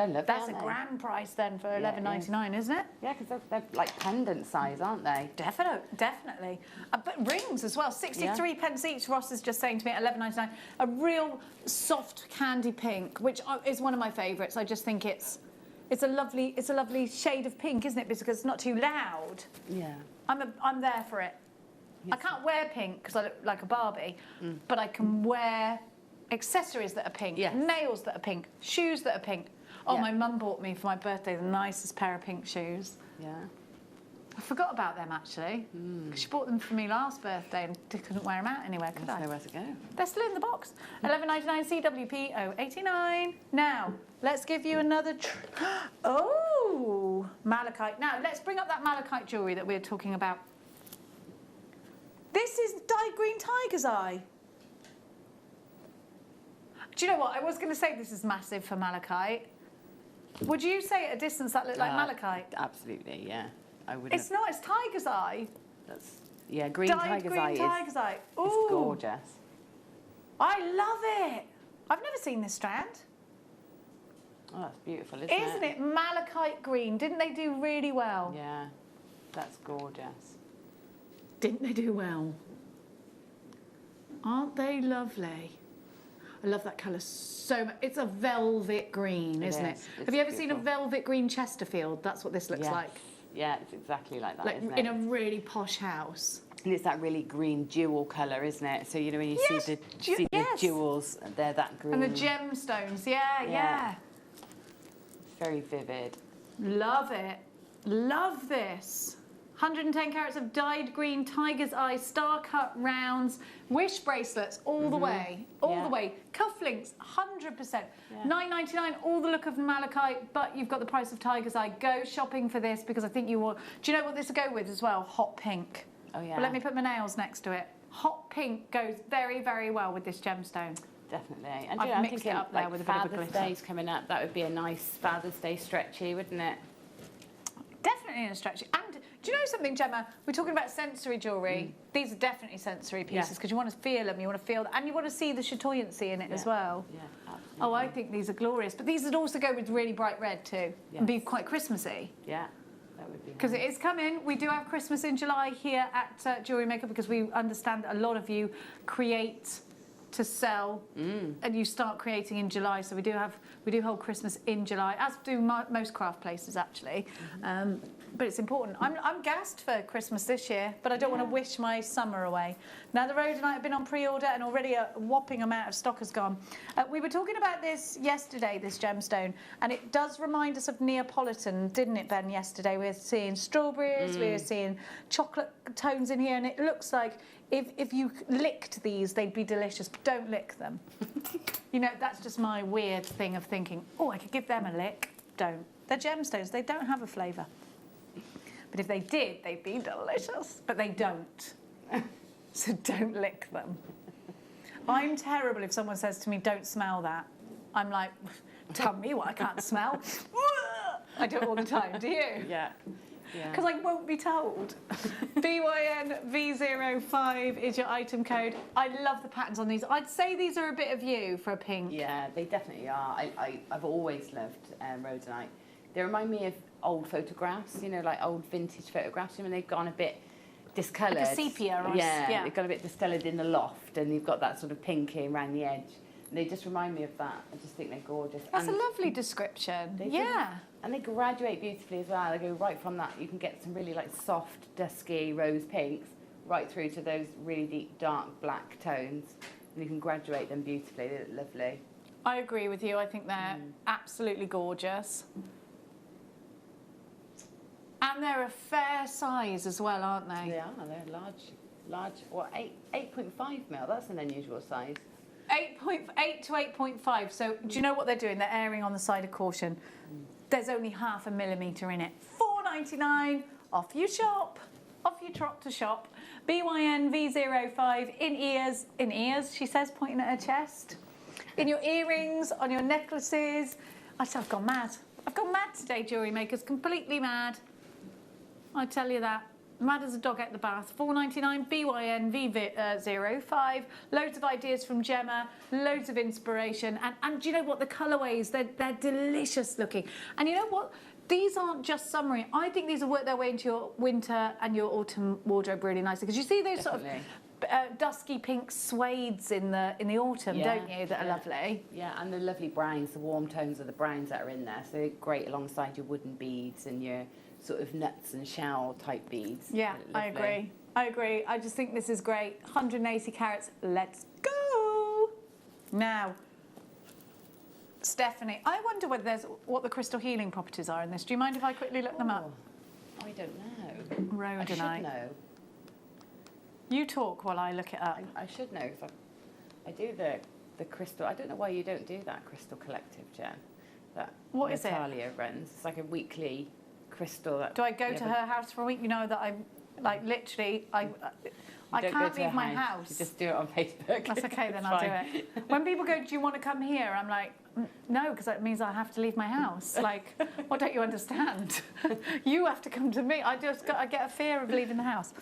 That's a grand price then for $11.99, isn't it? Yeah, because they're like pendant size, aren't they? Definitely. But rings as well, 63 pence each. Ross is just saying to me at $11.99. A real soft candy pink, which is one of my favourites. I just think it's a lovely shade of pink, isn't it? Because it's not too loud. Yeah. I'm there for it. Yes. I can't wear pink because I look like a Barbie, but I can wear accessories that are pink, nails that are pink, shoes that are pink. Oh, my mum bought me for my birthday the nicest pair of pink shoes. Yeah. I forgot about them, actually. She bought them for me last birthday and couldn't wear them out anywhere, could I? Nowhere to go. They're still in the box. $11.99 CWP 089. Now, let's give you another... Oh, malachite. Now, let's bring up that malachite jewellery that we were talking about. This is dyed green tiger's eye. Do you know what? I was going to say this is massive for malachite. Would you say at a distance that looked like malachite? Absolutely, yeah. I would. It's not. It's tiger's eye. That's green tiger's eye. Tiger's eye. Ooh. It's gorgeous. I love it. I've never seen this strand. Oh, that's beautiful, isn't it? Isn't it malachite green? Didn't they do really well? Yeah, that's gorgeous. Didn't they do well? Aren't they lovely? I love that colour so much. It's a velvet green, isn't it? Have you ever seen a velvet green Chesterfield? That's what this looks like. Yeah, it's exactly like that, like isn't it? In a really posh house. And it's that really green jewel colour, isn't it? So, you know, when you see the jewels, they're that green. And the gemstones, yeah. It's very vivid. Love it. Love this. 110 carats of dyed green tiger's eye, star-cut rounds, wish bracelets all the way, all the way. Cufflinks, 100%. $9.99, all the look of malachite, but you've got the price of tiger's eye. Go shopping for this because I think you will. Do you know what this will go with as well? Hot pink. Oh, yeah. But let me put my nails next to it. Hot pink goes very, very well with this gemstone. Definitely. And I've mixed it up there with a bit of a glitter. Father's Day's coming up. That would be a nice Father's Day stretchy, wouldn't it? Definitely in a stretchy. And do you know something, Gemma? We're talking about sensory jewellery. These are definitely sensory pieces because you want to feel them, you want to feel them, and you want to see the chatoyancy in it as well. Yeah, absolutely. Oh, I think these are glorious. But these would also go with really bright red too and be quite Christmassy. Yeah, that would be because it is coming. We do have Christmas in July here at Jewellery Maker because we understand that a lot of you create to sell and you start creating in July, so we do hold Christmas in July, as do most craft places actually. But it's important. I'm gassed for Christmas this year, but I don't want to wish my summer away. Now the Rhodonite have been on pre-order and already a whopping amount of stock has gone. We were talking about this yesterday, this gemstone, and it does remind us of Neapolitan, didn't it, Ben, yesterday? We were seeing strawberries, we were seeing chocolate tones in here, and it looks like if you licked these, they'd be delicious, but don't lick them. You know, that's just my weird thing of thinking, oh, I could give them a lick. Don't. They're gemstones, they don't have a flavour. But if they did, they'd be delicious. But they don't. So don't lick them. I'm terrible if someone says to me, don't smell that. I'm like, tell me what I can't smell. I do it all the time, do you? Yeah. Because I won't be told. BYNV05 is your item code. I love the patterns on these. I'd say these are a bit of you for a pink. Yeah, they definitely are. I've always loved Rhodonite. They remind me of old photographs, you know, like old vintage photographs, when they've gone a bit discoloured. Like a sepia. Or yeah, they've got a bit discoloured in the loft and you've got that sort of pinky around the edge. And they just remind me of that. I just think they're gorgeous. That's a lovely description. And they graduate beautifully as well. They go right from that. You can get some really like soft, dusky rose pinks right through to those really deep, dark black tones. And you can graduate them beautifully. They look lovely. I agree with you. I think they're absolutely gorgeous. And they're a fair size as well, aren't they? They are. They're large. What, 8.5 mil? That's an unusual size. 8 to 8.5. So do you know what they're doing? They're erring on the side of caution. There's only 0.5 millimetre in it. $4.99. Off you shop. Off you trot to shop. BYNV05 in ears, she says, pointing at her chest. In your earrings, on your necklaces. I've gone mad. I've gone mad today, Jewellery Makers. Completely mad. I tell you that. mad as a dog at the bath. $4.99, BYNV05. Loads of ideas from Gemma, loads of inspiration. And do you know what? The colourways, they're delicious looking. And you know what? These aren't just summery. I think these will work their way into your winter and your autumn wardrobe really nicely. Because you see those sort of dusky pink suedes in the autumn, don't you, that are lovely? Yeah, and the lovely browns, the warm tones of the browns that are in there. So they're great alongside your wooden beads and your sort of nuts and shell type beads. Yeah, I agree. I just think this is great. 180 carats. Let's go. Now, Stephanie, I wonder what the crystal healing properties are in this. Do you mind if I quickly look them up? I don't know. Rhodonite. I should know. You talk while I look it up. I should know because I do the crystal. I don't know why you don't do that crystal collective, Jen. That what is it? Natalia runs. It's like a weekly crystal. That do I go to her house for a week? You know that I'm like literally I can't leave my house. You just do it on Facebook. That's okay, then I'll do it. When people go, do you want to come here? I'm like, no, because that means I have to leave my house. Like, what don't you understand? You have to come to me. I get a fear of leaving the house.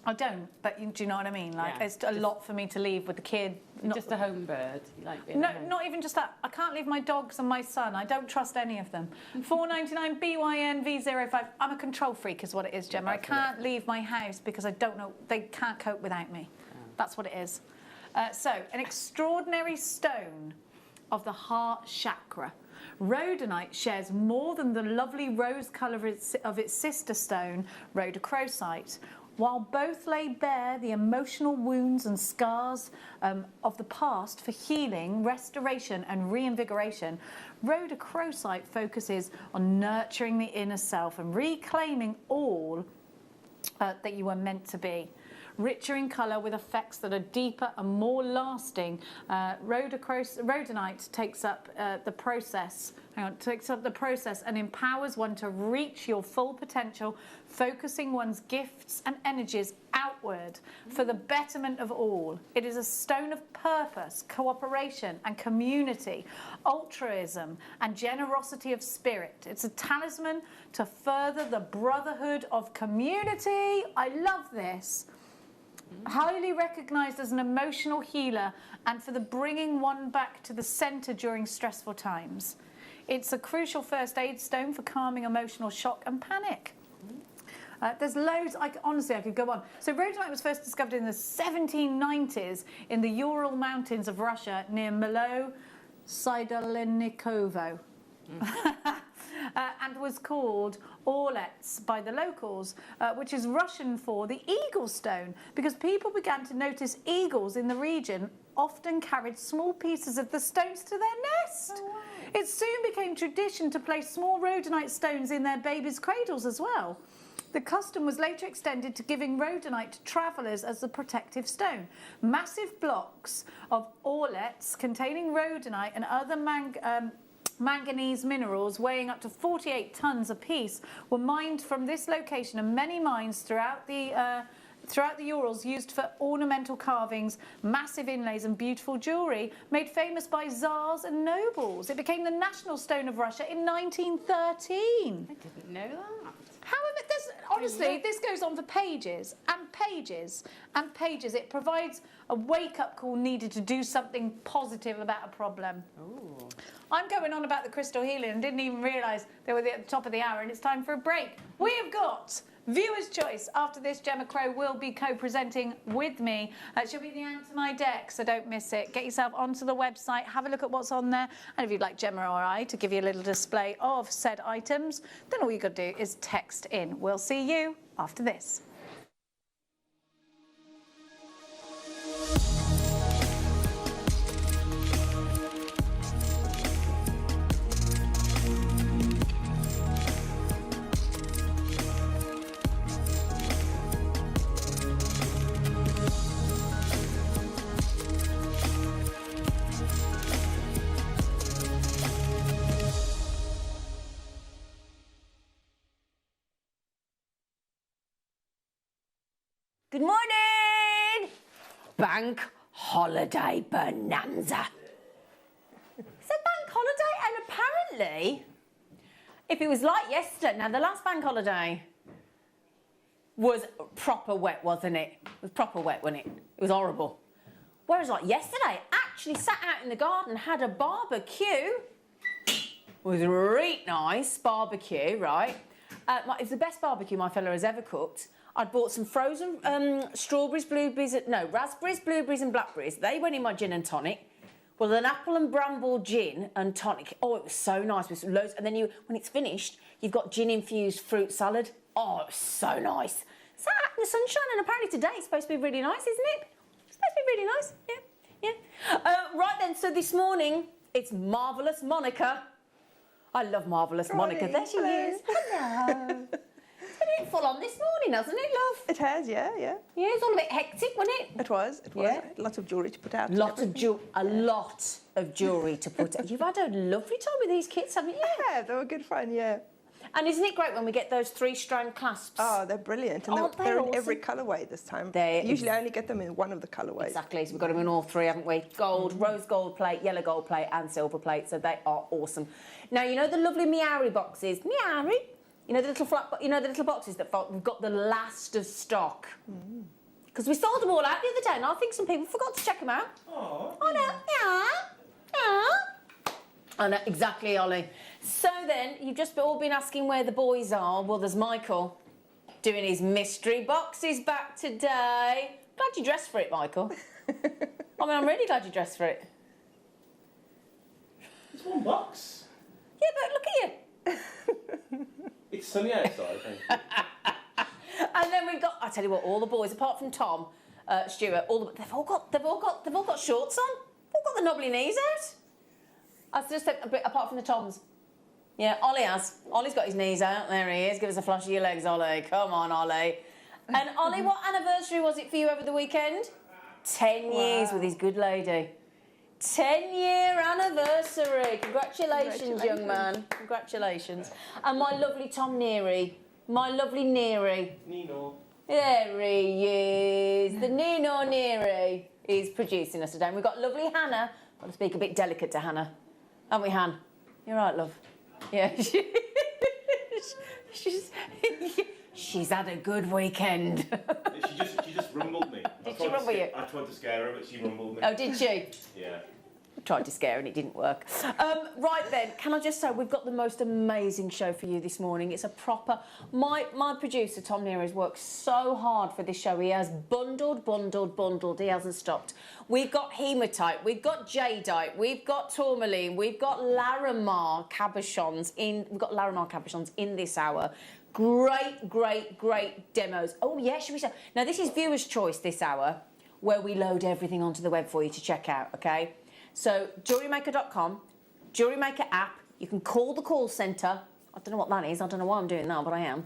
I don't, but do you know what I mean? Like, it's a lot for me to leave with the kid. You're just a home bird. You like being no, not even just that. I can't leave my dogs and my son. I don't trust any of them. $4.99 BYNV05. I'm a control freak is what it is, Gemma. I can't leave my house because I don't know. They can't cope without me. That's what it is. So, an extraordinary stone of the heart chakra. Rhodonite shares more than the lovely rose colour of its sister stone, rhodochrosite. While both lay bare the emotional wounds and scars of the past for healing, restoration and reinvigoration, rhodochrosite focuses on nurturing the inner self and reclaiming all that you were meant to be. Richer in colour with effects that are deeper and more lasting, rhodonite takes up the process and empowers one to reach your full potential, focusing one's gifts and energies outward for the betterment of all. It is a stone of purpose, cooperation and community, altruism and generosity of spirit. It's a talisman to further the brotherhood of community. I love this. Highly recognised as an emotional healer and for the bringing one back to the centre during stressful times. It's a crucial first aid stone for calming emotional shock and panic. There's loads, honestly I could go on. So rhodonite was first discovered in the 1790s in the Ural Mountains of Russia near Malo-Sidelnikovo. And was called Orlets by the locals, which is Russian for the eagle stone, because people began to notice eagles in the region often carried small pieces of the stones to their nest. Oh, wow. It soon became tradition to place small rhodonite stones in their babies' cradles as well. The custom was later extended to giving rhodonite to travellers as a protective stone. Massive blocks of orlets containing rhodonite and other manganese minerals weighing up to 48 tons apiece were mined from this location, and many mines throughout the Urals used for ornamental carvings, massive inlays and beautiful jewellery made famous by tsars and nobles. It became the national stone of Russia in 1913. I didn't know that. However, honestly, this goes on for pages and pages and pages. It provides a wake-up call needed to do something positive about a problem. Ooh. I'm going on about the crystal healing and didn't even realise they were at the top of the hour, and it's time for a break. We have got Viewer's Choice. After this, Gemma Crow will be co-presenting with me. She'll be the answer my deck, so don't miss it. Get yourself onto the website, have a look at what's on there, and if you'd like Gemma or I to give you a little display of said items, then all you got to do is text in. We'll see you after this. Good morning! Bank holiday bonanza. It's a bank holiday, and apparently, if it was like yesterday, now the last bank holiday, was proper wet, wasn't it? It was proper wet, wasn't it? It was horrible. Whereas like yesterday, actually sat out in the garden, had a barbecue. It was really nice barbecue, right? It was the best barbecue my fella has ever cooked. I'd bought some frozen raspberries, blueberries and blackberries. They went in my gin and tonic. Well, an apple and bramble gin and tonic. Oh, it was so nice with loads. And then when it's finished, you've got gin-infused fruit salad. Oh, it was so nice. Sat out in the sunshine, and apparently today it's supposed to be really nice, isn't it? It's supposed to be really nice. Yeah. Right then, so this morning, it's Marvellous Monica. I love Marvellous Monica. There she is. Hello. It's been a bit full on this morning, hasn't it, love? It has, yeah. Yeah, it's all a bit hectic, wasn't it? It was. Yeah. Lots of jewellery to put out. A lot of jewellery to put out. You've had a lovely time with these kits, haven't you? Yeah, they were good fun, yeah. And isn't it great when we get those 3-strand clasps? Oh, they're brilliant. And Aren't they're they in every awesome? colourway this time. They- Usually I only get them in one of the colourways. Exactly, so we've got them in all three, haven't we? Gold, rose gold plate, yellow gold plate and silver plate, so they are awesome. Now, you know the lovely Meowry boxes? Meowry? You know the little boxes that we've got the last of stock? Because we sold them all out the other day, and I think some people forgot to check them out. Oh. I know, yeah. I know, exactly, Ollie. So then, you've just all been asking where the boys are. Well, there's Michael doing his mystery boxes back today. Glad you dressed for it, Michael. I mean, I'm really glad you dressed for it. It's one box. Yeah, but look at you. It's sunny outside, thank you. And then we've got, I tell you what, all the boys, apart from Tom, Stuart, they've all got shorts on. All got the knobbly knees out. I just said a bit apart from the Toms. Yeah, Ollie has. Ollie's got his knees out. There he is. Give us a flash of your legs, Ollie. Come on, Ollie. And Ollie, what anniversary was it for you over the weekend? 10 years with his good lady. 10-year anniversary. Congratulations, young man. Congratulations. And my lovely Tom Neary. My lovely Neary. Nino. There he is. The Nino Neary is producing us today. And we've got lovely Hannah. Got to speak a bit delicate to Hannah. Haven't we, Han? You're right, love. Yeah. She's had a good weekend. She just rumbled me. Did she rumble you? I tried to scare her, but she rumbled me. Oh, did she? Yeah. I tried to scare her and it didn't work. Right then, can I just say, we've got the most amazing show for you this morning. It's a proper... My producer, Tom Neary, has worked so hard for this show. He has bundled. He hasn't stopped. We've got Hematite, we've got Jadeite, we've got Tourmaline, we've got Larimar Cabochons in this hour. Great demos. Oh, yeah, should we say... Now, this is viewer's choice this hour, where we load everything onto the web for you to check out, OK? So, JewelleryMaker.com, Jewellery Maker app. You can call the call centre. I don't know what that is. I don't know why I'm doing that, but I am.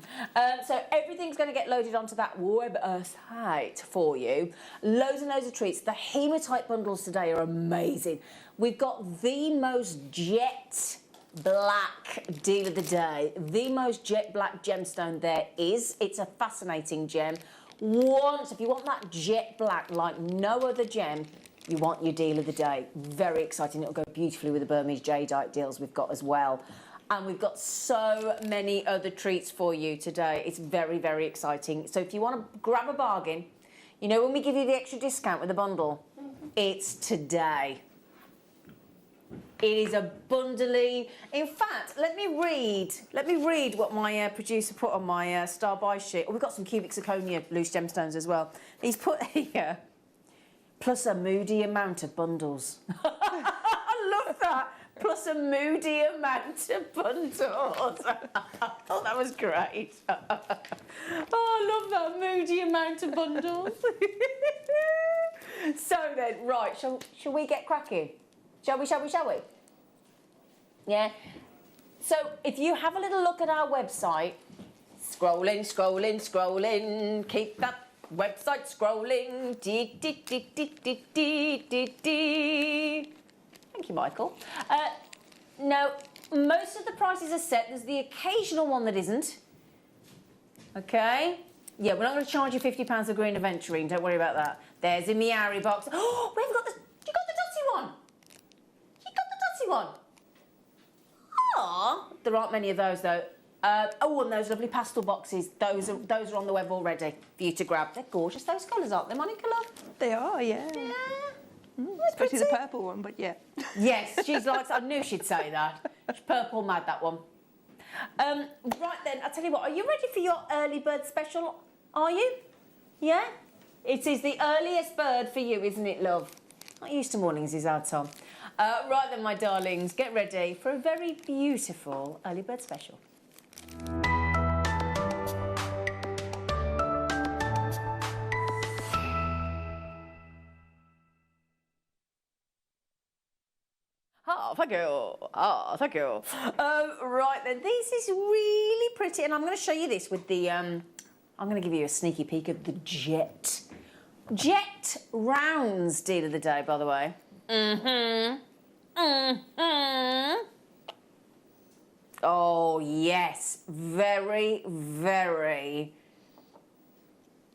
So everything's going to get loaded onto that website for you. Loads and loads of treats. The Hematite bundles today are amazing. We've got the most jet black deal of the day. The most jet black gemstone there is. It's a fascinating gem. If you want that jet black like no other gem, you want your deal of the day. Very exciting. It'll go beautifully with the Burmese jadeite deals we've got as well. And we've got so many other treats for you today. It's very exciting. So if you want to grab a bargain, you know when we give you the extra discount with the bundle? It's today. It is a bundly. In fact, let me read what my producer put on my star buy sheet. Oh, we've got some cubic zirconia loose gemstones as well. He's put here, plus a moody amount of bundles. I love that. Plus a moody amount of bundles. I thought that was great. Oh, I love that moody amount of bundles. So then, right, shall we get cracking? Shall we? Yeah. So if you have a little look at our website, scrolling, keep that website scrolling. Thank you, Michael. Now, most of the prices are set. There's the occasional one that isn't. Okay? Yeah, we're not going to charge you £50 for green adventuring. Don't worry about that. There's a Meowry box. Oh, we've got the... You got the Dotty one? You got the Dotty one? Ah, there aren't many of those, though. Oh, and those lovely pastel boxes. Those are on the web already for you to grab. They're gorgeous, those colours, aren't they, Monica, love? They are, yeah. Yeah. Especially the purple one, but yeah. Yes, she's like, I knew she'd say that. She's purple mad, that one. Right then, I'll tell you what, are you ready for your early bird special? Are you? Yeah? It is the earliest bird for you, isn't it, love? Not used to mornings, is our Tom. Right then, my darlings, get ready for a very beautiful early bird special. Oh, thank you. Oh, thank you. Right then, this is really pretty, and I'm going to show you this with the. I'm going to give you a sneaky peek of the Jet. Jet rounds deal of the day, by the way. Oh yes, very, very.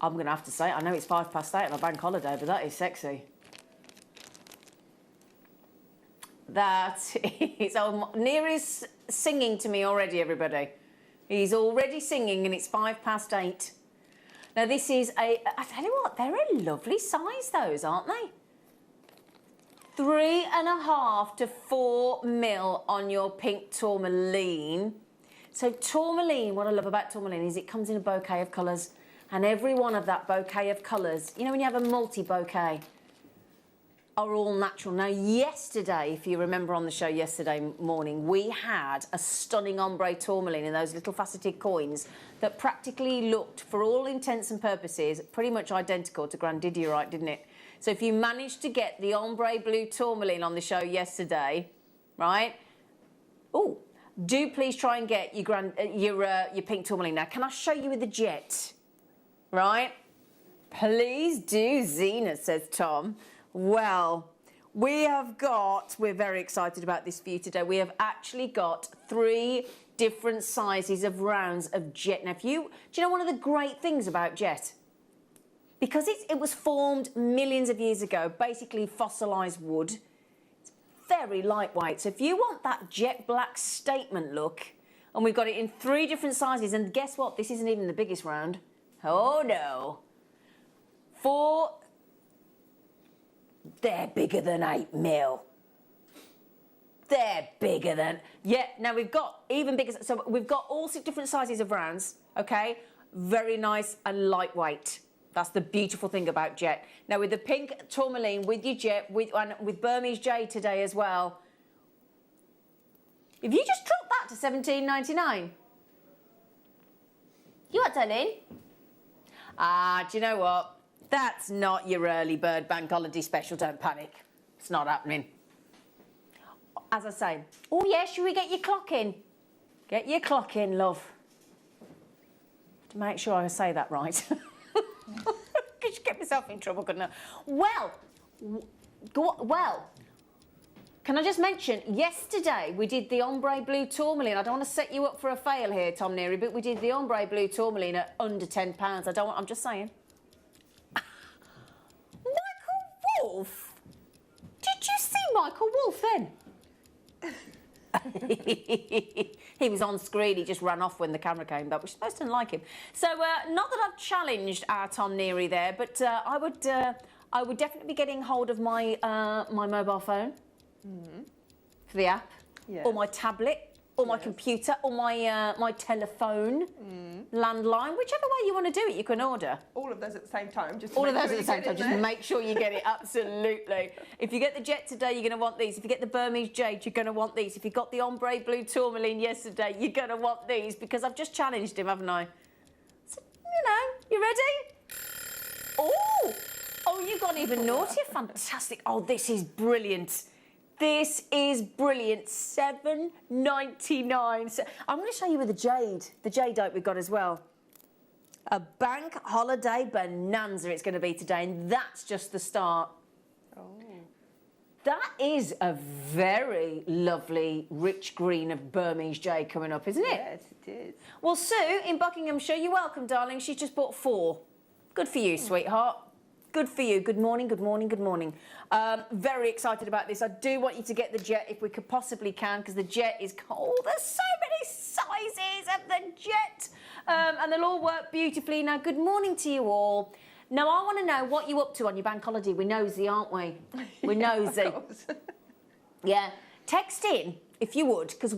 I'm going to have to say, I know it's 8:05 on a bank holiday, but that is sexy. That is, oh, Near is singing to me already, everybody. He's already singing and it's 8:05. Now this is I tell you what, they're a lovely size, those, aren't they? 3.5 to 4 mil on your pink tourmaline. So tourmaline, what I love about tourmaline is it comes in a bouquet of colours, and every one of that bouquet of colours, you know when you have a multi-bouquet, are all natural. Now, yesterday, if you remember on the show yesterday morning, we had a stunning ombre tourmaline in those little faceted coins that practically looked, for all intents and purposes, pretty much identical to Grandidierite, didn't it? So if you managed to get the ombre blue tourmaline on the show yesterday, right? Oh, do please try and get your pink tourmaline. Now, can I show you with the Jet? Right? Please do, Zena, says Tom. Well, we're very excited about this for you today. We have actually got 3 different sizes of rounds of Jet. Now, do you know one of the great things about Jet? Because it was formed millions of years ago, basically fossilised wood. It's very lightweight. So if you want that jet black statement look, and we've got it in 3 different sizes, and guess what? This isn't even the biggest round. Oh, no. 4... They're bigger than 8 mil. They're bigger than... Yeah, now we've got even bigger... So we've got all 6 different sizes of rounds, okay? Very nice and lightweight. That's the beautiful thing about Jet. Now with the pink tourmaline, with your Jet, with Burmese jade today as well. If you just drop that to $17.99. You what, darling? Do you know what? That's not your early bird bank holiday special, don't panic. It's not happening. As I say, oh yeah, should we get your clock in? Get your clock in, love. To make sure I say that right. Could you get myself in trouble, couldn't I? Well, can I just mention, yesterday we did the ombre blue tourmaline. I don't want to set you up for a fail here, Tom Neary, but we did the ombre blue tourmaline at under £10. I'm just saying. Wolf? Did you see Michael Wolf then? He was on screen, he just ran off when the camera came back, which most didn't like him. So, not that I've challenged our Tom Neary there, but I would definitely be getting hold of my my mobile phone for the app, or my tablet, or my computer, or my telephone, landline, whichever way you want to do it, you can order. All of those at the same time. Just all of those at the same time. Just make sure you get it. Absolutely. If you get the Jet today, you're going to want these. If you get the Burmese jade, you're going to want these. If you got the ombre blue tourmaline yesterday, you're going to want these, because I've just challenged him, haven't I? So, you ready? Oh, you've gone even naughtier. Fantastic. Oh, this is brilliant. This is brilliant. $7.99. So I'm going to show you with the jadeite we've got as well. A bank holiday bonanza it's going to be today, and that's just the start. Oh. That is a very lovely rich green of Burmese jade coming up, isn't it? Yes, it is. Well, Sue in Buckinghamshire, you're welcome, darling. She's just bought 4. Good for you, sweetheart. Good for you. Good morning, good morning, good morning. Very excited about this. I do want you to get the Jet if we could possibly can, because the Jet is... Oh, there's so many sizes of the And they'll all work beautifully. Now, good morning to you all. Now, I want to know what you're up to on your bank holiday. We're nosy, aren't we? We're nosy. Of course. Yeah. Text in, if you would, because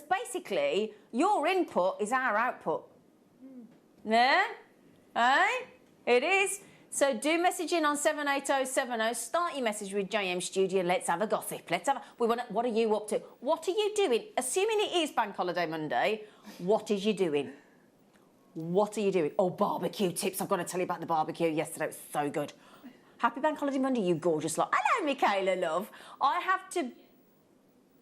basically, your input is our output. Yeah? Eh? It is. So do message in on 78070. Start your message with JM Studio. Let's have a gossip. What are you up to? What are you doing? Assuming it is Bank Holiday Monday, what is you doing? What are you doing? Oh, barbecue tips. I've got to tell you about the barbecue yesterday. It was so good. Happy Bank Holiday Monday, you gorgeous lot. Hello, Michaela, love. I have to...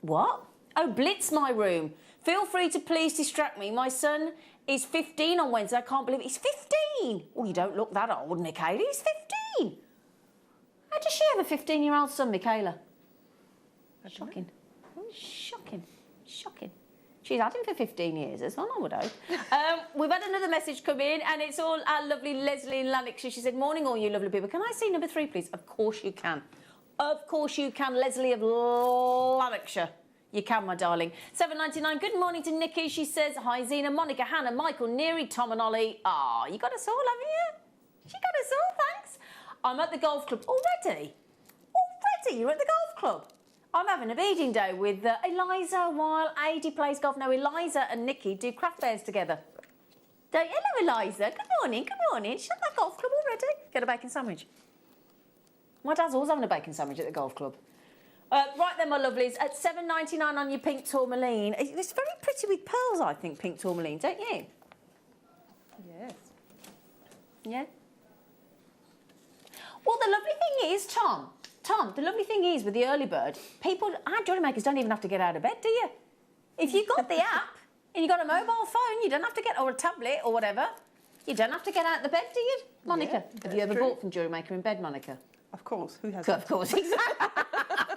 What? Oh, blitz my room. Feel free to please distract me. My son is 15 on Wednesday. I can't believe it. He's 15. Oh, you don't look that old, Michaela. He's 15. How does she have a 15-year-old son, Michaela? Shocking. Shocking. Shocking. She's had him for 15 years as well, I would hope. We've had another message come in, and it's all our lovely Leslie in Lanarkshire. She said, morning, all you lovely people. Can I see number 3, please? Of course you can. Of course you can, Leslie of Lanarkshire. You can, my darling. 7.99. Good morning to Nikki. She says, hi, Zena, Monica, Hannah, Michael, Neary, Tom and Ollie. Ah, you got us all, haven't you? She got us all, thanks. I'm at the golf club already. Already, you're at the golf club. I'm having a beading day with Eliza while Adi plays golf. Now, Eliza and Nikki do craft fairs together. Hello, Eliza. Good morning, good morning. She's at the golf club already. Get a bacon sandwich. My dad's always having a bacon sandwich at the golf club. Right then, my lovelies, at 7.99 on your pink tourmaline. It's very pretty with pearls, I think, pink tourmaline, don't you? Yes. Yeah? Well, the lovely thing is, Tom, the lovely thing is with the early bird, our jewellery makers don't even have to get out of bed, do you? If you've got the app and you've got a mobile phone, you don't have to or a tablet or whatever, you don't have to get out of the bed, do you? Monica, Yeah, have you ever true. bought from Jewellery Maker in bed, Monica? Of course. Who hasn't? Of course, exactly.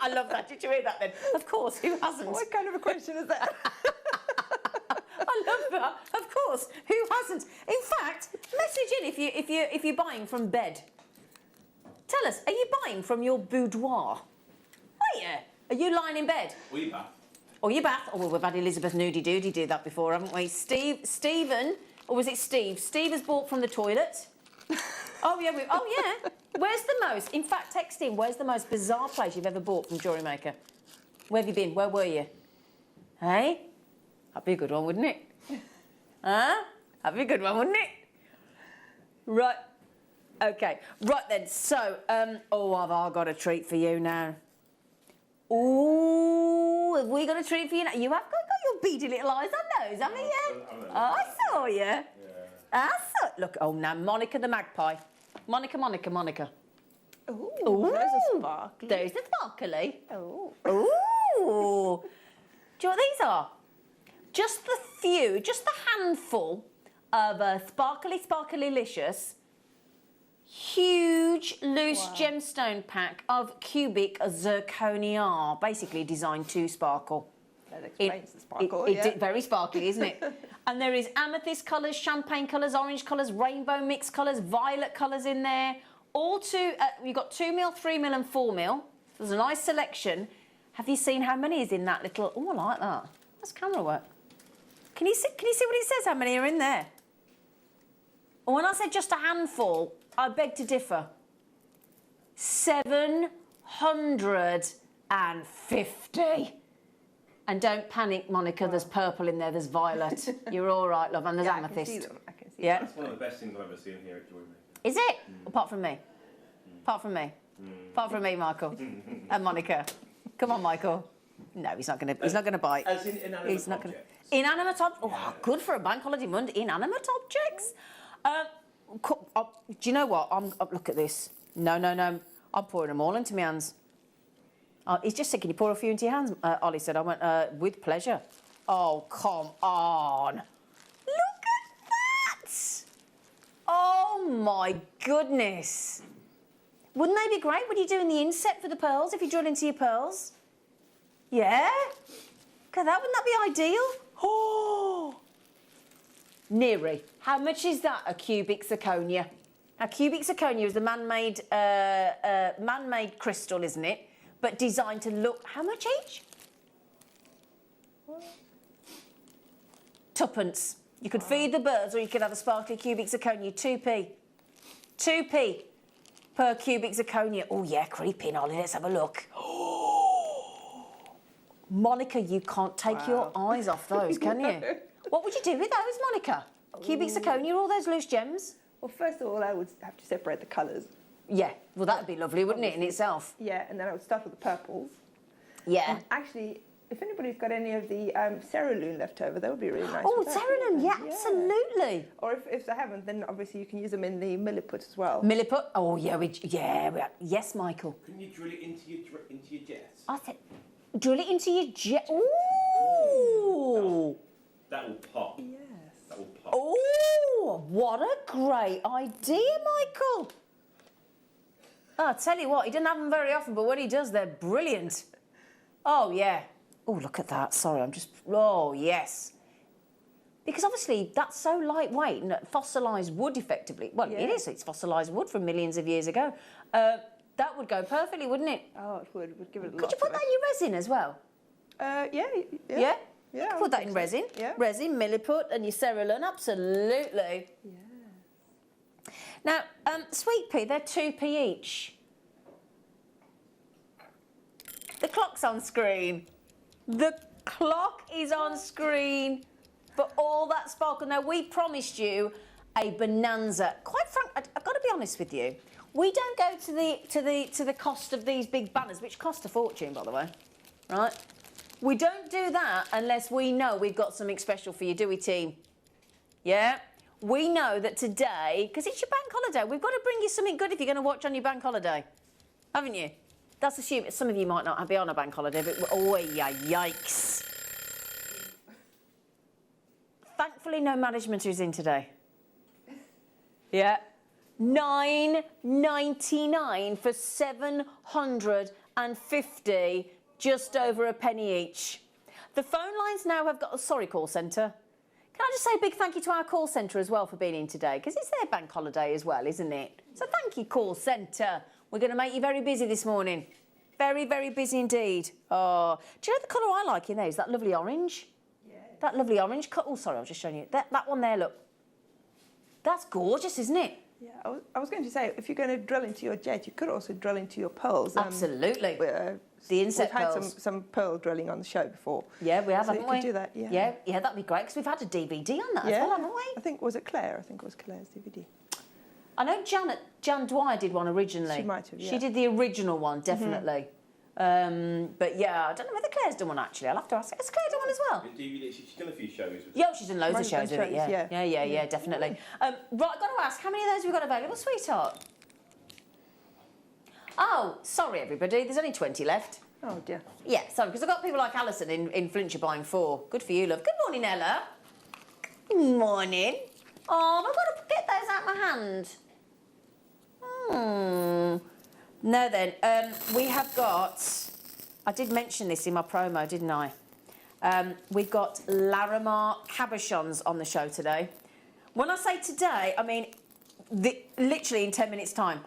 I love that. Did you hear that then? Of course, who hasn't? What kind of a question is that? I love that. Of course, who hasn't? In fact, message in if you're buying from bed. Tell us, are you buying from your boudoir? Are you? Are you lying in bed? Or your bath. Or your bath? Oh, well, we've had Elizabeth Nudie Doody do that before, haven't we? Stephen, or was it Steve? Steve has bought from the toilet. Oh yeah. Where's the most? In fact, text in. Where's the most bizarre place you've ever bought from Jewellery Maker? Where have you been? Where were you? Hey, that'd be a good one, wouldn't it? Huh? That'd be a good one, wouldn't it? Right. Okay. Right then. So, have I got a treat for you now? Ooh, have we got a treat for you now? You have got your beady little eyes on those, haven't you? Oh, I saw you. Yeah. I saw. Look. Oh, now Monica the magpie. Monica. Ooh, there's a sparkly. There's the sparkly. Oh. Ooh. Do you know what these are? Just a handful of sparkly-licious, huge, loose gemstone pack of cubic zirconia, basically designed to sparkle. That explains the sparkle, Very sparkly, isn't it? And there is amethyst colours, champagne colours, orange colours, rainbow mix colours, violet colours in there. You've got 2mm, 3mm and 4mm. There's a nice selection. Have you seen how many is in that little... Oh, I like that. That's camera work. Can you see what it says, how many are in there? And when I said just a handful, I beg to differ. 750. And don't panic, Monica, there's purple in there, there's violet. You're all right, love, and there's amethyst. I can see them. I can see Yeah. That's one of the best things I've ever seen here at Jewellery Maker. Is it? Apart from me. Apart from me. Apart from me, Michael. And Monica. Come on, Michael. No, he's not gonna bite. As in inanimate He's not gonna. objects. Inanimate objects. Oh, good for a bank holiday Monday. Inanimate objects. Do you know what? Look at this. No. I'm pouring them all into my hands. He's just said, can you pour a few into your hands? Ollie said. I went, with pleasure. Oh, come on. Look at that. Oh, my goodness. Wouldn't they be great when you're doing the inset for the pearls, if you drill into your pearls? Yeah? Wouldn't that be ideal? Oh! Neri, how much is that, a cubic zirconia? Now, cubic zirconia is the man-made crystal, isn't it? But designed to look... How much each? Tuppence. You could feed the birds, or you could have a sparkly cubic zirconia, 2p. 2p per cubic zirconia. Oh yeah, creepy, Ollie, let's have a look. Monica, you can't take your eyes off those, can you? What would you do with those, Monica? Cubic zirconia, all those loose gems? Well, first of all, I would have to separate the colours. Yeah, well, that would be lovely, wouldn't it, in itself? Yeah, and then I would start with the purples. Yeah. And actually, if anybody's got any of the cerulean left over, that would be really nice. Oh, with that, cerulean, wouldn't yeah, it? absolutely. Or if they haven't, then obviously you can use them in the milliput as well. Milliput? Oh, yeah, yes, Michael. Can you drill it into your jets? I think, drill it into your jet. Ooh. That will pop. Yes. That will pop. Oh, what a great idea, Michael. Oh, I'll tell you what, he doesn't have them very often, but when he does, they're brilliant. Oh, yeah. Oh, look at that. Sorry, oh, yes. Because obviously that's so lightweight and fossilised wood effectively. Well, Yeah. it is. It's fossilised wood from millions of years ago. That would go perfectly, wouldn't it? Oh, it would. Would give it a Could lot you put of that in your resin as well? Yeah. Yeah? Yeah, I Put would that think in so. resin. Yeah. Resin, milliput and your cerulean, absolutely. Yeah. Now, sweet pea, they're 2p each. The clock's on screen. The clock is on screen for all that sparkle. Now, we promised you a bonanza. Quite frankly, I've got to be honest with you. We don't go to the cost of these big banners, which cost a fortune, by the way, right? We don't do that unless we know we've got something special for you, do we, team? Yeah? We know that today, because it's your bank holiday, we've got to bring you something good if you're going to watch on your bank holiday, haven't you? That's assuming some of you might not be on a bank holiday, but oh, yeah, yikes. Thankfully, no management is in today. Yeah. $9.99 for 750, just over a penny each. The phone lines now have got... Sorry, call centre. Can I just say a big thank you to our call centre as well for being in today, because it's their bank holiday as well, isn't it? So thank you, call centre. We're going to make you very busy this morning. Very, very busy indeed. Oh, do you know the colour I like in there is that lovely orange? Yeah. That lovely orange. Oh, sorry, I was just showing you. That one there, look. That's gorgeous, isn't it? Yeah, I was going to say, if you're going to drill into your jet, you could also drill into your pearls. Absolutely. The inset pearls. pearls. We've had some pearl drilling on the show before. Yeah, we have, so haven't you we? could do that, yeah. Yeah, that'd be great, because we've had a DVD on that as Yeah. well, haven't we? I think, was it Claire? I think it was Claire's DVD. I know Jan Dwyer did one originally. She might have, yeah. She did the original one, definitely. But yeah, I don't know whether Claire's done one actually. I'll have to ask her. Has Claire done one as well? DVD, she's done a few shows. Yeah, she's done loads of Most shows with it, shows, yeah, definitely. Right, I've got to ask, how many of those have we got available, sweetheart? Oh, sorry everybody, there's only 20 left. Oh dear. Yeah, sorry, because I've got people like Alison in Flintshire buying 4. Good for you, love. Good morning, Ella. Good morning. Oh, I've got to get those out of my hand. No then, we have got... I did mention this in my promo, didn't I? We've got Larimar Cabochons on the show today. When I say today, I mean literally in 10 minutes' time.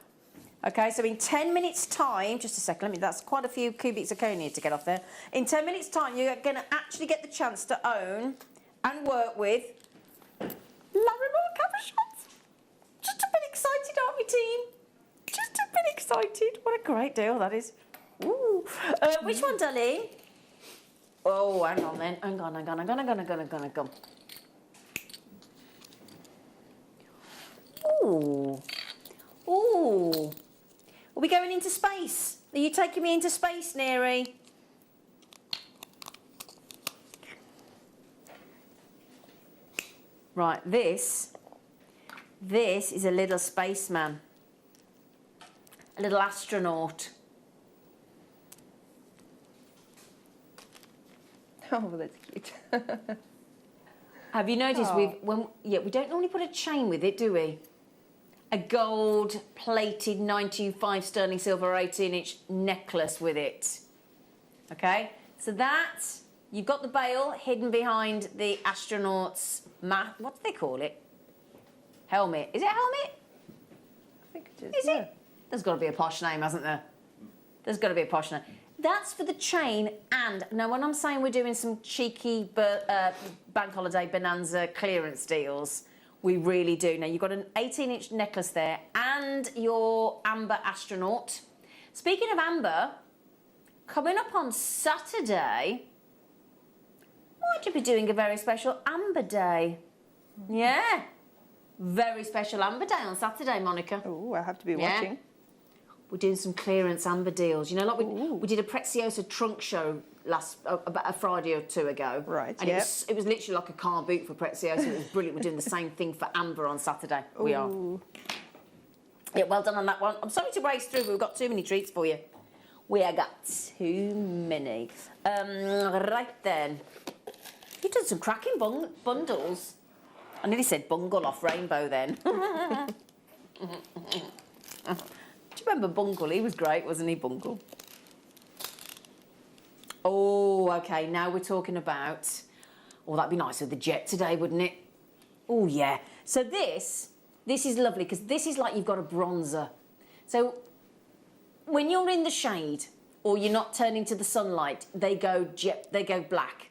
Okay, so in 10 minutes' time, just a second, that's quite a few cubic zirconia to get off there. In 10 minutes' time, you're going to actually get the chance to own and work with Larimar Cabochons. Just a bit excited, aren't we, team? Just a bit excited. What a great deal that is. Ooh. Which one, darling? Oh, hang on then. Hang on. Ooh. Ooh. Are we going into space? Are you taking me into space, Neri? Right, this is a little spaceman. A little astronaut. Oh, that's cute. Have you noticed we don't normally put a chain with it, do we? A gold-plated 925 sterling silver 18-inch necklace with it. Okay, so you've got the bail hidden behind the astronaut's what do they call it? Helmet. Is it a helmet? I think it is. Is it? There's got to be a posh name, hasn't there? There's got to be a posh name. that's for the chain. And now when I'm saying we're doing some cheeky bank holiday bonanza clearance deals, we really do. Now you've got an 18-inch necklace there and your amber astronaut. Speaking of amber, coming up on Saturday, might you be doing a very special amber day? Yeah. Very special amber day on Saturday, Monica. Oh, I have to be watching. We're doing some clearance amber deals. You know, like we did a Preziosa trunk show about a Friday or two ago. Right, and it was literally like a car boot for Preziosa. It was brilliant. We're doing the same thing for amber on Saturday. Ooh. We are. Yeah, well done on that one. I'm sorry to race through, but we've got too many treats for you. We have got too many. Right then. You've done some cracking bundles. I nearly said bungle off Rainbow then. Do you remember Bungle? He was great, wasn't he, Bungle? Oh, OK, now we're talking about... Oh, that'd be nice with the jet today, wouldn't it? Oh, yeah. So this is lovely, because this is like you've got a bronzer. So when you're in the shade, or you're not turning to the sunlight, they go black.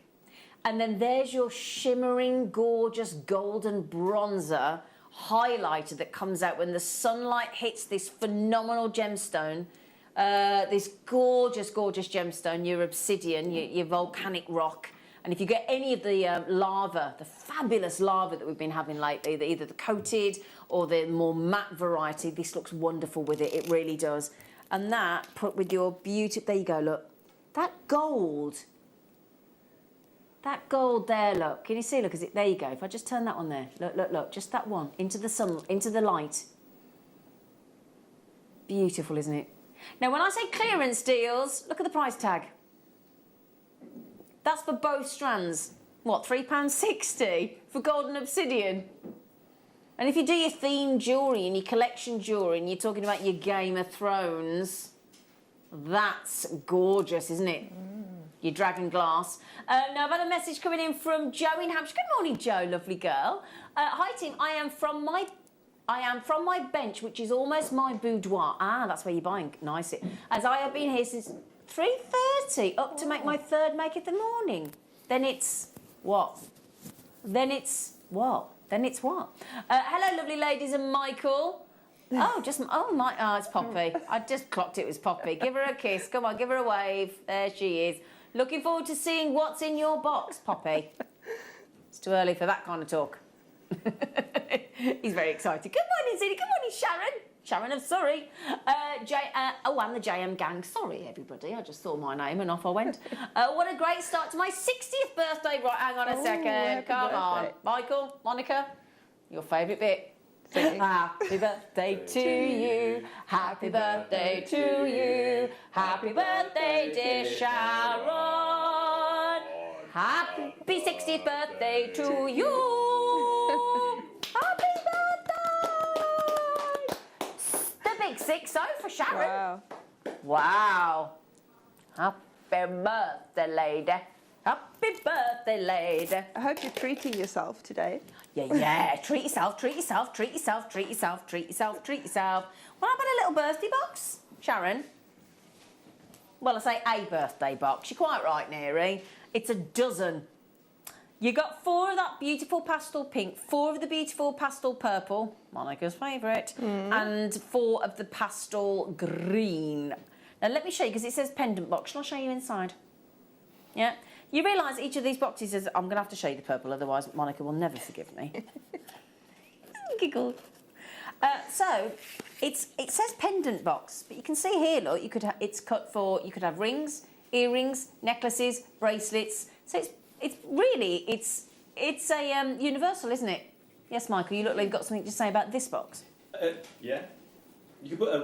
And then there's your shimmering, gorgeous golden bronzer highlighter that comes out when the sunlight hits this phenomenal gemstone, this gorgeous, gorgeous gemstone, your obsidian, your volcanic rock. And if you get any of the lava, the fabulous lava that we've been having lately, either the coated or the more matte variety, this looks wonderful with it. It really does. And that, put with your beauty, there you go, look. That gold there, look. Can you see? Look, there you go. If I just turn that one there. Look, look, look. Just that one. Into the sun, into the light. Beautiful, isn't it? Now, when I say clearance deals, look at the price tag. That's for both strands. What, £3.60 for gold and obsidian? And if you do your themed jewellery and your collection jewellery and you're talking about your Game of Thrones, that's gorgeous, isn't it? Your dragon glass. Now I've had a message coming in from Joe in Hampshire. Good morning, Joe, lovely girl. Hi team, I am from my bench, which is almost my boudoir. Ah, that's where you're buying. Nice. As I have been here since 3:30, up to make my third make of the morning. Then it's what? Then it's what? Hello, lovely ladies and Michael. It's Poppy. I just clocked it was Poppy. Give her a kiss. Come on, give her a wave. There she is. Looking forward to seeing what's in your box, Poppy. It's too early for that kind of talk. He's very excited. Good morning, Ziddy. Good morning, Sharon. Sharon of Surrey. And the JM gang. Sorry, everybody. I just saw my name and off I went. What a great start to my 60th birthday. Right, hang on a second. Come on. Michael, Monica, your favourite bit. Happy birthday to you, happy birthday to you, happy birthday dear Sharon, happy 60th birthday to you, happy birthday! The big 60 for Sharon. Wow. Happy birthday, lady. Happy birthday, lady. I hope you're treating yourself today. Yeah. Treat yourself, treat yourself, treat yourself, treat yourself, treat yourself, treat yourself. Well, how about a little birthday box, Sharon? Well, I say a birthday box. You're quite right, Neri. It's a dozen. You got 4 of that beautiful pastel pink, 4 of the beautiful pastel purple, Monica's favourite, and 4 of the pastel green. Now, let me show you, because it says pendant box. Shall I show you inside? Yeah? You realise each of these boxes is... I'm going to have to show you the purple, otherwise Monica will never forgive me. Giggle. So, it says pendant box, but you can see here, look, it's cut for... You could have rings, earrings, necklaces, bracelets. So it's really a universal, isn't it? Yes, Michael, you look like you've got something to say about this box. Yeah. You could put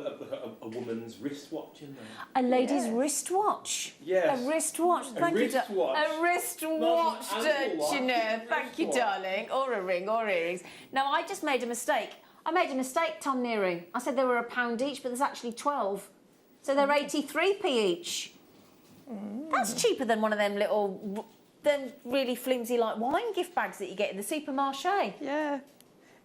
a woman's wristwatch in there. A lady's wristwatch? Yes. A wristwatch. Thank you, wristwatch. A wristwatch, don't you know? Thank you, darling. Or a ring, or earrings. Now, I just made a mistake. I made a mistake, Tom Neary. I said they were £1 each, but there's actually 12. So they're 83p each. That's cheaper than one of them little, them really flimsy, like, wine gift bags that you get in the supermarché. Yeah.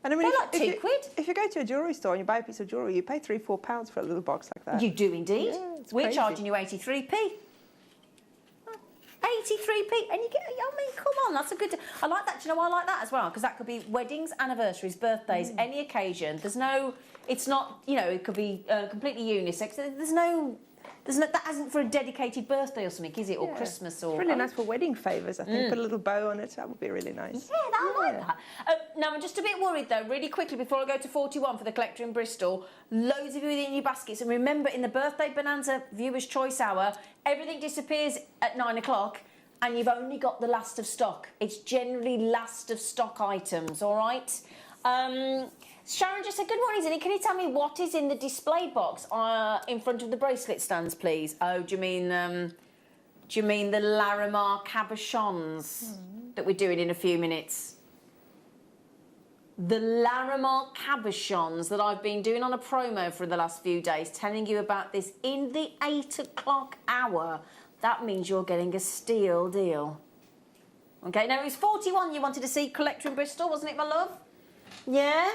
And I mean, They're like £2. If you go to a jewellery store and you buy a piece of jewellery, you pay £3-4 for a little box like that. You do indeed. Yeah, it's We're crazy. charging you 83p. 83p, and you get, I mean, come on, that's a good, I like that. Do you know why I like that as well? Because that could be weddings, anniversaries, birthdays, any occasion. There's no, it's not, you know, it could be completely unisex. There's no, that isn't for a dedicated birthday or something, is it? Or Christmas or... It's really nice for wedding favours, I think. Put a little bow on it, that would be really nice. Yeah, I like that. Now, I'm just a bit worried, though, really quickly, before I go to 41 for the collector in Bristol. Loads of you in your baskets. And remember, in the Birthday Bonanza Viewer's Choice Hour, everything disappears at 9 o'clock, and you've only got the last of stock. It's generally last of stock items, all right? Sharon just said, good morning, Zinni. Can you tell me what is in the display box in front of the bracelet stands, please? Oh, do you mean the Larimar Cabochons that we're doing in a few minutes? The Larimar Cabochons that I've been doing on a promo for the last few days, telling you about this in the 8 o'clock hour. That means you're getting a steal deal. Okay, now it was 41 you wanted to see collector in Bristol, wasn't it, my love? Yeah?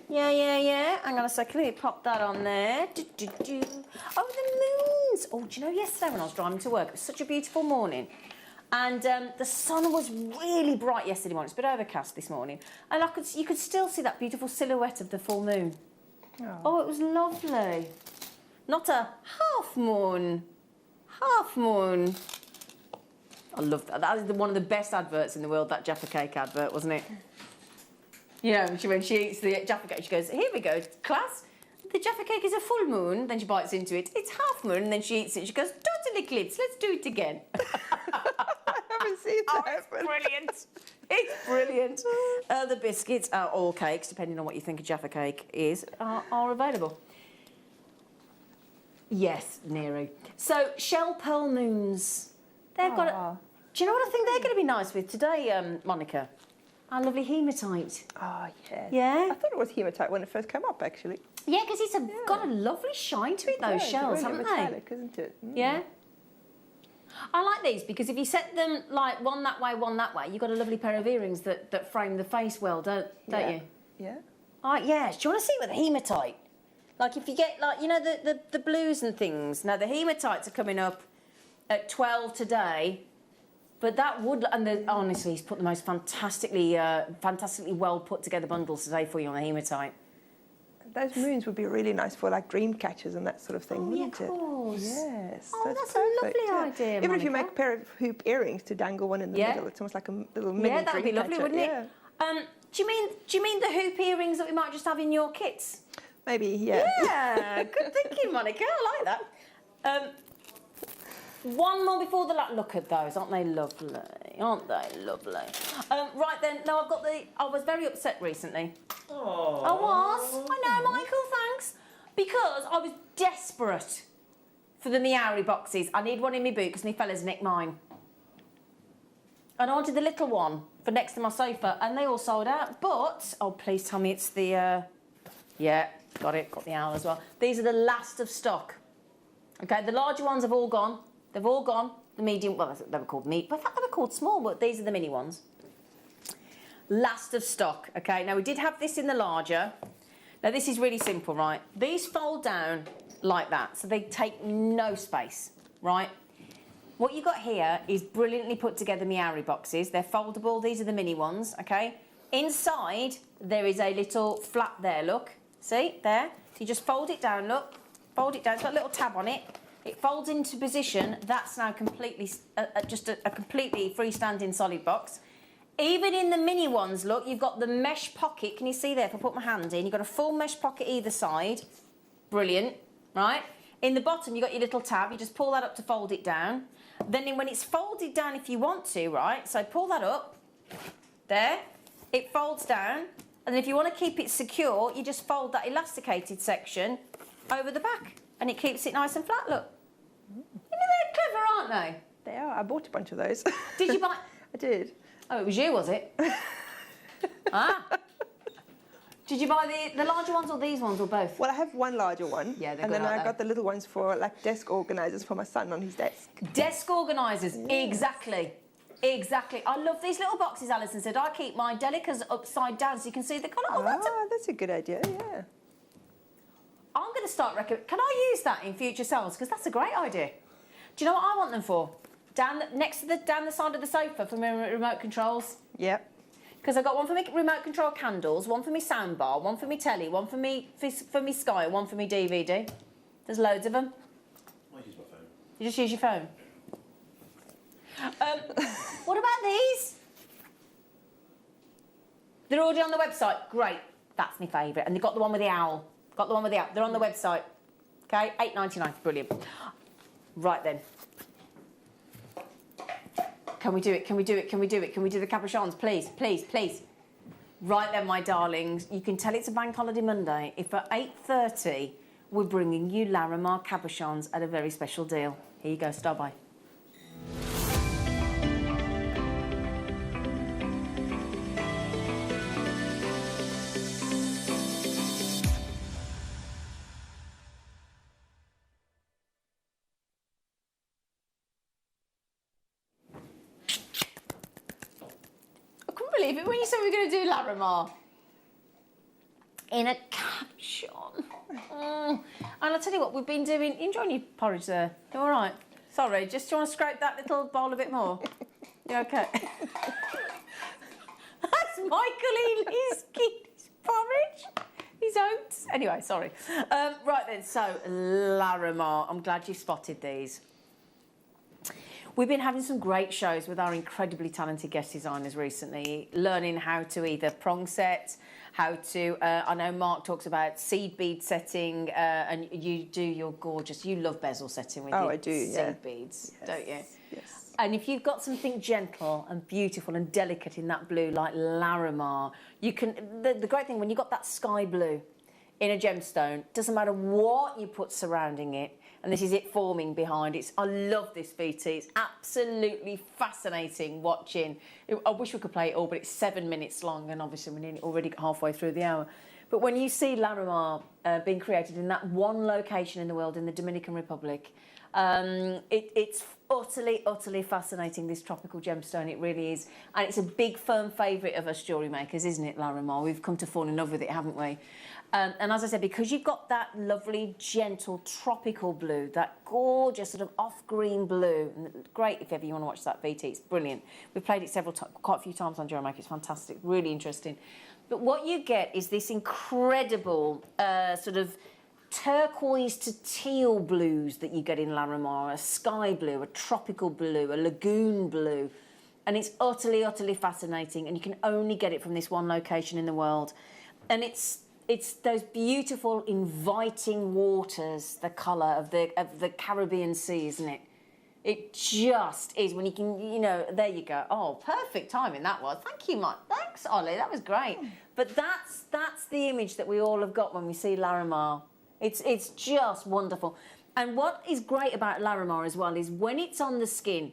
Yeah. Hang on a second, let me pop that on there. Oh, the moons. Oh, do you know, yesterday when I was driving to work, it was such a beautiful morning. And the sun was really bright yesterday morning. It's a bit overcast this morning. And you could still see that beautiful silhouette of the full moon. Oh, it was lovely. Not a half moon. Half moon. I love that. That is one of the best adverts in the world, that Jaffa Cake advert, wasn't it? You know, when she eats the Jaffa Cake, she goes, here we go, class. The Jaffa Cake is a full moon. Then she bites into it. It's half moon. And then she eats it. She goes, total eclipse. Let's do it again. I haven't seen that. It's brilliant. It's brilliant. The biscuits, or cakes, depending on what you think a Jaffa Cake is, are available. Yes, Nero. So, shell pearl moons. They've got do you know what I think they're going to be nice with today, Monica? Our lovely hematite. Oh, yeah. Yeah? I thought it was hematite when it first came up, actually. Yeah, because it's got a lovely shine to it, those shells, really haven't metallic, isn't it? Yeah? I like these because if you set them like one that way, you've got a lovely pair of earrings that frame the face well, don't you? Yeah. Yeah. Do you want to see what the hematite? Like if you get like, you know, the blues and things. Now the hematites are coming up at 12 today. But that would, and honestly, he's put the most fantastically well put together bundles today for you on the hematite. Those moons would be really nice for like dream catchers and that sort of thing, wouldn't it? Of course. Yes. Oh, that's perfect, a lovely idea, Even if you Monica. make a pair of hoop earrings to dangle one in the middle, it's almost like a little mini Yeah, that would be dream lovely, catcher. wouldn't it? Do you mean the hoop earrings that we might just have in your kits? Maybe, yeah. Yeah, good thinking, Monica. I like that. One more before the look at those, aren't they lovely? Aren't they lovely? Right then, now I was very upset recently. Oh. I know, Michael, thanks. Because I was desperate for the Miari boxes. I need one in my boot because my fella's nicked mine. And I wanted the little one for next to my sofa, and they all sold out. But, oh, please tell me it's the, yeah, got the owl as well. These are the last of stock. Okay, the larger ones have all gone. They've all gone. The medium, well, they were called medium. I thought they were called small, but these are the mini ones. Last of stock, okay? Now, we did have this in the larger. Now, this is really simple, right? These fold down like that, so they take no space, right? What you've got here is brilliantly put together Miari boxes. They're foldable. These are the mini ones, okay? Inside, there is a little flap there, look. See, there? So you just fold it down, look. Fold it down. It's got a little tab on it. It folds into position. That's now completely, just a completely freestanding solid box. Even in the mini ones, look, you've got the mesh pocket. Can you see there? If I put my hand in, you've got a full mesh pocket either side. Brilliant, right? In the bottom, you've got your little tab. You just pull that up to fold it down. Then when it's folded down, if you want to, right? So pull that up. There. It folds down. And then if you want to keep it secure, you just fold that elasticated section over the back. And it keeps it nice and flat, look. They're clever, aren't they? They are. I bought a bunch of those. Did you buy? I did. Oh, it was you, was it? Did you buy the larger ones or these ones or both? Well, I have one larger one. Yeah, they're and good, then I aren't got the little ones for like desk organisers for my son on his desk. Desk organisers, exactly. Exactly. I love these little boxes, Alison said. I keep my delicas upside down so you can see the colour. Oh, that's a good idea, yeah. I'm going to start recommending... Can I use that in future sales? Because that's a great idea. Do you know what I want them for? down the side of the sofa for my remote controls. Yep. Because I've got one for my remote control candles, one for my soundbar, one for my telly, one for me Sky, one for me DVD. There's loads of them. I use my phone. You just use your phone. What about these? They're already on the website. Great. That's my favourite. And they've got the one with the owl. Got the one with the owl. They're on the website. Okay, £8.99. Brilliant. Right then. Can we do it? Can we do it? Can we do it? Can we do the cabochons? Please, please, please. Right then, my darlings. You can tell it's a bank holiday Monday if at 8:30 we're bringing you Larimar cabochons at a very special deal. Here you go. Star by. Believe it when you said we were going to do Larimar in a cabochon. And I'll tell you what, we've been doing. You enjoying your porridge there? You all right? Sorry, just do you want to scrape that little bowl a bit more? You okay? That's Michael Ealy's porridge. His oats. Anyway, sorry. Right then, so Larimar. I'm glad you spotted these. We've been having some great shows with our incredibly talented guest designers recently, learning how to either prong set, how to, I know Mark talks about seed bead setting, and you do your gorgeous, you love bezel setting with your seed beads, don't you? Yes. And if you've got something gentle and beautiful and delicate in that blue, like Larimar, you can, the great thing, when you've got that sky blue in a gemstone, doesn't matter what you put surrounding it, and this is it forming behind it. I love this VT. It's absolutely fascinating watching. I wish we could play it all, but it's 7 minutes long, and obviously we're already halfway through the hour. But when you see Larimar being created in that one location in the world, in the Dominican Republic, it's utterly, utterly fascinating, this tropical gemstone. It really is. And it's a big, firm favourite of us jewellery makers, isn't it, Larimar? We've come to fall in love with it, haven't we? And as I said, because you've got that lovely, gentle, tropical blue, that gorgeous sort of off-green blue, and great if ever you want to watch that VT, it's brilliant. We've played it quite a few times on Jewellery Maker, it's fantastic, really interesting. But what you get is this incredible sort of turquoise to teal blues that you get in Larimar, a sky blue, a tropical blue, a lagoon blue, and it's utterly, utterly fascinating, and you can only get it from this one location in the world. And it's those beautiful, inviting waters, the colour of the Caribbean Sea, isn't it? It just is when you can, you know, there you go. Oh, perfect timing that was. Thank you, Mike. Thanks, Ollie. That was great. But that's the image that we all have got when we see Larimar. It's just wonderful. And what is great about Larimar as well is when it's on the skin,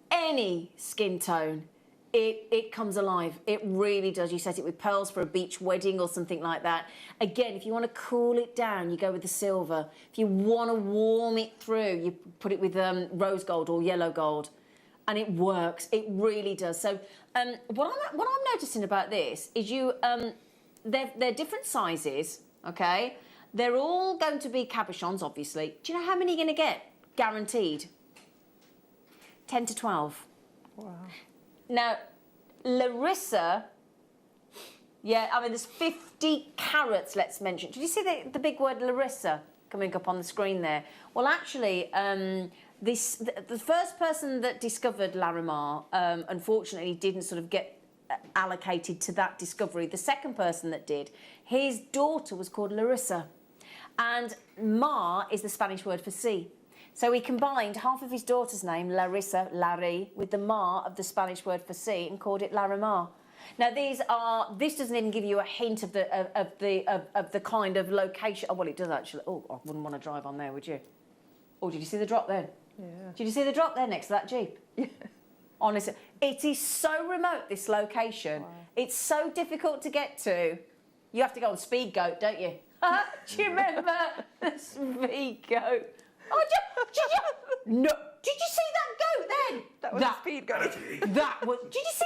any skin tone, it comes alive. It really does. You set it with pearls for a beach wedding or something like that. Again, if you want to cool it down, you go with the silver. If you want to warm it through, you put it with rose gold or yellow gold. And it works. It really does. So what I'm noticing about this is they're different sizes, okay? They're all going to be cabochons, obviously. Do you know how many you're going to get? Guaranteed. 10 to 12. Wow. Now, Larissa, yeah, I mean, there's 50 carats, let's mention. Did you see the big word Larissa coming up on the screen there? Well, actually, the first person that discovered Larimar, unfortunately, didn't sort of get allocated to that discovery. The second person that did, his daughter was called Larissa. And Mar is the Spanish word for sea. So he combined half of his daughter's name, Larissa, Larry, with the Mar of the Spanish word for sea and called it Larimar. Now this doesn't even give you a hint of the kind of location. Oh, well, it does actually. Oh, I wouldn't want to drive on there, would you? Oh, did you see the drop then? Yeah. Did you see the drop there next to that Jeep? Yeah. Honestly, it is so remote, this location. Wow. It's so difficult to get to. You have to go on Speed Goat, don't you? Do you remember the Speed Goat? Oh, no. Did you see that goat then? That was a speed goat. Did you see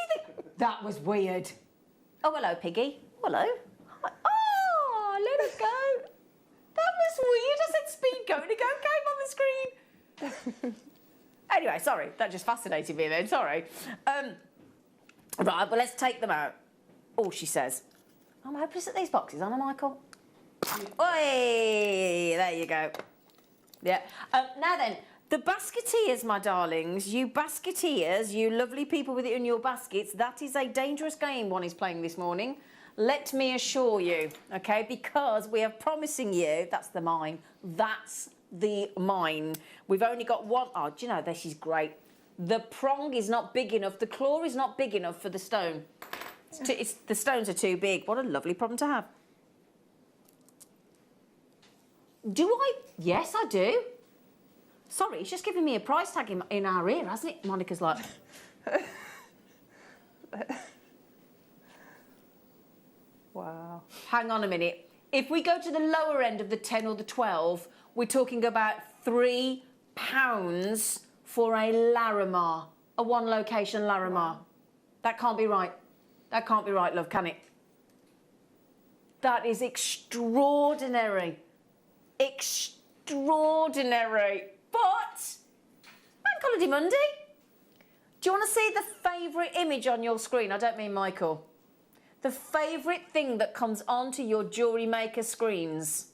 that was weird. Oh, hello, Piggy. Hello. Oh, little goat. That was weird. I said Speed Goat and a goat came on the screen. Anyway, sorry, that just fascinated me then, sorry. Right, well, let's take them out. Oh, she says. I'm hopeless at these boxes, aren't I, Michael? Oi! There you go. Yeah. Now then, the basketeers, my darlings, you basketeers, you lovely people with it in your baskets, that is a dangerous game one is playing this morning. Let me assure you, okay, because we are promising you, that's the mine, that's the mine. We've only got one. Oh, do you know, this is great. The prong is not big enough, the claw is not big enough for the stone. The stones are too big. What a lovely problem to have. Do I? Yes, I do. Sorry, it's just giving me a price tag in our ear, hasn't it? Monica's like... Wow. Hang on a minute. If we go to the lower end of the 10 or the 12, we're talking about £3 for a Larimar, a one-location Larimar. Wow. That can't be right. That can't be right, love, can it? That is extraordinary. Extraordinary. But, Bank Holiday Monday. Do you want to see the favourite image on your screen? I don't mean Michael. The favourite thing that comes onto your Jewellery Maker screens.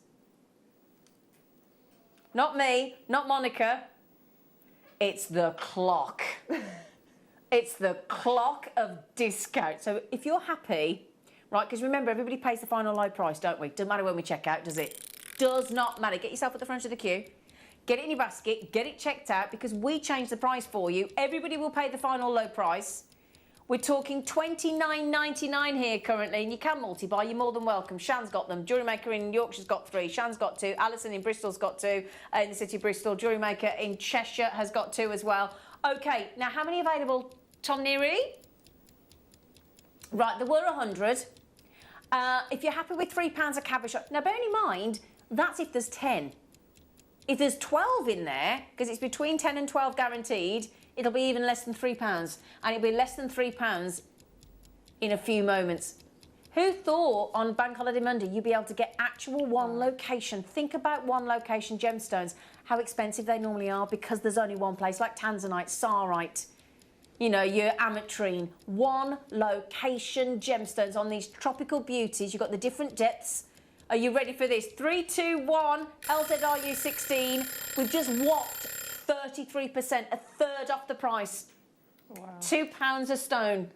Not me, not Monica. It's the clock. It's the clock of discount. So if you're happy, right, because remember, everybody pays the final low price, don't we? Doesn't matter when we check out, does it? Does not matter. Get yourself at the front of the queue. Get it in your basket. Get it checked out because we change the price for you. Everybody will pay the final low price. We're talking $29.99 here currently, and you can multi-buy. You're more than welcome. Shan's got them. Jewellery Maker in Yorkshire's got 3. Shan's got 2. Alison in Bristol's got 2. In the city of Bristol. Jewellery Maker in Cheshire has got 2 as well. OK, now how many available, Tom Neary? Right, there were 100. If you're happy with £3 a Cabochon... Now, bearing in mind, that's if there's 10. If there's 12 in there, because it's between 10 and 12 guaranteed, it'll be even less than £3. And it'll be less than £3 in a few moments. Who thought on Bank Holiday Monday you'd be able to get actual one location? Think about one location gemstones, how expensive they normally are because there's only one place, like tanzanite, sarite, you know, your ametrine. One location gemstones on these tropical beauties. You've got the different depths. Are you ready for this? 3, 2, 1, LZRU16. We've just whopped 33%, a third off the price. Wow. £2 a stone.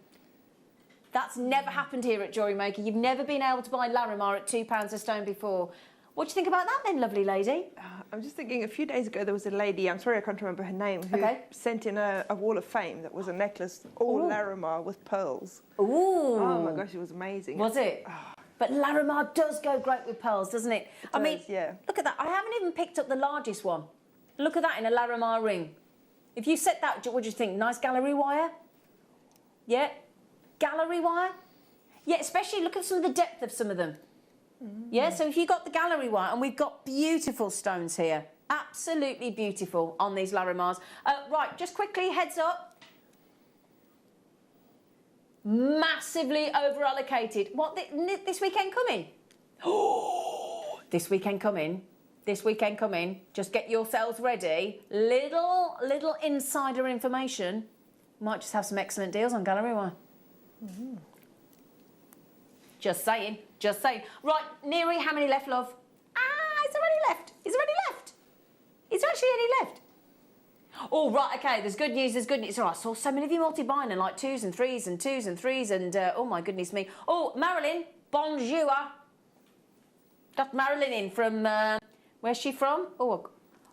That's never happened here at Jewellery Maker. You've never been able to buy Larimar at £2 a stone before. What do you think about that then, lovely lady? I'm just thinking, a few days ago there was a lady, I'm sorry I can't remember her name, who sent in a wall of fame that was a necklace, all Larimar with pearls. Ooh. Oh my gosh, it was amazing. Was it? But Larimar does go great with pearls, doesn't it? I mean, look at that. I haven't even picked up the largest one. Look at that in a Larimar ring. If you set that, what do you think? Nice gallery wire? Yeah? Gallery wire? Yeah, especially look at some of the depth of some of them. Yeah, so if you've got the gallery wire, and we've got beautiful stones here. Absolutely beautiful on these Larimars. Right, just quickly, heads up. Massively over-allocated. What, this weekend coming? Oh, this weekend coming. This weekend coming. Just get yourselves ready. Little insider information. Might just have some excellent deals on gallery wire. Just saying. Just saying. Right, Neary, how many left, love? Is there any left? Is there any left? Is there actually any left? Oh, right, OK, there's good news, there's good news. Oh, I saw so many of you multi-buying and like 2s and 3s and 2s and 3s and, oh, my goodness me. Oh, Marilyn, bonjour. That's Marilyn in from, where's she from? Oh,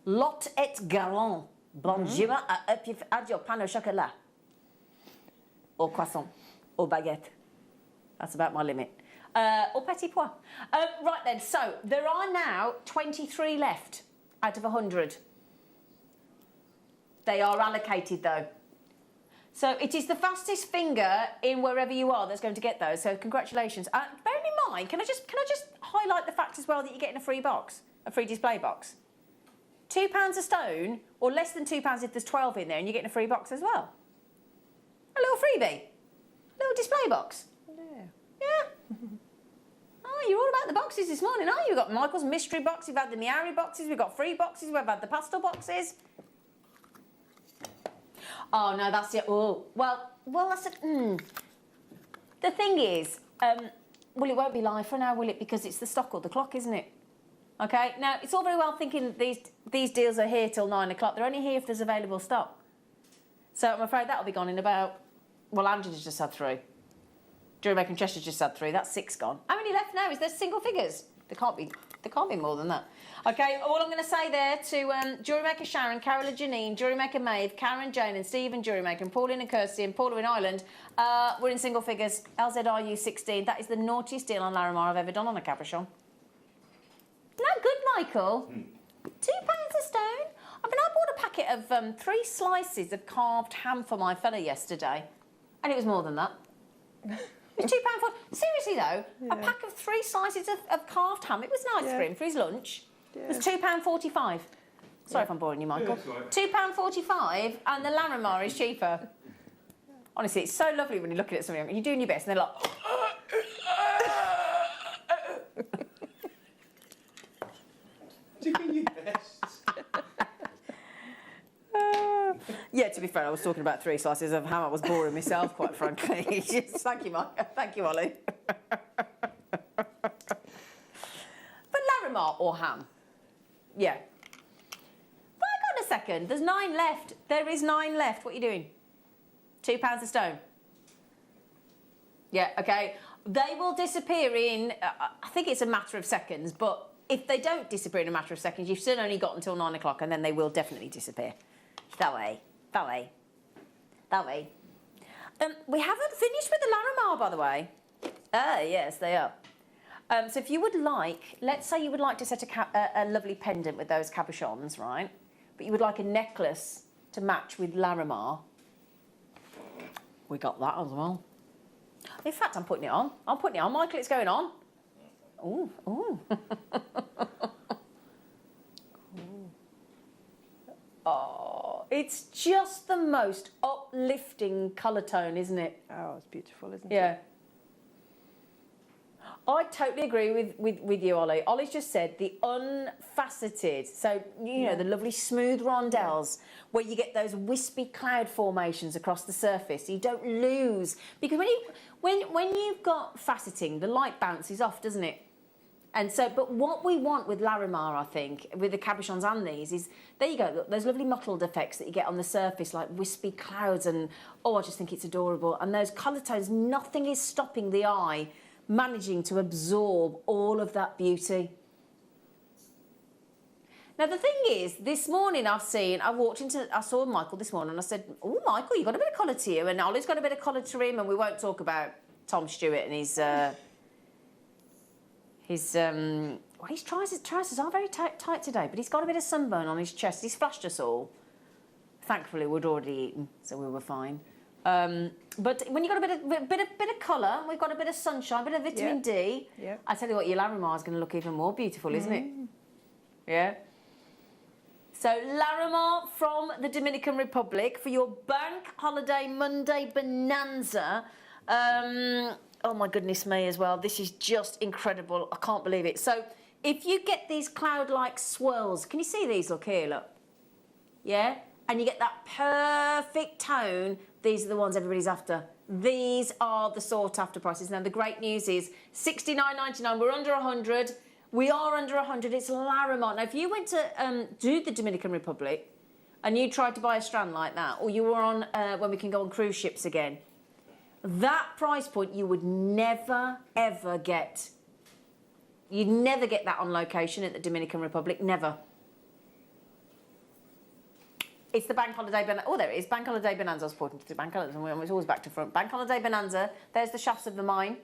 Lot et Galant. Bonjour, add your pain au chocolat. Au croissant. Au baguette. That's about my limit. Au petit pois. Right then, so there are now 23 left out of 100. They are allocated though. So it is the fastest finger in wherever you are that's going to get those. So congratulations. Bearing in mind, can I just highlight the fact as well that you're getting a free box, a free display box. £2 a stone, or less than £2 if there's 12 in there, and you're getting a free box as well. A little freebie, a little display box. Yeah. Oh, you're all about the boxes this morning, aren't you? We've got Michael's mystery box, we've had the Miari boxes, we've got free boxes, we've had the pastel boxes. Oh, no, that's it. Oh, well, that's a... The thing is, well, it won't be live for now, will it? Because it's the stock or the clock, isn't it? Okay, now, it's all very well thinking these deals are here till 9 o'clock. They're only here if there's available stock. So I'm afraid that'll be gone in about... Well, Angela's just had 3. Jewellery Maker and Chester's just had 3. That's 6 gone. How many left now? Is there single figures? There can't be more than that. Okay, all I'm going to say there to Jewellery Maker Sharon, Carol and Janine, Jewellery Maker Maeve, Karen, Jane and Stephen, Jewellery Maker, and Pauline and Kirsty and Paula in Ireland, we're in single figures. LZRU 16. That is the naughtiest deal on Larimar I've ever done on a cabochon. No good, Michael. £2 a stone. I mean, I bought a packet of 3 slices of carved ham for my fella yesterday, and it was more than that. It was £2 for... Seriously, though, a pack of 3 slices of carved ham, it was nice for him, for his lunch. It was £2.45. Sorry if I'm boring you, Michael. £2.45, and the Larimar is cheaper. Honestly, it's so lovely when you're looking at something and you're doing your best, and they're like... Doing your best. Yeah, to be fair, I was talking about 3 slices of ham. I was boring myself, quite frankly. Yes, thank you, Mike. Thank you, Ollie. But Larimar or ham? Yeah. But hang on a second. There's 9 left. There is 9 left. What are you doing? £2 a stone. Yeah, okay. They will disappear in, I think it's a matter of seconds, but if they don't disappear in a matter of seconds, you've still only got until 9 o'clock, and then they will definitely disappear. That way. That way. That way. We haven't finished with the Larimar, by the way. Yes, they are. So if you would like, let's say you would like to set a lovely pendant with those cabochons, right? But you would like a necklace to match with Larimar. We got that as well. In fact, I'm putting it on. I'm putting it on, Michael. It's going on. Ooh, ooh. Oh, it's just the most uplifting colour tone, isn't it? Oh, it's beautiful, isn't it? Yeah. I totally agree with you, Ollie. Ollie's just said the unfaceted, so, you know, the lovely smooth rondelles where you get those wispy cloud formations across the surface. You don't lose. Because when you've got faceting, the light bounces off, doesn't it? And so, but what we want with Larimar, I think, with the cabochons and these, is, there you go, look, those lovely mottled effects that you get on the surface, like wispy clouds, and, oh, I just think it's adorable. And those colour tones, nothing is stopping the eye managing to absorb all of that beauty. Now, the thing is, this morning I saw Michael this morning, and I said, oh, Michael, you've got a bit of colour to you, and Ollie's got a bit of colour to him, and we won't talk about Tom Stewart and his trousers are very tight today, but he's got a bit of sunburn on his chest. He's flashed us all. Thankfully, we'd already eaten, so we were fine. But when you've got a bit of colour, we've got a bit of sunshine, a bit of vitamin D. Yeah. I tell you what, your Larimar is going to look even more beautiful, isn't it? Yeah. So Larimar from the Dominican Republic for your Bank Holiday Monday Bonanza. Oh my goodness me as well. This is just incredible. I can't believe it. So if you get these cloud-like swirls, can you see these? Look here, look. Yeah? And you get that perfect tone. These are the ones everybody's after. These are the sought-after prices. Now, the great news is $69.99. We're under 100. We are under 100. It's Larimar. Now, if you went to do the Dominican Republic and you tried to buy a strand like that, or you were on when we can go on cruise ships again, that price point you would never, ever get. You'd never get that on location at the Dominican Republic. Never. It's the Bank Holiday Bonanza. Oh, there it is. Bank Holiday Bonanza. I was pointing to the Bank Holiday. It's always back to front. Bank Holiday Bonanza. There's the shafts of the mine.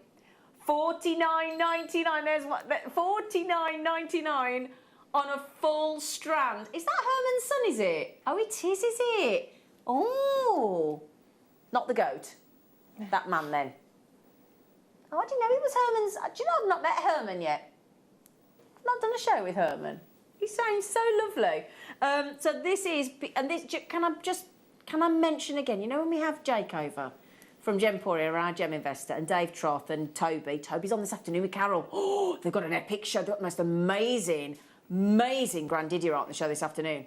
$49.99. There's what? $49.99 on a full strand. Is that Herman's son, is it? Oh, it is it? Oh. Not the goat. That man, then. Oh, I didn't know he was Herman's. Do you know I've not met Herman yet? I've not done a show with Herman. He sounds so lovely. So this is, and this, can I mention again, you know when we have Jake over from Gemporia, our gem investor, and Dave Troth and Toby. Toby's on this afternoon with Carol. Oh, they've got an epic show. They've got the most amazing Grandidierite on the show this afternoon.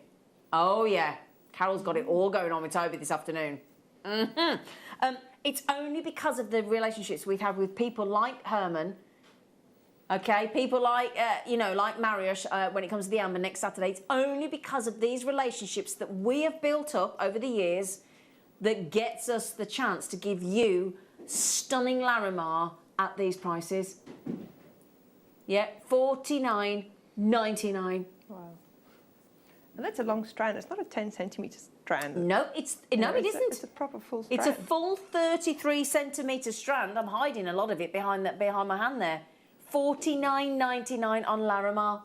Oh, yeah. Carol's got it all going on with Toby this afternoon. It's only because of the relationships we've had with people like Herman, okay, people like, like Mariusz when it comes to the Amber next Saturday. It's only because of these relationships that we have built up over the years that gets us the chance to give you stunning Larimar at these prices. Yeah, $49.99. Wow. And that's a long strand. It's not a 10 centimetre strand. No, it isn't. It's a proper full strand. It's a full 33 centimetre strand. I'm hiding a lot of it behind my hand there. $49.99 on Larimar.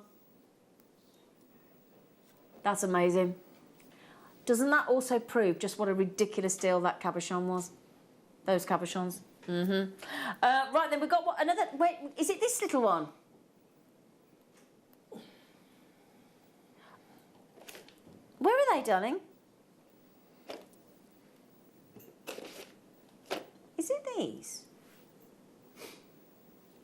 That's amazing. Doesn't that also prove just what a ridiculous deal that cabochon was? Those cabochons. Right then, we've got another. Wait, is it this little one? Where are they, darling? Is it these?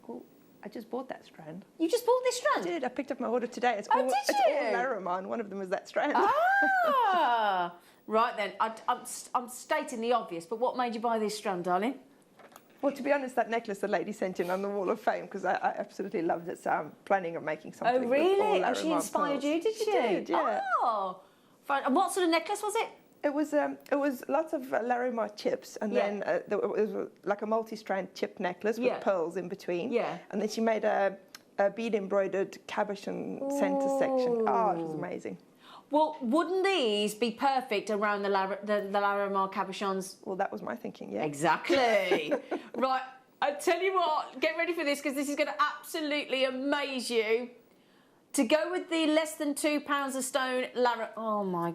Oh, I just bought that strand. You just bought this strand? I did. I picked up my order today. It's Oh, all, did it's you? all Larimar, and one of them was that strand. Ah, right then. I'm stating the obvious, but what made you buy this strand, darling? Well, to be honest, that necklace the lady sent in on the Wall of Fame, because I absolutely loved it, so I'm planning on making something with all Oh, really? Larimar Oh, she inspired pearls. you, did she? She did, yeah. Oh, fine. And what sort of necklace was it? It was lots of Larimar chips, and then it was like a multi-strand chip necklace with pearls in between. Yeah. And then she made a bead embroidered cabochon centre section. Oh, it was amazing. Well, wouldn't these be perfect around the Larimar cabochons? Well, that was my thinking, yeah. Exactly. Right, I tell you what, get ready for this, because this is going to absolutely amaze you. To go with the less than £2 a stone oh my,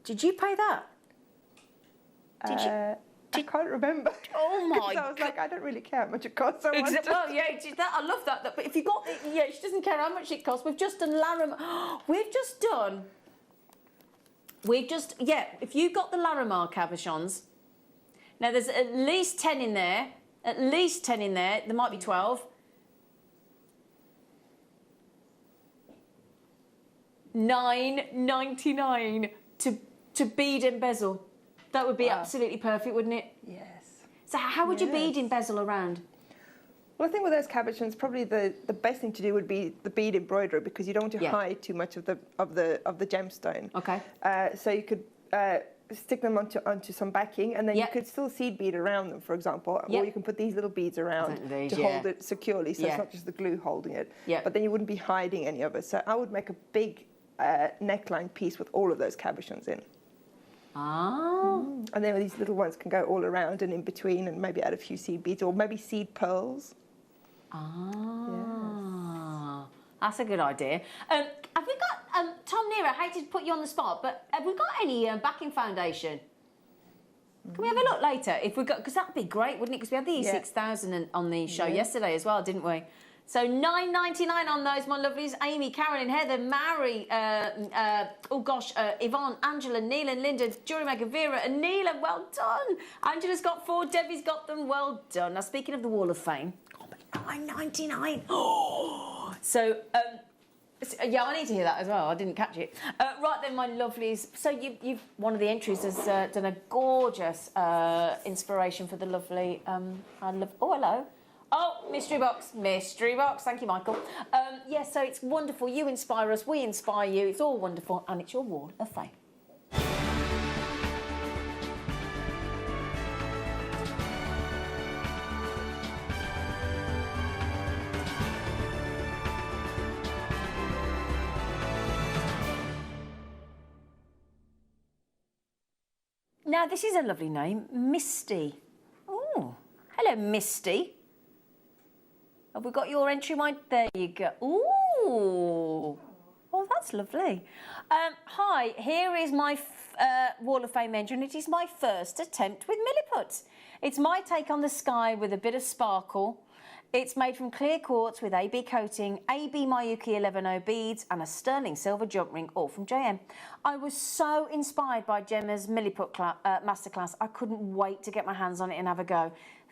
did you pay that? I can't remember. Oh my I was like, I don't really care how much it costs. I want Well, yeah, I love that. But if you got, she doesn't care how much it costs. We've just done Larimar. If you got the Larimar cabochons, now there's at least 10 in there. At least 10 in there. There might be 12. $9.99 to bead and bezel. That would be absolutely perfect, wouldn't it? Yes. So how would you bead and bezel around? Well, I think with those cabochons, probably the best thing to do would be the bead embroidery, because you don't want to hide too much of the gemstone. Okay. So you could stick them onto some backing, and then you could still seed bead around them, for example, or you can put these little beads around to hold it securely, so it's not just the glue holding it. But then you wouldn't be hiding any of it. So I would make a big neckline piece with all of those cabochons in. Oh. And then these little ones can go all around and in between, and maybe add a few seed beads, or maybe seed pearls. That's a good idea. Have we got, Tom Nero, I hate to put you on the spot, but have we got any backing foundation? Can we have a look later? If we got, because that'd be great, wouldn't it? Because we had the E6000 on the show yesterday as well, didn't we? So $9.99 on those, my lovelies. Amy, Carolyn, Heather, Mary, Yvonne, Angela, Neil and Linda, Jewellery Maker, Vera and Neil, well done. Angela's got 4, Debbie's got them, well done. Now, speaking of the Wall of Fame, $9.99. Oh, so, yeah, I need to hear that as well. I didn't catch it. Right then, my lovelies. So you've one of the entries has done a gorgeous inspiration for the lovely. Oh, hello. Oh, mystery box. Thank you, Michael. Yes, so it's wonderful. You inspire us. We inspire you. It's all wonderful, and it's your Wall of Fame. Now, this is a lovely name, Misty. Oh, hello, Misty. Have we got your entry, Mike? There you go. Ooh. Oh, that's lovely. Hi, here is my Wall of Fame entry, and it is my first attempt with Milliput. It's my take on the sky with a bit of sparkle. It's made from clear quartz with AB coating, AB Mayuki 11O beads, and a sterling silver jump ring, all from JM. I was so inspired by Gemma's Milliput masterclass. I couldn't wait to get my hands on it and have a go.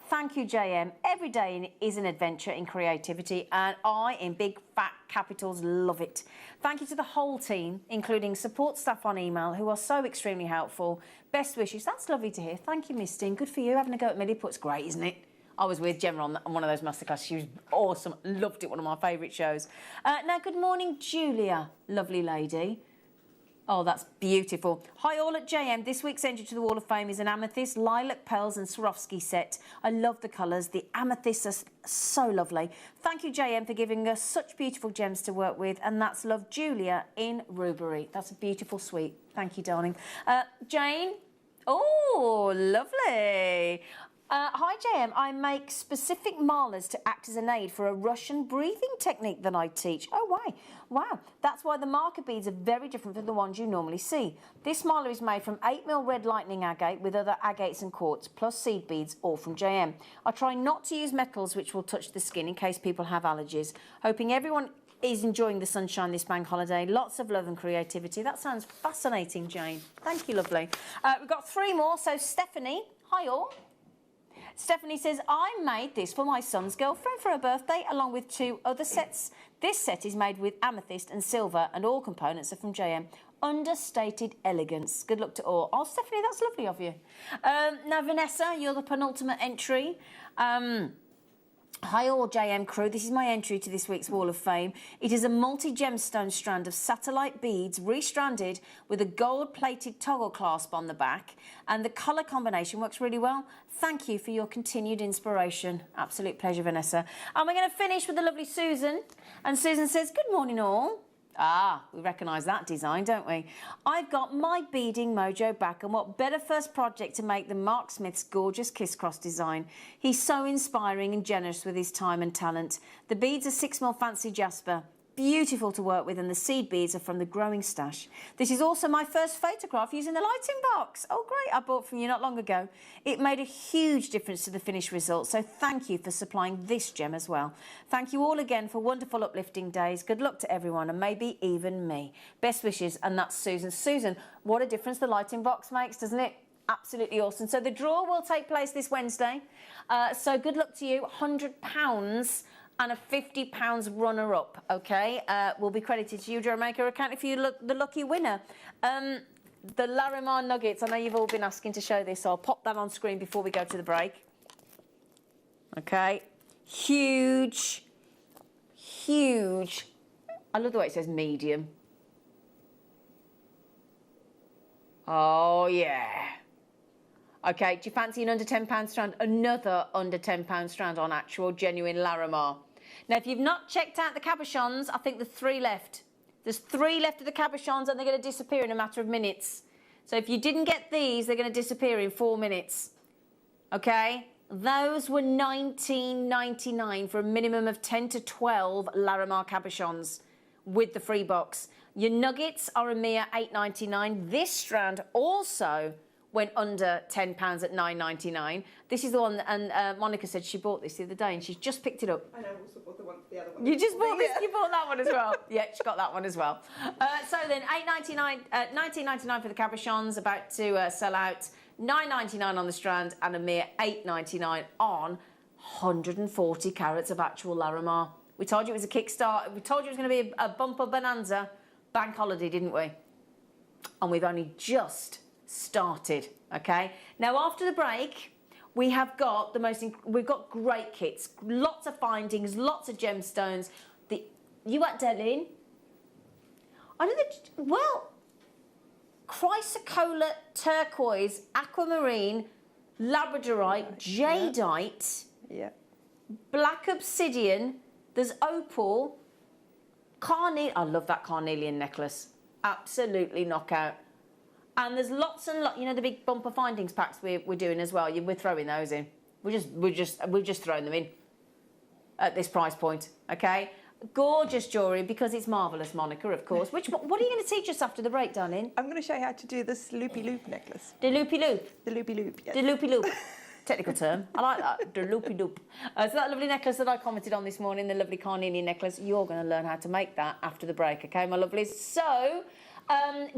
Thank you, JM. Every day is an adventure in creativity, and I, in big fat capitals, love it. Thank you to the whole team, including support staff on email, who are so extremely helpful. Best wishes. That's lovely to hear. Thank you, Miss Dean. Good for you. Having a go at Milliput's great, isn't it? I was with Gemma on one of those masterclasses. She was awesome. Loved it. One of my favourite shows. Now, good morning, Julia. Lovely lady. Oh, that's beautiful. Hi all at JM. This week's entry to the Wall of Fame is an amethyst, lilac pearls and Swarovski set. I love the colours. The amethysts are so lovely. Thank you, JM, for giving us such beautiful gems to work with. And that's love, Julia in Rubery. That's a beautiful suite. Thank you, darling. Jane. Oh, lovely. Hi, JM. I make specific malers to act as an aid for a Russian breathing technique that I teach. Oh, why? Wow. That's why the marker beads are very different from the ones you normally see. This maler is made from 8mm red lightning agate with other agates and quartz, plus seed beads, all from JM. I try not to use metals which will touch the skin in case people have allergies. Hoping everyone is enjoying the sunshine this bank holiday. Lots of love and creativity. That sounds fascinating, Jane. Thank you, lovely. We've got 3 more. So, Stephanie. Hi, all. Stephanie says, I made this for my son's girlfriend for her birthday, along with 2 other sets. This set is made with amethyst and silver, and all components are from JM. Understated elegance. Good luck to all. Oh, Stephanie, that's lovely of you. Now, Vanessa, you're the penultimate entry. Hi all JM crew, this is my entry to this week's Wall of Fame. It is a multi-gemstone strand of satellite beads restranded with a gold-plated toggle clasp on the back, and the colour combination works really well. Thank you for your continued inspiration. Absolute pleasure, Vanessa. And we're going to finish with the lovely Susan. And Susan says, good morning all. Ah, we recognise that design, don't we? I've got my beading mojo back, and what better first project to make than Mark Smith's gorgeous Kiss Cross design. He's so inspiring and generous with his time and talent. The beads are 6mm fancy jasper. Beautiful to work with, and the seed beads are from the growing stash. This is also my first photograph using the lighting box. Oh, great. I bought from you not long ago. It made a huge difference to the finished result, so thank you for supplying this gem as well. Thank you all again for wonderful uplifting days. Good luck to everyone, and maybe even me. Best wishes, and that's Susan. Susan, what a difference the lighting box makes, doesn't it? Absolutely awesome. So the draw will take place this Wednesday. So good luck to you. £100 and a £50 runner-up, okay, will be credited to you, Jewellery Maker account if you're the lucky winner. The Larimar nuggets, I know you've all been asking to show this, so I'll pop that on screen before we go to the break. Okay, huge, huge. I love the way it says medium. Oh, yeah. Okay, do you fancy an under £10 strand? Another under £10 strand on actual genuine Larimar. Now, if you've not checked out the cabochons, I think there's 3 left. There's 3 left of the cabochons, and they're going to disappear in a matter of minutes. So if you didn't get these, they're going to disappear in 4 minutes. Okay? Those were $19.99 for a minimum of 10 to 12 Larimar cabochons with the free box. Your nuggets are a mere $8.99. This strand also went under £10 at $9.99. This is the one, and Monica said she bought this the other day, and she's just picked it up. And I also bought the other one. You just bought this? You bought that one as well? Yeah, she got that one as well. So then, $19.99 for the cabochons, about to sell out. $9.99 on the strand, and a mere $8.99 on 140 carats of actual Larimar. We told you it was a Kickstarter. We told you it was going to be a bumper bonanza bank holiday, didn't we? And we've only just started, okay? Now, after the break, we have got we've got great kits, lots of findings, lots of gemstones. You at Delin? I know that, well, chrysocolla, turquoise, aquamarine, labradorite, jadeite, black obsidian, there's opal, I love that carnelian necklace, absolutely knockout. And there's lots and lots, you know, the big bumper findings packs we're doing as well. We're throwing those in. We've just thrown them in at this price point, okay? Gorgeous jewellery, because it's marvellous, Monica, of course. What are you going to teach us after the break, darling? I'm going to show you how to do this loopy-loop necklace. The loopy-loop? The loopy-loop, yes. The loopy-loop. Technical term. I like that. The loopy-loop. So that lovely necklace that I commented on this morning, the lovely carnelian necklace, you're going to learn how to make that after the break, okay, my lovelies? So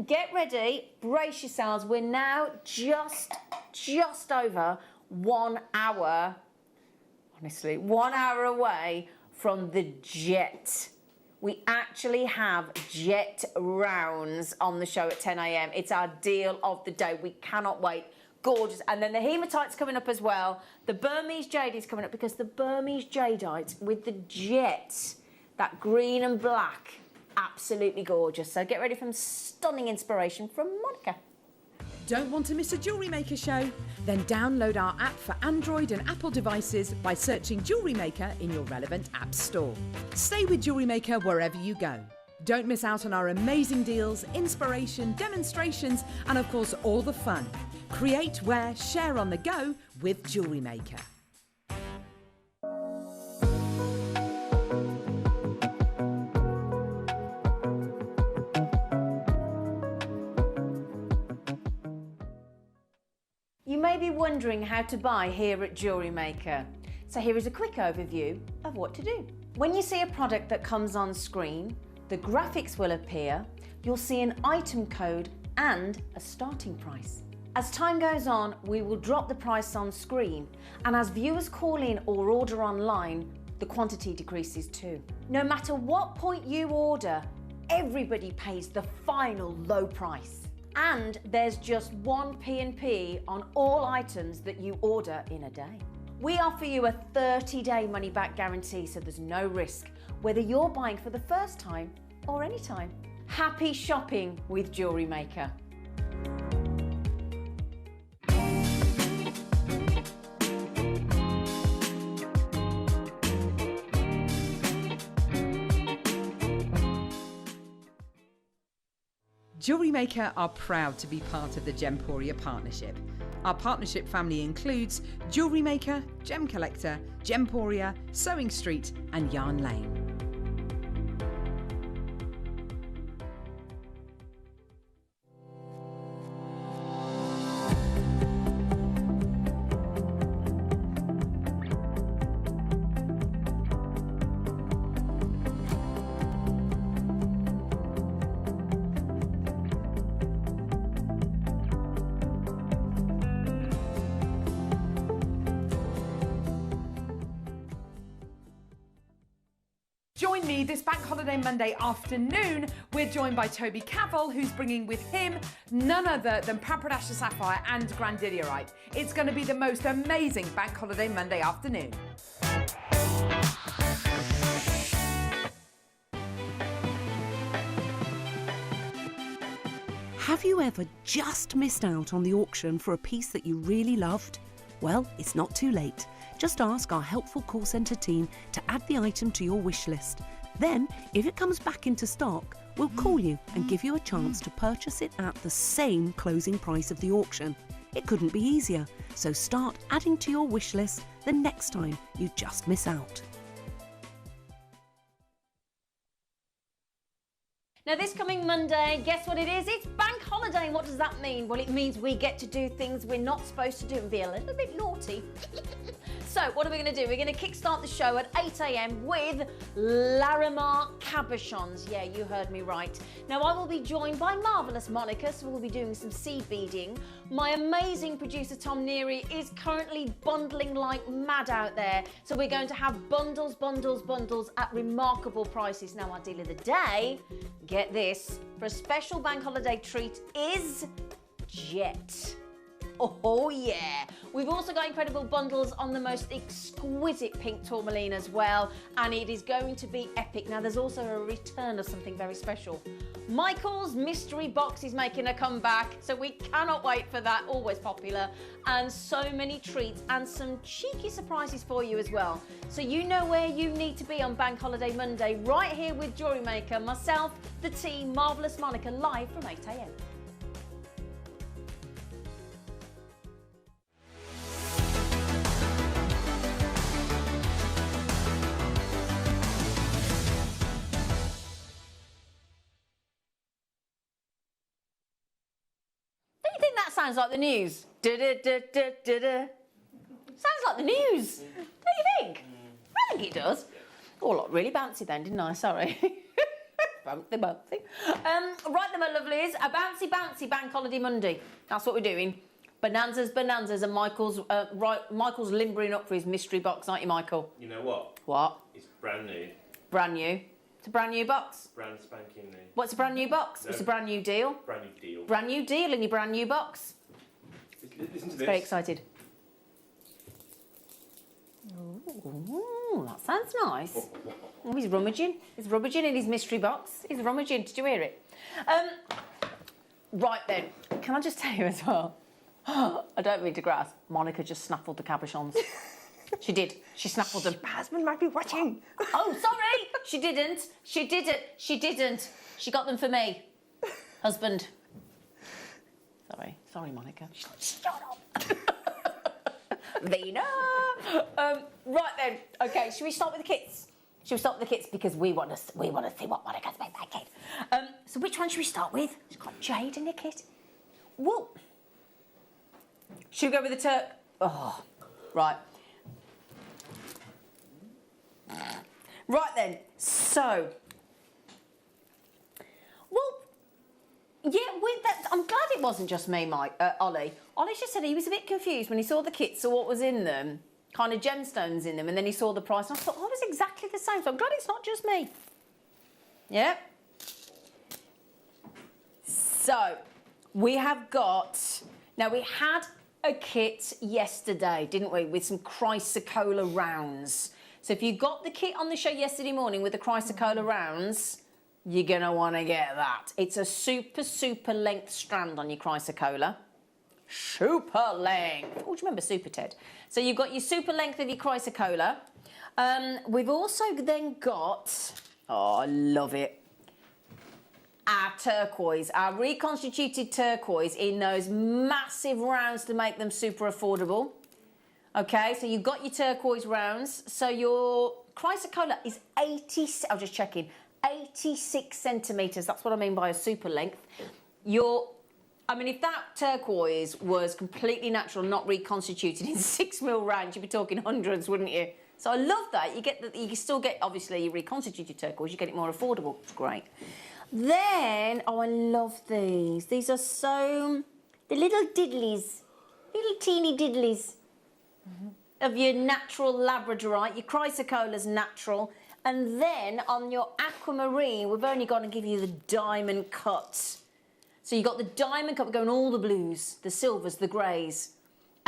get ready, brace yourselves. We're now just over 1 hour honestly, 1 hour away from the jet. We actually have jet rounds on the show at 10 a.m. It's our deal of the day. We cannot wait. Gorgeous. And then the hematite's coming up as well. The Burmese jade is coming up because the Burmese jadeite with the jet, that green and black, absolutely gorgeous. So get ready for some stunning inspiration from Monica. Don't want to miss a Jewellery Maker show? Then download our app for Android and Apple devices by searching Jewellery Maker in your relevant app store. Stay with Jewellery Maker wherever you go. Don't miss out on our amazing deals, inspiration, demonstrations, and of course all the fun. Create, wear, share on the go with Jewellery Maker. You may be wondering how to buy here at Jewellery Maker. So here is a quick overview of what to do. When you see a product that comes on screen, the graphics will appear, you'll see an item code and a starting price. As time goes on, we will drop the price on screen, and as viewers call in or order online, the quantity decreases too. No matter what point you order, everybody pays the final low price. And there's just one P&P on all items that you order in a day. We offer you a 30-day money-back guarantee, so there's no risk, whether you're buying for the first time or any time. Happy shopping with Jewellery Maker. Jewellery Maker are proud to be part of the Gemporia partnership. Our partnership family includes Jewellery Maker, Gem Collector, Gemporia, Sewing Street and Yarn Lane. Join me this Bank Holiday Monday afternoon. We're joined by Toby Cavell, who's bringing with him none other than Papradasha Sapphire and Grandidierite. It's going to be the most amazing Bank Holiday Monday afternoon. Have you ever just missed out on the auction for a piece that you really loved? Well, it's not too late. Just ask our helpful call centre team to add the item to your wish list. Then, if it comes back into stock, we'll call you and give you a chance to purchase it at the same closing price of the auction. It couldn't be easier, so start adding to your wish list the next time you just miss out. Now this coming Monday, guess what it is? It's Bank Holiday. What does that mean? Well, it means we get to do things we're not supposed to do and be a little bit naughty. So what are we going to do? We're going to kickstart the show at 8 a.m. with Larimar Cabochons. Yeah, you heard me right. Now I will be joined by Marvellous Monica, so we'll be doing some seed beading. My amazing producer Tom Neary is currently bundling like mad out there. So we're going to have bundles, bundles, bundles at remarkable prices. Now our deal of the day, get this, for a special bank holiday treat is Jet. Oh yeah. We've also got incredible bundles on the most exquisite pink tourmaline as well, and it is going to be epic. Now there's also a return of something very special. Michael's mystery box is making a comeback, so we cannot wait for that, always popular, and so many treats and some cheeky surprises for you as well. So you know where you need to be on Bank Holiday Monday, right here with Jewellery Maker, myself, the team, Marvellous Monica, live from 8 a.m. Sounds like the news. Sounds like the news. Don't you think? I think it does. Oh, look, really bouncy then, didn't I? Sorry. Bouncy. Right then, my lovelies. A bouncy, bouncy Bank Holiday Monday. That's what we're doing. Bonanzas, and Michael's Michael's limbering up for his mystery box, aren't you, Michael? You know what? What? It's brand new. Brand new. It's a brand new box. Brand spanking new. What's a brand new box? No. It's a brand new deal. Brand new deal. Brand new deal in your brand new box. Listen to this. Very excited. Ooh, that sounds nice. Oh, he's rummaging. He's rummaging in his mystery box. He's rummaging. Did you hear it? Right then, can I just tell you as well? I don't mean to grasp. Monica just snaffled the cabochons. She did. She snaffled them. My husband might be watching. Oh, sorry. She didn't. She didn't. She didn't. She got them for me. Husband. Sorry, Monica. Shut up. Vina. Right then. Okay, should we start with the kits? Should we start with the kits because we want to see what Monica's made that kit. So which one should we start with? She's got jade in the kit. Whoa. Should we go with the Turk? Oh, right. Right then. So. Well, yeah, with that, I'm glad it wasn't just me, Ollie. Ollie just said he was a bit confused when he saw the kits, saw what was in them, kind of gemstones in them, and then he saw the price, and I thought, oh, it was exactly the same. So I'm glad it's not just me. Yeah. So, we have got... Now, we had a kit yesterday, didn't we, with some chrysocolla rounds. So if you got the kit on the show yesterday morning with the chrysocolla rounds, you're going to want to get that. It's a super length strand on your chrysocolla. Super length. Oh, do you remember Super Ted? So you've got your super length of your chrysocolla. We've also then got, oh, I love it, our turquoise, our reconstituted turquoise in those massive rounds to make them super affordable. Okay, so you've got your turquoise rounds. So your chrysocolla is 86 centimetres. That's what I mean by a super length. If that turquoise was completely natural, not reconstituted in 6mm rounds, you'd be talking hundreds, wouldn't you? So I love that. You still get, obviously, your reconstituted turquoise. You get it more affordable. It's great. Then, oh, I love these. These are so... The little diddlies. Little teeny diddlies. Of your natural labradorite. Your chrysocola's natural. And then, on your aquamarine, we've only got to give you the diamond cut. So you've got the diamond cut going all the blues, the silvers, the greys.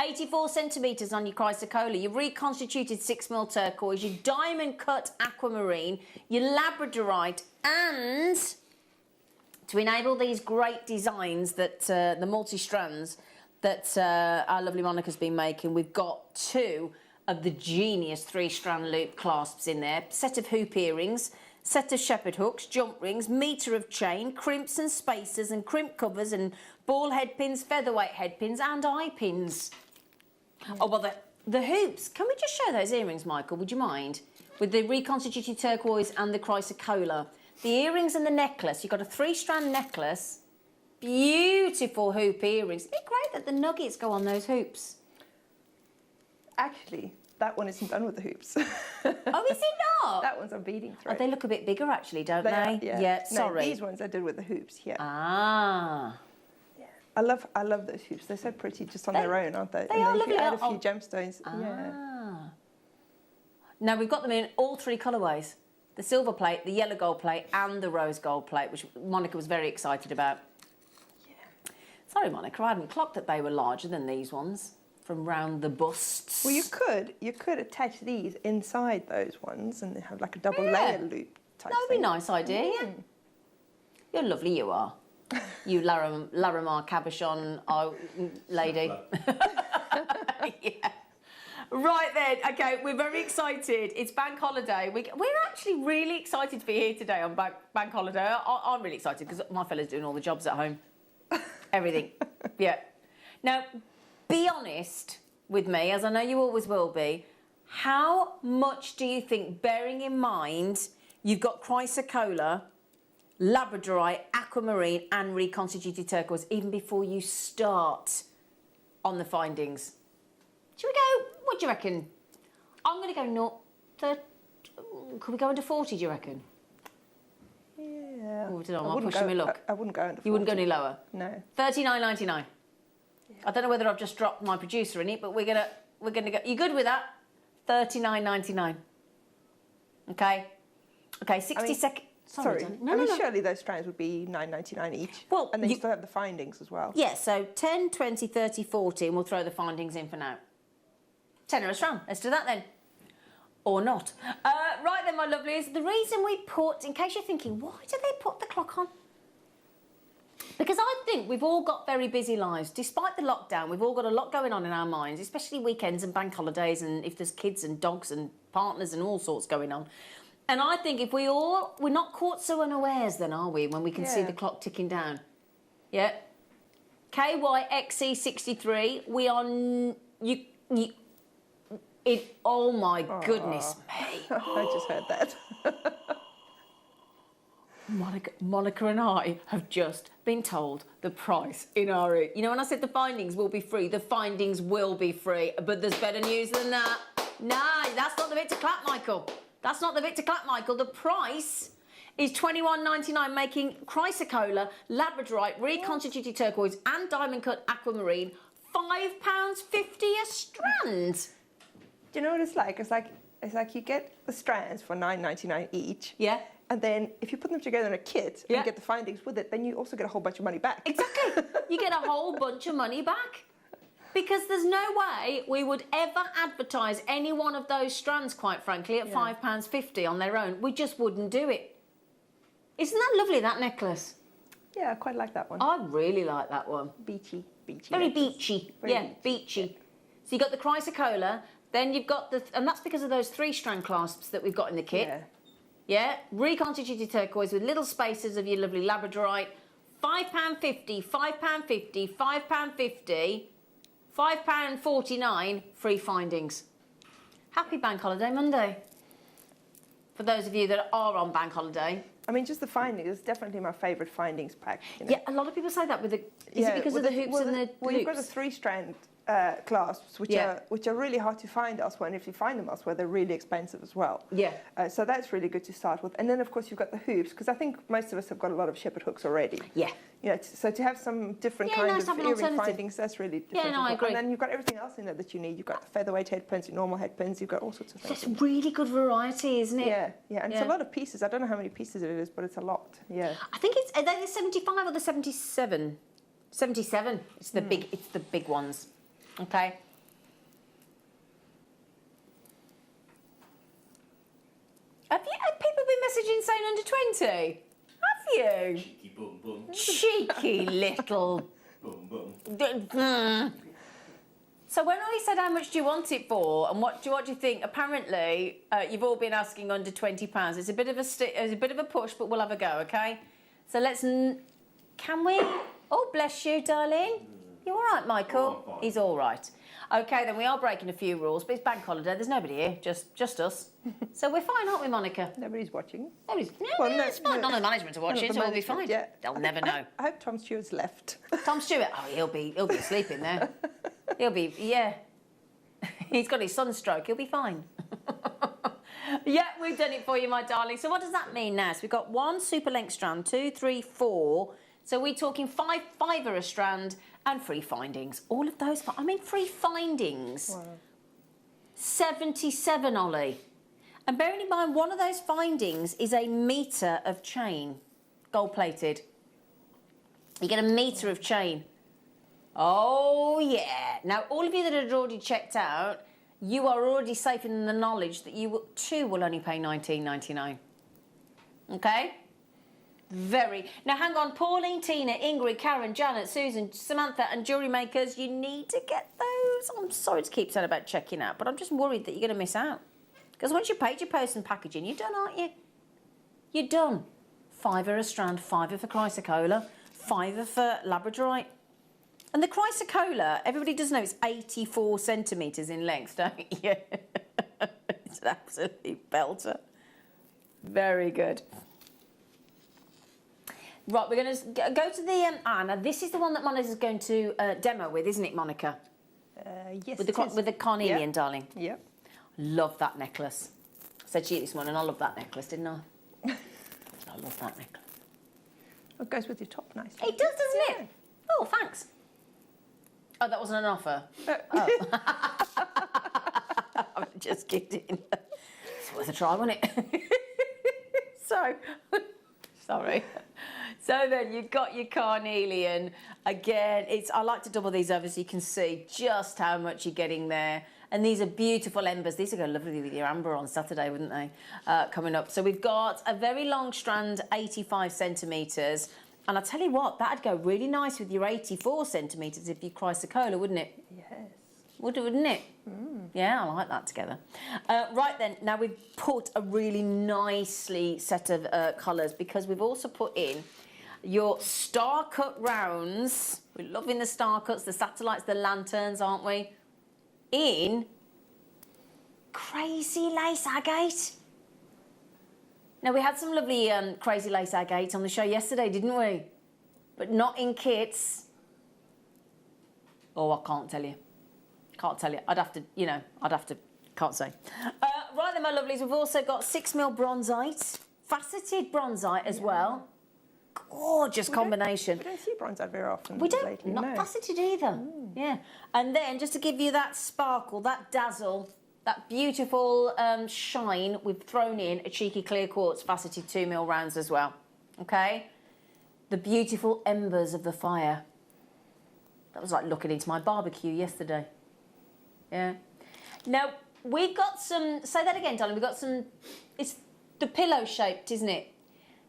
84 centimetres on your chrysocolla, your reconstituted 6mm turquoise, your diamond cut aquamarine, your labradorite, and to enable these great designs that the multi-strands that our lovely Monica's been making, we've got 2 of the genius 3-strand loop clasps in there, set of hoop earrings, set of shepherd hooks, jump rings, metre of chain, crimps and spacers and crimp covers and ball head pins, featherweight head pins and eye pins. Yeah. Oh, well, the hoops. Can we just show those earrings, Michael? Would you mind? With the reconstituted turquoise and the chrysocolla. The earrings and the necklace. You've got a 3-strand necklace. Beautiful hoop earrings. Isn't it great that the nuggets go on those hoops? Actually, that one isn't done with the hoops. Oh, is it not? That one's on beading thread. Oh, they look a bit bigger, actually, don't they? Yeah, sorry. No, these ones I did with the hoops, yeah. Ah. Yeah. I love those hoops. They're so pretty just on their own, aren't they? They are lovely. You add a few gemstones. Ah. Yeah. Now, we've got them in all 3 colourways. The silver plate, the yellow gold plate and the rose gold plate, which Monica was very excited about. Yeah. Sorry, Monica, I hadn't clocked that they were larger than these ones. From round the busts. Well, you could attach these inside those ones and have like a double layer loop type. That would be a nice idea. Yeah. You're lovely, you are. You Larimar Cabochon lady. Yeah. Right then, okay, we're very excited. It's bank holiday. We're actually really excited for you here today on bank holiday. I'm really excited because my fella's doing all the jobs at home. Everything. Yeah. Now, be honest with me, as I know you always will be. How much do you think, bearing in mind you've got chrysocolla, labradorite, aquamarine and reconstituted turquoise, even before you start on the findings? Should we go, what do you reckon? I'm going to go could we go into 40, do you reckon? Yeah. Oh, I don't know, I'm pushing my luck. I wouldn't go into 40. You wouldn't go any lower? No. 39.99. I don't know whether I've just dropped my producer in it, but we're gonna go. You good with that? $39.99. Okay. Okay. 60 seconds. Sorry. Surely those strands would be $9.99 each. Well, and then you still have the findings as well. Yeah. So 10, 20, 30, 40, and we'll throw the findings in for now. £10 a strand. Let's do that then. Or not. Right then, my lovelies. The reason we put, in case you're thinking, why do they put the clock on? Because I think we've all got very busy lives. Despite the lockdown, we've all got a lot going on in our minds, especially weekends and bank holidays, and if there's kids and dogs and partners and all sorts going on. And I think if we're not caught so unawares then, are we, when we can see the clock ticking down? Yeah. KYXE63, we are... oh my goodness me. I just heard that. Monica and I have just been told the price in our... You know, when I said the findings will be free, the findings will be free. But there's better news than that. No, that's not the bit to clap, Michael. That's not the bit to clap, Michael. The price is $21.99, making chrysocolla, labradorite, reconstituted turquoise and diamond cut aquamarine £5.50 a strand. Do you know what it's like? It's like you get the strands for $9.99 each. Yeah. And then if you put them together in a kit and you get the findings with it, then you also get a whole bunch of money back. Exactly. You get a whole bunch of money back. Because there's no way we would ever advertise any one of those strands, quite frankly, at £5.50 on their own. We just wouldn't do it. Isn't that lovely, that necklace? Yeah, I quite like that one. I really like that one. Beachy. Very beachy. Beachy. So you've got the chrysocolla, then you've got the... And that's because of those 3-strand clasps that we've got in the kit. Yeah. Reconstituted turquoise with little spaces of your lovely labradorite. £5.50, £5.50, £5.50... £5.49, free findings. Happy Bank Holiday Monday. For those of you that are on Bank Holiday. I mean, just the findings is definitely my favourite findings pack. You know? Yeah, a lot of people say that with the... Is it because of the hoops and the loops? Well, you've got the 3-strand clasps, which are really hard to find elsewhere, and if you find them elsewhere, they're really expensive as well. Yeah. So that's really good to start with. And then, of course, you've got the hoops, because I think most of us have got a lot of shepherd hooks already. Yeah. You know, so to have some different kinds of earring findings, that's really different. Yeah, no, I agree. And then you've got everything else in there that you need. You've got the featherweight head pins, your normal head pins, you've got all sorts of things. That's really good variety, isn't it? Yeah, and it's a lot of pieces. I don't know how many pieces it is, but it's a lot. Yeah. I think it's are they the 75 or the 77? 77. It's the big ones. Okay. Have people been messaging saying under 20? Have you? Cheeky boom boom. Cheeky little... Boom boom. So when I said how much do you want it for and what do you think, apparently you've all been asking under £20. It's a bit of a push, but we'll have a go, okay? So can we... Oh, bless you, darling. You all right, Michael? Oh, he's all right. Okay, then we are breaking a few rules, but it's bank holiday. There's nobody here, just us. So we're fine, aren't we, Monica? Nobody's watching. It's fine. None of the management are watching, so we'll be fine. Yeah. They'll never know. I hope Tom Stewart's left. Tom Stewart? Oh, he'll be asleep in there. He'll be, He's got his sunstroke. He'll be fine. Yeah, we've done it for you, my darling. So what does that mean now? So we've got 1 super length strand, 2, 3, 4. So we're talking £5 a strand and free findings. All of those, free findings. Wow. 77, Ollie. And bearing in mind, one of those findings is a metre of chain, gold-plated. You get a metre of chain. Oh, yeah. Now, all of you that had already checked out, you are already safe in the knowledge that you too will only pay $19.99. Okay? Now, hang on. Pauline, Tina, Ingrid, Karen, Janet, Susan, Samantha and Jewellery Makers, you need to get those. I'm sorry to keep saying about checking out, but I'm just worried that you're going to miss out. Because once you've paid your post and packaging, you're done, aren't you? You're done. £5 a strand, £5 for chrysocolla, £5 for labradorite. And the chrysocolla, everybody does know it's 84 centimetres in length, don't you? It's an absolute belter. Very good. Right, we're going to go to the... now, this is the one that Monica's going to demo with, isn't it, Monica? Yes, with the carnelian, darling. Yep. Love that necklace. I said to you this morning, I love that necklace, didn't I? I love that necklace. It goes with your top nicely. It does, doesn't it? Oh, thanks. Oh, that wasn't an offer? Oh. I'm just kidding. It's worth a try, wasn't it? So, sorry. So then you've got your carnelian. Again, I like to double these over so you can see just how much you're getting there. And these are beautiful embers. These would go lovely with your amber on Saturday, wouldn't they? Coming up. So we've got a very long strand, 85 centimetres. And I'll tell you what, that'd go really nice with your 84 centimetres if you chrysocolla, wouldn't it? Yes. Wouldn't it? Mm. Yeah, I like that together. Right then, now we've put a really nicely set of colours because we've also put in your star cut rounds. We're loving the star cuts, the satellites, the lanterns, aren't we? In crazy lace agate. Now, we had some lovely crazy lace agate on the show yesterday, didn't we? But not in kits. Oh, I can't tell you. Can't tell you. I'd have to, can't say. Right then, my lovelies, we've also got 6mm bronzite, faceted bronzite as well. Gorgeous combination. We don't see bronzite very often. We don't, lately, not faceted either. Mm. Yeah. And then just to give you that sparkle, that dazzle, that beautiful shine, we've thrown in a cheeky clear quartz faceted 2mm rounds as well. Okay? The beautiful embers of the fire. That was like looking into my barbecue yesterday. Yeah. Now, we've got some, say that again, darling, we've got some, it's the pillow shaped, isn't it?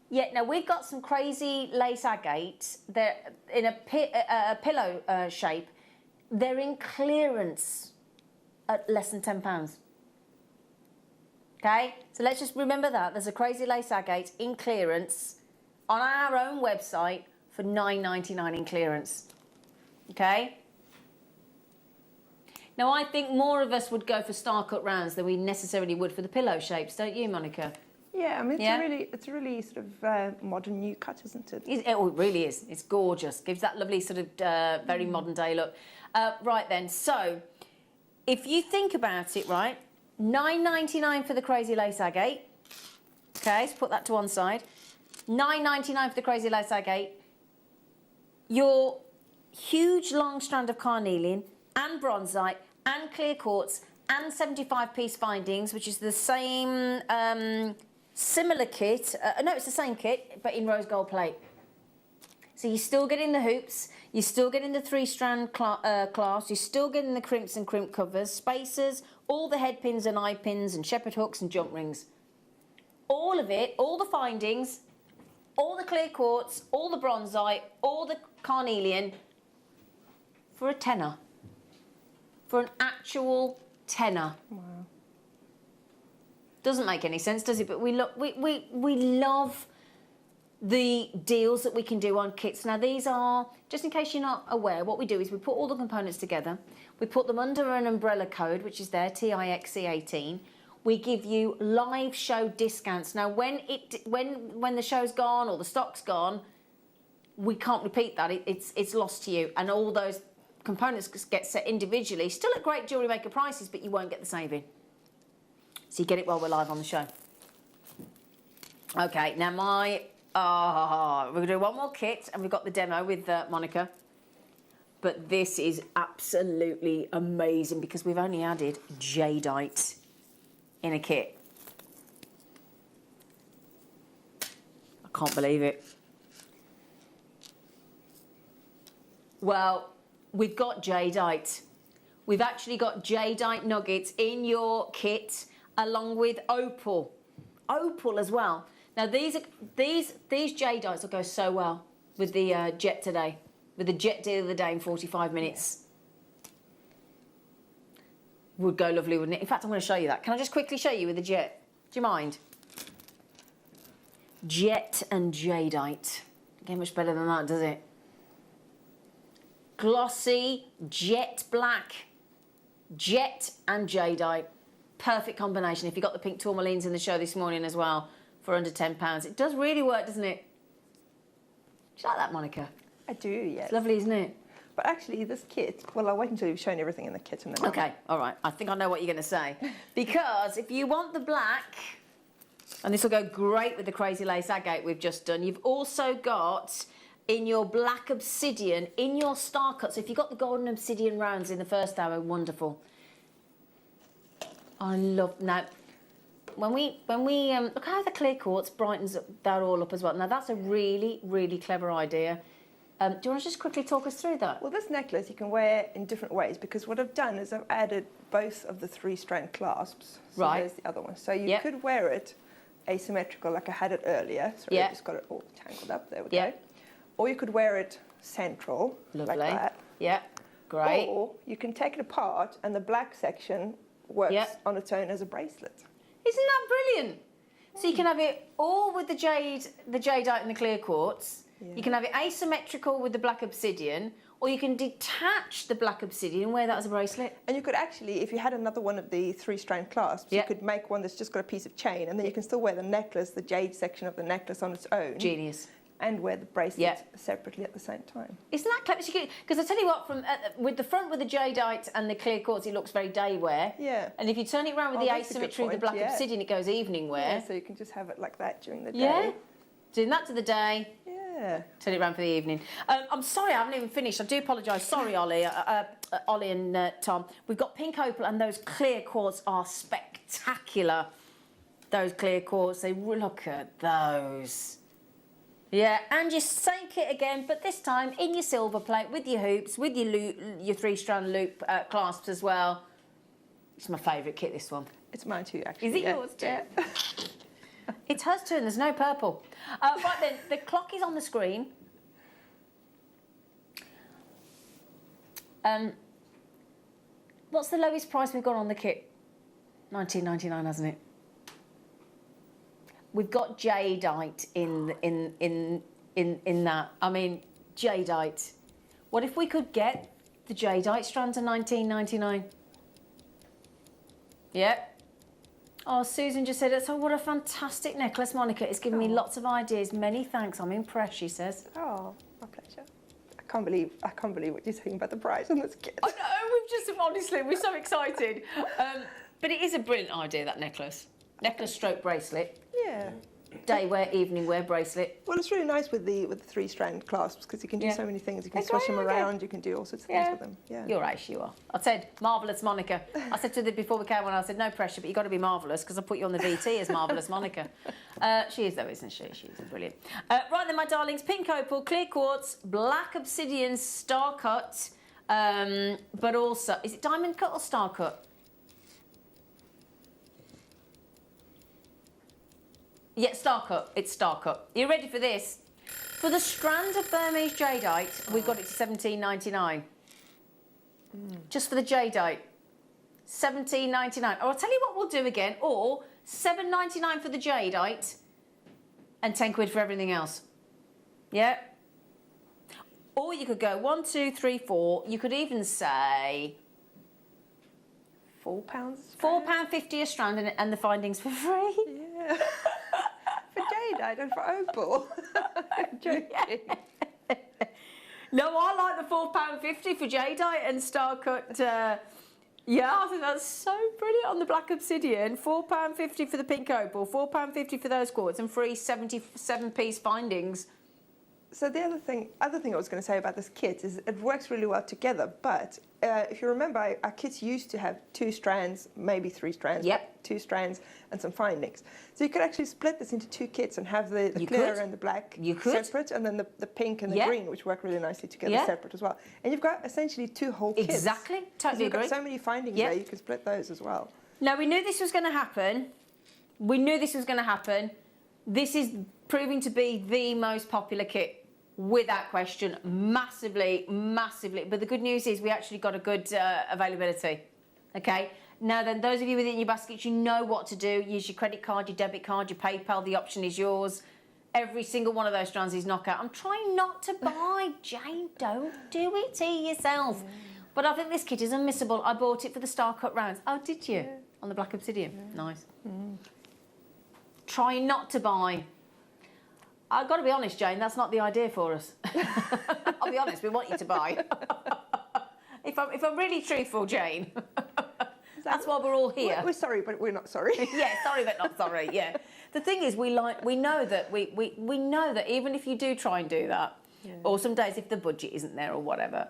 Yeah, now we've got some crazy lace agate. They're in a pillow shape. They're in clearance at less than £10. Okay, so let's just remember that. There's a crazy lace agate in clearance on our own website for $9.99 in clearance. Okay? Now, I think more of us would go for star cut rounds than we necessarily would for the pillow shapes, don't you, Monica? Yeah, I mean, it's a really sort of modern new cut, isn't it? It really is. It's gorgeous. Gives that lovely sort of very modern day look. Right then, so if you think about it, right, $9.99 for the crazy lace agate. Okay, so put that to one side. $9.99 for the crazy lace agate. Your huge long strand of carnelian and bronzite and clear quartz and 75-piece findings, which is the same similar kit. No, it's the same kit, but in rose gold plate. So you're still getting the hoops, you're still getting the 3-strand clasp, you're still getting the crimps and crimp covers, spacers, all the head pins and eye pins and shepherd hooks and jump rings. All of it, all the findings, all the clear quartz, all the bronzite, all the carnelian for a tenner. For an actual tenner. Wow. Doesn't make any sense, does it? But we love the deals that we can do on kits. Now, these are, just in case you're not aware, what we do is we put all the components together. We put them under an umbrella code, which is there, TIXC18. We give you live show discounts. Now, when the show's gone or the stock's gone, we can't repeat that. It's lost to you. And all those components get set individually, still at great Jewellery Maker prices, but you won't get the saving. So you get it while we're live on the show. Okay, now we're going to do one more kit, and we've got the demo with Monica. But this is absolutely amazing because we've only added jadeite in a kit. I can't believe it. Well, we've got jadeite. We've actually got jadeite nuggets in your kit, along with opal. Opal as well. Now these jadeites will go so well with the jet today, with the jet deal of the day in 45 minutes. Would go lovely, wouldn't it? In fact, I'm going to show you that. Can I just quickly show you with the jet? Do you mind? Jet and jadeite. Don't get much better than that, does it? Glossy, jet black, jet and jadeite. Perfect combination. If you got the pink tourmalines in the show this morning as well for under £10. It does really work, doesn't it? Do you like that, Monica? I do, yes. It's lovely, isn't it? But actually, this kit, well, I'll wait until you've shown everything in the kit. And then okay, all right. I think I know what you're going to say. Because if you want the black, and this will go great with the crazy lace agate we've just done, you've also got in your black obsidian, in your star cut. So if you've got the golden obsidian rounds in the first hour, wonderful. I love, now, when we look how the clear quartz brightens that all up as well. Now that's a really, really clever idea. Do you want to just quickly talk us through that? Well, this necklace you can wear in different ways, because what I've done is I've added both of the 3-strand clasps. So right. There's the other one. So you could wear it asymmetrical like I had it earlier. Sorry, I just got it all tangled up. There we go. Or you could wear it central, like that. Yeah, great. Or you can take it apart and the black section works on its own as a bracelet. Isn't that brilliant? So you can have it all with the jadeite and the clear quartz. You can have it asymmetrical with the black obsidian, or you can detach the black obsidian and wear that as a bracelet. And you could actually, if you had another one of the 3-strand clasps, you could make one that's just got a piece of chain, and then you can still wear the necklace, the jade section of the necklace on its own. Genius. And wear the bracelet separately at the same time. Isn't that clever? Because I tell you what, with the front with the jadeite and the clear quartz, it looks very day wear. Yeah. And if you turn it around with the asymmetry of the black obsidian, it goes evening wear. Yeah, so you can just have it like that during the day. Yeah. Doing that to the day. Yeah. Turn it around for the evening. I'm sorry, I haven't even finished. I do apologise. Sorry, Ollie. Ollie and Tom. We've got pink opal, and those clear quartz are spectacular. Those clear quartz, look at those. Yeah, and your same kit again, but this time in your silver plate with your hoops, with your 3-strand loop clasps as well. It's my favourite kit, this one. It's mine too, actually. Is it yours too? Yeah. It's hers too, and there's no purple. Right then, the clock is on the screen. What's the lowest price we've got on the kit? $19.99, hasn't it? We've got jadeite in that. I mean, jadeite. What if we could get the jadeite strands at $19.99? Yeah. Oh, Susan just said, "Oh, what a fantastic necklace, Monica. It's given me lots of ideas. Many thanks. I'm impressed," she says. Oh, my pleasure. I can't believe what you're saying about the price on this kit. I know, honestly, we're so excited. But it is a brilliant idea, that necklace. Necklace stroke bracelet. Yeah. Day wear, evening wear bracelet. Well, it's really nice with the 3-strand clasps, because you can do so many things. You can switch them around. You can do all sorts of things with them. Yeah. You're right, you are. I said marvellous Monica. I said to her before we came on, I said no pressure, but you've got to be marvellous, because I put you on the VT as marvellous Monica. She is though, isn't she? She's brilliant. Right then, my darlings, pink opal, clear quartz, black obsidian, star cut, but also, is it diamond cut or star cut? Yeah, star cut. It's star cut. You ready for this? For the strand of Burmese jadeite, we've got it to $17.99. Just for the jadeite, $17.99. Or I'll tell you what we'll do again. Or $7.99 for the jadeite, and £10 for everything else. Yeah. Or you could go 1, 2, 3, 4. You could even say £4. £4.50 a strand, and the findings for free. Yeah. For jadeite and for opal. I'm joking. Yeah. No, I like the £4.50 for jadeite and star cut. Yeah, I think that's so brilliant on the black obsidian. £4.50 for the pink opal, £4.50 for those quartz, and free 77-piece findings. So the other thing I was going to say about this kit is it works really well together, but if you remember, our kits used to have 2 strands, maybe 3 strands, 2 strands and some findings. So you could actually split this into 2 kits and have the clear and the black separate, and then the pink and the green, which work really nicely together, separate as well. And you've got essentially 2 whole kits. Exactly, totally agree. You've got so many findings there, you can split those as well. Now, we knew this was going to happen. This is proving to be the most popular kit. Without question, massively, massively. But the good news is we actually got a good availability. Okay? Now then, those of you within your baskets, you know what to do. Use your credit card, your debit card, your PayPal. The option is yours. Every single one of those strands is knockout. I'm trying not to buy. Jane, don't do it to yourself. But I think this kit is unmissable. I bought it for the star cut rounds. Oh, did you? Yeah. On the black obsidian. Yeah. Nice. Try not to buy. I've got to be honest, Jane, that's not the idea for us. I'll be honest, we want you to buy. If I'm really truthful, Jane, that's why we're all here. We're sorry, but we're not sorry. Yeah, sorry, but not sorry, yeah. The thing is, we know that we know that even if you do try and do that, Or some days if the budget isn't there or whatever.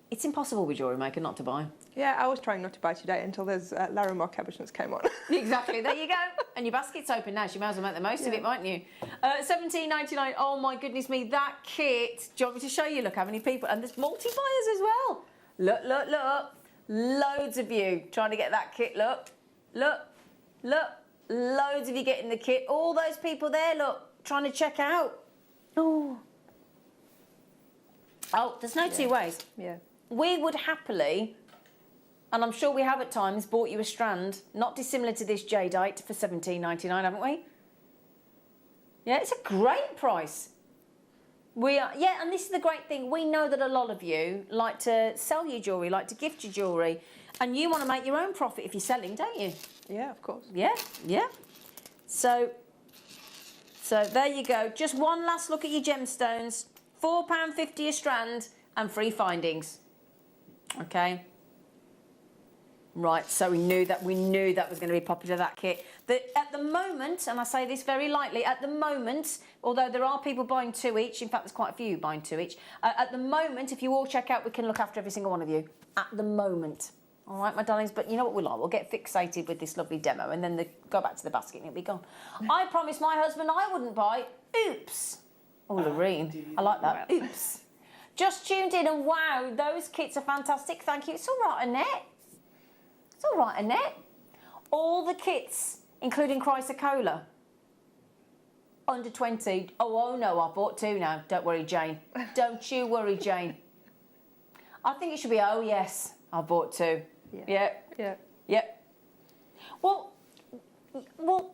It's impossible with Jewellery Maker not to buy. Yeah, I was trying not to buy today until those Larimar Cabochons came on. Exactly, there you go. And your basket's open now, so you might as well make the most of it, mightn't you? $17.99, oh my goodness me, that kit. Do you want me to show you? Look how many people, and there's multi-buyers as well. Look, look, look. Loads of you trying to get that kit, look. Look, look. Loads of you getting the kit. All those people there, look, trying to check out. Oh, there's no two ways. Yeah. We would happily, and I'm sure we have at times, bought you a strand, not dissimilar to this jadeite, for $17.99, haven't we? Yeah, it's a great price. We are, yeah, and this is the great thing. We know that a lot of you like to sell your jewellery, like to gift your jewellery, and you want to make your own profit if you're selling, don't you? Yeah, of course. Yeah, yeah. So there you go. Just one last look at your gemstones. £4.50 a strand and free findings. Okay. Right, so we knew that was going to be popular, that kit. At the moment, and I say this very lightly, at the moment, although there are people buying 2 each, in fact there's quite a few buying 2 each, at the moment, if you all check out, we can look after every single one of you. At the moment. All right, my darlings, but you know what we're like, we'll get fixated with this lovely demo and then go back to the basket and it'll be gone. I promised my husband I wouldn't buy. Oops. Oh, Lorraine, I like that. Oops. Just tuned in and wow, those kits are fantastic. Thank you. It's all right, Annette. It's all right, Annette. All the kits, including Chrysocolla, under 20. Oh no, I bought 2 now. Don't worry, Jane. Don't you worry, Jane. I think it should be, oh yes, I bought 2. Yeah. Yeah. Yeah. Well,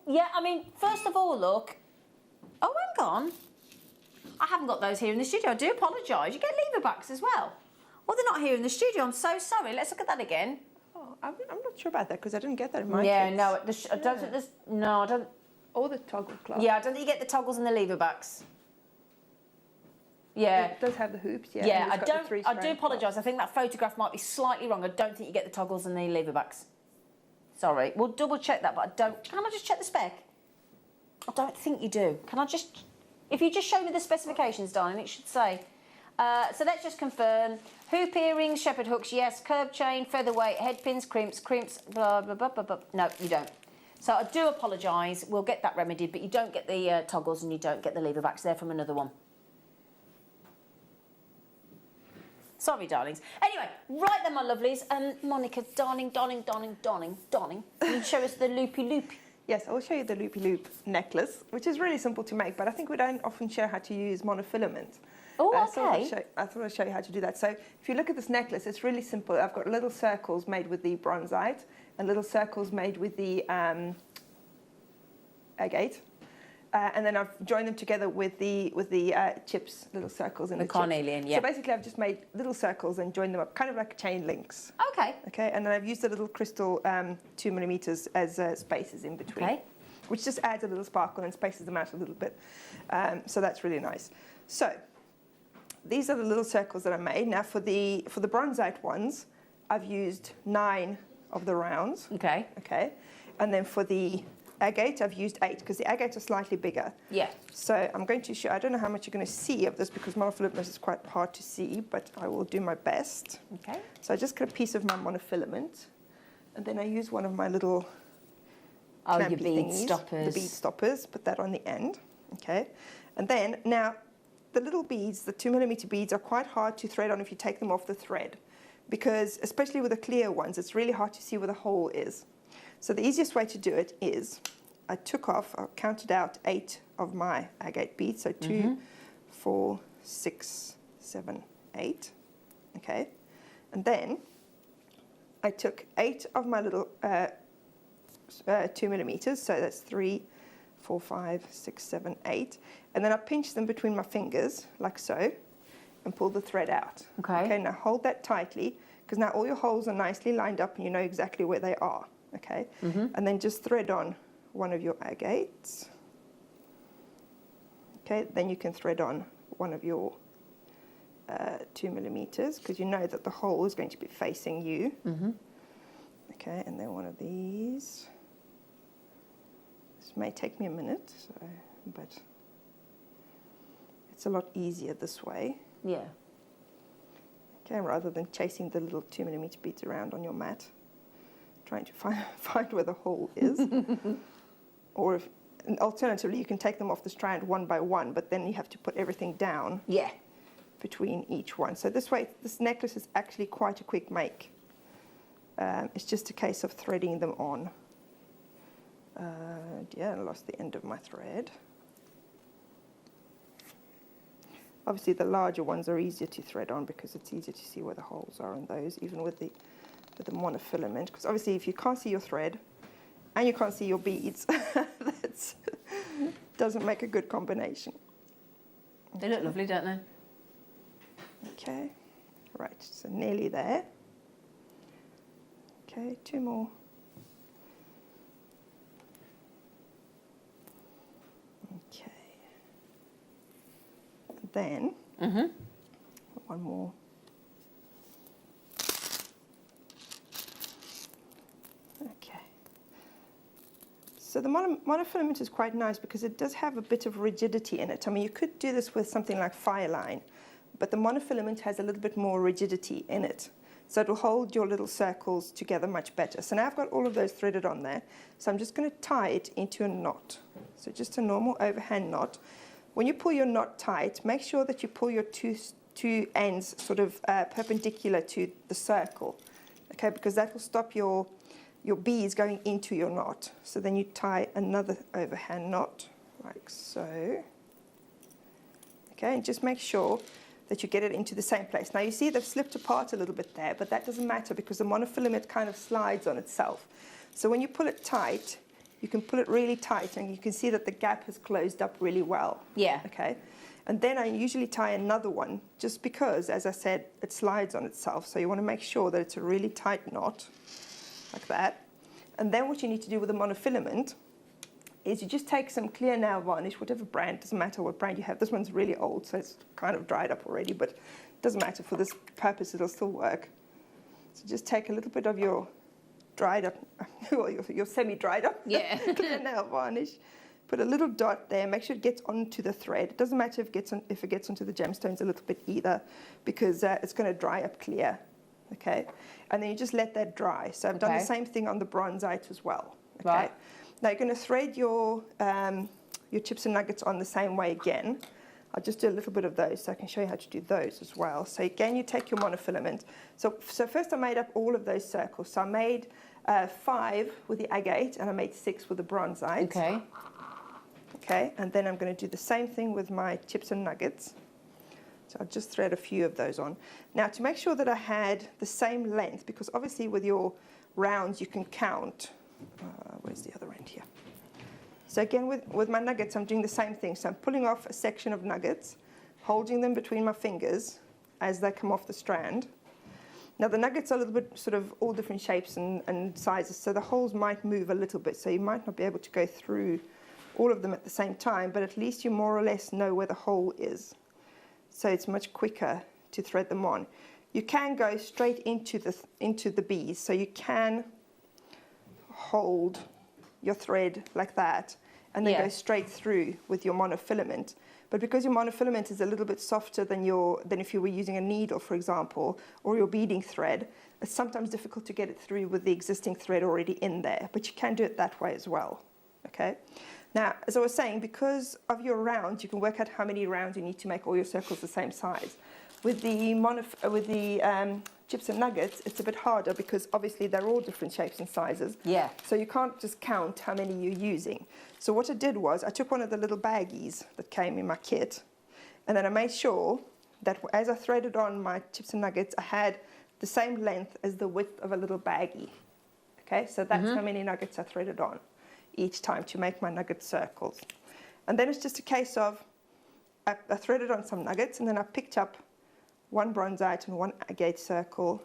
yeah, I mean, first of all, look. Oh, hang on. I haven't got those here in the studio. I do apologise. You get lever backs as well. Well, they're not here in the studio. I'm so sorry. Let's look at that again. Oh, I'm not sure about that because I didn't get that in my Yeah, kits. no, I don't think there's... No, I don't... Or the toggle clasp. Yeah, I don't think you get the toggles and the lever backs. Yeah. It does have the hoops, yeah. Yeah, I do apologise. I think that photograph might be slightly wrong. I don't think you get the toggles and the lever backs. Sorry. We'll double check that, but I don't... Can I just check the spec? I don't think you do. Can I just... If you just show me the specifications, darling, it should say. So let's just confirm. Hoop earrings, shepherd hooks, yes. Curb chain, featherweight, head pins, crimps, blah, blah, blah, blah, blah. No, you don't. So I do apologise. We'll get that remedied, but you don't get the toggles and you don't get the lever backs. They're from another one. Sorry, darlings. Anyway, right then, my lovelies. Monica, darling. Can you show us the loopy-loop? Yes, I will show you the loopy-loop necklace, which is really simple to make, but I think we don't often share how to use monofilament. Oh, okay. So I thought I'd show you how to do that. So if you look at this necklace, it's really simple. I've got little circles made with the bronzite and little circles made with the agate. And then I've joined them together with the chips, little circles in the carnelian, yeah. So basically I've just made little circles and joined them up, kind of like chain links. Okay. Okay, and then I've used a little crystal 2mm as spaces in between. Okay. Which just adds a little sparkle and spaces them out a little bit. So that's really nice. So these are the little circles that I made. Now for the bronzite ones, I've used 9 of the rounds. Okay. Okay. And then for the agate, I've used 8 because the agates are slightly bigger. Yeah. So I'm going to show, I don't know how much you're going to see of this because monofilament is quite hard to see, but I will do my best. Okay. So I just cut a piece of my monofilament and then I use one of my little your bead thingies, stoppers. the bead stoppers, put that on the end. Okay. And then now the little beads, the 2mm beads, are quite hard to thread on if you take them off the thread because especially with the clear ones, it's really hard to see where the hole is. So the easiest way to do it is I counted out 8 of my agate beads. So 2, 4, 6, 7, 8. Okay. And then I took 8 of my little 2mm. So that's 3, 4, 5, 6, 7, 8. And then I pinched them between my fingers like so and pulled the thread out. Okay. Okay. Now hold that tightly because now all your holes are nicely lined up and you know exactly where they are. Okay, and then just thread on one of your agates. Okay, then you can thread on one of your 2mm because you know that the hole is going to be facing you. Okay, and then one of these. This may take me a minute, but It's a lot easier this way. Yeah. Okay, rather than chasing the little 2mm beads around on your mat, trying to find where the hole is. Or if, and alternatively, you can take them off the strand one by one, but then you have to put everything down between each one. So this way, this necklace is actually quite a quick make. It's just a case of threading them on. Yeah, I lost the end of my thread. Obviously, the larger ones are easier to thread on because it's easier to see where the holes are on those, even with the monofilament. Because obviously, if you can't see your thread and you can't see your beads, that doesn't make a good combination. They look lovely, don't they? Okay, right, so nearly there. Okay, 2 more. Okay. Then, one more. Okay. So the monofilament is quite nice because it does have a bit of rigidity in it. I mean, you could do this with something like Fireline, but the monofilament has a little bit more rigidity in it. So it will hold your little circles together much better. So now I've got all of those threaded on there. So I'm just going to tie it into a knot. So just a normal overhand knot. When you pull your knot tight, make sure that you pull your two ends sort of perpendicular to the circle, okay? Because that will stop your beads going into your knot. So then you tie another overhand knot, like so. Okay, and just make sure that you get it into the same place. Now you see they've slipped apart a little bit there, but that doesn't matter because the monofilament kind of slides on itself. So when you pull it tight, you can pull it really tight and you can see that the gap has closed up really well. Yeah. Okay. And then I usually tie another one just because, as I said, it slides on itself. So you want to make sure that it's a really tight knot, like that. And then what you need to do with the monofilament is you just take some clear nail varnish, whatever brand, doesn't matter what brand you have. This one's really old, so it's kind of dried up already, but it doesn't matter. For this purpose, it'll still work. So just take a little bit of your dried up, well, your semi-dried up clear nail varnish. Put a little dot there. Make sure it gets onto the thread. It doesn't matter if it gets onto the gemstones a little bit either, because it's going to dry up clear. Okay, and then you just let that dry. So I've done the same thing on the bronzite as well. Okay. Right. Now you're going to thread your chips and nuggets on the same way again. I'll just do a little bit of those so I can show you how to do those as well. So again, you take your monofilament. So first I made up all of those circles. So I made 5 with the agate and I made 6 with the bronzite. Okay. Okay, and then I'm going to do the same thing with my chips and nuggets. So I'll just thread a few of those on. Now to make sure that I had the same length, because obviously with your rounds you can count. Where's the other end here? So again, with my nuggets, I'm doing the same thing. So I'm pulling off a section of nuggets, holding them between my fingers as they come off the strand. Now the nuggets are a little bit sort of all different shapes and sizes, so the holes might move a little bit. So you might not be able to go through all of them at the same time, but at least you more or less know where the hole is. So it's much quicker to thread them on. You can go straight into the beads, so you can hold your thread like that and then go straight through with your monofilament. But because your monofilament is a little bit softer than if you were using a needle, for example, or your beading thread, it's sometimes difficult to get it through with the existing thread already in there, but you can do it that way as well. Okay. Now, as I was saying, because of your rounds, you can work out how many rounds you need to make all your circles the same size. With the chips and nuggets, it's a bit harder because obviously they're all different shapes and sizes. Yeah. So you can't just count how many you're using. So what I did was I took one of the little baggies that came in my kit, and then I made sure that as I threaded on my chips and nuggets, I had the same length as the width of a little baggie. Okay, so that's how many nuggets I threaded on each time to make my nugget circles. And then it's just a case of I threaded on some nuggets, and then I picked up one bronzite and one agate circle,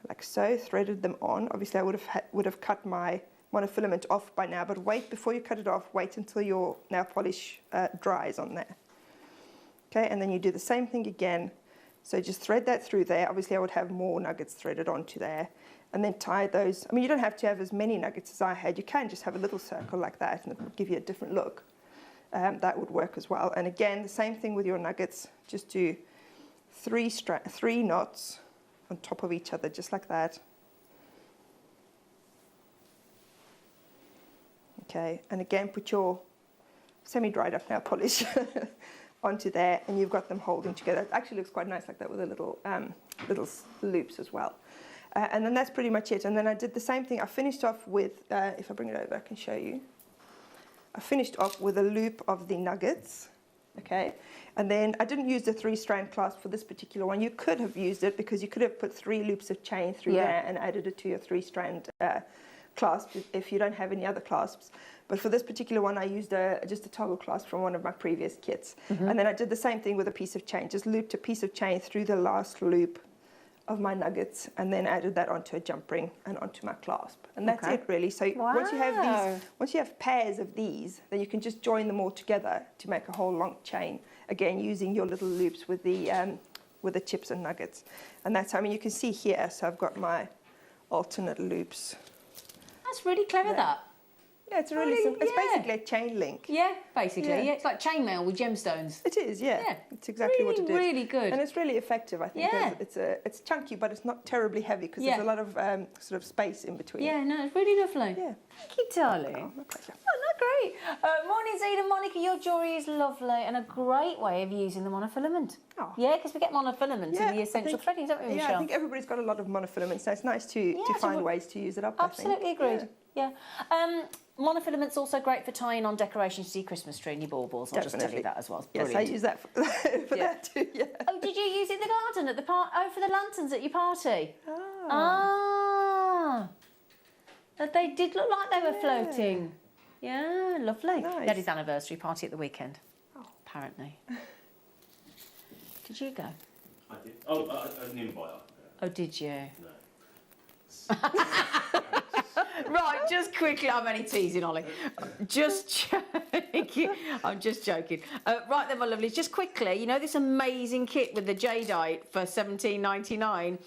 like so, threaded them on. Obviously I would have cut my monofilament off by now, but before you cut it off, wait until your nail polish dries on there. Okay, and then you do the same thing again. So just thread that through there. Obviously I would have more nuggets threaded onto there, and then tie those. I mean, you don't have to have as many nuggets as I had. You can just have a little circle like that and it will give you a different look. that would work as well. And again, the same thing with your nuggets. Just do 3 knots on top of each other, just like that. Okay, and again, put your semi-dried up nail polish onto there, and you've got them holding together. It actually looks quite nice like that with the little loops as well. And then that's pretty much it. And then I did the same thing. I finished off with, if I bring it over, I can show you. I finished off with a loop of the nuggets, okay? And then I didn't use the 3-strand clasp for this particular one. You could have used it because you could have put 3 loops of chain through there and added it to your 3-strand clasp if you don't have any other clasps. But for this particular one, I used just a toggle clasp from one of my previous kits. And then I did the same thing with a piece of chain, just looped a piece of chain through the last loop of my nuggets and then added that onto a jump ring and onto my clasp. And that's it really. So once you have pairs of these, then you can just join them all together to make a whole long chain, again using your little loops with the chips and nuggets. And that's, I mean, you can see here, so I've got my alternate loops. That's really clever, that. Yeah, it's really simple. It's basically a chain link. Yeah, basically. Yeah. It's like chainmail with gemstones. It is, yeah. It's exactly what it is. Really good. And it's really effective, I think. Yeah. It's chunky, but it's not terribly heavy because there's a lot of sort of space in between. Yeah, no, it's really lovely. Yeah. Thank you, darling. Oh, my pleasure. Oh, not great. Morning, Zed and Monica. Your jewellery is lovely and a great way of using the monofilament. Oh. Yeah, because we get monofilaments in the essential threadings, don't we, Michelle? Yeah, I think everybody's got a lot of monofilaments, so it's nice to find ways to use it up, Absolutely agreed. Yeah. Monofilament's also great for tying on decorations to your Christmas tree and your baubles. I'll just tell you that as well. Yes, I use that for that too, yeah. Oh, did you use it in the garden at the for the lanterns at your party? Ah. They did look like they were floating. Yeah, lovely. Nice. He had his anniversary party at the weekend, apparently. Did you go? I did. Oh, I didn't invite her. Oh, did you? No. Right, just quickly, I'm only teasing, Ollie. Just joking. I'm just joking. Right then, my lovelies, just quickly, you know this amazing kit with the jadeite for $17.99?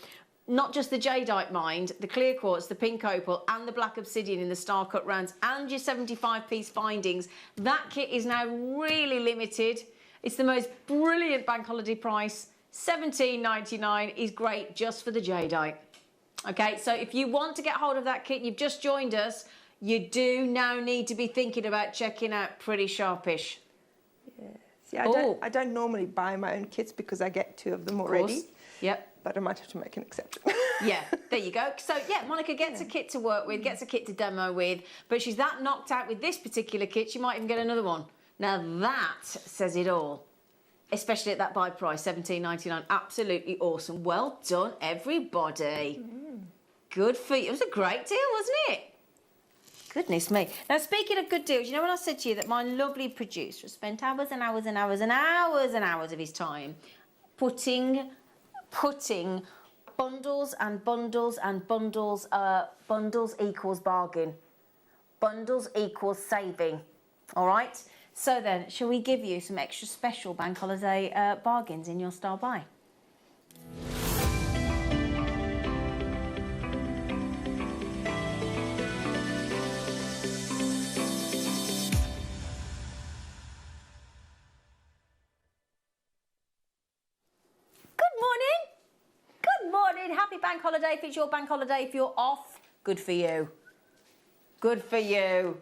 Not just the jadeite, mind, the clear quartz, the pink opal, and the black obsidian in the star cut rounds, and your 75-piece findings. That kit is now really limited. It's the most brilliant bank holiday price. $17.99 is great just for the jadeite. Okay, so if you want to get hold of that kit, you've just joined us, you do now need to be thinking about checking out Pretty Sharpish. Yes. Yeah, I don't normally buy my own kits because I get 2 of them already. Yep. But I might have to make an exception. Yeah, there you go. So, yeah, Monica gets a kit to work with, gets a kit to demo with, but she's that knocked out with this particular kit, she might even get another one. Now, that says it all. Especially at that buy price, $17.99. Absolutely awesome. Well done, everybody. Good for you. It was a great deal, wasn't it? Goodness me. Now, speaking of good deals, you know when I said to you that my lovely producer spent hours and hours and hours and hours and hours of his time putting bundles and bundles and bundles, bundles equals bargain. Bundles equals saving. All right? So then, shall we give you some extra special bank holiday bargains in your star buy? Good morning. Happy bank holiday. If it's your bank holiday, if you're off, good for you. Good for you.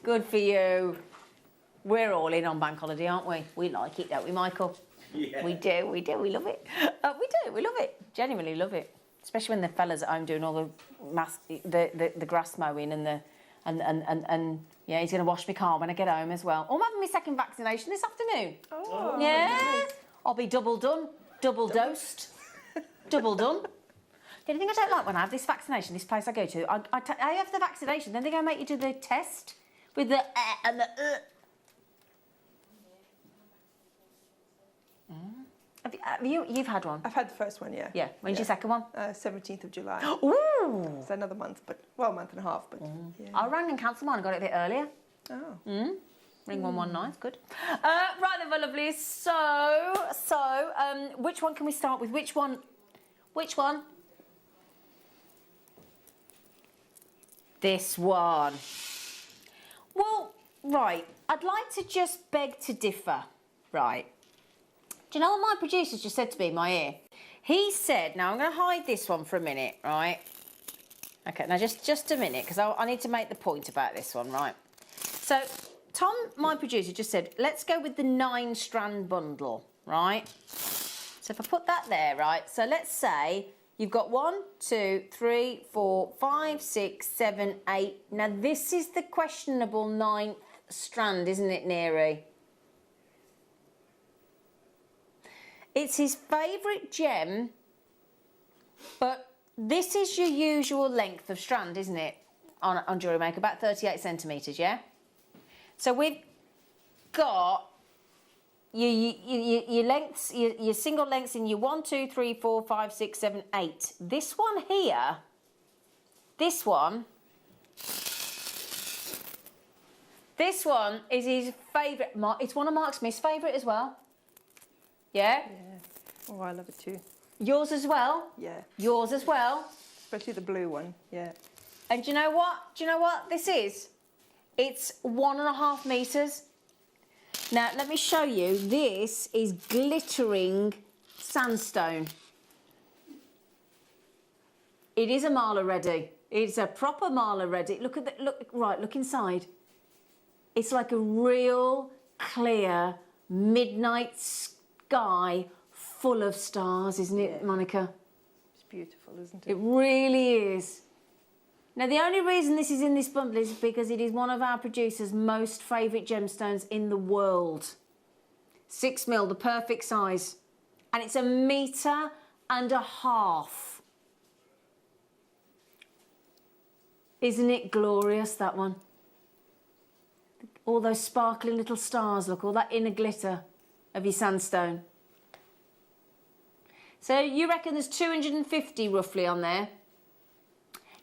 Good for you. We're all in on bank holiday, aren't we? We like it, don't we, Michael? Yeah. We do. We love it. We love it. Genuinely love it. Especially when the fellas at home doing all the grass mowing and yeah, he's going to wash my car when I get home as well. Oh, I'm having my second vaccination this afternoon. Oh. Yeah. Nice. I'll be double done, double dosed, double done. The only thing I don't like when I have this vaccination, this place I go to, I have the vaccination, then they go make you do the test with the and the You've had one? I've had the first one, yeah. Yeah. When's your second one? 17th of July. Ooh! It's another month, a month and a half. But yeah. I rang and cancelled mine and got it a bit earlier. Oh. Ring 119, it's good. Right then, my lovelies. So, which one can we start with? Which one? This one. Well, right, I'd like to just beg to differ, right? Do you know what my producer's just said to me in my ear? He said, now I'm going to hide this one for a minute, right? Okay, now just a minute, because I need to make the point about this one, right? So, Tom, my producer, just said, let's go with the 9-strand bundle, right? So if I put that there, right? So let's say you've got 1, 2, 3, 4, 5, 6, 7, 8. Now this is the questionable 9th strand, isn't it, Neri? It's his favourite gem, but this is your usual length of strand, isn't it? On Jewellery Maker, about 38 centimetres, yeah? So we've got your lengths, your single lengths in your 1, 2, 3, 4, 5, 6, 7, 8. This one here, this one is his favourite. It's one of Mark Smith's favourite as well. Yeah? Yeah. Oh, I love it too. Yours as well? Yeah. Yours as well? Especially the blue one, yeah. And do you know what? Do you know what this is? It's 1.5 metres. Now, let me show you. This is glittering sandstone. It is a Marla ready. It's a proper Marla ready. Look at the, look inside. It's like a real clear midnight sky full of stars, isn't it, Monica? It's beautiful, isn't it? It really is. Now, the only reason this is in this bundle is because it is one of our producers' most favourite gemstones in the world. 6mm, the perfect size. And it's 1.5 meters. Isn't it glorious, that one? All those sparkling little stars, look, all that inner glitter of your sandstone. So you reckon there's 250 roughly on there?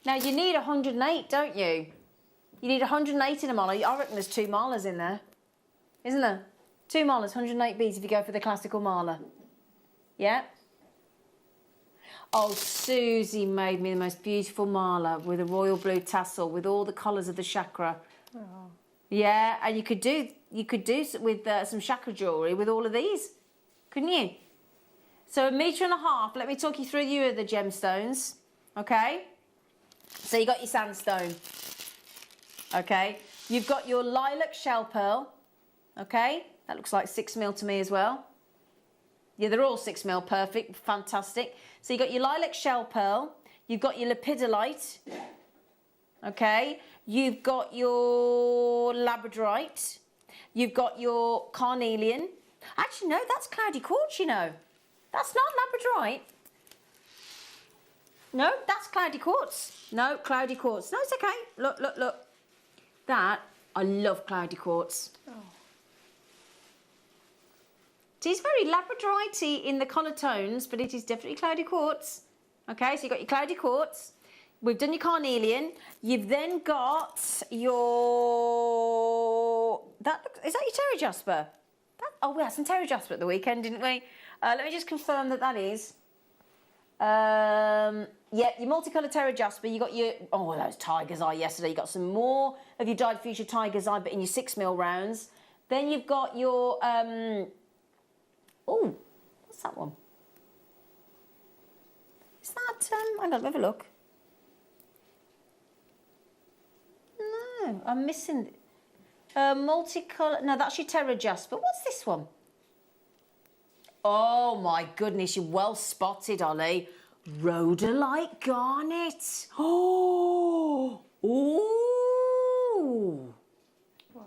Now, you need 108, don't you? You need 108 in a Marla. I reckon there's 2 Marlas in there. Isn't there? 2 Marlas, 108 beads if you go for the classical Marla. Yeah? Oh, Susie made me the most beautiful Marla with a royal blue tassel with all the collars of the chakra. Oh. Yeah, and you could do with some chakra jewellery with all of these, couldn't you? So 1.5 meters. Let me talk you through the gemstones, okay? So you got your sandstone, okay? You've got your lilac shell pearl, okay? That looks like 6mm to me as well. Yeah, they're all 6mm, perfect, fantastic. So you got your lilac shell pearl, you've got your lepidolite, okay? You've got your labradorite, you've got your carnelian. Actually, no, that's cloudy quartz, you know. That's not labradorite. No, that's cloudy quartz. No, cloudy quartz. No, it's okay. Look, look, look. That, I love cloudy quartz. Oh. It is very labradorite-y in the colour tones, but it is definitely cloudy quartz. Okay, so you've got your cloudy quartz. We've done your carnelian. You've then got your... Is that your terra jasper? Oh, we had some terra jasper at the weekend, didn't we? Let me just confirm that is. Yeah, your multicoloured terra jasper. You got your those tiger's eye yesterday. You got some more of your dyed fuchsia tiger's eye, but in your 6mm rounds. Then you've got your what's that one? Is that hang on, have a look. No, I'm missing multicolour. No, that's your terra jasper. What's this one? Oh my goodness, you're well spotted, Ollie. Rhodolite garnet. Oh, ooh. Wow.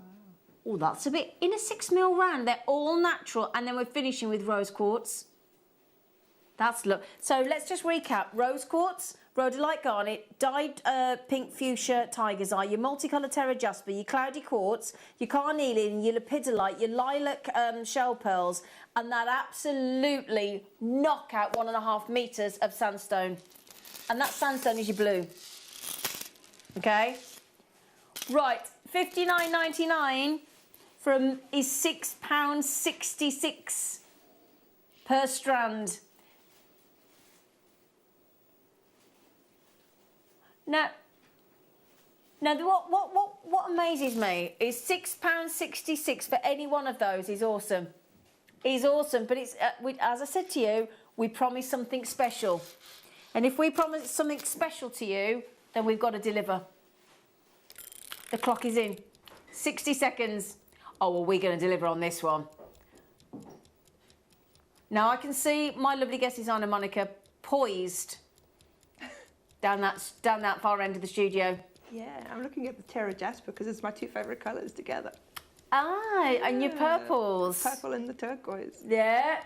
Oh, that's a bit in a 6mm round. They're all natural, and then we're finishing with rose quartz. That's look. So let's just recap: rose quartz, rhodolite garnet, dyed pink fuchsia tiger's eye, your multicoloured terra jasper, your cloudy quartz, your carnelian, your lepidolite, your lilac shell pearls, and that absolutely knockout 1.5 meters of sandstone. And that sandstone is your blue. Okay? Right, $59.99 is £6.66 per strand. Now, Now, what amazes me is £6.66 for any one of those is awesome. Is awesome, but it's as I said to you, we promise something special, and if we promise something special to you, then we've got to deliver. The clock is in. 60 seconds. Oh, well, we're going to deliver on this one. Now I can see my lovely guest designer Monica poised down that far end of the studio. Yeah, I'm looking at the Terra Jasper because it's my two favourite colours together. Ah, yeah. And your purples. Purple and the turquoise. Yeah.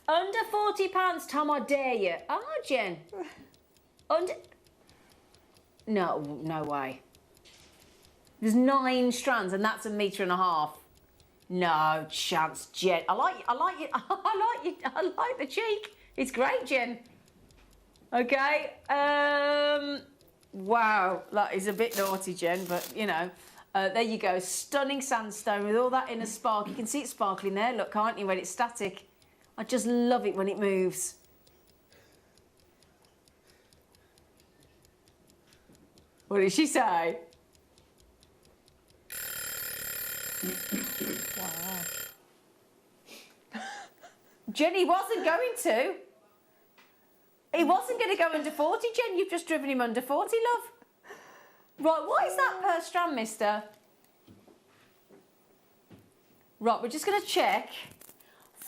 Under £40, Tom, I dare you. Ah, Jen. No way. There's 9 strands and that's 1.5 meters. No chance, Jen. I like the cheek. It's great, Jen. Okay. Wow, that is a bit naughty, Jen, but you know. There you go, stunning sandstone with all that inner spark. You can see it sparkling there, look, can't you, when it's static? I just love it when it moves. What did she say? Wow. Jenny wasn't going to. He wasn't going to go under 40, Jen. You've just driven him under 40, love. Right, what is that per strand, mister? Right, we're just going to check.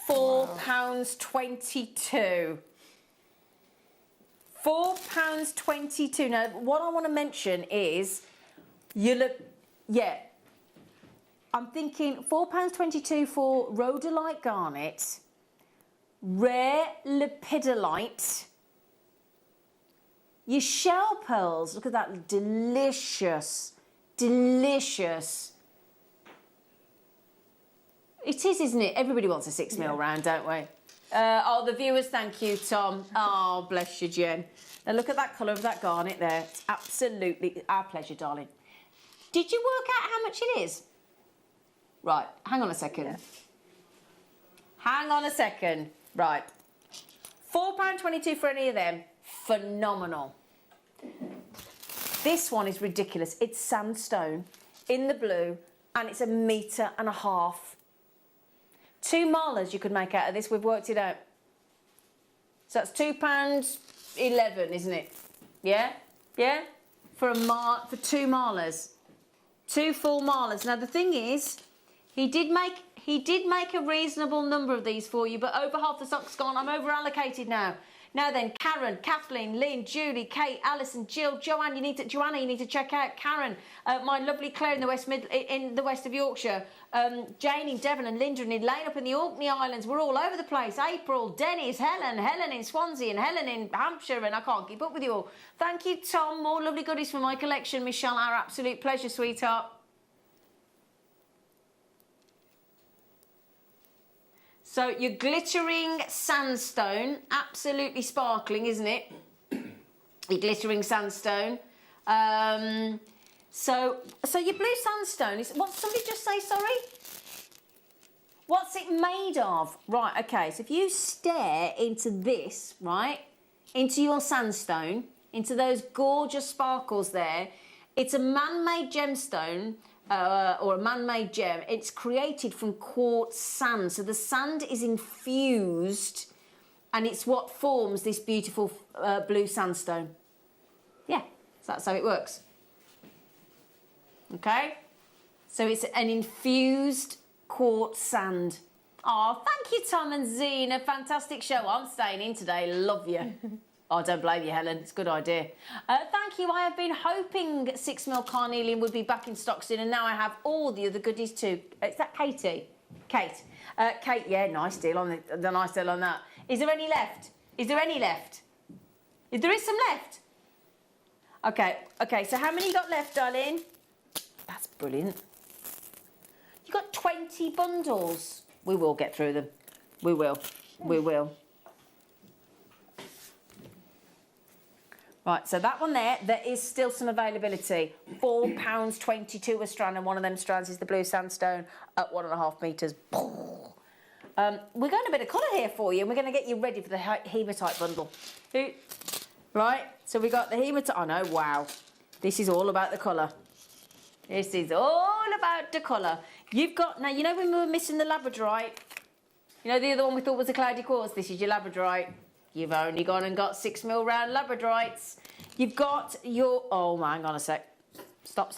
£4.22. £4.22. Now, what I want to mention is, you look, yeah, I'm thinking £4.22 for rhodolite garnet, rare lepidolite, your shell pearls, look at that, delicious, delicious. It is, isn't it? Everybody wants a 6mm round, don't we? Oh, the viewers, thank you, Tom. Oh, bless you, Jen. Now look at that colour of that garnet there. It's absolutely our pleasure, darling. Did you work out how much it is? Right, hang on a second. Yeah. Hang on a second. Right. £4.22 for any of them. Phenomenal. This one is ridiculous. It's sandstone in the blue and it's 1.5 meters. 2 malers you could make out of this. We've worked it out. So that's £2.11, isn't it? Yeah? Yeah? For 2 malers. 2 full malers. Now the thing is, he did make a reasonable number of these for you, but over half the stock's gone. I'm over allocated now. Now then, Karen, Kathleen, Lynn, Julie, Kate, Alison, Jill, Joanna, you need to check out Karen, my lovely Claire in the west of Yorkshire, Janie, Devon and Linda and Elaine up in the Orkney Islands. We're all over the place. April, Dennis, Helen in Swansea and Helen in Hampshire, and I can't keep up with you all. Thank you, Tom. More lovely goodies from my collection. Michelle, our absolute pleasure, sweetheart. So your glittering sandstone, absolutely sparkling, isn't it? Your glittering sandstone. So your blue sandstone is, what, somebody just say, sorry? What's it made of? Right, okay, so if you stare into this, right, into your sandstone, into those gorgeous sparkles there, it's a man-made gemstone, or a man-made gem. It's created from quartz sand. So the sand is infused and it's what forms this beautiful blue sandstone. Yeah, so that's how it works. Okay? So it's an infused quartz sand. Oh, thank you, Tom and Zena. Fantastic show. I'm staying in today. Love you. Oh, don't blame you, Helen. It's a good idea. Thank you. I have been hoping 6mm carnelian would be back in stock soon, and now I have all the other goodies too. Is that Katie? Kate. Kate, yeah, nice deal on the nice deal on that. Is there any left? Is there any left? There is some left. Okay, so how many you got left, darling? That's brilliant. You got 20 bundles. We will get through them. We will. We will. Right, so that one there is still some availability. £4.22 a strand, and one of them strands is the blue sandstone at 1.5 meters. We're going a bit of colour here for you, and we're going to get you ready for the hematite bundle. Right, so we got the hematite. Oh no, wow. This is all about the colour. This is all about the colour. You've got, now, you know when we were missing the Labradorite? You know the other one we thought was a cloudy quartz? This is your Labradorite. You've only gone and got 6mm round Labradorites. You've got your, oh, hang on a sec. Stop.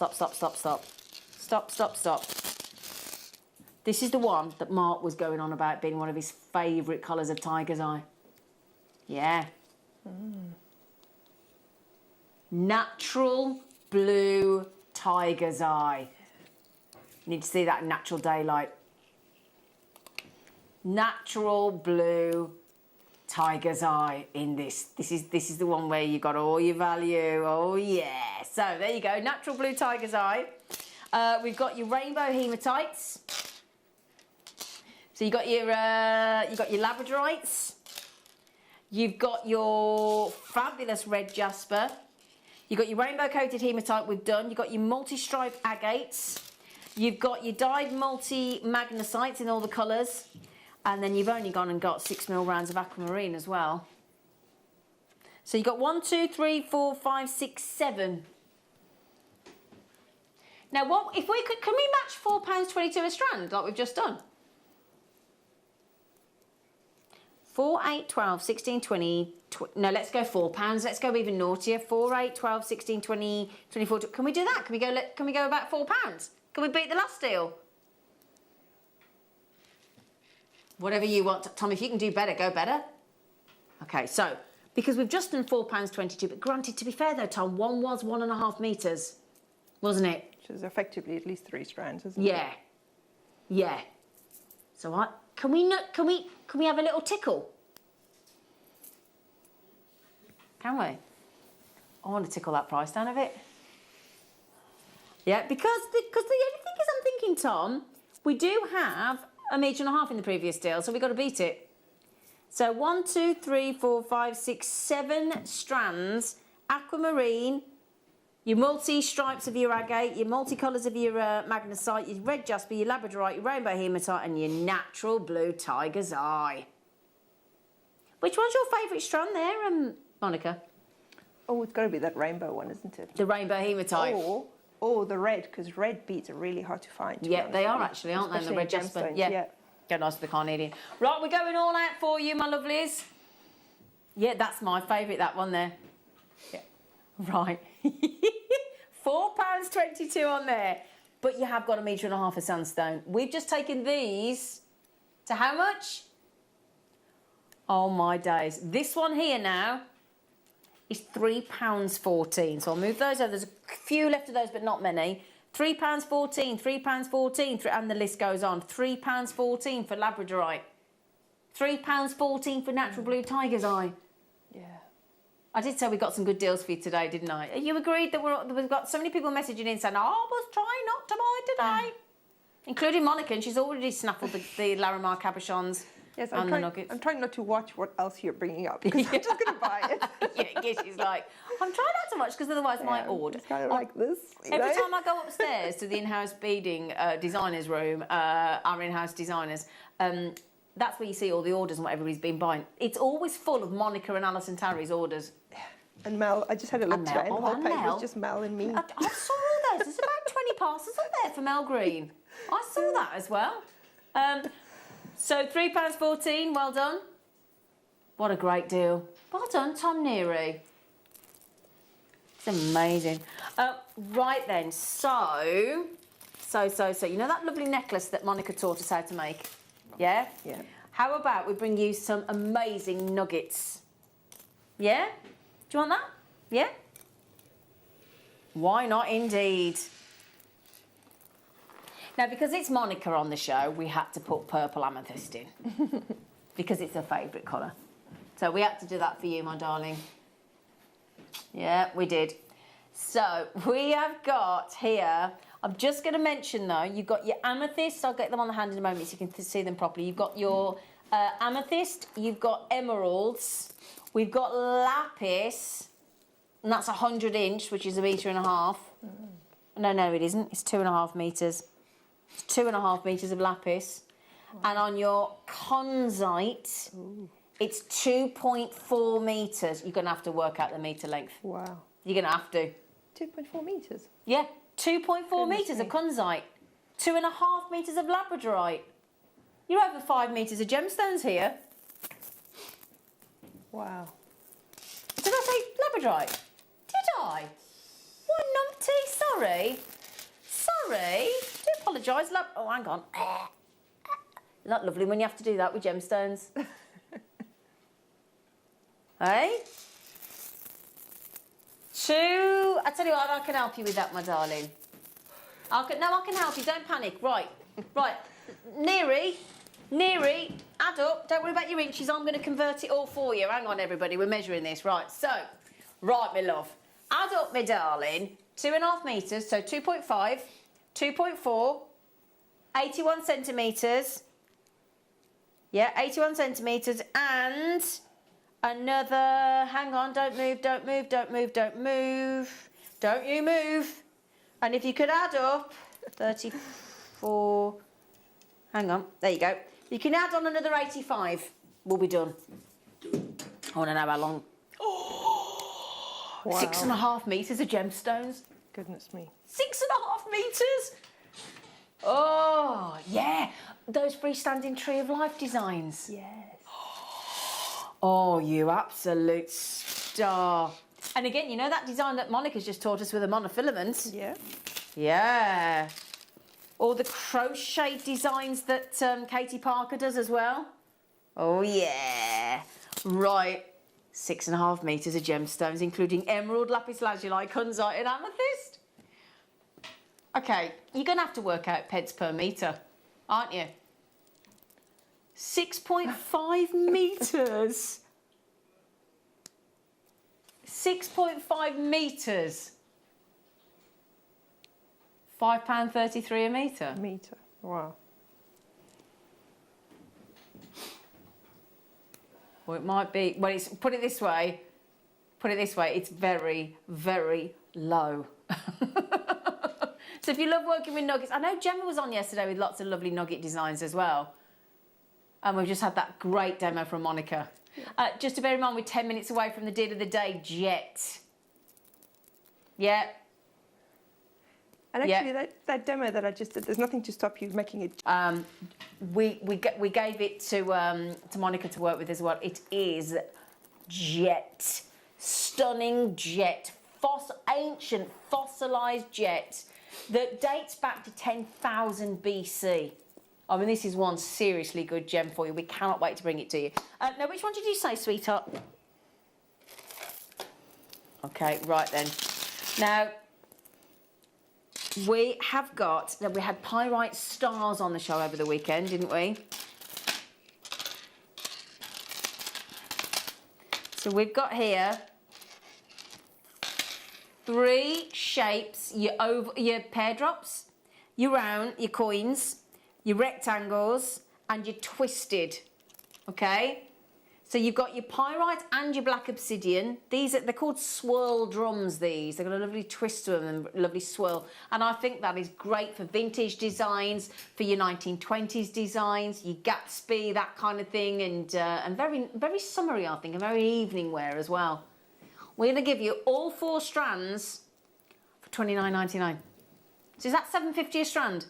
This is the one that Mark was going on about being one of his favourite colours of tiger's eye. Yeah. Natural blue tiger's eye. You need to see that in natural daylight. Natural blue tiger's eye in this. This is the one where you got all your value. Oh yeah. So there you go. Natural blue tiger's eye. We've got your rainbow hematites. So you got your labradorites. You've got your fabulous red jasper. You've got your rainbow coated hematite we've done. You've got your multi-stripe agates. You've got your dyed multi-magnesites in all the colours. And then you've only gone and got 6mm rounds of aquamarine as well. So you've got 1, 2, 3, 4, 5, 6, 7. Now, what if we could? Can we match £4.22 a strand like we've just done? 4, 8, 12, 16, 20. No, let's go £4. Let's go even naughtier. 4, 8, 12, 16, 20, 24. Can we do that? Can we go about £4? Can we beat the last deal? Whatever you want. Tom, if you can do better, go better. Okay, so, because we've just done £4.22, but granted, to be fair though, Tom, one was 1.5 metres, wasn't it? Which is effectively at least 3 strands, isn't it? Yeah. Yeah. So what? Can we have a little tickle? Can we? I want to tickle that price down a bit. Yeah, because the only thing is I'm thinking, Tom, we do have 1.5 meters in the previous deal, so we've got to beat it. So 1, 2, 3, 4, 5, 6, 7 strands, aquamarine, your multi-stripes of your agate, your multicolours of your magnesite, your red jasper, your labradorite, your rainbow hematite, and your natural blue tiger's eye. Which one's your favourite strand there, Monica? Oh, it's got to be that rainbow one, isn't it? The rainbow hematite. Or the red, because red beads are really hard to find. Yeah, they are actually, aren't they? The red jasper. Yeah. Go nice with the carnelian. Right, we're going all out for you, my lovelies. Yeah, that's my favourite, that one there. Yeah. Right. £4.22 on there. But you have got 1.5 meters of sandstone. We've just taken these to how much? Oh my days. This one here now is £3.14. So I'll move those over. There's a few left of those, but not many. £3.14, £3.14, and the list goes on. £3.14 for labradorite. £3.14 for natural blue tiger's eye. Yeah. I did say we got some good deals for you today, didn't I? You agreed that we've got so many people messaging in saying, oh, I was trying not to buy today. Including Monica, and she's already snaffled the Larimar Cabochons. Yes, and the nuggets. I'm trying not to watch what else you're bringing up, because I'm just going to buy it. Yeah, guess she's like, I'm trying not to watch, because otherwise my order. It's kind of like this. Every time I go upstairs to the in-house beading designers room, our in-house designers, that's where you see all the orders and what everybody's been buying. It's always full of Monica and Alison Tarry's orders. And Mel, I just had a look today, and the whole page was just Mel and me. I saw all those. There's about 20 parcels up there for Mel Green. I saw that as well. So £3.14, well done. What a great deal. Well done, Tom Neary. It's amazing. Right then, so, you know that lovely necklace that Monica taught us how to make? Yeah? Yeah. How about we bring you some amazing nuggets? Yeah? Do you want that? Yeah? Why not indeed? Now, because it's Monica on the show, we had to put purple amethyst in. Because it's her favourite colour. So we had to do that for you, my darling. Yeah, we did. So we have got here, I'm just going to mention though, you've got your amethyst. I'll get them on the hand in a moment so you can see them properly. You've got your amethyst, you've got emeralds, we've got lapis, and that's 100 inch, which is 1.5 meters. No, it isn't. It's 2.5 meters. It's 2.5 meters of lapis. Wow. And on your conzite, it's 2.4 meters. You're going to have to work out the meter length. Wow. You're going to have to. 2.4 meters? Yeah. 2.4 metres of kunzite, 2.5 metres of labradorite. You're over 5 metres of gemstones here. Wow. Did I say labradorite? Did I? What numpty? Sorry. Sorry. Do apologise. Oh, hang on. Not lovely when you have to do that with gemstones. Hey? I tell you what, I can help you with that, my darling. I can help you. Don't panic. Right. Neary, add up. Don't worry about your inches. I'm going to convert it all for you. Hang on, everybody. We're measuring this. Right. So, right, my love. Add up, my darling. 2.5 metres, so 2.5, 2.4, 81 centimetres. Yeah, 81 centimetres and another, hang on, don't move. Don't you move. And if you could add up, 34, hang on, there you go. You can add on another 85, we'll be done. I want to know how long. Oh, wow. 6.5 metres of gemstones. Goodness me. 6.5 metres? Oh, yeah. Those freestanding Tree of Life designs. Yes. Oh, you absolute star. And again, you know that design that Monica's just taught us with a monofilament? Yeah. Yeah. All the crochet designs that Katie Parker does as well. Oh, yeah. Right. 6.5 metres of gemstones, including emerald, lapis lazuli, kunzite and amethyst. OK, you're going to have to work out pence per metre, aren't you? 6.5 metres. 6.5 metres. £5.33 a metre. Metre, wow. Well, it might be. Well, it's put it this way. It's very, very low. So if you love working with nuggets, I know Gemma was on yesterday with lots of lovely nugget designs as well. And we've just had that great demo from Monica. Just to bear in mind, we're 10 minutes away from the deal of the day, Jet. Yeah. And actually, that demo that I just did, there's nothing to stop you making it. We gave it to Monica to work with as well. It is jet, stunning jet, ancient fossilised jet that dates back to 10,000 BC. I mean, this is one seriously good gem for you. We cannot wait to bring it to you. Now, which one did you say, sweetheart? Okay, right then. Now, we had pyrite stars on the show over the weekend, didn't we? So we've got here 3 shapes, your pear drops, your round, your coins, your rectangles and your twisted, okay? So you've got your pyrite and your black obsidian. They're called swirl drums, these. They've got a lovely twist to them and a lovely swirl. And I think that is great for vintage designs, for your 1920s designs, your Gatsby, that kind of thing, and very, very summery, I think, and very evening wear as well. We're going to give you all 4 strands for $29.99. So is that $7.50 a strand?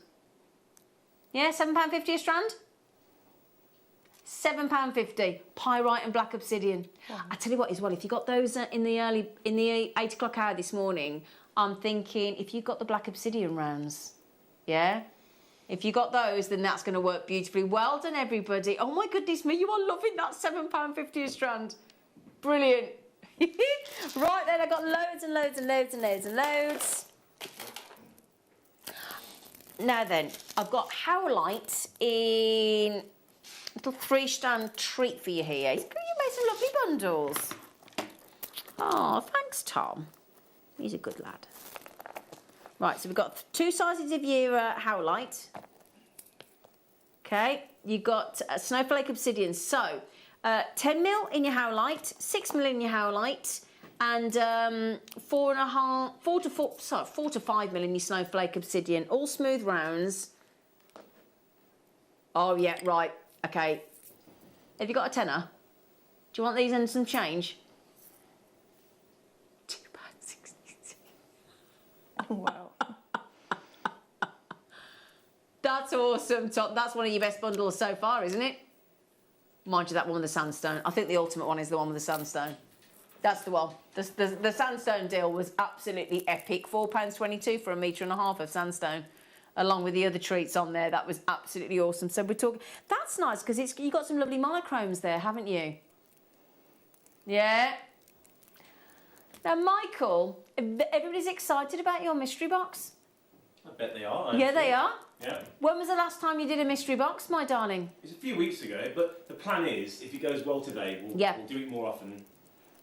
Yeah, £7.50 a strand? £7.50, pyrite and black obsidian. Wow. I tell you what as well, if you got those in the 8 o'clock hour this morning, I'm thinking if you got the black obsidian rounds, yeah? If you got those, then that's going to work beautifully. Well done, everybody. Oh my goodness me, you are loving that £7.50 a strand. Brilliant. Right then, I've got loads and loads and loads and loads and loads. Now then, I've got howlite in a little 3-strand treat for you here. You made some lovely bundles. Oh, thanks, Tom. He's a good lad. Right, so we've got 2 sizes of your howlite. Okay, you've got snowflake obsidian. So, 10mm in your howlite, 6mm in your howlite, and 4 to 5mm in your snowflake obsidian. All smooth rounds. Oh yeah, right. Okay. Have you got a tenner? Do you want these and some change? £2.66. Oh wow. That's awesome, Tom. That's one of your best bundles so far, isn't it? Mind you, that one with the sandstone. I think the ultimate one is the one with the sandstone. That's the one. The sandstone deal was absolutely epic. £4.22 for 1.5 metres of sandstone, along with the other treats on there. That was absolutely awesome. So we're talking... That's nice, because you've got some lovely monochromes there, haven't you? Yeah. Now, Michael, everybody's excited about your mystery box. I bet they are. Yeah, they are. Yeah. When was the last time you did a mystery box, my darling? It was a few weeks ago, but the plan is, if it goes well today, we'll do it more often.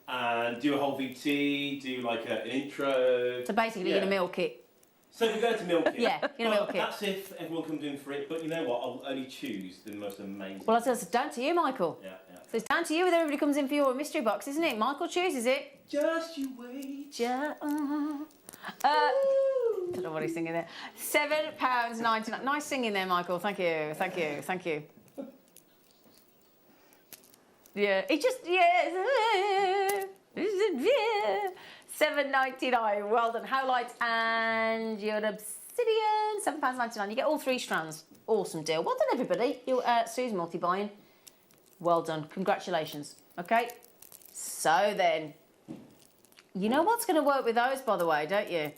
And do a whole VT, do like an intro. So basically, you're going to milk it. So we're going to milk it. Yeah, you're going to milk it. That's if everyone comes in for it. But you know what? I'll only choose the most amazing. Well, it's down to you, Michael. Yeah. So it's down to you whether everybody comes in for your mystery box, isn't it? Michael chooses it. Just you wait. I don't know what he's singing there. £7.99. Nice singing there, Michael. Thank you. Yeah, it just, £7.99. Well done. Howlite and your Obsidian, £7.99. You get all 3 strands. Awesome deal. Well done, everybody. Sue's multi-buying. Well done. Congratulations. Okay. So then, you know what's going to work with those, by the way, don't you?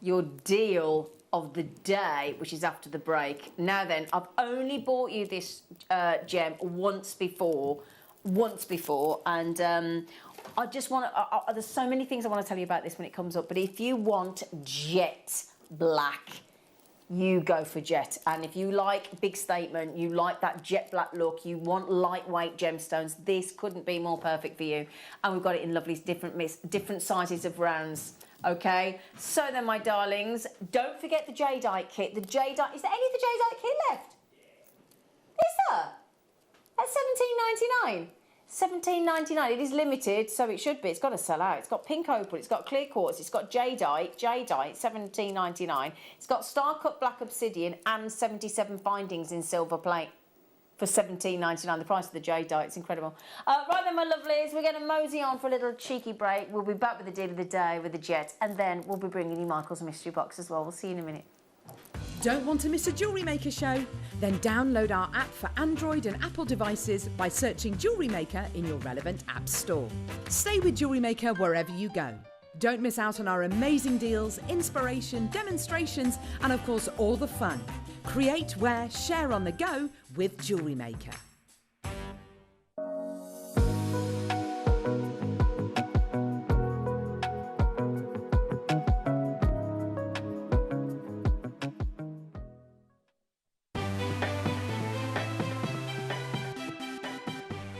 Your deal of the day, which is after the break. Now then, I've only bought you this gem once before, and I just want to... there's so many things I want to tell you about this when it comes up, but if you want jet black, you go for jet. And if you like big statement, you like that jet black look, you want lightweight gemstones, this couldn't be more perfect for you. And we've got it in lovely different sizes of rounds. Okay, so then, my darlings, don't forget the jadeite kit. Is there any of the jadeite kit left? Is there? That's £17.99. £17.99. It is limited, so it should be. It's got to sell out. It's got pink opal, it's got clear quartz, it's got jadeite, £17.99. It's got star-cut black obsidian and 77 findings in silver plate for £17.99. The price of the jadeite, it's incredible. Right then, my lovelies, we're going to mosey on for a little cheeky break. We'll be back with the deal of the day with the jet, and then we'll be bringing you Michael's mystery box as well. We'll see you in a minute. Don't want to miss a Jewellery Maker show? Then download our app for Android and Apple devices by searching Jewellery Maker in your relevant app store. Stay with Jewellery Maker wherever you go. Don't miss out on our amazing deals, inspiration, demonstrations, and of course all the fun. Create, wear, share on the go with Jewellery Maker.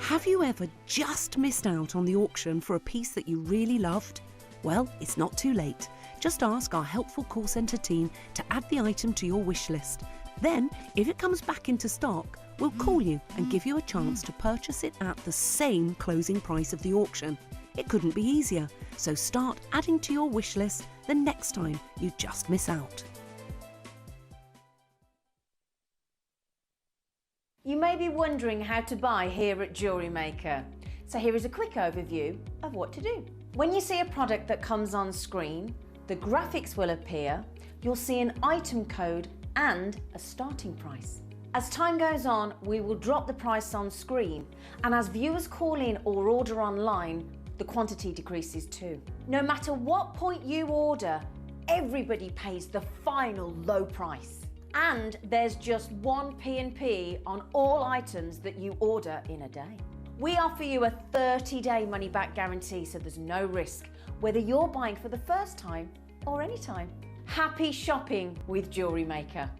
Have you ever just missed out on the auction for a piece that you really loved? Well, it's not too late. Just ask our helpful call centre team to add the item to your wish list. Then, if it comes back into stock, we'll call you and give you a chance to purchase it at the same closing price of the auction. It couldn't be easier, so start adding to your wish list the next time you just miss out. You may be wondering how to buy here at Jewellery Maker. So here is a quick overview of what to do. When you see a product that comes on screen, the graphics will appear, you'll see an item code and a starting price. As time goes on, we will drop the price on screen, and as viewers call in or order online, the quantity decreases too. No matter what point you order, everybody pays the final low price. And there's just one P&P on all items that you order in a day. We offer you a 30-day money-back guarantee, so there's no risk, whether you're buying for the first time or any time. Happy shopping with Jewellery Maker.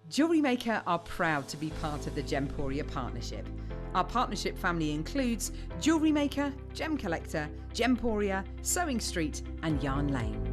Jewellery Maker are proud to be part of the Gemporia partnership. Our partnership family includes Jewellery Maker, Gem Collector, Gemporia, Sewing Street and Yarn Lane.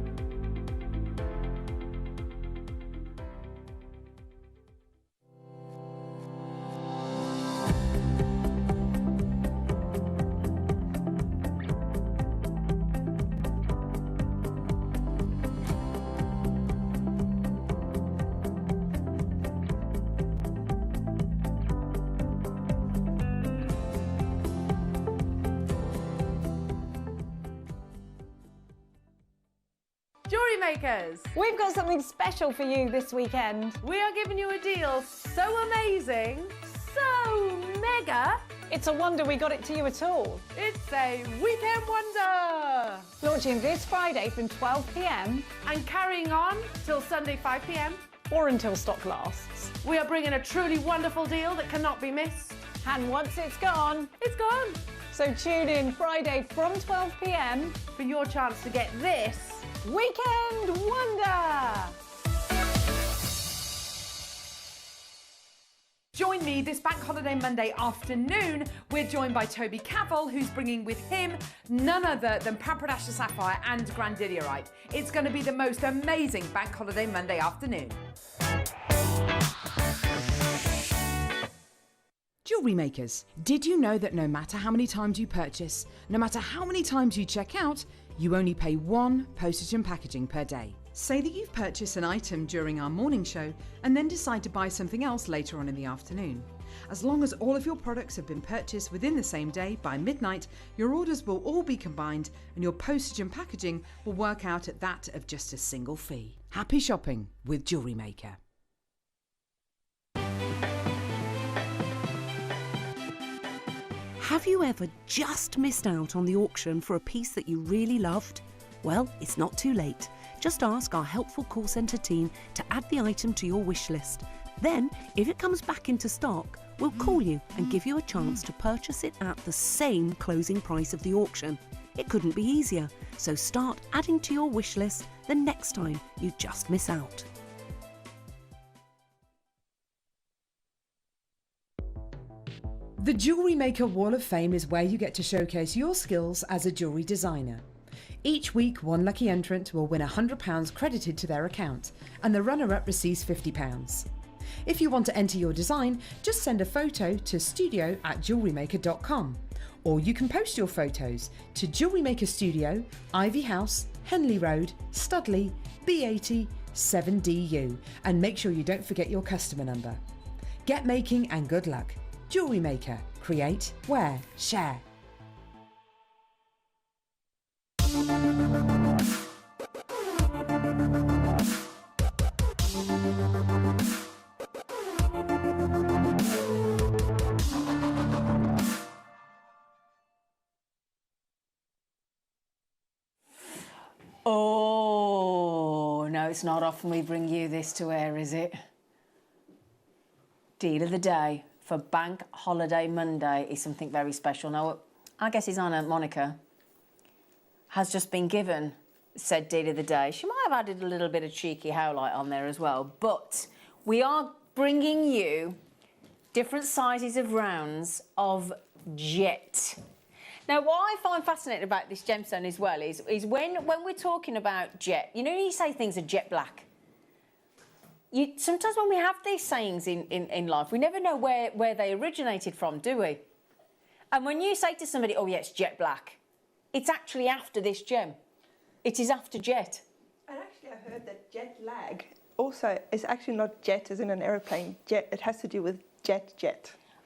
Makers. We've got something special for you this weekend. We are giving you a deal so amazing, so mega. It's a wonder we got it to you at all. It's a weekend wonder. Launching this Friday from 12 p.m. and carrying on till Sunday 5 p.m. or until stock lasts. We are bringing a truly wonderful deal that cannot be missed. And once it's gone, it's gone. So tune in Friday from 12 p.m. for your chance to get this weekend wonder. Join me this Bank Holiday Monday afternoon. We're joined by Toby Cavell, who's bringing with him none other than Papradacia Sapphire and Grandidierite. It's going to be the most amazing Bank Holiday Monday afternoon. Jewellery makers, did you know that no matter how many times you purchase, no matter how many times you check out, you only pay one postage and packaging per day? Say that you've purchased an item during our morning show and then decide to buy something else later on in the afternoon. As long as all of your products have been purchased within the same day by midnight, your orders will all be combined and your postage and packaging will work out at that of just a single fee. Happy shopping with Jewellery Maker. Have you ever just missed out on the auction for a piece that you really loved? Well, it's not too late. Just ask our helpful call centre team to add the item to your wish list. Then, if it comes back into stock, we'll call you and give you a chance to purchase it at the same closing price of the auction. It couldn't be easier, so start adding to your wish list the next time you just miss out. The Jewellery Maker Wall of Fame is where you get to showcase your skills as a jewellery designer. Each week, one lucky entrant will win £100 credited to their account, and the runner-up receives £50. If you want to enter your design, just send a photo to studio@jewellerymaker.com, or you can post your photos to Jewellery Maker Studio, Ivy House, Henley Road, Studley, B80 7DU, and make sure you don't forget your customer number. Get making and good luck. Jewellery Maker. Create, wear, share. Oh, no, it's not often we bring you this to air, is it? Deal of the day for Bank Holiday Monday is something very special. Now, I guess his Honour Monica has just been given said deal of the day. She might have added a little bit of cheeky howlite on there as well, but we are bringing you different sizes of rounds of jet. Now, what I find fascinating about this gemstone as well is when we're talking about jet, you know, you say things are jet black. Sometimes when we have these sayings in life, we never know where they originated from, do we? And when you say to somebody, oh yeah, it's jet black, it's actually after this gem. It is after jet. And actually I heard that jet lag also is actually not jet as in an aeroplane. Jet, it has to do with jet.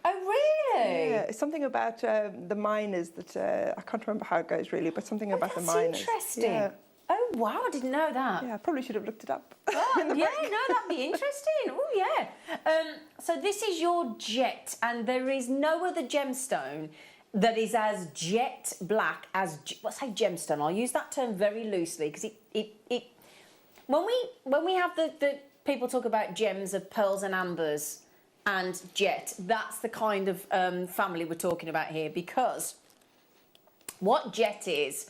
Oh, really? Yeah, it's something about the miners that, I can't remember how it goes really, but something about the miners. Interesting. Yeah. Oh, wow, I didn't know that. Yeah, I probably should have looked it up. Oh, yeah, no, that'd be interesting. Oh, yeah. So this is your jet, and there is no other gemstone that is as jet black as, let's say gemstone. I'll use that term very loosely because it when we have the people talk about gems of pearls and ambers and jet, that's the kind of family we're talking about here, because what jet is,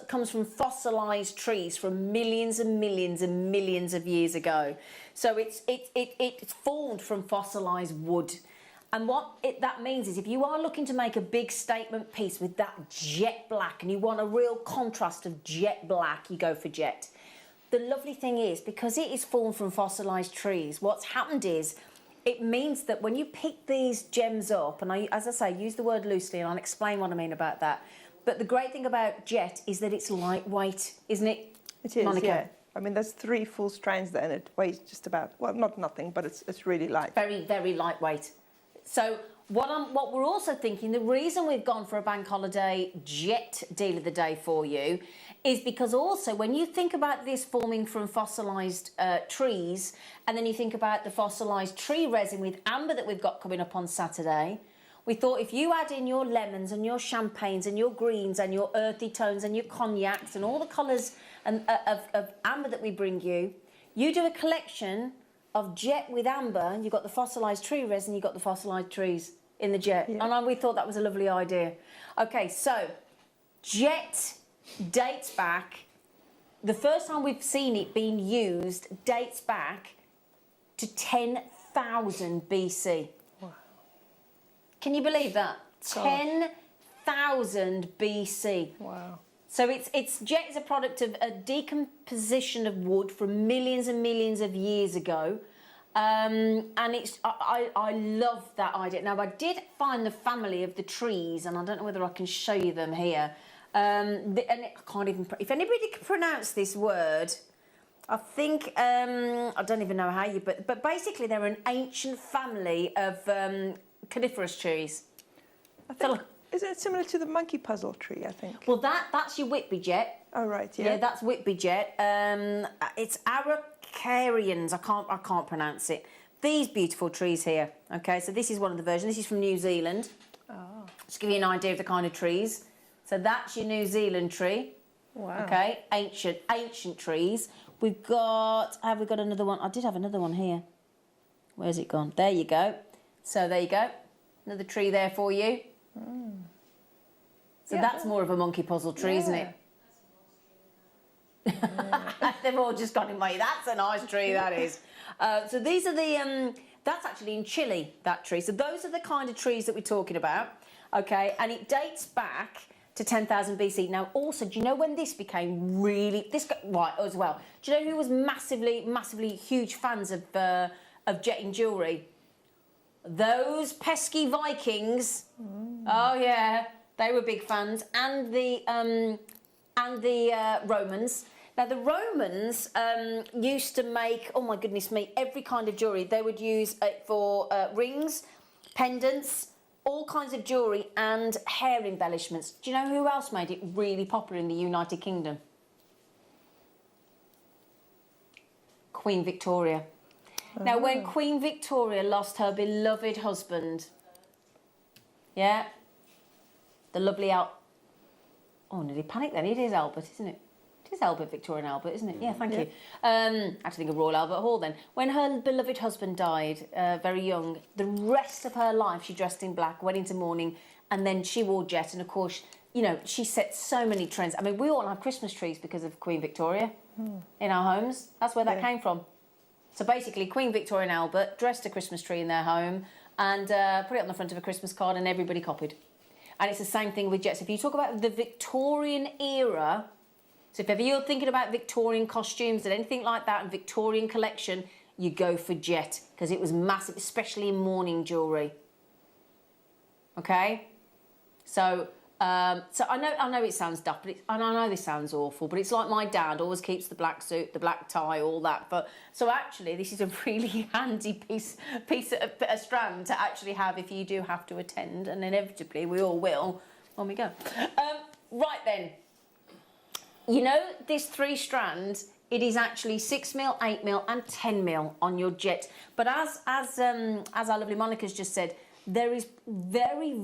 comes from fossilized trees from millions and millions and millions of years ago. So it's formed from fossilized wood. And what that means is if you are looking to make a big statement piece with that jet black and you want a real contrast of jet black, you go for jet. The lovely thing is, because it is formed from fossilised trees, what's happened is it means that when you pick these gems up, and as I say, use the word loosely and I'll explain what I mean about that, but the great thing about jet is that it's lightweight, isn't it? It is, Monica? yeah. I mean, there's 3 full strands there and it weighs just about, well, not nothing, but it's really light. Very, very lightweight. So what we're also thinking, the reason we've gone for a bank holiday jet deal of the day for you is because also when you think about this forming from fossilised trees, and then you think about the fossilised tree resin with amber that we've got coming up on Saturday, we thought if you add in your lemons and your champagnes and your greens and your earthy tones and your cognacs and all the colours and, of amber that we bring you, you do a collection of jet with amber, you've got the fossilised tree resin, you've got the fossilised trees in the jet. Yeah. And we thought that was a lovely idea. Okay, so jet dates back, the first time we've seen it being used dates back to 10,000 BC. Wow. Can you believe that? 10,000 BC. Wow. So it's jet is a product of a decomposition of wood from millions and millions of years ago. And it's I love that idea. Now I did find the family of the trees, and I don't know whether I can show you them here. And I can't even. If anybody can pronounce this word, I think I don't even know how you. But basically, they're an ancient family of coniferous trees. I think, is it similar to the monkey puzzle tree? I think. Well, that's your Whitby jet. Oh right, yeah. Yeah, that's Whitby jet. It's Araucarians. I can't pronounce it. These beautiful trees here. Okay, so this is one of the versions. This is from New Zealand. Oh. Just to give you an idea of the kind of trees. So that's your New Zealand tree. Wow. Okay, ancient trees. We've got. Have we got another one? I did have another one here. Where's it gone? There you go. So there you go. Another tree there for you. Mm. So that's more of a monkey puzzle tree, isn't it? Yeah. They've all just gone in my. That's a nice tree, that is. So these are the. That's actually in Chile, that tree. So those are the kind of trees that we're talking about. Okay, and it dates back to 10,000 BC. Now, also, do you know when this became really right as well? Do you know who was massively huge fans of jetting jewellery? Those pesky Vikings. Mm. Oh yeah, they were big fans, and the Romans. Now the Romans used to make, oh my goodness me, every kind of jewellery. They would use it for rings, pendants, all kinds of jewellery and hair embellishments. Do you know who else made it really popular in the United Kingdom? Queen Victoria. Oh. Now, when Queen Victoria lost her beloved husband, yeah, the lovely oh, nearly panicked then. It is Albert, isn't it? It is Albert, Victorian Albert, isn't it? Yeah, thank you. I had to think of Royal Albert Hall then. When her beloved husband died, very young, the rest of her life she dressed in black, went into mourning, and then she wore jet. And of course, you know, she set so many trends. I mean, we all have Christmas trees because of Queen Victoria in our homes. That's where that came from. So basically, Queen Victoria and Albert dressed a Christmas tree in their home and put it on the front of a Christmas card, and everybody copied. And it's the same thing with jets. If you talk about the Victorian era, so if ever you're thinking about Victorian costumes and anything like that and Victorian collection, you go for jet because it was massive, especially in mourning jewellery. Okay? So I know it sounds daft, and I know this sounds awful, but it's like my dad always keeps the black suit, the black tie, all that. But so actually, this is a really handy piece a strand to actually have if you do have to attend, and inevitably we all will when we go. Right then, you know this 3-strand. It is actually 6mm, 8mm, and 10mm on your jet. But as our lovely Monica's just said, there is very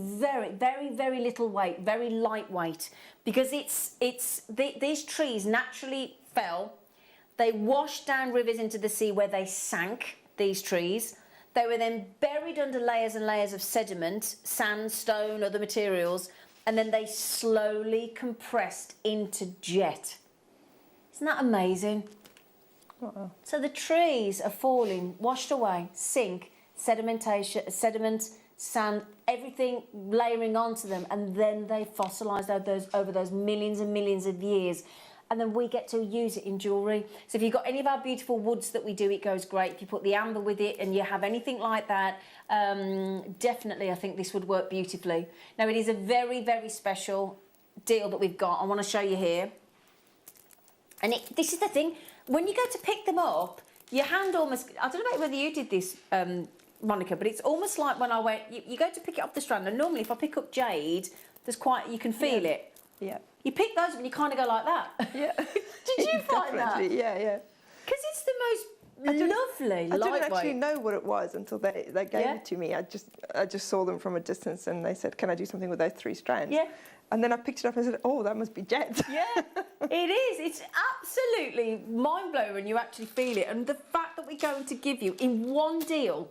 little weight, very lightweight, because these trees naturally fell. They washed down rivers into the sea where they sank, these trees. They were then buried under layers and layers of sediment, sand, stone, other materials, and then they slowly compressed into jet. Isn't that amazing? Uh-oh. So the trees are falling, washed away, sink, sediment, sand, everything layering onto them, and then they fossilise over those millions and millions of years, and then we get to use it in jewellery. So if you've got any of our beautiful woods that we do, it goes great. If you put the amber with it and you have anything like that, definitely I think this would work beautifully. Now it is a very special deal that we've got. I want to show you here, and this is the thing, when you go to pick them up, your hand almost, I don't know whether you did this, Monica, but it's almost like when I went, you go to pick it off the strand, and normally if I pick up jade, you can feel it. Yeah. You pick those up and you kind of go like that. Yeah. Did you find that? Yeah, yeah. Because it's the most lovely, lightweight. I didn't actually know what it was until they gave it to me. I just saw them from a distance and they said, can I do something with those 3 strands? Yeah. And then I picked it up and said, oh, that must be jet. Yeah, it is. It's absolutely mind-blowing when you actually feel it. And the fact that we're going to give you, in one deal,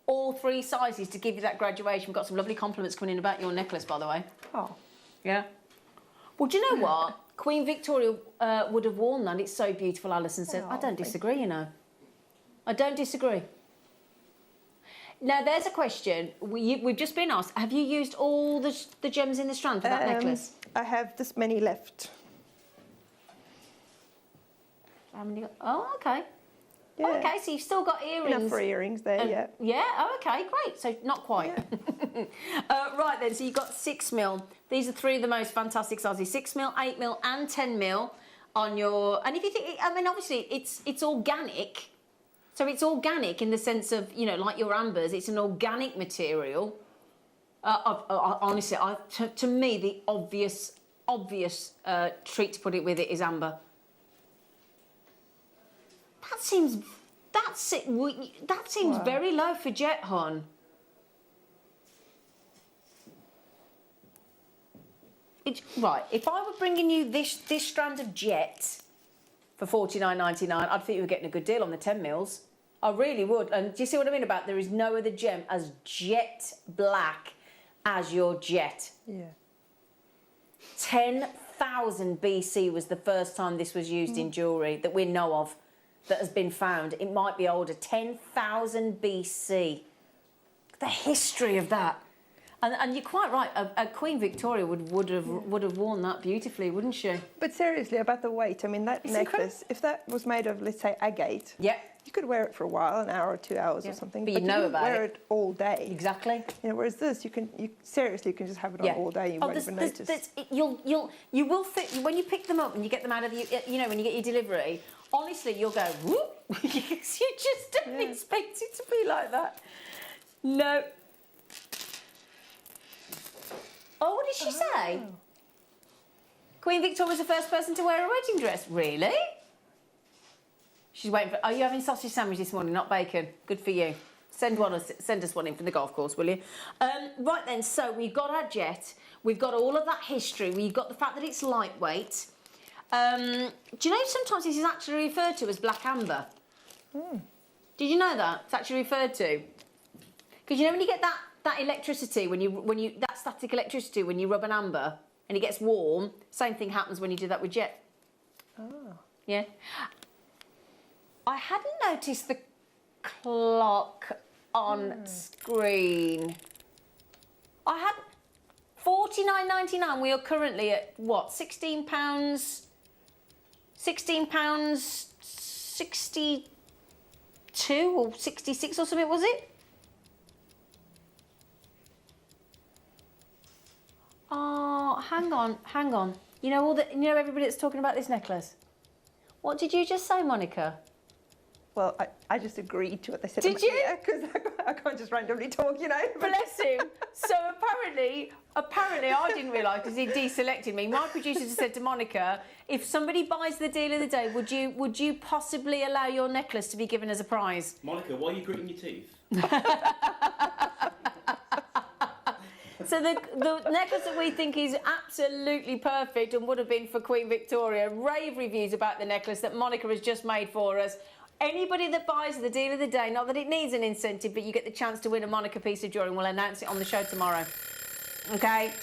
all 3 sizes to give you that graduation. We've got some lovely compliments coming in about your necklace, by the way. Oh. Yeah. Well, do you know what? Queen Victoria would have worn that. It's so beautiful, Alison said. I don't disagree, you know. I don't disagree. Now, there's a question. We've just been asked, have you used all the gems in the strand for that necklace? I have this many left. How many? Oh, okay. Yeah. Oh, okay, so you've still got earrings. Enough for earrings there, yeah. Yeah, oh, okay, great. So not quite. Yeah. Right then, so you've got 6mm. These are 3 of the most fantastic sizes, 6mm, 8mm and 10mm on your... And if you think, I mean, obviously, it's organic. So it's organic in the sense of, you know, like your ambers, it's an organic material. Honestly, to me, the obvious treat to put it with it is amber. That seems wow. Very low for jet, hon. Right, if I were bringing you this strand of jet for $49.99, I'd think you were getting a good deal on the 10mm. I really would. And do you see what I mean about there is no other gem as jet black as your jet? Yeah. 10,000 BC was the first time this was used in jewellery that we know of, that has been found. It might be older. 10,000 BC. The history of that. And you're quite right. A Queen Victoria would have worn that beautifully, wouldn't she? But seriously, about the weight. I mean, that necklace, if that was made of, let's say, agate, yeah, you could wear it for a while, an hour or 2 hours or something. But you know about wear it all day. Exactly. You know, whereas this, you seriously can just have it on all day. You won't even notice. You will fit when you pick them up and you get them out of you know, when you get your delivery. Honestly, you'll go whoop. You just don't expect it to be like that. No. Oh, what did she say? Queen Victoria was the first person to wear a wedding dress. Really? She's waiting for... Are you having sausage sandwich this morning, not bacon? Good for you. Send us one in from the golf course, will you? Right then, so we've got our jet. We've got all of that history. We've got the fact that it's lightweight. Do you know sometimes this is actually referred to as black amber? Did you know that? It's actually referred to. Because you know when you get that electricity, when you that static electricity when you rub an amber and it gets warm, same thing happens when you do that with jet. Oh. Yeah. I hadn't noticed the clock on screen. I had $49.99. We are currently at what? £16, £62 or 66 or something, was it? Oh, hang on. You know everybody that's talking about this necklace. What did you just say, Monica? Well, I just agreed to what they said. Did you? Yeah, because I can't just randomly talk, you know. Bless him. So apparently I didn't realise because he deselected me. My producer just said to Monica, if somebody buys the deal of the day, would you possibly allow your necklace to be given as a prize? Monica, why are you gritting your teeth? So the necklace that we think is absolutely perfect and would have been for Queen Victoria, rave reviews about the necklace that Monica has just made for us. Anybody that buys the deal of the day, not that it needs an incentive, but you get the chance to win a Monica piece of jewellery, and we'll announce it on the show tomorrow. Okay?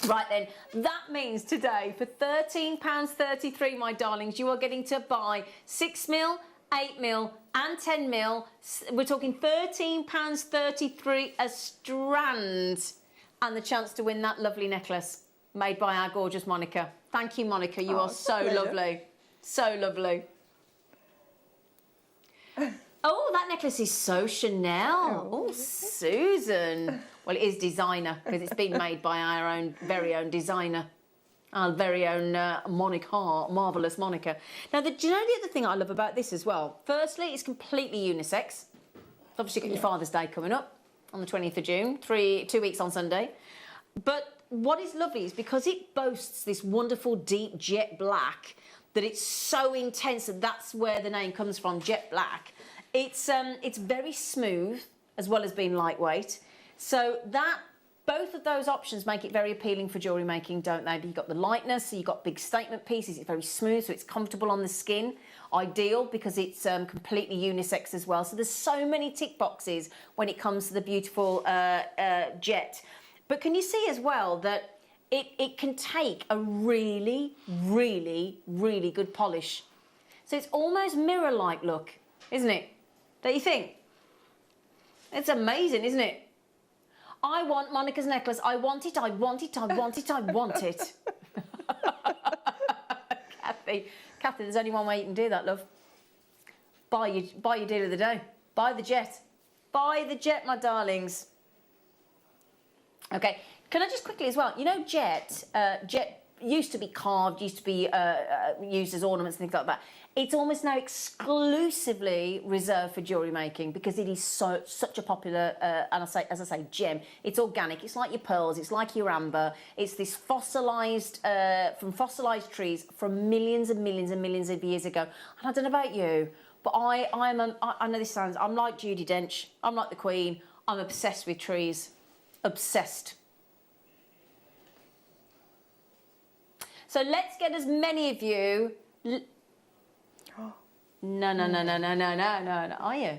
Right then, that means today, for £13.33, my darlings, you are getting to buy 6mm, 8mm and 10mm. We're talking £13.33 a strand, and the chance to win that lovely necklace made by our gorgeous Monica. Thank you, Monica. You are so lovely. So lovely. Oh, that necklace is so Chanel. Oh, Susan. Well, it is designer because it's been made by our very own designer. Our very own Monica, marvellous Monica. Now, do you know the other thing I love about this as well? Firstly, it's completely unisex. Obviously, you've got your Father's Day coming up on the 20th of June, 2 weeks on Sunday. But what is lovely is because it boasts this wonderful deep jet black, that it's so intense, and that's where the name comes from, jet black. It's very smooth as well as being lightweight. So that both of those options make it very appealing for jewellery making, don't they? You've got the lightness, so you've got big statement pieces, it's very smooth, so it's comfortable on the skin. Ideal because it's completely unisex as well. So there's so many tick boxes when it comes to the beautiful jet. But can you see as well that it can take a really, really, really good polish. So it's almost mirror-like look, isn't it? Don't you think? It's amazing, isn't it? I want Monica's necklace. I want it, I want it, I want it, I want it. Kathy, there's only one way you can do that, love. Buy your deal of the day. Buy the jet. Buy the jet, my darlings. Okay, can I just quickly as well, you know jet used to be carved, used to be used as ornaments and things like that. It's almost now exclusively reserved for jewellery making because it is such a popular, and as I say, gem. It's organic, it's like your pearls, it's like your amber. It's this fossilised, from fossilised trees from millions and millions and millions of years ago. And I don't know about you, but I know this sounds, I'm like Judi Dench, I'm like the Queen, I'm obsessed with trees. Obsessed. So let's get as many of you... No, are you?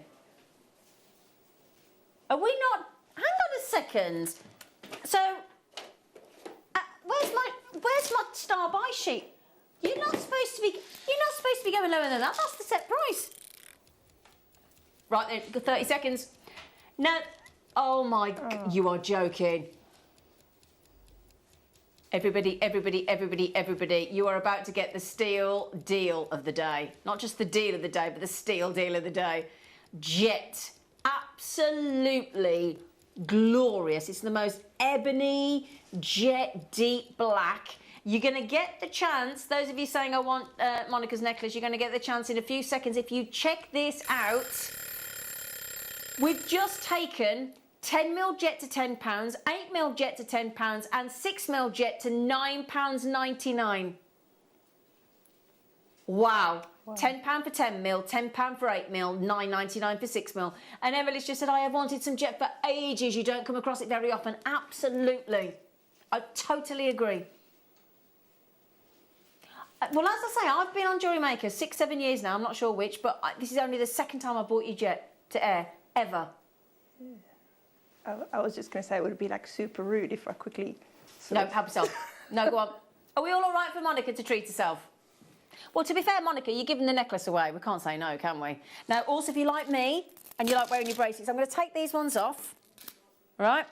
Are we not? Hang on a second. So, where's my star buy sheet? You're not supposed to be going lower than that. That's the set price. Right then, got 30 seconds. No. Oh my! You are joking. Everybody, you are about to get the steal deal of the day. Not just the deal of the day, but the steal deal of the day. Jet. Absolutely glorious. It's the most ebony, jet, deep black. You're going to get the chance, those of you saying I want Monica's necklace, you're going to get the chance in a few seconds. If you check this out, we've just taken 10mm jet to £10, 8mm jet to £10 and 6mm jet to £9.99. Wow. £10 for 10mm, £10 for 8mm, £9.99 for 6mm. And Emily's just said, I have wanted some jet for ages. You don't come across it very often. Absolutely. I totally agree. Well, as I say, I've been on Jewellery Maker 6-7 years now. I'm not sure which, but this is only the second time I bought you jet to air, ever. Yeah. I was just going to say it would be like super rude if I quickly... No, help yourself. No, go on. Are we all right for Monica to treat herself? Well, to be fair, Monica, you're giving the necklace away. We can't say no, can we? Now, also, if you like me and you like wearing your bracelets, I'm going to take these ones off. Right?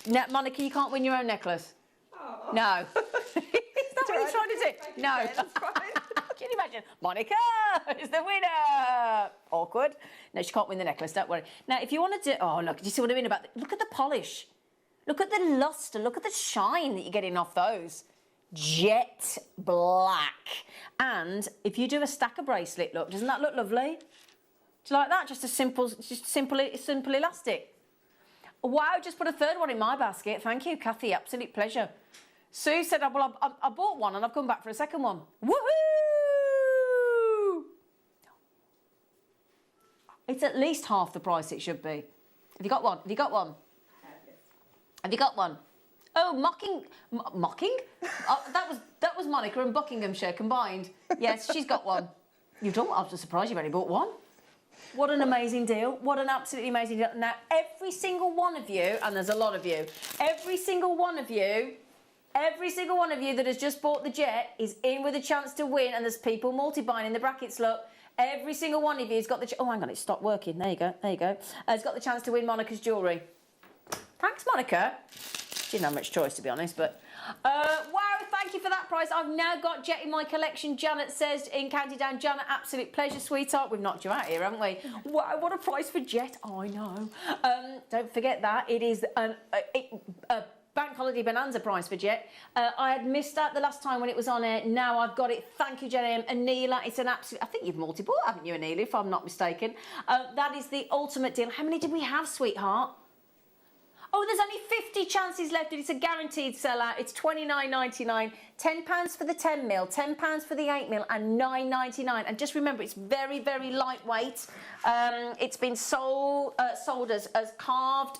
Now, Monica, you can't win your own necklace. Oh. No. Is that what you're trying to do? No. That's fine. Can you imagine? Monica is the winner. Awkward. No, she can't win the necklace, don't worry. Now, if you want to do... Oh, look, do you see what I mean about... Look at the polish. Look at the lustre. Look at the shine that you're getting off those. Jet black. And if you do a stack of bracelet, look, doesn't that look lovely? Do you like that? Just a simple elastic. Wow, just put a third one in my basket. Thank you, Kathy. Absolute pleasure. Sue said, well, I bought one and I've come back for a second one. Woohoo! It's at least half the price it should be. Have you got one? Have you got one? Have you got one? Oh, mocking? That was Monica and Buckinghamshire combined. Yes, she's got one. You don't? I'm just surprised you've only bought one. What an amazing deal. What an absolutely amazing deal. Now, every single one of you, and there's a lot of you, every single one of you that has just bought the jet is in with a chance to win, and there's people multi-buying in the brackets, look. Every single one of you has got the... Oh, hang on, it stopped working. There you go, there you go. Has got the chance to win Monica's jewellery. Thanks, Monica. She didn't have much choice, to be honest, but... wow, thank you for that price. I've now got jet in my collection. Janet says in County Down. Janet, absolute pleasure, sweetheart. We've knocked you out here, haven't we? Wow, what a price for jet. Oh, I know. Don't forget that. It is a bank holiday bonanza price for jet. I had missed out the last time when it was on air. Now I've got it. Thank you, Jenny. Anila, it's an absolute... I think you've multi-bought, haven't you, Anila, if I'm not mistaken? That is the ultimate deal. How many did we have, sweetheart? Oh, there's only 50 chances left, and it's a guaranteed sellout. It's £29.99, £10 for the 10mm, £10 for the 8mm, and £9.99. And just remember, it's very, very lightweight. It's been sold as carved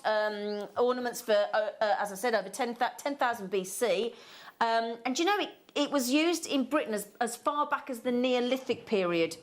ornaments for, as I said, over 10,000 BC. And you know, it was used in Britain as far back as the Neolithic period.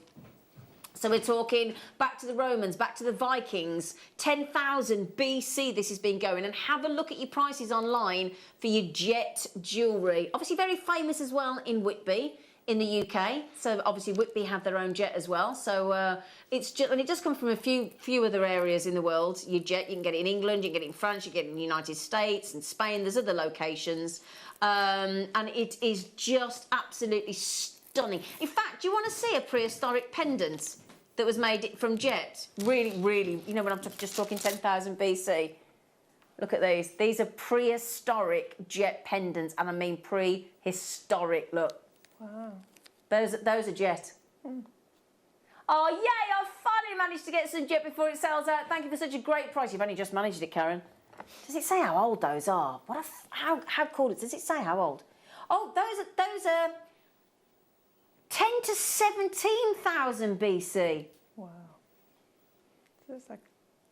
So we're talking back to the Romans, back to the Vikings, 10,000 BC this has been going. And have a look at your prices online for your jet jewellery. Obviously very famous as well in Whitby in the UK. So obviously Whitby have their own jet as well. So it's just, and it does come from a few other areas in the world. Your jet, you can get it in England, you can get it in France, you can get it in the United States and Spain. There's other locations. And it is just absolutely stunning. In fact, do you want to see a prehistoric pendant that was made from jet? Really, really, you know, when I'm just talking 10,000 BC. Look at these. These are prehistoric jet pendants, and I mean prehistoric. Look. Wow. Those are jet. Mm. Oh, yay, I finally managed to get some jet before it sells out. Thank you for such a great price. You've only just managed it, Karen. Does it say how old those are? How cool is it? Does it say how old? Oh, those are 10 to 17,000 BC. Wow. So it's like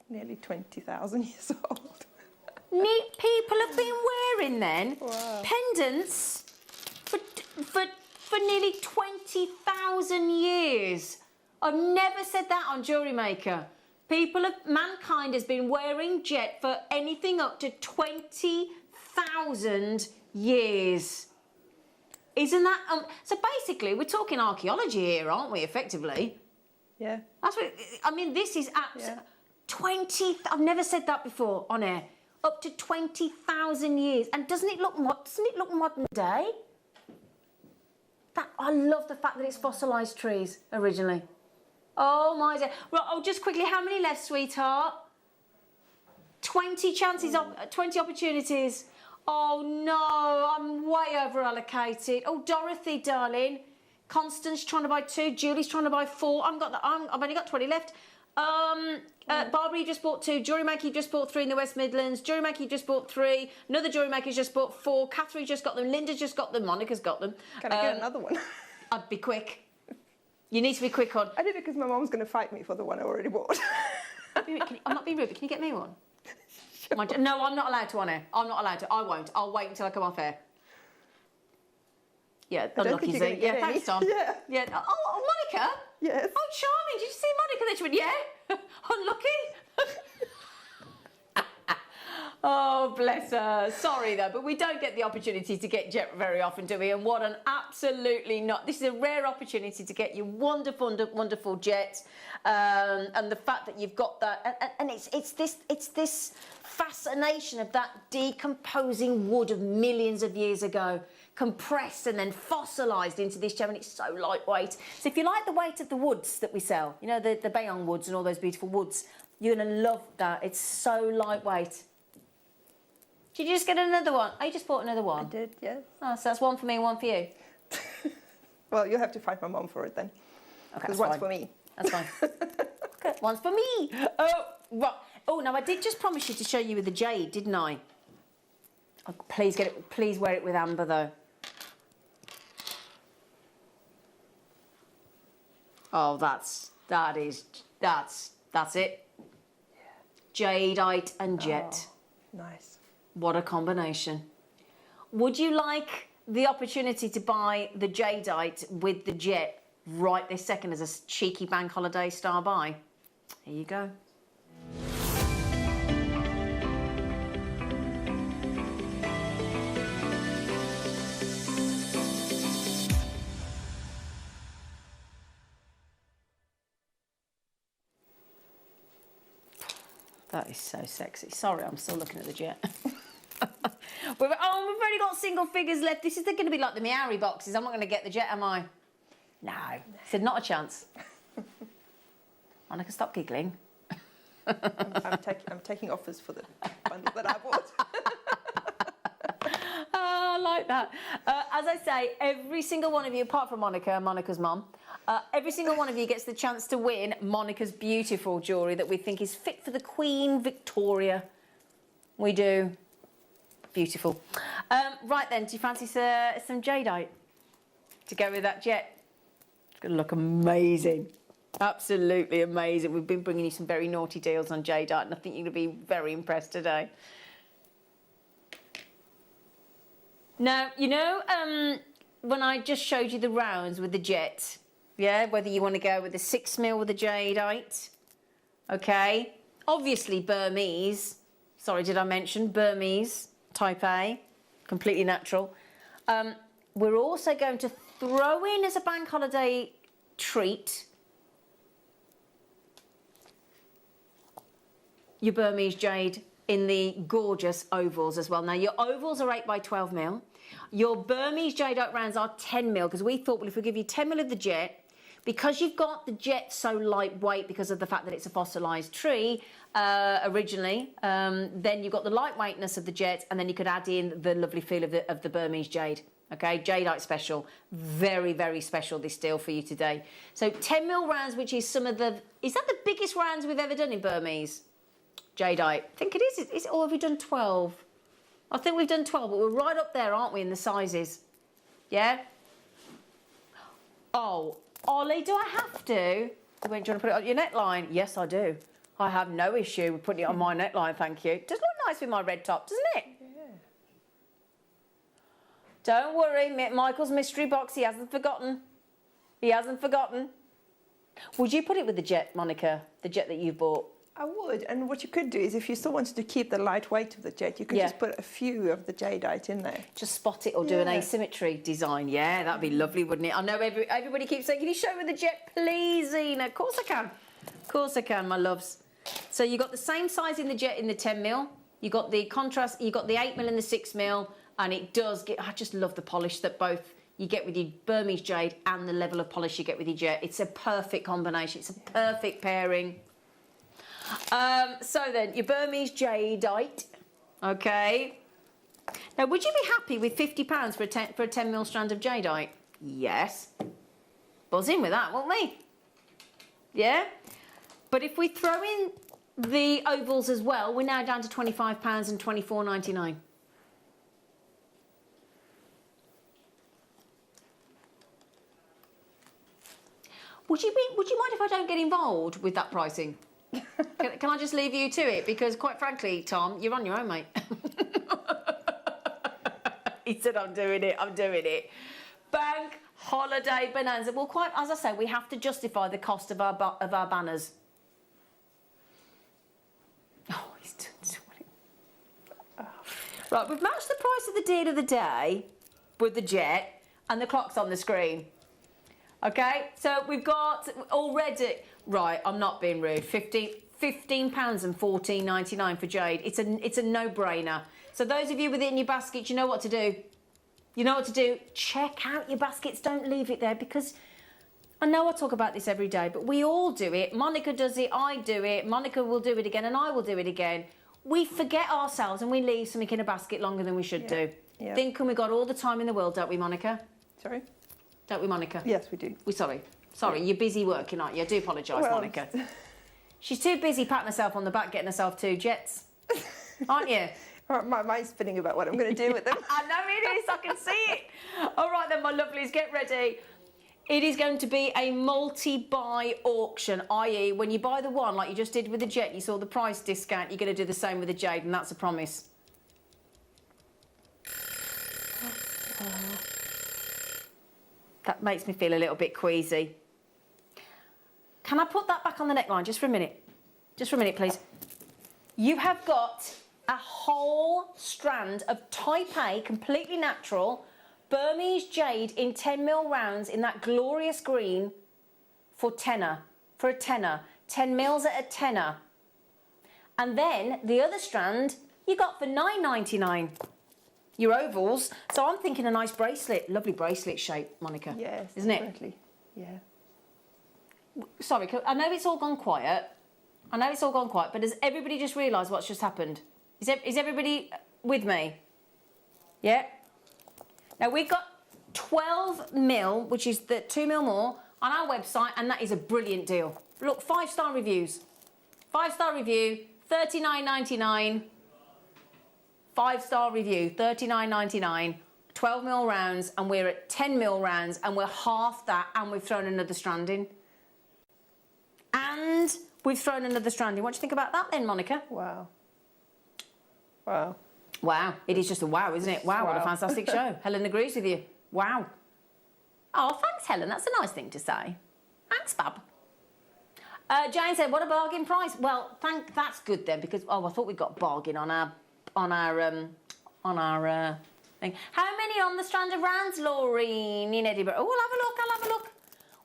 nearly 20,000 years old. Neat people have been wearing then pendants for nearly 20,000 years. I've never said that on Jewellery Maker. Mankind has been wearing jet for anything up to 20,000 years. Isn't that... so basically, we're talking archaeology here, aren't we, effectively? Yeah. That's what... I mean, this is... 20... I've never said that before on air. Up to 20,000 years. And doesn't it look modern day? I love the fact that it's fossilised trees, originally. Oh, my dear. Right, just quickly, how many left, sweetheart? 20 chances, 20 opportunities. Oh, no, I'm way over-allocated. Oh, Dorothy, darling. Constance trying to buy 2. Julie's trying to buy 4. I've only got 20 left. Barbara, you just bought 2. Jewellery Maker, you just bought 3 in the West Midlands. Jewellery Maker, you just bought 3. Another Jewellery Maker's just bought 4. Catherine just got them. Linda's just got them. Monica's got them. Can I get another one? I'd be quick. You need to be quick on. I did it because my mum's going to fight me for the one I already bought. I'm not being rude, but can you get me one? Sure. No, I'm not allowed to on air. I'm not allowed to. I won't. I'll wait until I come off air. Yeah, unlucky. Yeah, thanks, Tom. Yeah. Oh, Monica? Yes. Oh, charming. Did you see Monica? Then she went, yeah. Unlucky. Oh, bless her. Sorry, though, but we don't get the opportunity to get jet very often, do we? And what an absolutely not. This is a rare opportunity to get your wonderful, wonderful jet. And the fact that you've got that, and it's this fascination of that decomposing wood of millions of years ago, compressed and then fossilised into this gem, and it's so lightweight. So if you like the weight of the woods that we sell, you know, the Bayonne woods and all those beautiful woods, you're going to love that. It's so lightweight. Did you just get another one? Oh, you just bought another one? I did, yes. Oh, so that's one for me and one for you? Well, you'll have to fight my mum for it then. Okay, that's one's for me. That's fine. Okay, one's for me. Oh, right. Oh, now I did just promise you to show you with the jade, didn't I? Oh, please get it. Please wear it with amber, though. Oh, that's it. Jadeite and jet. Oh, nice. What a combination. Would you like the opportunity to buy the jadeite with the jet right this second as a cheeky bank holiday star buy? Here you go. That is so sexy. Sorry, I'm still looking at the jet. We've only got single figures left. This is going to be like the Meowry boxes. I'm not going to get the jet, am I? No. Said not a chance. Monica, stop giggling. I'm taking offers for the bundle that I bought. I like that. As I say, every single one of you, apart from Monica, Monica's mum, every single one of you gets the chance to win Monica's beautiful jewellery that we think is fit for the Queen Victoria. We do. Beautiful. Right then, do you fancy some jadeite to go with that jet? It's going to look amazing. Absolutely amazing. We've been bringing you some very naughty deals on jadeite, and I think you're going to be very impressed today. Now, you know, when I just showed you the rounds with the jet, yeah, whether you want to go with the 6mm with the jadeite, okay? Obviously Burmese, sorry, did I mention Burmese, type A, completely natural. We're also going to throw in as a bank holiday treat your Burmese jade in the gorgeous ovals as well. Now, your ovals are 8x12mm. Your Burmese jadeite rounds are 10mm, because we thought, well, if we give you 10mm of the jet, because you've got the jet so lightweight because of the fact that it's a fossilised tree originally, then you've got the lightweightness of the jet, and then you could add in the lovely feel of the Burmese jade. Okay, jadeite special. Very, very special, this deal for you today. So 10mm rounds, which is some of the... Is that the biggest rounds we've ever done in Burmese? Jadeite. I think it is. Or have we done 12? I think we've done 12, but we're right up there, aren't we, in the sizes? Yeah? Oh, Ollie, do I have to? Do you want to put it on your neckline? Yes, I do. I have no issue with putting it on my neckline, thank you. It does look nice with my red top, doesn't it? Yeah. Don't worry, Michael's mystery box, he hasn't forgotten. He hasn't forgotten. Would you put it with the jet, Monica? The jet that you've bought? I would, and what you could do is if you still wanted to keep the light weight of the jet, you could just put a few of the jadeite in there. Just spot it or do an asymmetry design. Yeah, that'd be lovely, wouldn't it? I know everybody keeps saying, can you show me the jet, please, Ina? Of course I can. Of course I can, my loves. So you got the same size in the jet in the 10mm. You got the contrast, you got the 8mm and the 6mm, and it does get, I just love the polish that both you get with your Burmese jade and the level of polish you get with your jet. It's a perfect combination. It's a perfect pairing. So then, your Burmese jadeite, okay. Now, would you be happy with £50 for a 10mm strand of jadeite? Yes. Buzz in with that, won't we? Yeah? But if we throw in the ovals as well, we're now down to £25 and £24.99. Would you mind if I don't get involved with that pricing? Can I just leave you to it? Because quite frankly, Tom, you're on your own, mate. He said, I'm doing it. Bank holiday bonanza. Well, quite, as I said, we have to justify the cost of our banners. Oh, he's doing it. Right, we've matched the price of the deal of the day with the jet, and the clock's on the screen. Okay, so we've got already... Right, I'm not being rude. £15 and £14.99 for jade. It's a no-brainer. So those of you within your basket, you know what to do. You know what to do. Check out your baskets. Don't leave it there, because I know I talk about this every day, but we all do it. Monica does it. I do it. Monica will do it again, and I will do it again. We forget ourselves and we leave something in a basket longer than we should do. Yeah. Thinking we got all the time in the world, don't we, Monica? Sorry? Don't we, Monica? Yes, we do. Sorry, you're busy working, aren't you? I do apologise, Monica. She's too busy patting herself on the back, getting herself 2 jets. Aren't you? My mind's spinning about what I'm going to do with them. I know it is, I can see it. All right then, my lovelies, get ready. It is going to be a multi-buy auction, i.e. when you buy the one, like you just did with the jet, you saw the price discount, you're going to do the same with the jade, and that's a promise. That makes me feel a little bit queasy. Can I put that back on the neckline just for a minute? Just for a minute, please. You have got a whole strand of type A, completely natural, Burmese jade in 10mm rounds in that glorious green for a tenner. 10 mils at a tenner. And then the other strand you got for $9.99. Your ovals. So I'm thinking a nice bracelet. Lovely bracelet shape, Monica. Yes, isn't it? Definitely. Yeah. Sorry, I know it's all gone quiet. But has everybody just realised what's just happened? Is everybody with me? Yeah? Now, we've got 12mm, which is the 2mm more, on our website, and that is a brilliant deal. Look, 5-star reviews. 5-star review, $39.99. 5-star review, $39.99, 12mm rounds, and we're at 10mm rounds, and we're half that, and we've thrown another strand in. And we've thrown another strand in. What do you think about that then, Monica? Wow. Wow. Wow. It is just a wow, isn't it? Wow, what a fantastic show. Helen agrees with you. Wow. Oh, thanks, Helen. That's a nice thing to say. Thanks, Fab. Jane said, what a bargain price. Well, that's good then, because, I thought we got bargain on our thing. How many on the strand of rounds, Laureen, in Edinburgh? Oh, I'll have a look.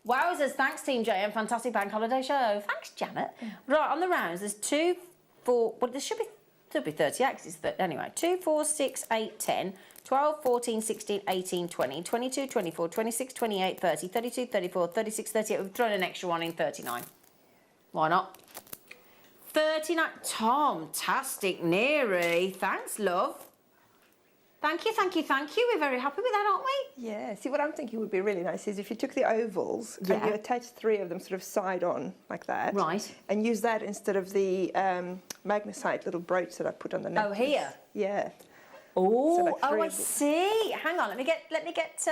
Wowzers, thanks, Team JM. Fantastic bank holiday show. Thanks, Janet. Right, on the rounds, there's 2, 4, well, there should be 38, anyway. 2, 4, 6, 8, 10, 12, 14, 16, 18, 20, 22, 24, 26, 28, 30, 32, 34, 36, 38. We've thrown an extra one in, 39. Why not? 39. Tom-tastic, Neri. Thanks, love. Thank you. We're very happy with that, aren't we? Yeah. See, what I'm thinking would be really nice is if you took the ovals and you attached 3 of them sort of side on like that. Right. And use that instead of the magnesite little brooch that I put on the necklace. Oh, here? Yeah. Oh, so like I see. Hang on, let me get,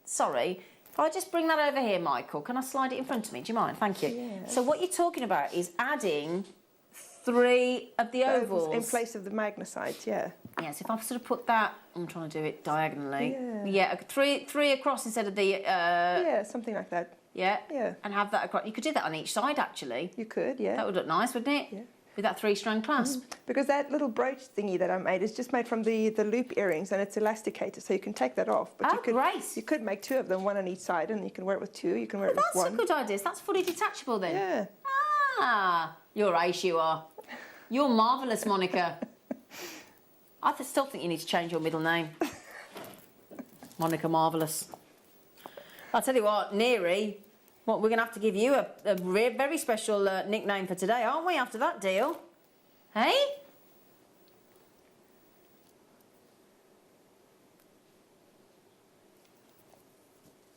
sorry. If I just bring that over here, Michael, can I slide it in front of me? Do you mind? Thank you. Yeah. So what you're talking about is adding 3 of the ovals. In place of the magnesite, yeah. Yes, if I sort of put that, I'm trying to do it diagonally. Yeah. Yeah, 3 across instead of the... yeah, something like that. Yeah? Yeah. And have that across. You could do that on each side, actually. You could, yeah. That would look nice, wouldn't it? Yeah. With that 3-strand clasp. Because that little brooch thingy that I made is just made from the loop earrings, and it's elasticated, so you can take that off. But you could make 2 of them, 1 on each side, and you can wear it with 2, you can wear it with 1. That's a good idea. That's fully detachable then. Yeah. Ah, you're ace, you are. You're marvellous, Monica. I still think you need to change your middle name. Monica Marvellous. I'll tell you what, Neri, we're going to have to give you a very special nickname for today, aren't we, after that deal? Hey?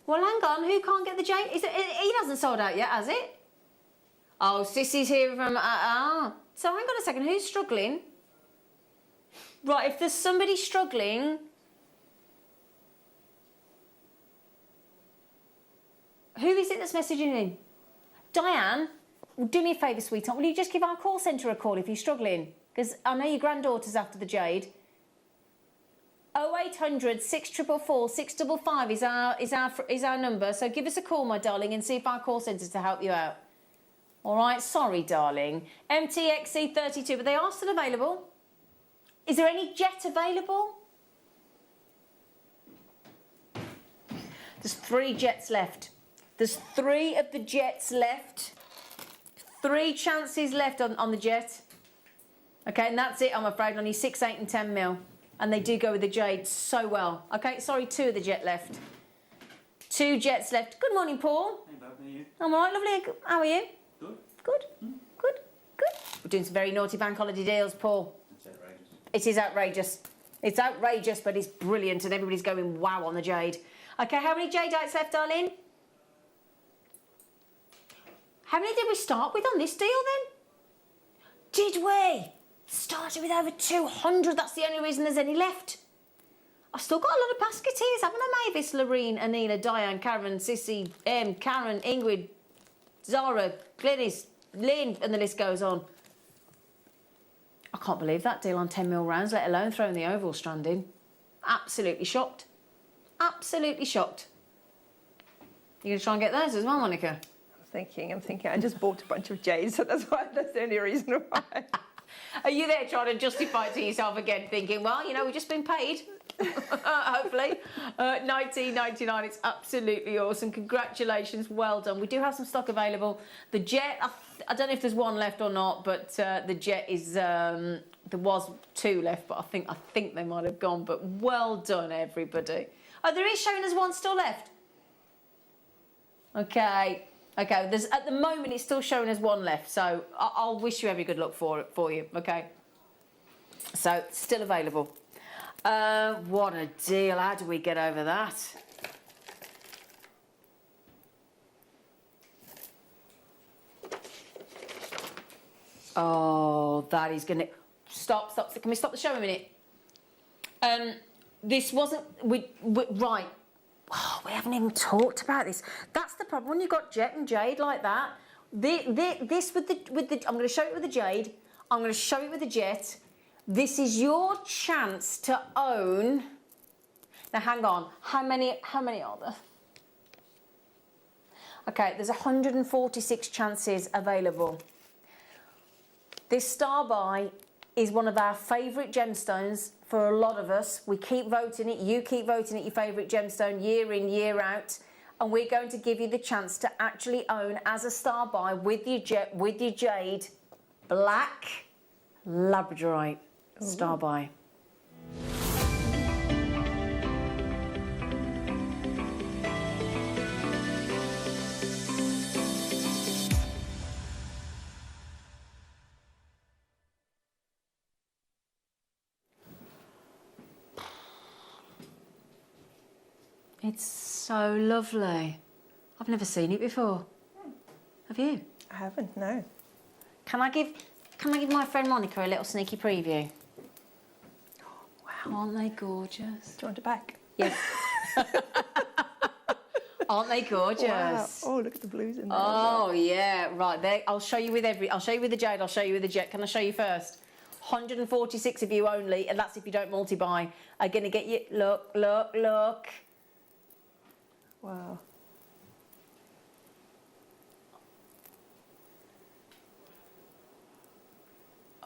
Well, hang on, who can't get the jade? He hasn't sold out yet, has it? Oh, Sissy's here from... So hang on a second, who's struggling? Right, if there's somebody struggling... Who is it that's messaging in? Diane, do me a favour, sweetheart. Will you just give our call centre a call if you're struggling? Because I know your granddaughter's after the jade. 0800 644 655 is our number. So give us a call, my darling, and see if our call centre's to help you out. All right, sorry, darling. MTXC32, but they are still available. Is there any jet available? There's 3 jets left. There's 3 of the jets left. 3 chances left on the jet. Okay, and that's it, I'm afraid. Only 6, 8 and 10 mil. And they do go with the jade so well. Okay, sorry, 2 of the jet left. 2 jets left. Good morning, Paul. Hey, Bob, how are you? I'm all right, lovely. How are you? Good. Good. Good. Good. We're doing some very naughty bank holiday deals, Paul. It's outrageous. It is outrageous. It's outrageous, but it's brilliant, and everybody's going wow on the jade. Okay, how many jadeites left, darling? How many did we start with on this deal, then? Did we? Started with over 200. That's the only reason there's any left. I've still got a lot of basketeers, haven't I, Mavis, Loreen, Anila, Diane, Karen, Sissy, Karen, Ingrid, Zara, Glenys, Lynn, and the list goes on. I can't believe that deal on 10 mil rounds, let alone throwing the oval strand in. Absolutely shocked. Absolutely shocked. You going to try and get those as well, Monica? I'm thinking. I just bought a bunch of jades, so that's the only reason why. Are you there trying to justify it to yourself again, thinking, well, you know, we've just been paid, hopefully. 19.99, it's absolutely awesome. Congratulations, well done. We do have some stock available. The jet, I don't know if there's 1 left or not, but the jet is, there was 2 left, but I think they might have gone, but well done, everybody. Oh, there is showing us 1 still left. Okay, there's, at the moment it's still showing us 1 left, so I'll wish you every good luck for you, okay? So, still available. What a deal, how do we get over that? Oh, that is gonna... Stop, can we stop the show a minute? This wasn't right. Oh, we haven't even talked about this. That's the problem when you've got jet and jade like that. This with the I'm going to show it with the jade. I'm going to show it with the jet. This is your chance to own. Now hang on. How many are there? Okay, there's 146 chances available. This star buy is one of our favourite gemstones for a lot of us. We keep voting it, you keep voting it your favourite gemstone year in, year out, and we're going to give you the chance to actually own as a star buy with your jet, with your jade, black labradorite star buy. It's so lovely. I've never seen it before. Have you? I haven't, no. Can I give my friend Monica a little sneaky preview? Wow, aren't they gorgeous? Do you want it back? Yes. Aren't they gorgeous? Wow. Oh, look at the blues in there. Oh yeah, right there. I'll show you with the jade, I'll show you with the jet. Can I show you first? 146 of you only, and that's if you don't multi-buy, are gonna get you, look. Wow.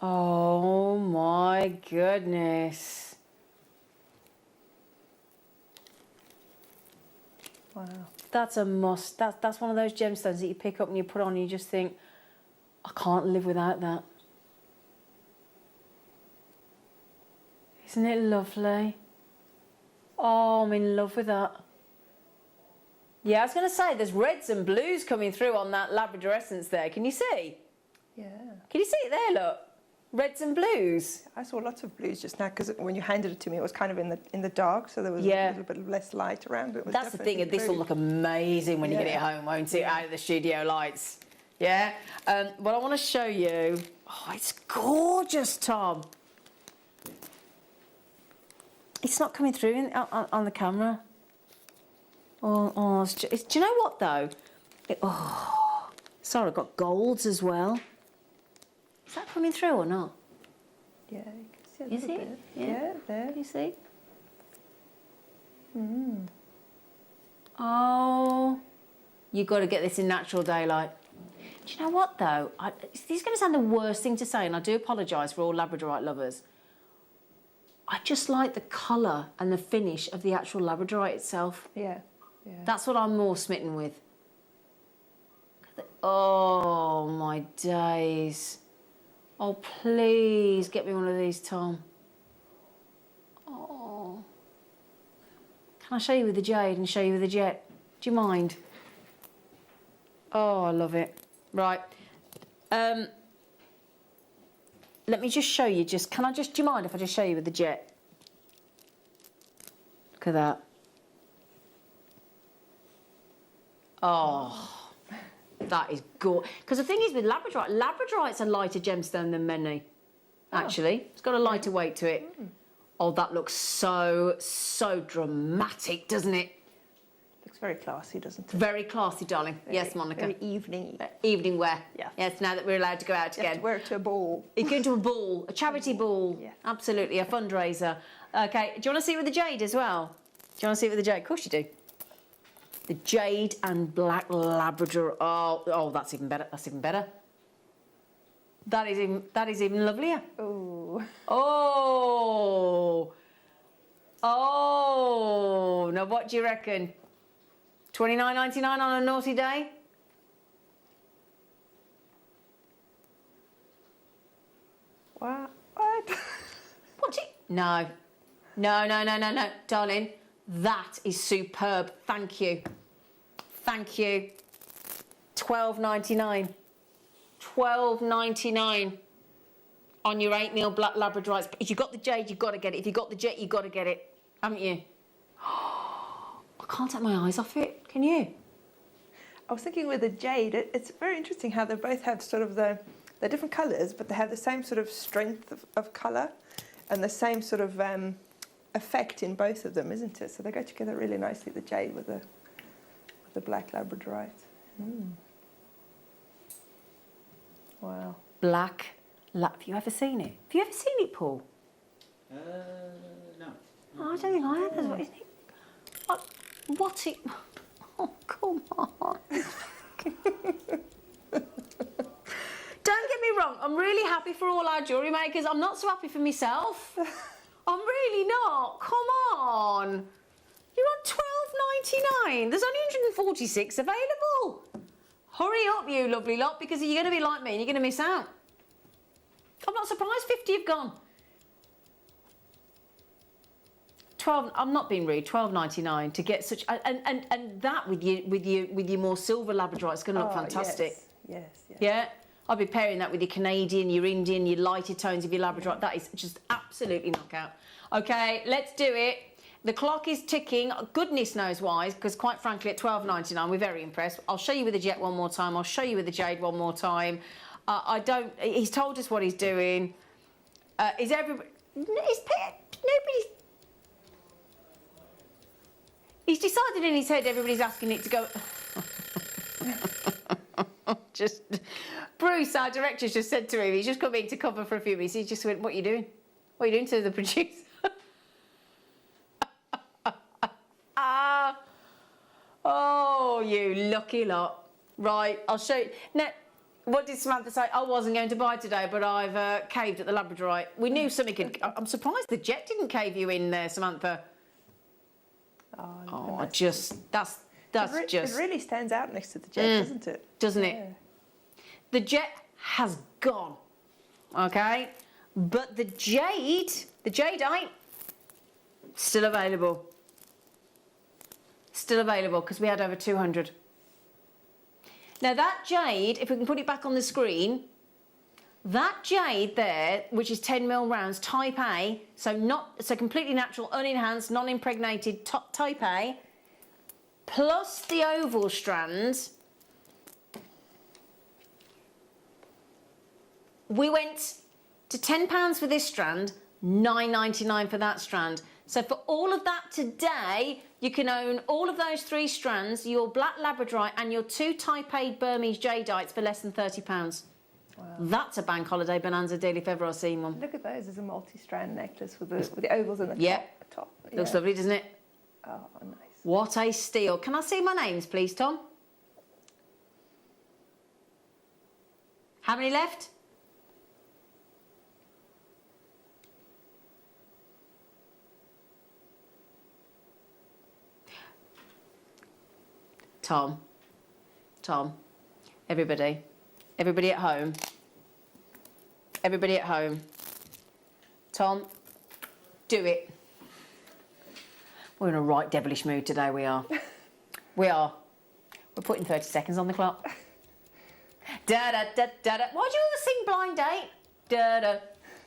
Oh my goodness. Wow. That's a must. That's one of those gemstones that you pick up and you put on and you just think, I can't live without that. Isn't it lovely? Oh, I'm in love with that. Yeah, I was going to say, there's reds and blues coming through on that Labrador essence there. Can you see? Yeah. Can you see it there, look? Reds and blues. I saw lots of blues just now because when you handed it to me, it was kind of in the dark, so there was a little bit less light around. But that's the thing, this will look amazing when you get it home, won't it? Out of the studio lights. Yeah? What I want to show you... Oh, it's gorgeous, Tom. It's not coming through on the camera. Oh, do you know what though? Sorry, I've got golds as well. Is that coming through or not? Yeah, you can see a little bit. Yeah, there. You see? Oh, you've got to get this in natural daylight. Do you know what though? This is going to sound the worst thing to say, and I do apologise for all Labradorite lovers. I just like the colour and the finish of the actual Labradorite itself. Yeah. Yeah. That's what I'm more smitten with. Oh, my days. Oh, please get me one of these, Tom. Oh. Can I show you with the jade and show you with the jet? Do you mind? Oh, I love it. Right. Let me just show you. Do you mind if I just show you with the jet? Look at that. Oh, that is gorgeous. Because the thing is with Labradorite, Labradorite's a lighter gemstone than many, actually. It's got a lighter weight to it. Oh, that looks so dramatic, doesn't it? Looks very classy, doesn't it? Very classy, darling. Yes, Monica. Very evening. Evening wear. Yeah. Yes, now that we're allowed to go out again. You have to wear it to a ball. You're going to a ball, a charity ball. Yeah. Absolutely, a fundraiser. Okay, do you want to see it with the jade as well? Do you want to see it with the jade? Of course you do. The jade and black Labrador. Oh, that's even better. That's even better. That is even lovelier. Oh. Oh. Oh. Now, what do you reckon? $29.99 on a naughty day? What? What? No, darling. That is superb. Thank you. Thank you. $12.99. $12.99 on your 8mm black Labradorites. If you've got the jade, you've got to get it. If you've got the jet, you've got to get it. Haven't you? I can't take my eyes off it. Can you? I was thinking with the jade, it's very interesting how they both have sort of they're different colours, but they have the same sort of strength of colour and the same sort of effect in both of them, isn't it? So they go together really nicely, the jade with the black labradorite. Wow. Black. Have you ever seen it? Have you ever seen it, Paul? No. Oh, I don't think I have. What is it? What it? Oh, come on. Don't get me wrong, I'm really happy for all our jewellery makers. I'm not so happy for myself. I'm really not. Come on. You're on $12.99. There's only 146 available. Hurry up, you lovely lot, because you're going to be like me and you're going to miss out. I'm not surprised 50 have gone. I'm not being rude. $12.99 to get such and that with your more silver labradorite, it's going to look fantastic. Yes. Yeah, I'll be pairing that with your Canadian, your Indian, your lighter tones of your labradorite. That is just absolutely knockout. Okay, let's do it. The clock is ticking. Goodness knows why, because quite frankly, at $12.99, we're very impressed. I'll show you with the jet one more time. I'll show you with the jade one more time. He's told us what he's doing. Nobody's. He's decided in his head everybody's asking it to go. Bruce, our director's just said to him, he's just come in to cover for a few minutes. He just went, "What are you doing? What are you doing?" to the producer. Oh, you lucky lot. Right, I'll show you. Now, what did Samantha say? I wasn't going to buy today, but I've caved at the labradorite. We knew something could. I'm surprised the jet didn't cave you in there, Samantha. Oh, that's just. It really stands out next to the jet, doesn't it? Doesn't it? The jet has gone, okay? But the jadeite, still available. Still available, because we had over 200. Now that jade, if we can put it back on the screen, that jade there, which is 10mm rounds, type A, so completely natural, unenhanced, non-impregnated, type A, plus the oval strands, we went to £10 for this strand, $9.99 for that strand. So for all of that today, you can own all of those 3 strands, your black labradorite and your 2 type A Burmese jadeites for less than £30. Wow. That's a bank holiday bonanza deal if ever I've seen one. Look at those as a multi-strand necklace with the ovals in the top. Yeah. Looks lovely, doesn't it? Oh, nice. What a steal. Can I see my names, please, Tom? How many left? Tom, everybody at home, Tom, do it. We're in a right devilish mood today, we are. We're putting 30 seconds on the clock. Da-da-da-da-da. Why do you always sing Blind Date?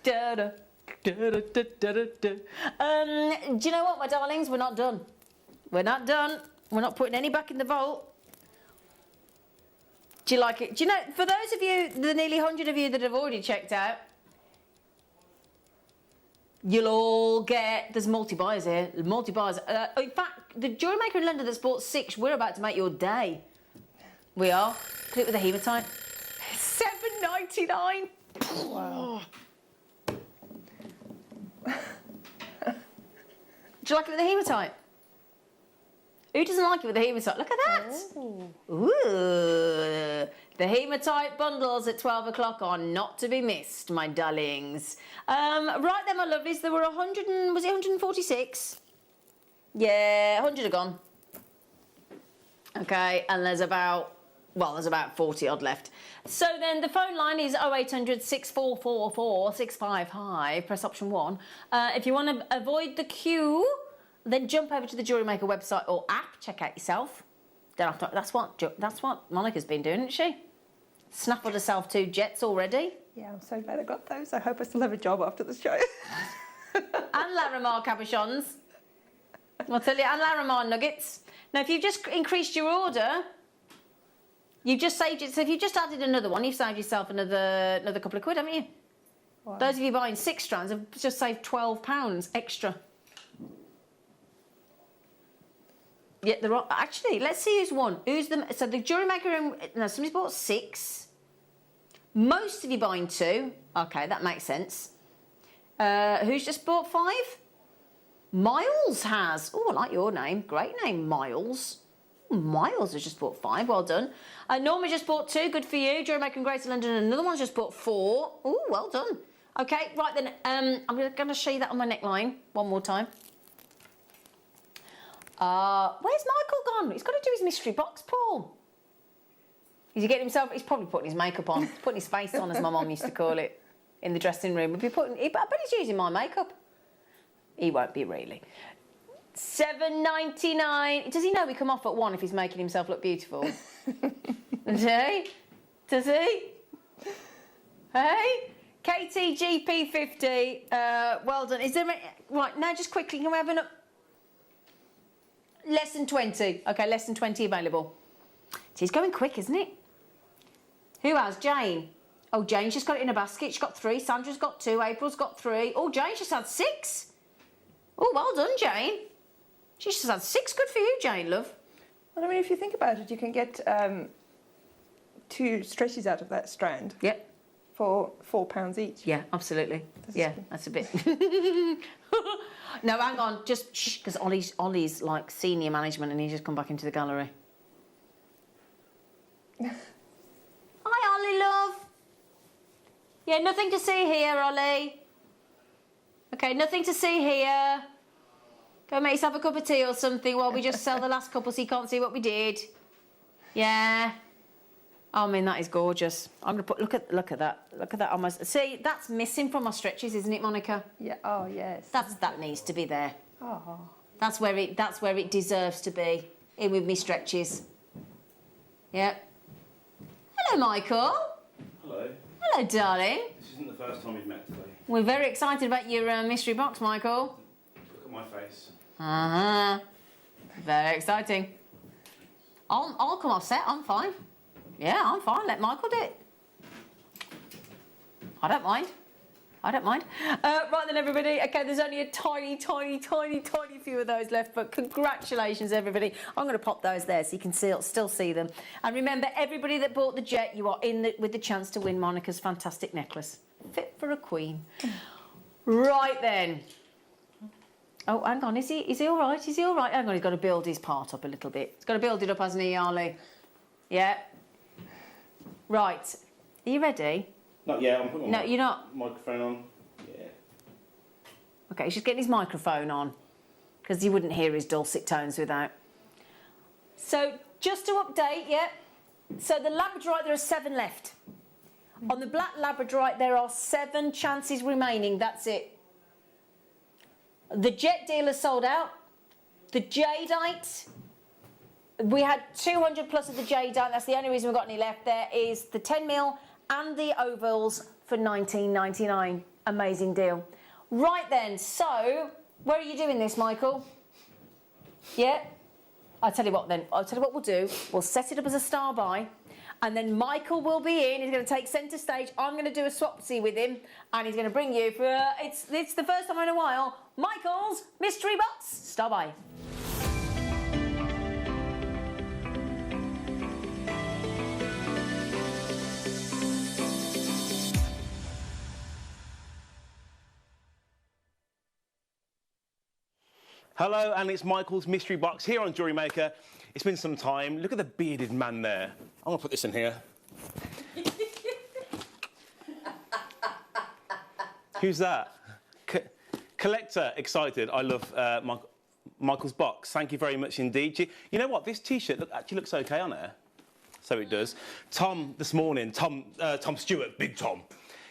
Da-da-da-da. Do you know what, my darlings? We're not done. We're not done. We're not putting any back in the vault. Do you like it? Do you know, for those of you, the nearly 100 of you that have already checked out, you'll all get, there's multi-buyers here, multi-buyers. In fact, the Jewellery Maker in London that's bought 6, we're about to make your day. We are. Put it with a hematite. $7.99. Wow. Do you like it with a hematite? Who doesn't like it with the hematite? Look at that. Ooh. The hematite bundles at 12 o'clock are not to be missed, my darlings. Right then, my lovelies, there were 146? Yeah, 100 are gone. Okay, and there's about 40 odd left. So then the phone line is 0800 6444 655. Press option 1. If you want to avoid the queue, then jump over to the Jewellery Maker website or app. Check out yourself. That's what Monica's been doing, isn't she? Snaffled herself 2 jets already. Yeah, I'm so glad I got those. I hope I still have a job after the show. And Larimar Cabochons. I'll tell you, and Larimar nuggets. Now, if you've just increased your order, you've just saved it. So if you've just added another one, you've saved yourself another couple of quid, haven't you? Wow. Those of you buying 6 strands have just saved £12 extra. Yeah, actually, let's see who's won. So the Jewellery Maker, no, somebody's bought 6. Most of you buying 2. Okay, that makes sense. Who's just bought 5? Miles has. Oh, I like your name. Great name, Miles. Miles has just bought 5. Well done. Norma just bought 2. Good for you. Jewellery Maker in Greater London. Another one's just bought 4. Oh, well done. Okay, right then. I'm going to show you that on my neckline one more time. Where's Michael gone? He's got to do his mystery box, Paul. Is he getting himself? He's probably putting his makeup on. He's putting his face on, as my mum used to call it, in the dressing room. I bet he's using my makeup. He won't be really. $7.99. Does he know we come off at 1 if he's making himself look beautiful? Does he? Does he? Hey? KTGP50. Well done. Is there... Right, now just quickly, can we have less than 20. Okay, less than 20 available. It's going quick, isn't it? Who has? Jane. Oh, Jane's just got it in a basket. She's got 3. Sandra's got 2. April's got 3. Oh, Jane's just had 6. Oh, well done, Jane. She's just had 6. Good for you, Jane, love. Well, I mean, if you think about it, you can get 2 stretches out of that strand. Yep. For £4 each. Yeah, absolutely. That's a bit. No, hang on, just shh, because Ollie's like senior management and he's just come back into the gallery. Hi, Ollie, love. Yeah, nothing to see here, Ollie. Okay, nothing to see here. Go make yourself a cup of tea or something while we just sell the last couple so you can't see what we did. Yeah. I mean, that is gorgeous. I'm going to put, look at that. Look at that almost. See, that's missing from my stretches, isn't it, Monica? Yeah, oh, yes. That needs to be there. Oh. That's where it deserves to be, in with me stretches. Yeah. Hello, Michael. Hello. Hello, darling. This isn't the first time we've met today. We're very excited about your mystery box, Michael. Look at my face. Uh-huh. Very exciting. I'll come off set, I'm fine. Yeah, I'm fine. Let Michael do it. I don't mind. I don't mind. Right then, everybody. Okay, there's only a tiny few of those left, but congratulations, everybody. I'm going to pop those there so you can still see them. And remember, everybody that bought the jet, you are in with the chance to win Monica's fantastic necklace. Fit for a queen. Right then. Oh, hang on. Is he all right? Is he all right? Hang on, he's got to build his part up a little bit. He's got to build it up, hasn't he, Arlie? Yeah. Right. Are you ready? Not yet. I'm putting you're not. Microphone on. Yeah. Okay, he's just getting his microphone on because you wouldn't hear his dulcet tones without. So, just to update, yeah. So, the Labradorite, there are 7 left. On the black Labradorite, there are 7 chances remaining. That's it. The jet deal is sold out. The jadeite, we had 200 plus of the jadeite. That's the only reason we've got any left. There is the 10mm and the ovals for $19.99. Amazing deal. Right then, so where are you doing this, Michael? Yeah? I'll tell you what then. I'll tell you what we'll do. We'll set it up as a star buy. And then Michael will be in. He's going to take centre stage. I'm going to do a swapsy with him. And he's going to bring you for... It's the first time in a while. Michael's Mystery Box Star Buy. Hello, and it's Michael's Mystery Box here on Jewellery Maker. It's been some time. Look at the bearded man there. I'm going to put this in here. Who's that? Collector, excited. I love Michael's box. Thank you very much indeed. You know what? This T-shirt actually looks okay on there. So it does. Tom, this morning, Tom Stewart, Big Tom,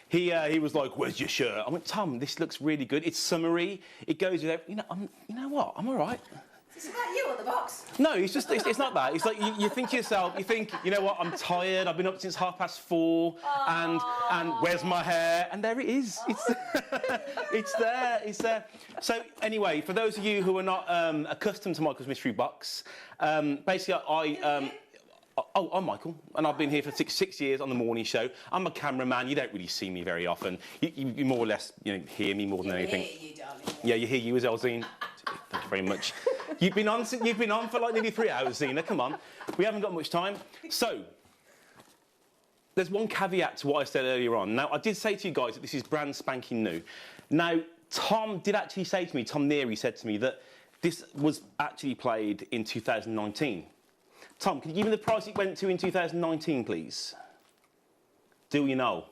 he was like, "Where's your shirt?" I went, "Tom, this looks really good. It's summery. It goes with everything." You know what? I'm all right. Is this about you on the box? No, it's not that. It's like you think to yourself, you know what? I'm tired. I've been up since 4:30, and where's my hair? And there it is. It's there. It's there. So anyway, for those of you who are not accustomed to Michael's Mystery Box, basically I'm Michael, and I've been here for six years on the morning show. I'm a cameraman. You don't really see me very often. You more or less, hear me more than anything. Hear you, darling. Yeah, you hear you as Elzine. Thank you very much. You've been on for like nearly 3 hours, Zena. Come on. We haven't got much time. So, there's one caveat to what I said earlier on. Now, I did say to you guys that this is brand spanking new. Now, Tom did actually say to me, Tom Neary said to me that this was actually played in 2019. Tom, can you give me the price it went to in 2019, please? Do you know?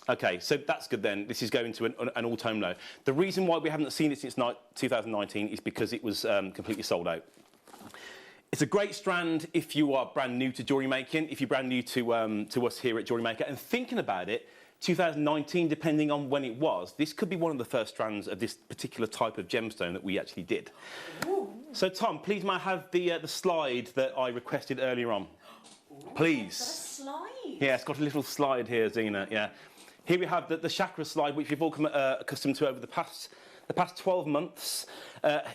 Okay, so that's good then. This is going to an all-time low. The reason why we haven't seen it since 2019 is because it was completely sold out. It's a great strand if you are brand new to jewellery making, if you're brand new to us here at Jewellery Maker. And thinking about it, 2019, depending on when it was, this could be one of the first strands of this particular type of gemstone that we actually did. Ooh. So, Tom, please may I have the slide that I requested earlier on? Please. It's got a slide. Yeah, it's got a little slide here, Zena, yeah. Here we have the chakra slide, which we've all come accustomed to over the past 12 months.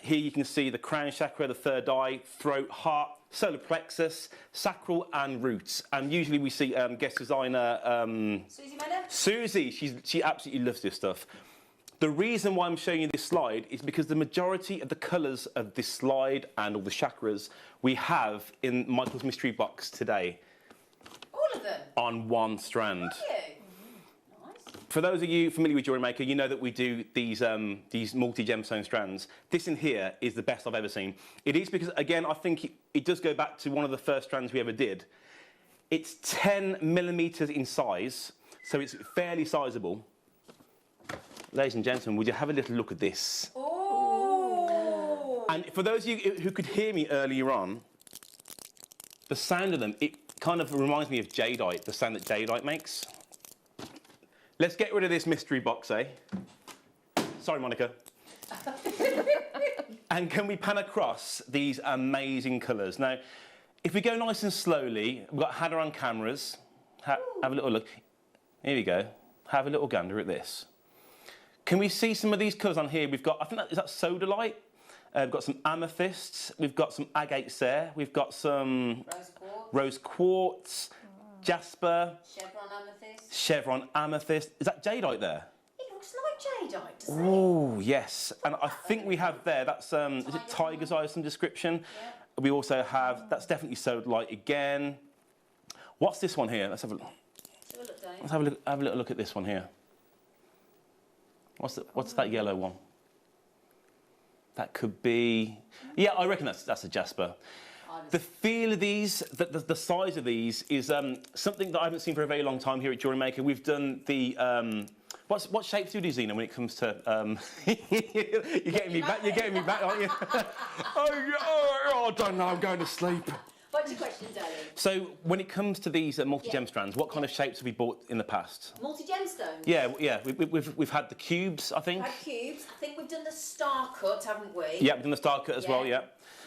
Here you can see the crown chakra, the third eye, throat, heart, solar plexus, sacral and roots. And usually we see guest designer Susie Miller. Susie, she absolutely loves this stuff. The reason why I'm showing you this slide is because the majority of the colours of this slide and all the chakras we have in Michael's mystery box today. All of them? On one strand. Are you? For those of you familiar with Jewellery Maker, you know that we do these multi-gemstone strands. This in here is the best I've ever seen. It is because, again, I think it does go back to one of the first strands we ever did. It's 10 millimetres in size, so it's fairly sizable. Ladies and gentlemen, would you have a little look at this? Oh! And for those of you who could hear me earlier on, the sound of them, it kind of reminds me of jadeite, the sound that jadeite makes. Let's get rid of this mystery box, eh? Sorry, Monica. And can we pan across these amazing colours? Now, if we go nice and slowly, we've got Hannah on cameras. Have a little look. Here we go. Have a little gander at this. Can we see some of these colours on here? We've got, I think is that sodalite? We've got some amethysts. We've got some agates there. We've got some rose quartz. Jasper. Chevron amethyst. Is that jadeite there? It looks like jadeite, doesn't it? Oh, yes. And I think we have there, that's, is it tiger's eye of some description? Yeah. We also have, that's definitely sodalite again. What's this one here? Let's have a look. Let's have a little look at this one here. What's that yellow one? That could be, yeah, I reckon that's a jasper. The feel of these, the size of these is something that I haven't seen for a very long time here at Jewellery Maker. We've done the, what shapes do you do, Zena, when it comes to, you're getting me back, aren't you? I don't know, I'm going to sleep. What's your question, darling? So, when it comes to these multi-gem strands, what kind of shapes have we bought in the past? Multi-gemstones? Yeah, we've had the cubes, I think. We've had cubes. I think we've done the star cut, haven't we? Yeah, we've done the star cut as well, yeah.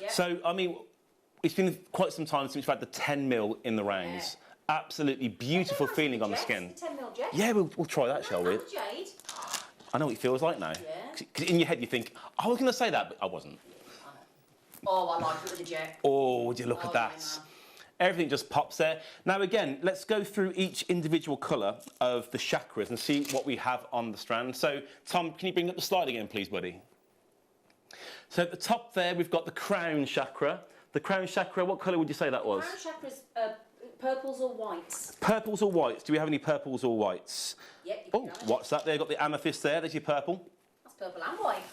So, I mean, it's been quite some time since we've had the 10 mil in the rounds. Yeah. Absolutely beautiful feeling on the skin. The 10 mil jet? Yeah, we'll try that, shall we? Jade. I know what it feels like now. Yeah. Because in your head you think, I was going to say that, but I wasn't. Oh, I like it with the jet. Oh, would you look at that? Yeah, everything just pops there. Now again, let's go through each individual colour of the chakras and see what we have on the strand. So, Tom, can you bring up the slide again, please, buddy? So at the top there, we've got the crown chakra. The crown chakra, what colour would you say that was? Crown chakra's purples or whites. Purples or whites? Do we have any purples or whites? Yep. Oh, what's that there? You've got the amethyst there. There's your purple. That's purple and white.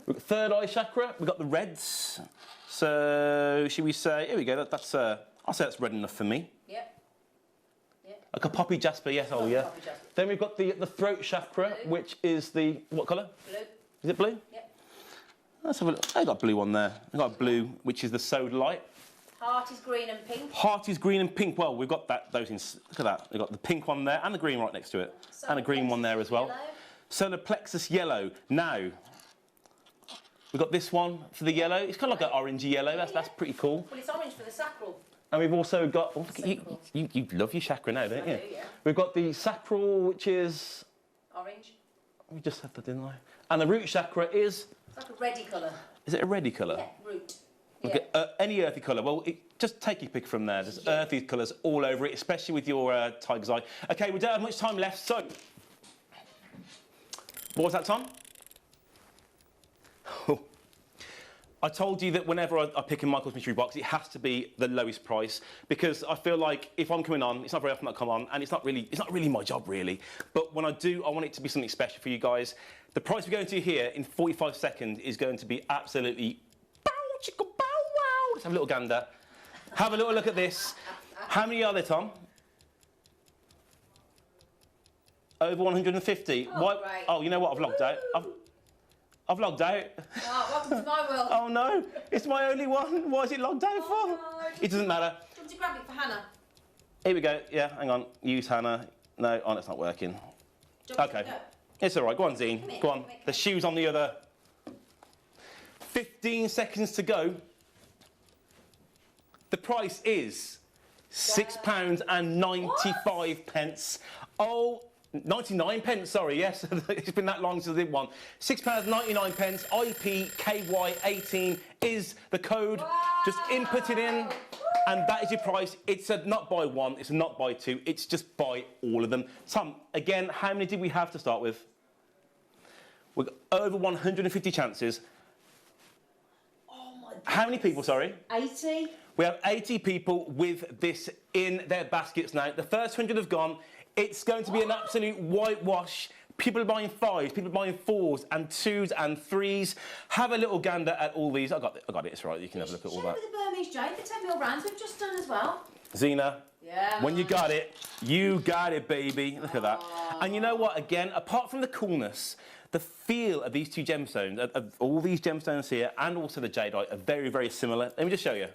We've got third eye chakra. We've got the reds. So, should we say, here we go, that's, I'll say that's red enough for me. Yep. Like a poppy jasper, yes, oh yeah. Then we've got the throat chakra, blue. Which is the, what colour? Blue. Is it blue? Yep. Let's have a look. I've got blue on there. I've got blue, which is the sodalite. Heart is green and pink. Heart is green and pink. Well, we've got those in, look at that. We've got the pink one there and the green right next to it. And a green one there as well. Solar plexus yellow. Now, we've got this one for the yellow. It's kind of like an orangey yellow. That's pretty cool. Well, it's orange for the sacral. And we've also got, oh, look at you love your chakra now, don't you? I do, yeah. We've got the sacral, which is... Orange. We just said that, didn't I? And the root chakra is... It's like a reddy colour. Is it a reddy colour? Yeah, root. Okay, any earthy colour. Well, just take your pick from there. There's earthy colours all over it, especially with your tiger's eye. OK, we don't have much time left, so... What was that, Tom? I told you that whenever I pick a Michael's Mystery Box, it has to be the lowest price, because I feel like if I'm coming on, it's not very often I come on, and it's not really my job, really. But when I do, I want it to be something special for you guys. The price we're going to here in 45 seconds is going to be absolutely bow, chicka, bow, wow. Let's have a little gander. Have a little look at this. How many are there, Tom? Over 150. Oh, Why? right. Oh, you know what? I've logged out. I've logged out. Oh, welcome to my world. Oh no, it's my only one. Why is it logged out for? No. It doesn't matter. Do you want to grab it for Hannah? Here we go. Yeah, hang on. Use Hannah. No, oh, it's not working. Okay. It's all right. Go on, Zine. Go on. The shoe's on the other. 15 seconds to go. The price is £6.95. Oh, 99 pence, sorry, yes. It's been that long since I did one. £6.99. IPKY18 is the code. Wow. Just input it in, and that is your price. It's a not buy one, it's a not buy two, it's just buy all of them. Tom, again, how many did we have to start with? We've got over 150 chances. Oh my goodness. How many people, sorry? 80. We have 80 people with this in their baskets now. The first 100 have gone. It's going to be an absolute whitewash. People are buying 5s, people are buying 4s and 2s and 3s. Have a little gander at all these. I got it, it's right. You can have a look at all that. With the Burmese jade, the 10mm rounds we've just done as well. Zena, yeah, when you got it, baby. Look at that. And you know what, again, apart from the coolness, the feel of these two gemstones, of all these gemstones here, and also the jadeite, are very, very similar. Let me just show you.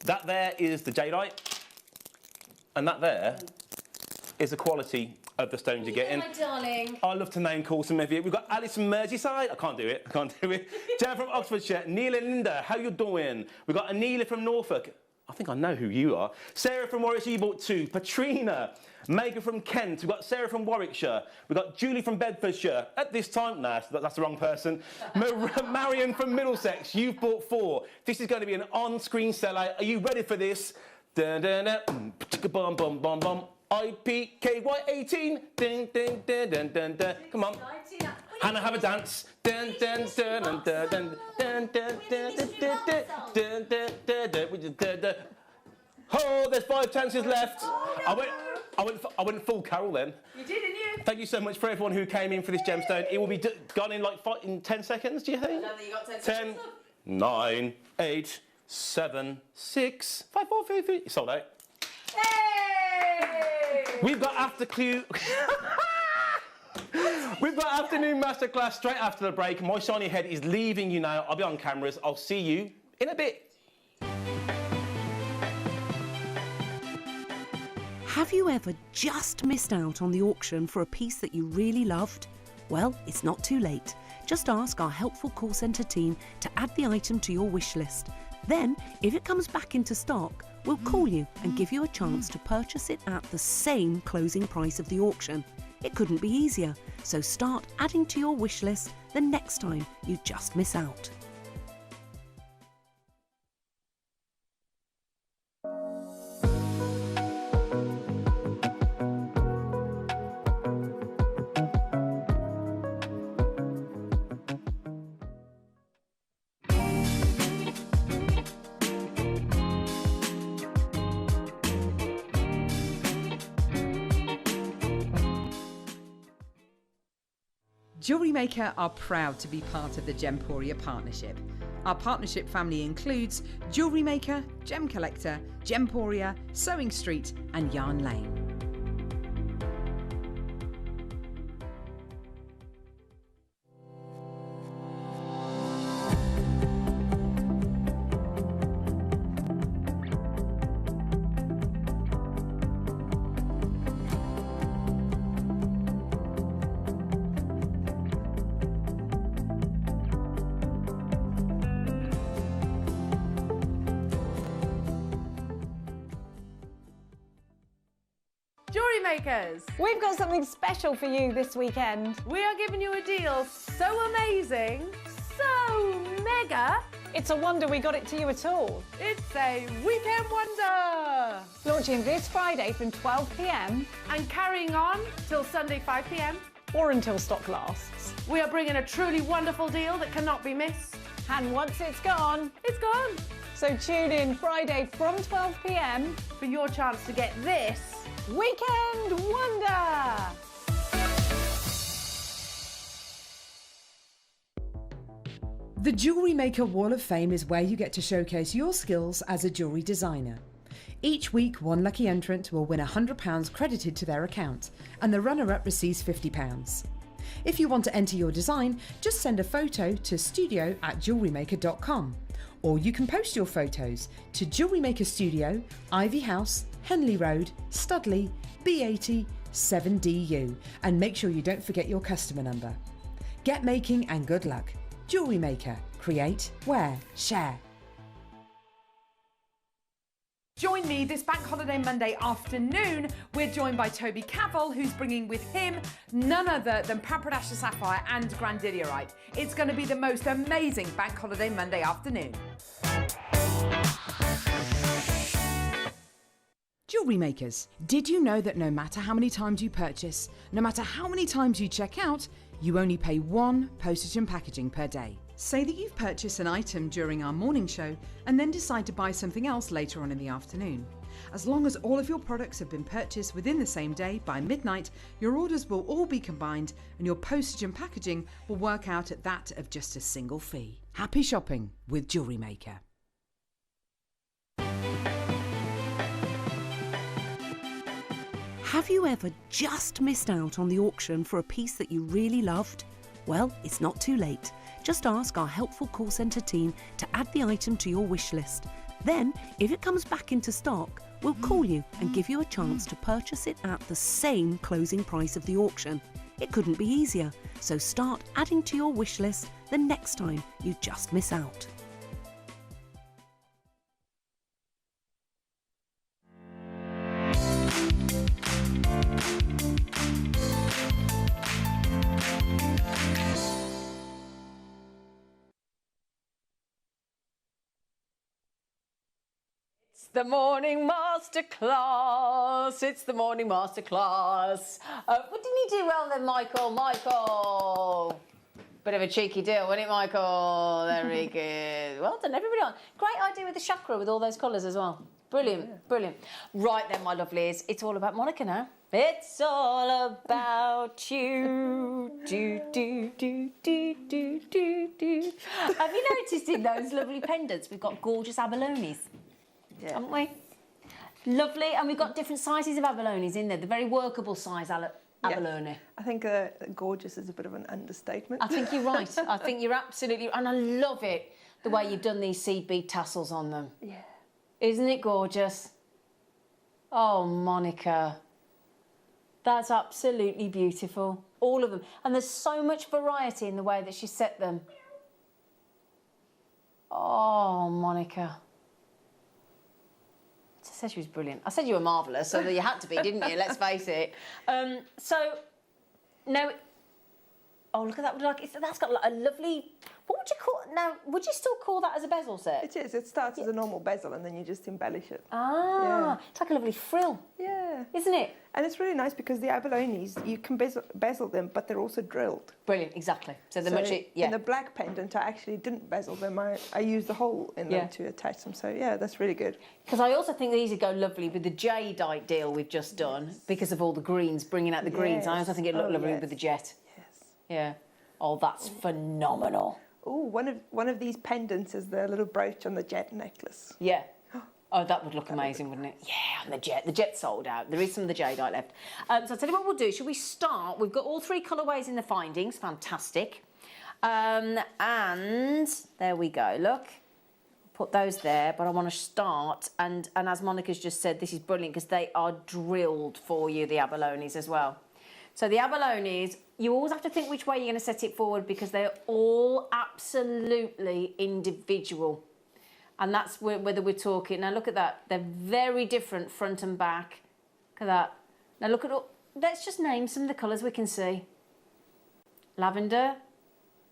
That there is the jadeite, and that there is the quality of the stones you're getting. My darling. I love to name call some of you. We've got Alice from Merseyside. I can't do it. Jan from Oxfordshire. Neil and Linda, how you doing? We've got Anila from Norfolk. I think I know who you are. Sarah from Warwickshire, you bought 2. Patrina. Megan from Kent. We've got Sarah from Warwickshire. We've got Julie from Bedfordshire. At this time, nah, that's the wrong person. Marion from Middlesex, you've bought 4. This is going to be an on-screen sellout. Are you ready for this? Dun, dun, dun, bum, bum, bum, bum. IPKY18. Ding, ding, dun, dun, dun, dun. Come on. Hannah, have a dance. Dun, dun, dun, dun, dun, dun, dun, dun, dun, dun, dun, dun. Oh, there's 5 chances left. I went full Carol then. You did, didn't you? Thank you so much for everyone who came in for this gemstone. It will be gone in like 10 seconds, do you think? I don't think you got 10 seconds. 10, 9, 8, 7, 6, 5, 4, 3, 3. Sold out. Hey! We've got We've got afternoon masterclass straight after the break. My shiny head is leaving you now. I'll be on cameras. I'll see you in a bit. Have you ever just missed out on the auction for a piece that you really loved? Well, it's not too late. Just ask our helpful call centre team to add the item to your wish list. Then, if it comes back into stock, we'll call you and give you a chance to purchase it at the same closing price of the auction. It couldn't be easier, so start adding to your wish list the next time you just miss out. Jewellery Maker are proud to be part of the Gemporia partnership. Our partnership family includes Jewellery Maker, Gem Collector, Gemporia, Sewing Street and Yarn Lane. Jewellery Makers, we've got something special for you this weekend. We are giving you a deal so amazing, so mega. It's a wonder we got it to you at all. It's a weekend wonder. Launching this Friday from 12 p.m. and carrying on till Sunday 5 p.m. or until stock lasts. We are bringing a truly wonderful deal that cannot be missed. And once it's gone, It's gone. so tune in Friday from 12 p.m. For your chance to get this. Weekend Wonder. The Jewellery Maker Wall of Fame is where you get to showcase your skills as a jewellery designer. Each week, one lucky entrant will win £100 credited to their account, and the runner-up receives £50. If you want to enter your design, just send a photo to studio@jewellerymaker.com, or you can post your photos to Jewellery Maker Studio, Ivy House, Henley Road, Studley, B80 7DU, and make sure you don't forget your customer number. Get making and good luck. Jewellery Maker. Create, wear, share. Join me this Bank Holiday Monday afternoon. We're joined by Toby Cavill, who's bringing with him none other than Papradasha Sapphire and Grandidierite. It's going to be the most amazing Bank Holiday Monday afternoon. Jewellery makers, did you know that no matter how many times you purchase, no matter how many times you check out, you only pay one postage and packaging per day? Say that you've purchased an item during our morning show and then decide to buy something else later on in the afternoon. As long as all of your products have been purchased within the same day by midnight, your orders will all be combined and your postage and packaging will work out at that of just a single fee. Happy shopping with Jewellery Maker. Have you ever just missed out on the auction for a piece that you really loved? Well, it's not too late. Just ask our helpful call centre team to add the item to your wish list. Then, if it comes back into stock, we'll call you and give you a chance to purchase it at the same closing price of the auction. It couldn't be easier, so start adding to your wish list the next time you just miss out. The morning masterclass. It's the morning masterclass. What didn't you do well then, Michael? Michael. Bit of a cheeky deal, wasn't it, Michael? Very good. Well done, everybody on. Great idea with the chakra with all those colours as well. Brilliant, yeah. Brilliant. Right then, my lovelies, it's all about Monica now. It's all about you. Do, do, do, do, do, do, do. Have you noticed in those lovely pendants, we've got gorgeous abalones? Yeah. Haven't we? Lovely, and we've got different sizes of abalones in there. The very workable size abalone. Yeah. I think gorgeous is a bit of an understatement. I think you're right. I think you're absolutely, and I love it the way you've done these seed bead tassels on them. Yeah. Isn't it gorgeous? Oh, Monica, that's absolutely beautiful. All of them, and there's so much variety in the way that she set them. Oh, Monica. I said she was brilliant. I said you were marvellous, so you had to be, didn't you? Let's face it. So, no. Oh, look at that. That's got like a lovely... What would you call... Now, would you still call that as a bezel set? It is. It starts as a normal bezel and then you just embellish it. Ah, yeah. It's like a lovely frill. Yeah. Isn't it? And it's really nice because the abalones, you can bezel them, but they're also drilled. Brilliant, exactly. So they're in the black pendant, I actually didn't bezel them. I used the hole in them to attach them. So, yeah, that's really good. Because I also think these would go lovely with the jadeite deal we've just done because of all the greens, bringing out the greens. I also think it'd look lovely with the jet. Yes. Yeah. Oh, that's phenomenal. Oh, one of these pendants is the little brooch on the jet necklace. Yeah. Oh, that would look amazing, wouldn't it? Yeah, and the jet sold out. There is some of the jadeite left. So I'll tell you what we'll do. Shall we start? We've got all three colourways in the findings. Fantastic. And there we go. Look. Put those there, but I want to start. And as Monica's just said, this is brilliant because they are drilled for you, the abalones as well. So the abalones, you always have to think which way you're going to set it forward because they're all absolutely individual. And that's whether we're talking... Now, look at that. They're very different front and back. Look at that. Now, look at all... Let's just name some of the colours we can see. Lavender,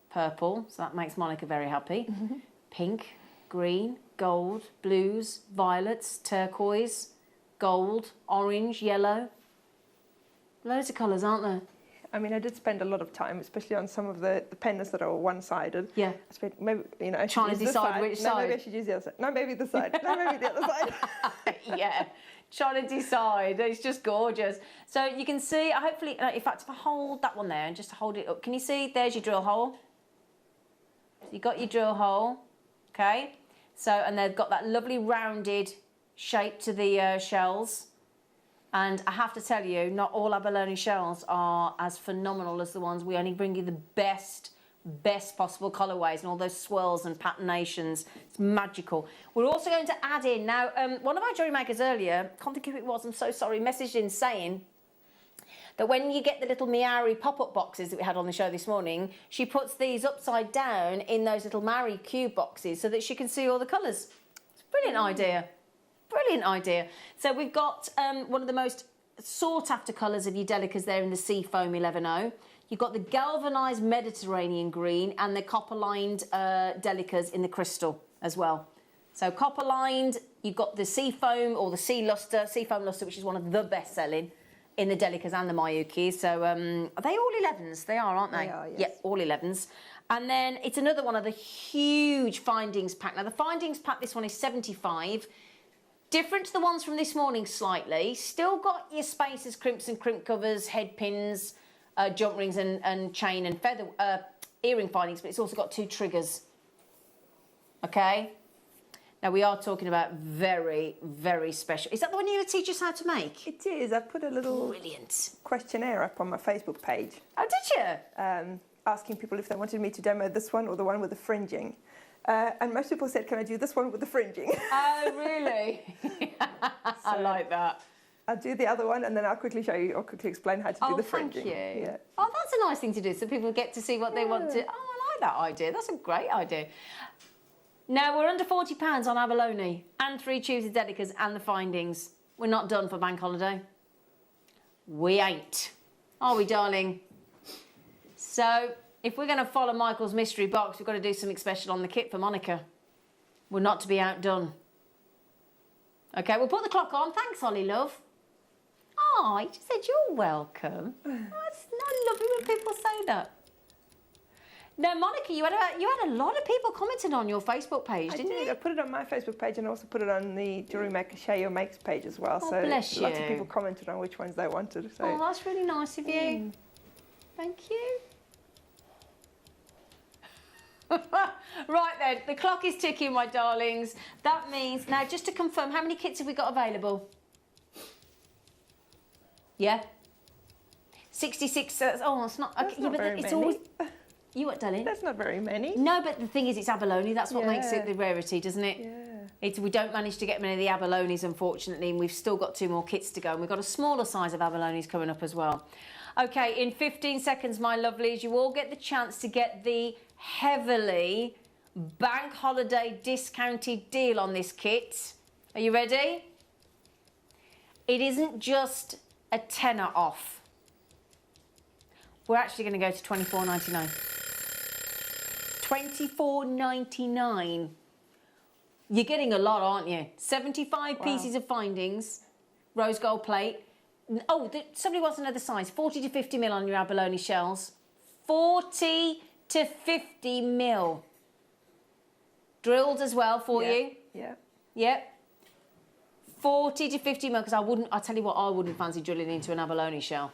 purple, so that makes Monica very happy. Mm-hmm. Pink, green, gold, blues, violets, turquoise, gold, orange, yellow. Loads of colours, aren't there? I mean, I did spend a lot of time, especially on some of the pendants that are one-sided. Yeah. I spent maybe, you know, I should trying use to this decide side. which No, side. maybe I should use the other side. No, maybe the side. No, maybe the other side. Yeah, trying to decide. It's just gorgeous. So you can see, hopefully, in fact, if I hold that one there and just hold it up, can you see? There's your drill hole. So you got your drill hole, okay? So, and they've got that lovely rounded shape to the shells. And I have to tell you, not all abalone shells are as phenomenal as the ones. We only bring you the best possible colourways and all those swirls and patinations. It's magical. We're also going to add in, now, one of our jewellery makers earlier, can't think who it was, I'm so sorry, messaged in saying that when you get the little Miari pop-up boxes that we had on the show this morning, she puts these upside down in those little Miari cube boxes so that she can see all the colours. It's a brilliant idea. Brilliant idea. So we've got one of the most sought-after colours of your delicas there in the Seafoam 11.0. You've got the galvanised Mediterranean green and the copper-lined delicas in the crystal as well. So copper-lined, you've got the Seafoam or the Seafoam Luster, which is one of the best-selling in the delicas and the Mayukis. So are they all 11s? They are, aren't they? They are, yes. Yep, all 11s. And then it's another one of the huge findings pack. Now, the findings pack, this one is 75. Different to the ones from this morning slightly. Still got your spacers, crimps and crimp covers, head pins, jump rings and chain and feather earring findings, but it's also got 2 triggers. Okay? Now, we are talking about very, very special. Is that the one you're going to teach us how to make? It is. I put a little questionnaire up on my Facebook page. Oh, did you? Asking people if they wanted me to demo this one or the one with the fringing. And most people said, can I do this one with the fringing? Oh, really? I like that. I'll do the other one and then I'll quickly show you or quickly explain how to do the fringing. Thank you. Yeah. Oh, that's a nice thing to do so people get to see what they want to... Oh, I like that idea. That's a great idea. Now, we're under £40 on abalone and 3 tubes of delicas and the findings. We're not done for bank holiday. We ain't. Are we, darling? So... if we're going to follow Michael's mystery box, we've got to do something special on the kit for Monica. We're not to be outdone. OK, we'll put the clock on. Thanks, Holly, love. Oh, he just said you're welcome. That's lovely when people say that. Now, Monica, you had a lot of people commenting on your Facebook page, didn't you? I put it on my Facebook page and also put it on the Jewellery Maker Share Your Makes page as well. Oh, so bless lots you. of people commented on which ones they wanted. So. Oh, that's really nice of you. Thank you. Right then, the clock is ticking, my darlings. That means, now just to confirm, how many kits have we got available? Yeah? 66, oh, it's not, That's okay, not yeah, but very it's many. always, you what, darling? That's not very many. No, but the thing is, it's abalone, that's what makes it Yeah. the rarity, doesn't it? Yeah. We don't manage to get many of the abalones, unfortunately, and we've still got 2 more kits to go, and we've got a smaller size of abalones coming up as well. Okay, in 15 seconds, my lovelies, you all get the chance to get the heavily bank holiday discounted deal on this kit. Are you ready? It isn't just a tenner off. We're actually going to go to $24.99. $24.99. You're getting a lot, aren't you? 75 pieces of findings, rose gold plate. Oh, somebody wants another size. 40 to 50 mil on your abalone shells. 40 to 50 mil. Drilled as well for you. Yeah. Yep. 40 to 50 mil, because I tell you what, I wouldn't fancy drilling into an abalone shell.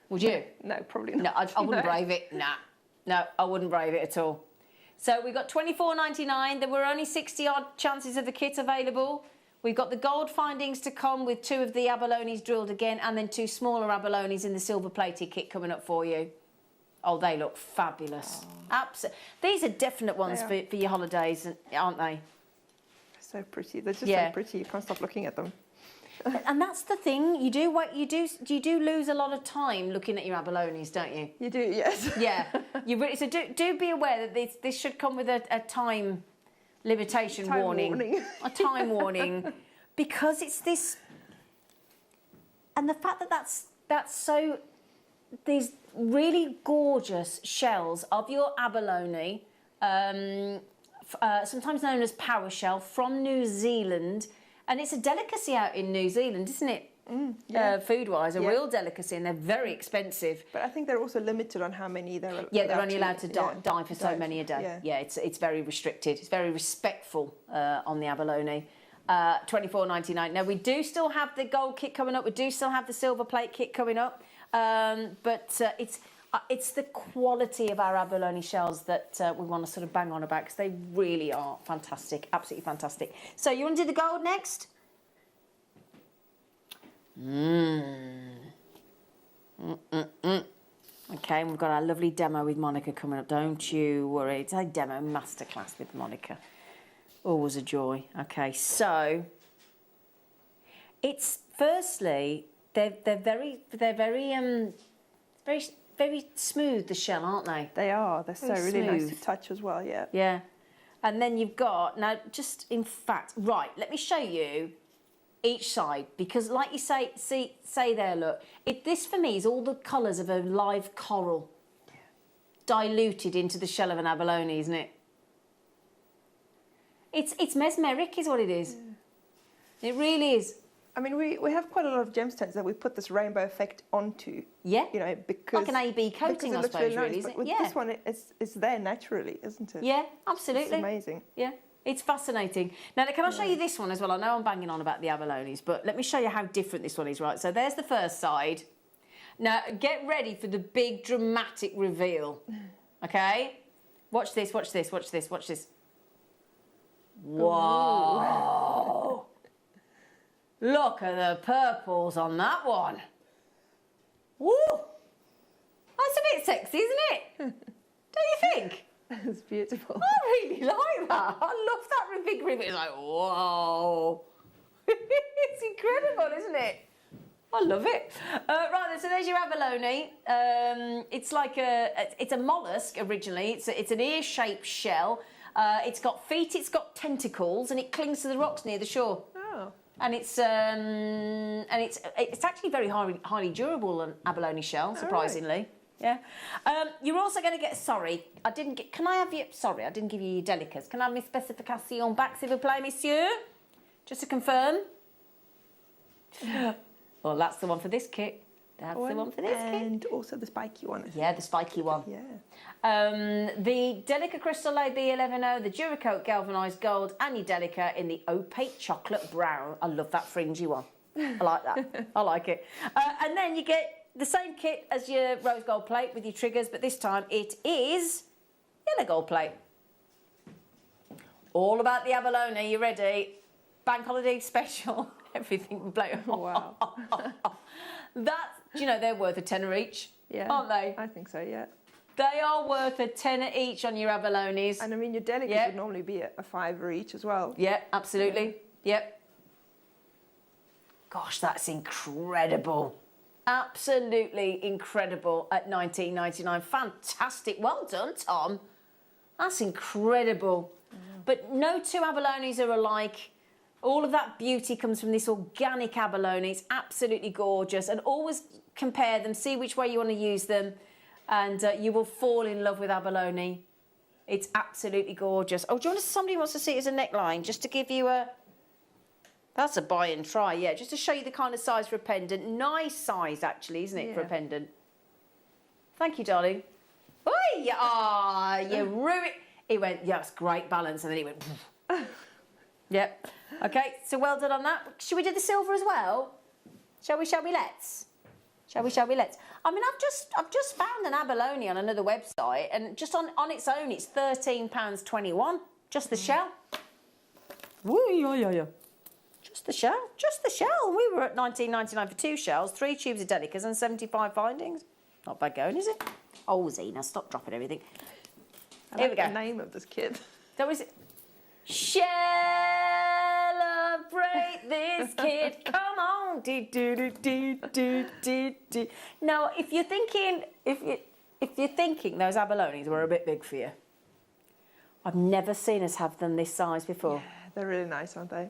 Would you? No, probably not. No, I wouldn't brave it. Nah. No, I wouldn't brave it at all. So we've got $24.99. There were only 60-odd chances of the kit available. We've got the gold findings to come with 2 of the abalones drilled again and then 2 smaller abalones in the silver-plated kit coming up for you. Oh, they look fabulous. Absolutely. These are definite ones for your holidays, aren't they? So pretty. They're just so pretty. You can't stop looking at them. And that's the thing. You do lose a lot of time looking at your abalones, don't you? You do, yes. Yeah. So do be aware that this should come with a time limitation warning. A time warning. Because it's this... And the fact that that's so... These really gorgeous shells of your abalone, sometimes known as power shell, from New Zealand. And it's a delicacy out in New Zealand, isn't it? food-wise, a real delicacy, and they're very expensive. But I think they're also limited on how many they're allowed. Yeah, they're only allowed to dye for so many a day. Yeah, it's very restricted. It's very respectful on the abalone. $24.99. Now, we do still have the gold kit coming up. We do still have the silver plate kit coming up. But it's the quality of our abalone shells that we want to sort of bang on about, because they really are fantastic, absolutely fantastic. So you want to do the gold next? Okay, and we've got our lovely demo with Monica coming up. Don't you worry. It's a demo masterclass with Monica. Always a joy. Okay, so it's firstly they're very smooth, the shell, aren't they? They are. They're so really nice to touch as well. Yeah. Yeah, and then you've got now just in fact right. Let me show you each side, because like you say there, look, this for me is all the colours of a live coral diluted into the shell of an abalone, isn't it? It's mesmeric is what it is. Yeah. It really is. I mean, we have quite a lot of gemstones that we put this rainbow effect onto. Yeah. You know, because like an AB coating, I suppose, really, isn't it? With this one, it's there naturally, isn't it? Yeah, absolutely. It's amazing. Yeah. It's fascinating. Now, can I show you this one as well? I know I'm banging on about the abalones, but let me show you how different this one is, right? So there's the first side. Now, get ready for the big dramatic reveal, okay? Watch this, watch this, watch this, watch this. Whoa! Look at the purples on that one. Woo! That's a bit sexy, isn't it? Don't you think? That's beautiful. I really like that. I love that big ribbon. It's like, whoa. It's incredible, isn't it? I love it. Right, so there's your abalone. It's like it's a mollusk originally. It's an ear-shaped shell. It's got feet, it's got tentacles, and it clings to the rocks near the shore. Oh. And it's actually very highly durable, an abalone shell, surprisingly. Right. Yeah. You're also going to get, I didn't give you your delicas. Can I have my specification back, s'il vous plaît, monsieur? Just to confirm. Well, that's the one for this kit. That's the one for this kit. And also the spiky one. Yeah, the spiky one. Yeah. The Delica Crystal AB11O, the Duracoat Galvanised Gold, and your Delica in the Opaque Chocolate Brown. I love that fringy one. I like that. I like it. And then you get the same kit as your rose gold plate with your triggers, but this time it is yellow gold plate. All about the abalone. You ready? Bank holiday special. Everything will blow. Wow. Do you know they're worth a tenner each? Yeah. Aren't they? I think so, yeah. They are worth a tenner each on your abalones. And I mean, your delicas would normally be a $5 each as well. Yeah, absolutely. Yep. Gosh, that's incredible. Absolutely incredible at $19.99. Fantastic. Well done, Tom. That's incredible. But no two abalones are alike. All of that beauty comes from this organic abalone. It's absolutely gorgeous. And always compare them, see which way you want to use them, and you will fall in love with abalone. It's absolutely gorgeous. Oh, do you want somebody wants to see it as a neckline, just to give you a... That's a buy and try, yeah, just to show you the kind of size for a pendant. Nice size, actually, isn't it, for a pendant? Thank you, darling. Oi! You ruined... He went, yeah, it's great balance, and then he went... Yep. Okay, so well done on that. Should we do the silver as well? Shall we, let's? Shall we, let's? I mean, I've just found an abalone on another website, and just on its own, it's £13.21. Just the shell. Woo, yeah. Just the shell. We were at $19.99 for 2 shells, 3 tubes of delicas, and 75 findings. Not bad going, is it? Oh, Zena, stop dropping everything. Here we go. The name of this kit. That was it. Celebrate this kid. Come on. Now, if you're thinking those abalones were a bit big for you, I've never seen us have them this size before. Yeah, they're really nice, aren't they?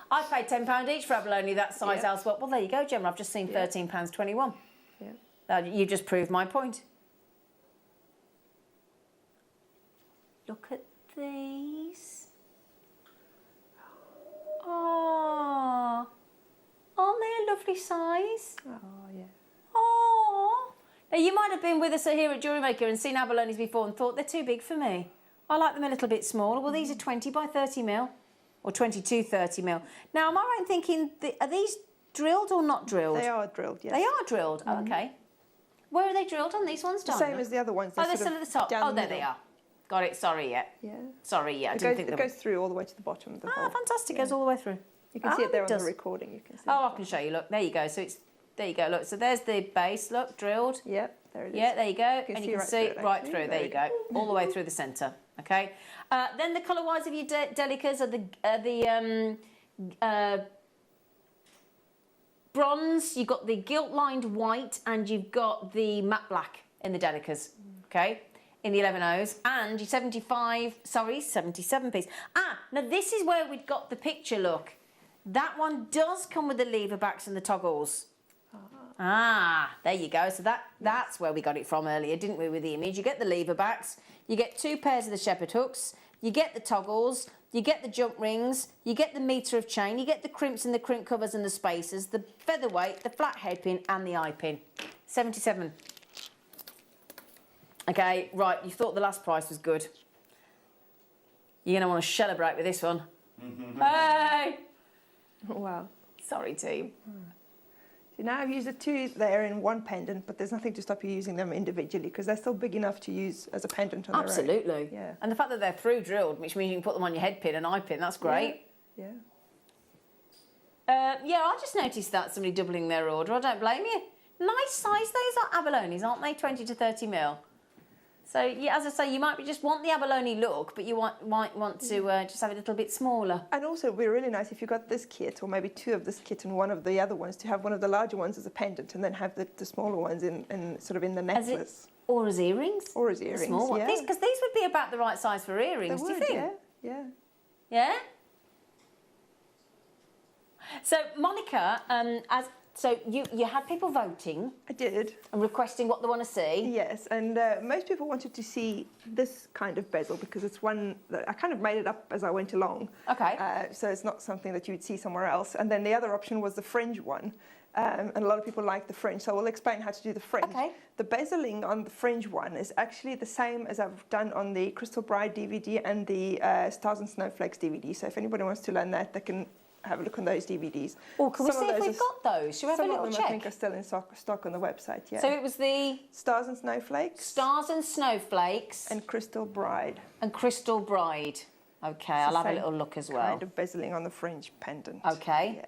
I paid £10 each for abalone that size elsewhere. Well, there you go, Gemma. I've just seen £13.21. Yeah. You just proved my point. Look at these. Oh, aren't lovely size. Oh, yeah. Oh. Now, you might have been with us here at Jewellery Maker and seen abalones before and thought they're too big for me. I like them a little bit smaller. Well, these are 20 by 30 mil or 22 30 mil. Now, am I right in thinking, are these drilled or not drilled? They are drilled, yes. They are drilled? Oh, okay. Where are they drilled on these ones, The Donna? same as the other ones. Oh, they're still at the top. Oh, there they are. Got it. Sorry, yeah. Yeah. Sorry, yeah. It goes through all the way to the bottom of the hole. Fantastic. Goes all the way through. You can see it there on the recording. You can see I can show you. Look, there you go. So it's, there you go. Look, so there's the base. Look, drilled. Yep, there it is. Yeah, there you go. And you can see right through. There you go. All the way through the centre. Okay. Then the colour-wise of your delicas are the bronze. You've got the gilt-lined white, and you've got the matte black in the delicas. Okay. In the 11Os, and your 77 piece. Now this is where we've got the picture, look. That one does come with the lever backs and the toggles. There you go. So that's where we got it from earlier, didn't we, with the image? You get the lever backs, you get 2 pairs of the shepherd hooks, you get the toggles, you get the jump rings, you get the metre of chain, you get the crimps and the crimp covers and the spacers, the featherweight, the flat head pin and the eye pin. 77. Okay, right, you thought the last price was good. You're going to want to celebrate with this one. Hey! Wow. Sorry, team. So now I've used the 2 there in one pendant, but there's nothing to stop you using them individually because they're still big enough to use as a pendant on their own. Absolutely. Yeah. And the fact that they're through drilled, which means you can put them on your head pin and eye pin, that's great. Yeah. I just noticed that, somebody doubling their order. I don't blame you. Nice size, those are abalones, aren't they? 20 to 30 mil. So, yeah, as I say, you might just want the abalone look, but you might want to just have it a little bit smaller. And also, it would be really nice if you got this kit, or maybe 2 of this kit and one of the other ones, to have one of the larger ones as a pendant and then have the smaller ones in sort of in the necklace. Or as earrings. Or as earrings, small ones. yeah. Because these would be about the right size for earrings, They do you would, think? Yeah. Yeah? So, Monica, So you had people voting? I did. And requesting what they want to see? Yes, and most people wanted to see this kind of bezel because it's one that I kind of made it up as I went along. Okay. So it's not something that you would see somewhere else. And then the other option was the fringe one. And a lot of people like the fringe, so we'll explain how to do the fringe. Okay. The bezeling on the fringe one is actually the same as I've done on the Crystal Bride DVD and the Stars and Snowflakes DVD. So if anybody wants to learn that, they can have a look on those DVDs. Oh, can we see if we've got those? Should we have a little check? Some of them I think are still in stock on the website, yeah. So it was the... Stars and Snowflakes. Stars and Snowflakes. And Crystal Bride. And Crystal Bride. Okay, I'll have a little look as well. Kind of bezeling on the fringe pendant. Okay. Yeah.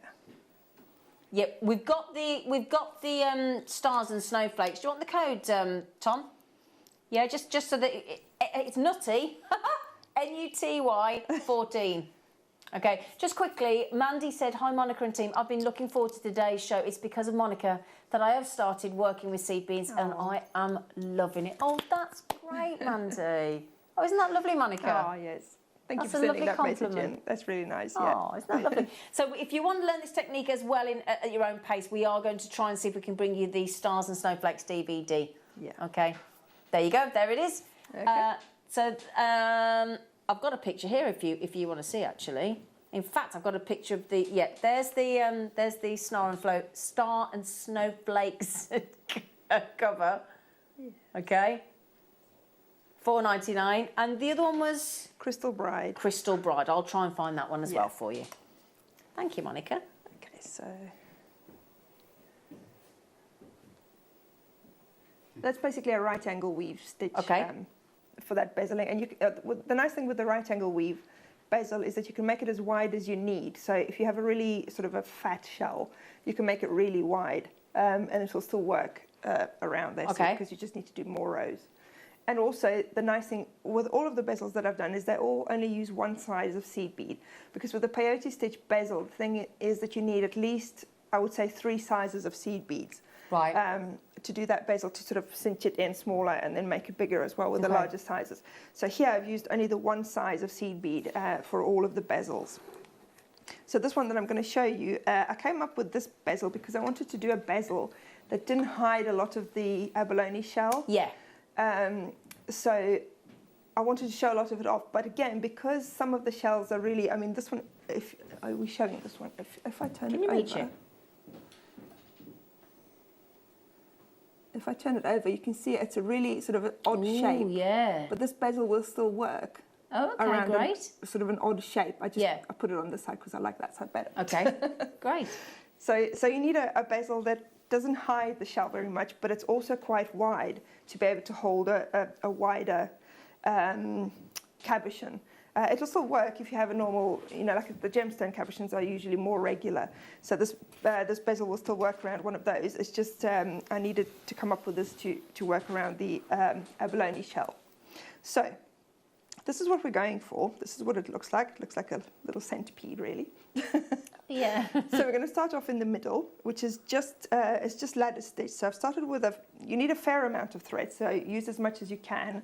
Yep, we've got the Stars and Snowflakes. Do you want the code, Tom? Yeah, just so that it's nutty. NUTY 14. Okay, just quickly, Mandy said, hi Monica and team, I've been looking forward to today's show. It's because of Monica that I have started working with seed beads and I am loving it. Oh, that's great, Mandy. Oh, isn't that lovely, Monica? Oh, yes. Thank you for sending that message in. That's really nice, yeah. Oh, isn't that lovely? So if you want to learn this technique as well at your own pace, we are going to try and see if we can bring you the Stars and Snowflakes DVD. Yeah. Okay. There you go. There it is. Okay. I've got a picture here if you want to see, actually. In fact, I've got a picture of the... Yeah, there's the Star and Snowflakes cover. Yeah. Okay. $4.99, and the other one was Crystal Bride. Crystal Bride. I'll try and find that one as well for you. Thank you, Monica. Okay, so that's basically a right angle weave stitch for that bezeling. And you, the nice thing with the right angle weave bezel is that you can make it as wide as you need. So if you have a really sort of a fat shell, you can make it really wide, and it will still work around there. Okay. Because you just need to do more rows. And also, the nice thing with all of the bezels that I've done is they all only use one size of seed bead. Because with the peyote stitch bezel, the thing is that you need at least, I would say, 3 sizes of seed beads. Right. To do that bezel, to sort of cinch it in smaller and then make it bigger as well with the larger sizes. So here I've used only the one size of seed bead for all of the bezels. So this one that I'm going to show you, I came up with this bezel because I wanted to do a bezel that didn't hide a lot of the abalone shell. Yeah. So I wanted to show a lot of it off, but again, because some of the shells are really, I mean, this one, are we showing this one? If I turn it over. Can you reach it? if I turn it over, you can see it's a really sort of an odd shape. Yeah. But this bezel will still work. Oh, okay, around great. Sort of an odd shape. I put it on this side because I like that side better. Okay, great. So you need a bezel that doesn't hide the shell very much, but it's also quite wide to be able to hold a wider cabochon. It'll still work if you have a normal, like the gemstone cabochons are usually more regular. So this bezel will still work around one of those. It's just I needed to come up with this to work around the abalone shell. So this is what we're going for. This is what it looks like. It looks like a little centipede, really. Yeah. So we're going to start off in the middle, which is it's just ladder stitch. So I've started with you need a fair amount of thread, so use as much as you can.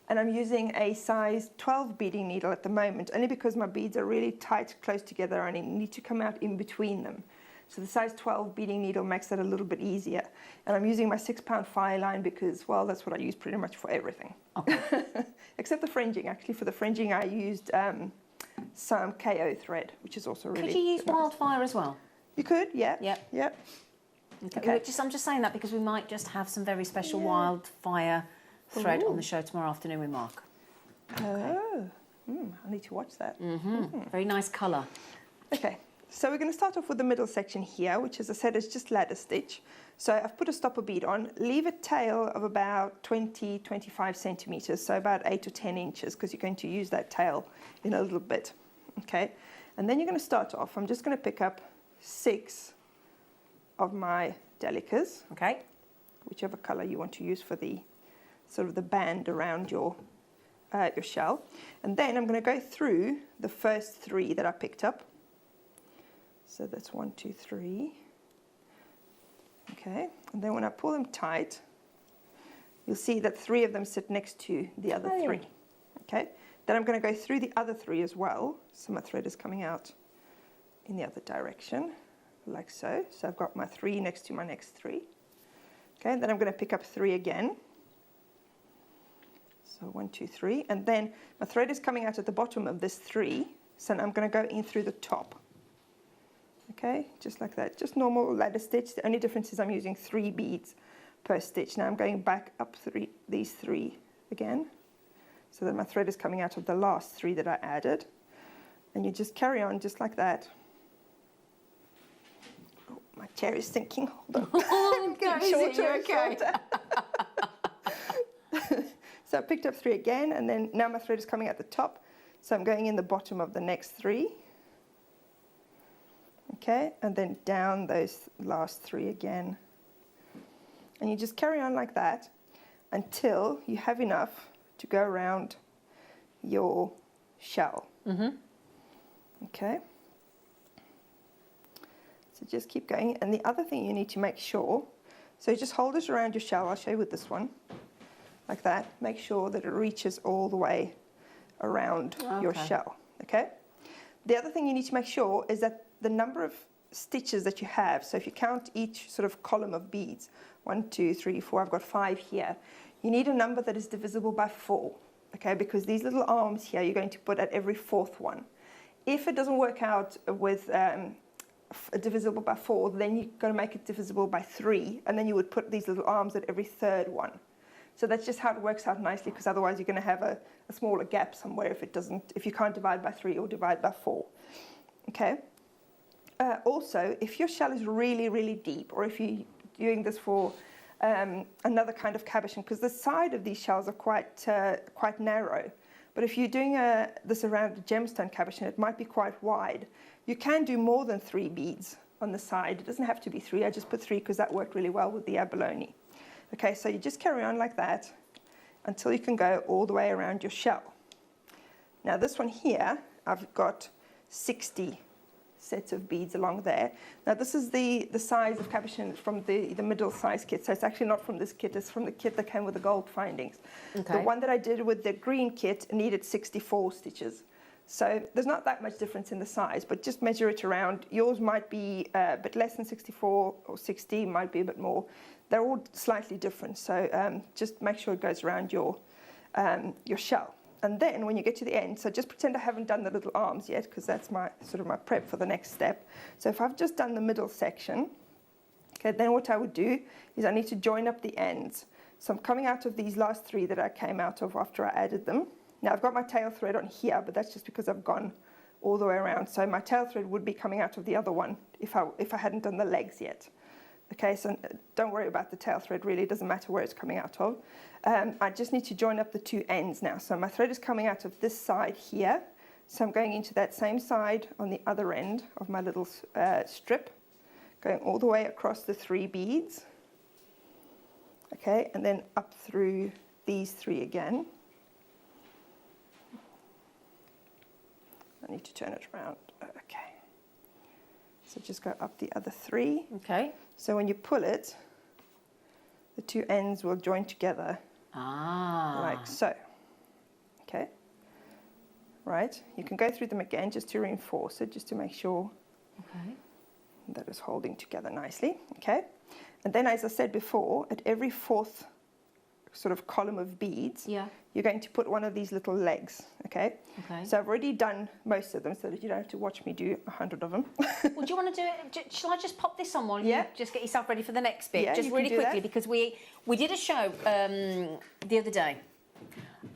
And I'm using a size 12 beading needle at the moment, only because my beads are really tight, close together, and I need to come out in between them. So the size 12 beading needle makes that a little bit easier. And I'm using my 6-pound file line because, well, that's what I use pretty much for everything. Okay. Except the fringing. Actually, for the fringing, I used some KO thread, which is also really Could you use nice. wildfire as well? You could, yeah. Yep. Yep. Okay. I'm just saying that because we might just have some very special wildfire thread on the show tomorrow afternoon with Mark. Oh, I need to watch that. Very nice colour. Okay, so we're going to start off with the middle section here, which, as I said, is just ladder stitch. So I've put a stopper bead on, leave a tail of about 20-25 centimeters, so about 8 to 10 inches, because you're going to use that tail in a little bit. Okay, and then you're going to start off. I'm just going to pick up 6 of my delicas. Okay. Whichever color you want to use for the sort of the band around your shell. And then I'm going to go through the first 3 that I picked up. So that's 1, 2, 3. Okay, and then when I pull them tight, you'll see that 3 of them sit next to the other 3. Okay, then I'm going to go through the other 3 as well. So my thread is coming out in the other direction, like so. So I've got my 3 next to my next 3. Okay, then I'm going to pick up 3 again. So 1, 2, 3, and then my thread is coming out at the bottom of this 3, so I'm going to go in through the top. Okay, just like that, just normal ladder stitch. The only difference is I'm using 3 beads per stitch. Now I'm going back up these 3 again, so that my thread is coming out of the last 3 that I added, and you just carry on just like that. Oh, my chair is sinking. Hold on. Shorter. So I picked up 3 again, and then now my thread is coming at the top, so I'm going in the bottom of the next 3. Okay, and then down those last 3 again. And you just carry on like that until you have enough to go around your shell. Okay. So just keep going. And the other thing you need to make sure, so just hold it around your shell. I'll show you with this one. Like that. Make sure that it reaches all the way around your shell. Okay. The other thing you need to make sure is that the number of stitches that you have, so if you count each sort of column of beads, 1, 2, 3, 4, I've got 5 here, you need a number that is divisible by 4, okay, because these little arms here you're going to put at every 4th one. If it doesn't work out with divisible by 4, then you're going to make it divisible by 3, and then you would put these little arms at every 3rd one. So that's just how it works out nicely, because otherwise you're going to have a smaller gap somewhere if you can't divide by 3 or divide by 4. Okay. Also, if your shell is really, really deep, or if you're doing this for another kind of cabochon, because the side of these shells are quite narrow, but if you're doing this around a gemstone cabochon, it might be quite wide. You can do more than 3 beads on the side. It doesn't have to be 3. I just put 3 because that worked really well with the abalone. Okay, so you just carry on like that until you can go all the way around your shell. Now this one here, I've got 60 sets of beads along there. Now this is the size of cabochon from the middle size kit, so it's actually not from this kit, it's from the kit that came with the gold findings. Okay. The one that I did with the green kit needed 64 stitches. So there's not that much difference in the size, but just measure it around. Yours might be a bit less than 64, or 60 might be a bit more. They're all slightly different, so just make sure it goes around your shell. And then when you get to the end, so just pretend I haven't done the little arms yet, because that's my prep for the next step. So if I've just done the middle section, Okay, then what I would do is I need to join up the ends. So I'm coming out of these last 3 that I came out of after I added them. Now I've got my tail thread on here, but that's just because I've gone all the way around. So my tail thread would be coming out of the other one if I hadn't done the legs yet. Okay, so don't worry about the tail thread really, it doesn't matter where it's coming out of. I just need to join up the 2 ends now. So my thread is coming out of this side here. So I'm going into that same side on the other end of my little strip, going all the way across the 3 beads. Okay, and then up through these 3 again. I need to turn it around. Okay. So just go up the other 3. Okay. So when you pull it, the 2 ends will join together. Like so. Okay. Right. You can go through them again just to reinforce it, just to make sure that it's holding together nicely. Okay. And then, as I said before, at every 4th sort of column of beads, you're going to put one of these little legs, okay? So I've already done most of them so that you don't have to watch me do 100 of them. Well, do you want to do it? Shall I just pop this on while you just get yourself ready for the next bit? Yeah, just really quickly, because we did a show the other day,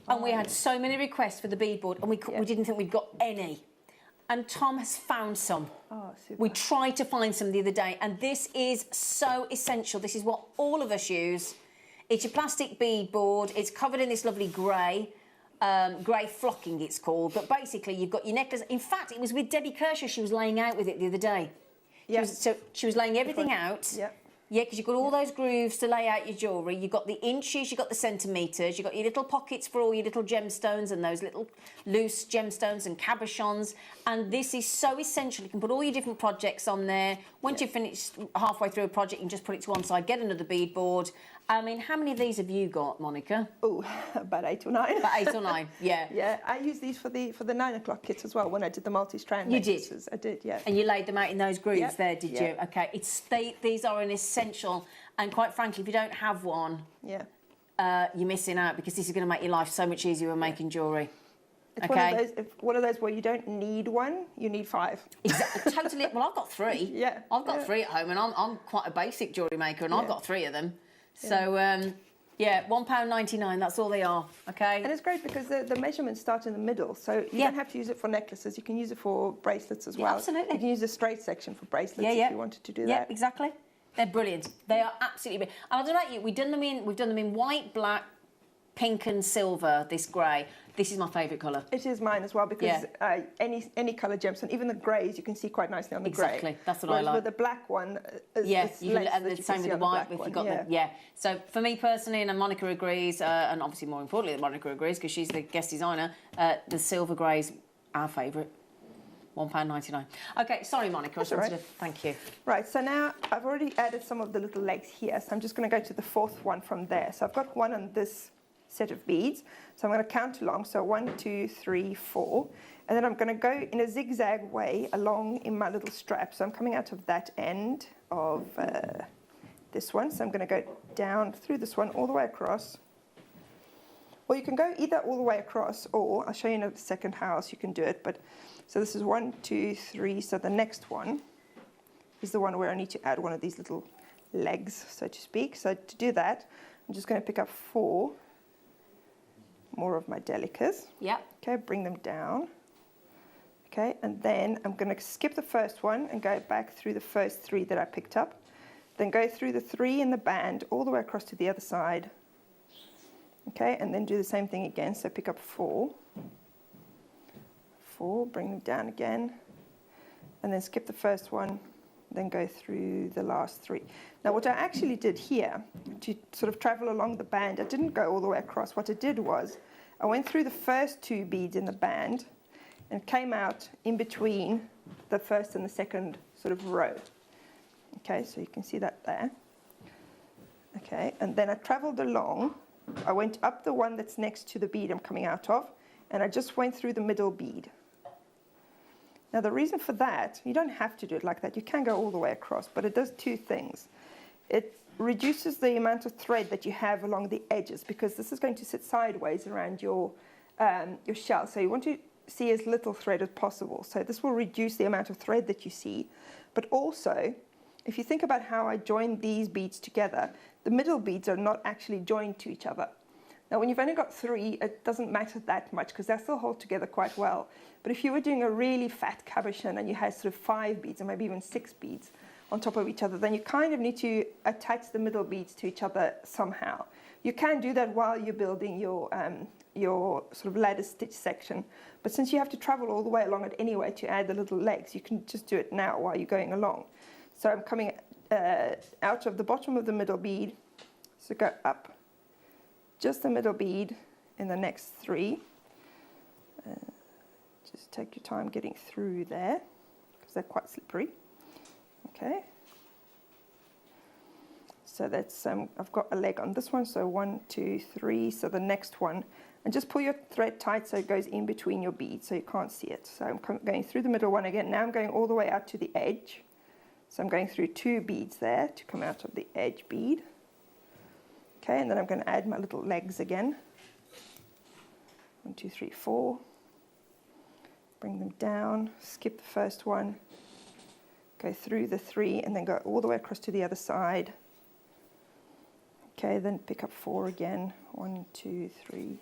and we had so many requests for the beadboard, and we didn't think we'd got any. And Tom has found some. Oh, super. We tried to find some the other day, and this is so essential. This is what all of us use. It's your plastic beadboard. It's covered in this lovely grey, grey flocking it's called. But basically, you've got your necklace. In fact, it was with Debbie Kershaw. She was laying out with it the other day. Yeah. She was laying everything out. Yeah. Yeah, because you've got all those grooves to lay out your jewellery. You've got the inches, you've got the centimetres, you've got your little pockets for all your little gemstones and those little loose gemstones and cabochons. And this is so essential. You can put all your different projects on there. Once you've finished halfway through a project, you can just put it to one side, get another beadboard. I mean, how many of these have you got, Monica? Oh, about 8 or 9. About 8 or 9, yeah. Yeah, I used these for the 9 o'clock kits as well when I did the multi-strand necklaces. I did, yeah. And you laid them out in those grooves there, did you? Okay, these are an essential, and quite frankly, if you don't have one, you're missing out, because this is going to make your life so much easier when making jewellery. It's one of those where you don't need one, you need 5. Exactly, totally. Well, I've got 3. Yeah. I've got 3 at home, and I'm quite a basic jewellery maker, and I've got 3 of them. So, £1.99, that's all they are, okay? And it's great because the measurements start in the middle, so you don't have to use it for necklaces, you can use it for bracelets as well. Absolutely. You can use the straight section for bracelets if you wanted to do that. Yeah, exactly. They're brilliant. They are absolutely brilliant. And I don't know about you, we've done them in white, black, pink and silver, this grey. This is my favourite colour. It is mine as well, because any colour gemstone, even the greys, you can see quite nicely on the grey. Exactly, that's what I like. With the black one, and the same with the white, if you've got the, So for me personally, and Monica agrees, and obviously more importantly, Monica agrees, because she's the guest designer, the silver grey's our favourite. £1.99. Okay, sorry, Monica. Thank you. Right, so now I've already added some of the little legs here, so I'm just going to go to the 4th one from there. So I've got one on this set of beads, so I'm going to count along. So 1, 2, 3, 4, and then I'm going to go in a zigzag way along in my little strap. So I'm coming out of that end of this one. So I'm going to go down through this one all the way across. Or you can go either all the way across, or I'll show you in a second how else you can do it. But so this is 1, 2, 3. So the next one is the one where I need to add one of these little legs, so to speak. So to do that, I'm just going to pick up 4 more of my delicas. Yeah. Okay, bring them down. Okay, and then I'm going to skip the first one and go back through the first 3 that I picked up. Then go through the 3 in the band all the way across to the other side. Okay, and then do the same thing again. So pick up 4. 4, bring them down again. And then skip the first one, then go through the last 3. Now what I actually did here, to sort of travel along the band, I didn't go all the way across. What I did was, I went through the first 2 beads in the band and came out in between the first and the second sort of row. Okay, so you can see that there. Okay, and then I traveled along. I went up the one that's next to the bead I'm coming out of, and I just went through the middle bead. Now the reason for that, you don't have to do it like that. You can go all the way across, but it does 2 things. It reduces the amount of thread that you have along the edges, because this is going to sit sideways around your shell. So you want to see as little thread as possible. So this will reduce the amount of thread that you see, but also if you think about how I joined these beads together, the middle beads are not actually joined to each other. Now, when you've only got 3, it doesn't matter that much because they still hold together quite well. But if you were doing a really fat cabochon and you had sort of 5 beads or maybe even 6 beads on top of each other, then you kind of need to attach the middle beads to each other somehow. You can do that while you're building your sort of ladder stitch section. But since you have to travel all the way along it anyway to add the little legs, you can just do it now while you're going along. So I'm coming out of the bottom of the middle bead, so go up just the middle bead in the next 3. Just take your time getting through there because they're quite slippery. Okay. So that's I've got a leg on this one, so 1, 2, 3. So the next one, and just pull your thread tight so it goes in between your beads so you can't see it. So I'm going through the middle one again. Now I'm going all the way out to the edge. So I'm going through 2 beads there to come out of the edge bead. Okay, and then I'm going to add my little legs again. 1, 2, 3, 4. Bring them down, skip the first one, go through the 3, and then go all the way across to the other side. Okay, then pick up 4 again. 1, 2, 3,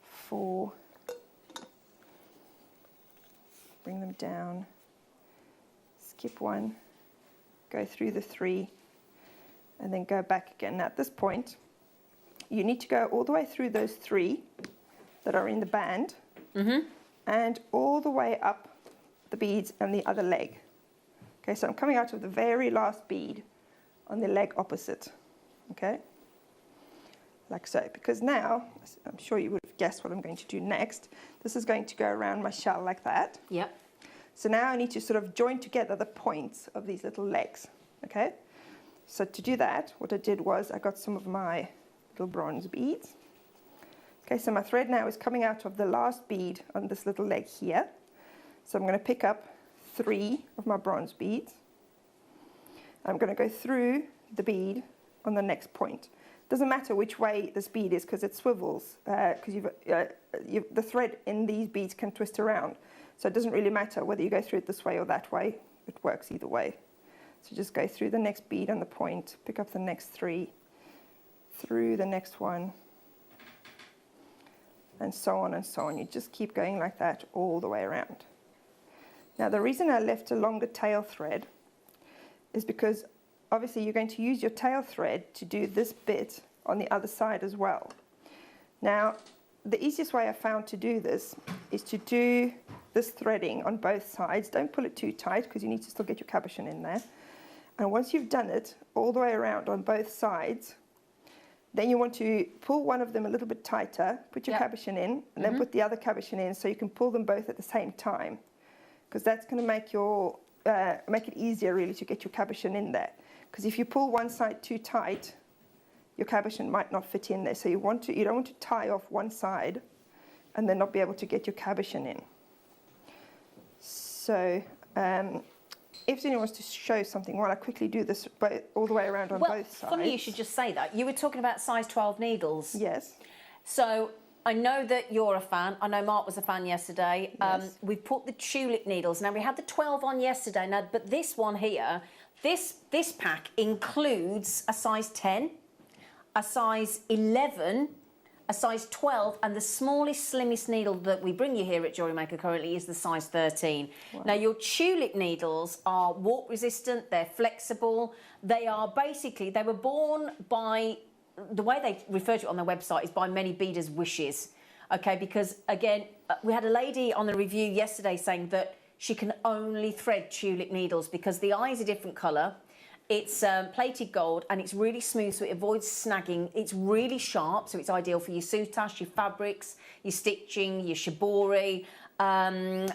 4. Bring them down, skip 1, go through the 3, and then go back again. Now at this point, you need to go all the way through those 3 that are in the band, and all the way up the beads and the other leg. Okay, so I'm coming out of the very last bead on the leg opposite. Okay, like so. Because now, I'm sure you would have guessed what I'm going to do next. This is going to go around my shell like that. Yep. So now I need to sort of join together the points of these little legs. Okay. So to do that, what I did was I got some of my little bronze beads. Okay, so my thread now is coming out of the last bead on this little leg here. So I'm going to pick up 3 of my bronze beads. I'm going to go through the bead on the next point. Doesn't matter which way this bead is because it swivels, because the thread in these beads can twist around. So it doesn't really matter whether you go through it this way or that way. It works either way. So just go through the next bead on the point, pick up the next 3, through the next one, and so on and so on. You just keep going like that all the way around. Now the reason I left a longer tail thread is because obviously you're going to use your tail thread to do this bit on the other side as well. Now the easiest way I found to do this is to do this threading on both sides. Don't pull it too tight because you need to still get your cabochon in there. And once you've done it all the way around on both sides, then you want to pull one of them a little bit tighter, put your cabochon in, and then put the other cabochon in so you can pull them both at the same time. Because that's going to make your make it easier really to get your cabochon in there. Because if you pull one side too tight, your cabochon might not fit in there. So you don't want to tie off one side and then not be able to get your cabochon in. So if anyone wants to show something while I quickly do this all the way around on both sides. Funny you should just say that. You were talking about size 12 needles. Yes. So I know that you're a fan. I know Mark was a fan yesterday. Yes. We've put the tulip needles. Now, we had the 12 on yesterday, now, but this one here, this pack includes a size 10, a size 11, a size 12, and the smallest, slimmest needle that we bring you here at Jewellery Maker currently is the size 13. Wow. Now, your tulip needles are warp resistant, they're flexible, they were born by, the way they refer to it on their website is by many beaders' wishes, okay, because again, we had a lady on the review yesterday saying that she can only thread tulip needles because the eye is a different colour. It's plated gold and it's really smooth, so it avoids snagging. It's really sharp, so it's ideal for your soutache, your fabrics, your stitching, your shibori. I'm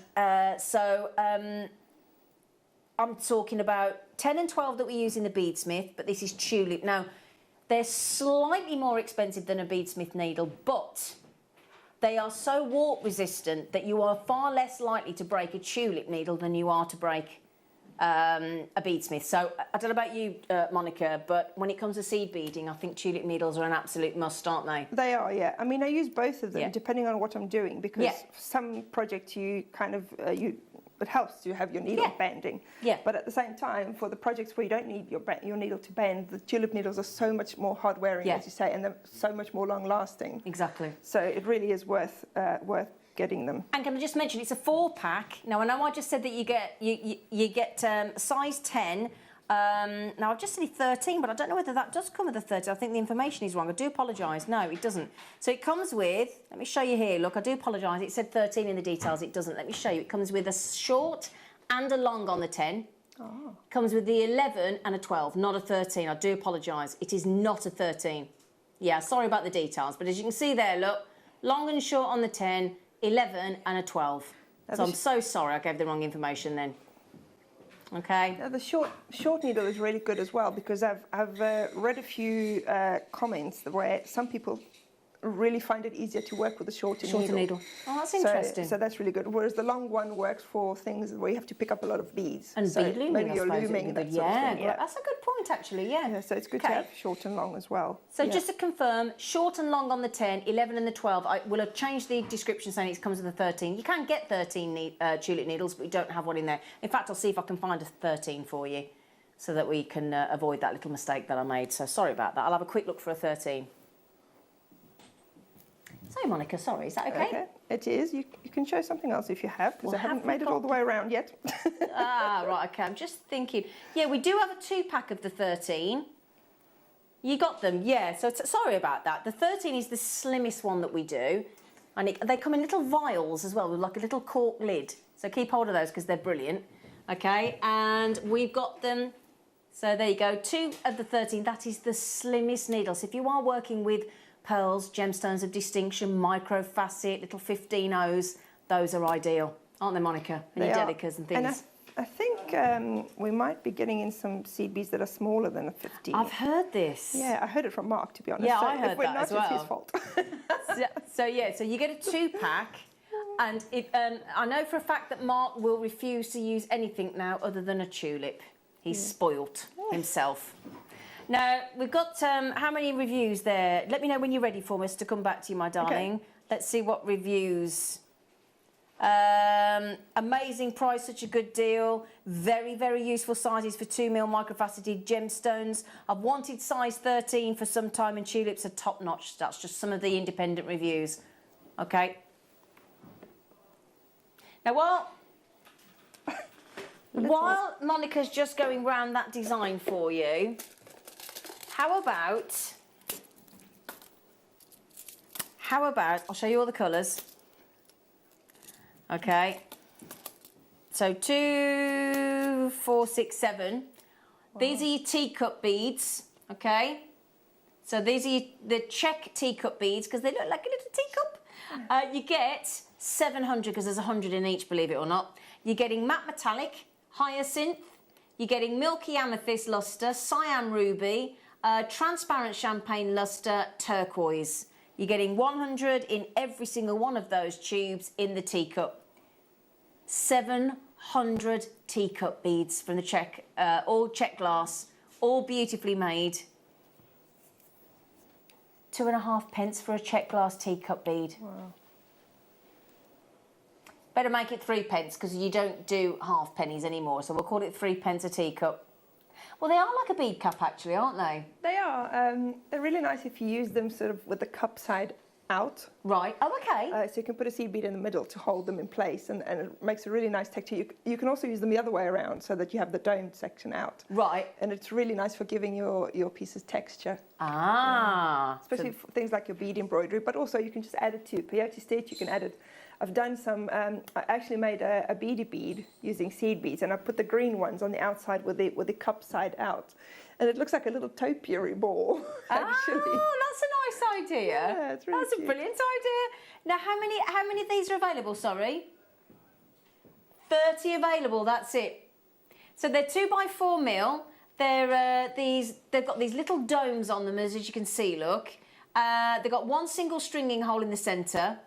talking about 10 and 12 that we use in the beadsmith, but this is tulip. Now, they're slightly more expensive than a beadsmith needle, but they are so warp resistant that you are far less likely to break a tulip needle than you are to break a beadsmith. So I don't know about you, Monica, but when it comes to seed beading, I think tulip needles are an absolute must, aren't they? They are, yeah. I mean, I use both of them depending on what I'm doing because for some projects you kind of it helps to have your needle bending. Yeah. But at the same time, for the projects where you don't need your needle to bend, the tulip needles are so much more hard wearing, as you say, and they're so much more long lasting. Exactly. So it really is worth getting them. And can I just mention, it's a 4-pack. Now, I know I just said that you get size 10. Now, I've just said 13, but I don't know whether that does come with a 13. I think the information is wrong. I do apologise. No, it doesn't. So it comes with, let me show you here. Look, I do apologise. It said 13 in the details. It doesn't. Let me show you. It comes with a short and a long on the 10. Oh. Comes with the 11 and a 12, not a 13. I do apologise. It is not a 13. Yeah, sorry about the details. But as you can see there, look, long and short on the 10, 11 and a 12. So I'm so sorry I gave the wrong information then. Okay. Now the short needle is really good as well, because I've read a few comments where some people really find it easier to work with a shorter needle. Oh, that's interesting. So that's really good. Whereas the long one works for things where you have to pick up a lot of beads. And bead looming, maybe you're looming, that sort of thing. Yeah, that's a good point actually, yeah. So it's good to have short and long as well. So just to confirm, short and long on the 10, 11 and the 12. I will have changed the description saying it comes with a 13. You can get 13 tulip needles, but we don't have one in there. In fact, I'll see if I can find a 13 for you so that we can avoid that little mistake that I made. So sorry about that. I'll have a quick look for a 13. Sorry, Monica, sorry, is that okay? Okay, it is. You can show something else if you have, because I haven't made it all the way around yet. Right, okay, I'm just thinking. Yeah, we do have a 2-pack of the 13. You got them, yeah, so sorry about that. The 13 is the slimmest one that we do, and they come in little vials as well, with like a little cork lid. So keep hold of those because they're brilliant, okay? And we've got them, so there you go, 2 of the 13. That is the slimmest needle. So if you are working with pearls, gemstones of distinction, micro facet, little 15Os, those are ideal, aren't they, Monica? And your delicas and things. And I think we might be getting in some seed beads that are smaller than a 15. I've heard this. Yeah, I heard it from Mark, to be honest. Yeah, so I heard if we're that not, as well. It's his fault. So you get a 2-pack, and I know for a fact that Mark will refuse to use anything now other than a tulip. He's spoilt himself. Now, we've got how many reviews there? Let me know when you're ready for us to come back to you, my darling. Okay. Let's see what reviews. Amazing price, such a good deal. Very, very useful sizes for 2mm microfaceted gemstones. I've wanted size 13 for some time, and tulips are top notch. That's just some of the independent reviews. Okay. Now, while Monica's just going round that design for you, how about, I'll show you all the colours. Okay. So 2, 4, 6, 7. Wow. These are your teacup beads, okay? So these are the check teacup beads because they look like a little teacup. You get 700 because there's 100 in each, believe it or not. You're getting matte metallic, hyacinth. You're getting milky amethyst luster, cyan ruby, transparent champagne luster, turquoise. You're getting 100 in every single one of those tubes in the teacup. 700 teacup beads from the check, all check glass, all beautifully made. 2.5 for a check glass teacup bead. Wow. Better make it 3 pence because you don't do half pennies anymore, so we'll call it 3 pence a teacup. Well, they are like a bead cap, actually, aren't they? They are. They're really nice if you use them sort of with the cup side out. Right. Oh, okay. So you can put a seed bead in the middle to hold them in place, and it makes a really nice texture. You can also use them the other way around so that you have the domed section out. Right. And it's really nice for giving your pieces texture. Ah. Especially for things like your bead embroidery, but also you can just add it to peyote stitch. You can add it. I've done some, I actually made a beady bead using seed beads, and I put the green ones on the outside with the cup side out. And it looks like a little topiary ball, actually. Oh, that's a nice idea. Yeah, it's really That's a brilliant idea. Now, how many of these are available, sorry? 30 available, that's it. So they're 2x4mm. They've got these little domes on them, as you can see, look. They've got one single stringing hole in the centre.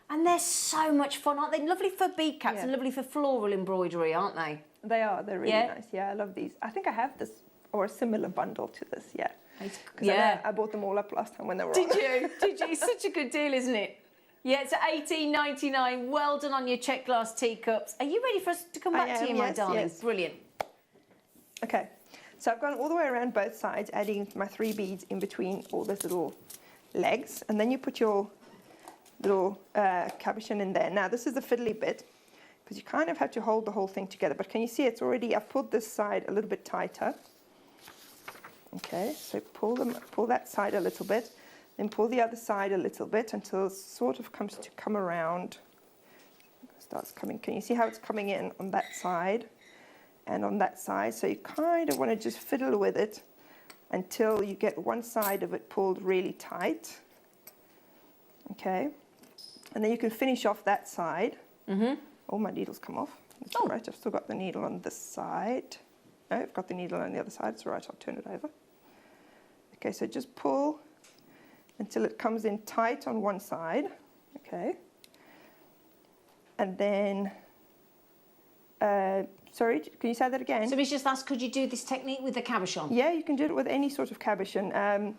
And they're so much fun, aren't they? Lovely for bead caps and lovely for floral embroidery, aren't they? They are. They're really nice. Yeah, I love these. I think I have this or a similar bundle to this. Yeah. I bought them all up last time when they were on. Did you? Did you? It's such a good deal, isn't it? Yeah, it's $18.99. Well done on your check glass teacups. Are you ready for us to come back to you, my darling? Yes. Brilliant. Okay, so I've gone all the way around both sides, adding my 3 beads in between all those little legs, and then you put your little cabochon in there. Now, this is the fiddly bit, because you kind of have to hold the whole thing together, but can you see it's already, I've pulled this side a little bit tighter. Okay, so pull that side a little bit, then pull the other side a little bit until it sort of comes to come around. Starts coming. Can you see how it's coming in on that side and on that side? So you kind of want to just fiddle with it until you get one side of it pulled really tight. Okay, and then you can finish off that side. Oh, my needle's come off. That's all right. I've still got the needle on this side. No, I've got the needle on the other side. It's all right. I'll turn it over. Okay, so just pull until it comes in tight on one side. Okay. And then, sorry, can you say that again? So Miss just asked, could you do this technique with the cabochon? Yeah, you can do it with any sort of cabochon.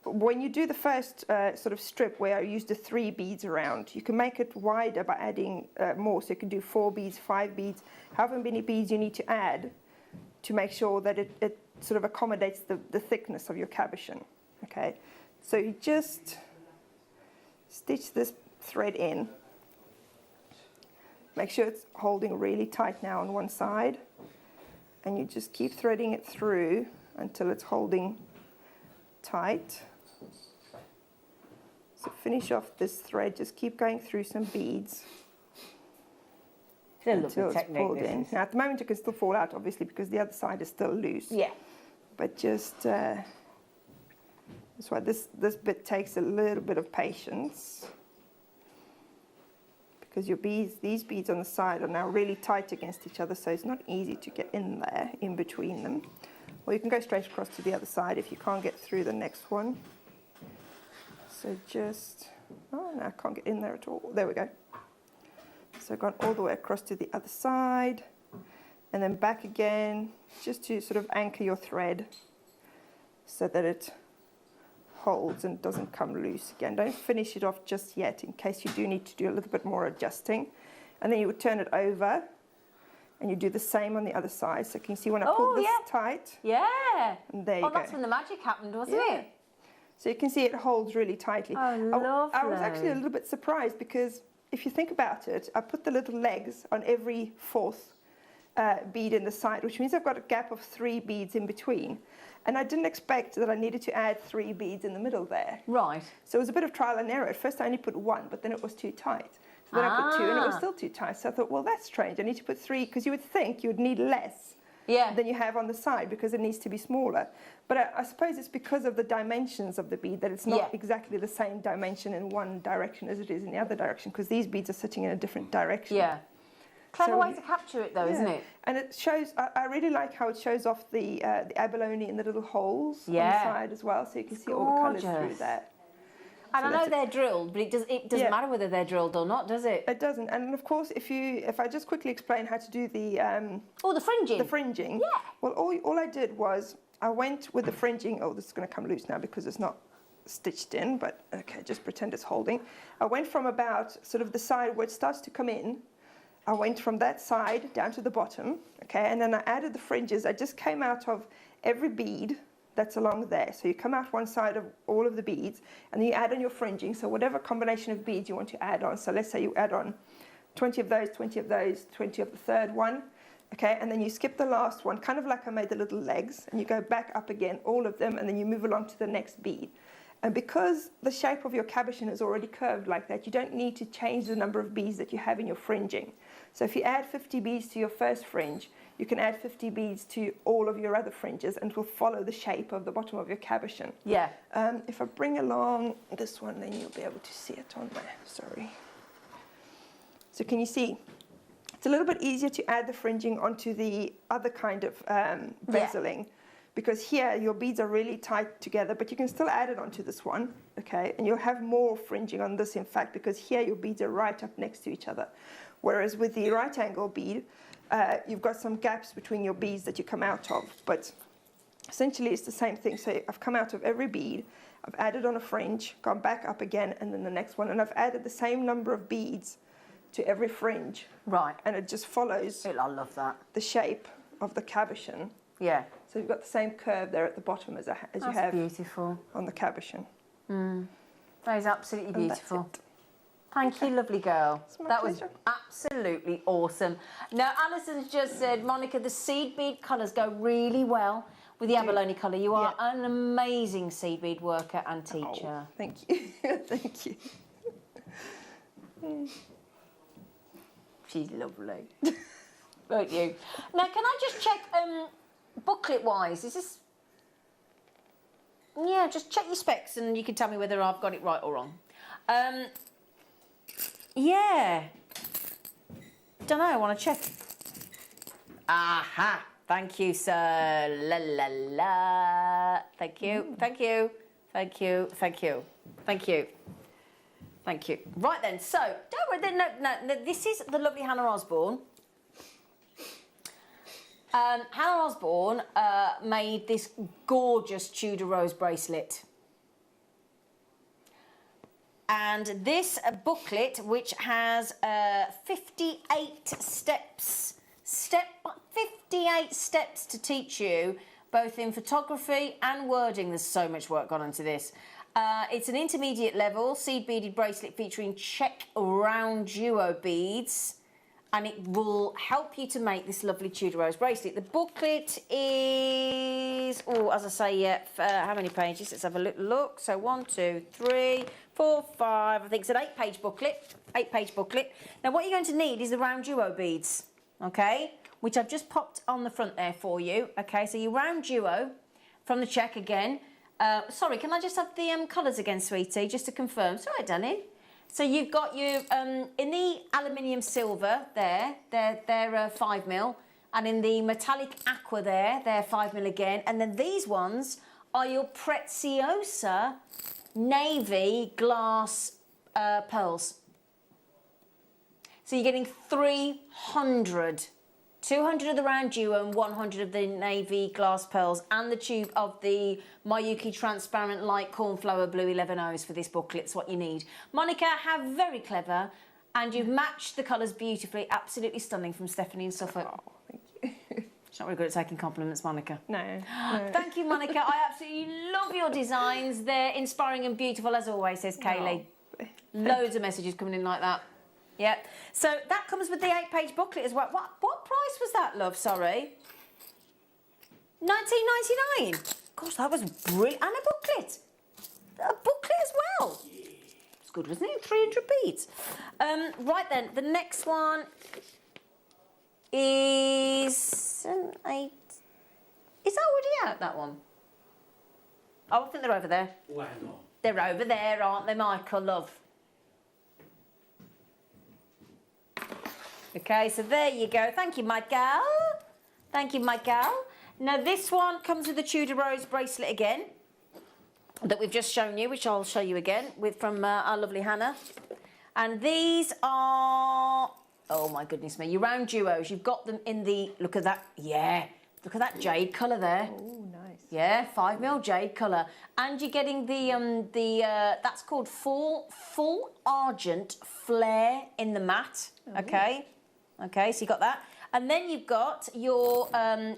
When you do the first sort of strip where I used the 3 beads around, you can make it wider by adding more. So you can do 4 beads, 5 beads, however many beads you need to add to make sure that it sort of accommodates the thickness of your cabochon. Okay, so you just stitch this thread in. Make sure it's holding really tight now on one side, and you just keep threading it through until it's holding tight. So finish off this thread, just keep going through some beads until it's pulled in. Now at the moment it can still fall out obviously because the other side is still loose. Yeah. But just, that's why this bit takes a little bit of patience, because your beads, these beads on the side are now really tight against each other, so it's not easy to get in there, in between them. Or you can go straight across to the other side if you can't get through the next one. So just, oh no, I can't get in there at all. There we go. So I've gone all the way across to the other side, and then back again, just to sort of anchor your thread so that it holds and doesn't come loose again. Don't finish it off just yet in case you do need to do a little bit more adjusting. And then you would turn it over and you do the same on the other side. So can you see when I pull this tight? Yeah. And there you go. Oh, that's when the magic happened, wasn't it? So you can see it holds really tightly. Oh, lovely. I was actually a little bit surprised because if you think about it, I put the little legs on every 4th bead in the side, which means I've got a gap of 3 beads in between. And I didn't expect that I needed to add 3 beads in the middle there. Right. So it was a bit of trial and error. At first I only put 1, but then it was too tight. So then I put 2 and it was still too tight. So I thought, well, that's strange. I need to put 3, because you would think you would need less than you have on the side because it needs to be smaller. But I suppose it's because of the dimensions of the bead that it's not exactly the same dimension in one direction as it is in the other direction, because these beads are sitting in a different direction. Yeah. Clever way to capture it though, isn't it? And it shows, I really like how it shows off the abalone in the little holes on the side as well, so you can see all the colours through there. And I know they're drilled, but it doesn't matter whether they're drilled or not, does it? It doesn't. And of course, if I just quickly explain how to do the the fringing. The fringing. Yeah. Well, all I did was I went with the fringing. Oh, this is going to come loose now because it's not stitched in, but okay, just pretend it's holding. I went from about sort of the side where it starts to come in. I went from that side down to the bottom, okay, and then I added the fringes. I just came out of every bead that's along there. So you come out one side of all of the beads, and then you add on your fringing. So whatever combination of beads you want to add on. So let's say you add on 20 of those, 20 of those, 20 of the third one, okay, and then you skip the last one, kind of like I made the little legs, and you go back up again, all of them, and then you move along to the next bead. And because the shape of your cabochon is already curved like that, you don't need to change the number of beads that you have in your fringing. So if you add 50 beads to your first fringe, you can add 50 beads to all of your other fringes, and it will follow the shape of the bottom of your cabochon. Yeah. If I bring along this one, then you'll be able to see it on there. Sorry. So can you see? It's a little bit easier to add the fringing onto the other kind of bezeling. Because here your beads are really tight together, but you can still add it onto this one, okay? And you'll have more fringing on this, in fact, because here your beads are right up next to each other. Whereas with the right angle bead, you've got some gaps between your beads that you come out of, but essentially it's the same thing. So I've come out of every bead, I've added on a fringe, gone back up again, and then the next one, and I've added the same number of beads to every fringe. Right. And it just follows I love that. the shape of the cabochon. Yeah. So you've got the same curve there at the bottom as you have beautiful. on the cabochon. That is absolutely And that's beautiful. it. Thank you, lovely girl. my That pleasure. was absolutely awesome. Now, Alison's just said, Monica, the seed bead colours go really well with the abalone colour. You are an amazing seed bead worker and teacher. Oh, thank you. Thank you. She's lovely. Won't you? Now, can I just check, booklet-wise, is this... Yeah, just check your specs and you can tell me whether I've got it right or wrong. Yeah. Don't know, I want to check. Aha. Thank you, sir. La la la. Thank you. Thank you. Thank you. Thank you. Thank you. Thank you. Right then, so don't worry. No, this is the lovely Hannah Osborne. Hannah Osborne made this gorgeous Tudor rose bracelet. And this booklet, which has 58 steps, 58 steps to teach you, both in photography and wording. There's so much work gone into this. It's an intermediate level seed beaded bracelet featuring check round duo beads, and it will help you to make this lovely Tudor rose bracelet. The booklet is, as I say, how many pages? Let's have a little look. So 1, 2, 3, 4, 5. I think it's an 8-page booklet. 8-page booklet. Now, what you're going to need is the round duo beads, okay, which I've just popped on the front there for you. Okay, so your round duo from the check again. Sorry, can I just have the colours again, sweetie, just to confirm? Sorry, darling. So you've got your, in the aluminium silver there, they're 5mm, and in the metallic aqua there, they're 5mm again, and then these ones are your Preziosa navy glass pearls. So you're getting 300. 200 of the round duo and 100 of the navy glass pearls, and the tube of the Mayuki transparent light cornflower blue 11Os for this booklet. It's what you need. Monica, how very clever, and you've matched the colours beautifully. Absolutely stunning from Stephanie in Suffolk. Oh, thank you. She's not very good at taking compliments, Monica. No. Thank you, Monica. I absolutely love your designs. They're inspiring and beautiful as always, says Kaylee. Oh, Loads of messages coming in like that. Yeah, so that comes with the 8-page booklet as well. What price was that, love? Sorry. $19.99. Gosh, that was brilliant. And a booklet. A booklet as well. It's good, wasn't it? 300 beads. Right then, the next one is an 8. Is that already out, that one? Oh, I think they're over there. Wow. They're over there, aren't they, Michael, love? Okay, so there you go. Thank you, Michael. Thank you, Michael. Now, this one comes with the Tudor Rose bracelet again that we've just shown you, which I'll show you again, from our lovely Hannah. And these are, oh my goodness me, your round duos. You've got them in the, look at that, yeah. Look at that jade colour there. Oh, nice. Yeah, 5mm jade colour. And you're getting the that's called full argent flare in the matte, okay? Okay, so you got that. And then you've got your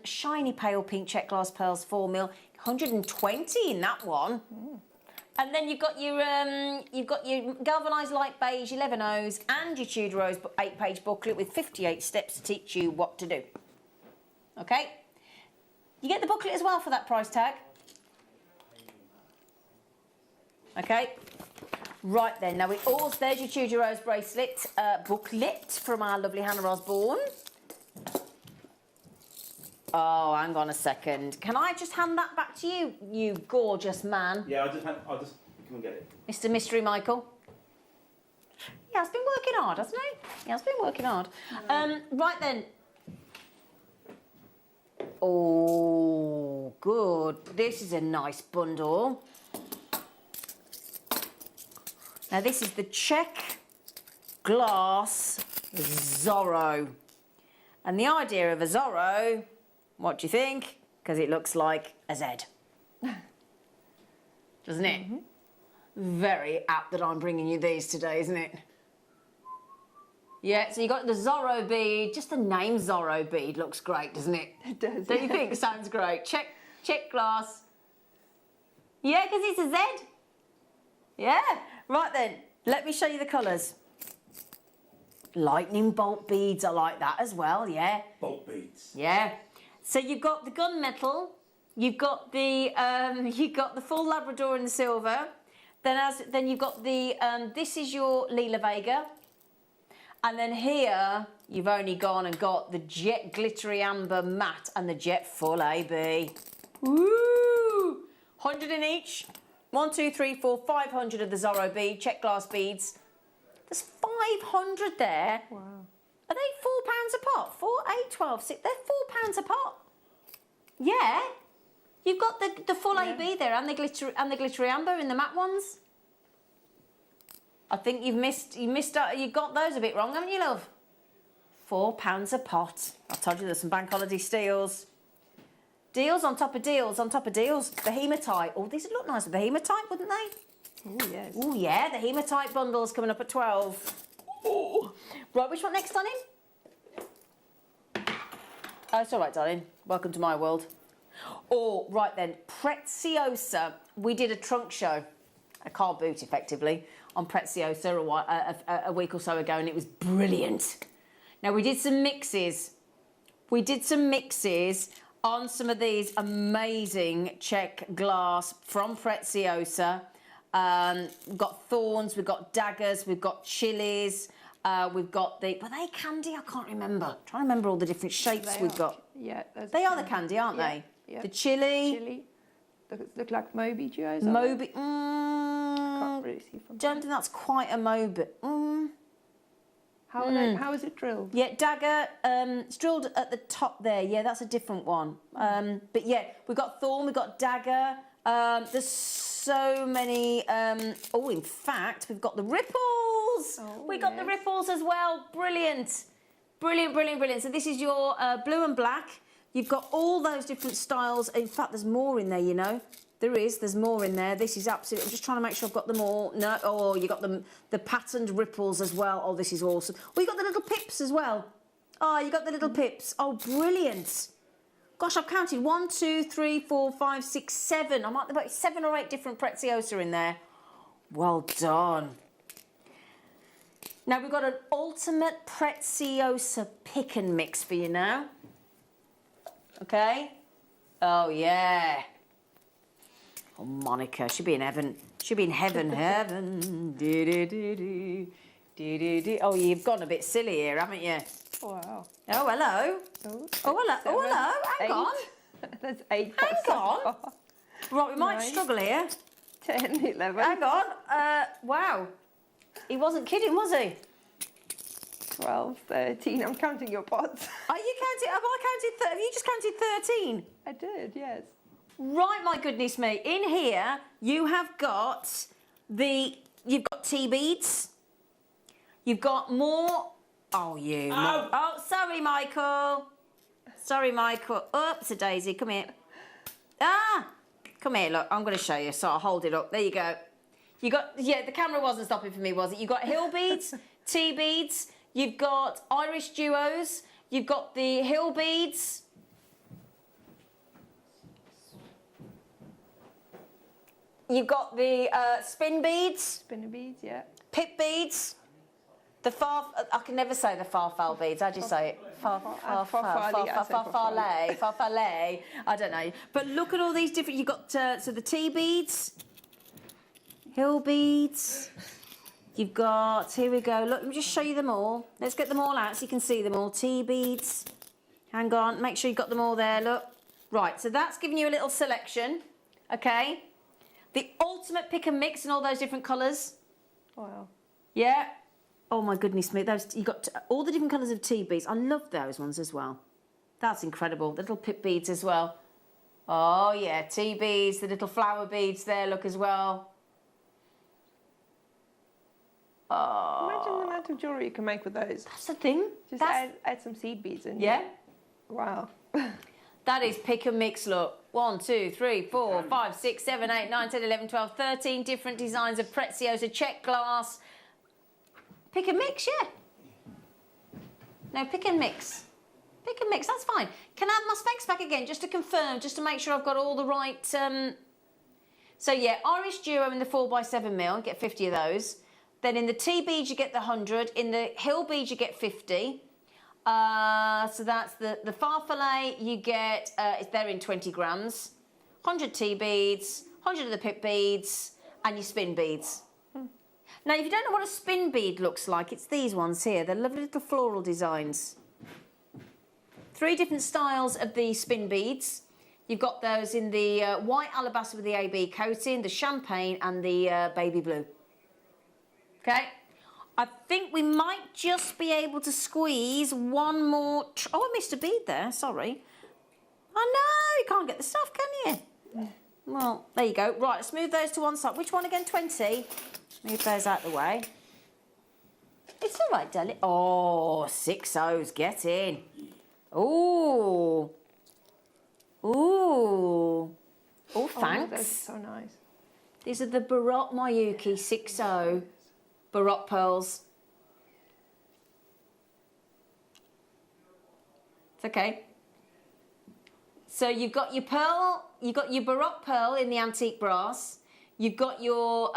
shiny pale pink check glass pearls 4mm, 120 in that one. And then you've got your galvanised light beige 11Os and your Tudor Rose 8-page booklet with 58 steps to teach you what to do. Okay? You get the booklet as well for that price tag. Okay? Right then, now there's your Tudor Rose bracelet booklet from our lovely Hannah Osborne. Oh, hang on a second. Can I just hand that back to you, you gorgeous man? Yeah, I'll just come and get it. Mr. Mystery Michael. He has been working hard, hasn't he? He has been working hard. Right then. Oh, good. This is a nice bundle. Now, this is the Check Glass Zorro. And the idea of a Zorro, what do you think? Because it looks like a Z. doesn't it? Very apt that I'm bringing you these today, isn't it? Yeah, so you got the Zorro bead. Just the name Zorro bead looks great, doesn't it? It does. Don't you think? Sounds great. Check glass. Yeah, because it's a Z. Yeah. Right then, let me show you the colours. Lightning bolt beads, I like that as well, yeah. Bolt beads. Yeah. So you've got the gunmetal, you've got the full Labrador in the silver, then you've got the this is your Lila Vega, and then here you've only gone and got the Jet Glittery Amber Matte and the Jet Full AB. Woo! 100 in each. 1, 2, 3, 4, 500 of the Zorro bead, check glass beads. There's 500 there. Wow. Are they £4 a pot? 4, 8, 12, 6. They're £4 a pot. Yeah. You've got the full AB there and the glittery amber in the matte ones. I think you got those a bit wrong, haven't you, love? £4 a pot. I told you there's some bank holiday steals. Deals on top of deals on top of deals. The hematite. Oh, these would look nice with the hematite, wouldn't they? Oh, yes. Oh, yeah, the hematite bundle's coming up at 12. Oh. Right, which one next, darling? Oh, it's all right, darling. Welcome to my world. Oh, right then. Preziosa. We did a trunk show, a car boot, effectively, on Preziosa a week or so ago, and it was brilliant. Now, we did some mixes. On some of these amazing check glass from Preziosa. We've got thorns, we've got daggers, we've got chilies, we've got the... Were they candy? I can't remember. I'm trying to remember all the different shapes we've got. Yeah. They are the candy, aren't they? Yeah. The chili. Chili. Look like Moby duos. Moby. Can't really see from Don't think that's quite a Moby. How is it drilled? Yeah, dagger. It's drilled at the top there. Yeah, that's a different one. But yeah, we've got thorn, we've got dagger. There's so many. Oh, in fact, we've got the ripples. We got the ripples as well. Brilliant. Brilliant, brilliant, brilliant. So this is your blue and black. You've got all those different styles. In fact, there's more in there, you know. There's more in there. This is absolutely... I'm just trying to make sure I've got them all. No, oh, you got the patterned ripples as well. Oh, this is awesome. Oh, you got the little pips as well. Oh, you got the little pips. Oh, brilliant. Gosh, I've counted 1, 2, 3, 4, 5, 6, 7. I might have about 7 or 8 different Preziosa in there. Well done. Now, we've got an ultimate Preziosa pick and mix for you now. Okay? Oh, yeah. Oh, Monica, she'll be in heaven. She'll be in heaven, heaven. Oh, you've gone a bit silly here, haven't you? Wow. Oh, hello. Oh, hello. Oh, hello. Hang on. There's 8 Hang on. Right, we might struggle here. 10, 11. Hang on. Wow. He wasn't kidding, was he? 12, 13. I'm counting your pots. Are you counting? Have I counted? Have you just counted 13? I did, yes. Right, my goodness me. In here, you have got you've got tea beads. You've got more. Oh, you. Oh, oh, sorry, Michael. Sorry, Michael. Oops, a daisy. Come here. Ah, come here. Look, I'm going to show you. So I'll hold it up. There you go. You got. Yeah, the camera wasn't stopping for me, was it? You got hill beads, tea beads. You've got Irish duos. You've got the hill beads. You've got the spin beads. Spinner beads, yeah. Pip beads. I can never say the farfal beads. How do you say it? Farfalle. I don't know. But look at all these different. You've got so the tea beads, hill beads. You've got, here we go. Look, let me just show you them all. Let's get them all out so you can see them all. Tea beads. Hang on. Make sure you've got them all there. Look. Right. So that's giving you a little selection. Okay. The ultimate pick and mix in all those different colours. Wow. Yeah. Oh my goodness me. You got all the different colours of tea beads. I love those ones as well. That's incredible. The little pip beads as well. Oh yeah, tea beads, the little flower beads there, look as well. Oh. Imagine the amount of jewellery you can make with those. That's the thing. Just add some seed beads in. Yeah. Wow. That is pick and mix look. 1, 2, 3, 4, 5, 6, 7, 8, 9, 10, 11, 12, 13 different designs of Preziosa check glass. Pick and mix, yeah. No, pick and mix. Pick and mix, that's fine. Can I have my specs back again, just to confirm, just to make sure I've got all the right... So yeah, Irish Duo in the 4x7mm, get 50 of those. Then in the T beads you get the 100. In the Hill beads you get 50. So that's the farfalle you get, they're in 20 grams. 100 T beads, 100 of the pip beads, and your spin beads. Now, if you don't know what a spin bead looks like, it's these ones here. They're lovely little floral designs. 3 different styles of the spin beads. You've got those in the white alabaster with the AB coating, the champagne, and the baby blue. Okay? I think we might just be able to squeeze one more... Oh, I missed a bead there, sorry. Oh, no, you can't get the stuff, can you? Well, there you go. Right, let's move those to one side. Which one again? 20. Move those out the way. It's all right, darling. Oh, 6 O's, get in. Ooh. Ooh. Oh, thanks. Those are so nice. These are the Baroque Mayuki 6O Baroque pearls. It's okay. So you've got your pearl, you've got your Baroque pearl in the antique brass. You've got your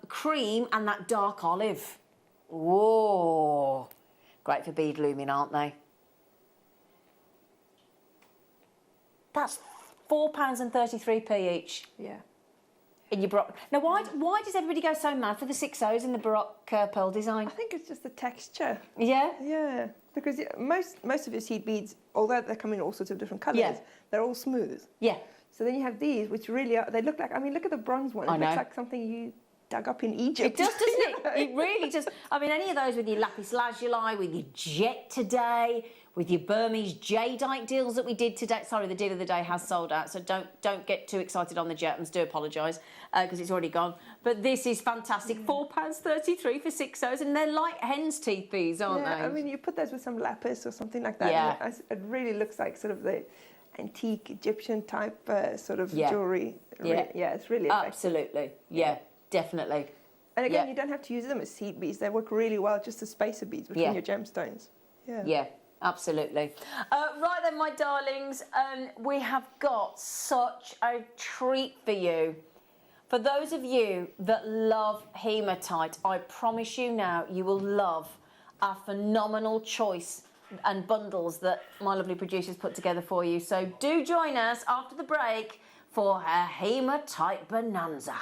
cream and that dark olive. Whoa. Great for bead looming, aren't they? That's £4.33 each. Yeah. In your Baroque. Now, why does everybody go so mad for the 6 O's in the Baroque pearl design? I think it's just the texture. Yeah? Yeah. Because most of your seed beads, although they come in all sorts of different colours, they're all smooth. Yeah. So then you have these, which really are, they look like, I mean, look at the bronze one. It looks like something you dug up in Egypt. It does, doesn't it? It really does. I mean, any of those with your lapis lazuli, with your jet today, with your Burmese jadeite deals that we did today. Sorry, the deal of the day has sold out, so don't get too excited on the jet. I do apologise because it's already gone. But this is fantastic. £4.33 for 6 O's, and they're like hen's teeth beads, aren't they? I mean, you put those with some lapis or something like that. Yeah. And it really looks like sort of the antique Egyptian type sort of jewellery. Yeah. Yeah, it's really effective. Absolutely. Yeah, definitely. And again, you don't have to use them as seed beads. They work really well just as spacer beads between your gemstones. Yeah. Yeah. Absolutely. Right then, my darlings, we have got such a treat for you. For those of you that love hematite, I promise you now, you will love our phenomenal choice and bundles that my lovely producers put together for you. So do join us after the break for a hematite bonanza.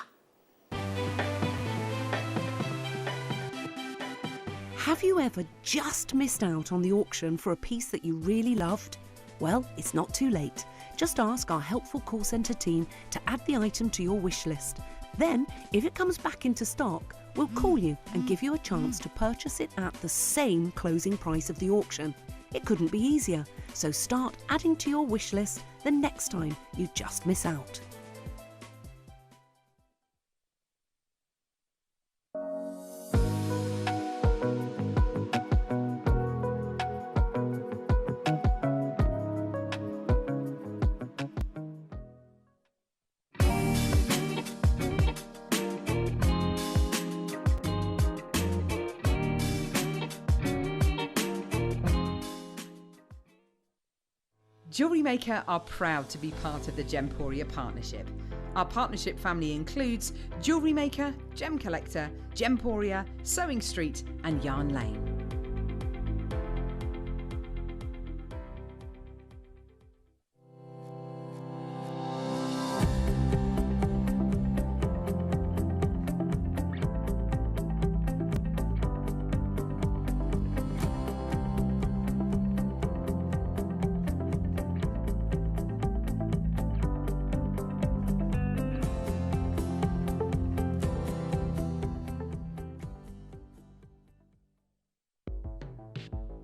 Have you ever just missed out on the auction for a piece that you really loved? Well, it's not too late. Just ask our helpful call centre team to add the item to your wish list. Then, if it comes back into stock, we'll call you and give you a chance to purchase it at the same closing price of the auction. It couldn't be easier, so start adding to your wish list the next time you just miss out. Jewellery Maker are proud to be part of the Gemporia partnership. Our partnership family includes Jewellery Maker, Gem Collector, Gemporia, Sewing Street and Yarn Lane.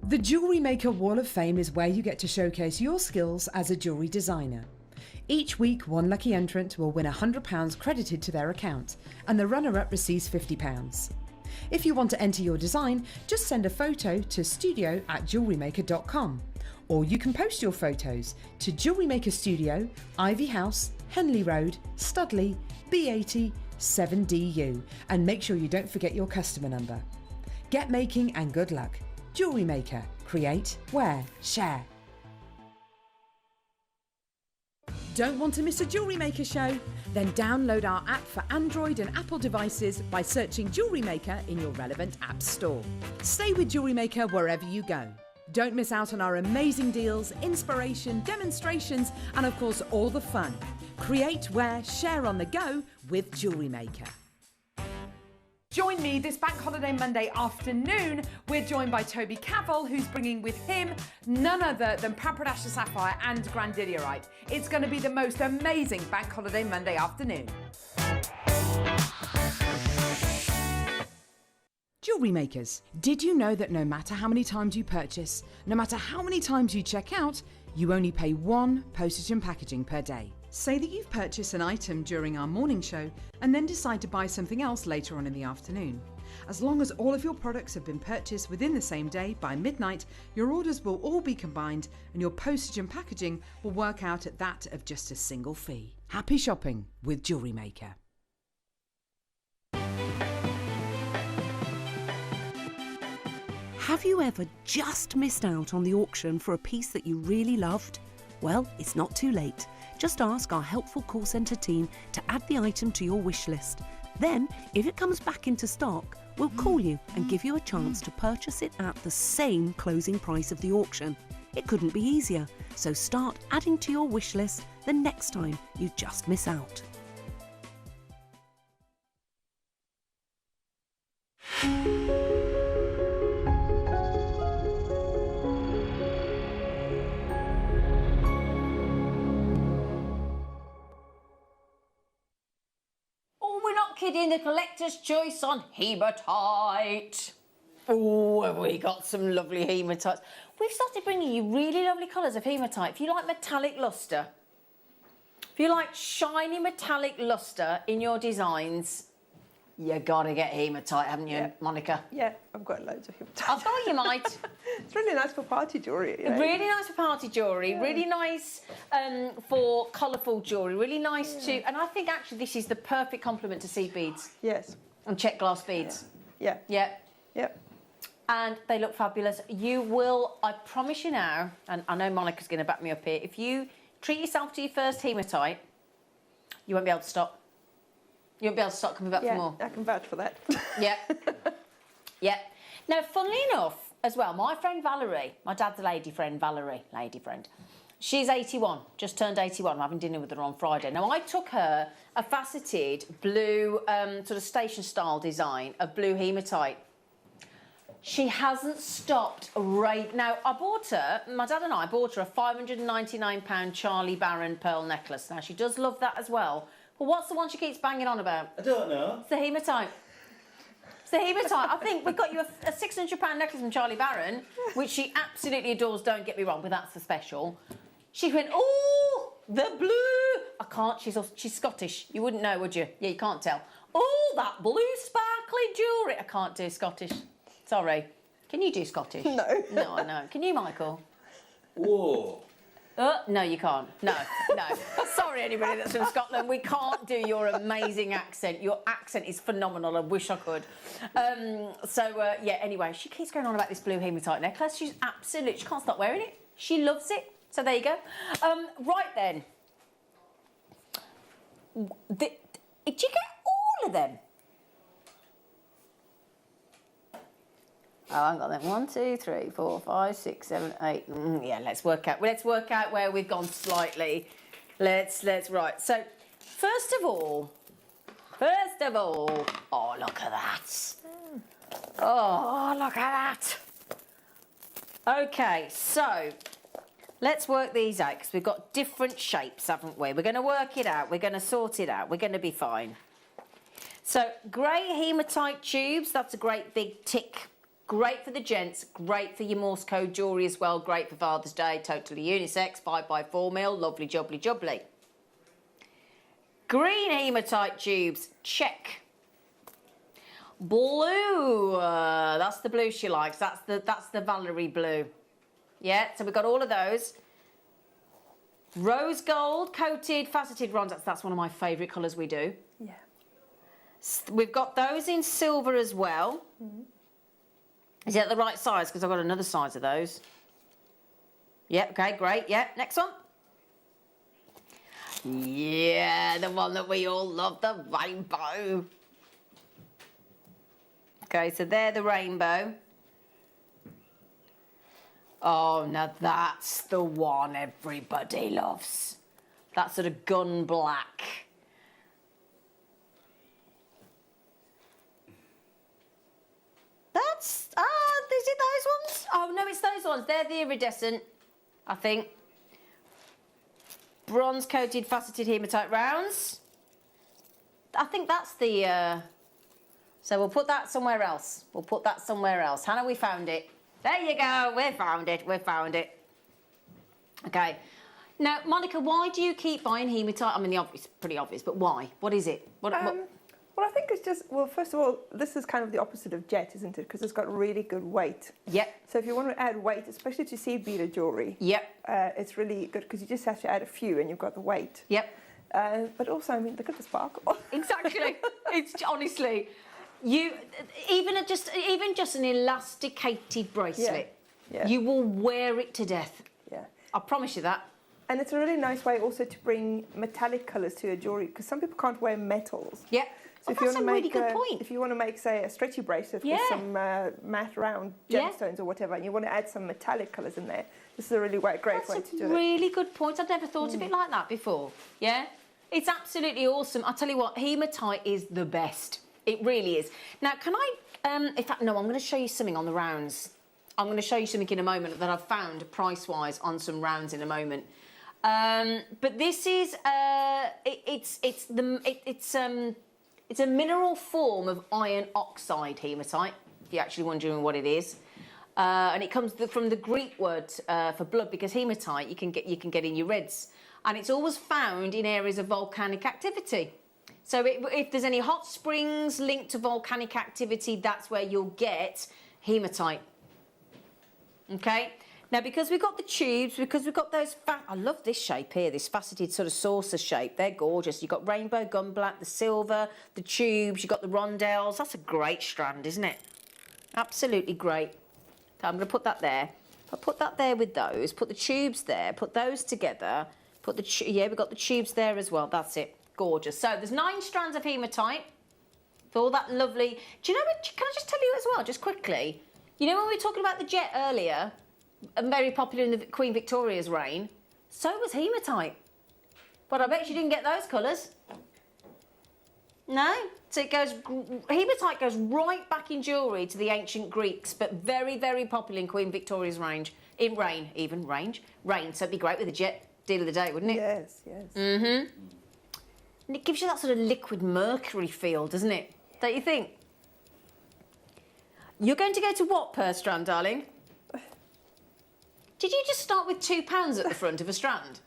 The Jewellery Maker Wall of Fame is where you get to showcase your skills as a jewellery designer. Each week, one lucky entrant will win £100 credited to their account, and the runner-up receives £50. If you want to enter your design, just send a photo to studio@jewellerymaker.com Or you can post your photos to Jewellery Maker Studio, Ivy House, Henley Road, Studley, B80 7DU, and make sure you don't forget your customer number. Get making and good luck. Jewellery Maker. Create, wear, share. Don't want to miss a Jewellery Maker show? Then download our app for Android and Apple devices by searching Jewellery Maker in your relevant app store. Stay with Jewellery Maker wherever you go. Don't miss out on our amazing deals, inspiration, demonstrations, and of course all the fun. Create, wear, share on the go with Jewellery Maker. Join me this Bank Holiday Monday afternoon. We're joined by Toby Cavell, who's bringing with him none other than Papradasha Sapphire and Grandidierite. It's going to be the most amazing Bank Holiday Monday afternoon. Jewellery makers, did you know that no matter how many times you purchase, no matter how many times you check out, you only pay one postage and packaging per day? Say that you've purchased an item during our morning show and then decide to buy something else later on in the afternoon. As long as all of your products have been purchased within the same day by midnight, your orders will all be combined and your postage and packaging will work out at that of just a single fee. Happy shopping with Jewellery Maker. Have you ever just missed out on the auction for a piece that you really loved? Well, it's not too late. Just ask our helpful call centre team to add the item to your wish list. Then, if it comes back into stock, we'll call you and give you a chance to purchase it at the same closing price of the auction. It couldn't be easier, so start adding to your wish list the next time you just miss out. In the collector's choice on hematite. Oh, have we got some lovely hematites. We've started bringing you really lovely colours of hematite. If you like metallic lustre, if you like shiny metallic lustre in your designs, you gotta get hematite, haven't you, Monica? Yeah, I've got loads of hematite. I thought you might. It's really nice for party jewellery. You know? Really nice for party jewellery, really nice for colourful jewellery, really nice to... And I think actually this is the perfect complement to seed beads. Yes. And check glass beads. Yeah. Yep. And they look fabulous. You will, I promise you now, and I know Monica's going to back me up here, if you treat yourself to your first hematite, you won't be able to stop. You won't be able to stop coming back for more. I can vouch for that. Yeah. Now, funnily enough, as well, my friend Valerie, my dad's lady friend, she's 81, just turned 81. I'm having dinner with her on Friday. Now, I took her a faceted blue sort of station-style design of blue hematite. She hasn't stopped now. I bought her, my dad and I bought her a £599 Charlie Barron pearl necklace. Now, she does love that as well. But what's the one she keeps banging on about? I don't know. It's the hematite. It's the hematite. I think we've got you a £600 necklace from Charlie Barron, which she absolutely adores, don't get me wrong, but that's the special. She went, oh, the blue. I can't, she's Scottish. You wouldn't know, would you? Yeah, you can't tell. Oh, that blue sparkly jewellery. I can't do Scottish. Sorry. Can you do Scottish? No. No, I know. Can you, Michael? Whoa. No, you can't. No. Sorry, anybody that's from Scotland. We can't do your amazing accent. Your accent is phenomenal. I wish I could. Yeah, anyway, she keeps going on about this blue hematite necklace. She can't stop wearing it. She loves it. So there you go. Right then. Did you get all of them? Oh, I haven't got them. 1, 2, 3, 4, 5, 6, 7, 8. Yeah, let's work out where we've gone slightly. Let's right. So, first of all, oh, look at that. Oh, look at that. Okay, so let's work these out because we've got different shapes, haven't we? We're going to work it out. We're going to sort it out. We're going to be fine. So, grey hematite tubes. That's a great big tick. Great for the gents, great for your Morse code jewellery as well, great for Father's Day, totally unisex, 5x4mm, lovely jubbly jubbly. Green hematite tubes, check. Blue, that's the blue she likes, that's the Valerie blue. Yeah, so we've got all of those. Rose gold, coated, faceted bronze. That's one of my favourite colours we do. Yeah. We've got those in silver as well. Is it the right size? Because I've got another size of those. Yeah, okay, great. Yeah, next one. Yeah, the one that we all love, the rainbow. Okay, so they're the rainbow. Oh, now that's the one everybody loves. That sort of gun black. That's, is it those ones? Oh, no, it's those ones. They're the iridescent, I think. Bronze-coated faceted hematite rounds. I think that's the... So we'll put that somewhere else. We'll put that somewhere else. Hannah, we found it. There you go. We found it. We found it. Okay. Now, Monica, why do you keep buying hematite? I mean, the obvious, pretty obvious, but why? What is it? What... Well, I think it's just, well, first of all, this is kind of the opposite of jet, isn't it? Because it's got really good weight. Yep. So if you want to add weight, especially to seed beader jewellery, yep, it's really good because you just have to add a few and you've got the weight. Yep. But also, I mean, look at the sparkle. Exactly. It's honestly, even just an elasticated bracelet, yeah. you will wear it to death. Yeah. I promise you that. And it's a really nice way also to bring metallic colours to your jewellery because some people can't wear metals. Yeah. So if you want to make, really good point. If you want to make, say, a stretchy bracelet with some matte round gemstones or whatever, and you want to add some metallic colours in there, this is a really great way to do it. That's a really good point. I've never thought of it like that before. Yeah? It's absolutely awesome. I'll tell you what, hematite is the best. It really is. Now, can I... in fact, no, I'm going to show you something on the rounds. I'm going to show you something in a moment that I've found price-wise on some rounds in a moment. But this is... It's a mineral form of iron oxide hematite, if you're actually wondering what it is. And it comes from the Greek word for blood, because hematite you can get in your reds. And it's always found in areas of volcanic activity. So if there's any hot springs linked to volcanic activity, that's where you'll get hematite. Okay? Now, because we've got the tubes, because we've got those... I love this shape here, this faceted sort of saucer shape. They're gorgeous. You've got rainbow, gun black, the silver, the tubes, you've got the rondelles. That's a great strand, isn't it? Absolutely great. So I'm going to put that there. I'll put that there with those. Put the tubes there. Put those together. Put the... Yeah, we've got the tubes there as well. That's it. Gorgeous. So there's 9 strands of hematite. For all that lovely... Do you know what... Can I just tell you as well, just quickly? You know when we were talking about the jet earlier... And very popular in the Queen Victoria's reign, so was hematite. But I bet you didn't get those colours. No? So it goes, hematite goes right back in jewellery to the ancient Greeks, but very, very popular in Queen Victoria's reign. Reign. So it'd be great with a jet deal of the day, wouldn't it? Yes, yes. Mm-hmm. And it gives you that sort of liquid mercury feel, doesn't it? Don't you think? You're going to go to what per strand, darling? Did you just start with £2 at the front of a strand?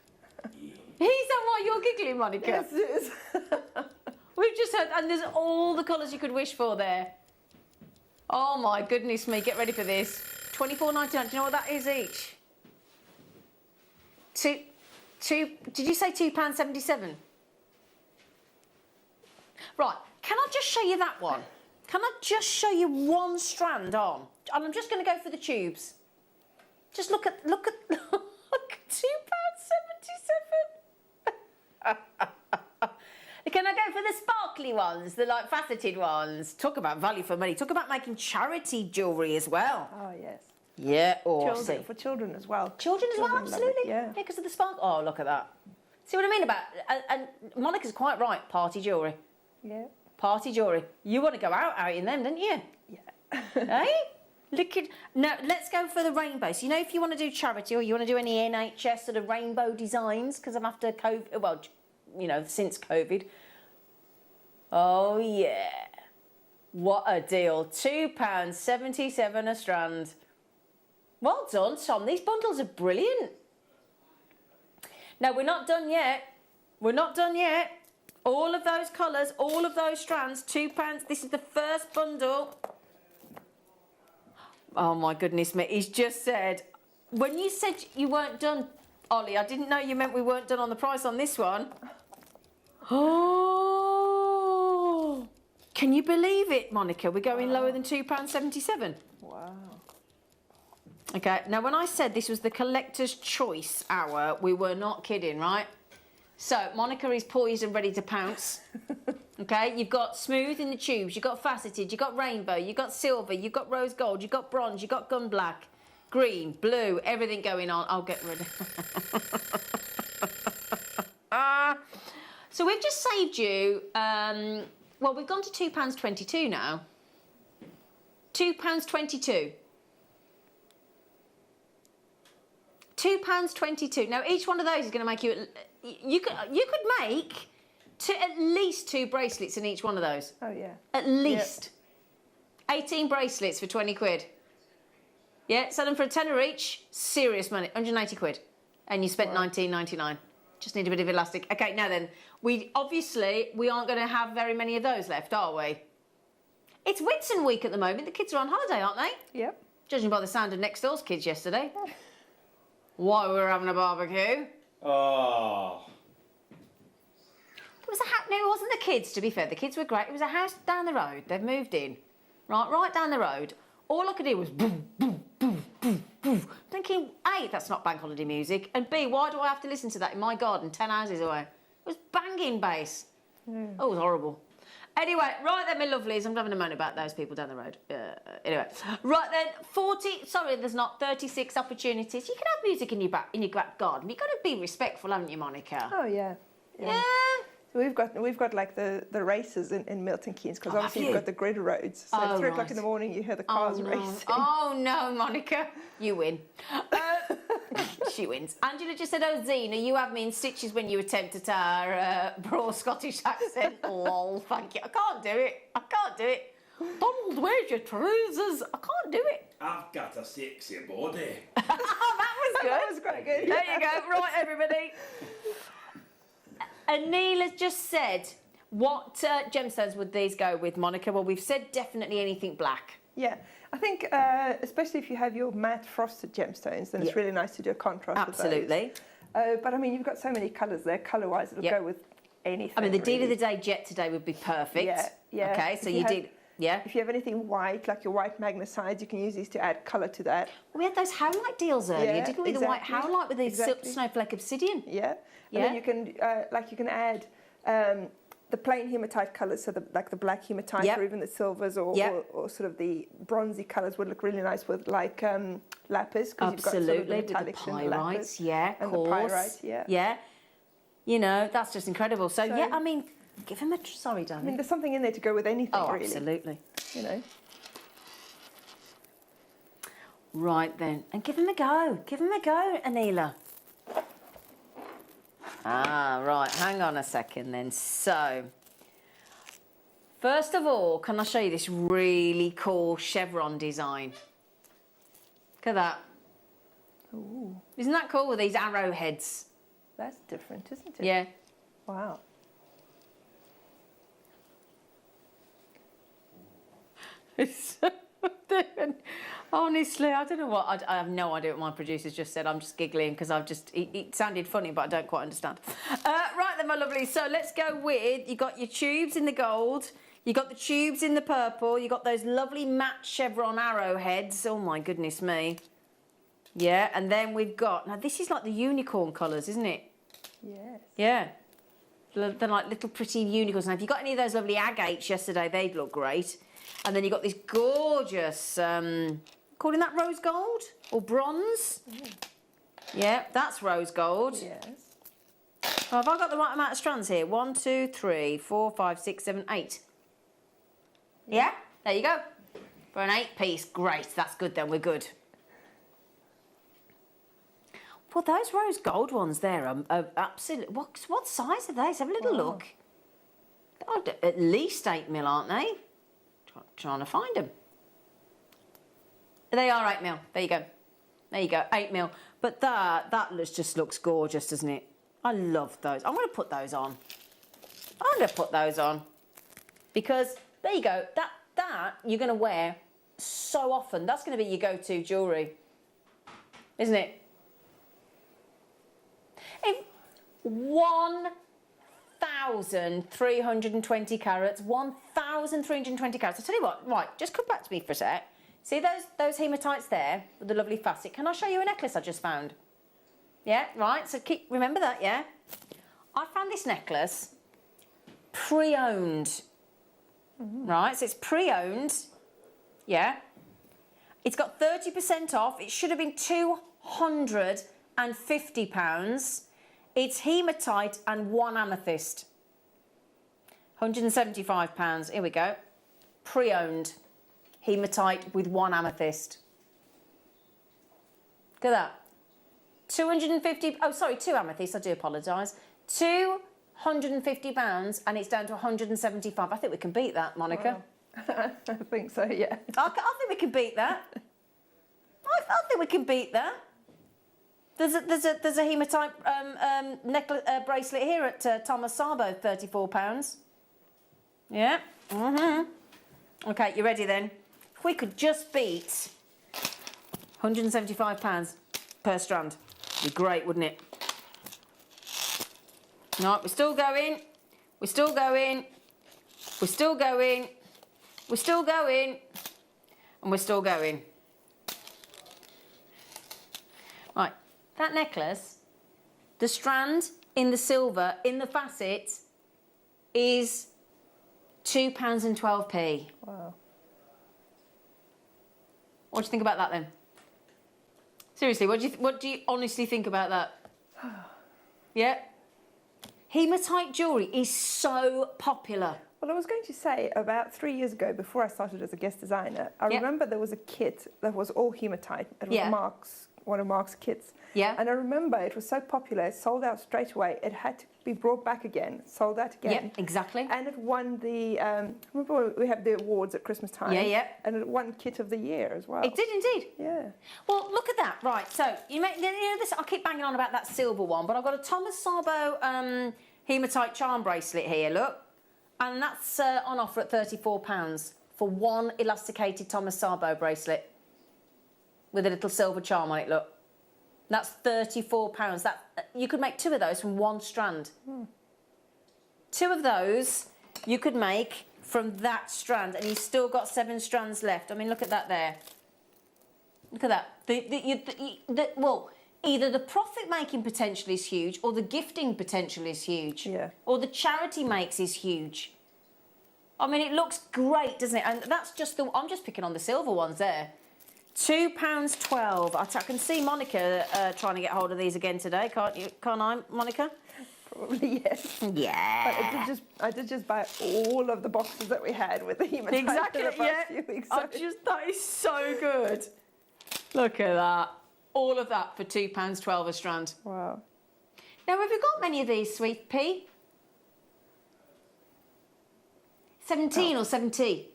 Is that why you're giggling, Monica? Yes, it is. We've just heard, and there's all the colours you could wish for there. Oh my goodness me, get ready for this. £24.99, do you know what that is each? Did you say £2.77? Right, can I just show you that one? Can I just show you one strand on? And I'm just going to go for the tubes. Just look at £2.77. Can I go for the sparkly ones, the like faceted ones? Talk about value for money. Talk about making charity jewellery as well. Oh yes. Yeah, awesome. For children as well. Children as well, absolutely. Yeah, because of the sparkle. Oh, look at that. See what I mean about? And Monica's quite right. Party jewellery. Yeah. Party jewellery. You want to go out in them, don't you? Yeah. Hey. Look at, now, let's go for the rainbow. So, you know, if you want to do charity or you want to do any NHS sort of rainbow designs, because I'm after COVID, well, you know, since COVID. Oh, yeah. What a deal. £2.77 a strand. Well done, Tom. These bundles are brilliant. Now, we're not done yet. We're not done yet. All of those colours, all of those strands, £2. This is the first bundle. Oh, my goodness me. He's just said, when you said you weren't done, Ollie, I didn't know you meant we weren't done on the price on this one. Oh, can you believe it, Monica? We're going lower than £2.77. Wow. Okay, now when I said this was the collector's choice hour, we were not kidding, right? So Monica is poised and ready to pounce. Okay, you've got smooth in the tubes, you've got faceted, you've got rainbow, you've got silver, you've got rose gold, you've got bronze, you've got gun black, green, blue, everything going on. I'll get rid of So we've just saved you, well, we've gone to £2.22 now. £2.22. £2.22. Now each one of those is going to make you. You could make at least 2 bracelets in each one of those. Oh yeah. At least. Yep. 18 bracelets for 20 quid. Yeah, sell them for a tenner each. Serious money. 180 quid, and you spent 19.99. Just need a bit of elastic. Okay, now then, we aren't going to have very many of those left, are we? It's Whitsun week at the moment. The kids are on holiday, aren't they? Yep. Judging by the sound of next door's kids yesterday. Why we were having a barbecue. Oh. There was no, it wasn't the kids, to be fair. The kids were great. It was a house down the road. They've moved in. Right down the road. All I could hear was boom, boom, boom, boom, boom. Thinking, A, that's not bank holiday music, and B, why do I have to listen to that in my garden 10 houses away? It was banging bass. Oh, it was horrible. Anyway, right then, my lovelies, I'm having a moan about those people down the road. Anyway, right then, 36 opportunities. You can have music in your back garden. You've got to be respectful, haven't you, Monica? Oh yeah. Yeah. So we've got like the races in Milton Keynes, because obviously you've got the grid roads. So at 3 o'clock in the morning you hear the cars racing. Oh no, Monica, you win. She wins. Angela just said, "Oh, Zena, you have me in stitches when you attempted our broad Scottish accent." Lol, thank you. I can't do it. Donald, where's your trousers? I can't do it. I've got a sexy body. That was good. That was quite good. There you go. Right, everybody. Anil has just said, what gemstones would these go with, Monica? Well, we've said definitely anything black. Yeah, I think especially if you have your matte frosted gemstones, then it's really nice to do a contrast Absolutely. with those. But I mean, you've got so many colours there. Colour-wise, it'll go with anything. I mean, the deal of the day jet today would be perfect. Yeah. Okay, so you did. Yeah. If you have anything white, like your white magnesides, you can use these to add colour to that. We had those howlite deals earlier, didn't we? The white howlite with the snowflake obsidian. Yeah. And then you can add the plain hematite colours, so the black hematite or even the silvers or sort of the bronzy colours would look really nice with like lapis, because you've got sort of the metallics and the lapis. And the pyrite, Yeah. You know, that's just incredible. So yeah, I mean, give him a sorry, darling. I mean, there's something in there to go with anything, really. Absolutely. You know. Right then, and give him a go. Give him a go, Anila. Right, hang on a second then. So, first of all, can I show you this really cool chevron design? Look at that. Ooh. Isn't that cool with these arrowheads? That's different, isn't it? Yeah. Wow. It's so different. Honestly, I don't know what. I have no idea what my producer's just said. I'm just giggling because it sounded funny, but I don't quite understand. Right then, my lovely. So let's go with, you got your tubes in the gold, you got the tubes in the purple, you got those lovely matte chevron arrowheads. Oh my goodness me. Yeah, and then we've got, now this is like the unicorn colours, isn't it? Yes. Yeah. They're like little pretty unicorns. Now, if you got any of those lovely agates yesterday, they'd look great. And then you've got this gorgeous, calling that rose gold or bronze? Yeah, that's rose gold. Yes. Oh, have I got the right amount of strands here? 1, 2, 3, 4, 5, 6, 7, 8. Yeah, there you go. For an 8-piece, great. That's good then, we're good. Well, those rose gold ones there are absolutely... What size are they? Let's have a little look. Oh, at least 8mm, aren't they? Trying to find them. They are 8mm. There you go. There you go, 8mm. But that just looks gorgeous, doesn't it? I love those. I'm going to put those on. Because, there you go. That you're going to wear so often. That's going to be your go-to jewellery. isn't it? 1,320 carats, 1,320 carats. I'll tell you what, right, just come back to me for a sec. See those hematites there with the lovely facet? Can I show you a necklace I just found? Yeah, right, so remember that, yeah? I found this necklace pre-owned. Right, so it's pre-owned, yeah? It's got 30% off. It should have been £250. It's hematite and 1 amethyst. £175. Here we go. Pre-owned. Hematite with 1 amethyst. Look at that. 250. Oh, sorry, 2 amethysts. I do apologise. £250, and it's down to 175. I think we can beat that, Monica. Wow. I think so, yeah. I think we can beat that. I think we can beat that. There's a hematite necklace bracelet here at Thomas Sabo, £34. Yeah. Okay, you ready then? If we could just beat £175 per strand, it'd be great, wouldn't it? No, we're still going. We're still going. We're still going. We're still going. And we're still going. Right, that necklace, the strand in the silver, in the facet, is £2.12. Wow. What do you think about that then? Seriously, what do you honestly think about that? Yeah? Hematite jewellery is so popular. Well, I was going to say, about 3 years ago, before I started as a guest designer, I remember there was a kit that was all hematite. It was one of Mark's kits. Yeah. And I remember it was so popular, it sold out straight away. It had to be brought back again, sold out again. Yeah, exactly. And it won the, remember we have the awards at Christmas time? Yeah, yeah. And it won Kit of the Year as well. It did indeed. Yeah. Well, look at that. Right, so, you know this, I keep banging on about that silver one, but I've got a Thomas Sabo hematite charm bracelet here, look. And that's on offer at £34 for 1 elasticated Thomas Sabo bracelet with a little silver charm on it, look. That's £34. You could make 2 of those from 1 strand. 2 of those you could make from that strand, and you've still got 7 strands left. I mean, look at that there. Look at that. Well, either the profit-making potential is huge, or the gifting potential is huge. Yeah. Or the charity makes is huge. I mean, it looks great, doesn't it? And that's just I'm just picking on the silver ones there. £2.12. I can see Monica trying to get hold of these again today, can't I, Monica? Probably, yes. Yeah. But I did just buy all of the boxes that we had with the hematite exactly, for the past few weeks. So. That is so good. Look at that. All of that for £2.12 a strand. Wow. Now, have you got many of these, Sweet Pea? 17 or 70?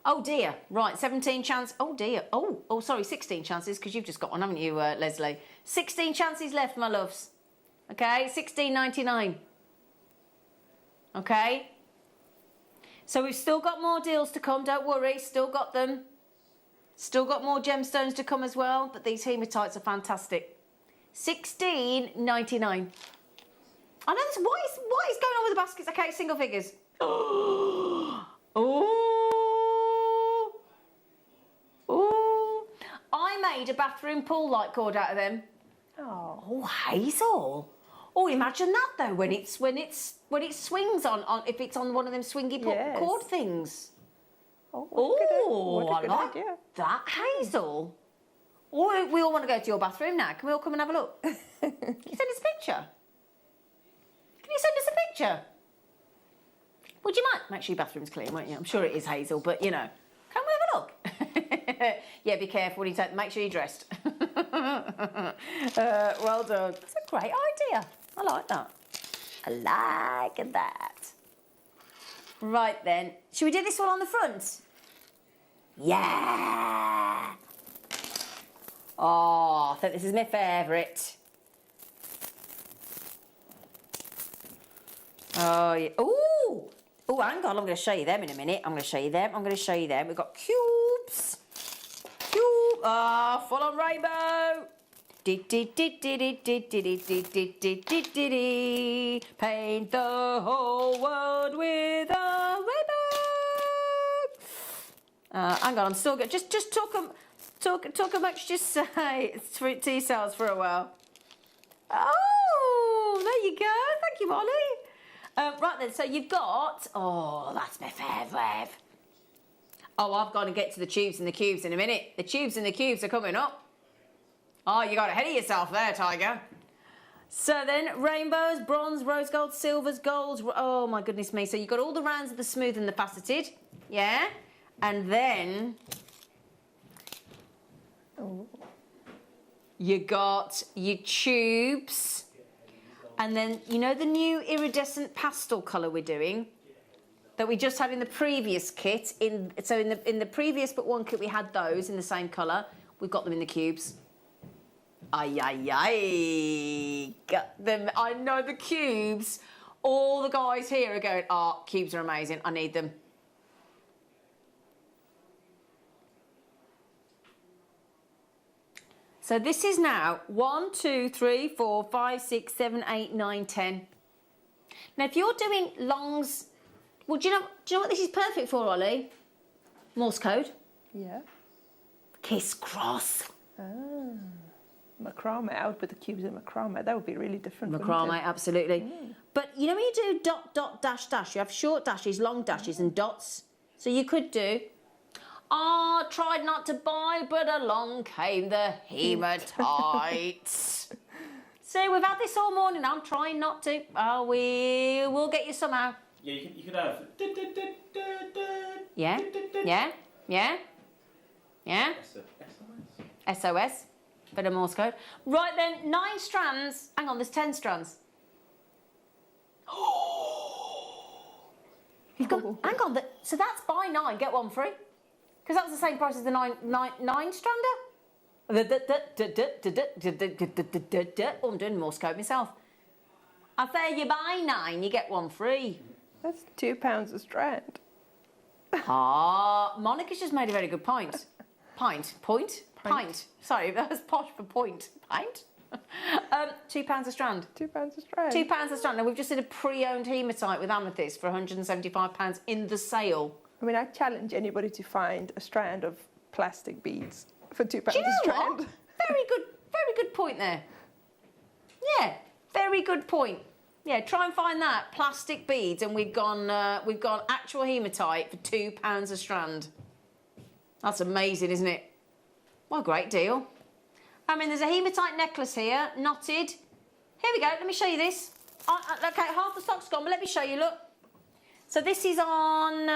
Oh dear, right, 17 chances. Oh dear, oh, sorry, 16 chances, because you've just got one, haven't you, Leslie? 16 chances left, my loves. Okay, $16.99. Okay? So we've still got more deals to come, don't worry, still got them. Still got more gemstones to come as well, but these hematites are fantastic. $16.99. I know this, what is going on with the baskets? Okay, single figures. Oh. I made a bathroom pool light cord out of them. Oh, Hazel. Oh, imagine that though when it swings on if it's on one of them swingy cord things. Oh, I like idea. That, Hazel. Oh, we all want to go to your bathroom now. Can we all come and have a look? Can you send us a picture? Can you send us a picture? Would you mind? Make sure your bathroom's clean, won't you? I'm sure it is, Hazel, but you know. Can we have a look? Yeah, be careful when you take. Make sure you're dressed. Well done. That's a great idea. I like that. I like that. Right then, should we do this one on the front? Yeah. Oh, I think this is my favourite. Oh yeah. Ooh. Oh, hang on. I'm going to show you them in a minute. I'm going to show you them. We've got cubes. Full on rainbow. Paint the whole world with a ribbon. Hang on, I'm still good. Just talk much. Just say it's tea sales for a while. Oh, there you go. Thank you, Molly. Right then, so you've got. Oh, that's my favourite. Oh, I've got to get to the tubes and the cubes in a minute. The tubes and the cubes are coming up. Oh, you got ahead of yourself there, Tiger. So then, rainbows, bronze, rose gold, silvers, golds. Oh, my goodness me. So you've got all the rounds of the smooth and the faceted. Yeah? And then... Oh. You got your tubes. And then, you know the new iridescent pastel colour we're doing? That we just had in the previous kit. In the previous but one kit, we had those in the same colour. We've got them in the cubes. Ay, ay, ay. Got them. I know the cubes. All the guys here are going, oh, cubes are amazing. I need them. So this is now 1, 2, 3, 4, 5, 6, 7, 8, 9, 10. Now, if you're doing longs, well, do you know what this is perfect for, Ollie? Morse code. Yeah. Kiss cross. Ah. Macrame. I would put the cubes in macrame. That would be really different. Macrame, absolutely. But you know when you do dot, dot, dash, dash, you have short dashes, long dashes, and dots. So you could do, tried not to buy, but along came the hematites. See, we've had this all morning. I'm trying not to. Oh, we will get you somehow. Yeah, you could have. Yeah, yeah, yeah, yeah. SOS. Bit of Morse code. Right then, 9 strands. Hang on, there's 10 strands. You've got. Hang on, so that's buy 9, get 1 free. Because that was the same price as the 9 strander. Oh, I'm doing Morse code myself. I say you buy 9, you get 1 free. That's £2 a strand. Monica's just made a very good point. Pint. Sorry, that was posh for point. Pint? £2 a strand. £2 a strand. £2 a strand. Now, we've just did a pre-owned hematite with amethyst for £175 in the sale. I mean, I challenge anybody to find a strand of plastic beads for £2 Do you know a strand. what? Very good point there. Yeah, very good point. Yeah, try and find that. Plastic beads, and we've gone actual hematite for £2 a strand. That's amazing, isn't it? What a great deal. I mean, there's a hematite necklace here, knotted. Here we go, let me show you this. Okay, half the stock's gone, but let me show you, look. So this is on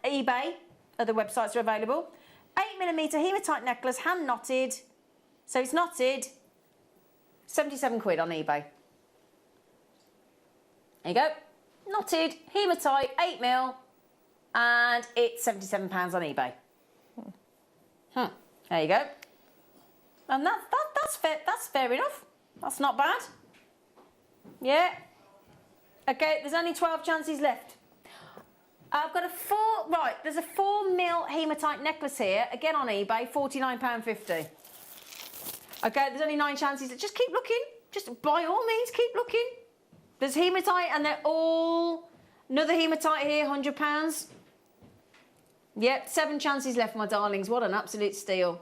eBay. Other websites are available. 8mm hematite necklace, hand knotted. So it's knotted, 77 quid on eBay. There you go. Knotted, hematite, 8mm, and it's £77 on eBay. There you go. And that's fair. That's fair enough. That's not bad. Yeah. Okay, there's only 12 chances left. I've got there's a 4mm hematite necklace here, again on eBay, £49.50. Okay, there's only 9 chances. Just keep looking. Just by all means, keep looking. There's hematite, and they're all another hematite here, £100. Yep, 7 chances left, my darlings. What an absolute steal.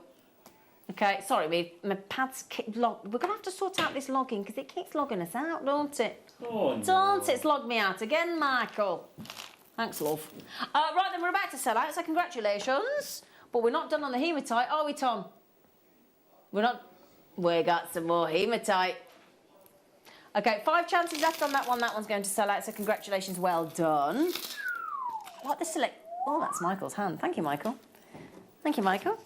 Okay, sorry, my pads keep We're going to have to sort out this logging because it keeps logging us out, don't it? Oh, no. Don't it? It's logged me out again, Michael. Thanks, love. Right, then we're about to sell out, so congratulations. But we're not done on the hematite, are we, Tom? We're not. We got some more hematite. Okay, 5 chances left on that one. That one's going to sell out, so congratulations, well done. What the select? Oh, that's Michael's hand. Thank you, Michael. Thank you, Michael.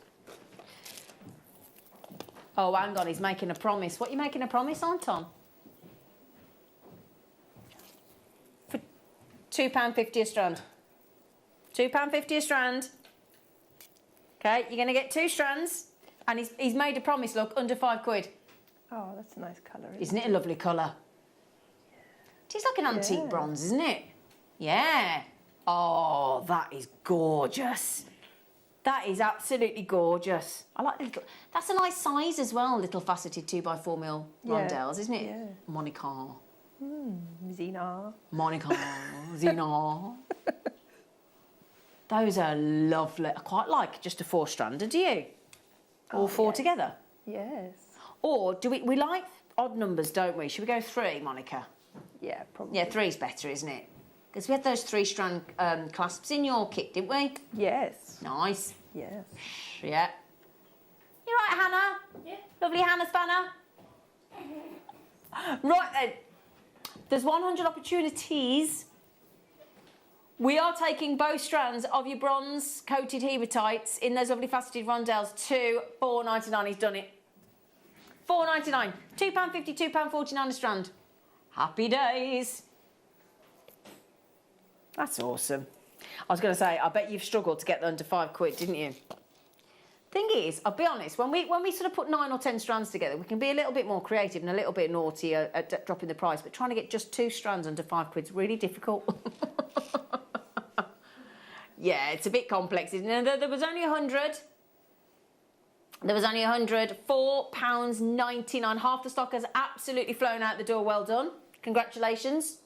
Oh, hang on, he's making a promise. What are you making a promise on, Tom? For £2.50 a strand. £2.50 a strand. Okay, you're going to get 2 strands. And he's made a promise, look, under 5 quid. Oh, that's a nice colour, Isn't it a lovely colour? It is like an antique bronze, isn't it? Yeah. Oh, that is gorgeous. That is absolutely gorgeous. I like the little... That's a nice size as well, little faceted 2x4mm rondelles, isn't it? Yeah. Monica. Zina. Monica. Zina. Those are lovely. I quite like just a 4-strander, do you? All 4 together? Yes. Or do we like odd numbers, don't we? Should we go 3, Monica? Yeah, probably. Yeah, 3's better, isn't it? Because we had those 3-strand clasps in your kit, didn't we? Yes. Nice. Yes. Yeah. You right, Hannah? Yeah. Lovely Hannah Spanner. Right then. There's 100 opportunities. We are taking both strands of your bronze coated hematites in those lovely faceted rondelles to £4.99. He's done it. £4.99. £2.50, £2.49 a strand. Happy days. That's awesome. I was going to say, I bet you've struggled to get under £5, didn't you? Thing is, I'll be honest, when we sort of put 9 or 10 strands together, we can be a little bit more creative and a little bit naughty at dropping the price, but trying to get just 2 strands under £5 is really difficult. Yeah, it's a bit complex, isn't it? There was only 100. There was only 100. £4.99. Half the stock has absolutely flown out the door. Well done. Congratulations.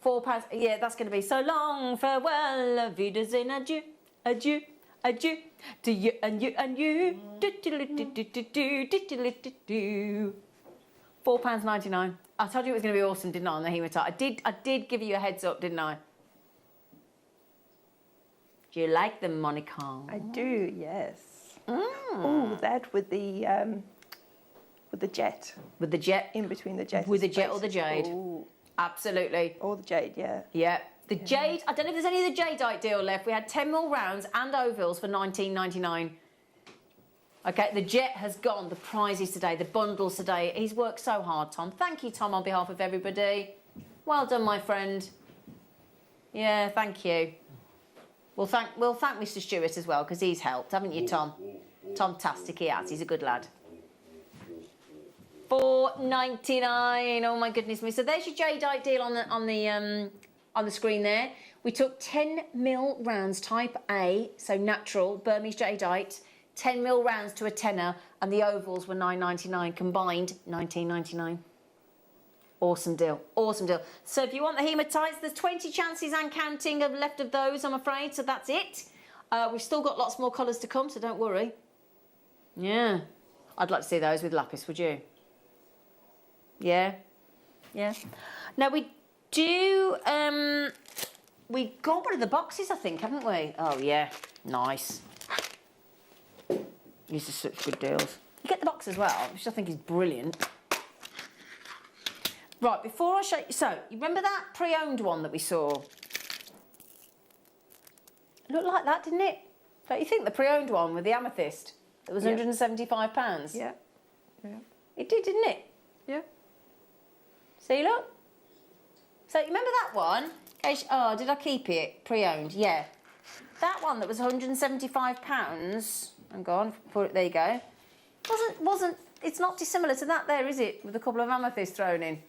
£4. Yeah, that's going to be so long. Farewell. Auf Wiedersehen. Adieu. Adieu. Adieu. To you and you and you. £4.99. I told you it was going to be awesome, didn't I, on the hematite? I did give you a heads up, didn't I? Do you like them, Monica? I do, yes. Oh, that with the jet. With the jet? In between the jet. With the jet or the jade? Ooh. Absolutely. Or the jade, yeah. Yeah. The jade, I don't know if there's any of the jadeite deal left. We had 10 mil rounds and ovals for $19.99. Okay, the jet has gone. The prizes today, the bundles today. He's worked so hard, Tom. Thank you, Tom, on behalf of everybody. Well done, my friend. Yeah, thank you. We'll thank Mr. Stewart as well, because he's helped, haven't you, Tom? Tom-tastic he has. He's a good lad. $4.99. Oh my goodness me. So there's your jadeite deal on the screen there. We took 10 mil rounds, type A, so natural Burmese jadeite. 10 mil rounds to a tenner, and the ovals were $9.99 combined, $19.99. Awesome deal, awesome deal. So if you want the hematites, there's 20 chances and counting left of those, I'm afraid, so that's it. We've still got lots more colours to come, so don't worry. Yeah, I'd like to see those with lapis, would you? Yeah, yeah. Now we do, we got one of the boxes, I think, haven't we? Oh yeah, nice. These are such good deals. You get the box as well, which I think is brilliant. Right, before I show you, so, you remember that pre-owned one that we saw? It looked like that, didn't it? Don't you think, the pre-owned one with the amethyst? That was £175? Yeah. Yeah. It did, didn't it? Yeah. See, look. So, you remember that one? Oh, did I keep it? Pre-owned, yeah. That one that was £175, hang on, there you go. It's not dissimilar to that there, is it? With a couple of amethysts thrown in.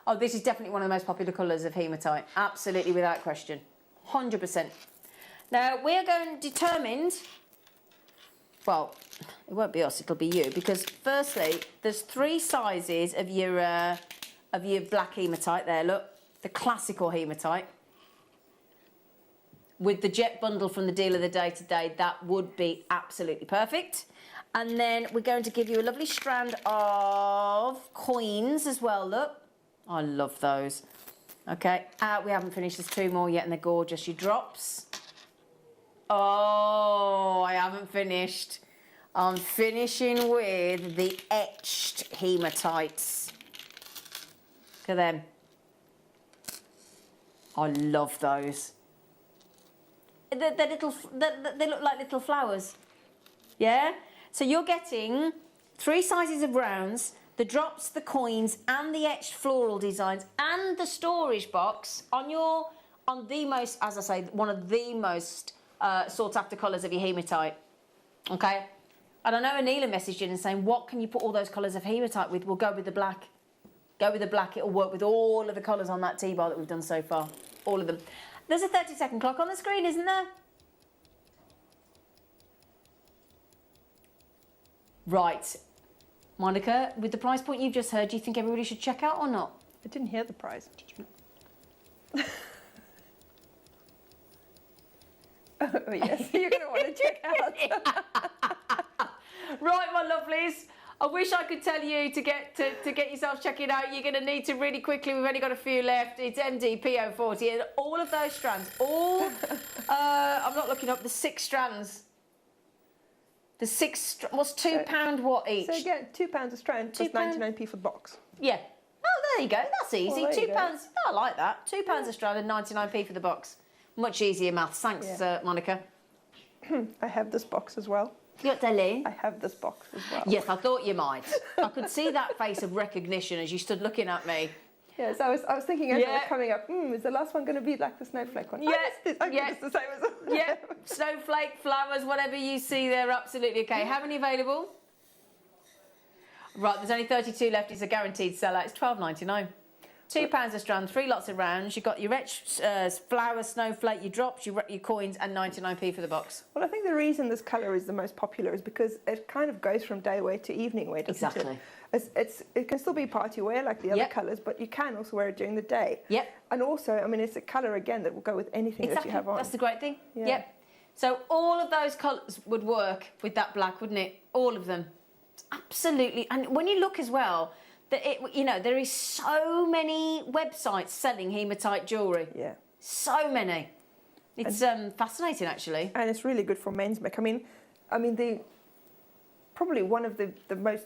Oh, this is definitely one of the most popular colours of hematite. Absolutely, without question. 100%. Now, we are going determined... Well, it won't be us, it'll be you. Because, firstly, there's 3 sizes of your black hematite there, look. The classical hematite. With the jet bundle from the deal of the day today, that would be absolutely perfect. And then we're going to give you a lovely strand of coins as well, look. I love those. Okay, we haven't finished. There's 2 more yet and they're gorgeous. Your drops. Oh, I haven't finished. I'm finishing with the etched hematites. Look at them. I love those. They look like little flowers. Yeah? So you're getting 3 sizes of rounds, the drops, the coins, and the etched floral designs, and the storage box on the most, as I say, one of the most sought after colours of your hematite. Okay? And I know Anila messaged in and saying, what can you put all those colours of hematite with? We'll go with the black. Go with the black. It'll work with all of the colours on that T-bar that we've done so far. All of them. There's a 30-second clock on the screen, isn't there? Right. Monica, with the price point you've just heard, do you think everybody should check out or not? I didn't hear the price. Oh, yes, you're going to want to check out. Right, my lovelies. I wish I could tell you to get yourself checking out. You're going to need to really quickly. We've only got a few left. It's MDPO40, and all of those strands, I'm not looking up the 6 strands. The 6, what's £2 what each? So again, £2 a strand plus 99p for the box. Yeah. Oh, there you go. That's easy. Well, £2. Oh, I like that. £2 a strand and 99p for the box. Much easier maths. Thanks, Monica. I have this box as well. You got Darlene? I have this box as well. Yes, I thought you might. I could see that face of recognition as you stood looking at me. Yes, I was thinking as they were coming up, is the last one going to be like the snowflake one? Yes. It's the same as Yeah, snowflake, flowers, whatever you see, they're absolutely okay. How many available? Right, there's only 32 left. It's a guaranteed sellout. It's £12.99. £2 a strand, 3 lots of rounds. You've got your etched flower, snowflake, your drops, your coins, and 99p for the box. Well, I think the reason this colour is the most popular is because it kind of goes from day wear to evening wear, doesn't it? It can still be party wear like the other colours, but you can also wear it during the day. Yep. And also, I mean, it's a colour again that will go with anything that you have on. That's the great thing. Yeah. Yep. So all of those colours would work with that black, wouldn't it? All of them. Absolutely. And when you look as well, there is so many websites selling hematite jewellery. Yeah. So many. It's fascinating, actually. And it's really good for men's make. I mean, probably one of the most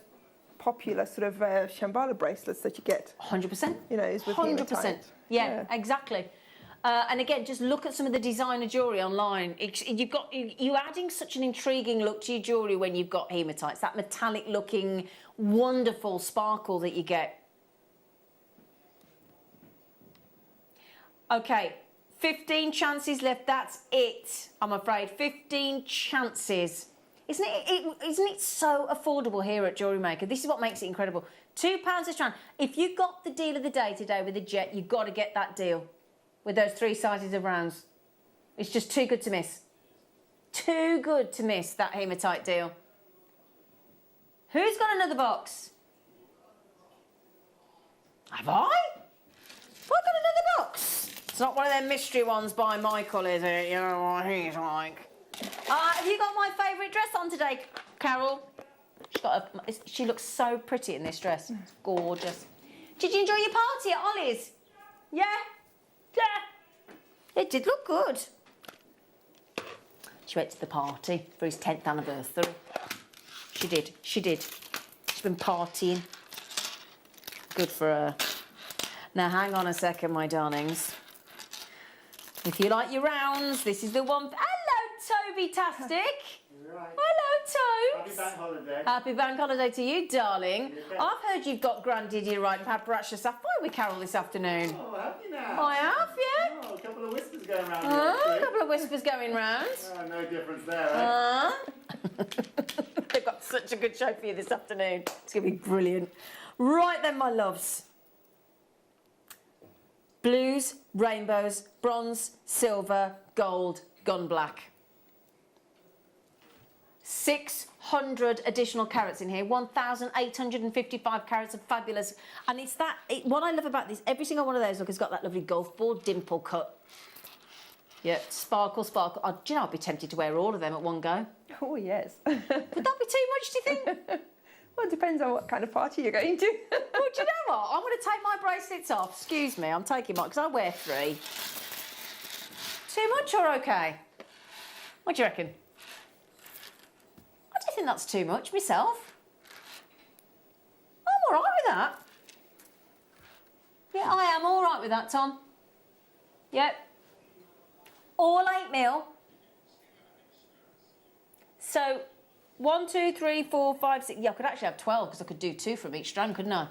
popular sort of Shambhala bracelets that you get. 100%. Is with 100%. hematite. Yeah, exactly. And again, just look at some of the designer jewellery online. You're adding such an intriguing look to your jewellery when you've got hematites. That metallic-looking, wonderful sparkle that you get. Okay, 15 chances left. That's it, I'm afraid. 15 chances. Isn't it so affordable here at Jewellery Maker? This is what makes it incredible. £2 a strand. If you got the deal of the day today with the jet, you've got to get that deal with those 3 sizes of rounds. It's just too good to miss. Too good to miss that hematite deal. Who's got another box? Have I? Have I got another box? It's not one of them mystery ones by Michael, is it? You know what he's like. Have you got my favourite dress on today, Carol? She looks so pretty in this dress. It's gorgeous. Did you enjoy your party at Ollie's? Yeah? Yeah. It did look good. She went to the party for his 10th anniversary. She did. She's been partying. Good for her. Now, hang on a second, my darlings. If you like your rounds, this is the one. Hello, Toby-tastic. Right. Hello, Tobes. Happy bank holiday. Happy bank holiday to you, darling. I've heard you've got Grandidierite and Paparazzi Sapphire with Carol this afternoon. Oh, have you now? I have, yeah. Oh, a couple of whispers going round. A couple of whispers going round. Oh, no difference there, They've got such a good show for you this afternoon. It's going to be brilliant. Right then, my loves. Blues, rainbows, bronze, silver, gold, gun black. 600 additional carats in here, 1,855 carats of fabulous. And it's what I love about this, every single one of those, look, has got that lovely golf ball dimple cut. Yep, sparkle, sparkle. Oh, do you know, I'd be tempted to wear all of them at one go. Oh, yes. Would that be too much, do you think? Well, it depends on what kind of party you're going to. Well, do you know what? I'm going to take my bracelets off. Excuse me, I'm taking mine, because I wear 3. Too much or okay? What do you reckon? I don't think that's too much myself. I'm all right with that. Yeah, I am all right with that, Tom. Yep. All 8mm. So, 1, 2, 3, 4, 5, 6. Yeah, I could actually have 12 because I could do 2 from each strand, couldn't I?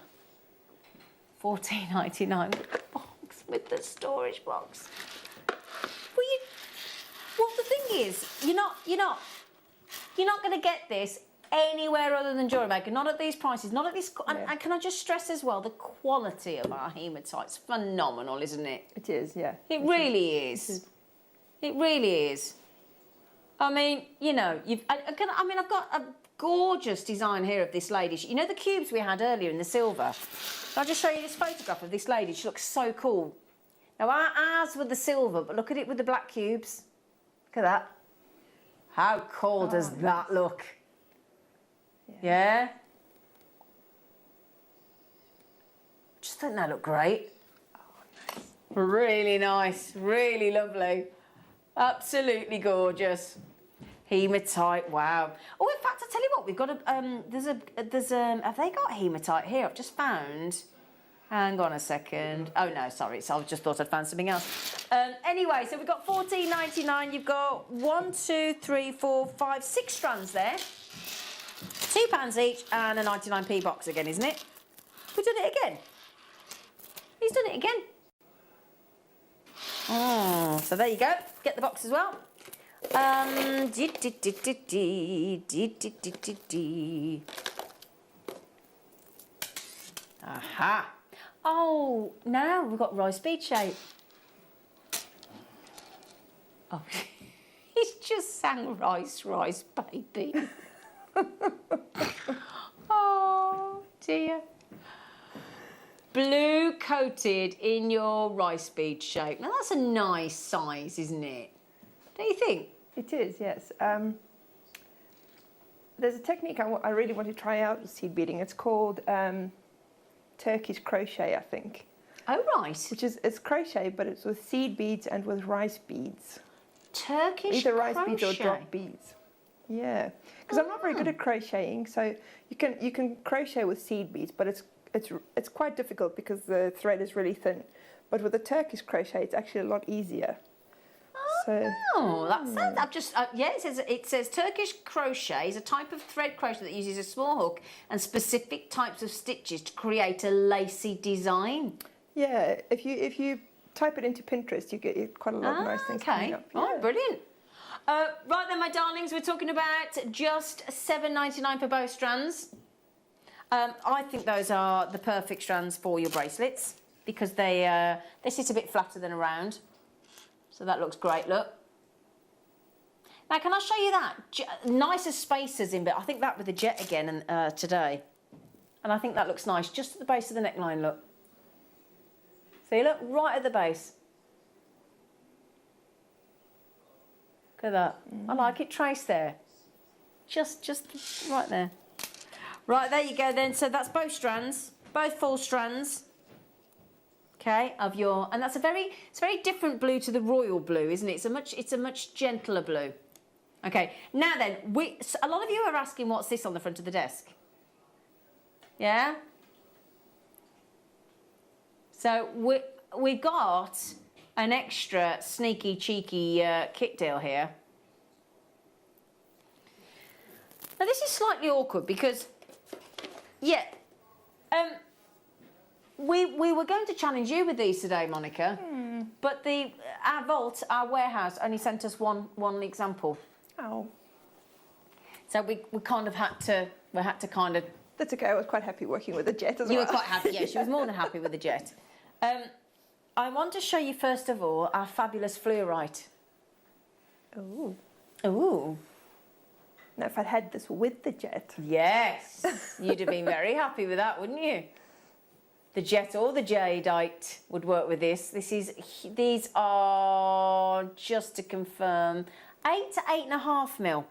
£14.99 box with the storage box. Well, the thing is, you're not going to get this anywhere other than Jewellery Maker. Not at these prices. Not at this. And can I just stress as well, the quality of our hematite's phenomenal, isn't it? It is, yeah. It really is. It really is. I mean, you know, I've got gorgeous design here of this lady. You know the cubes we had earlier in the silver? I'll just show you this photograph of this lady. She looks so cool. Now, ours were the silver, but look at it with the black cubes. Look at that. How cool does that look? Yeah? Just don't they look great? Really nice, really lovely. Absolutely gorgeous. Hematite, wow. Oh, in fact, I tell you what, we've got a, have they got hematite here? I've just found, hang on a second. Oh no, sorry, so I just thought I'd found something else. Anyway, so we've got $14.99. You've got 1, 2, 3, 4, 5, 6 strands there. £2 each and a 99p box again, isn't it? We've done it again. He's done it again. Oh, so there you go. Get the box as well. Aha. Oh, now we've got rice bead shape. Oh, he's just sang rice, baby. Oh, dear. Blue coated in your rice bead shape. Now that's a nice size, isn't it? Don't you think? It is, yes. There's a technique I really want to try out with seed beading. It's called Turkish crochet, I think. Oh, right. Which is, it's crochet, but it's with seed beads and with rice beads. Turkish Either rice crochet? beads or drop beads. Yeah, because I'm not very good at crocheting, so you can crochet with seed beads, but it's quite difficult because the thread is really thin. But with the Turkish crochet, it's actually a lot easier. Oh, that sounds. I've just yeah. It says Turkish crochet is a type of thread crochet that uses a small hook and specific types of stitches to create a lacy design. Yeah, if you type it into Pinterest, you get quite a lot of nice things coming up. Yeah. Oh, brilliant. Right then, my darlings, we're talking about just $7.99 for both strands. I think those are the perfect strands for your bracelets because they sit a bit flatter than a round. So that looks great, look. Now, can I show you that? Nicer spacers in, but I think that with the jet again today. And I think that looks nice, just at the base of the neckline, look. See, look, right at the base. Look at that. I like it traced there. Just right there. Right, there you go then. So that's both strands, both full strands. Okay, of your, and that's it's a very different blue to the royal blue, isn't it? It's a much gentler blue. Okay, now then, a lot of you are asking what's this on the front of the desk. Yeah? So we got an extra sneaky, cheeky kit deal here. Now this is slightly awkward because, yeah, we were going to challenge you with these today, Monica, but our warehouse only sent us one example. Oh. So we kind of had to kind of. That's okay. I was quite happy working with the jet as well. You were quite happy, yeah. She was more than happy with the jet. I want to show you first of all our fabulous fluorite. Ooh. Ooh. Now, if I'd had this with the jet. Yes, you'd have been very happy with that, wouldn't you? The jet or the jadeite would work with this. These are, just to confirm, 8 to 8.5 mil.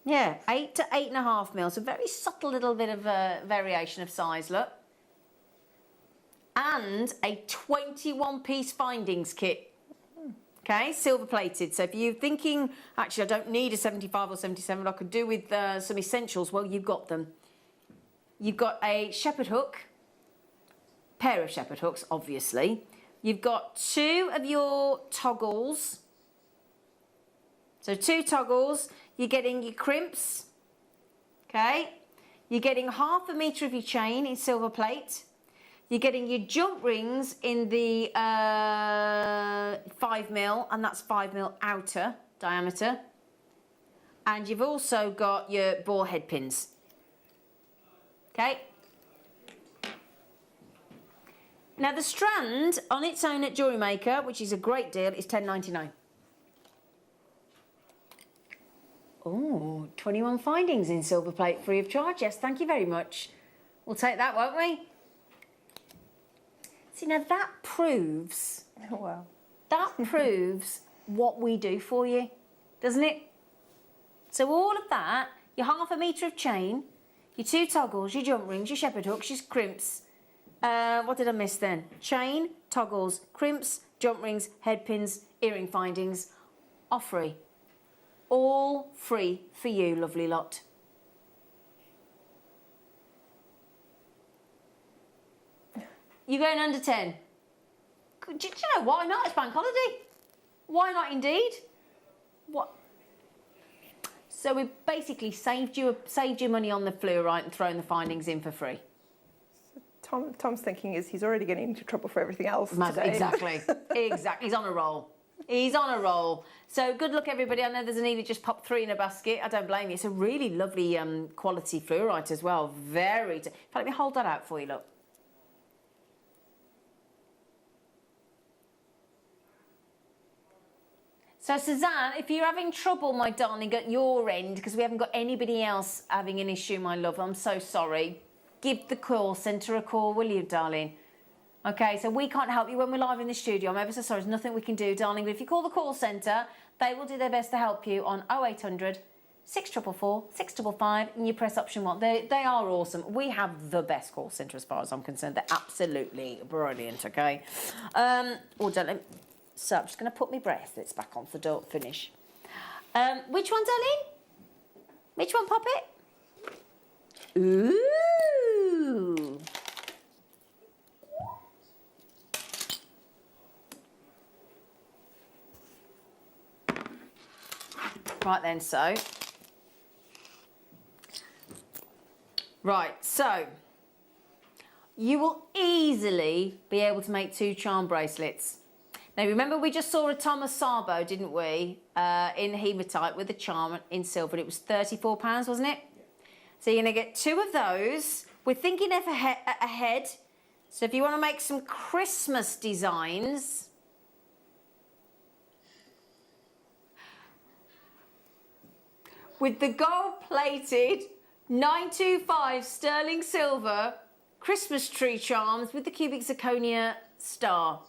Yeah, 8 to 8.5 mil. So very subtle little bit of variation of size, look. And a 21-piece findings kit. Okay, silver plated. So if you're thinking, actually, I don't need a 75 or 77, I could do with some essentials, well, you've got them. You've got a shepherd hook, pair of shepherd hooks, obviously. You've got 2 of your toggles. So 2 toggles. You're getting your crimps. Okay. You're getting 1/2 metre of your chain in silver plate. You're getting your jump rings in the 5 mil, and that's 5 mil outer diameter. And you've also got your ball head pins. Okay. Now the strand on its own at Jewellery Maker, which is a great deal, is $10.99. Oh, 21 findings in silver plate free of charge. Yes, thank you very much. We'll take that, won't we? See, now that proves... Oh, wow. That proves what we do for you, doesn't it? So all of that, your ½ metre of chain, your 2 toggles, your jump rings, your shepherd hooks, your crimps. What did I miss then? Chain, toggles, crimps, jump rings, head pins, earring findings, are free. All free for you, lovely lot. You're going under 10. Do you know, why not? It's bank holiday. Why not indeed? What? So we basically saved you money on the fluorite and thrown the findings in for free. So Tom's thinking is he's already getting into trouble for everything else today. Exactly. Exactly. He's on a roll. He's on a roll. So good luck, everybody. I know there's an Edie just popped 3 in a basket. I don't blame you. It's a really lovely quality fluorite as well. Very... In fact, let me hold that out for you, look. So, Suzanne, if you're having trouble, my darling, at your end, because we haven't got anybody else having an issue, my love, I'm so sorry. Give the call centre a call, will you, darling? Okay, so we can't help you when we're live in the studio. I'm ever so sorry. There's nothing we can do, darling. But if you call the call centre, they will do their best to help you on 0800 644 655 and you press option 1. They are awesome. We have the best call centre as far as I'm concerned. They're absolutely brilliant, okay? So I'm just going to put my bracelets back on so don't finish. Which one, darling? Which one, Poppet? Ooh. Right then, so. Right, so. You will easily be able to make 2 charm bracelets. Now, remember we just saw a Thomas Sabo, didn't we, in hematite with a charm in silver. It was £34, wasn't it? So you're going to get 2 of those. We're thinking ahead. So if you want to make some Christmas designs... with the gold-plated 925 sterling silver Christmas tree charms with the cubic zirconia star.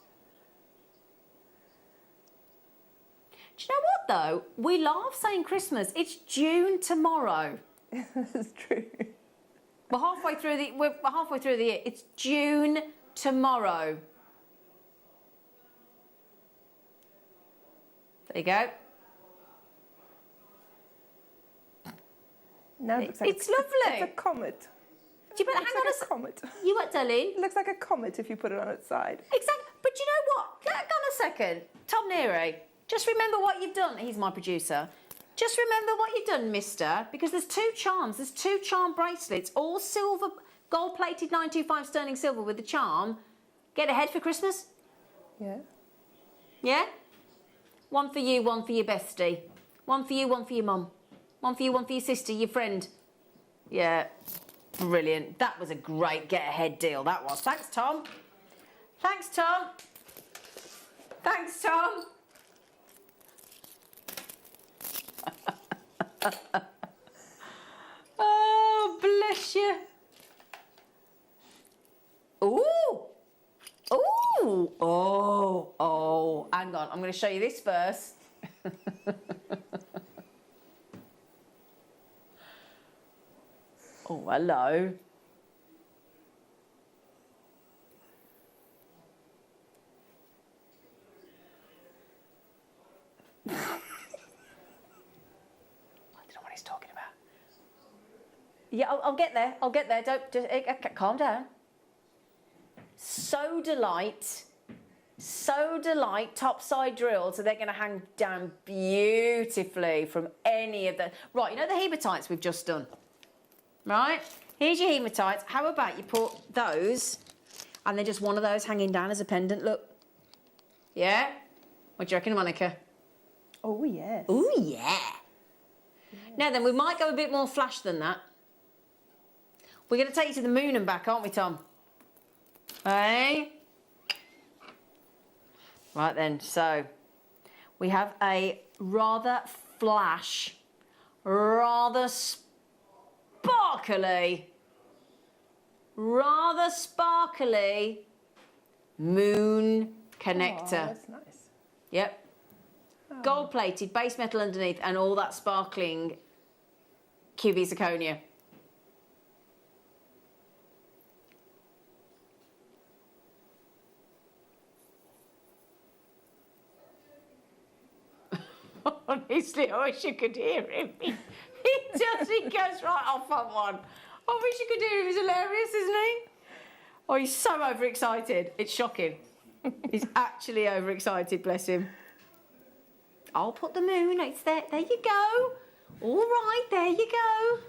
Do you know what, though? We laugh saying Christmas. It's June tomorrow. That's true. We're halfway through the year. It's June tomorrow. There you go. Now it looks like it's lovely. It's a comet. Do you hang on like a comet. You what, darling? It looks like a comet if you put it on its side. Exactly. But you know what? Hang on a second. Tom Neary, just remember what you've done. He's my producer. Just remember what you've done, mister, because there's 2 charms. There's 2 charm bracelets, all silver, gold-plated 925 sterling silver with the charm. Get ahead for Christmas? Yeah. Yeah? 1 for you, 1 for your bestie. 1 for you, 1 for your mum. 1 for you, 1 for your sister, your friend. Yeah, brilliant. That was a great get-ahead deal, that was. Thanks, Tom. Thanks, Tom. Thanks, Tom. Oh, bless you. Ooh. Ooh. Oh. Hang on, I'm going to show you this first. Oh, hello. I don't know what he's talking about. Yeah, I'll get there. I'll get there. Don't just calm down. Sodalite topside drill, so they're going to hang down beautifully from any of the. Right, you know the hematites we've just done. Right, here's your hematites. How about you put those, and then just one of those hanging down as a pendant. Look. Yeah. What do you reckon, Monica? Oh yes. Oh yeah. Now then, we might go a bit more flash than that. We're going to take you to the moon and back, aren't we, Tom? Hey? Right then, so we have a rather flash rather sparkly moon connector. Oh, that's nice. Yep. Oh. Gold plated, base metal underneath, and all that sparkling QB zirconia. Honestly, I wish you could hear him. He goes right off on one. I wish you could hear him. He's hilarious, isn't he? Oh, he's so overexcited. It's shocking. He's actually overexcited, bless him. I'll put the moon. It's there. There you go. All right, there you go.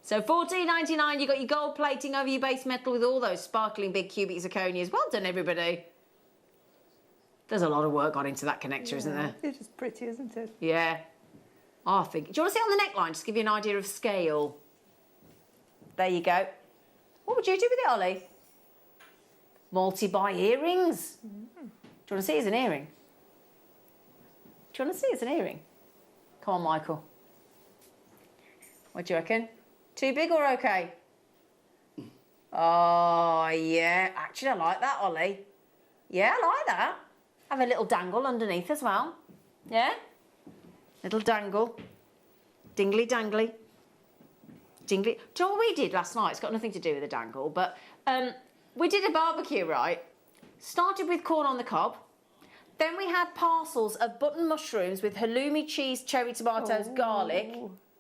So $14.99, you got your gold plating over your base metal with all those sparkling big cubic zirconias. Well done, everybody. There's a lot of work gone into that connector, isn't there? It's just pretty, isn't it? Yeah. I think. Do you want to see it on the neckline? Just to give you an idea of scale. There you go. What would you do with it, Ollie? Multi-buy earrings. Do you want to see it as an earring? Do you want to see it as an earring? Come on, Michael. What do you reckon? Too big or okay? Oh, yeah. Actually, I like that, Ollie. Yeah, I like that. Have a little dangle underneath as well. Yeah? Little dangle. Dingly dangly. Dingly. Do you know what we did last night? It's got nothing to do with the dangle, but we did a barbecue, right? Started with corn on the cob. Then we had parcels of button mushrooms with halloumi, cheese, cherry tomatoes, garlic.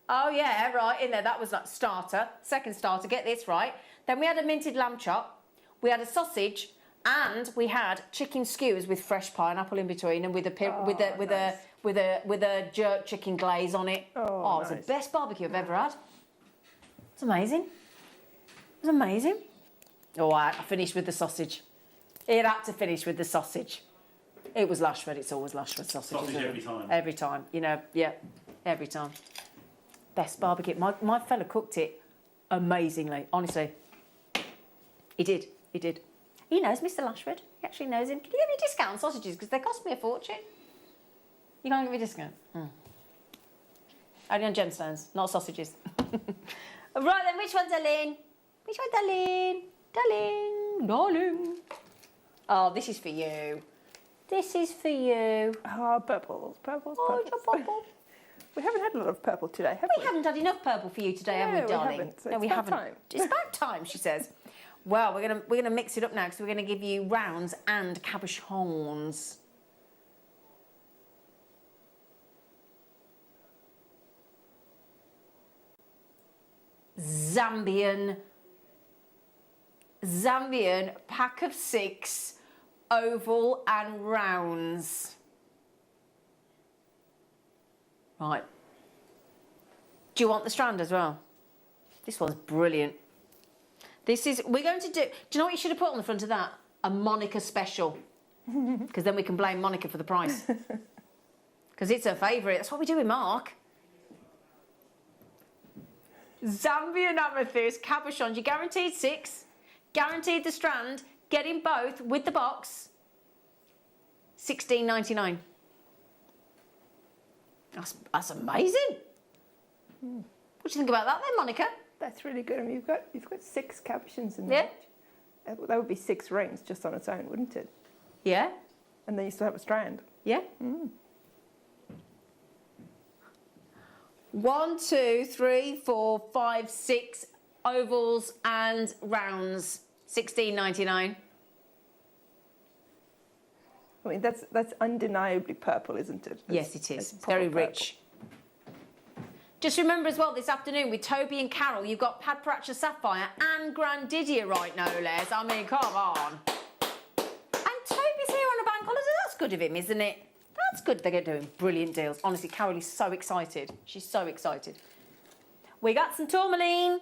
Oh, yeah, right, in there. That was like starter. Second starter, get this right. Then we had a minted lamb chop. We had a sausage, and we had chicken skewers with fresh pineapple in between, and with a jerk chicken glaze on it. Oh, it was the best barbecue I've ever had. It's amazing. It was amazing. Oh, I finished with the sausage. It had to finish with the sausage. It was Lashford. It's always Lashford sausage. Sausage every time. Every time. You know, yeah, every time. Best barbecue. My fella cooked it amazingly, honestly. He did. He knows Mr. Lashford. He actually knows him. Can you give me a discount on sausages? Because they cost me a fortune. You can't give me a discount? Only on gemstones, not sausages. Right then, which one, darling? Which one, darling? Darling. Oh, this is for you. This is for you. Oh, purples. Oh, it's a purple. We haven't had a lot of purple today, have we? We haven't had enough purple for you today, have we, darling? Haven't. So no, we haven't. Time. It's about time, she says. Well, we're gonna mix it up now because we're gonna give you rounds and cabochons. Zambian pack of 6 oval and rounds. Right. Do you want the strand as well? This one's brilliant. We're going to do you know what you should have put on the front of that? A Monica special. Because then we can blame Monica for the price. Because it's her favourite. That's what we do with Mark. Zambian amethyst, cabochons. You're guaranteed 6. Guaranteed the strand. Getting both with the box. $16.99. That's amazing. What do you think about that then, Monica? That's really good. I mean, you've got 6 cabochons in there. Yeah. That would be 6 rings just on its own, wouldn't it? Yeah. And then you still have a strand. Yeah. 1, 2, 3, 4, 5, 6 ovals and rounds. $16.99. I mean, that's undeniably purple, isn't it? Yes, it is. It's very rich. Just remember as well, this afternoon with Toby and Carol, you've got Padparacha Sapphire and Grandidierite, no less. I mean, come on. And Toby's here on a bank holiday. That's good of him, isn't it? That's good. They're doing brilliant deals. Honestly, Carol is so excited. She's so excited. We got some tourmaline.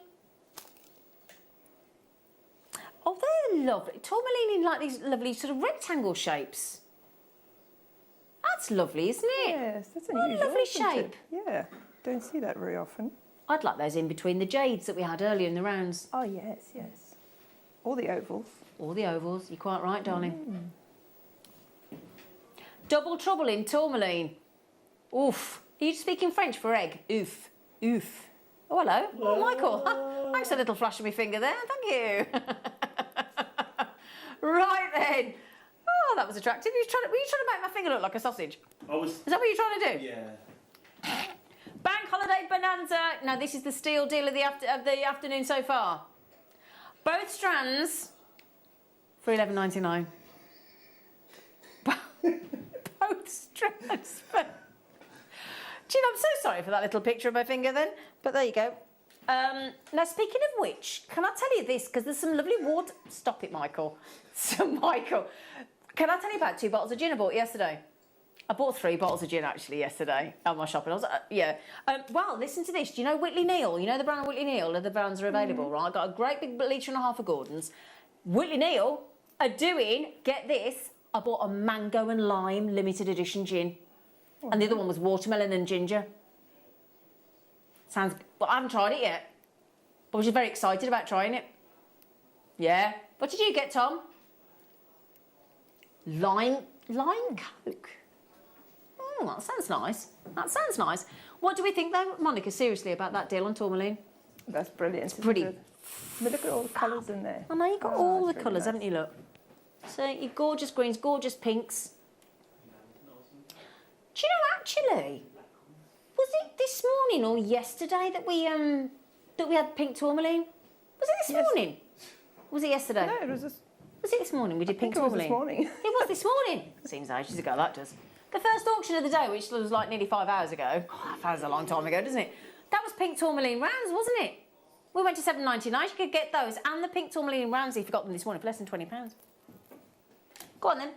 Oh, they're lovely. Tourmaline in like these lovely sort of rectangle shapes. That's lovely, isn't it? Yes, that's unusual. What a lovely shape. Yeah, don't see that very often. I'd like those in between the jades that we had earlier in the rounds. Oh, yes, yes. All the ovals. All the ovals. You're quite right, darling. double trouble in Tourmaline. Oof. Are you speaking French for egg? Oof. Oof. Oh, hello. Oh, Michael. Thanks for a little flash of my finger there. Thank you. Right then. Oh, that was attractive. Were you trying to make my finger look like a sausage? Is that what you're trying to do? Yeah. Bank holiday bonanza. Now, this is the steal deal of the afternoon so far. Both strands for $11.99. Both strands for... Do you know, I'm so sorry for that little picture of my finger then, but there you go. Now, speaking of which, can I tell you this? Because there's some lovely water... Stop it, Michael. So, Michael, can I tell you about 2 bottles of gin I bought yesterday? I bought 3 bottles of gin, actually, yesterday at my shopping. I was like, yeah. Well, listen to this. Do you know Whitley Neal? You know the brand Whitley Neal? The brands are available, right? I've got a great big litre and a half of Gordon's. Whitley Neal are doing, get this, I bought a mango and lime limited edition gin. And the other one was watermelon and ginger. Sounds... But I haven't tried it yet. But I was just very excited about trying it. Yeah. What did you get, Tom? Lime Coke. Oh, that sounds nice. That sounds nice. What do we think, though, Monica, seriously, about that deal on Tourmaline? That's brilliant. It's pretty. But look at all the colours in there. I know, you've got all the really colours, nice. haven't you, look? So, your gorgeous greens, gorgeous pinks. Do you know, actually, was it this morning or yesterday that we had pink tourmaline? Was it this morning? Was it yesterday? No, it was just... Was it this morning we did pink tourmaline? It was this morning. It was this morning. Seems ages ago, that does. The first auction of the day, which was like nearly 5 hours ago. Oh, that was a long time ago, doesn't it? That was pink tourmaline rounds, wasn't it? We went to $7.99. You could get those and the pink tourmaline rounds if you got them this morning for less than £20. Go on then.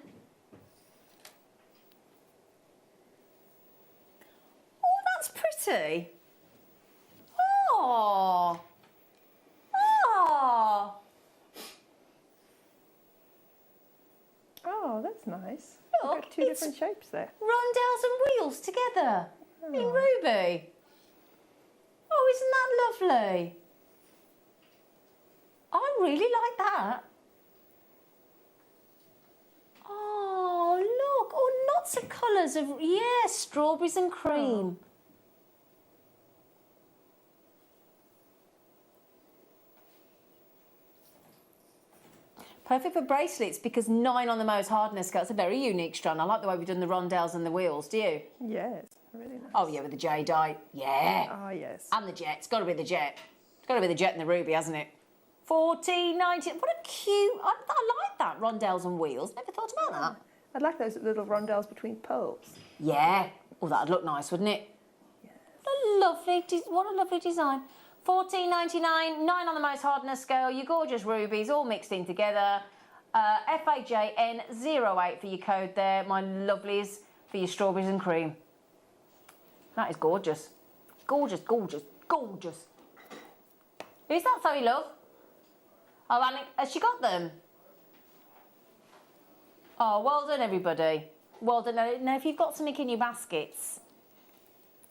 Oh, that's pretty. Oh. Oh. Oh, that's nice. Look, You've got 2 different shapes there. Rondelles and wheels together in ruby. Oh, isn't that lovely? I really like that. Oh, look. Oh, lots of colours of, yeah, strawberries and cream. Perfect for bracelets because 9 on the Mohs hardness scale. It's a very unique strand. I like the way we've done the rondelles and the wheels. Do you? Yes, really nice. Oh, yeah, with the jadeite. Yeah. Oh, yes. And the jet. It's got to be the jet. It's got to be the jet and the ruby, hasn't it? $14.90. What a cute... I like that, rondelles and wheels. Never thought about that. I'd like those little rondelles between pearls. Yeah. Oh, that'd look nice, wouldn't it? Yes. What a lovely design. $14.99, 9 on the Mohs hardness scale, your gorgeous rubies all mixed in together. FAJN08 for your code there, my lovelies, for your strawberries and cream. That is gorgeous. Gorgeous, gorgeous, gorgeous. Who's that, Zoe Love? Oh, Annie, has she got them? Oh, well done, everybody. Well done. Now, if you've got something in your baskets,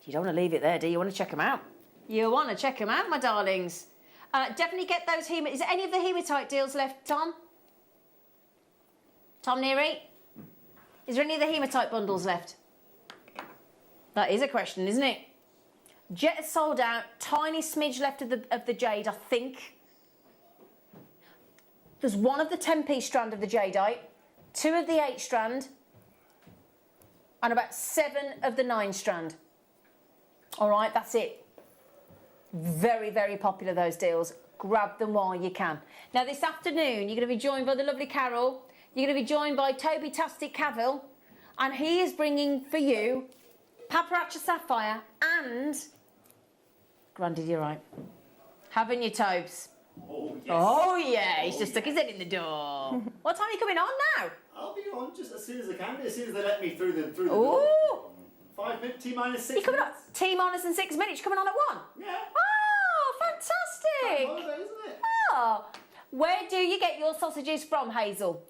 you don't want to leave it there, do you? You want to check them out. You want to check them out, my darlings. Definitely get those Is there any of the hematite deals left, Tom? Tom Neary? Is there any of the hematite bundles left? That is a question, isn't it? Jet is sold out. Tiny smidge left of the jade, I think. There's 1 of the 10-piece strand of the jadeite, 2 of the 8 strand, and about 7 of the 9 strand. All right, that's it. Very, very popular, those deals. Grab them while you can. Now, this afternoon, you're going to be joined by the lovely Carol. You're going to be joined by Toby Tastic Cavill. And he is bringing for you Paparazzi Sapphire and Grandidierite. Haven't you, Tobes? Oh, yes. Oh, yeah. He's just stuck his head in the door. What time are you coming on now? I'll be on just as soon as I can, as soon as they let me through the Ooh. door. 5 minutes, T-minus 6 You're coming on. minutes. T-minus and 6 minutes. You're coming on at 1? Yeah. Oh, fantastic. Holiday, isn't it? Oh, where do you get your sausages from, Hazel?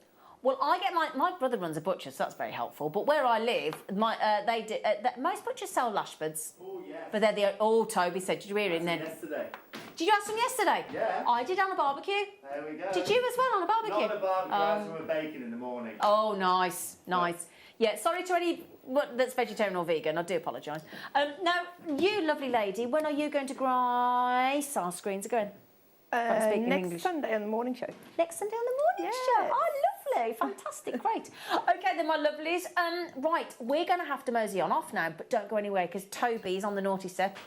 Well, I get my brother runs a butcher, so that's very helpful. But where I live, most butchers sell Lashfords. Oh, yeah. But they're Toby said, did you hear him then? Yesterday. Did you have some yesterday? Yeah. I did on a barbecue. There we go. Did you as well on a barbecue? Not on a barbecue, I had some with bacon in the morning. Oh, nice, nice. Yeah, sorry to any that's vegetarian or vegan. I do apologise. Now, you lovely lady, when are you going to grace our screens again? Next Sunday on the morning show. Next Sunday on the morning show. Oh, lovely. Fantastic. Great. Okay, then, my lovelies. Right, we're going to have to mosey on off now, but don't go anywhere because Toby's on the naughty step.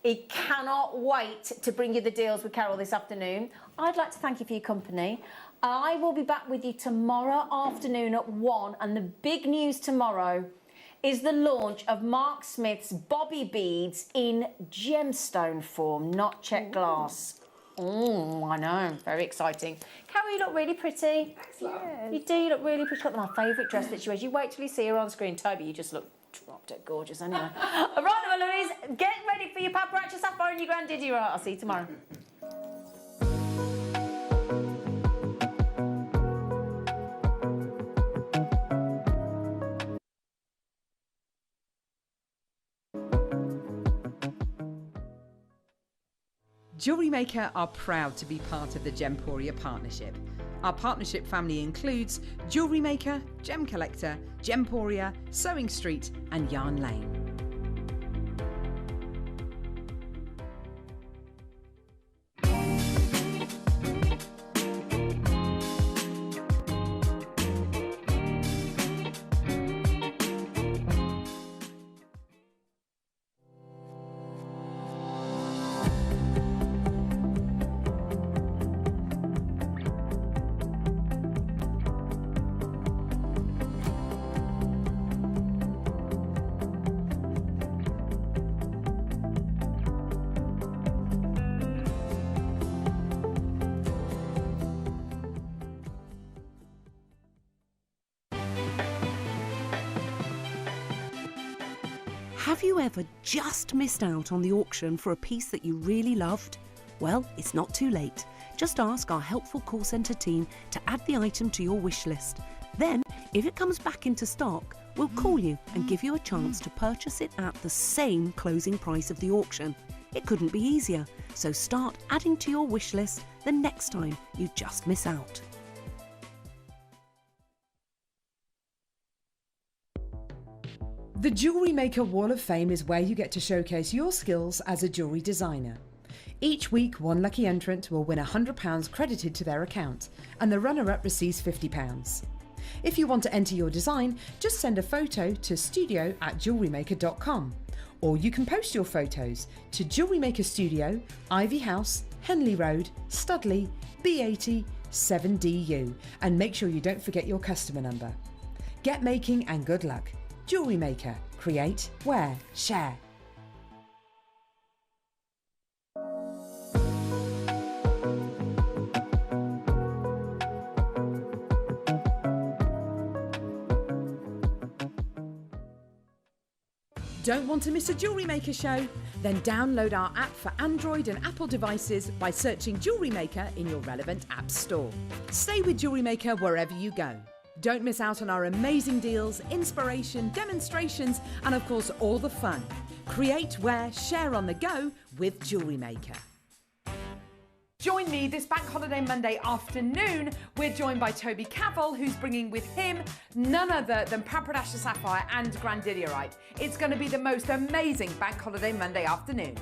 He cannot wait to bring you the deals with Carol this afternoon. I'd like to thank you for your company. I will be back with you tomorrow afternoon at 1, and the big news tomorrow is the launch of Mark Smith's Bobby beads in gemstone form, not check glass. Oh, I know, very exciting. Carol, you look really pretty. Excellent. Yes. You do, you look really pretty. Got my favourite dress that she wears. You wait till you see her on screen. Toby, you just look drop-dead gorgeous anyway. All right, my Louise, get ready for your paparazzi sapphire and your Grandidierite. I'll see you tomorrow. Jewellery Maker are proud to be part of the Gemporia partnership. Our partnership family includes Jewellery Maker, Gem Collector, Gemporia, Sewing Street and Yarn Lane. Have you ever just missed out on the auction for a piece that you really loved? Well, it's not too late. Just ask our helpful call centre team to add the item to your wish list. Then, if it comes back into stock, we'll call you and give you a chance to purchase it at the same closing price of the auction. It couldn't be easier, so start adding to your wish list the next time you just miss out. The Jewellery Maker Wall of Fame is where you get to showcase your skills as a jewellery designer. Each week, one lucky entrant will win £100 credited to their account, and the runner-up receives £50. If you want to enter your design, just send a photo to studio@jewellerymaker.com, or you can post your photos to Jewellery Maker Studio, Ivy House, Henley Road, Studley, B80 7DU, and make sure you don't forget your customer number. Get making and good luck. Jewellery Maker. Create, wear, share. Don't want to miss a Jewellery Maker show? Then download our app for Android and Apple devices by searching Jewellery Maker in your relevant app store. Stay with Jewellery Maker wherever you go. Don't miss out on our amazing deals, inspiration, demonstrations, and of course all the fun. Create, wear, share on the go with Jewellery Maker. Join me this Bank Holiday Monday afternoon. We're joined by Toby Cavell, who's bringing with him none other than paparazzi sapphire and Grandidierite. It's going to be the most amazing Bank Holiday Monday afternoon.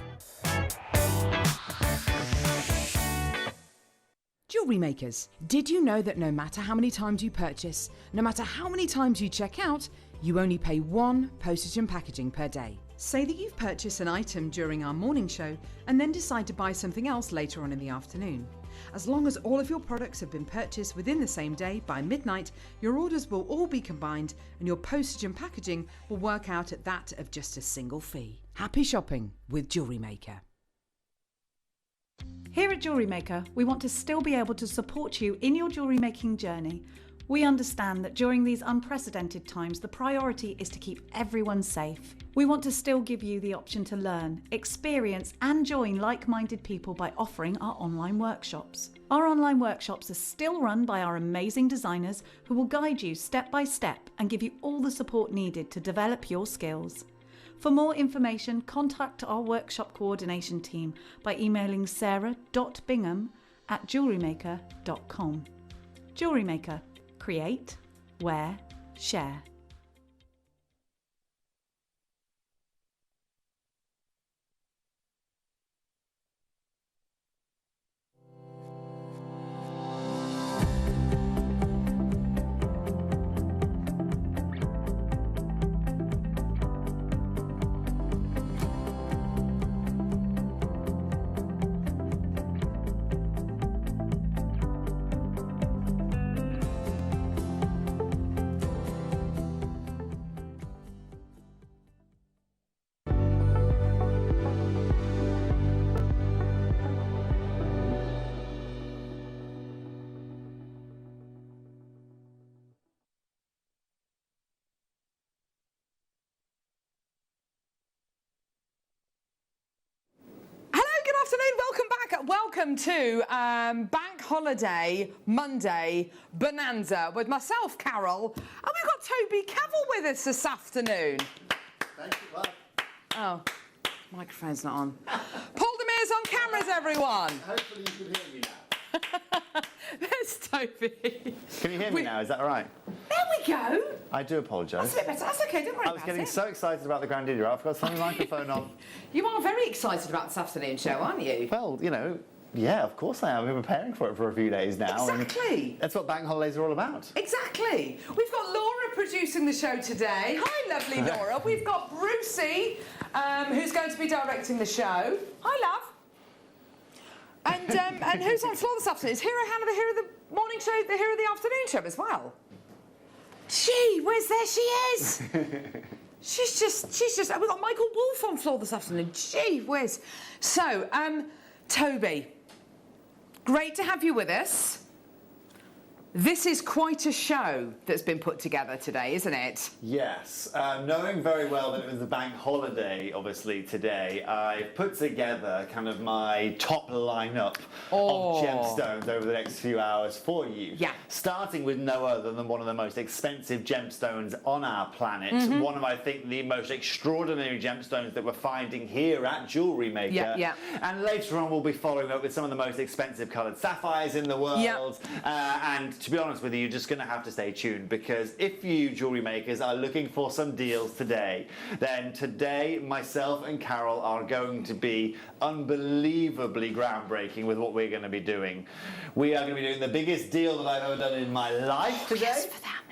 Jewellery makers, did you know that no matter how many times you purchase, no matter how many times you check out, you only pay one postage and packaging per day? Say that you've purchased an item during our morning show and then decide to buy something else later on in the afternoon. As long as all of your products have been purchased within the same day by midnight, your orders will all be combined and your postage and packaging will work out at that of just a single fee. Happy shopping with Jewellery Maker. Here at Jewellery Maker, we want to still be able to support you in your jewellery making journey. We understand that during these unprecedented times, the priority is to keep everyone safe. We want to still give you the option to learn, experience and join like-minded people by offering our online workshops. Our online workshops are still run by our amazing designers who will guide you step by step and give you all the support needed to develop your skills. For more information, contact our workshop coordination team by emailing sarah.bingham@jewellerymaker.com. Jewellery Maker. Create, wear, share. afternoon, welcome back. Welcome to Bank Holiday Monday Bonanza with myself, Carol, and we've got Toby Cavell with us this afternoon. Thank you. Well, Oh, microphone's not on. Paul Demere's on cameras, everyone. hopefully you can hear me now. There's Toby. Can you hear me now? Is that all right? There we go. I do apologise. That's a bit better. That's okay, don't worry I was about getting it. so excited about the Grandidierite. I've got the microphone on. You are very excited about this afternoon show, aren't you? Well, you know, yeah, of course I am. I've been preparing for it for a few days now. Exactly. And that's what bank holidays are all about. Exactly. We've got Laura producing the show today. Hi, lovely Laura. We've got Brucey, who's going to be directing the show. Hi, love. And who's on floor this afternoon? Is Hero Hannah the hero of the morning show, the hero of the afternoon show as well? Gee whiz, there she is. She's just. We've got Michael Wolf on floor this afternoon. Gee whiz. So, Toby, great to have you with us. This is quite a show that's been put together today, isn't it? Yes. Knowing very well that it was the bank holiday, obviously, today, I put together kind of my top lineup of gemstones over the next few hours for you. Yeah. Starting with no other than one of the most expensive gemstones on our planet. One of, I think, the most extraordinary gemstones that we're finding here at Jewellery Maker. Yeah, yeah. And later on, we'll be following up with some of the most expensive coloured sapphires in the world. Yeah. And to be honest with you, you're just going to have to stay tuned, because if you jewellery makers are looking for some deals today, then today myself and Carol are going to be unbelievably groundbreaking with what we're going to be doing. We are going to be doing the biggest deal that I've ever done in my life today. Yes, for that.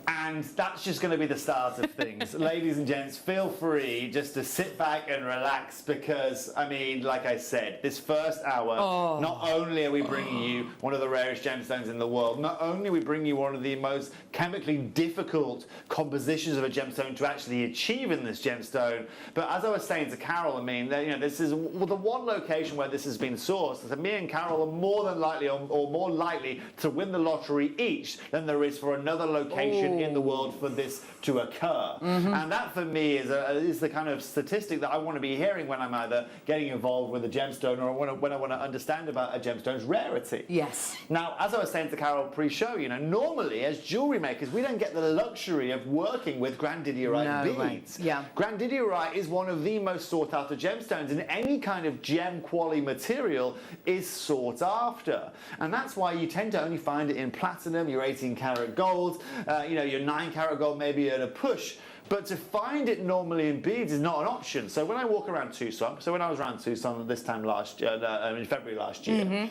And that's just going to be the start of things. Ladies and gents, feel free just to sit back and relax, because, I mean, like I said, this first hour, not only are we bringing you one of the rarest gemstones in the world, not only are we bringing you one of the most chemically difficult compositions of a gemstone to actually achieve in this gemstone, but as I was saying to Carol, I mean, you know, this is the one location where this has been sourced. So me and Carol are more than likely, or more likely, to win the lottery each than there is for another location in the world for this to occur. And that for me is the kind of statistic that I want to be hearing when I'm either getting involved with a gemstone or when I want to understand about a gemstone's rarity. Yes. Now, as I was saying to Carol pre-show, you know, normally as jewellery makers, we don't get the luxury of working with Grandidierite beads. Yeah. Grandidierite is one of the most sought after gemstones, and any kind of gem quality material is sought after. And that's why you tend to only find it in platinum, your 18 karat gold, you know, your 9 karat gold maybe at a push. But to find it normally in beads is not an option. So when I walk around Tucson, so when I was around Tucson this time last year, in February last year,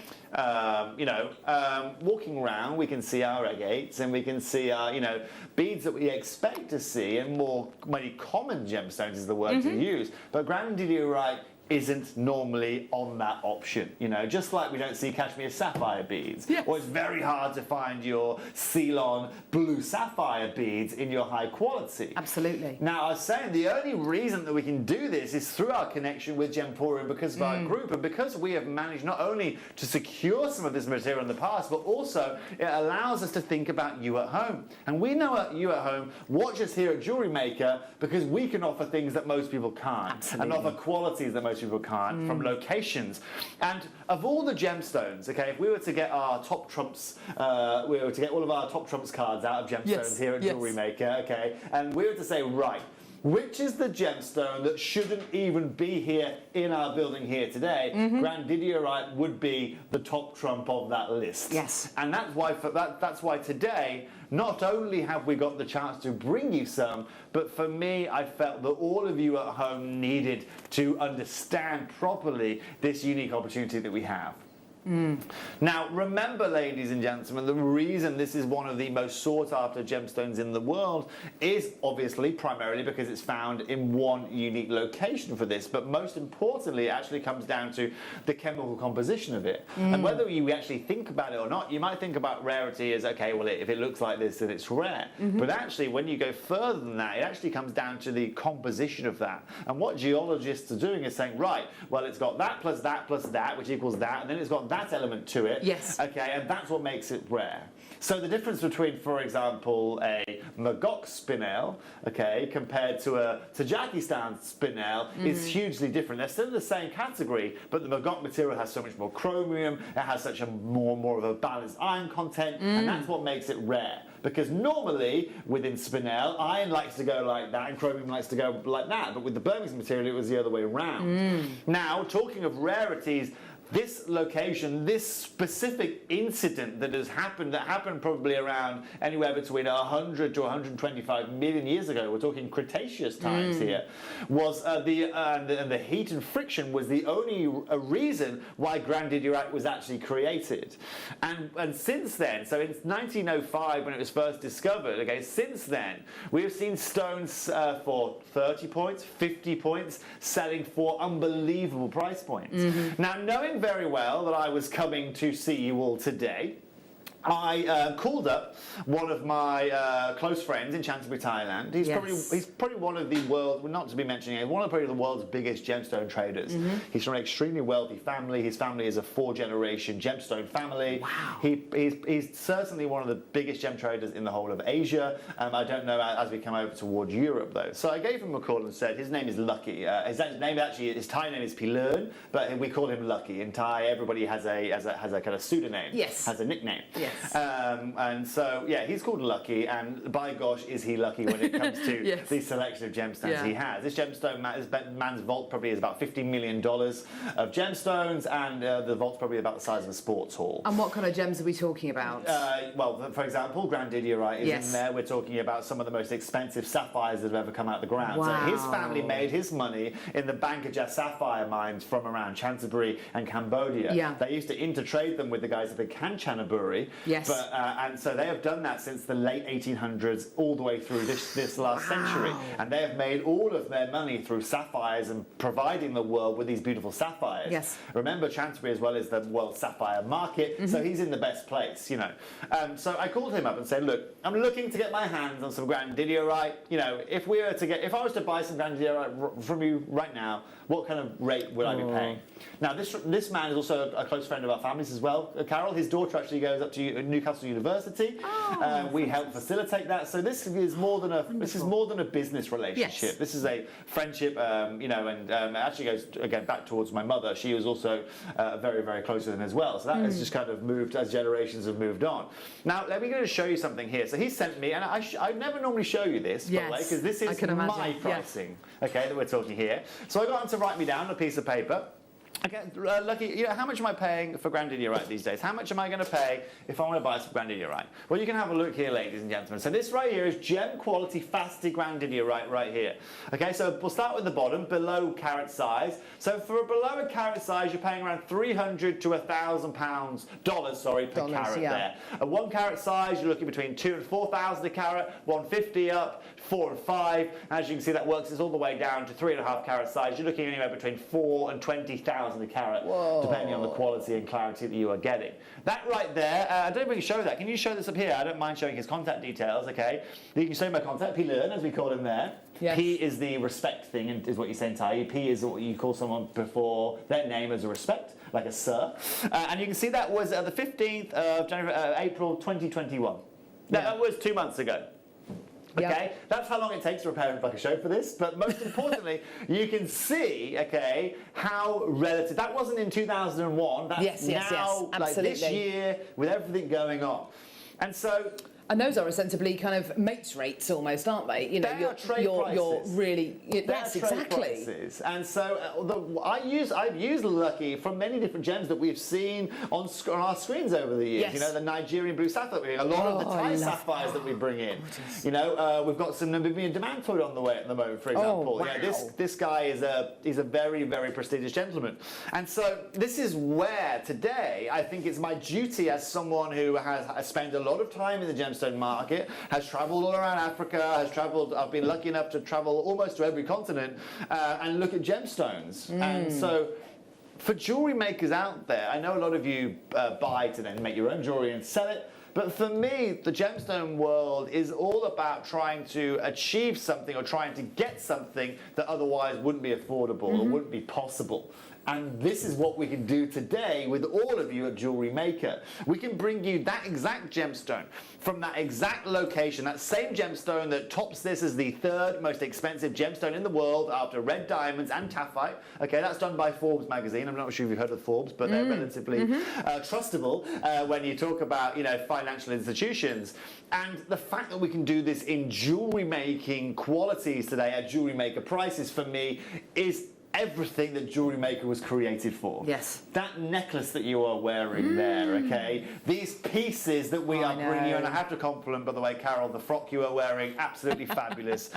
you know, walking around, we can see our agates and we can see our, you know, beads that we expect to see, and many common gemstones is the word to use. But Grandidierite isn't normally on that option, you know, just like we don't see cashmere sapphire beads, or it's very hard to find your Ceylon blue sapphire beads in your high quality. Absolutely. Now, I was saying the only reason that we can do this is through our connection with Gemporium, because of our group, and because we have managed not only to secure some of this material in the past, but also it allows us to think about you at home. And we know at you at home, watch us here at Jewellery Maker, because we can offer things that most people can't. Absolutely. And offer qualities that most people can't from locations. And of all the gemstones, okay, if we were to get our top trumps, we were to get all of our top trumps cards out of gemstones here at Jewellery Maker, okay, and we were to say, right, which is the gemstone that shouldn't even be here in our building here today? Grandidierite would be the top trump of that list. Yes. And that's why today, not only have we got the chance to bring you some, but for me, I felt that all of you at home needed to understand properly this unique opportunity that we have. Now, remember, ladies and gentlemen, the reason this is one of the most sought after gemstones in the world is obviously primarily because it's found in one unique location for this, but most importantly, it actually comes down to the chemical composition of it. And whether you actually think about it or not, you might think about rarity as, okay, well, if it looks like this, then it's rare. But actually, when you go further than that, it actually comes down to the composition of that. And what geologists are doing is saying, right, well, it's got that plus that plus that, which equals that, and then it's got that element to it. Yes. Okay, and that's what makes it rare. So the difference between, for example, a Magok spinel, okay, compared to a Tajikistan spinel is hugely different. They're still in the same category, but the Magok material has so much more chromium, it has such a more of a balanced iron content, and that's what makes it rare. Because normally, within spinel, iron likes to go like that and chromium likes to go like that, but with the Birmingham material, it was the other way around. Now, talking of rarities, this location, this specific incident that happened probably around anywhere between 100 to 125 million years ago, we're talking Cretaceous times here, was the heat and friction was the only reason why Grandidierite was actually created. And since then, so in 1905 when it was first discovered, okay, since then, we have seen stones for 30 points, 50 points, selling for unbelievable price points. Now, knowing very well that I was coming to see you all today, I called up one of my close friends in Chancebury, Thailand. He's probably one of the world's, not to be mentioning it, one of probably the world's biggest gemstone traders. He's from an extremely wealthy family. His family is a 4-generation gemstone family. Wow. He's certainly one of the biggest gem traders in the whole of Asia. I don't know as we come over towards Europe though. So I gave him a call and said his name is Lucky. His Thai name is Pilern, but we call him Lucky. In Thai, everybody has a kind of pseudonym. Yes. Has a nickname. Yes. And so, yeah, he's called Lucky, and by gosh, is he lucky when it comes to the selection of gemstones he has. This gemstone, man's vault probably is about $50 million of gemstones, and the vault's probably about the size of a sports hall. And what kind of gems are we talking about? Well, for example, Grandidierite is in there. We're talking about some of the most expensive sapphires that have ever come out of the ground. Wow. So his family made his money in the Bankaja sapphire mines from around Chancebury and Cambodia. Yeah. They used to intertrade them with the guys at Kanchanaburi. Yes. But, and so they have done that since the late 1800s all the way through this last century. And they have made all of their money through sapphires and providing the world with these beautiful sapphires. Yes. Remember, Chancebury as well is the world sapphire market, so he's in the best place, you know. So I called him up and said, look, I'm looking to get my hands on some Grandidierite. You know, if I was to buy some Grandidierite from you right now, what kind of rate would I be paying? Now, this man is also a close friend of our families as well. Carol, his daughter actually goes up to Newcastle University. We help facilitate that. So this is more than a business relationship. Yes. This is a friendship, you know, and it actually goes again back towards my mother. She was also very, very close with him as well. So that has just kind of moved as generations have moved on. Now, let me go to show you something here. So he sent me, and I never normally show you this, by the way, because this is my pricing, okay, that we're talking here. So I got him to write me down on a piece of paper. Okay, Lucky, you know, how much am I paying for Grandidierite these days? How much am I going to pay if I want to buy some Grandidierite? Well, you can have a look here, ladies and gentlemen. So this right here is gem quality faceted Grandidierite right here. Okay, so we'll start with the bottom, below carat size. So for a below a carat size, you're paying around $300 to $1,000 per carat there. At 1 carat size, you're looking between 2,000 and 4,000 a carat, 150 up, 4 and 5. As you can see, that works all the way down to 3.5 carat size. You're looking anywhere between 4,000 and 20,000 a carat, depending on the quality and clarity that you are getting. That right there, I don't know if we can show that. Can you show this up here? I don't mind showing his contact details, okay? You can show my contact, Pilern, as we call him there. Yes. P is the respect thing, is what you say in Thai. P is what you call someone before their name as a respect, like a sir. And you can see that was the 15th of April 2021. That was 2 months ago. Okay, that's how long it takes to repair a show for this. But most importantly, you can see, okay, how relative. That wasn't in 2001. That's now, like this year, with everything going on. And so. And those are ostensibly kind of mates rates almost, aren't they? You know, you're really yes, exactly. Prices. And so I've used Lucky from many different gems that we've seen on our screens over the years. Yes. You know, the Nigerian blue sapphire, a lot of the Thai sapphires that we bring in. You know, we've got some Namibian demantoid on the way at the moment, for example. Wow. You know, this guy is a very, very prestigious gentleman. And so this is where today I think it's my duty as someone who has spent a lot of time in the gemstone market, has travelled all around Africa, I've been lucky enough to travel almost to every continent and look at gemstones. And so for jewellery makers out there, I know a lot of you buy to then make your own jewellery and sell it. But for me, the gemstone world is all about trying to achieve something or trying to get something that otherwise wouldn't be affordable or wouldn't be possible. And this is what we can do today with all of you at Jewellery Maker. We can bring you that exact gemstone from that exact location, that same gemstone that tops this as the 3rd most expensive gemstone in the world after red diamonds and taphite. Okay, that's done by Forbes magazine. I'm not sure if you've heard of Forbes, but they're relatively trustable when you talk about, you know, financial institutions. And the fact that we can do this in jewellery making qualities today at Jewellery Maker prices, for me, is everything that Jewellery Maker was created for. Yes. That necklace that you are wearing there, okay? These pieces that we are bringing you, and I have to compliment, by the way, Carol, the frock you are wearing, absolutely fabulous.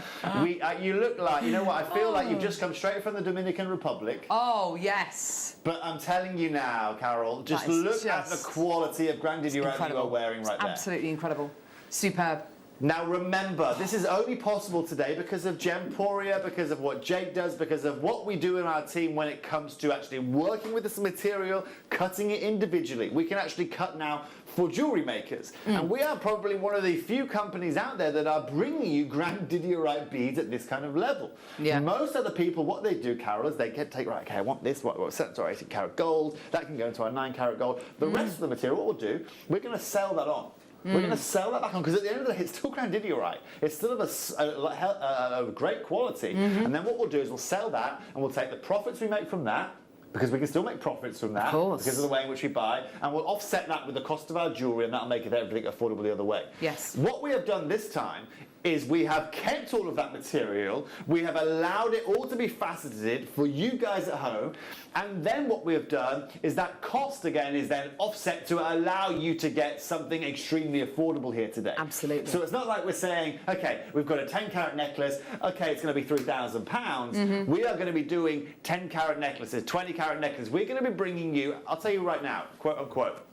You look like, you know what, I feel like you've just come straight from the Dominican Republic. Oh, yes. But I'm telling you now, Carol, just look at the quality of Grandidierite that you are wearing right there. Absolutely incredible. Superb. Now remember, this is only possible today because of Gemporia, because of what Jake does, because of what we do in our team when it comes to actually working with this material, cutting it individually. We can actually cut now for jewellery makers. And we are probably one of the few companies out there that are bringing you Grandidierite beads at this kind of level. Yeah. Most other people, what they do, Carol, is they take, right, okay, I want this, what 18 karat gold, that can go into our 9 karat gold. The rest of the material, what we'll do, we're going to sell that on. We're going to sell that back on, because at the end of the day, it's still Grandidierite. It's still of a great quality. And then what we'll do is we'll sell that, and we'll take the profits we make from that, because we can still make profits from that, because of the way in which we buy, and we'll offset that with the cost of our jewellery, and that'll make everything affordable the other way. Yes. What we have done this time is we have kept all of that material, we have allowed it all to be faceted for you guys at home, and then what we have done is that cost again is then offset to allow you to get something extremely affordable here today. Absolutely. So it's not like we're saying, okay, we've got a 10 carat necklace, okay, it's going to be £3,000. We are going to be doing 10 carat necklaces, 20 carat necklaces. We're going to be bringing you, I'll tell you right now, quote unquote,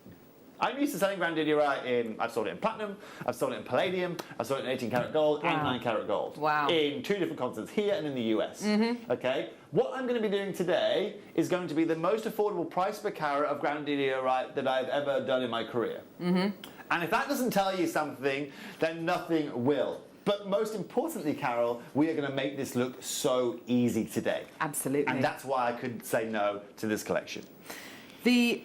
I'm used to selling Grandidierite I've sold it in platinum, I've sold it in palladium, I've sold it in 18 karat gold and 9 karat gold. Wow. In 2 different continents, here and in the US. Okay? What I'm going to be doing today is going to be the most affordable price per carat of Grandidierite that I've ever done in my career. And if that doesn't tell you something, then nothing will. But most importantly, Carol, we are going to make this look so easy today. Absolutely. And that's why I could say no to this collection. The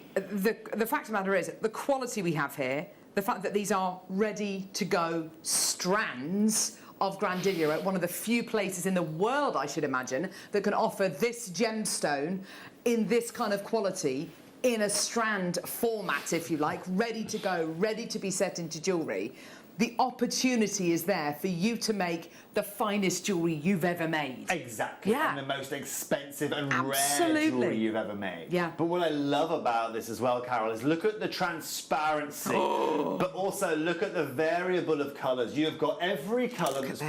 fact of the matter is, the quality we have here, the fact that these are ready-to-go strands of Grandidierite, one of the few places in the world, I should imagine, that can offer this gemstone in this kind of quality, in a strand format, if you like, ready to go, ready to be set into jewellery. The opportunity is there for you to make the finest jewellery you've ever made. Exactly. Yeah. And the most expensive and Absolutely. rare jewellery you've ever made. Yeah. But what I love about this as well, Carol, is look at the transparency, but also look at the variable of colours. You've got every colour that's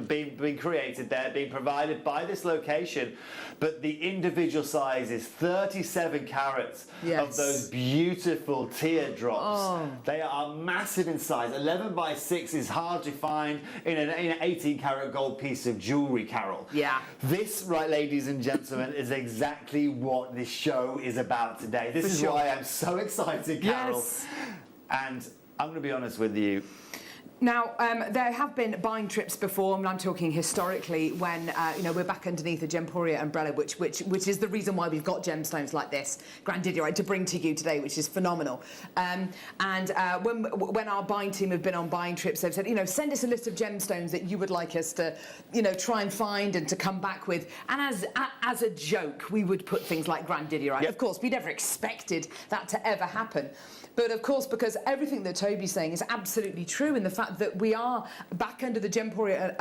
being created there, being provided by this location, but the individual size is 37 carats of those beautiful teardrops. They are massive in size. 11 by 6 is hard to find in an 18 karat gold piece of jewellery, Carol. Yeah. This, right, ladies and gentlemen, is exactly what this show is about today. This is why I'm so excited, Carol. Yes. And I'm going to be honest with you. Now, there have been buying trips before, and I'm talking historically, when you know, we're back underneath the Gemporia umbrella, which is the reason why we've got gemstones like this, Grandidierite, to bring to you today, which is phenomenal. When our buying team have been on buying trips, they've said, you know, send us a list of gemstones that you would like us to, you know, try and find and to come back with. And as a joke, we would put things like Grandidierite. Yep. Of course, we never expected that to ever happen. But of course, because everything that Toby's saying is absolutely true in the fact that we are back under the Gemporia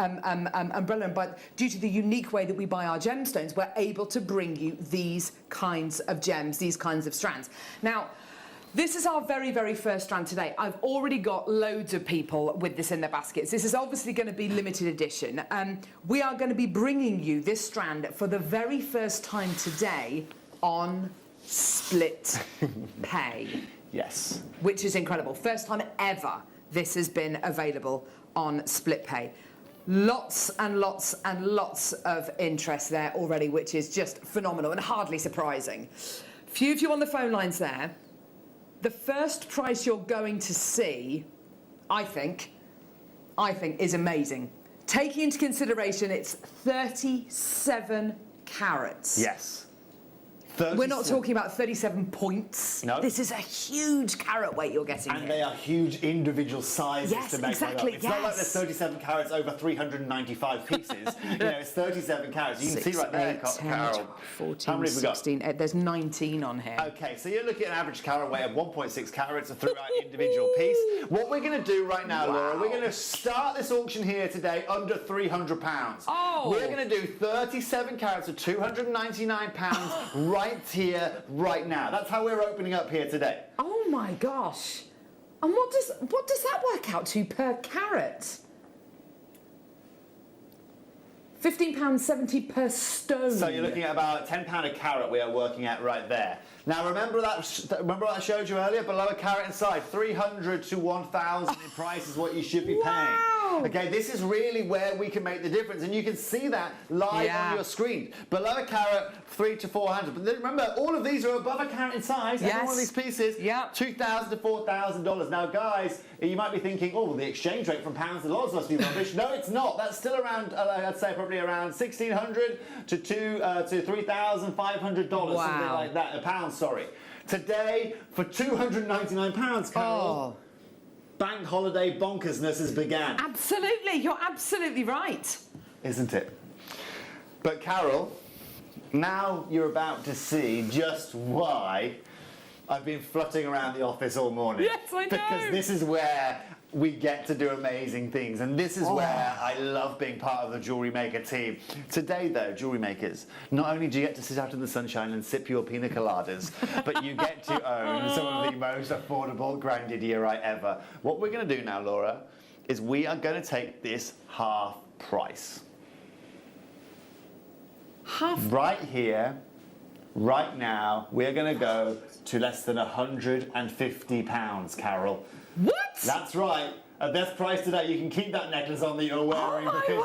umbrella, but due to the unique way that we buy our gemstones, we're able to bring you these kinds of gems, these kinds of strands. Now, this is our very, very first strand today. I've already got loads of people with this in their baskets. This is obviously going to be limited edition. We are going to be bringing you this strand for the very first time today on split pay. Yes. Which is incredible. First time ever this has been available on split pay. Lots and lots and lots of interest there already, which is just phenomenal and hardly surprising. Few of you on the phone lines there. The first price you're going to see, I think, is amazing. Taking into consideration it's 37 carats. Yes. We're not talking about 37 points. No. This is a huge carat weight you're getting And here. they are huge individual sizes to make exactly, that up. It's not like there's 37 carats over 395 pieces. You know, it's 37 carats. You can see right there, Carol. 14, How many have we got? 16, there's 19 on here. Okay, so you're looking at an average carat weight of 1.6 carats throughout individual piece. What we're going to do right now, Laura, we're going to start this auction here today under £300. Oh! We're going to do 37 carats of £299 right here, right now. That's how we're opening up here today. Oh my gosh. And what does that work out to per carat? £15.70 per stone. So you're looking at about £10 a carat we are working at right there. Now remember what I showed you earlier? Below a carat inside, 300 to 1,000 in price is what you should be paying. Okay, this is really where we can make the difference, and you can see that live on your screen. Below a carat, 300 to 400. But then remember, all of these are above a carat in size. Every one of these pieces, $2,000 to $4,000. Now, guys, you might be thinking, oh, well, the exchange rate from pounds to dollars must be rubbish. No, it's not. That's still around, I'd say, probably around $1,600 to $3,500, something like that. A pound, sorry. Today, for £299, Carol. Bank holiday bonkersness has began. Absolutely, you're absolutely right. Isn't it? But Carol, now you're about to see just why I've been flutting around the office all morning. Yes, I know. Because this is where we get to do amazing things, and this is where I love being part of the Jewellery Maker team. Today, though, Jewellery Makers, not only do you get to sit out in the sunshine and sip your pina coladas, but you get to own some of the most affordable Grandidierite ever. What we're going to do now, Laura, is we are going to take this half price. Right here, right now, we're going to go to less than £150, Carol. What? That's right. At best price today, you can keep that necklace on that you're wearing because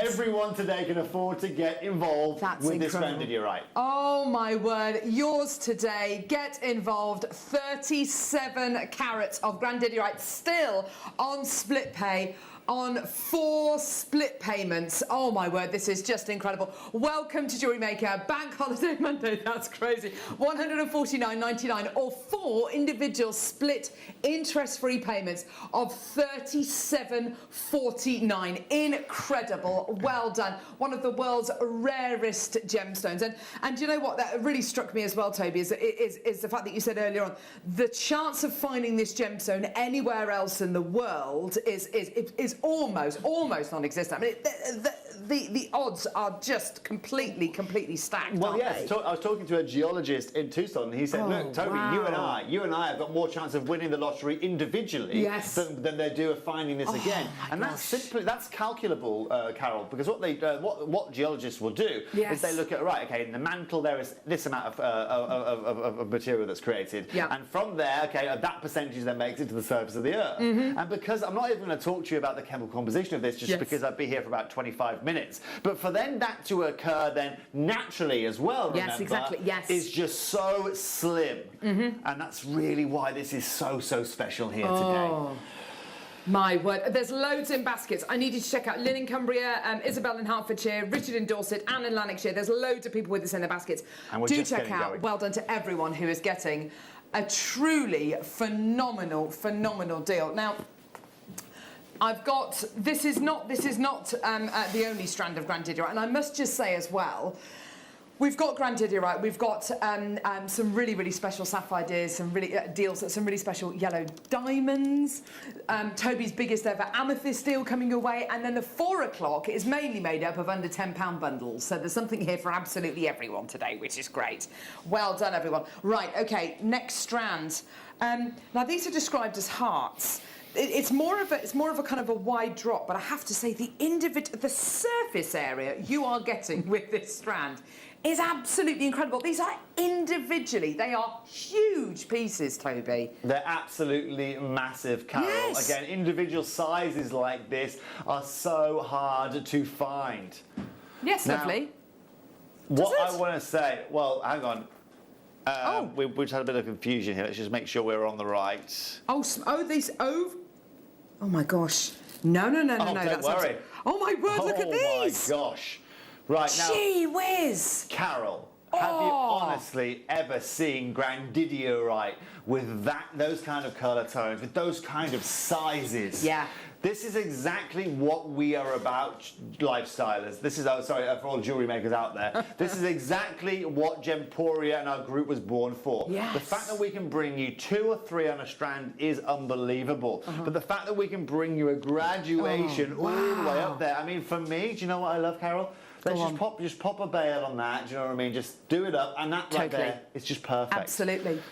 everyone today can afford to get involved with this Grandidierite. Oh my word, yours today. Get involved. 37 carats of Grandidierite still on split pay. On 4 split payments. Oh my word, this is just incredible. Welcome to Jewellery Maker, Bank Holiday Monday, that's crazy. $149.99 or 4 individual split interest-free payments of $37.49. Incredible, well done. One of the world's rarest gemstones. And you know what, that really struck me as well, Toby, is the fact that you said earlier on, the chance of finding this gemstone anywhere else in the world is almost non-existent. I mean, the odds are just completely stacked. Well, yes. I was talking to a geologist in Tucson, and he said, "Look, Toby, you and I have got more chance of winning the lottery individually than they do of finding this again." And that's calculable, Carol, because what geologists will do is they look at in the mantle there is this amount of material that's created, and from there, that percentage then makes it to the surface of the Earth. And because I'm not even going to talk to you about the chemical composition of this, just because I'd be here for about 25 minutes. But for then that to occur then naturally as well, remember, is just so slim. And that's really why this is so special here today. My word, there's loads in baskets. I need you to check out Lynn in Cumbria, Isabel in Hertfordshire, Richard in Dorset, Anne in Lanarkshire. There's loads of people with this in their baskets. Do check out. Going. Well done to everyone who is getting a truly phenomenal deal. Now, I've got, this is not the only strand of Grandidierite, and I must just say as well, we've got Grandidierite, we've got some really special sapphire deals, some really special yellow diamonds, Toby's biggest ever amethyst deal coming your way, and then the 4 o'clock is mainly made up of under £10 bundles, so there's something here for absolutely everyone today, which is great. Well done, everyone. Right, okay, next strand. Now these are described as hearts. It's more of a kind of a wide drop, but I have to say the surface area you are getting with this strand is absolutely incredible. These are individually, they are huge pieces, Toby. They're absolutely massive, Carol. Yes. Again, individual sizes like this are so hard to find. Yes, now, lovely. I want to say, well, hang on. We've just had a bit of confusion here. Let's just make sure we're on the right. Oh my gosh. No. Don't worry. Oh my word, look at these. Oh my gosh. Right, now. Gee whiz. Carol, Have you honestly ever seen Grandidierite with those kind of colour tones, with those kind of sizes? Yeah. This is exactly what we are about, lifestylers. This is, sorry, for all jewellery makers out there. This is exactly what Gemporia and our group was born for. Yes. The fact that we can bring you 2 or 3 on a strand is unbelievable. But the fact that we can bring you a graduation all the way up there. I mean, for me, do you know what I love, Carol? Let's just pop a bail on that, do you know what I mean? Just do it up, and that right there, it's just perfect. Absolutely.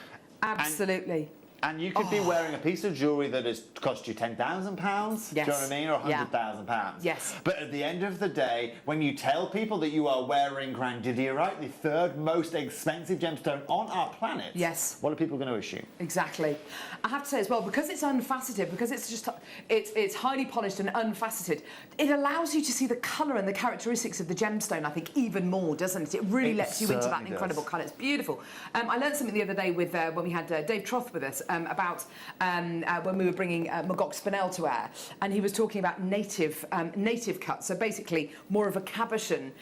Absolutely. And you could be wearing a piece of jewellery that has cost you £10,000, yes. do you know what I mean, or £100,000. Yes. But at the end of the day, when you tell people that you are wearing Grandidierite, the 3rd most expensive gemstone on our planet, yes. what are people going to assume? Exactly. I have to say as well, because it's unfaceted, because it's just it's highly polished and unfaceted, it allows you to see the colour and the characteristics of the gemstone, I think, even more, doesn't it? It really lets you into that incredible colour. It's beautiful. I learned something the other day with when we had Dave Troth with us about when we were bringing Magog Spinel to air, and he was talking about native cuts, so basically more of a cabochon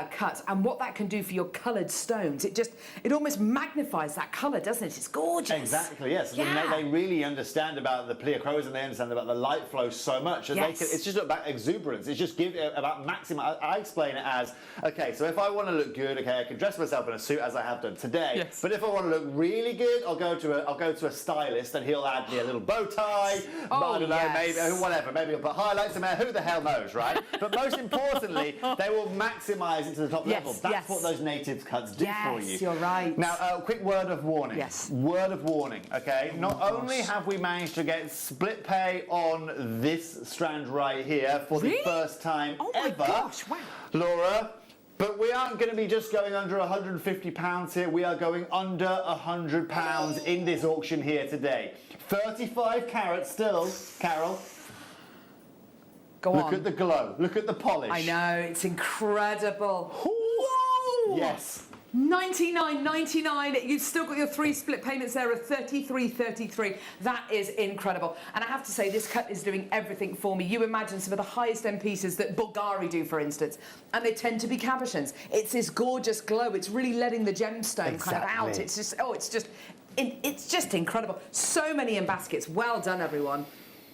cut, and what that can do for your coloured stones. It almost magnifies that colour, doesn't it? It's gorgeous. Exactly, yes. Yeah. They really understand about the pleochroism, they understand about the light flow so much. And it's just about exuberance. It's just about maximum. I explain it as, okay, so if I want to look good, okay, I can dress myself in a suit as I have done today. Yes. But if I want to look really good, I'll go to a stylist and he'll add me a little bow tie. I don't know, maybe whatever. Maybe he'll put highlights in there. Who the hell knows, right? But most importantly, they will maximise it to the top level. That's what those native cuts do for you. Yes, you're right. Now, a quick word of warning. Yes. Word of warning, okay? Not only have we managed to get split pay on this strand right here for the first time ever, wow. Laura, but we aren't going to be just going under £150 here. We are going under £100 in this auction here today. 35 carats still, Carol. Look at the glow. Look at the polish. I know, it's incredible. Whoa! Yes. $99.99. You've still got your 3 split payments there of $33.33. That is incredible. And I have to say, this cut is doing everything for me. You imagine some of the highest end pieces that Bulgari do, for instance, and they tend to be cabochons. It's this gorgeous glow. It's really letting the gemstone kind of out. It's just incredible. So many in baskets. Well done, everyone.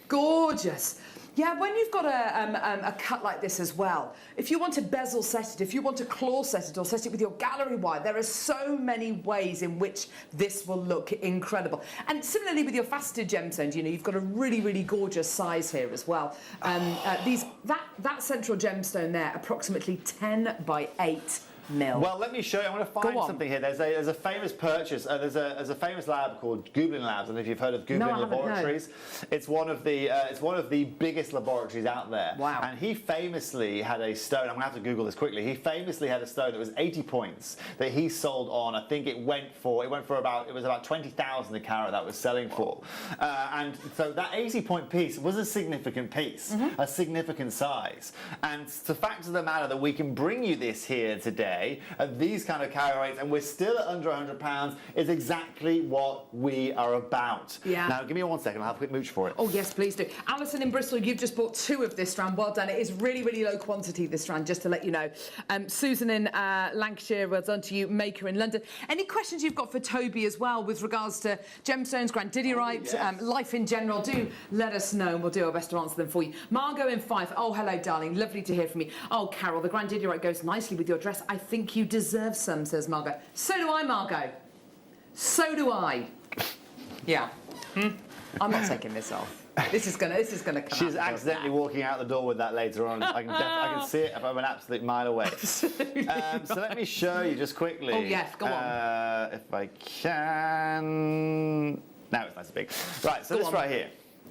Gorgeous. Yeah, when you've got a cut like this as well, if you want to bezel set it, if you want to claw set it or set it with your gallery wire, there are so many ways in which this will look incredible. And similarly with your faceted gemstones, you know, you've got a really, really gorgeous size here as well. That central gemstone there, approximately 10 by 8 mil. Well, let me show you. I'm going to find something here. There's a famous purchase. There's a famous lab called Goblin Labs, and if you've heard of Goblin Laboratories, it's one of the biggest laboratories out there. Wow. And he famously had a stone. I'm going to have to Google this quickly. He famously had a stone that was 80 points that he sold on. I think it was about 20,000 a carat that was selling for. And so that 80-point piece was a significant piece, a significant size. And the fact of the matter that we can bring you this here today at these kind of carat rates, and we're still at under £100, is exactly what we are about. Yeah. Now, give me 1 second. I'll have a quick mooch for it. Oh, yes, please do. Alison in Bristol, you've just bought 2 of this strand. Well done. It is really, really low quantity, this strand, just to let you know. Susan in Lancashire, well done to you. Maker in London. Any questions you've got for Toby as well with regards to gemstones, Grandidierite, life in general, do let us know and we'll do our best to answer them for you. Margot in Fife. Oh, hello, darling. Lovely to hear from you. Oh, Carol, the Grandidierite goes nicely with your dress. I think you deserve some, says Margot. So do I, Margot. So do I. Yeah. I'm not taking this off. This is gonna come. She's accidentally walking out the door with that later on. I can see it if I'm an absolute mile away. So let me show you just quickly. Oh yes, go on. If I can. Now it's nice and big. Right, so this right here.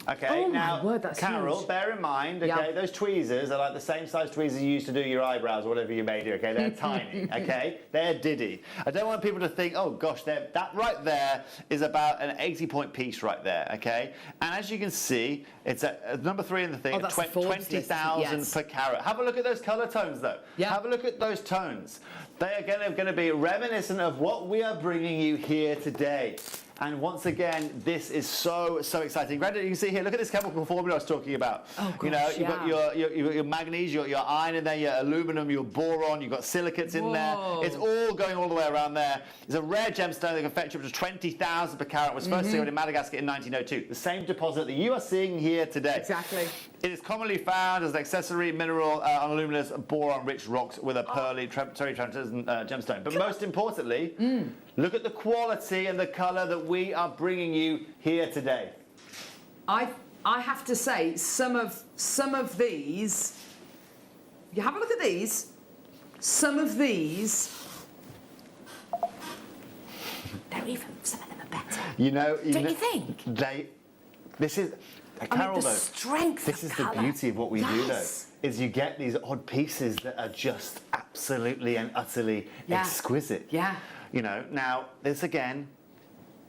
Okay, now, Carol, huge. Bear in mind, okay, those tweezers are like the same size tweezers you use to do your eyebrows or whatever you may do, okay? They're tiny, okay? They're diddy. I don't want people to think, oh gosh, that right there is about an 80-point piece right there, okay? And as you can see, it's at number 3 in the thing, 20,000 per carat. Have a look at those colour tones, though. Yeah. Have a look at those tones. They are going to be reminiscent of what we are bringing you here today. And once again, this is so exciting. Granted, you can see here, look at this chemical formula I was talking about. Oh, gosh, you know, you've got your manganese, your iron in there, your aluminum, your boron, you've got silicates in there. It's all going all the way around there. It's a rare gemstone that can fetch up to 20,000 per carat. It was first discovered in Madagascar in 1902. The same deposit that you are seeing here today. Exactly. It is commonly found as an accessory mineral on aluminous boron-rich rocks with a pearly, very translucent gemstone. But most importantly, look at the quality and the colour that we are bringing you here today. I have to say, some of these. You have a look at these. Some of these. They're even. Some of them are better. Don't you think? This is. Carol, the strength this is colour. the beauty of what we do, though, is you get these odd pieces that are just absolutely and utterly exquisite. Yeah. You know, now, this again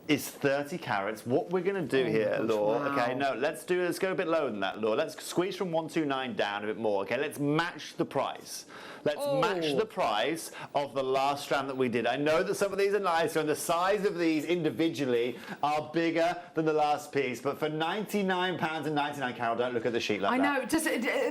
is 30 carats. What we're going to do here, Laura, okay, no, let's go a bit lower than that, Laura. Let's squeeze from 129 down a bit more, okay? Let's match the price. Let's match the price of the last strand that we did. I know that some of these are nicer, and the size of these individually are bigger than the last piece, but for £99.99, Carol, don't look at the sheet like that. I know,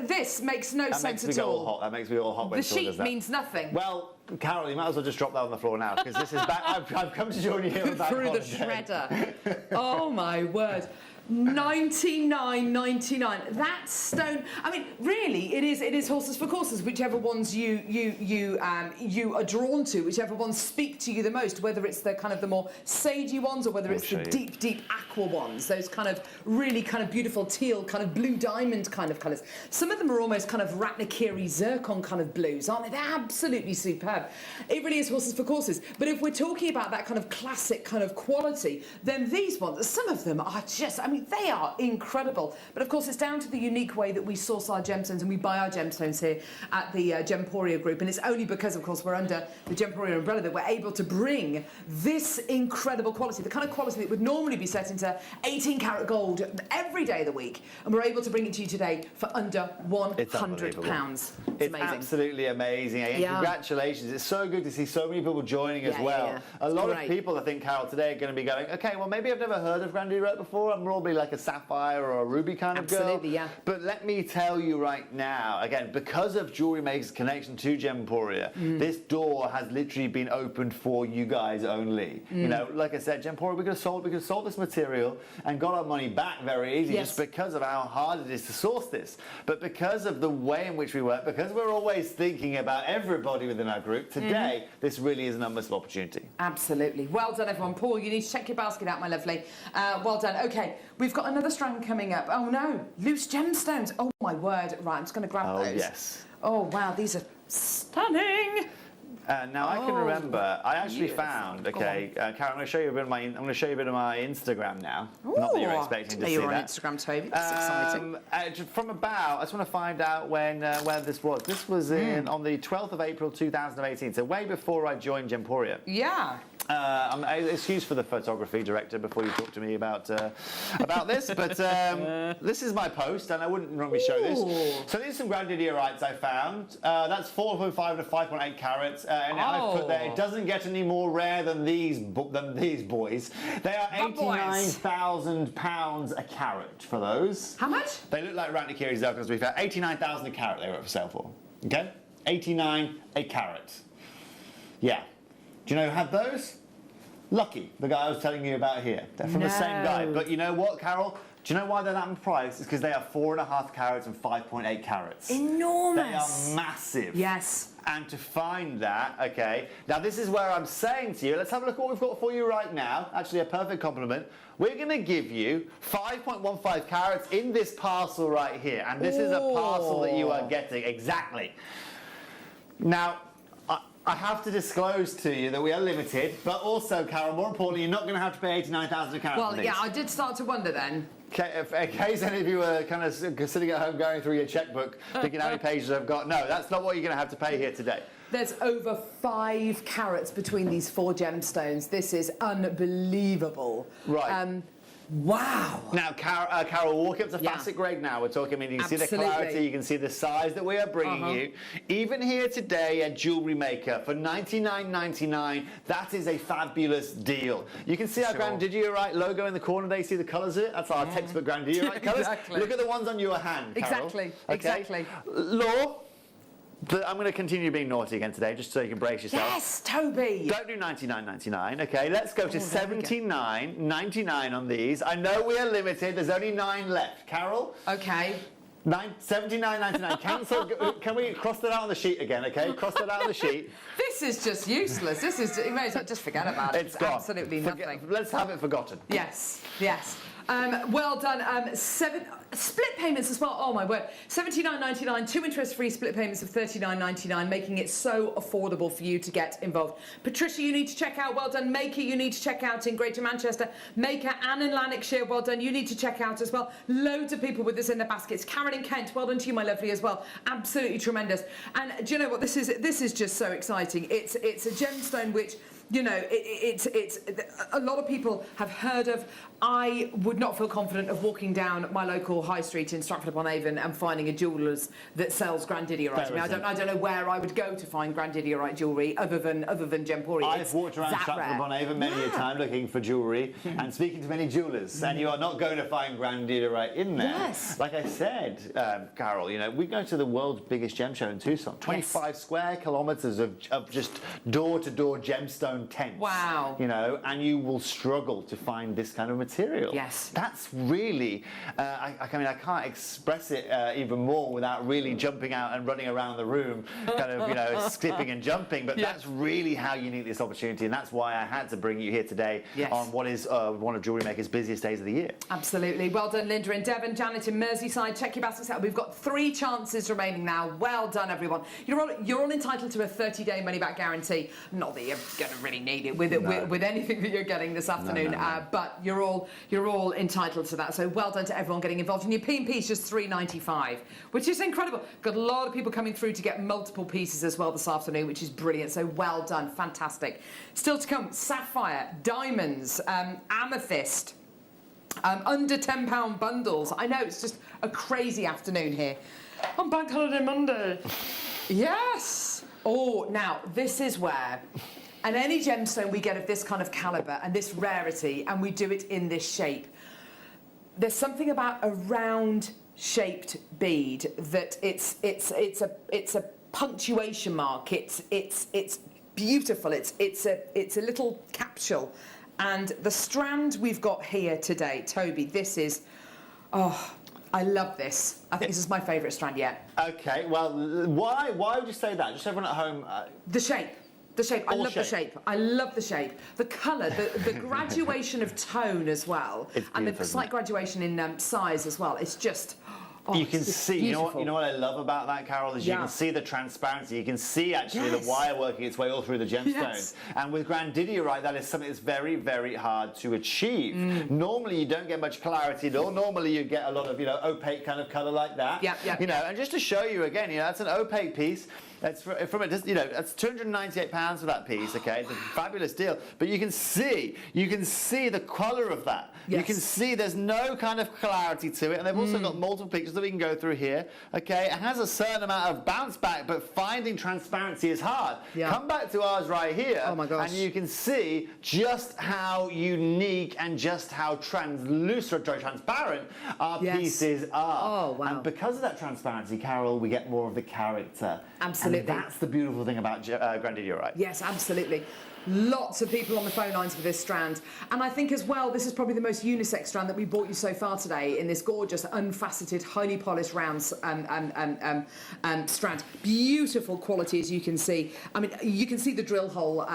this makes no sense at all. That makes me all hot when The someone does sheet that. means nothing. Well, Carol, you might as well just drop that on the floor now, because this is back. I've come to join you here on Bank Through the Holiday. shredder. Oh my word. $99.99. That stone. I mean, really, it is horses for courses. Whichever ones you are drawn to, whichever ones speak to you the most. Whether it's the kind of the more sagey ones, or whether it's the deep aqua ones. Those kind of really kind of beautiful teal, kind of blue diamond kind of colours. Some of them are almost kind of Ratnakiri zircon kind of blues, aren't they? They're absolutely superb. It really is horses for courses. But if we're talking about that kind of classic kind of quality, then these ones, some of them are just. I mean, they are incredible. But of course, it's down to the unique way that we source our gemstones and we buy our gemstones here at the Gemporia Group. And it's only because, of course, we're under the Gemporia umbrella that we're able to bring this incredible quality, the kind of quality that would normally be set into 18-karat gold every day of the week. And we're able to bring it to you today for under £100. It's amazing. Absolutely amazing. And congratulations. It's so good to see so many people joining as well. A lot of people, I think, Carol, today are going to be going, okay, well, maybe I've never heard of Grandidierite before. I'm probably like a sapphire or a ruby kind of girl. Absolutely, yeah. But let me tell you right now, again, because of Jewellery Maker's connection to Gemporia, this door has literally been opened for you guys only. You know, like I said, Gemporia, we could have sold this material and got our money back very easy just because of how hard it is to source this. But because of the way in which we work, because we're always thinking about everybody within our group, today, this really is an unmissable opportunity. Absolutely. Well done, everyone. Paul, you need to check your basket out, my lovely. Well done. Okay, we've got another strand coming up. Oh, no. Loose gemstones. Oh, my word. Right, I'm just going to grab those. Oh, yes. Oh, wow. These are stunning. Now I can remember. I actually found. Okay, Karen, I'm going to show you a bit of my. I'm going to show you a bit of my Instagram now. Ooh, not that you're expecting to see you're that. on Instagram, Toby. That's exciting. From about. I just want to find out when where this was. This was on the 12th of April 2018. So way before I joined Gemporia. Yeah. Excuse for the photography director before you talk to me about this, but this is my post, and I wouldn't normally show this. So these are some Grandidierite I found. That's 4.5 to 5.8 carats, and I've put there. It doesn't get any more rare than these boys. They are £89,000 a carat for those. How much? They look like Ratnakiri zircons. We've had 89,000 a carat. They were up for sale for. Okay, 89 a carat. Yeah. Do you know who had those? Lucky, the guy I was telling you about here. They're from the same guy. But you know what, Carol? Do you know why they're that in price? It's because they are 4.5 carats and 5.8 carats. Enormous. They are massive. Yes. And to find that, okay, now this is where I'm saying to you, let's have a look at what we've got for you right now. Actually, a perfect compliment. We're going to give you 5.15 carats in this parcel right here. And this is a parcel that you are getting. Exactly. Now, I have to disclose to you that we are limited, but also, Carol, more importantly, you're not going to have to pay 89,000 a carat. Well, yeah, I did start to wonder then. In case any of you were kind of sitting at home going through your checkbook, thinking how many pages I've got. No, that's not what you're going to have to pay here today. There's over 5 carats between these 4 gemstones. This is unbelievable. Right. Wow. Now, Carol, walk up to facet grade now. We're talking, I mean, you can see the clarity, you can see the size that we are bringing you. Even here today at Jewellery Maker for $99.99, that is a fabulous deal. You can see our Grandidierite logo in the corner there. You see the colours of it? That's our textbook Grandidierite colours. Look at the ones on your hand, Carol. Exactly, okay? exactly. Law? I'm going to continue being naughty again today, just so you can brace yourself. Yes, Toby. Don't do $99.99, okay? Let's go to $79.99 on these. I know we are limited. There's only 9 left. Carol? Okay. $79.99. Cancel. Can we cross that out on the sheet again, okay? Cross that out on the sheet. This is just useless. This is, you may as well just forget about it. It's gone. Absolutely nothing. Let's have it forgotten. Yes, yes. Well done. 7 split payments as well. Oh my word. $79.99, 2 interest-free split payments of $39.99, making it so affordable for you to get involved. Patricia, you need to check out. Well done. Maker, you need to check out in Greater Manchester. Maker, Anne in Lanarkshire. Well done. You need to check out as well. Loads of people with this in their baskets. Karen in Kent. Well done to you, my lovely, as well. Absolutely tremendous. And do you know what? This is just so exciting. It's a gemstone which, you know, it's a lot of people have heard of. I would not feel confident of walking down my local high street in Stratford-upon-Avon and finding a jeweller's that sells Grandidierite. I mean, I don't know where I would go to find Grandidierite jewellery other than Gempori. I've walked around Stratford-upon-Avon many a time looking for jewellery and speaking to many jewellers, and you are not going to find Grandidierite in there. Yes. Like I said, Carol, you know, we go to the world's biggest gem show in Tucson. 25 square kilometres of just door-to-door gemstone tents. Wow. You know, and you will struggle to find this kind of material. Yes. That's really, I mean, I can't express it even more without really jumping out and running around the room, kind of, you know, skipping and jumping, but that's really how you need this opportunity, and that's why I had to bring you here today on what is one of Jewellery Maker's busiest days of the year. Absolutely. Well done, Linda in Devon, Janet in Merseyside. Check your baskets out. We've got 3 chances remaining now. Well done, everyone. You're all entitled to a 30-day money-back guarantee. Not that you're going to really need it with anything that you're getting this afternoon, but you're all entitled to that. So well done to everyone getting involved. And your P&P is just $3.95, which is incredible. Got a lot of people coming through to get multiple pieces as well this afternoon, which is brilliant. So well done, fantastic. Still to come: sapphire, diamonds, amethyst. Under £10 bundles. I know, it's just a crazy afternoon here on Bank Holiday Monday. Yes. Oh, now this is where. And any gemstone we get of this kind of calibre and this rarity, and we do it in this shape, there's something about a round-shaped bead that it's a punctuation mark. It's beautiful. It's a little capsule, and the strand we've got here today, Toby. This is, I love this. I think this is my favourite strand yet. Okay. Well, why would you say that? Just everyone at home. The shape. The shape. I love the shape. I love the shape. The colour, the graduation of tone as well, and the slight graduation in size as well. It's just. Oh, you can see, you know what I love about that, Carol, is you can see the transparency. You can see actually the wire working its way all through the gemstones. And with Grandidierite, that is something that's very, very hard to achieve. Normally, you don't get much clarity at all. Normally, you get a lot of, you know, opaque kind of colour like that. You know, and just to show you again, you know, that's an opaque piece. That's from it, you know, that's £298 for that piece. Okay, it's a fabulous deal. But you can see the colour of that. You can see there's no kind of clarity to it, and they've also got multiple pictures that we can go through here. Okay, it has a certain amount of bounce back, but finding transparency is hard. Come back to ours right here, and you can see just how unique and just how transparent our pieces are. Oh, wow. And because of that transparency, Carol, we get more of the character. Absolutely. And that's the beautiful thing about Grandidierite. Yes, absolutely. Lots of people on the phone lines for this strand. And I think as well, this is probably the most unisex strand that we brought you so far today in this gorgeous, unfaceted, highly polished round strand. Beautiful quality, as you can see. I mean, you can see the drill hole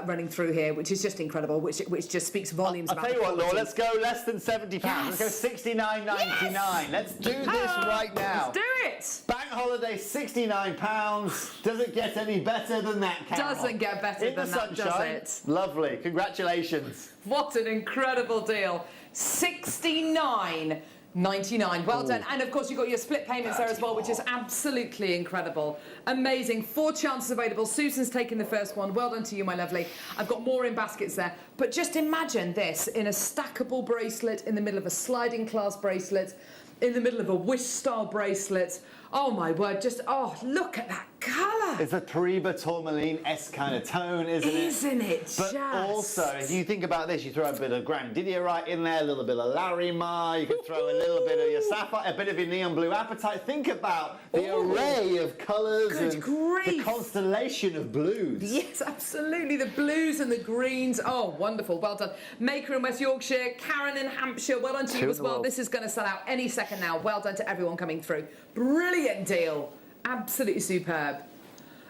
running through here, which is just incredible, which just speaks volumes about I'll tell you what, Laura, let's go less than £70. Yes. Let's go $69.99. Let's do this right now. Let's do it. Bank holiday, £69. Does it get any better than that, Carol? Doesn't get better than that, does it? Lovely. Congratulations. What an incredible deal. $69.99. 99. Well done. And of course, you've got your split payments there as well, which is absolutely incredible. Amazing. 4 chances available. Susan's taken the first one. Well done to you, my lovely. I've got more in baskets there. But just imagine this in a stackable bracelet, in the middle of a sliding clasp bracelet, in the middle of a wish-style bracelet. Oh, my word. Just, oh, look at that colour. It's a Tariba Tourmaline-esque kind of tone, isn't it? Isn't it But also, if you think about this, you throw a bit of Grandidierite in there, a little bit of Larimar, you can throw a little bit of your sapphire, a bit of your neon blue apatite. Think about the array of colours and the constellation of blues. Yes, absolutely. The blues and the greens. Oh, wonderful. Well done. Maker in West Yorkshire, Karen in Hampshire. Well done to you as well. This is going to sell out any second now. Well done to everyone coming through. Brilliant deal. Absolutely superb.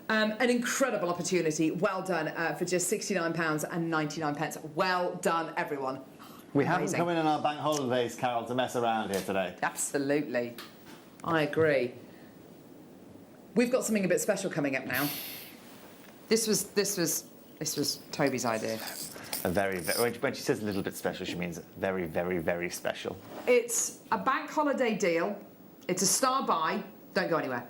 An incredible opportunity. Well done for just £69.99. Well done, everyone. We haven't come in on our bank holidays, Carol, to mess around here today. Absolutely. I agree. We've got something a bit special coming up now. This was Toby's idea. When she says a little bit special, she means very, very, very special. It's a bank holiday deal. It's a star buy. Don't go anywhere.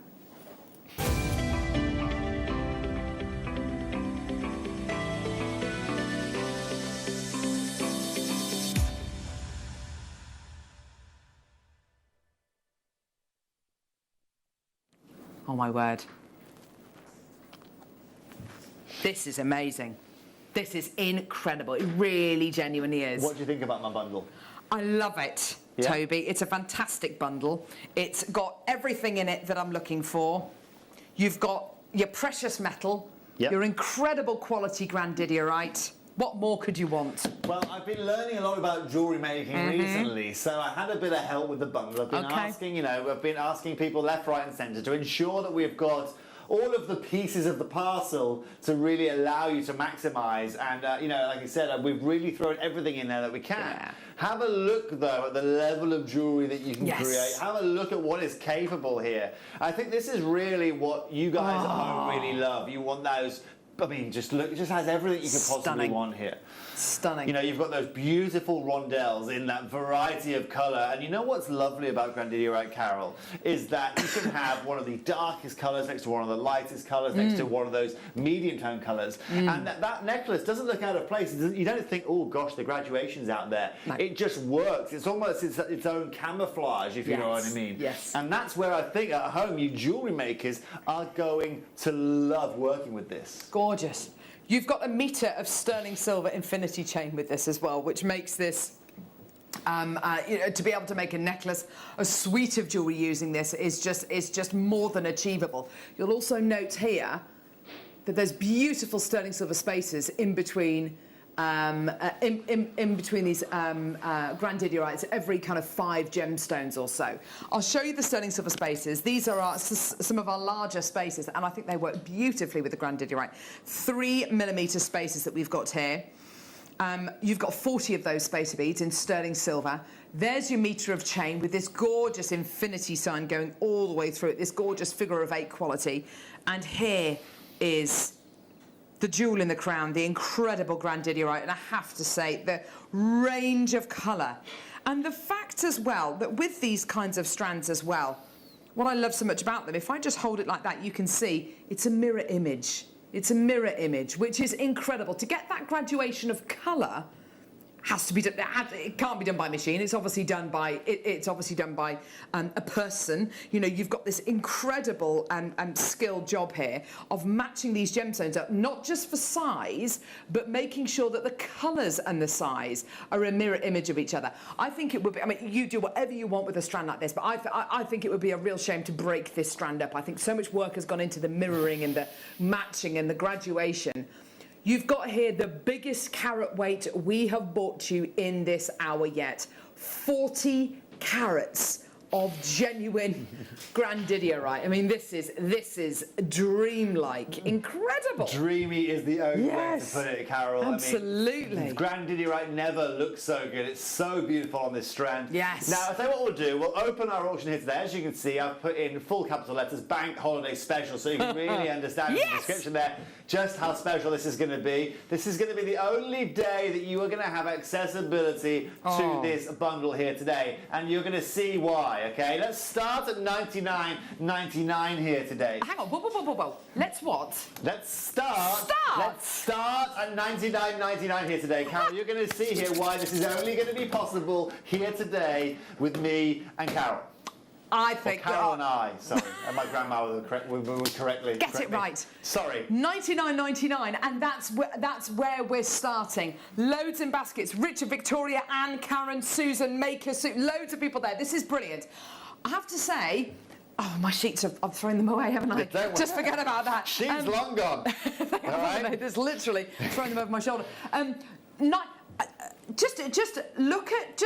Oh my word. This is amazing. This is incredible. It really genuinely is. What do you think about my bundle? I love it, Yeah. Toby. It's a fantastic bundle. It's got everything in it that I'm looking for. You've got your precious metal, your incredible quality Grandidierite. What more could you want? Well, I've been learning a lot about jewellery making recently, so I had a bit of help with the bundle. I've been asking people left, right and centre to ensure that we've got all of the pieces of the parcel to really allow you to maximise. And, like I said, we've really thrown everything in there that we can. Yeah. Have a look, though, at the level of jewellery that you can create. Have a look at what is capable here. I think this is really what you guys at home really love. You want those... I mean, just look, it just has everything you could possibly want here. Stunning. You know, you've got those beautiful rondelles in that variety of colour. And you know what's lovely about Grandidierite, Carol, is that you can have one of the darkest colours next to one of the lightest colours, next to one of those medium tone colours. And that necklace doesn't look out of place. You don't think, oh gosh, the graduation's out there. No. It just works. It's almost its own camouflage, if you know what I mean. Yes. And that's where I think at home, you jewellery makers are going to love working with this. Gorgeous. You've got a metre of sterling silver infinity chain with this as well, which makes this, to be able to make a necklace, a suite of jewellery using this is just more than achievable. You'll also note here that there's beautiful sterling silver spaces in between in between these Grandidierites, every kind of 5 gemstones or so. I'll show you the sterling silver spaces. These are some of our larger spaces, and I think they work beautifully with the Grandidierite. 3mm spaces that we've got here. You've got 40 of those spacer beads in sterling silver. There's your metre of chain with this gorgeous infinity sign going all the way through it, this gorgeous figure of 8 quality. And here is the jewel in the crown, the incredible Grandidierite, and I have to say, the range of colour. And the fact as well, that with these kinds of strands as well, what I love so much about them, if I just hold it like that, you can see it's a mirror image. It's a mirror image, which is incredible. To get that graduation of colour has to be done. It can't be done by machine. It's obviously done by a person. You know, you've got this incredible and skilled job here of matching these gemstones up, not just for size, but making sure that the colours and the size are a mirror image of each other. I think it would be. I mean, you do whatever you want with a strand like this, but I think it would be a real shame to break this strand up. I think so much work has gone into the mirroring and the matching and the graduation. You've got here the biggest carat weight we have bought you in this hour yet. 40 carats of genuine Grandidierite. I mean, this is dreamlike, incredible. Dreamy is the only way to put it, Carol. Absolutely. I mean, Grandidierite never looks so good. It's so beautiful on this strand. Yes. Now, I'll tell you what we'll do. We'll open our auction here today. As you can see, I've put in full capital letters, Bank Holiday Special, so you can really understand the description there just how special this is going to be. This is going to be the only day that you are going to have accessibility to this bundle here today, and you're going to see why. Okay, let's start at $99.99 here today. Hang on, whoa. Let's what? Let's start at $99.99 here today. Carol, you're going to see here why this is only going to be possible here today with me and Carol. I think Carol and I, sorry, and my grandma were correctly. Get it right. Sorry. $99.99, and that's where we're starting. Loads in baskets. Richard, Victoria, Anne, Karen, Susan, Maker, loads of people there. This is brilliant. I have to say, oh, my sheets, I've thrown them away, haven't I? Just forget about that. Sheets long gone. All right. There's literally throwing them over my shoulder. Just look at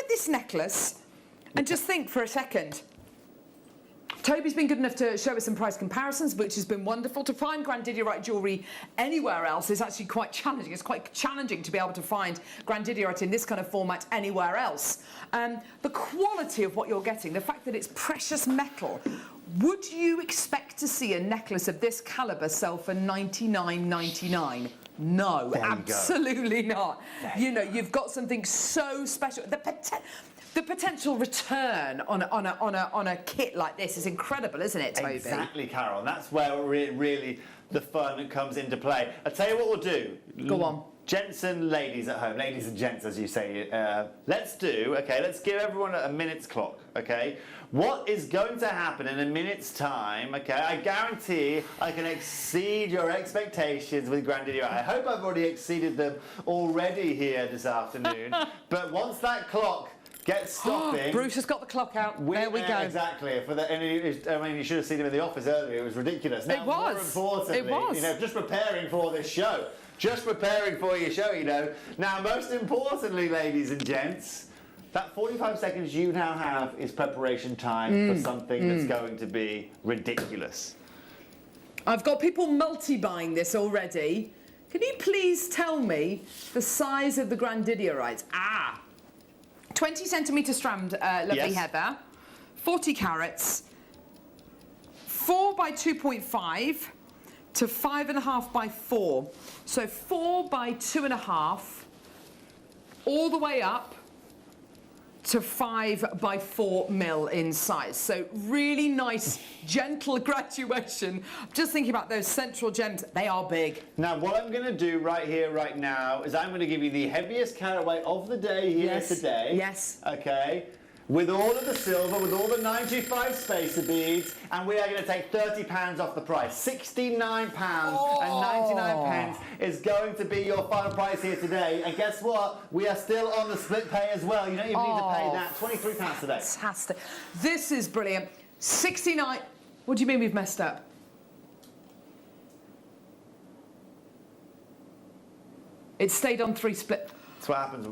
this necklace. And just think for a second. Toby's been good enough to show us some price comparisons, which has been wonderful. To find Grandidierite jewellery anywhere else is actually quite challenging. It's quite challenging to be able to find Grandidierite in this kind of format anywhere else. The quality of what you're getting, the fact that it's precious metal, would you expect to see a necklace of this calibre sell for $99.99? No, absolutely not. You know, you've got something so special. The potential return on a kit like this is incredible, isn't it, Toby? Exactly, Carol. And that's where really the fun comes into play. I'll tell you what we'll do. Go on. Gents and ladies at home, ladies and gents, as you say, let's give everyone a minute's clock, okay? What is going to happen in a minute's time, okay? I guarantee I can exceed your expectations with Grandidierite. I hope I've already exceeded them already here this afternoon. But once that clock gets stopping. Bruce has got the clock out. There we go. Exactly. I mean, you should have seen him in the office earlier. It was ridiculous. Now, it was. More importantly, it was. You know, just preparing for this show. Just preparing for your show, you know. Now, most importantly, ladies and gents, that 45 seconds you now have is preparation time for something that's going to be ridiculous. I've got people multi-buying this already. Can you please tell me the size of the Grandidierite? 20 centimetre strand, lovely Heather. 40 carats. 4 by 2.5 to 5.5 by 4. So 4 by 2.5 all the way up to 5 by 4 mil in size. So really nice, gentle graduation. Just thinking about those central gems, they are big. Now, what I'm going to do right here, right now, is I'm going to give you the heaviest carat weight of the day here today. Yes. Okay. With all of the silver, with all the 925 spacer beads, and we are going to take £30 off the price. £69.99 is going to be your final price here today. And guess what? We are still on the split pay as well. You don't even need to pay that. £23 today. Fantastic. This is brilliant. 69. What do you mean we've messed up? It stayed on 3 split. That's what happens.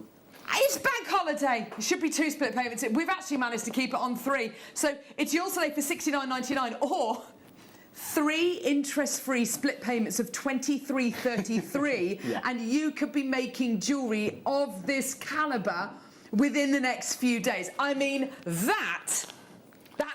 It's bank holiday. It should be 2 split payments. We've actually managed to keep it on 3. So it's yours today for $69.99 or 3 interest-free split payments of $23.33 and you could be making jewellery of this calibre within the next few days. I mean, that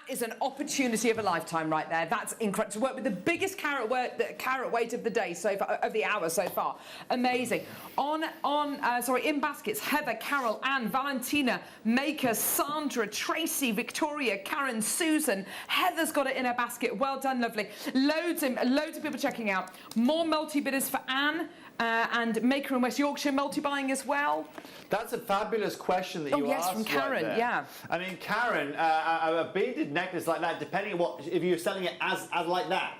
is an opportunity of a lifetime right there. That's incredible. To work with the biggest carat weight of the day so far, of the hour so far. Amazing. In baskets, Heather, Carol, Anne, Valentina, Maker, Sandra, Tracy, Victoria, Karen, Susan. Heather's got it in her basket. Well done, lovely. Loads of people checking out. More multi-bidders for Anne. And Maker in West Yorkshire multi-buying as well. That's a fabulous question that you asked. From Karen, right there. I mean, Karen, a beaded necklace like that, depending on what, if you're selling it as like that.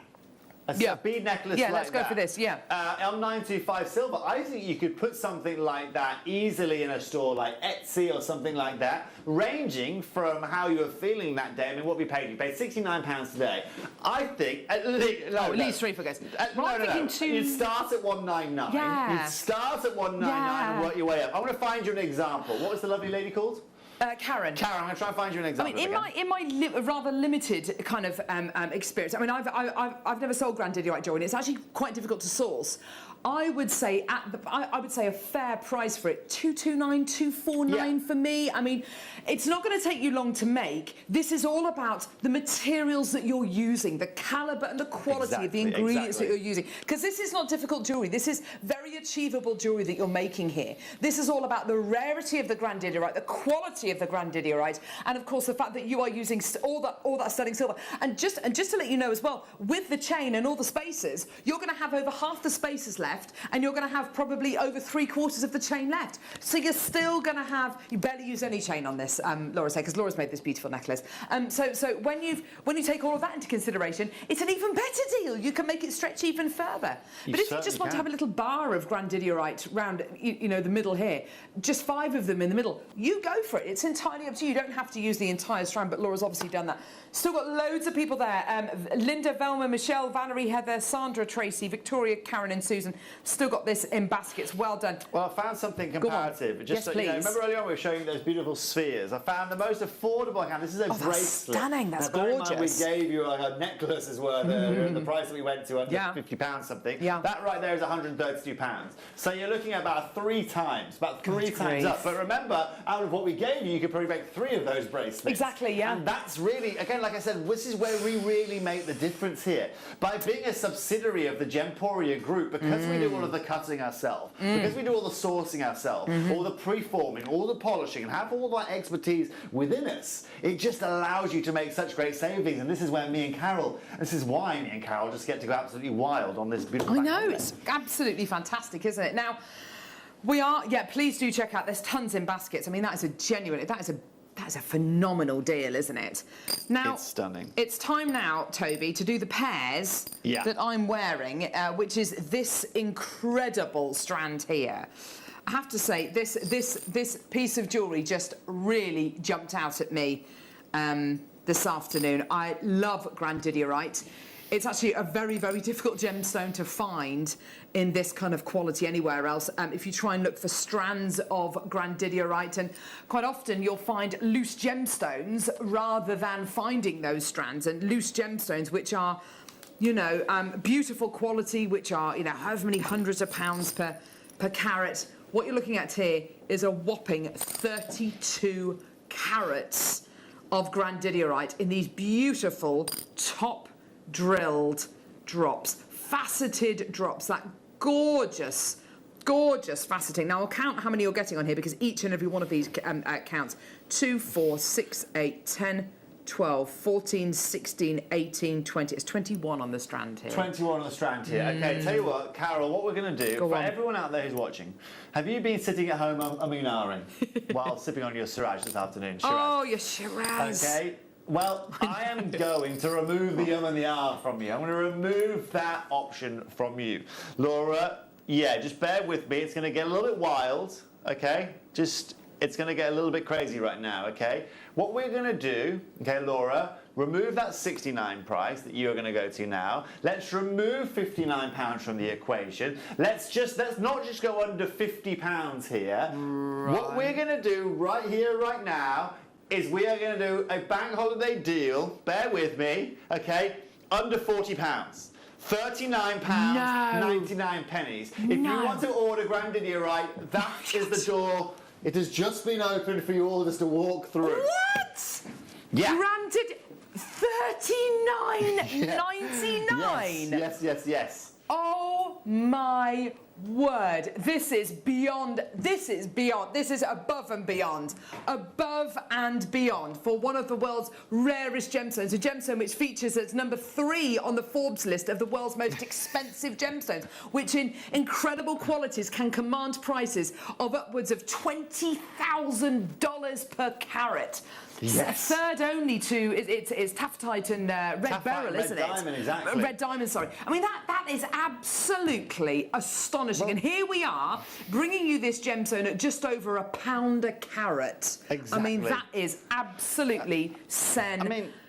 A bead necklace like that. Yeah, let's go for this, on 925 silver, I think you could put something like that easily in a store like Etsy or something like that, ranging from how you were feeling that day. I mean, what we paid? You paid £69 today. I think at least... at least 3 figures. You'd start at $199. Yeah. You'd start at $199 and work your way up. I'm going to find you an example. What was the lovely lady called? Karen. Karen, I'm going to try and find you an example. I mean, in my rather limited kind of experience, I mean, I've never sold Grandidierite jewellery, and it's actually quite difficult to source. I would say I would say a fair price for it, 229, 249 for me. I mean, it's not going to take you long to make. This is all about the materials that you're using, the calibre and the quality of the ingredients that you're using. Because this is not difficult jewellery. This is very achievable jewellery that you're making here. This is all about the rarity of the Grandidierite, the quality of the Grandidierite, and of course the fact that you are using all that sterling silver. And just to let you know as well, with the chain and all the spacers, you're going to have over half the spacers left, and you're going to have probably over 3/4 of the chain left. So you're still going to have, you barely use any chain on this, Laura said, because Laura's made this beautiful necklace. So when you take all of that into consideration, it's an even better deal. You can make it stretch even further. But if you just want to have a little bar of Grandidierite round, you know, the middle here, just 5 of them in the middle, you go for it. It's entirely up to you. You don't have to use the entire strand, but Laura's obviously done that. Still got loads of people there. Linda, Velma, Michelle, Valerie, Heather, Sandra, Tracy, Victoria, Karen and Susan. Still got this in baskets. Well done. Well, I found something comparative. Just yes, so please. You know, remember earlier on we were showing those beautiful spheres? I found the most affordable I can. This is a bracelet. That's stunning. That's now, gorgeous. We gave you like a necklace as well. The price that we went to, under £50 something. Yeah. That right there is £132. So you're looking at about 3 times, about 3 times up. But remember, out of what we gave you, you could probably make 3 of those bracelets. Exactly, yeah. And that's really, again, like I said, this is where we really make the difference here. By being a subsidiary of the Gemporia group, because we do all of the cutting ourselves, because we do all the sourcing ourselves, all the preforming, all the polishing, and have all that expertise within us, it just allows you to make such great savings. And this is where me and Carol, this is why me and Carol just get to go absolutely wild on this beautiful I know, it's absolutely fantastic, isn't it? Now, we are, please do check out, there's tons in baskets. I mean, that is a phenomenal deal, isn't it? Now, it's stunning. It's time now, Toby, to do the pairs that I'm wearing, which is this incredible strand here. I have to say, this piece of jewellery just really jumped out at me this afternoon. I love Grandidierite. It's actually a very, very difficult gemstone to find in this kind of quality anywhere else. If you try and look for strands of Grandidierite, and quite often you'll find loose gemstones rather than finding those strands, and loose gemstones which are, you know, beautiful quality, which are, you know, however many hundreds of pounds per carat. What you're looking at here is a whopping 32 carats of Grandidierite in these beautiful top drilled drops, faceted drops, that gorgeous, gorgeous faceting. Now, I'll count how many you're getting on here because each and every one of these counts. 2, 4, 6, 8, 10, 12, 14, 16, 18, 20. It's 21 on the strand here. 21 on the strand here. Okay, tell you what, Carol, what we're going to do, for everyone out there who's watching, have you been sitting at home umming while sipping on your Shiraz this afternoon? Shiraz. Oh, your Shiraz. Okay. Well, I am going to remove the and the ah from you. I'm going to remove that option from you. Laura, just bear with me. It's going to get a little bit wild, okay? It's going to get a little bit crazy right now, okay? What we're going to do, okay, Laura, remove that £69 price that you're going to go to now. Let's remove £59 from the equation. Let's not just go under £50 here. Right. What we're going to do right here, right now, is we are going to do a bank holiday deal, bear with me, okay, under £40. £39.99 pennies. If you want to order Grandidierite, that is the door. It has just been opened for you all just to walk through. What? Yeah. Granted, $39.99. Yes. Oh my word. This is beyond. This is above and beyond. Above and beyond for one of the world's rarest gemstones. A gemstone which features as number 3 on the Forbes list of the world's most expensive gemstones, which in incredible qualities can command prices of upwards of $20,000 per carat. Yes. Third only to it's taffetite and red beryl, isn't it? Red diamond, exactly. Red diamond, sorry. I mean that is absolutely astonishing. And here we are bringing you this gemstone at just over £1 a carat. Exactly. I mean that is absolutely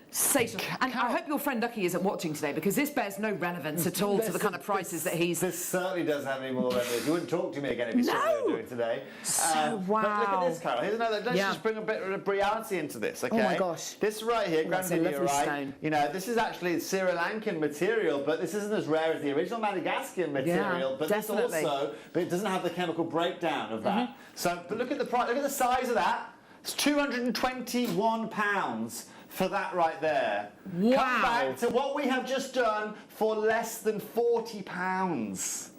Sensational. And I hope your friend Ducky isn't watching today, because this bears no relevance at all to the kind of prices that he's... This certainly doesn't have any more relevance. You wouldn't talk to me again if you saw what I'm doing today. Wow. But look at this, Carol. Here's another... Let's just bring a bit of brilliancy into this, okay? Oh, my gosh. This right here, Grandidierite, you know, this is actually Sri Lankan material, but this isn't as rare as the original Madagascan material, but definitely. this also... But it doesn't have the chemical breakdown of that. So, but look at the price. Look at the size of that. It's £221 for that right there. Wow. Come back to what we have just done for less than £40.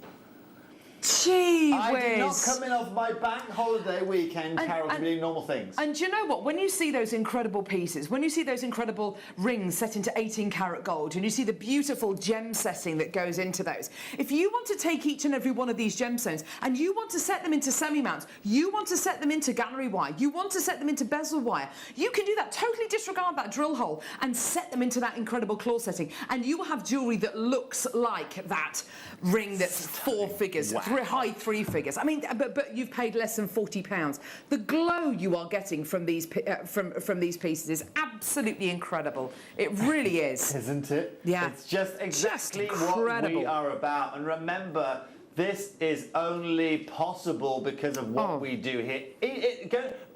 Gee I whiz. did not come in off my bank holiday weekend, Carol, to be doing normal things. And do you know what? When you see those incredible pieces, when you see those incredible rings set into 18-karat gold, and you see the beautiful gem setting that goes into those, if you want to take each and every one of these gemstones and you want to set them into semi-mounts, you want to set them into gallery wire, you want to set them into bezel wire, you can do that. Totally disregard that drill hole and set them into that incredible claw setting, and you will have jewellery that looks like that ring that's 4 figures. Wow. High 3 figures. I mean, but you've paid less than £40. The glow you are getting from these from these pieces is absolutely incredible. It really is. Isn't it? Yeah. It's just exactly what we are about. And remember, this is only possible because of what we do here.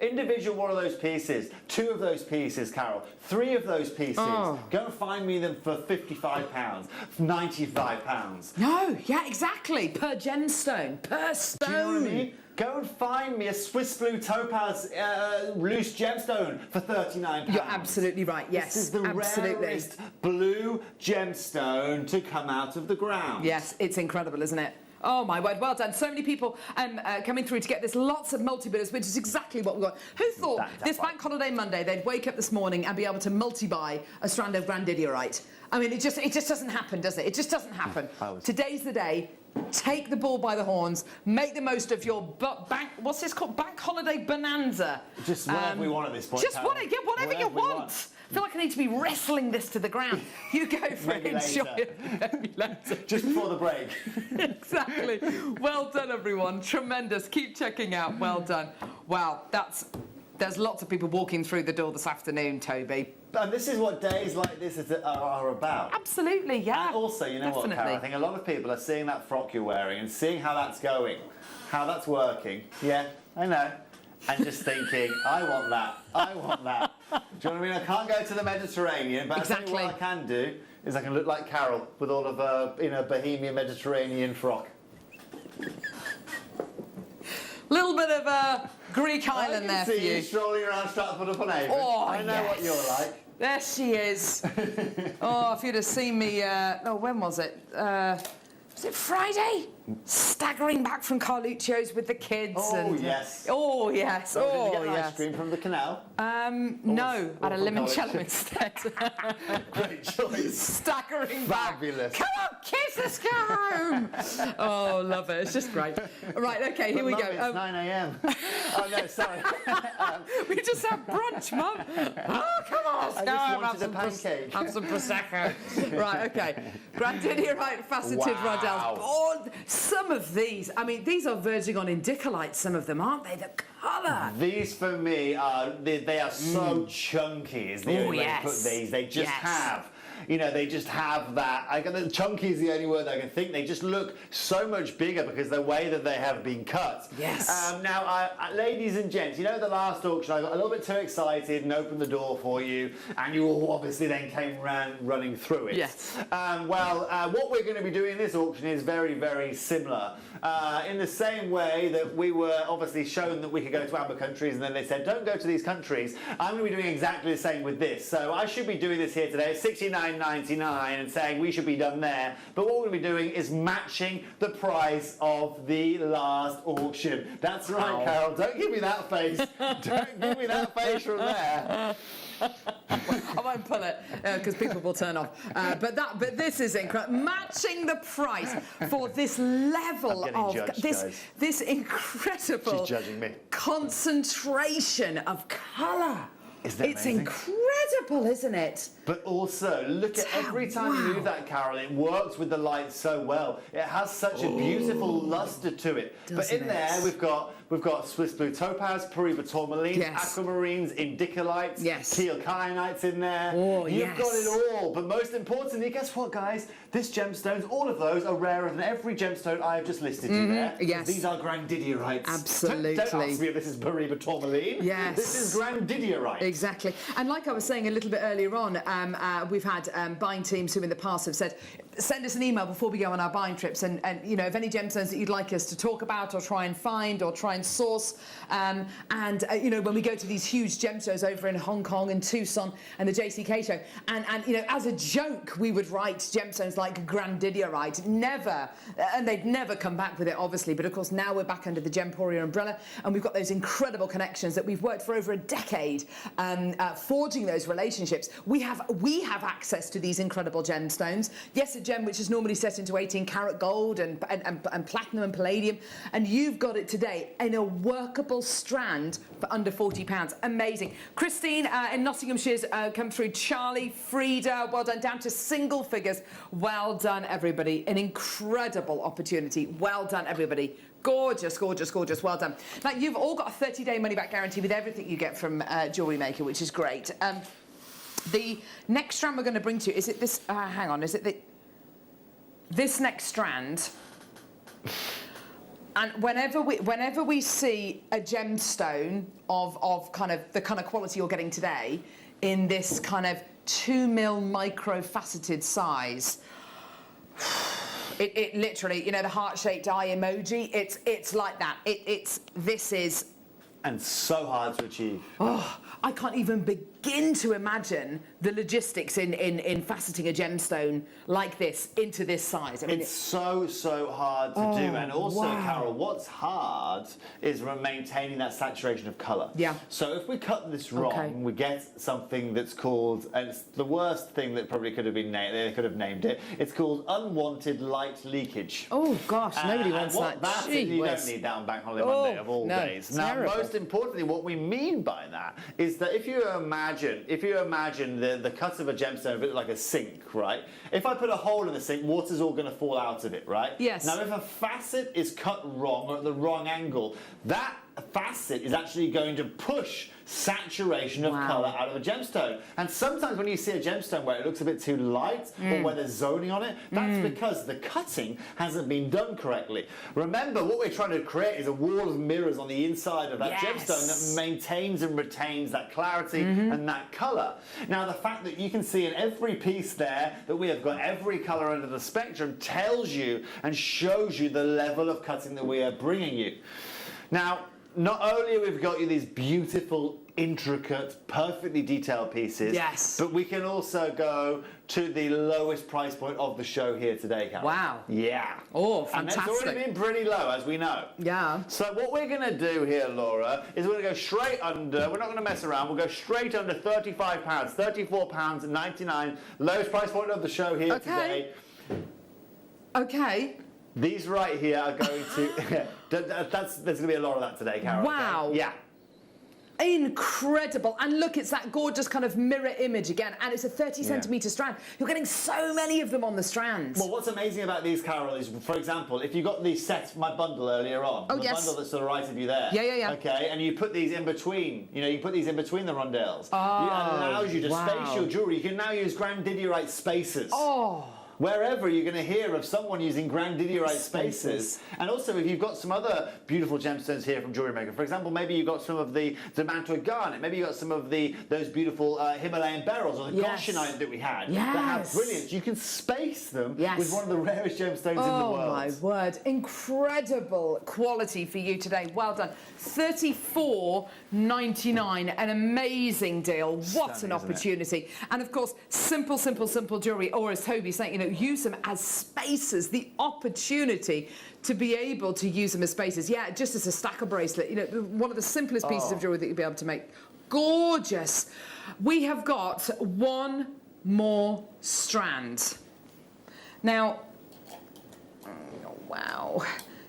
Individual one of those pieces, 2 of those pieces, Carol, 3 of those pieces. Go and find me them for £55, £95. No, yeah, exactly. Per gemstone, per stone. Do you know what I mean? Go and find me a Swiss blue topaz loose gemstone for £39. You're absolutely right. Yes, this is the rarest blue gemstone to come out of the ground. Yes, it's incredible, isn't it? Oh my word, well done. So many people coming through to get this. Lots of multi-bidders, which is exactly what we want. Who thought this Bank Holiday Monday they'd wake up this morning and be able to multi-buy a strand of Grandidierite? I mean, it just doesn't happen, does it? It just doesn't happen. Today's the day. Take the bull by the horns. Make the most of your what's this called? Bank Holiday Bonanza. Just whatever we want at this point. Just whatever you want. I feel like I need to be wrestling this to the ground. You go for it. Enjoy it. Maybe later. Just before the break. Exactly. Well done, everyone. Tremendous. Keep checking out. Well done. Wow, there's lots of people walking through the door this afternoon, Toby. And this is what days like this are about. Absolutely, yeah. And also, you know what, Carol? I think a lot of people are seeing that frock you're wearing and seeing how that's going, how that's working. Yeah, I know. And just thinking, I want that. I want that. Do you know what I mean? I can't go to the Mediterranean, but exactly. what I can do is I can look like Carol with all of her, Bohemian Mediterranean frock. Little bit of a Greek island there for you. Strolling around Stratford-upon-Avon. Oh, I know what you're like. There she is. Oh, if you'd have seen me, when was it? Was it Friday? Staggering back from Carluccio's with the kids. Oh, yes. Oh, yes. So did you get ice cream from the canal? No, I had a limoncello instead. Great choice. Staggering Fabulous. back. Come on, kids, let's go home. Oh, love it. It's just great. Right, OK, here we go. It's 9 a.m. Oh, no, sorry. We just had brunch, Mum. Oh, come on, let's I go just home. wanted a pancake. Have some Prosecco. Right, OK. Grandidierite faceted Rhodels. Oh, some of these, I mean, these are verging on indicolite, some of them, aren't they? The colour. These, for me, they are so chunky, is the only way to put these. They just have... they just have that. Chunky is the only word I can think. They just look so much bigger because the way that they have been cut. Yes. Now, ladies and gents, the last auction, I got a little bit too excited and opened the door for you, and you all obviously then came running through it. Yes. What we're going to be doing in this auction is very, very similar. In the same way that we were obviously shown that we could go to amber countries, and then they said, don't go to these countries, I'm going to be doing exactly the same with this. So I should be doing this here today. It's $69.99 and saying we should be done there. But what we're going to be doing is matching the price of the last auction. That's right, Carol. Don't give me that face. Don't give me that face from there. I won't pull it because people will turn off. But this is incredible. Matching the price for this level of this incredible concentration of colour. Is that it's amazing? incredible. incredible, isn't it? But also, look at every time you move that, Carol, it works with the light so well. It has such a beautiful luster to it. But in there, we've got Swiss Blue Topaz, Paraiba Tourmalines, Aquamarines, Indicolites, Teal Kyanites in there. You've got it all. But most importantly, guess what, guys? This gemstones, all of those are rarer than every gemstone I have just listed you there. These are Grandidierite. Absolutely. Don't ask me if this is Paraiba Tourmaline. This is Grandidierite. Exactly. And like I was saying a little bit earlier on, we've had buying teams who in the past have said, send us an email before we go on our buying trips, and you know, if any gemstones that you'd like us to talk about or try and find or try and source, you know, when we go to these huge gemstones over in Hong Kong and Tucson and the JCK show, and you know, as a joke we would write gemstones like Grandidierite, never, and they'd never come back with it obviously, but of course now we're back under the Gemporia umbrella, and we've got those incredible connections that we've worked for over a decade forging those relationships. We have access to these incredible gemstones. Yes, a gem which is normally set into 18-karat gold and platinum and palladium, and you've got it today in a workable strand for under £40. Amazing. Christine in Nottinghamshire's come through. Charlie, Frida, well done, down to single figures. Well done, everybody. An incredible opportunity. Well done, everybody. Gorgeous, gorgeous, gorgeous. Well done. Now, you've all got a 30-day money-back guarantee with everything you get from Jewellery Maker, which is great. The next strand we're going to bring to you, is it this? Hang on, is it this next strand? And whenever we see a gemstone of kind of the kind of quality you're getting today in this kind of 2mm micro-faceted size, it literally, you know, the heart-shaped eye emoji, it's like that. This is... And so hard to achieve. Oh, I can't even begin to imagine the logistics in faceting a gemstone like this into this size. I mean, it's so hard to do. And also, Carol, what's hard is maintaining that saturation of colour. Yeah. So if we cut this wrong, we get something that's called, and it's the worst thing that probably could have been named, they could have named it, it's called unwanted light leakage. Oh gosh, nobody wants that. You don't need that on Bank Holiday Monday of all days. Now, most importantly, what we mean by that is that if you imagine the cut of a gemstone a bit like a sink, right? If I put a hole in the sink, water's all going to fall out of it, right? Yes. Now, if a facet is cut wrong or at the wrong angle, that facet is actually going to push saturation of colour out of a gemstone. And sometimes when you see a gemstone where it looks a bit too light or where there's zoning on it, that's because the cutting hasn't been done correctly. Remember, what we're trying to create is a wall of mirrors on the inside of that gemstone that maintains and retains that clarity and that colour. Now, the fact that you can see in every piece there that we have got every colour under the spectrum tells you and shows you the level of cutting that we are bringing you. Now, not only have we got you these beautiful, intricate, perfectly detailed pieces, but we can also go to the lowest price point of the show here today, Carol. Wow. Yeah. Oh, fantastic. And it's already been pretty low, as we know. Yeah. So what we're going to do here, Laura, is we're going to go straight under, we're not going to mess around, we'll go straight under £35, £34.99, lowest price point of the show here today. Okay. These right here are going to... there's going to be a lot of that today, Carol. Wow. Okay? Yeah. Incredible. And look, it's that gorgeous kind of mirror image again, and it's a 30 centimetre strand. You're getting so many of them on the strands. Well, what's amazing about these, Carol, is, for example, if you got the set, my bundle earlier on, the bundle that's to the right of you there. Yeah. Okay, and you put these in between, you know, you put these in between the rondelles. It allows you to space your jewellery. You can now use Grandidierite spacers. Wherever you're going to hear of someone using Grandidierite spacers. And also, if you've got some other beautiful gemstones here from Jewellery Maker, for example, maybe you've got some of the demantoid garnet, maybe you've got some of those beautiful Himalayan beryls or the Goshenite that we had that have brilliance. You can space them with one of the rarest gemstones in the world. Oh my word, incredible quality for you today. Well done. $34.99, an amazing deal. What an opportunity. And of course, simple jewellery, or as Toby's saying, you know, use them as spacers, the opportunity to be able to use them as spacers. Yeah, just as a stacker bracelet, you know, one of the simplest pieces of jewellery that you'll be able to make. Gorgeous. We have got one more strand. Now, wow.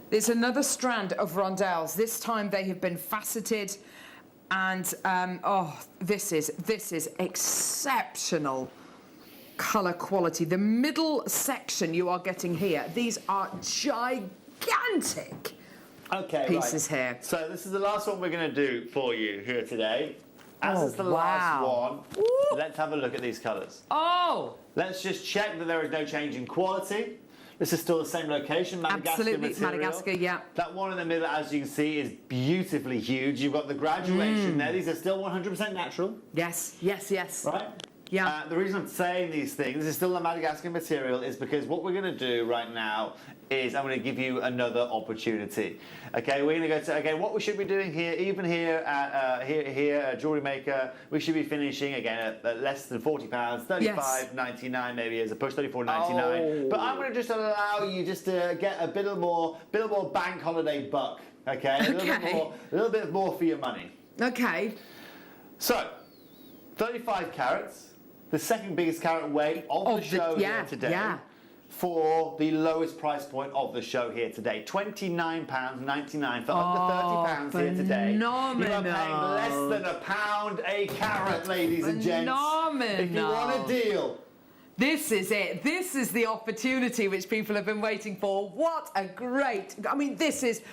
There's another strand of rondelles. This time they have been faceted And this is exceptional colour quality. The middle section you are getting here, these are gigantic pieces here. So this is the last one we're going to do for you here today. As it's the last one, let's have a look at these colours. Oh! Let's just check that there is no change in quality. This is still the same location, Madagascar Absolutely, material. Madagascar, yeah. That one in the middle, as you can see, is beautifully huge. You've got the graduation there. These are still 100% natural. Yes, yes, yes. Right? Yeah. The reason I'm saying these things, this is still the Madagascar material, is because what we're going to do right now is I'm going to give you another opportunity. Okay, we're going to go to, again, what we should be doing here, even here at Jewellery Maker, we should be finishing, again, at less than £40, $35.99 maybe as a push, $34.99. But I'm going to just allow you just to get a bit more bank holiday buck, okay? A little bit more for your money. Okay. So, 35 carats. The second biggest carat weight of the show here today for the lowest price point of the show here today. £29.99 for under £30 here today. You are paying less than £1 a carat, ladies and gents. If you want a deal. This is it. This is the opportunity which people have been waiting for. What a great... I mean, this is...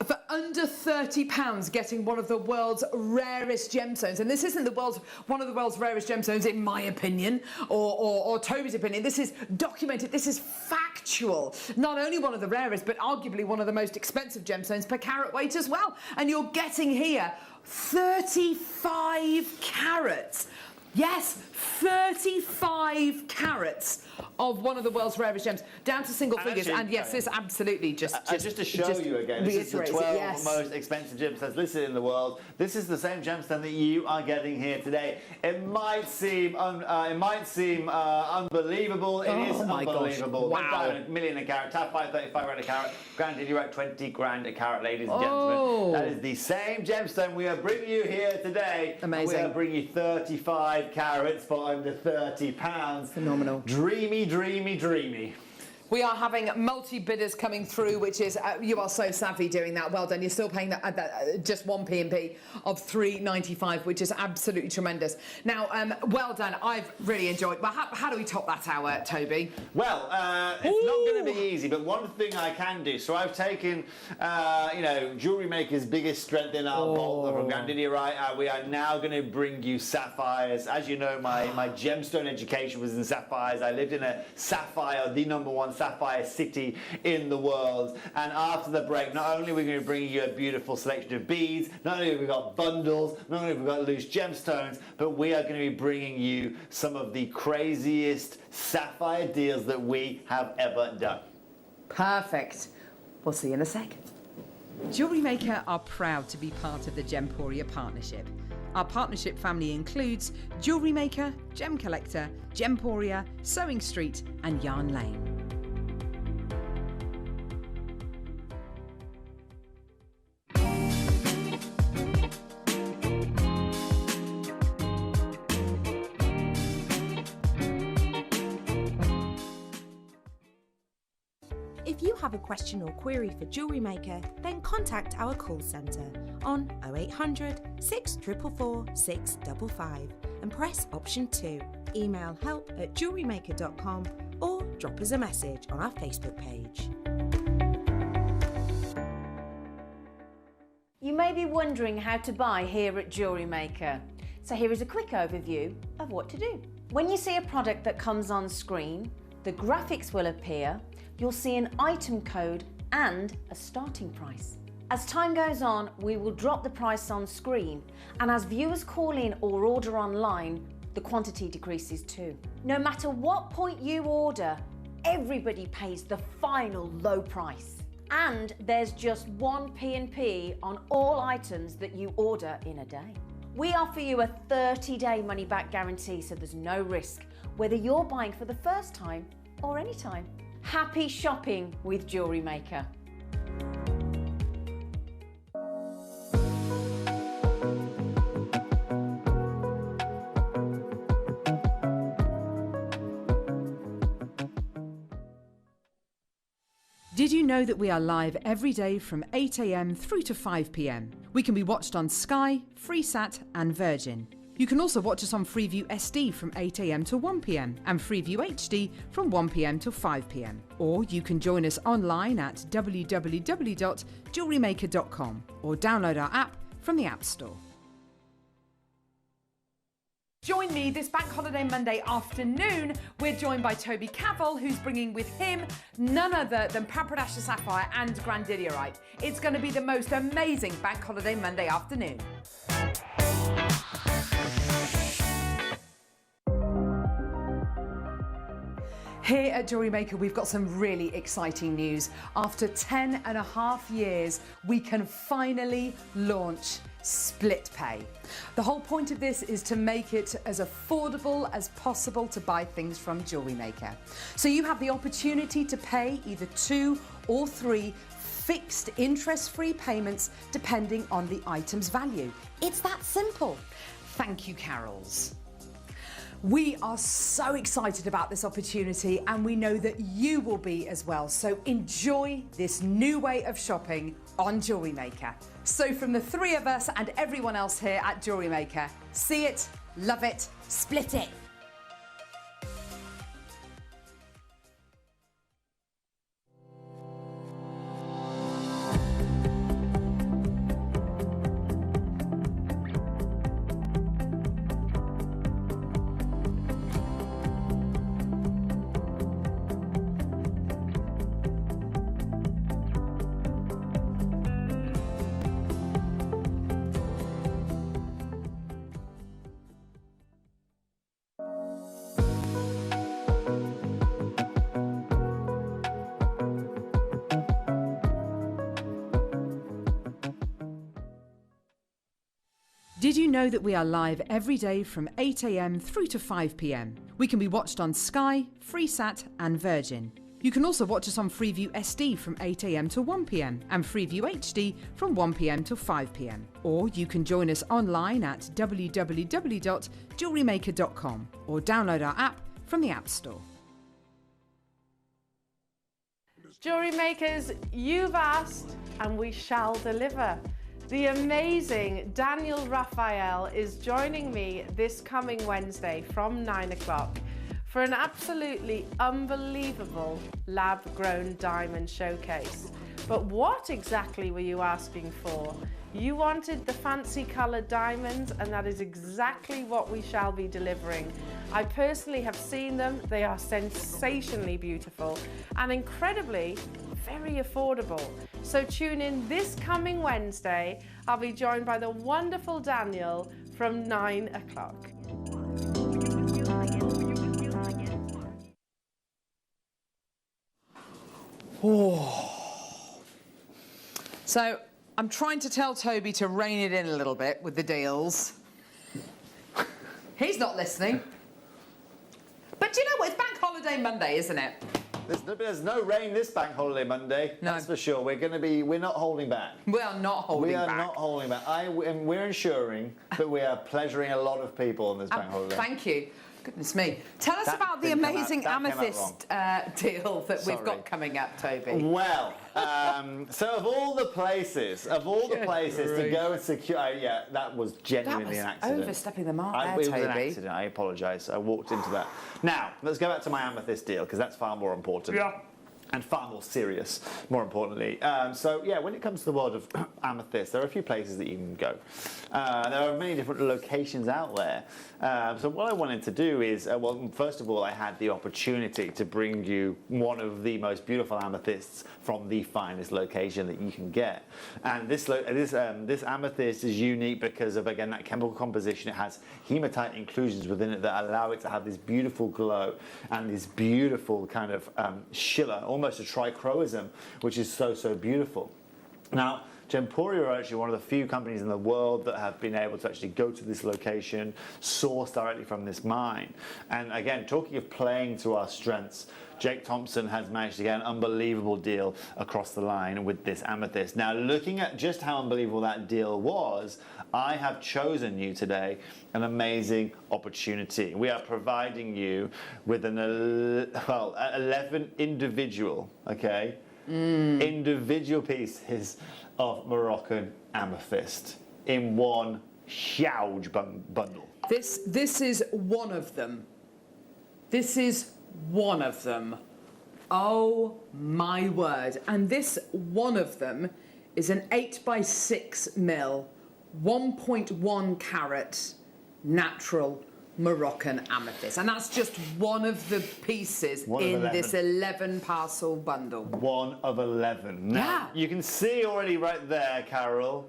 For under £30, getting one of the world's rarest gemstones, and this isn't one of the world's rarest gemstones, in my opinion, or Toby's opinion. This is documented. This is factual. Not only one of the rarest, but arguably one of the most expensive gemstones per carat weight as well. And you're getting here 35 carats. Yes, 35 carats of one of the world's rarest gems, down to single figures. Actually, and yes, this absolutely just to show you again, this is the 12 most expensive gemstones listed in the world. This is the same gemstone that you are getting here today. It might seem unbelievable. It is unbelievable. Wow. $1 million a carat, Sapphire 35 grand a carat, Grandidierite 20 grand a carat, ladies and gentlemen. That is the same gemstone we are bringing you here today. Amazing. We are bringing you 35 carats for under £30. Phenomenal. Dreamy, dreamy, dreamy. We are having multi-bidders coming through, which is, you are so savvy doing that. Well done. You're still paying that just one P&P of $3.95, which is absolutely tremendous. Now, well done. I've really enjoyed. Well, how do we top that hour, Toby? Well, it's not going to be easy, but one thing I can do. So I've taken, Jewellery Maker's biggest strength in our vault from Grandidierite. We are now going to bring you sapphires. As you know, my gemstone education was in sapphires. I lived in a sapphire, the #1 sapphire city in the world. And after the break, not only are we going to bring you a beautiful selection of beads, not only have we got bundles, not only have we got loose gemstones, but we are going to be bringing you some of the craziest sapphire deals that we have ever done. Perfect. We'll see you in a sec. Jewellery Maker are proud to be part of the Gemporia partnership. Our partnership family includes Jewellery Maker, Gem Collector, Gemporia, Sewing Street and Yarn Lane. If you have a question or query for Jewellery Maker, then contact our call centre on 0800 644 655 and press option 2. Email help@jewellerymaker.com or drop us a message on our Facebook page. You may be wondering how to buy here at Jewellery Maker. So here is a quick overview of what to do. When you see a product that comes on screen, the graphics will appear, you'll see an item code and a starting price. As time goes on, we will drop the price on screen, and as viewers call in or order online, the quantity decreases too. No matter what point you order, everybody pays the final low price. And there's just one P&P on all items that you order in a day. We offer you a 30-day money-back guarantee, so there's no risk, whether you're buying for the first time or any time. Happy shopping with Jewellery Maker. Did you know that we are live every day from 8 a.m. through to 5 p.m? We can be watched on Sky, Freesat and Virgin. You can also watch us on Freeview SD from 8 a.m. to 1 p.m. and Freeview HD from 1 p.m. till 5 p.m. Or you can join us online at www.JewelleryMaker.com or download our app from the App Store. Join me this Bank Holiday Monday afternoon. We're joined by Toby Cavell, who's bringing with him none other than Papradacia Sapphire and Grandidierite. It's going to be the most amazing Bank Holiday Monday afternoon. Here at Jewellery Maker, we've got some really exciting news. After 10.5 years, we can finally launch split pay. The whole point of this is to make it as affordable as possible to buy things from Jewellery Maker. So you have the opportunity to pay either 2 or 3 fixed interest-free payments depending on the item's value. It's that simple. Thank you, Carols. We are so excited about this opportunity and we know that you will be as well. So enjoy this new way of shopping on Jewellery Maker. So from the 3 of us and everyone else here at Jewellery Maker, see it, love it, split it. Did you know that we are live every day from 8 a.m. through to 5 p.m? We can be watched on Sky, Freesat and Virgin. You can also watch us on Freeview SD from 8 a.m. to 1 p.m. and Freeview HD from 1 p.m. till 5 p.m. Or you can join us online at www.JewelleryMaker.com or download our app from the App Store. Jewellery Makers, you've asked and we shall deliver. The amazing Daniel Raphael is joining me this coming Wednesday from 9 o'clock for an absolutely unbelievable lab-grown diamond showcase. But what exactly were you asking for? You wanted the fancy coloured diamonds, and that is exactly what we shall be delivering. I personally have seen them. They are sensationally beautiful and incredibly very affordable. So tune in this coming Wednesday. I'll be joined by the wonderful Daniel from 9 o'clock. So I'm trying to tell Toby to rein it in a little bit with the deals. He's not listening. But do you know what? It's Bank Holiday Monday, isn't it? There's no rain this Bank Holiday Monday. No. That's for sure. We're not holding back. We are not holding back. We are not holding back. We're ensuring that we are pleasuring a lot a lot on this Bank Holiday. Thank you. Goodness me. Tell us about the amazing amethyst deal that we've got coming up, Toby. Well, so of all the places to go and secure, yeah, that was genuinely an accident. Overstepping the mark there, Toby. It was an accident. I apologise. I walked into that. Now, let's go back to my amethyst deal because that's far more important. Yeah. And far more serious, more importantly. So yeah, when it comes to the world of amethyst, there are a few places that you can go. There are many different locations out there. So what I wanted to do is, well, first of all, I had the opportunity to bring you one of the most beautiful amethysts from the finest location that you can get. And this amethyst is unique because of, again, that chemical composition. It has hematite inclusions within it that allow it to have this beautiful glow and this beautiful kind of schiller, almost a trichroism, which is so beautiful. Now, Gemporia are actually one of the few companies in the world that have been able to actually go to this location, source directly from this mine. And again, talking of playing to our strengths, Jake Thompson has managed to get an unbelievable deal across the line with this amethyst. Now, looking at just how unbelievable that deal was, I have chosen you today an amazing opportunity. We are providing you with an 11 individual, okay, individual pieces of Moroccan amethyst in one huge bundle. This is one of them. This is one of them. Oh my word. And this one of them is an 8x6mm, 1.1 carat natural Moroccan amethyst. And that's just one of the pieces in this 11 parcel bundle. One of 11. Now, you can see already right there, Carol,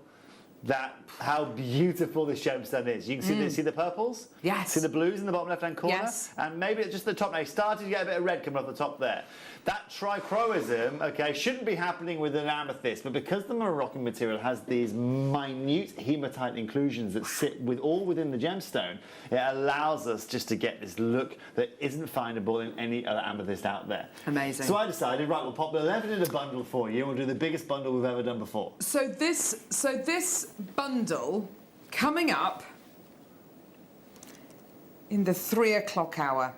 that how beautiful this gemstone is. You can see the purples? Yes. See the blues in the bottom left-hand corner? Yes. And maybe just the top. Now, you started to get a bit of red coming off the top there. That trichroism, okay, shouldn't be happening with an amethyst, but because the Moroccan material has these minute hematite inclusions that sit all within the gemstone, it allows us just to get this look that isn't findable in any other amethyst out there. Amazing. So I decided, right, we'll pop the 11 in a bundle for you, and we'll do the biggest bundle we've ever done before. So this bundle coming up in the 3 o'clock hour.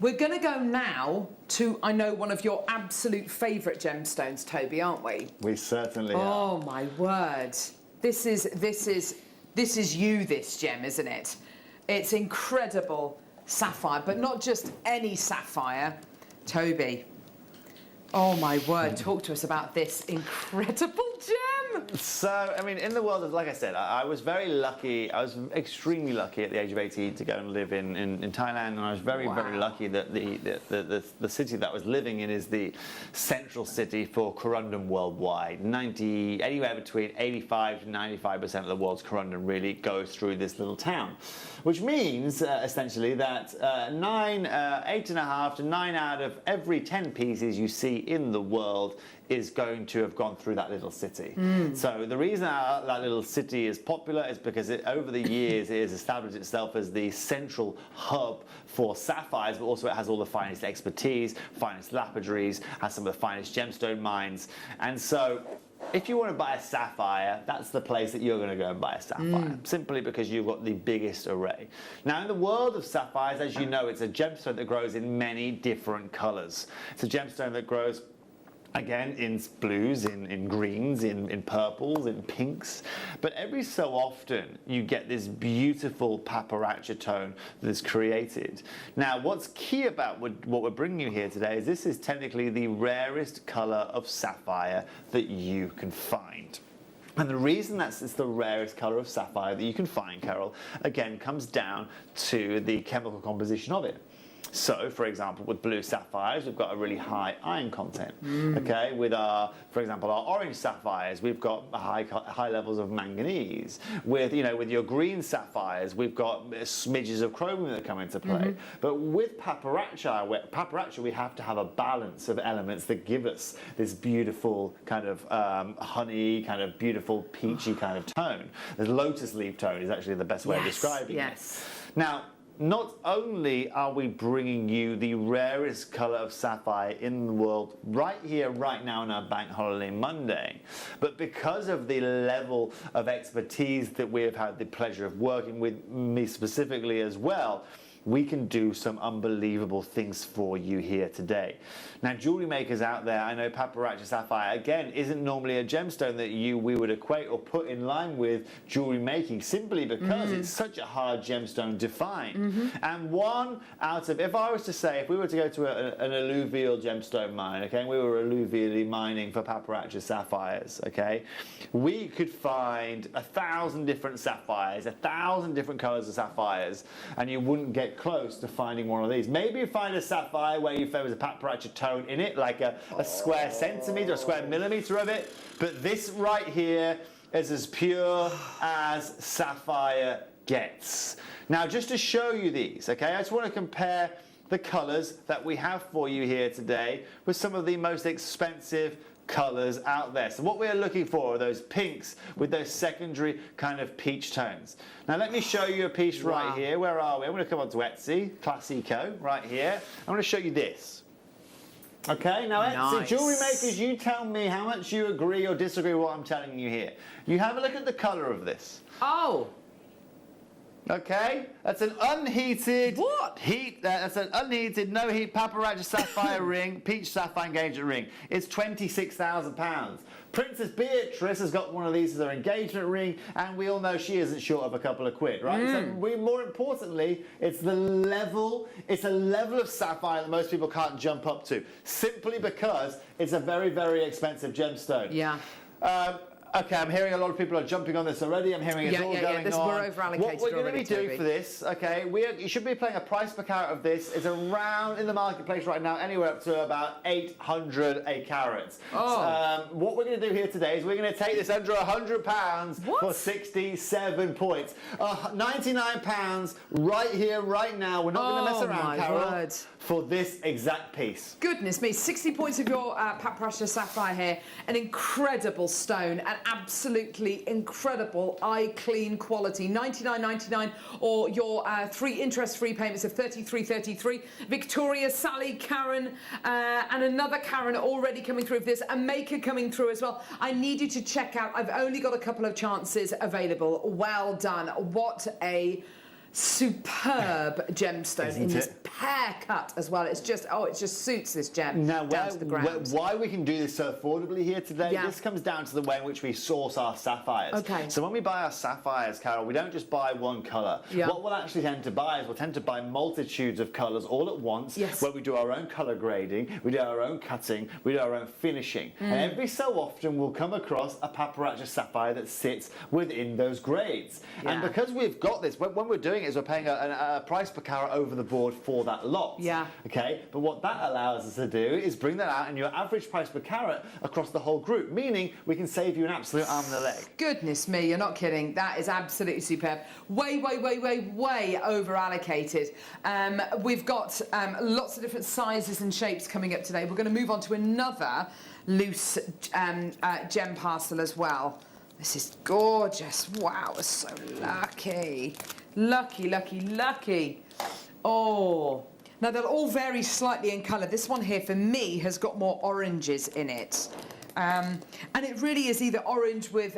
We're going to go now to, I know, one of your absolute favourite gemstones, Toby, aren't we? We certainly are. Oh my word! This is you, this gem, isn't it? It's incredible sapphire, but not just any sapphire. Toby, oh my word! Talk to us about this incredible gem. So, I mean, in the world of, like I said, I was very lucky. I was extremely lucky at the age of 18 to go and live in Thailand, and I was very, very lucky that the city that I was living in is the central city for corundum worldwide. Anywhere between 85 to 95% of the world's corundum really goes through this little town, which means essentially that 8.5 to 9 out of every 10 pieces you see in the world is going to have gone through that little city. So the reason that little city is popular is because over the years it has established itself as the central hub for sapphires, but also it has all the finest expertise, finest lapidaries, has some of the finest gemstone mines. And so if you want to buy a sapphire, that's the place that you're going to go and buy a sapphire, simply because you've got the biggest array. Now, in the world of sapphires, as you know, it's a gemstone that grows in many different colours. It's a gemstone that grows, again, in blues, in greens, in purples, in pinks. But every so often, you get this beautiful paparacha tone that is created. Now, what's key about what we're bringing you here today is this is technically the rarest colour of sapphire that you can find. And the reason it's the rarest colour of sapphire that you can find, Carol, again, comes down to the chemical composition of it. So, for example, with blue sapphires, we've got a really high iron content. Okay, with for example, our orange sapphires, we've got high levels of manganese. With your green sapphires, we've got smidges of chromium that come into play. But with paparacha, we have to have a balance of elements that give us this beautiful kind of honey, kind of beautiful peachy kind of tone. The lotus leaf tone is actually the best way of describing it. Now, not only are we bringing you the rarest colour of sapphire in the world right here, right now on our Bank Holiday Monday, but because of the level of expertise that we have had the pleasure of working with, me specifically as well, we can do some unbelievable things for you here today. Now, jewellery makers out there, I know paparacha sapphire, again, isn't normally a gemstone that we would equate or put in line with jewellery making, simply because it's such a hard gemstone to find. And one out of, if I was to say, if we were to go to an alluvial gemstone mine, okay, and we were alluvially mining for paparacha sapphires, okay, we could find 1,000 different sapphires, 1,000 different colours of sapphires, and you wouldn't get close to finding one of these. Maybe you find a sapphire where there was a paparacha tone in it, like a square centimetre, a square millimetre of it, but this right here is as pure as sapphire gets. Now, just to show you these, okay, I just want to compare the colours that we have for you here today with some of the most expensive colours out there. So what we're looking for are those pinks with those secondary kind of peach tones. Now let me show you a piece right here. Where are we? I'm going to come on to Etsy, Classico, right here. I'm going to show you this. Okay, now Etsy, jewellery makers, you tell me how much you agree or disagree with what I'm telling you here. You have a look at the colour of this. Oh! Okay, that's an unheated. What? That's an unheated, no heat Paparazzi sapphire ring, peach sapphire engagement ring. It's £26,000. Princess Beatrice has got one of these as her engagement ring, and we all know she isn't short of a couple of quid, right? So more importantly, it's a level of sapphire that most people can't jump up to, simply because it's a very, very expensive gemstone. Yeah. Okay, I'm hearing a lot of people are jumping on this already. I'm hearing it's all going on. We're over-allocated. What we're going to be doing Toby. for this, okay, you should be paying a price per carat of this. It's around in the marketplace right now, anywhere up to about 800 a carat. Oh. What we're going to do here today is we're going to take this under £100 for 67 points. £99 right here, right now. We're not going to mess around, Carol, for this exact piece. Goodness me, 60 points of your Paprasha sapphire here, an incredible stone, an absolutely incredible eye-clean quality, $99.99, or your 3 interest-free payments of $33.33. Victoria, Sally, Karen, and another Karen already coming through. There's a maker coming through as well. I need you to check out. I've only got a couple of chances available. Well done. What a superb gemstone in this pear cut as well. It just suits this gem down to the ground. Why we can do this so affordably here today, this comes down to the way in which we source our sapphires. Okay. So when we buy our sapphires, Carol, we don't just buy one colour. Yeah. What we'll actually tend to buy is we'll tend to buy multitudes of colours all at once, where we do our own colour grading, we do our own cutting, we do our own finishing. And every so often we'll come across a Paparazzi sapphire that sits within those grades. And because we've got this, when we're doing it, is we're paying a price per carat over the board for that lot. Yeah. Okay, but what that allows us to do is bring that out in your average price per carat across the whole group, meaning we can save you an absolute arm and a leg. Goodness me, you're not kidding. That is absolutely superb. Way over allocated. We've got lots of different sizes and shapes coming up today. We're going to move on to another loose gem parcel as well. This is gorgeous. Wow, we're so lucky. Lucky. Oh. Now, they'll all vary slightly in colour. This one here, for me, has got more oranges in it. And it really is either orange with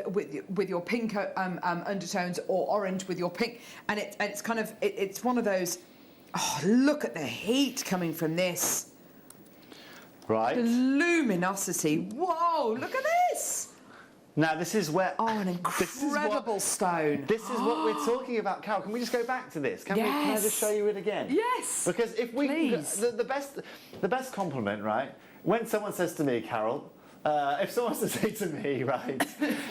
your pink undertones or orange with your pink. And it's kind of, it's one of those, oh, look at the heat coming from this. Right. The luminosity. Whoa, look at this. Now, this is where... Oh, an incredible stone. This is what we're talking about, Carol. Can we just go back to this? Can I just show you it again? Yes. Because if we... The best compliment, right? When someone says to me, Carol, if someone was to say to me, right,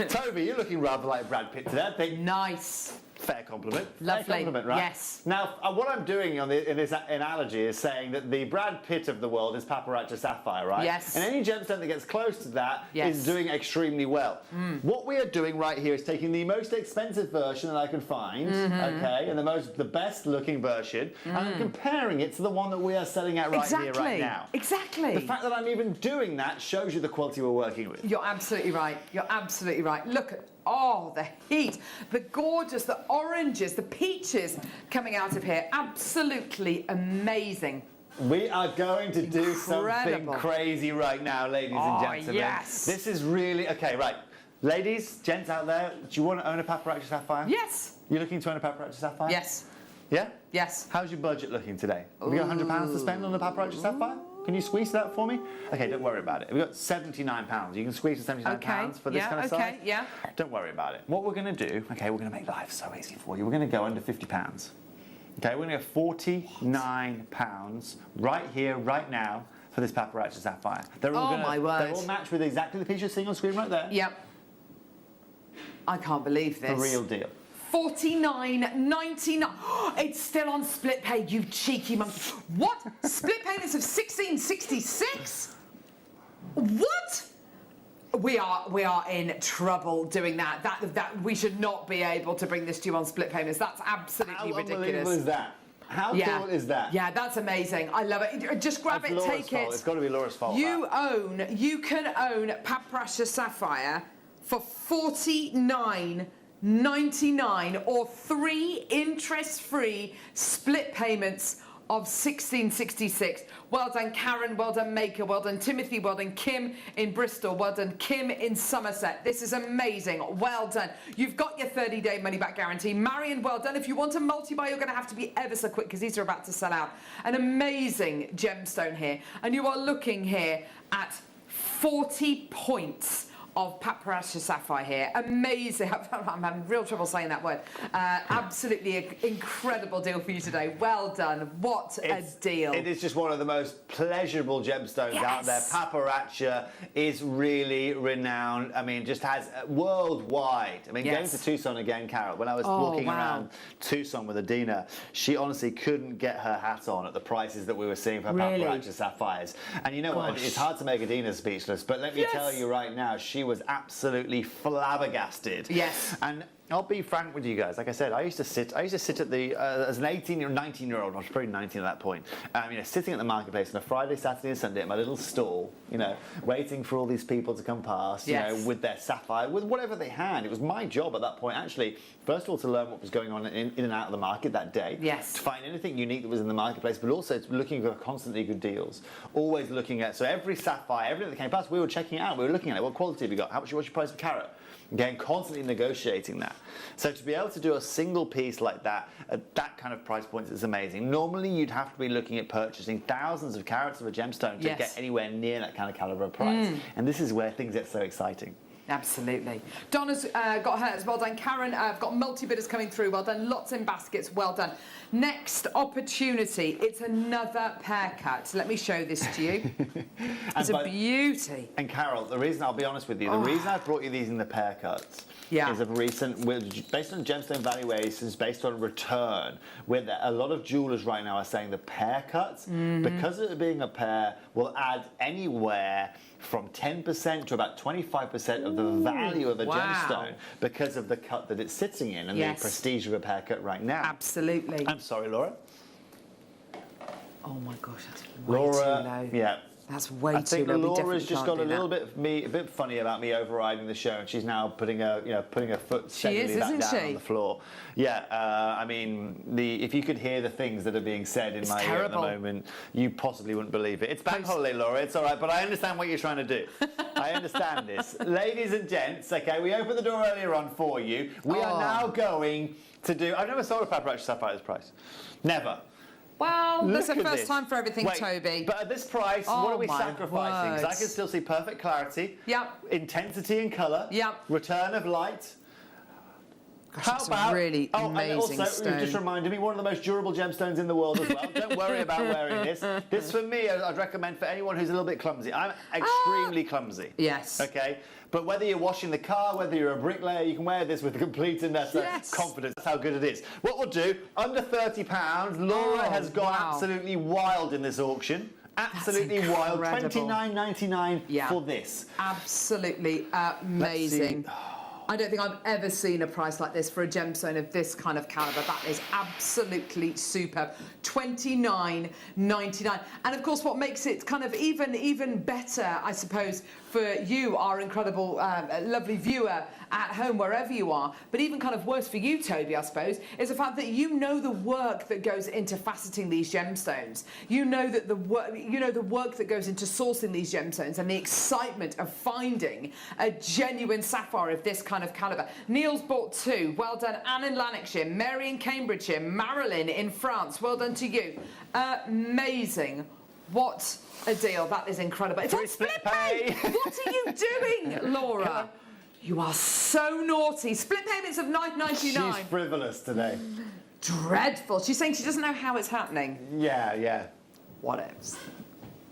Toby, you're looking rather like Brad Pitt today, I think... Nice. Fair compliment. Lovely. Fair compliment, right? Yes. Now, what I'm doing in this analogy is saying that the Brad Pitt of the world is Paparazzi sapphire, right? Yes. And any gemstone that gets close to that is doing extremely well. What we are doing right here is taking the most expensive version that I can find, okay, and the best looking version, and I'm comparing it to the one that we are selling at here right now. Exactly. The fact that I'm even doing that shows you the quality we're working with. You're absolutely right. You're absolutely right. Look at, oh, the heat, the gorgeous, the oranges, the peaches coming out of here. Absolutely amazing. We are going to do something crazy right now, ladies and gentlemen. Yes. This is really, okay, right. Ladies, gents out there, do you want to own a Paparazzi sapphire? Yes. You're looking to own a Paparazzi sapphire? Yes. Yeah? Yes. How's your budget looking today? Have you got £100 to spend on a Paparazzi sapphire? Can you squeeze that for me? Okay, don't worry about it. We've got £79. You can squeeze the £79 for this kind of size? Yeah. Don't worry about it. What we're going to do, okay, we're going to make life so easy for you. We're going to go under £50. Okay, we're going to go £49 right here, right now, for this Paparazzi sapphire. They're all my word. They're all matched with exactly the piece you're seeing on screen right there. Yep. I can't believe this. The real deal. $49.99. It's still on split pay, you cheeky monkey. What? Split payments of $16.66? What? We are in trouble doing that. That we should not be able to bring this to you on split payments. That's absolutely ridiculous. How unbelievable is that? How cool is that? Yeah, that's amazing. I love it. Just grab it, take it. It's got to be Laura's fault. You can own Paprasha Sapphire for $49.99 or 3 interest-free split payments of 1666. Well done, Karen. Well done, Maker. Well done, Timothy. Well done, Kim in Bristol. Well done, Kim in Somerset. This is amazing. Well done. You've got your 30-day money-back guarantee. Marion, well done. If you want a multi-buy, you're going to have to be ever so quick because these are about to sell out. An amazing gemstone here. And you are looking here at 40 points of paprasha sapphire here. Amazing. I'm having real trouble saying that word. Absolutely an incredible deal for you today. Well done. What a deal. It is just one of the most pleasurable gemstones out there. Paprasha is really renowned. I mean, just has worldwide. I mean, going to Tucson again, Carol, when I was walking around Tucson with Adina, she honestly couldn't get her hat on at the prices that we were seeing for paprasha sapphires. And you know what? It's hard to make Adina speechless, but let me tell you right now, she was absolutely flabbergasted. Yes. And I'll be frank with you guys. Like I said, I used to sit at the as an 18 or 19-year-old. I was probably 19 at that point. You know, sitting at the marketplace on a Friday, Saturday, and Sunday at my little stall. You know, waiting for all these people to come past. You know, with their sapphire, with whatever they had. It was my job at that point, actually. First of all, to learn what was going on in and out of the market that day. Yes. To find anything unique that was in the marketplace, but also looking for constantly good deals. Always looking at every sapphire, everything that came past, we were checking it out. We were looking at it. What quality have we got? What's your price per carat? Again, constantly negotiating that. So to be able to do a single piece like that at that kind of price point is amazing. Normally, you'd have to be looking at purchasing thousands of carats of a gemstone to get anywhere near that kind of caliber price. And this is where things get so exciting. Absolutely. Donna's got hers. Well done, Karen. I've got multi-bidders coming through. Well done. Lots in baskets. Well done. Next opportunity. It's another pear cut. Let me show this to you. It's a beauty. And Carol, the reason, I'll be honest with you, the reason I brought you these in the pear cuts is of recent, based on gemstone valuations, based on return, where a lot of jewelers right now are saying the pear cuts, because of it being a pear, will add anywhere from 10% to about 25% of the value of a gemstone because of the cut that it's sitting in and the prestige of a pear cut right now. Absolutely. I'm sorry, Laura. Oh my gosh, that's way too low. Yeah. That's way too low. I think Laura's just got a little bit a bit funny about me overriding the show, and she's now putting her foot steadily back down on the floor. Yeah, I mean, if you could hear the things that are being said in my ear at the moment, you possibly wouldn't believe it. It's bank holiday, Laura. It's all right, but I understand what you're trying to do. I understand this, ladies and gents. Okay, we opened the door earlier on for you. We are now going to do. I've never sold a paprasha sapphire at this price. Never. Well, that's the first time for everything, Toby. But at this price, what are we sacrificing? Because I can still see perfect clarity, intensity and colour, return of light. Gosh, How about really amazing and also, you just reminded me, one of the most durable gemstones in the world as well. Don't worry about wearing this. This, for me, I'd recommend for anyone who's a little bit clumsy. I'm extremely clumsy. Yes. Okay? But whether you're washing the car, whether you're a bricklayer, you can wear this with complete and confidence. That's how good it is. What we'll do, under £30, Laura has gone absolutely wild in this auction. Absolutely wild. $29.99 for this. Absolutely amazing. I don't think I've ever seen a price like this for a gemstone of this kind of calibre. That is absolutely superb. $29.99. And of course, what makes it kind of even better, I suppose, for you, our incredible, lovely viewer at home, wherever you are, but even kind of worse for you, Toby, I suppose, is the fact that you know the work that goes into faceting these gemstones. You know that the work that goes into sourcing these gemstones and the excitement of finding a genuine sapphire of this kind of calibre. Neil's bought 2. Well done, Anne in Lanarkshire, Mary in Cambridgeshire, Marilyn in France. Well done to you. Amazing. What a deal. That is incredible. It's on split pay. What are you doing, Laura? You are so naughty. Split payments of $9.99. She's frivolous today. Dreadful. She's saying she doesn't know how it's happening. Yeah. Whatevs.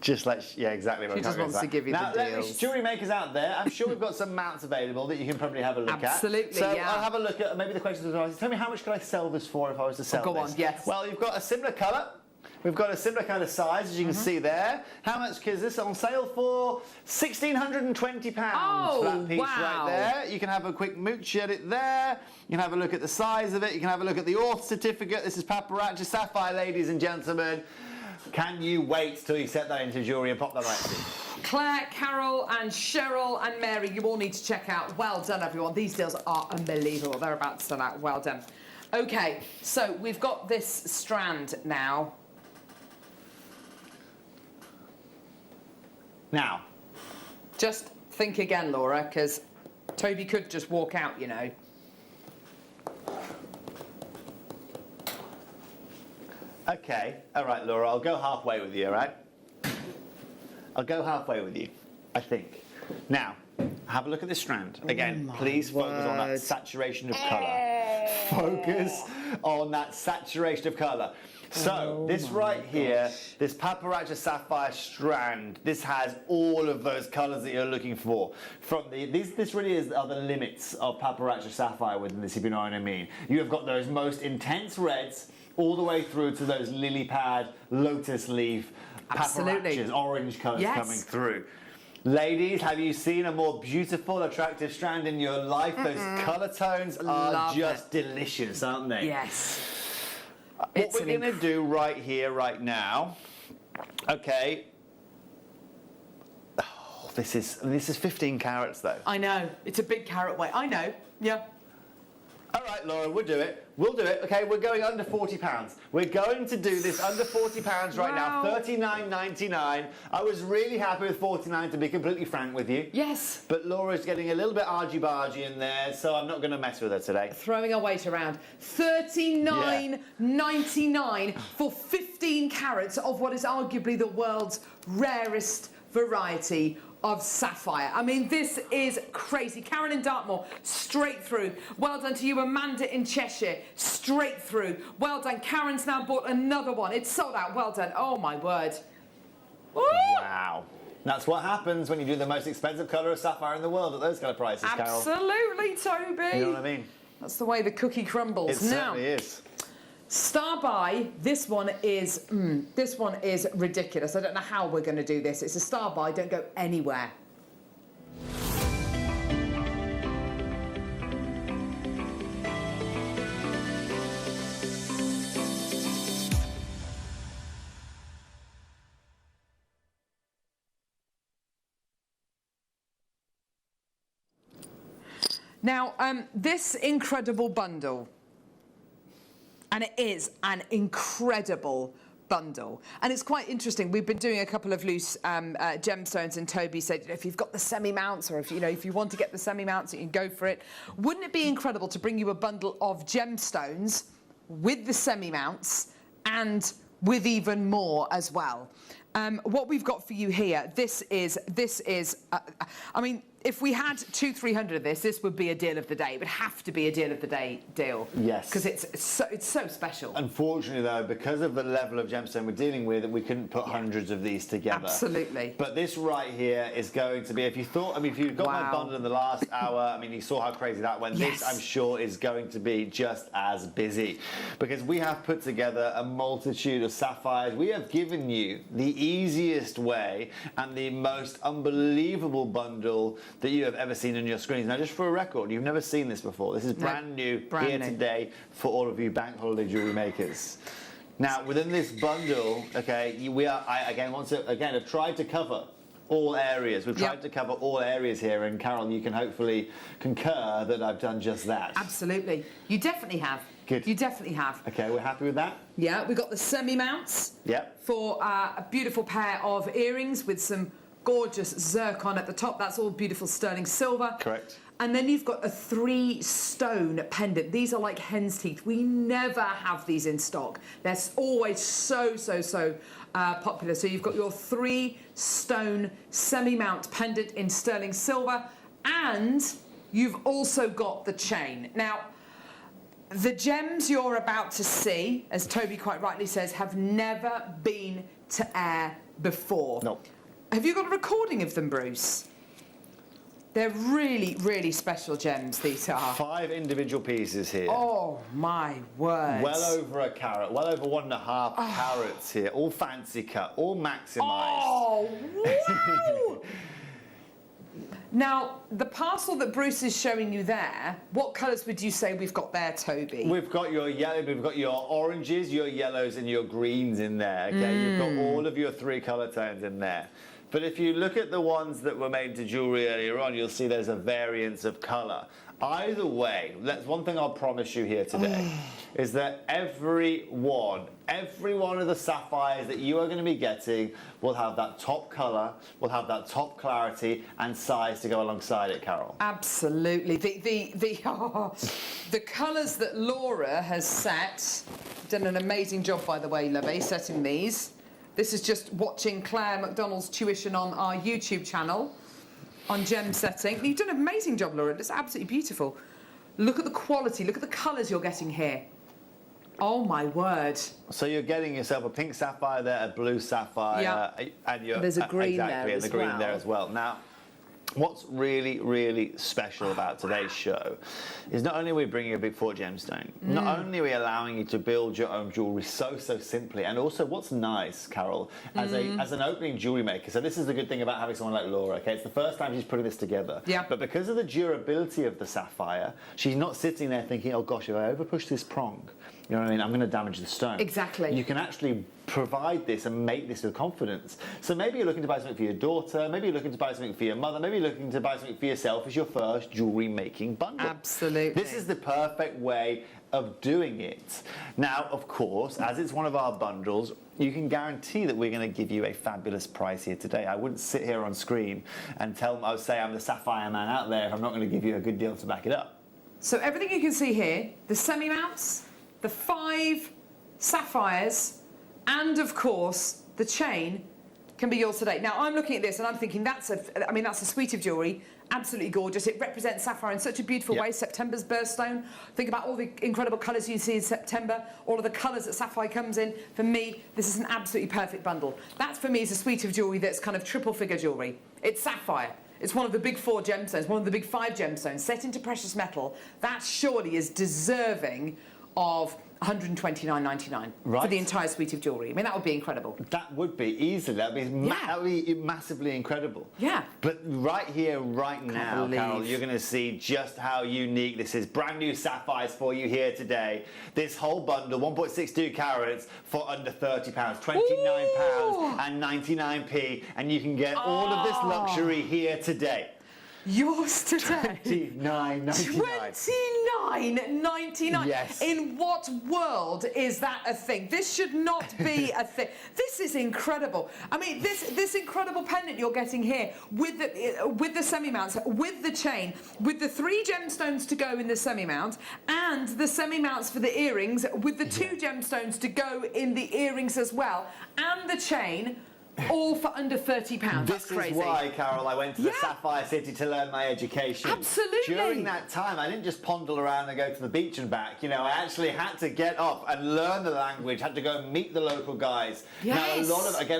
Just like, exactly what she just wants to give you the deals. Jewellery makers out there, I'm sure we've got some mounts available that you can probably have a look at. Absolutely, so I'll have a look at maybe the questions. Tell me, how much could I sell this for if I was to sell this? Go on, yes. Well, you've got a similar colour. We've got a similar kind of size, as you can see there. How much is this on sale for? £1,620 for that piece right there. You can have a quick mooch at it there. You can have a look at the size of it. You can have a look at the auth certificate. This is paprasha sapphire, ladies and gentlemen. Can you wait till you set that into jewellery and pop that right to? Claire, Carol and Cheryl and Mary, you all need to check out. Well done, everyone. These deals are unbelievable. They're about to sell out. Well done. Okay, so we've got this strand now. Now, just think again, Laura, because Toby could just walk out, you know. okay, all right, Laura, I'll go halfway with you, all right? I'll go halfway with you, I think. Now, have a look at this strand. Again, please focus on that saturation of colour. Focus on that saturation of colour. So, this right here, this Paparacha Sapphire strand, this has all of those colours that you're looking for. From this really are the limits of Paparacha Sapphire within this, if you know what I mean. You have got those most intense reds, all the way through to those lily pad, lotus leaf, Paparachas, orange colours coming through. Ladies, have you seen a more beautiful, attractive strand in your life? Those colour tones are just delicious, aren't they? Yes. What we're going to do right here, right now, okay. Oh, this is 15 carats, though. I know. It's a big carat weight. I know. Yeah. All right, Laura, we'll do it. We'll do it. Okay, we're going under £40. We're going to do this under £40 right now. $39.99. I was really happy with $49, to be completely frank with you. Yes. But Laura's getting a little bit argy-bargy in there, so I'm not going to mess with her today. Throwing our weight around. $39.99 for 15 carats of what is arguably the world's rarest variety of sapphire. I mean, this is crazy. Karen in Dartmoor, straight through. Well done to you, Amanda in Cheshire, straight through. Well done. Karen's now bought another one. It's sold out. Well done. Oh, my word. Woo! Wow. That's what happens when you do the most expensive colour of sapphire in the world at those kind of prices, Carol. Absolutely, Toby. You know what I mean? That's the way the cookie crumbles. It certainly is. Star buy, this one is ridiculous. I don't know how we're going to do this. It's a star buy, don't go anywhere. Now, this incredible bundle, and it is an incredible bundle. And it's quite interesting. We've been doing a couple of loose gemstones, and Toby said, you know, if you've got the semi-mounts, or if you want to get the semi-mounts, you can go for it. Wouldn't it be incredible to bring you a bundle of gemstones with the semi-mounts and with even more as well? What we've got for you here, this is I mean, if we had 200-300 of this would be a deal of the day. It would have to be a deal of the day deal. Yes. Because it's so special. Unfortunately, though, because of the level of gemstone we're dealing with, we couldn't put hundreds of these together. Absolutely. But this right here is going to be, if you've got my bundle in the last hour, I mean, you saw how crazy that went. Yes. This, I'm sure, is going to be just as busy. Because we have put together a multitude of sapphires. We have given you the easiest way and the most unbelievable bundle that you have ever seen on your screens. Now, just for a record, you've never seen this before. This is brand new here today for all of you bank holiday jewellery makers. Now, within this bundle, okay, I've tried to cover all areas. We've tried to cover all areas here, and Carol, you can hopefully concur that I've done just that. Absolutely. You definitely have. Good. You definitely have. Okay, we're happy with that? Yeah, we've got the semi-mounts. Yep. For a beautiful pair of earrings with some gorgeous zircon at the top. That's all beautiful sterling silver. Correct. And then you've got a 3-stone pendant. These are like hen's teeth. We never have these in stock. They're always so popular. So you've got your 3-stone semi-mount pendant in sterling silver, and you've also got the chain. Now, the gems you're about to see, as Toby quite rightly says, have never been to air before. No. Have you got a recording of them, Bruce? They're really, really special gems, these are. 5 individual pieces here. Oh, my word. Well over a carat, well over 1.5 carats here. All fancy cut, all maximised. Oh, wow! Now, the parcel that Bruce is showing you there, what colours would you say we've got there, Toby? We've got your yellow, we've got your oranges, your yellows and your greens in there, okay? You've got all of your 3 colour tones in there. But if you look at the ones that were made to jewellery earlier on, you'll see there's a variance of colour. Either way, that's one thing I'll promise you here today, is that every one of the sapphires that you are going to be getting will have that top colour, will have that top clarity and size to go alongside it, Carol. Absolutely. The colours that Laura has set, done an amazing job, by the way, Lovey, setting these. This is just watching Claire McDonald's tuition on our YouTube channel on gem setting. You've done an amazing job, Laura. It's absolutely beautiful. Look at the quality. Look at the colours you're getting here. Oh, my word. So you're getting yourself a pink sapphire there, a blue sapphire, and there's a green exactly, there and the green there as well. Now, what's really, really special about today's show is not only are we bringing a big 4 gemstone, not only are we allowing you to build your own jewellery so simply, and also what's nice, Carol, as an opening jewellery maker, so this is the good thing about having someone like Laura, okay? It's the first time she's putting this together. Yeah. But because of the durability of the sapphire, she's not sitting there thinking, oh gosh, if I overpush this prong, you know what I mean? I'm going to damage the stone. Exactly. You can actually provide this and make this with confidence. So maybe you're looking to buy something for your daughter, maybe you're looking to buy something for your mother, maybe you're looking to buy something for yourself as your first jewellery making bundle. Absolutely. This is the perfect way of doing it. Now, of course, as it's one of our bundles, you can guarantee that we're going to give you a fabulous price here today. I wouldn't sit here on screen and I would say I'm the sapphire man out there if I'm not going to give you a good deal to back it up. So everything you can see here, the semi-mounts, the 5 sapphires, and of course the chain can be yours today. Now I'm looking at this and I'm thinking that's a suite of jewellery, absolutely gorgeous. It represents sapphire in such a beautiful way. September's birthstone. Think about all the incredible colours you see in September, all of the colours that sapphire comes in. For me, this is an absolutely perfect bundle. That for me is a suite of jewellery that's kind of triple figure jewellery. It's sapphire. It's one of the big 4 gemstones, one of the big 5 gemstones set into precious metal. That surely is deserving of $129.99 for the entire suite of jewellery. I mean, that would be incredible. That would be easily. That would be massively incredible. Yeah. But right here, right now, Carol, you're going to see just how unique this is. Brand new sapphires for you here today. This whole bundle, 1.62 carats for under £30, £29 and 99p, and you can get all of this luxury here today. Yours today. $29.99. $29.99. Yes. In what world is that a thing? This should not be a thing. This is incredible. I mean, this incredible pendant you're getting here with the semi-mounts, with the chain, with the 3 gemstones to go in the semi-mount, and the semi-mounts for the earrings, with the 2 gemstones to go in the earrings as well, and the chain. All for under £30. This is why, Carol, I went to the Sapphire City to learn my education. Absolutely. During that time, I didn't just pondle around and go to the beach and back. You know, I actually had to get up and learn the language, had to go and meet the local guys. Yes. Now,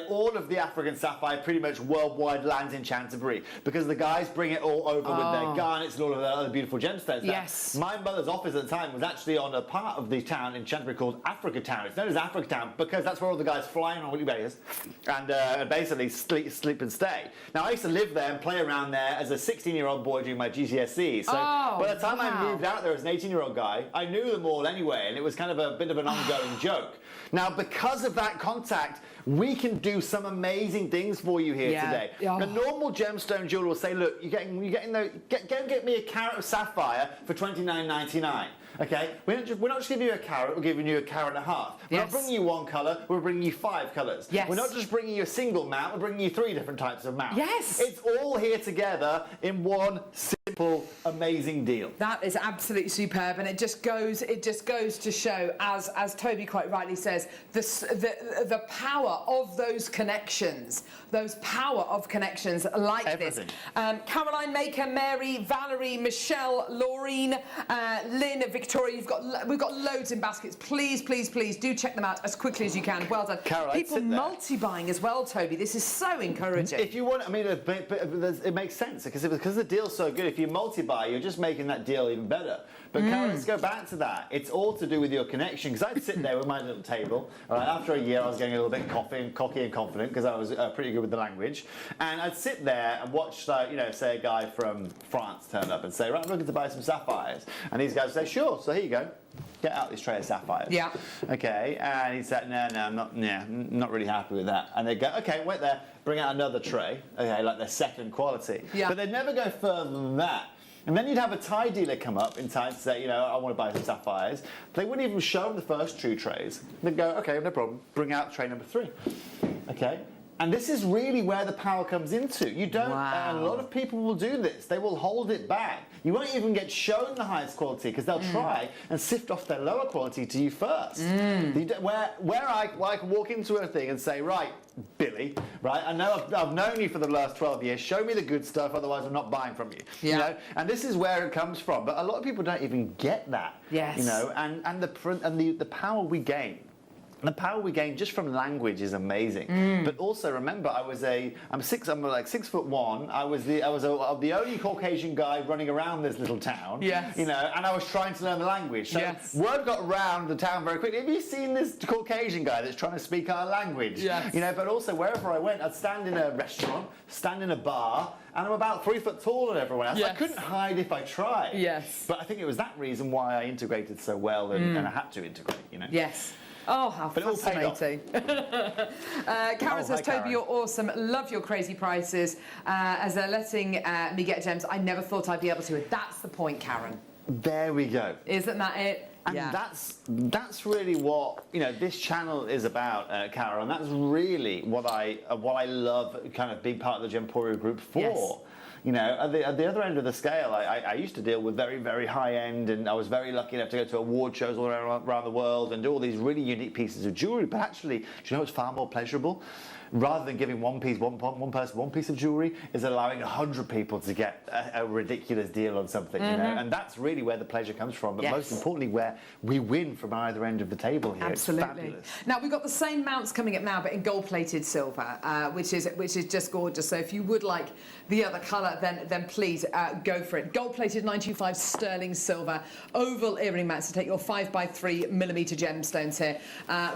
all of the African sapphire pretty much worldwide lands in Chanterbury because the guys bring it all over with their garnets and all of their other beautiful gemstones. Yes. Now, my mother's office at the time was actually on a part of the town in Chanterbury called Africa Town. It's known as Africa Town because that's where all the guys fly in on weekly basis and basically sleep and stay. Now, I used to live there and play around there as a 16-year-old boy during my GCSEs. So by the time I moved out there as an 18-year-old guy, I knew them all anyway, and it was kind of a bit of an ongoing joke. Now, because of that contact, we can do some amazing things for you here today. A normal gemstone jeweler will say, look, go and get me a carat of sapphire for $29.99. Okay, we're not just giving you a carat, we're giving you a carat and a half. We're not bringing you 1 colour, we're bringing you 5 colours. Yes. We're not just bringing you a single mount, we're bringing you 3 different types of mount. Yes. It's all here together in one simple, amazing deal. That is absolutely superb, and it just goes to show, as Toby quite rightly says, the power of those connections, like this. Caroline, Maker, Mary, Valerie, Michelle, Laureen, Lynn, Victoria, we've got loads in baskets. Please do check them out as quickly as you can. Well done. Carol, people multi-buying as well, Toby. This is so encouraging. If you want, I mean, it makes sense because the deal's so good. If you multi-buy, you're just making that deal even better. But Carol, let's go back to that. It's all to do with your connection. Because I'd sit there with my little table. All right, after a year, I was getting a little bit cocky and confident because I was pretty good with the language. And I'd sit there and watch, say a guy from France turn up and say, right, I'm looking to buy some sapphires. And these guys would say, sure. So here you go. Get out this tray of sapphires. Yeah. Okay. And he'd say, no, I'm not really happy with that. And they'd go, okay, wait there. Bring out another tray. Okay, like their second quality. Yeah. But they'd never go further than that. And then you'd have a tie dealer come up in time to say, you know, I want to buy some sapphires. They wouldn't even show them the first 2 trays. They'd go, okay, no problem. Bring out tray number 3. Okay. And this is really where the power comes into. You don't, and a lot of people will do this. They will hold it back. You won't even get shown the highest quality because they'll try and sift off their lower quality to you first. Where I can walk into a thing and say, right, Billy, right, I know I've known you for the last 12 years. Show me the good stuff, otherwise I'm not buying from you. Yeah. You know? And this is where it comes from. But a lot of people don't even get that. Yes. You know, and the power we gain. The power we gain just from language is amazing. But also remember, I'm like 6'1". I was the only Caucasian guy running around this little town. Yes. You know, and I was trying to learn the language. So word got around the town very quickly. Have you seen this Caucasian guy that's trying to speak our language? Yes. You know, but also wherever I went, I'd stand in a restaurant, stand in a bar, and I'm about 3 foot taller than everyone else. I couldn't hide if I tried. Yes. But I think it was that reason why I integrated so well and I had to integrate, you know. Yes. Oh, how fascinating. Karen says, Toby, you're awesome. Love your crazy prices. As they're letting me get gems, I never thought I'd be able to. That's the point, Karen. There we go. Isn't that it? And that's really what, you know, this channel is about, Cara, and that's really what I love kind of being part of the Gemporio group for. Yes. You know, at the other end of the scale, I used to deal with very, very high end, and I was very lucky enough to go to award shows all around the world and do all these really unique pieces of jewellery. But actually, do you know what's far more pleasurable? Rather than giving one person one piece of jewellery, is allowing 100 people to get a ridiculous deal on something, you know? And that's really where the pleasure comes from, but most importantly, where we win from either end of the table here. Absolutely. It's fabulous. Now, we've got the same mounts coming up now, but in gold-plated silver, which is just gorgeous. So if you would like the other colour, then please go for it. Gold-plated 925 sterling silver, oval earring mounts to take your 5x3mm gemstones here.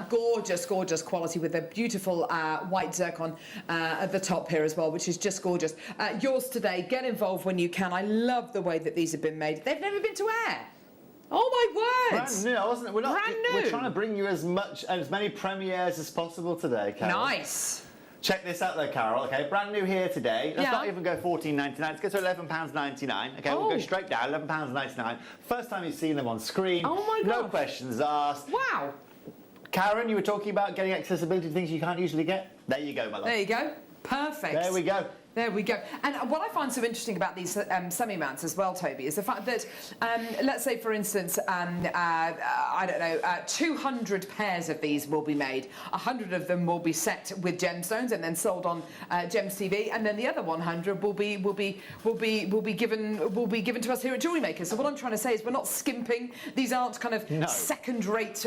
Gorgeous, gorgeous quality with a beautiful white zircon at the top here as well, which is just gorgeous. Yours today. Get involved when you can. I love the way that these have been made. They've never been to air. Oh my words! Brand new, wasn't it? Brand new. We're trying to bring you as many premieres as possible today, Carol. Nice. Check this out though, Carol. Okay, brand new here today. Let's not even go $14.99. Let's go to £11.99. Okay, we'll go straight down. £11.99. First time you've seen them on screen. Oh my God! No questions asked. Wow. Karen, you were talking about getting accessibility to things you can't usually get. There you go, my love. There you go. Perfect. There we go. There we go. And what I find so interesting about these semi-mounts as well, Toby, is the fact that, let's say, for instance, I don't know, 200 pairs of these will be made. 100 of them will be set with gemstones and then sold on Gems TV, and then the other 100 will be given to us here at Jewellery Maker. So what I'm trying to say is we're not skimping. These aren't kind of second-rate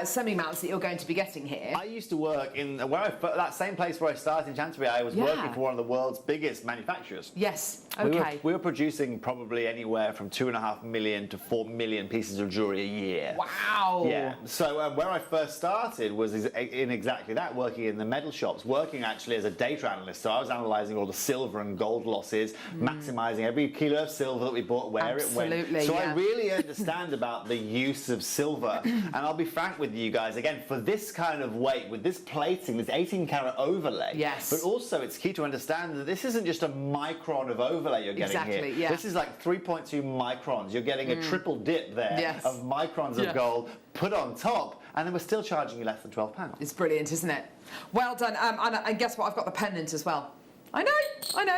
semi-mounts that you're going to be getting here. I used to work in that same place where I started in Chancery. I was working for one of the world's biggest manufacturers. Yes. Okay. We were producing probably anywhere from 2.5 million to 4 million pieces of jewellery a year. Wow. Yeah. So where I first started was in exactly that, working in the metal shops, working actually as a data analyst. So I was analysing all the silver and gold losses, maximising every kilo of silver that we bought, where it went. So I really understand about the use of silver. And I'll be frank with you guys, again, for this kind of weight, with this plating, this 18-carat overlay, but also it's key to understand that this isn't just a micron of overlay you're getting here. Yeah. This is like 3.2 microns. You're getting a triple dip there of microns of gold put on top, and then we're still charging you less than £12. It's brilliant, isn't it? Well done. And guess what? I've got the pendant as well. I know,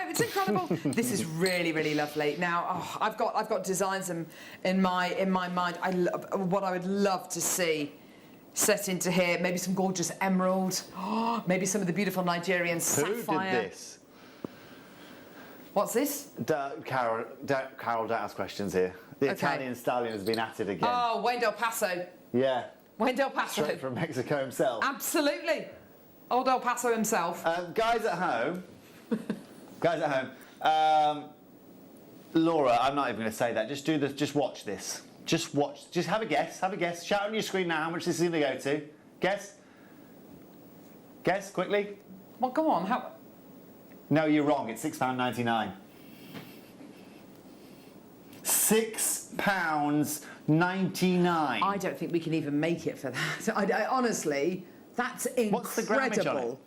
it's incredible. This is really, really lovely. Now, I've got designs in my mind. What I would love to see set into here. Maybe some gorgeous emerald. Maybe some of the beautiful Nigerian sapphire. Who did this? What's this? Carol, don't ask questions here. The Italian stallion has been at it again. Oh, Wayne Del Paso. Yeah. Wayne Del Paso. Straight from Mexico himself. Absolutely. Old El Paso himself. Guys at home. Laura, I'm not even going to say that. Just do this. Just watch this. Just watch. Just have a guess. Have a guess. Shout on your screen now how much this is going to go to. Guess. Guess quickly. Well, go on. How? No, you're wrong. It's £6.99. £6.99. I don't think we can even make it for that. I honestly, that's incredible. What's the grammage on it?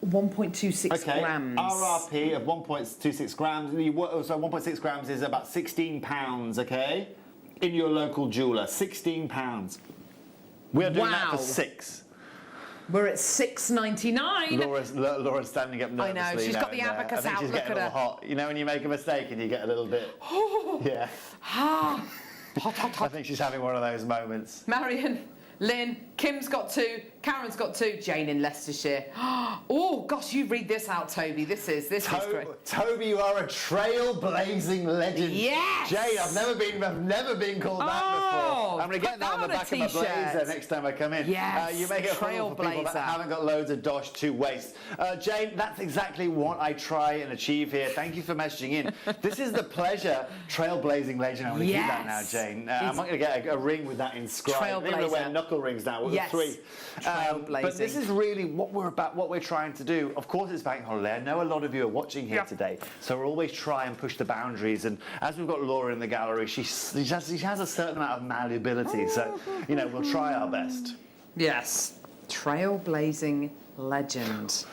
1.26 grams. RRP of 1.26 grams. So 1.6 grams is about £16, okay? In your local jeweller, £16. We are doing that for £6. We're at $6.99. Laura's standing up nervously. I know, she's got the abacus out. She's Look getting at all her. hot. You know when you make a mistake and you get a little bit... Yeah. Hot, hot, I hot. think she's having one of those moments. Marion, Lynn, Kim's got 2, Karen's got 2, Jane in Leicestershire. Oh, gosh, you read this out, Toby. This is great. Toby, you are a trailblazing legend. Yes! Jane, I've never been called that before. I'm going to get that on the back of my blazer next time I come in. Yes, you make it affordable for people that haven't got loads of dosh to waste. Jane, that's exactly what I try and achieve here. Thank you for messaging in. This is the pleasure. Trailblazing legend. I'm going to keep that now, Jane. I'm not going to get a ring with that inscribed. I'm going to wear knuckle rings now with 3. But this is really what we're trying to do. Of course, it's bank holiday. I know a lot of you are watching here today, so we'll always try and push the boundaries. And as we've got Laura in the gallery, she has a certain amount of malleability. So, you know, we'll try our best. Yes, trailblazing legend.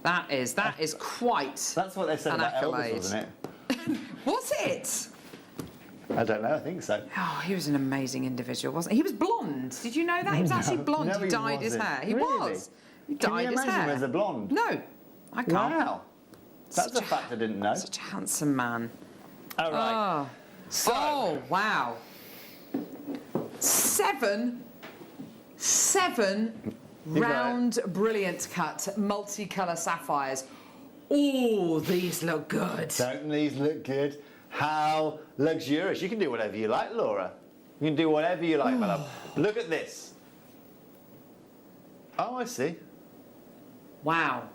That is quite. That's what they said an about accolade. Elvis, wasn't it? Was it? I don't know. I think so. Oh, he was an amazing individual, wasn't he? He was blonde. Did you know that? He was actually blonde. No, he dyed his hair. He really? was. He Can dyed you his imagine hair. him as a blonde? No, I can't. Wow. That's a fact I didn't know. Such a handsome man. All right. Oh, So, wow. 7 round, brilliant cut, multicolour sapphires. Oh, these look good. Don't these look good? How luxurious. You can do whatever you like, Laura. You can do whatever you like, my love. Look at this. Oh, I see. Wow.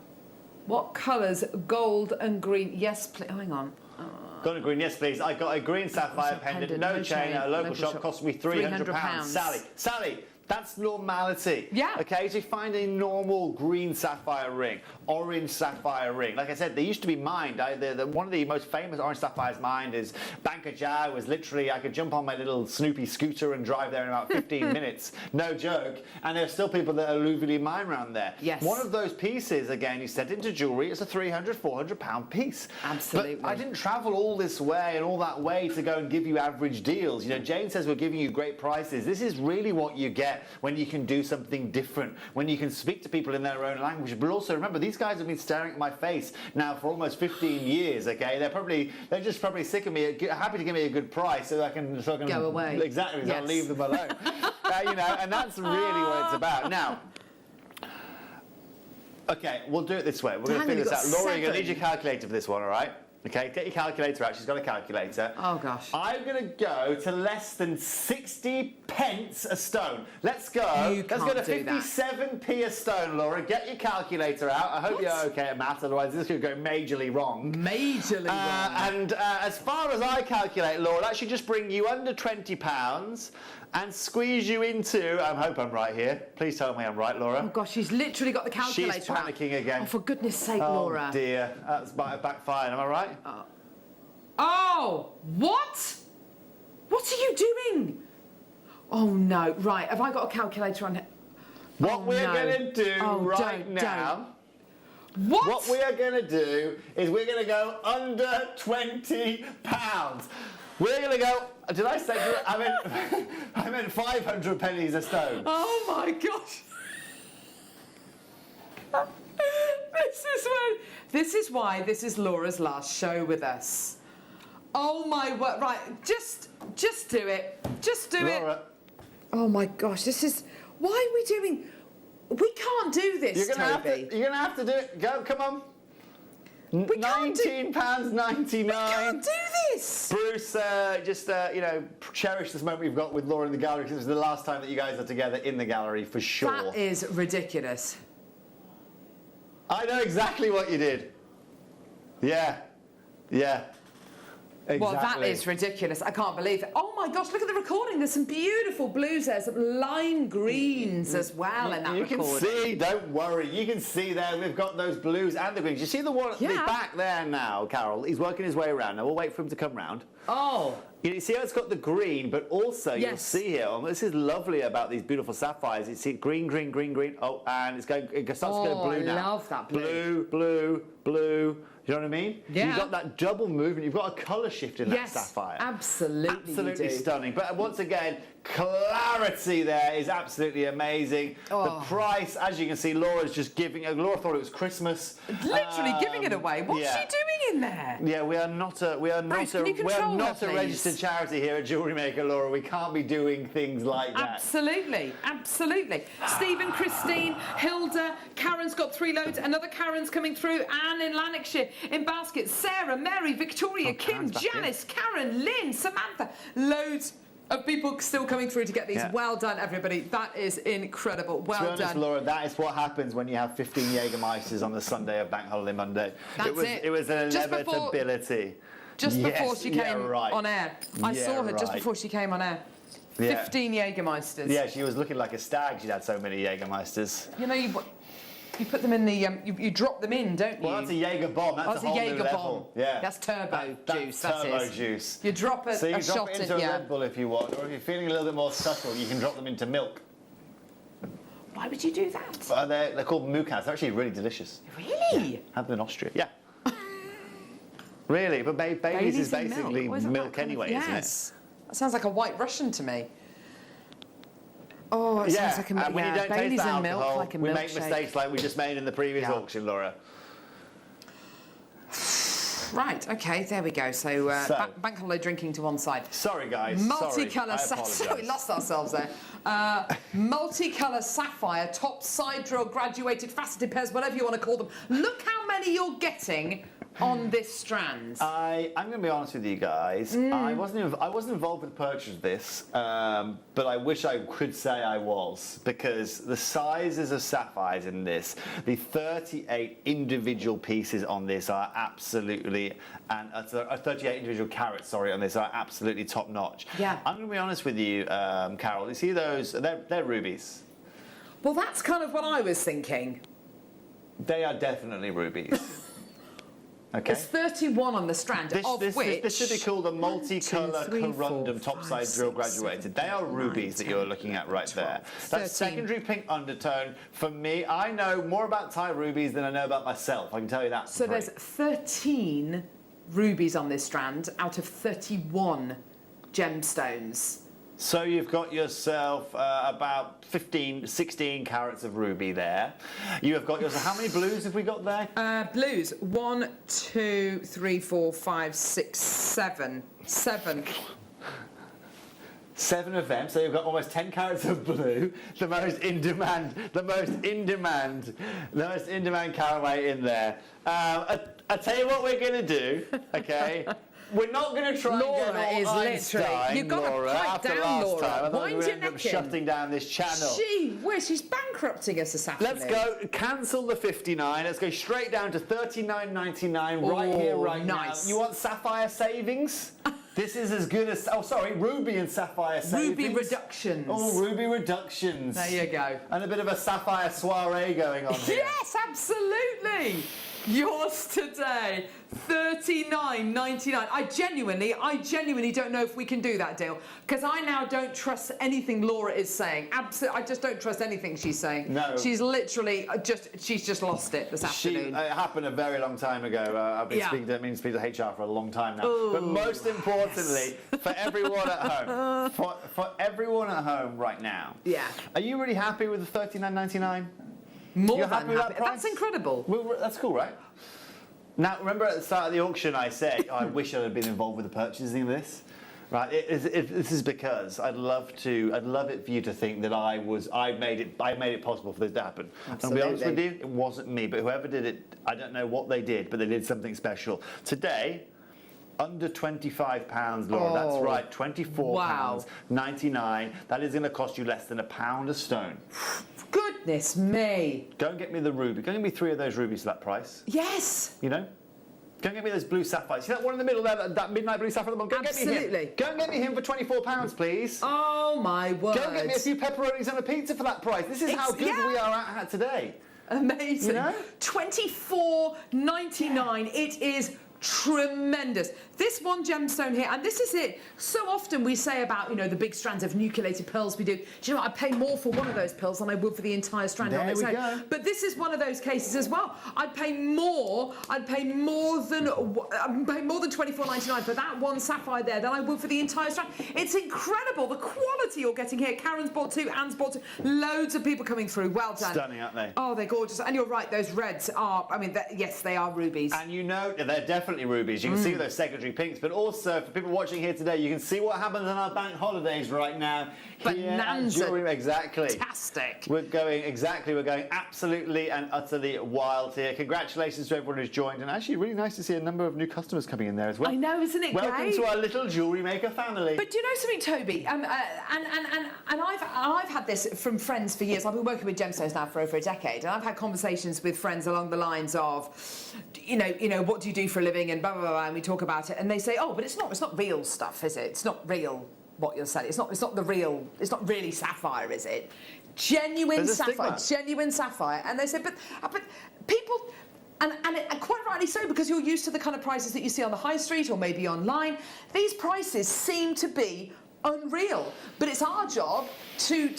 What colours? Gold and green. Yes, please. Oh, hang on. Got a green, yes please. I got a green sapphire pendant, no chain, at a local shop, cost me £300. Sally, that's normality. Yeah. Okay, so you find a normal green sapphire ring, orange sapphire ring. Like I said, they used to be mined. One of the most famous orange sapphires mined is Banca Jar. Was literally, I could jump on my little Snoopy scooter and drive there in about 15 minutes. No joke. And there are still people that alluvially mine around there. Yes. One of those pieces, again, you set into jewellery, it's a £300, £400 piece. Absolutely. But I didn't travel all this way and all that way to go and give you average deals. You know, Jane says we're giving you great prices. This is really what you get when you can do something different, when you can speak to people in their own language. But also remember, these guys have been staring at my face now for almost 15 years. Okay, they're just probably sick of me, happy to give me a good price so I can go away. Exactly, so I'll leave them alone. You know, and that's really what it's about. Now. Okay, we'll do it this way. We're going to figure this out. Laura, you're going to need your calculator for this one, all right? Okay, get your calculator out. She's got a calculator. Oh, gosh. I'm going to go to less than 60 pence a stone. Let's go. Let's go to 57p a stone, Laura. Get your calculator out. I hope you're okay at maths, otherwise this could go majorly wrong. Majorly wrong. And as far as I calculate, Laura, that should just bring you under £20 and squeeze you into... I hope I'm right here. Please tell me I'm right, Laura. Oh, gosh, she's literally got the calculator She's panicking again. Oh, for goodness sake, Oh, Laura. dear. That's backfired. Am I right? Oh, what? What are you doing? Oh, no. Right, have I got a calculator on here? What we're going to do now... What we are going to do is we're going to go under £20. We're going to go... Did I say... I meant 500 pennies a stone. Oh, my gosh. This is why this is Laura's last show with us. Oh, my word. Right, just do it. Just do Laura. it. Oh, my gosh, this is... Why are we doing... We can't do this, Toby. You're going to have to do it. Go, come on. £19.99. We can't do this. Bruce, you know, cherish this moment we've got with Laura in the gallery, because it was the last time that you guys are together in the gallery, for sure. That is ridiculous. I know exactly what you did. Yeah. Exactly. Well, that is ridiculous. I can't believe it. Oh my gosh, look at the recording. There's some beautiful blues there, some lime greens as well in that recording. You can see, don't worry, you can see there we've got those blues and the greens. You see the one at the back there now, Carol? He's working his way around. Now we'll wait for him to come round. Oh. You see how it's got the green, but also you'll see here, this is lovely about these beautiful sapphires. You see green, green, green, green. Oh, and it starts to go blue now. I love that blue. Blue, blue, blue. You know what I mean? Yeah. You've got that double movement. You've got a colour shift in that sapphire. Absolutely. Absolutely stunning. But once again, clarity there is absolutely amazing. The price, as you can see, Laura's just giving. Laura thought it was Christmas. Literally giving it away. What's she doing in there? Yeah, we are not a registered charity here at Jewellery Maker, Laura. We can't be doing things like that. Absolutely, absolutely. Stephen, Christine, Hilda, Karen's got 3 loads. Another Karen's coming through. Anne in Lanarkshire, in baskets. Sarah, Mary, Victoria, Kim, Janice, Karen, Lynn, Samantha. Loads of people still coming through to get these. Well done, everybody. That is incredible. Well done. To be honest, Laura, that is what happens when you have 15 Jägermeisters on the Sunday of Bank Holiday Monday. It was an inevitability. Just before she came on air. I saw her just before she came on air. 15 Jägermeisters. Yeah, she was looking like a stag. She'd had so many Jägermeisters. You know, you put them in the, you drop them in, don't you? Well, that's a Jaeger bomb. That's a whole new level. Yeah. That's turbo juice. That's turbo juice. You drop a, so you a drop shot it into a Red Bull if you want, or if you're feeling a little bit more subtle, you can drop them into milk. Why would you do that? Well, they're called mucas. They're actually really delicious. Really? Yeah. Have them in Austria. Yeah. Really, but Baileys is basically milk anyway, isn't it? That sounds like a White Russian to me. Oh, it sounds like a and when you don't taste the alcohol, milk, like a we make mistakes like we just made in the previous auction, Laura. Right, okay, there we go. So, bank holiday drinking to one side. Sorry, guys. Multicolour sapphire. We lost ourselves there. Multicolour sapphire, top, side drill, graduated, faceted pairs, whatever you want to call them. Look how many you're getting on this strand. I'm going to be honest with you guys. I wasn't involved with the purchase of this, but I wish I could say I was, because the sizes of sapphires in this, the 38 individual pieces on this are absolutely, and 38 individual carats, sorry, on this are absolutely top notch. Yeah. I'm going to be honest with you, Carol. You see those? They're rubies. Well, that's kind of what I was thinking. They are definitely rubies. Okay. There's 31 on the strand, this should be called a multicolour corundum topside drill graduated. They are rubies that you're looking at right there. That secondary pink undertone, for me, I know more about Thai rubies than I know about myself. I can tell you that. So there's 13 rubies on this strand out of 31 gemstones. So you've got yourself about 15, 16 carats of ruby there. You have got yourself, how many blues have we got there? Blues, 1, 2, 3, 4, 5, 6, 7. 7. 7 of them, so you've got almost 10 carats of blue, the most in demand caraway in there. I'll tell you what we're going to do, okay? We're not going to try Laura and get all Einstein, you've got Laura, to pipe after down, last Laura. time. I thought Wind we your end up neck in. shutting down this channel. Gee whiz, she's bankrupting us this afternoon. Let's go, cancel the 59, let's go straight down to $39.99 right here, right now. You want sapphire savings? This is as good as, ruby and sapphire savings. Ruby reductions. Oh, ruby reductions. There you go. And a bit of a sapphire soiree going on here. Yes, absolutely. Yours today, $39.99. I genuinely don't know if we can do that deal, because I now don't trust anything Laura is saying. Absolutely, I just don't trust anything she's saying. No. She's literally she's just lost it this afternoon. It happened a very long time ago. I've been speaking to HR for a long time now. Ooh, but most importantly, for everyone at home, for everyone at home right now. Yeah. Are you really happy with the $39.99? More You're than happy with that price? That's incredible. Well, that's cool, right? Now, remember at the start of the auction I said, I wish I'd have been involved with the purchasing of this. Right, this is because I'd love it for you to think that I made it possible for this to happen. Absolutely. I'll be honest with you, it wasn't me, but whoever did it, I don't know what they did, but they did something special. Today, under £25, Laura, that's right, £24.99. That is going to cost you less than £1 a stone. Goodness me. Go and get me the ruby. Go and get me 3 of those rubies for that price. Yes. You know? Go and get me those blue sapphires. See that one in the middle there, that midnight blue sapphire? Go and get me him. Go and get me him for £24, please. Oh my word. Go and get me a few pepperonis and a pizza for that price. This is how good we are at today. Amazing. You know? $24.99. It is tremendous. This one gemstone here, and this is it. So often we say about, you know, the big strands of nucleated pearls we do. Do you know what? I pay more for one of those pearls than I would for the entire strand on its own. But this is one of those cases as well. I'd pay more than £24.99 for that one sapphire there than I would for the entire strand. It's incredible the quality you're getting here. Karen's bought two, Anne's bought two. Loads of people coming through. Well done. Stunning, aren't they? Oh, they're gorgeous. And you're right, those reds are, I mean, yes, they are rubies. And you know, they're definitely rubies. You can see those secondary pinks, but also for people watching here today, you can see what happens on our bank holidays right now. Bonanza. Exactly. Fantastic. We're going absolutely and utterly wild here. Congratulations to everyone who's joined, and actually really nice to see a number of new customers coming in there as well. I know, isn't it Welcome great? to our little Jewellery Maker family. But do you know something, Toby? And I've had this from friends for years. I've been working with gemstones now for over a decade, and I've had conversations with friends along the lines of, you know, what do you do for a living, and blah blah blah, and we talk about it, and they say, oh, but it's not real stuff, is it? It's not real what you're selling. It's not really sapphire, is it? Genuine sapphire. And they say, but people. And quite rightly so, because you're used to the kind of prices that you see on the high street or maybe online. These prices seem to be unreal, but it's our job to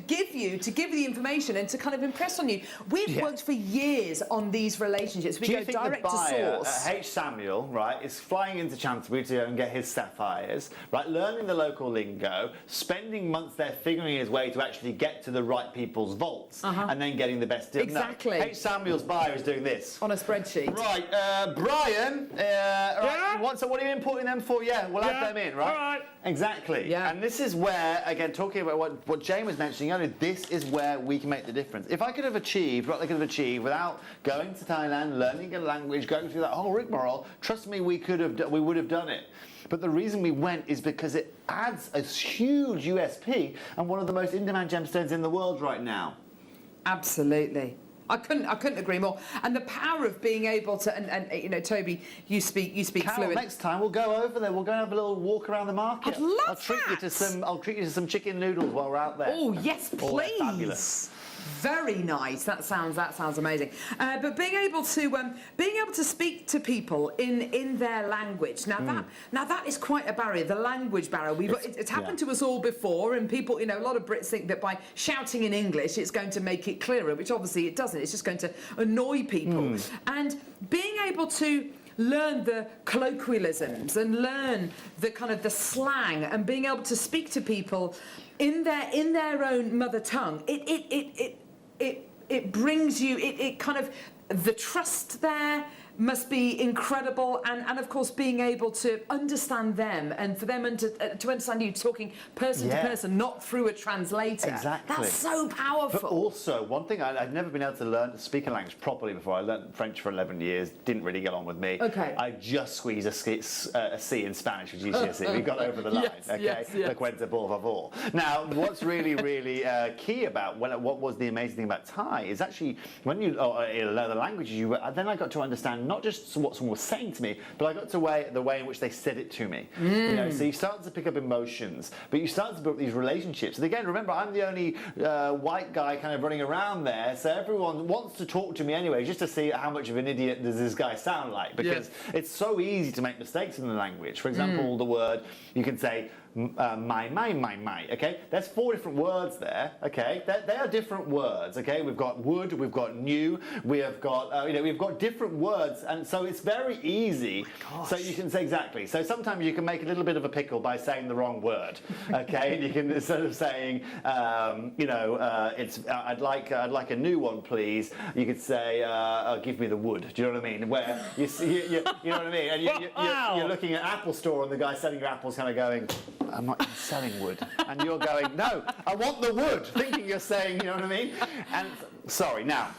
give you the information and to kind of impress on you. We've worked for years on these relationships. We go direct to source. H. Samuel, right, is flying into Canterbury to go and get his sapphires, right, learning the local lingo, spending months there figuring his way to actually get to the right people's vaults, and then getting the best deal. Exactly. No, H. Samuel's buyer is doing this on a spreadsheet. Right, Brian. Right, so what are you importing them for? Yeah, we'll add them in, right? All right. Exactly. Yeah. And this is where, again, talking about what Jane was mentioning earlier, this is where we can make the difference. If I could have achieved what they could have achieved without going to Thailand, learning a language, going through that whole rigmarole, trust me, we would have done it. But the reason we went is because it adds a huge USP and one of the most in-demand gemstones in the world right now. Absolutely. I couldn't agree more. And the power of being able to, and you know, Toby, you speak Carol, fluent. Next time we'll go over there. We'll go and have a little walk around the market. I'd love I'll treat you to some chicken noodles while we're out there. Oh yes, please. Fabulous. Very nice. That sounds amazing. But being able to speak to people in their language. Now that is quite a barrier. The language barrier. It's happened to us all before, and people, you know, a lot of Brits think that by shouting in English it's going to make it clearer, which obviously it doesn't. It's just going to annoy people. And being able to learn the colloquialisms and learn the kind of the slang and being able to speak to people in their own mother tongue, it brings you, it kind of, the trust there must be incredible, and of course being able to understand them and for them to understand you talking person to person, not through a translator. Exactly. That's so powerful. But also, one thing, I'd never been able to learn to speak a language properly before. I learned French for 11 years, didn't really get on with me. Okay. I just squeezed a C in Spanish for GCSE. We got over the line, okay? Yes. Le cuento por favor. Now, what's really, really key about what was the amazing thing about Thai is actually when you learn the languages, then I got to understand not just what someone was saying to me, but I got to the way in which they said it to me. You know, so you start to pick up emotions, but you start to build these relationships. And again, remember, I'm the only white guy kind of running around there, so everyone wants to talk to me anyway, just to see how much of an idiot does this guy sound like, because it's so easy to make mistakes in the language. For example, the word, you can say, my, okay? There's 4 different words there, okay? They are different words, okay? We've got wood, we've got new, we have got, we've got different words, and so it's very easy. So you can say exactly. So sometimes you can make a little bit of a pickle by saying the wrong word, okay? And you can, instead of saying, I'd like a new one, please. You could say, give me the wood. Do you know what I mean? Where you know what I mean? And you're looking at Apple Store, and the guy selling your apples kind of going, I'm not even selling wood. And you're going, no, I want the wood, thinking you're saying, you know what I mean? And sorry, now,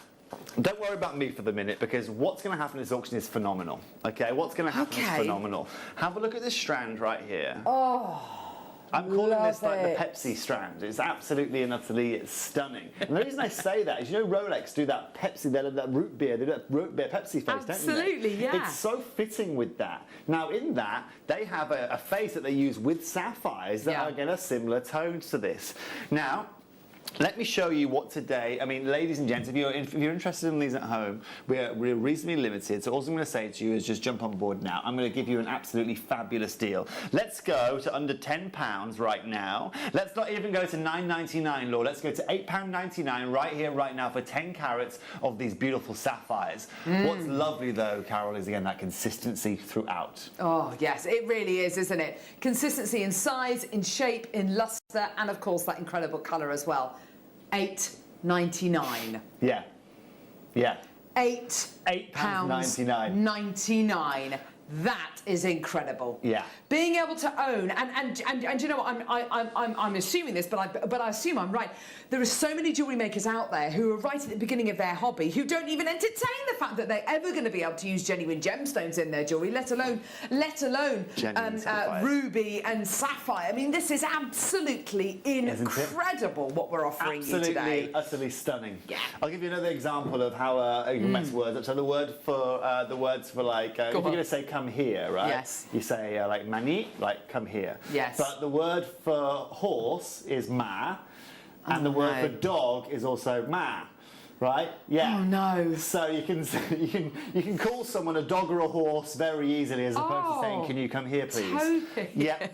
don't worry about me for the minute, because what's going to happen in this auction is phenomenal. Okay, what's going to happen is phenomenal. Have a look at this strand right here. Oh. I'm calling this like the Pepsi strand. It's absolutely and utterly stunning. And the reason I say that is, you know, Rolex do that Pepsi, that root beer, they do that root beer Pepsi face, don't they? Absolutely, yeah. It's so fitting with that. Now, in that, they have a face that they use with sapphires that are, again, a similar tone to this. Now, let me show you what today, I mean, ladies and gents, if you're interested in these at home, we're reasonably limited, so all I'm going to say to you is just jump on board now. I'm going to give you an absolutely fabulous deal. Let's go to under £10 right now. Let's not even go to £9.99, Laura. Let's go to £8.99 right here, right now for 10 carats of these beautiful sapphires. What's lovely, though, Carol, is, again, that consistency throughout. Oh, yes, it really is, isn't it? Consistency in size, in shape, in lustre, and, of course, that incredible colour as well. £8.99. Yeah. Yeah. £8.99. That is incredible. Yeah. Being able to own, and you know what, I'm assuming this, but I assume I'm right. There are so many jewellery makers out there who are right at the beginning of their hobby who don't even entertain the fact that they're ever going to be able to use genuine gemstones in their jewellery, let alone ruby and sapphire. I mean, this is absolutely incredible what we're offering you today. Absolutely, utterly stunning. Yeah. I'll give you another example of how you can mess words up. So the words for like, if you're going to say come here, right? Yes. You say like mani, like come here. Yes. But the word for horse is ma, and the word for dog is also ma. Right? Yeah. Oh no. So you can call someone a dog or a horse very easily, as opposed to saying, "Can you come here, please?" Totally. Yeah.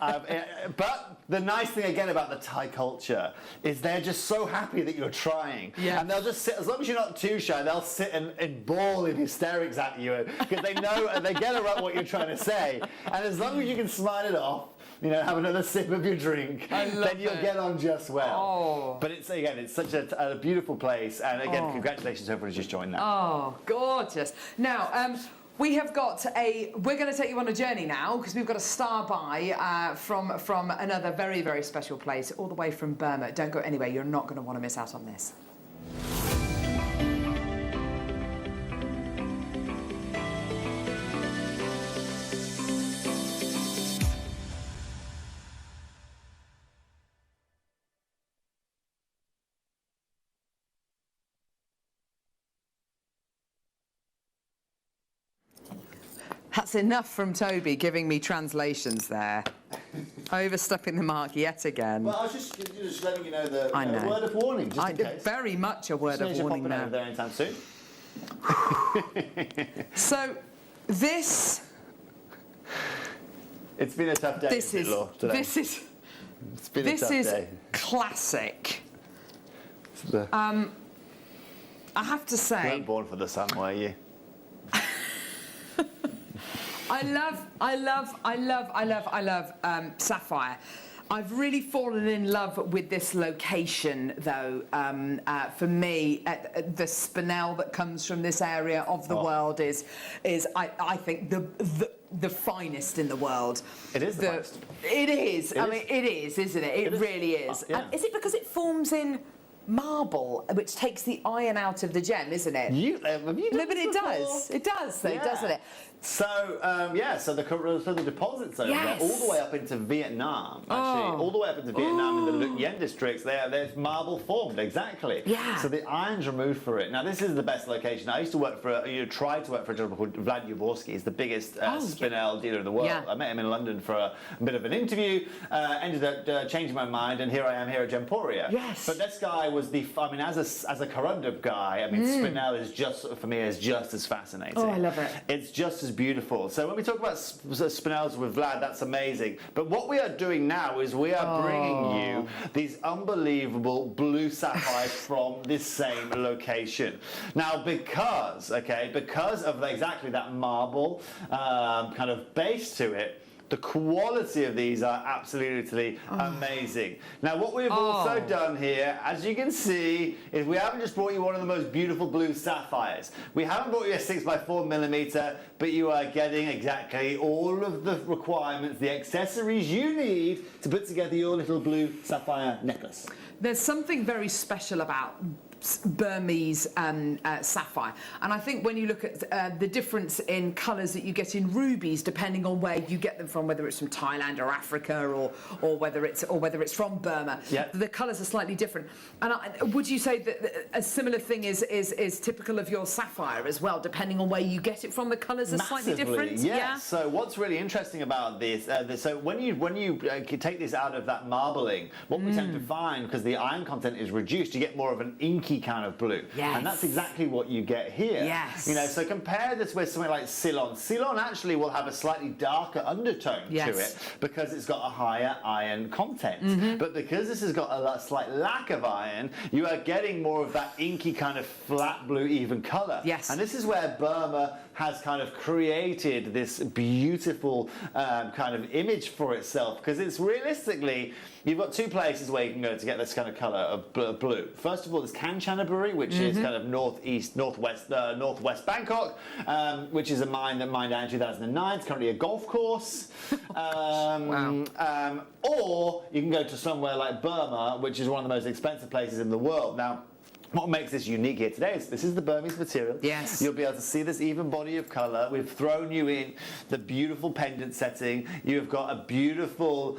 But the nice thing again about the Thai culture is they're just so happy that you're trying, and they'll just sit, as long as you're not too shy, they'll sit and bawl in hysterics at you because they know and they get what you're trying to say, and as long as you can smile it off. You know, have another sip of your drink, then you'll get on just well. Oh. But it's such a beautiful place, and again, congratulations to everyone who's just joined that. Oh, gorgeous. Now, we have got we're going to take you on a journey now, because we've got a star by from another very, very special place, all the way from Burma. Don't go anywhere, you're not going to want to miss out on this. That's enough from Toby giving me translations there. Overstepping the mark yet again. Well, I was just letting you know the word of warning, just in case. Very much a word of warning now. Over there anytime soon. So, this... It's been a tough day, This is classic. I have to say... You weren't born for the sun, were you? I love sapphire. I've really fallen in love with this location, though. For me, the spinel that comes from this area of the world is I think the finest in the world. It is the finest. It is. I mean, it is, isn't it? It really is. Yeah. And is it because it forms in marble, which takes the iron out of the gem, isn't it? Have you done No, but it before? does. It does, though, doesn't it? So, so the deposits over there, all the way up into Vietnam, actually, all the way up into Vietnam in the Luc Yen districts, there's marble formed, exactly. Yeah. So the iron's removed for it. Now, this is the best location. I used to work for, tried to work for a gentleman called Vlad Yavorski. He's the biggest spinel dealer in the world. Yeah. I met him in London for a bit of an interview, ended up changing my mind, and here I am here at Gemporia. Yes. But this guy was as a Corundum guy, I mean, spinel is just, for me, is just as fascinating. Oh, I love it. It's just as beautiful. So when we talk about spinels with Vlad, that's amazing. But what we are doing now is we are bringing you these unbelievable blue sapphires from this same location. Now, because of exactly that marble kind of base to it, the quality of these are absolutely amazing. Now, what we've also done here, as you can see, is we haven't just brought you one of the most beautiful blue sapphires. We haven't brought you a 6x4mm, but you are getting exactly all of the requirements, the accessories you need to put together your little blue sapphire necklace. There's something very special about Burmese sapphire. And I think when you look at the difference in colours that you get in rubies, depending on where you get them from, whether it's from Thailand or Africa or whether it's from Burma, the colours are slightly different. And would you say that a similar thing is typical of your sapphire as well, depending on where you get it from? The colours are slightly different. Yeah. So what's really interesting about this? So when you take this out of that marbling, what we tend to find, because the iron content is reduced, you get more of an inky kind of blue. Yes. And that's exactly what you get here. Yes. You know, so compare this with something like Ceylon. Ceylon actually will have a slightly darker undertone to it because it's got a higher iron content. But because this has got a slight lack of iron, you are getting more of that inky kind of flat blue even colour. Yes. And this is where Burma has kind of created this beautiful kind of image for itself, because it's realistically, you've got two places where you can go to get this kind of colour of blue. First of all, there's Kanchanaburi, which is kind of northwest Bangkok, which is a mine that mined out in 2009. It's currently a golf course. Or you can go to somewhere like Burma, which is one of the most expensive places in the world. Now, what makes this unique here today is this is the Burmese material. Yes. You'll be able to see this even body of colour. We've thrown you in the beautiful pendant setting. You've got a beautiful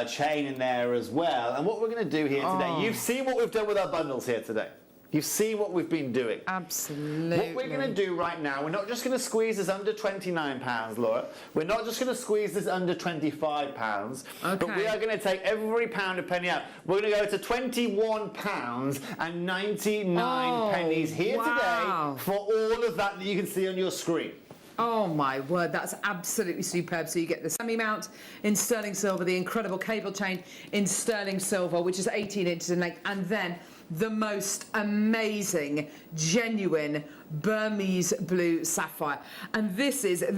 chain in there as well. And what we're going to do here today, you've seen what we've done with our bundles here today. You've seen what we've been doing. Absolutely. What we're going to do right now, we're not just going to squeeze this under £29, Laura. We're not just going to squeeze this under £25, but we are going to take every pound a penny out. We're going to go to £21.99 here today for all of that you can see on your screen. Oh my word, that's absolutely superb. So you get the semi-mount in sterling silver, the incredible cable chain in sterling silver, which is 18 inches in length, and then the most amazing, genuine Burmese blue sapphire. And this is a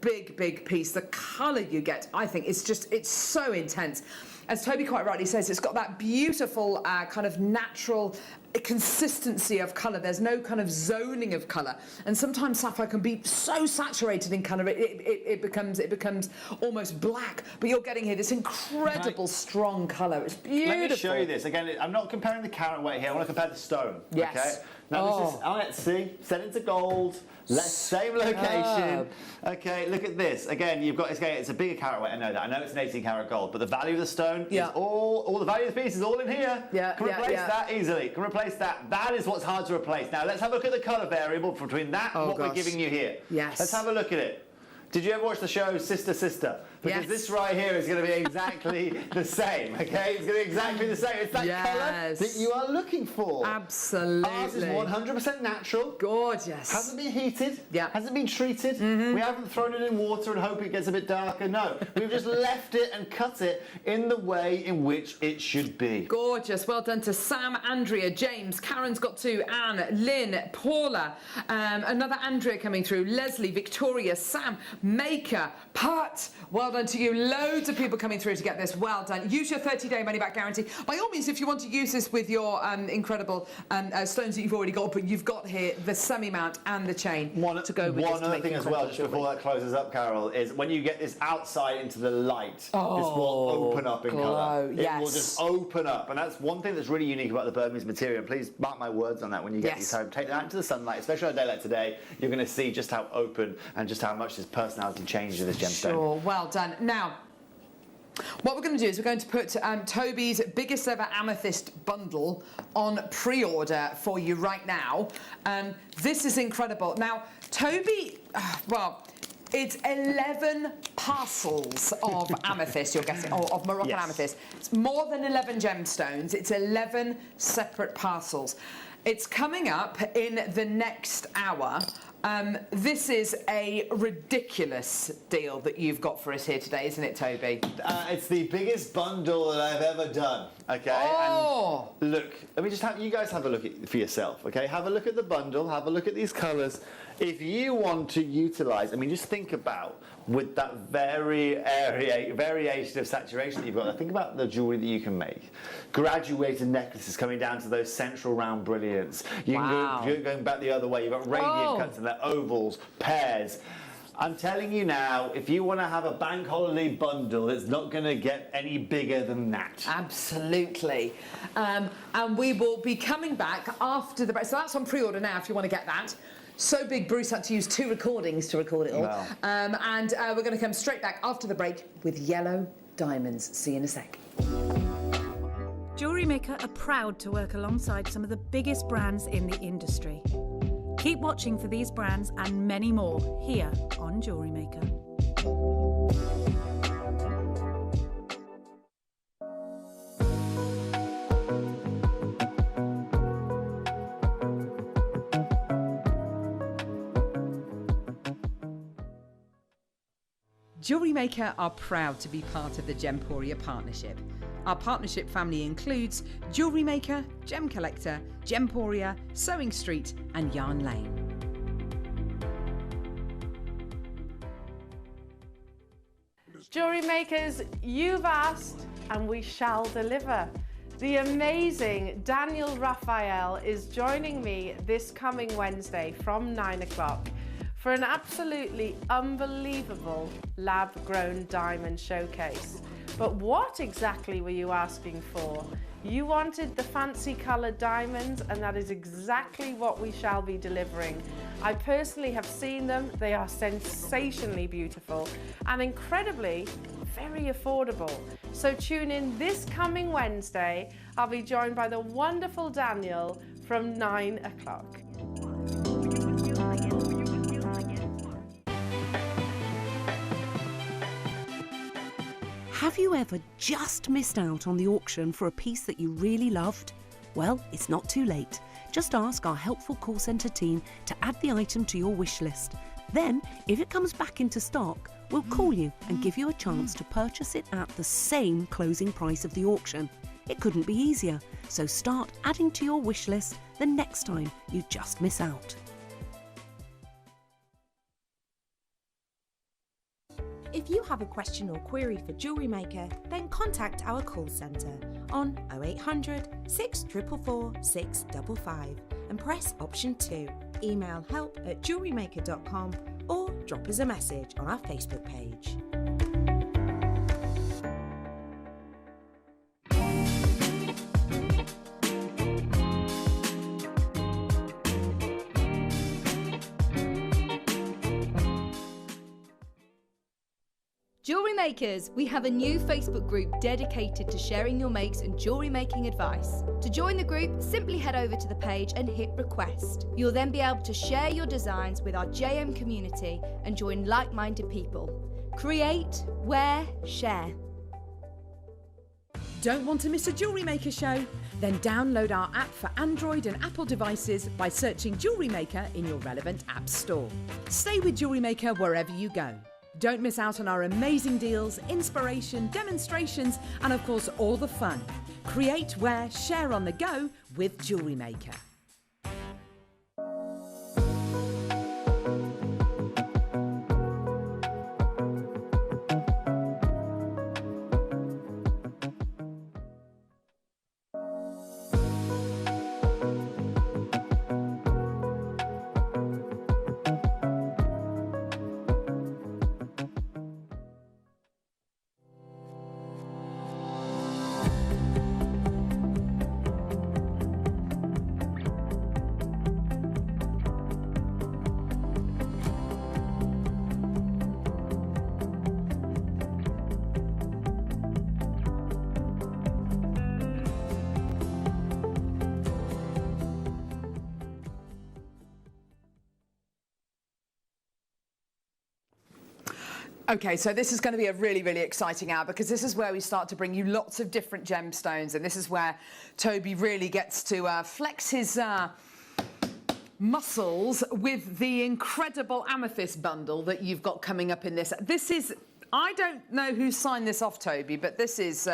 big piece. The colour you get, I think, it's so intense. As Toby quite rightly says, it's got that beautiful kind of natural consistency of colour. There's no kind of zoning of colour, and sometimes sapphire can be so saturated in colour it becomes almost black. But you're getting here this incredible strong colour. It's beautiful. Let me show you this again. I'm not comparing the carat weight here. I want to compare the stone. Yes. Okay. Now this is let's see, set into gold. Same location. Okay, look at this. Again, you've got it's a bigger carat weight. I know that. I know it's an 18 carat gold, but the value of the stone is all the value of the piece is all in here. Can replace that easily. Can replace that. That is what's hard to replace. Now let's have a look at the colour variable between that and what we're giving you here. Yes. Let's have a look at it. Did you ever watch the show Sister Sister? Because this right here is going to be exactly the same, okay? It's going to be exactly the same. It's that colour that you are looking for. Absolutely. Ours is 100% natural. Gorgeous. Hasn't been heated. Hasn't been treated. We haven't thrown it in water and hope it gets a bit darker. No. We've just left it and cut it in the way in which it should be. Gorgeous. Well done to Sam, Andrea, James, Karen's got two, Anne, Lynn, Paula, another Andrea coming through, Leslie, Victoria, Sam, Maker, Pat. Well done to you. Loads of people coming through to get this. Well done. Use your 30-day money-back guarantee. By all means, if you want to use this with your incredible stones that you've already got, but you've got here the semi-mount and the chain to go with One other thing as well, just before that closes up, Carol, is when you get this outside into the light, this will open up in colour. It will just open up. And that's one thing that's really unique about the Burmese material. And please mark my words on that when you get these home. Take that out into the sunlight, especially on a day like today. You're going to see just how open and just how much this personality changes in this gemstone. Sure. Well done. Now, what we're going to do is we're going to put Toby's biggest ever amethyst bundle on pre-order for you right now. This is incredible. Now, Toby, it's 11 parcels of amethyst you're getting, or of Moroccan amethyst. It's more than 11 gemstones. It's 11 separate parcels. It's coming up in the next hour. This is a ridiculous deal that you've got for us here today, isn't it, Toby? It's the biggest bundle that I've ever done, okay? And look, let me just have you guys have a look at it for yourself, okay? Have a look at the bundle, have a look at these colours. If you want to utilise, I mean, just think about with that variation of saturation that you've got. Think about the jewellery that you can make. Graduated necklaces coming down to those central round brilliants. You can go going back the other way. You've got radiant cuts and they're ovals, pairs. I'm telling you now, if you want to have a bank holiday bundle, it's not going to get any bigger than that. Absolutely. And we will be coming back after the break. So that's on pre-order now if you want to get that. So big, Bruce had to use 2 recordings to record it all. Wow. And we're going to come straight back after the break with yellow diamonds. See you in a sec. Jewellery Maker are proud to work alongside some of the biggest brands in the industry. Keep watching for these brands and many more here on Jewellery Maker. Jewellery Maker are proud to be part of the Gemporia partnership. Our partnership family includes Jewellery Maker, Gem Collector, Gemporia, Sewing Street and Yarn Lane. Jewellery Makers, you've asked and we shall deliver. The amazing Daniel Raphael is joining me this coming Wednesday from 9 o'clock for an absolutely unbelievable lab-grown diamond showcase. But what exactly were you asking for? You wanted the fancy coloured diamonds, and that is exactly what we shall be delivering. I personally have seen them. They are sensationally beautiful and incredibly very affordable. So tune in this coming Wednesday. I'll be joined by the wonderful Daniel from 9 o'clock. Have you ever just missed out on the auction for a piece that you really loved? Well, it's not too late. Just ask our helpful call centre team to add the item to your wish list. Then, if it comes back into stock, we'll call you and give you a chance to purchase it at the same closing price of the auction. It couldn't be easier, so start adding to your wish list the next time you just miss out. If you have a question or query for Jewellery Maker, then contact our call centre on 0800 644 655 and press option 2. Email help@jewellerymaker.com or drop us a message on our Facebook page. Jewellery Makers, we have a new Facebook group dedicated to sharing your makes and jewellery making advice. To join the group, simply head over to the page and hit request. You'll then be able to share your designs with our JM community and join like-minded people. Create, wear, share. Don't want to miss a Jewellery Maker show? Then download our app for Android and Apple devices by searching Jewellery Maker in your relevant app store. Stay with Jewellery Maker wherever you go. Don't miss out on our amazing deals, inspiration, demonstrations, and of course all the fun. Create, wear, share on the go with Jewellery Maker. Okay, so this is going to be a really, really exciting hour because this is where we start to bring you lots of different gemstones, and this is where Toby really gets to flex his muscles with the incredible amethyst bundle that you've got coming up in this. This is, I don't know who signed this off, Toby, but this is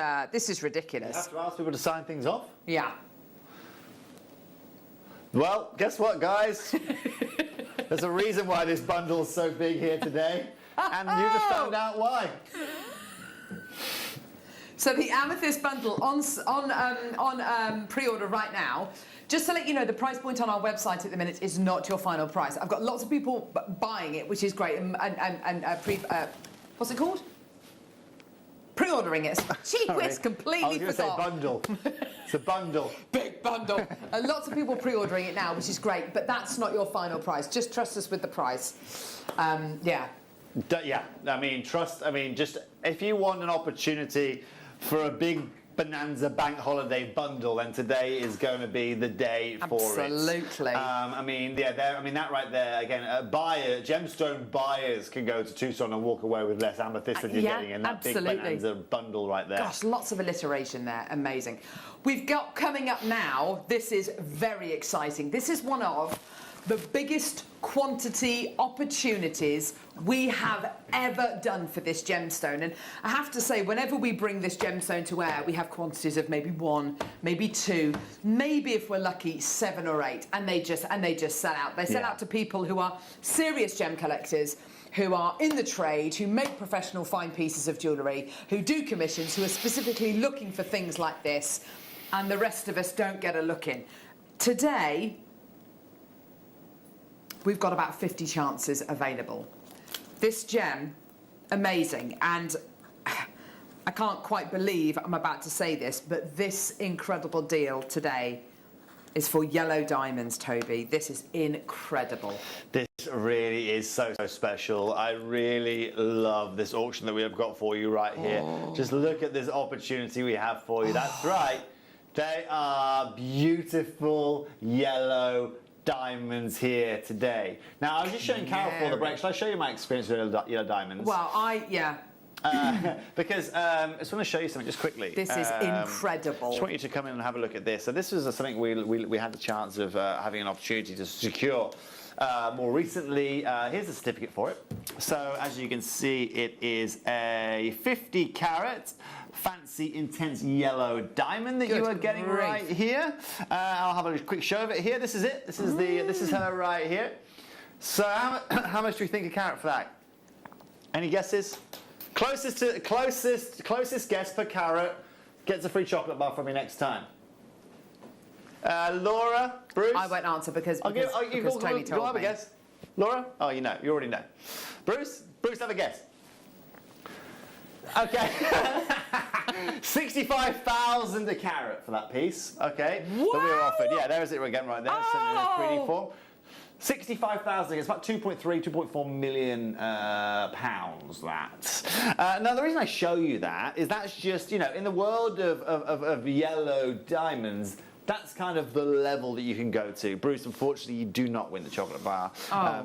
ridiculous. You have to ask people to sign things off? Yeah. Well, guess what, guys? There's a reason why this bundle's so big here today. And you just found out why. So the amethyst bundle on pre-order right now. Just to let you know, the price point on our website at the minute is not your final price. I've got lots of people buying it, which is great, what's it called? Pre-ordering it. Gee whiz, completely forgot. I was going to say bundle. It's a bundle. Big bundle. Lots of people pre-ordering it now, which is great, but that's not your final price. Just trust us with the price. Yeah. Yeah, I mean, just if you want an opportunity for a big bonanza bank holiday bundle, then today is going to be the day for it. Absolutely. I mean, yeah, that right there, again, gemstone buyers can go to Tucson and walk away with less amethyst than you're getting in that big bonanza bundle right there. Gosh, lots of alliteration there. Amazing. We've got coming up now, this is very exciting. This is one of the biggest quantity opportunities we have ever done for this gemstone. And I have to say, whenever we bring this gemstone to air, we have quantities of maybe 1, maybe 2, maybe if we're lucky 7 or 8, and they just sell out. They sell out to people who are serious gem collectors, who are in the trade, who make professional fine pieces of jewellery, who do commissions, who are specifically looking for things like this, and the rest of us don't get a look in. Today, we've got about 50 chances available. This gem, amazing, and I can't quite believe I'm about to say this, but this incredible deal today is for yellow diamonds, Toby. This is incredible. This really is so special. I really love this auction that we have got for you right here. Just look at this opportunity we have for you. That's right. They are beautiful yellow diamonds here today. Now, I was just showing Carol for the break. Shall I show you my experience with yellow diamonds? Well, because I just want to show you something just quickly. This is incredible. I just want you to come in and have a look at this. So this is something we had the chance of having an opportunity to secure more recently. Here's the certificate for it. So as you can see, it is a 50 carat fancy intense yellow diamond that you are getting right here. I'll have a quick show of it here. This is it. This is her right here. So how much do you think a carat for that? Any guesses? Closest guess per carat gets a free chocolate bar from me next time. Laura, Bruce. I won't answer because Tony told me. Have a me. guess. Laura? Oh, you know. You already know. Bruce, have a guess. Okay. 65,000 a carat for that piece. Okay. Wow. That we were offered. Yeah, there's it again right there. Sitting in a 3D form. 65,000, it's about 2.4 million pounds, that. Now, the reason I show you that is that's just, in the world of yellow diamonds, that's kind of the level that you can go to. Bruce, unfortunately, you do not win the chocolate bar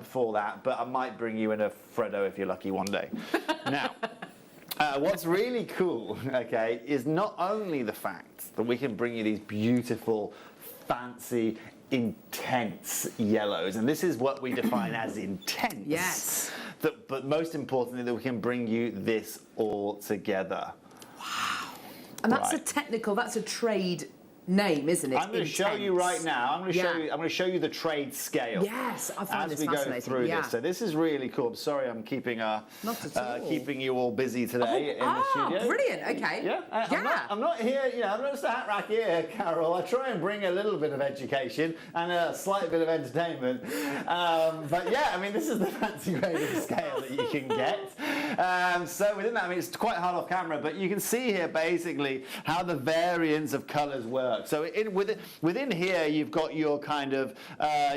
for that, but I might bring you in a Freddo if you're lucky one day. Now, what's really cool, okay, is not only the fact that we can bring you these beautiful, fancy, intense yellows, and this is what we define as intense. Yes. But most importantly, that we can bring you this all together. Wow. And that's that's a trade name, isn't it? I'm going to show you right now. I'm going to show you the trade scale. Yes, I find as this we fascinating. go through this. So this is really cool. I'm sorry, I'm keeping keeping you all busy today in the studio. Brilliant. Okay. Yeah. I'm not here. I'm not just a hat rack here, Carol. I try and bring a little bit of education and a slight bit of entertainment. But yeah, I mean, this is the fancy grade of scale that you can get. So within that, I mean, it's quite hard off camera, but you can see here basically how the variance of colours work. So within here, you've got your kind of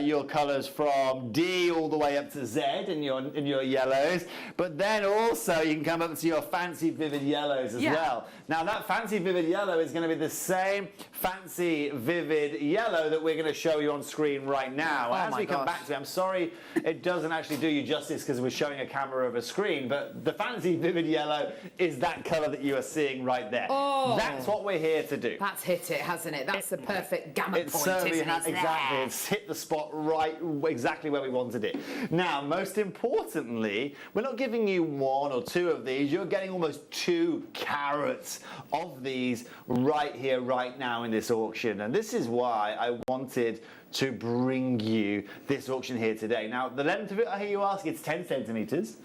your colours from D all the way up to Z in your yellows, but then also you can come up to your fancy vivid yellows as well. Now that fancy vivid yellow is going to be the same fancy vivid yellow that we're going to show you on screen right now. As we come back to it, I'm sorry it doesn't actually do you justice because we're showing a camera of a screen, but the fancy vivid yellow is that colour that you are seeing right there. That's what we're here to do. That's hit it, hasn't it? That's the perfect gamma point, certainly isn't it? Exactly. It's hit the spot right, exactly where we wanted it. Now, most importantly, we're not giving you 1 or 2 of these. You're getting almost 2 carats of these right here, right now in this auction. And this is why I wanted to bring you this auction here today. Now, the length of it, I hear you ask, it's 10 centimeters.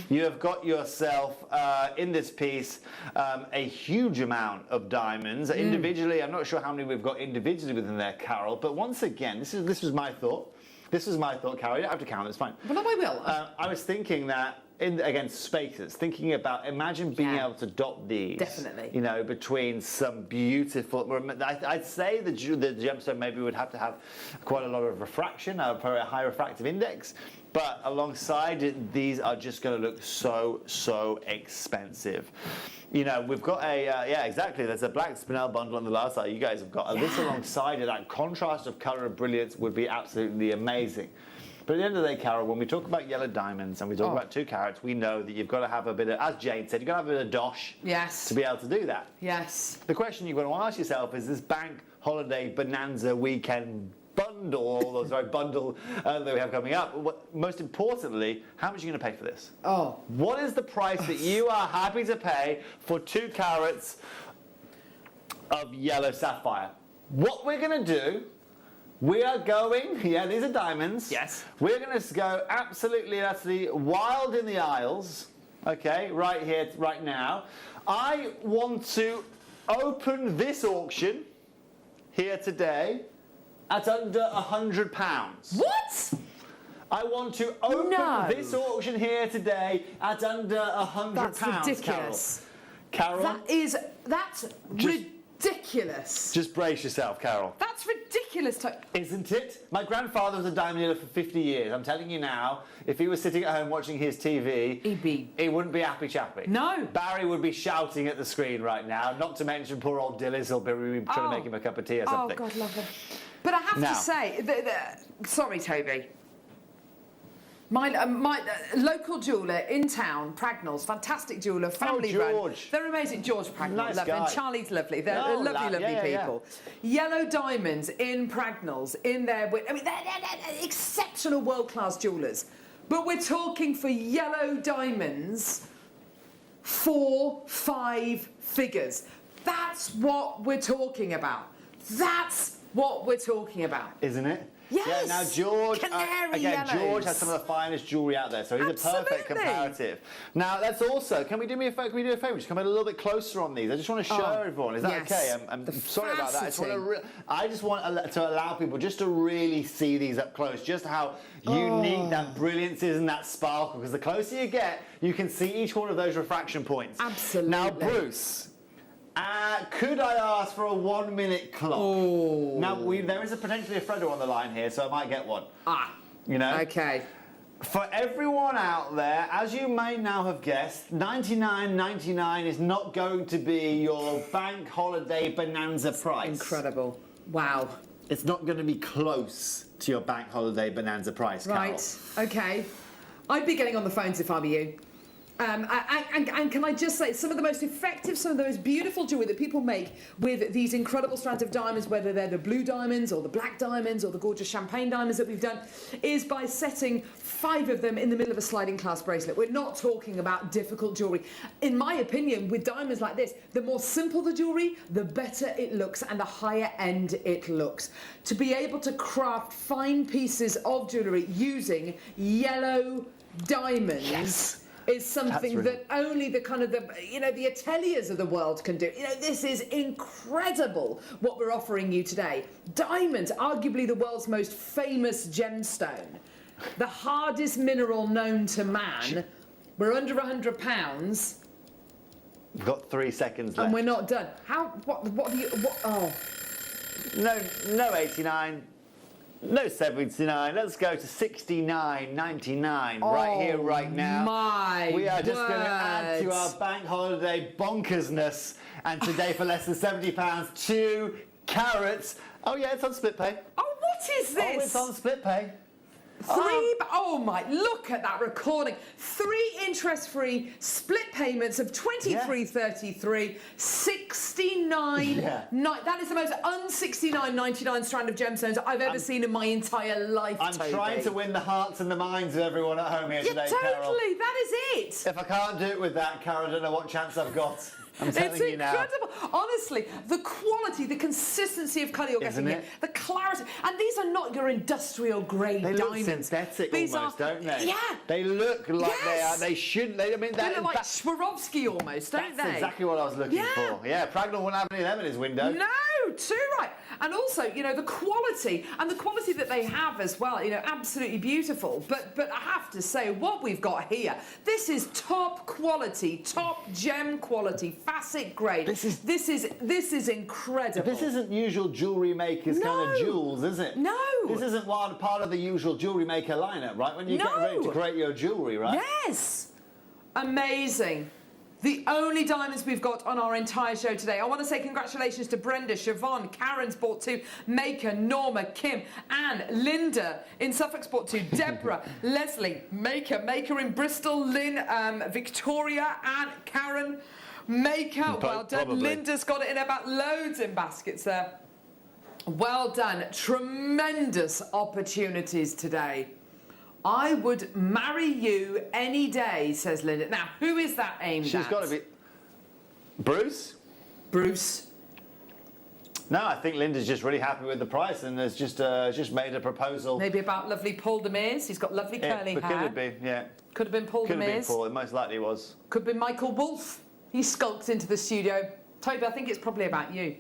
You have got yourself, in this piece, a huge amount of diamonds. Individually, I'm not sure how many we've got individually within there, Carol, but once again, this was my thought. This was my thought, Carol. You don't have to count, it's fine. Well, no, I will. I was thinking that, against spaces, thinking about, imagine being able to dot these. Definitely. You know, between some beautiful, I'd say the gemstone maybe would have to have quite a lot of refraction, probably a high refractive index, but alongside it, these are just going to look so expensive. You know, we've got a, yeah, exactly, there's a black spinel bundle on the last side. You guys have got this alongside it. That contrast of colour and brilliance would be absolutely amazing. But at the end of the day, Carol, when we talk about yellow diamonds and we talk about 2 carats, we know that you've got to have a bit of, as Jane said, you've got to have a bit of dosh to be able to do that. Yes. The question you've got to ask yourself is this bank holiday bonanza weekend bundle, bundle that we have coming up. Most importantly, how much are you going to pay for this? What is the price that you are happy to pay for 2 carats of yellow sapphire? What we're going to do, we are going, these are diamonds. Yes. We're going to go absolutely wild in the aisles, okay, right here, right now. I want to open this auction here today at under £100. What? I want to open this auction here today at under £100. That's ridiculous. Carol? That's ridiculous. Just brace yourself, Carol. That's ridiculous. Isn't it? My grandfather was a diamond dealer for 50 years. I'm telling you now, if he was sitting at home watching his TV, he wouldn't be happy chappy. No. Barry would be shouting at the screen right now, not to mention poor old Dillis will be trying to make him a cup of tea or something. Oh, God, love him. But I have to say, sorry, Toby. My local jeweller in town, Pragnell's, fantastic jeweller, family run. They're amazing. George Pragnell, Nice love him. guy. Charlie's lovely. They're lovely people. Yellow diamonds in Pragnell's, in there. I mean, they're exceptional world-class jewellers. But we're talking for yellow diamonds, 4, 5 figures. That's what we're talking about. That's what we're talking about. Isn't it? Yes. Yeah, now George, George has some of the finest jewellery out there, so he's a perfect comparative. Now, let's also, can we do a favour? Just come in a little bit closer on these. I just want to show everyone. Is that okay? I'm sorry about that. I just want to allow people just to really see these up close, just how unique that brilliance is and that sparkle, because the closer you get, you can see each one of those refraction points. Absolutely. Now, Bruce, could I ask for a 1-minute clock? Now, there is potentially a Freddo on the line here, so I might get one. You know? Okay. For everyone out there, as you may now have guessed, $99.99 is not going to be your bank holiday bonanza price. Incredible. Wow. It's not going to be close to your bank holiday bonanza price, Carol. Right. Okay. I'd be getting on the phones if I were you. And can I just say, some of the most effective, some of the most beautiful jewellery that people make with these incredible strands of diamonds, whether they're the blue diamonds or the black diamonds or the gorgeous champagne diamonds that we've done, is by setting 5 of them in the middle of a sliding clasp bracelet. We're not talking about difficult jewellery. In my opinion, with diamonds like this, the more simple the jewellery, the better it looks and the higher end it looks. To be able to craft fine pieces of jewellery using yellow diamonds is something that only the the ateliers of the world can do. You know, this is incredible what we're offering you today. Diamond, arguably the world's most famous gemstone, the hardest mineral known to man. We're under £100. We've got 3 seconds left. And we're not done. No 89. No 79. Let's go to 69.99 right here, right now. We are just going to add to our bank holiday bonkersness. And today, for less than £70, 2 carats. Oh yeah, it's on split pay. Oh, what is this? Oh, it's on split pay. Oh my, look at that recording. 3 interest-free split payments of 23.33, 69. That is the most un-69.99 strand of gemstones I've ever seen in my entire life. I'm trying to win the hearts and the minds of everyone at home here today, Carol. Totally, that is it. If I can't do it with that, Carol, I don't know what chance I've got. I'm telling you now. It's incredible. Honestly, the quality, the consistency of colour you're getting here, the clarity. And these are not your industrial grade diamonds. They look synthetic almost, don't they? Yeah. They look like they are. They shouldn't. I mean, they look like Swarovski almost, don't they? That's exactly what I was looking for. Yeah, Pragnell wouldn't have any of them in his window. No, too right. And also, you know, the quality that they have as well, you know, absolutely beautiful. But I have to say, what we've got here, this is top quality, top gem quality, facet grade. This is incredible. This isn't usual Jewellery Maker's kind of jewels, is it? No. This isn't part of the usual Jewellery Maker lineup, right? When you get ready to create your jewellery, right? Yes. Amazing. The only diamonds we've got on our entire show today. I want to say congratulations to Brenda, Siobhan, Karen's bought 2, Maker, Norma, Kim, Anne, Linda in Suffolk's bought 2, Deborah, Leslie, Maker in Bristol, Lynn, Victoria, Anne, Karen, Maker. Well done. Probably. Linda's got it in about loads in baskets there. Well done. Tremendous opportunities today. I would marry you any day, says Linda. Now, who is that aimed at? She's got to be... Bruce? Bruce. No, I think Linda's just really happy with the price and has just made a proposal. Maybe about lovely Paul Demers. He's got lovely curly hair. Could have been, yeah. Could have been Paul Demers. Could have been Paul, it most likely was. Could have been Michael Wolff. He skulked into the studio. Toby, I think it's probably about you.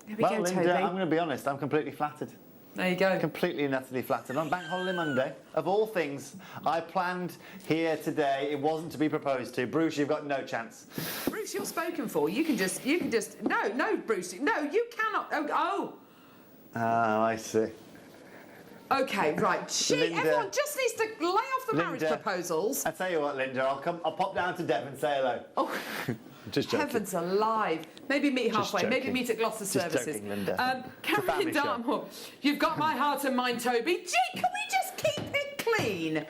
Here we go, Linda, Toby. I'm going to be honest, I'm completely flattered. There you go. Completely and utterly flattered. On Bank Holiday Monday, of all things, I planned here today. It wasn't to be proposed to. Bruce, you've got no chance. Bruce, you're spoken for. You can just. No, Bruce. No, you cannot. Oh. Oh, I see. Okay, right. Everyone just needs to lay off the marriage proposals. I tell you what, Linda, I'll pop down to Devon and say hello. Oh. Just joking. Heavens alive. Maybe meet halfway. Maybe meet at Gloucester Services. Joking, Linda. Karen Dartmoor, you've got my heart and mind, Toby. Gee, can we just keep it clean?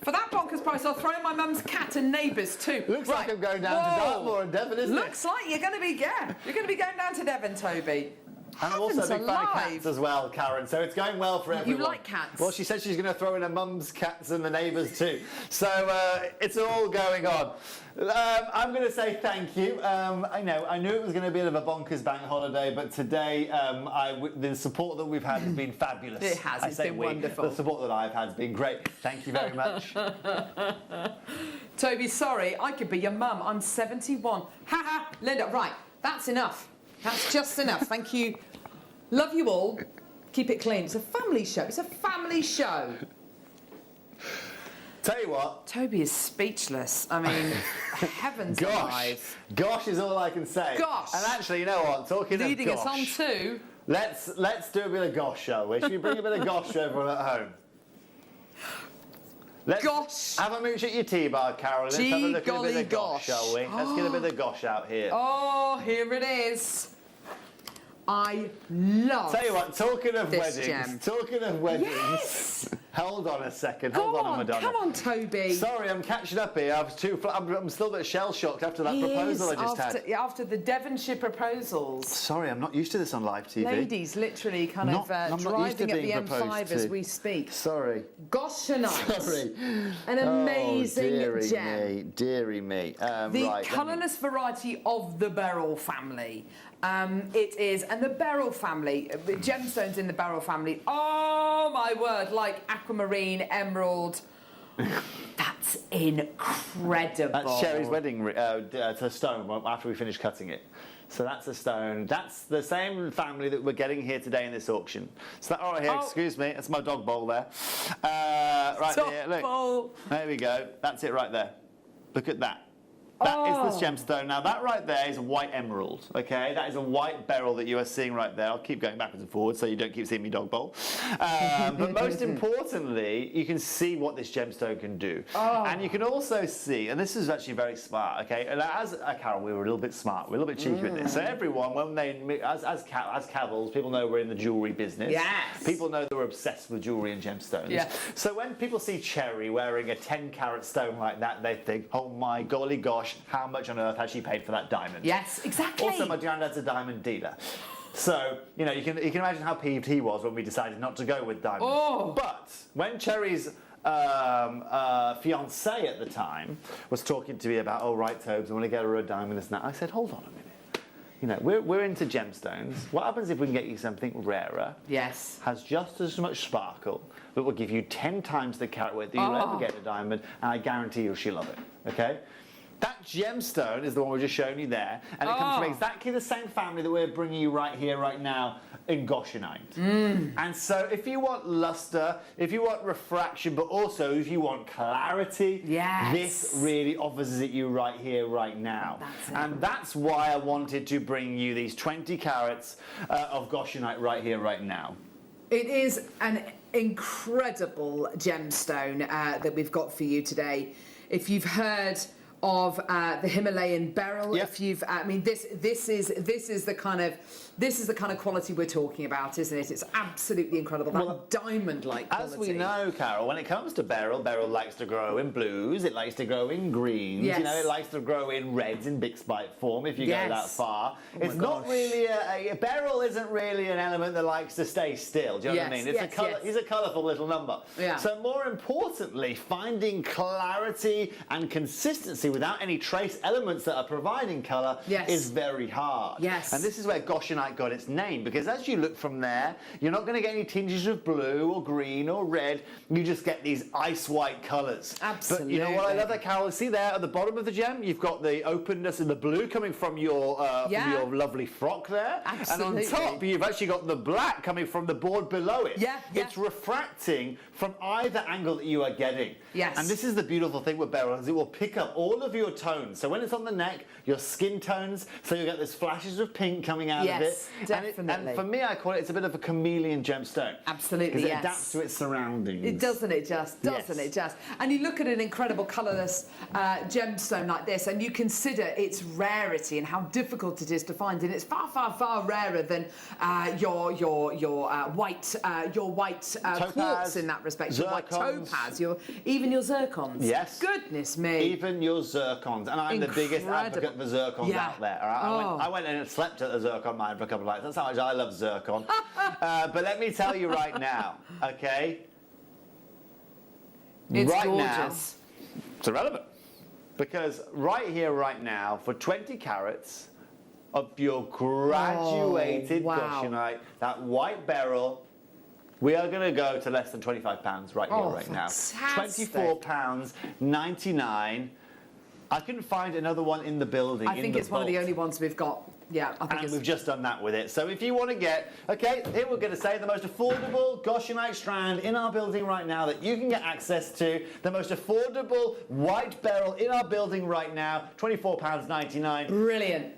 For that bonkers price, I'll throw in my mum's cat and neighbours too. Looks like I'm going down to Dartmoor and Devon, isn't it? Looks like you're going to be, You're going to be going down to Devon, Toby. And I'm also a big fan of cats as well, Karen, so it's going well for everyone. You like cats? Well, she said she's going to throw in her mum's cats and the neighbours too. So it's all going on. I'm going to say thank you. I knew it was going to be a bit of a bonkers bank holiday, but today the support that we've had has been fabulous. It has. It's been wonderful. The support that I've had has been great. Thank you very much. Toby, sorry, I could be your mum. I'm 71. Ha! Linda, right, that's enough. That's just enough. Thank you. Love you all. Keep it clean. It's a family show. It's a family show. Tell you what. Toby is speechless. I mean, heavens alive. Gosh is all I can say. Gosh. And actually, you know what? Talking of gosh. Leading us on to... Let's do a bit of gosh, shall we? Should we bring a bit of gosh to everyone at home? Let's have a mooch at your tea bar, Carol. Let's have a look at a bit of gosh, shall we? Let's get a bit of gosh out here. Oh, here it is. I love. Tell you what, talking of this weddings, yes. Hold on a second. Hold on, Madonna. Come on, Toby. Sorry, I'm catching up here. I'm still a bit shell-shocked after that proposal I just had. After the Devonshire proposals. Sorry, I'm not used to this on live TV. Ladies literally kind of driving up the M5 as we speak. Sorry. Goshonite. Sorry. An amazing gem. Dearie me. The colourless variety of the beryl family. It is, and the beryl family, gemstones in the beryl family, oh my word, like aquamarine, emerald. That's incredible. That's Sherry's wedding stone after we finish cutting it. So that's a stone. That's the same family that we're getting here today in this auction. So that right here, excuse me, that's my dog bowl there. Right there, look. Bowl. There we go. That's it right there. Look at that. That is the gemstone. Now, that right there is a white emerald, okay? That is a white beryl that you are seeing right there. I'll keep going backwards and forwards so you don't keep seeing me dog bowl. But most importantly, you can see what this gemstone can do. And you can also see, and this is actually very smart, okay? And as Carol, we were a little bit smart. We're a little bit cheeky with this. So everyone, when they, as Cavils, people know we're in the jewellery business. Yes. People know that we're obsessed with jewellery and gemstones. Yes. So when people see Cherry wearing a 10-carat stone like that, they think, oh my golly gosh, how much on earth has she paid for that diamond? Yes, exactly. Also, my granddad's a diamond dealer. So, you know, you can imagine how peeved he was when we decided not to go with diamonds. Oh. But when Cherry's fiance at the time was talking to me about, oh, right, Tobes, I want to get her a diamond, this and that. I said, hold on a minute. You know, we're into gemstones. What happens if we can get you something rarer? Yes. Has just as much sparkle, but will give you 10 times the carat weight that you'll ever get in a diamond, and I guarantee you she'll love it, okay? That gemstone is the one we're just showing you there, and it comes from exactly the same family that we're bringing you right here, right now, in Goshenite. And so if you want luster, if you want refraction, but also if you want clarity, this really offers it you right here, right now. And that's why I wanted to bring you these 20 carats of Goshenite right here, right now. It is an incredible gemstone that we've got for you today. If you've heard of the Himalayan beryl, if you've, I mean, this is the kind of quality we're talking about, isn't it? It's absolutely incredible. That diamond-like quality. As we know, Carol, when it comes to beryl, beryl likes to grow in blues. It likes to grow in greens. You know, it likes to grow in reds in big spike form. If you go that far, it's not really a beryl isn't really an element that likes to stay still. Do you know what I mean? It's a color. He's a colourful little number. So more importantly, finding clarity and consistency without any trace elements that are providing colour is very hard. And this is where Goshenite got its name, because as you look from there, you're not going to get any tinges of blue or green or red. You just get these ice white colours. Absolutely. But you know what I love there, Carol? See there at the bottom of the gem, you've got the openness and the blue coming from your lovely frock there. Absolutely. And on top, you've actually got the black coming from the board below it. It's refracting from either angle that you are getting. And this is the beautiful thing with beryl, is it will pick up all of your tones. So when it's on the neck, your skin tones, so you get these flashes of pink coming out of it. Definitely. And for me, I call it, it's a bit of a chameleon gemstone. Absolutely, because it adapts to its surroundings. It doesn't it just? Doesn't it just? And you look at an incredible colourless gemstone like this, and you consider its rarity and how difficult it is to find, and it's far, far, far rarer than your white quartz in that respect. Your white topaz, even your zircons. Yes. Goodness me. Even your zircons, and I'm the biggest advocate for zircons out there. All right? I went and slept at the zircon mine for a couple of nights. That's how much I love zircon. But let me tell you right now, okay? It's right gorgeous. Now, it's irrelevant. Because right here, right now, for 20 carats of your graduated Goshenite, that white beryl, we are going to go to less than £25 right here, right now. £24.99. I couldn't find another one in the building. I think it's one of the only ones we've got. Yeah, I think we've just done that with it. So if you want to get, okay, here we're going to say the most affordable Goshenite strand in our building right now that you can get access to, the most affordable white beryl in our building right now, £24.99. Brilliant.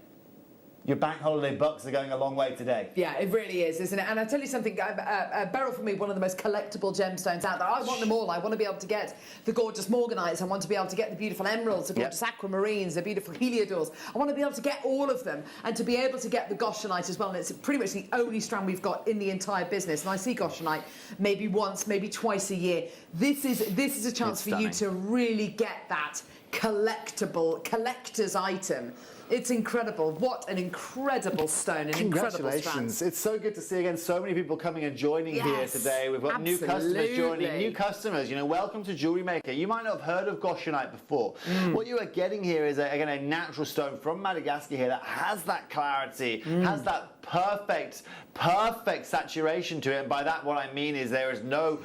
Your bank holiday bucks are going a long way today. Yeah, it really is, isn't it? And I tell you something, beryl for me, one of the most collectible gemstones out there. I want them all. I want to be able to get the gorgeous morganites. I want to be able to get the beautiful emeralds, the gorgeous aquamarines, the beautiful heliodors. I want to be able to get all of them and to be able to get the Goshenite as well. And it's pretty much the only strand we've got in the entire business. And I see Goshenite maybe once, maybe twice a year. This is a chance for you to really get that collector's item. It's incredible. What an incredible stone, an incredible strand. It's so good to see again so many people coming and joining here today. We've got new customers joining. New customers, you know, welcome to Jewellery Maker. You might not have heard of Goshenite before. What you are getting here is, again, a natural stone from Madagascar here that has that clarity, has that perfect saturation to it. And by that, what I mean is there is no,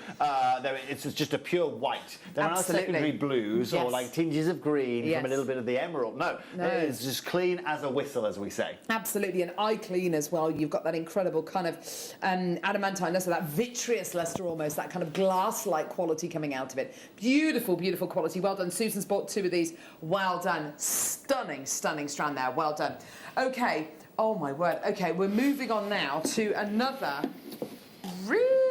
it's just a pure white. There are no secondary blues or like tinges of green from a little bit of the emerald. No. It's just clean as a whistle, as we say. Absolutely, and eye clean as well. You've got that incredible kind of adamantine luster, that vitreous luster almost, that kind of glass-like quality coming out of it. Beautiful, beautiful quality. Well done. Susan's bought 2 of these. Well done. Stunning, stunning strand there. Well done. Okay. Oh, my word. Okay, we're moving on now to another really...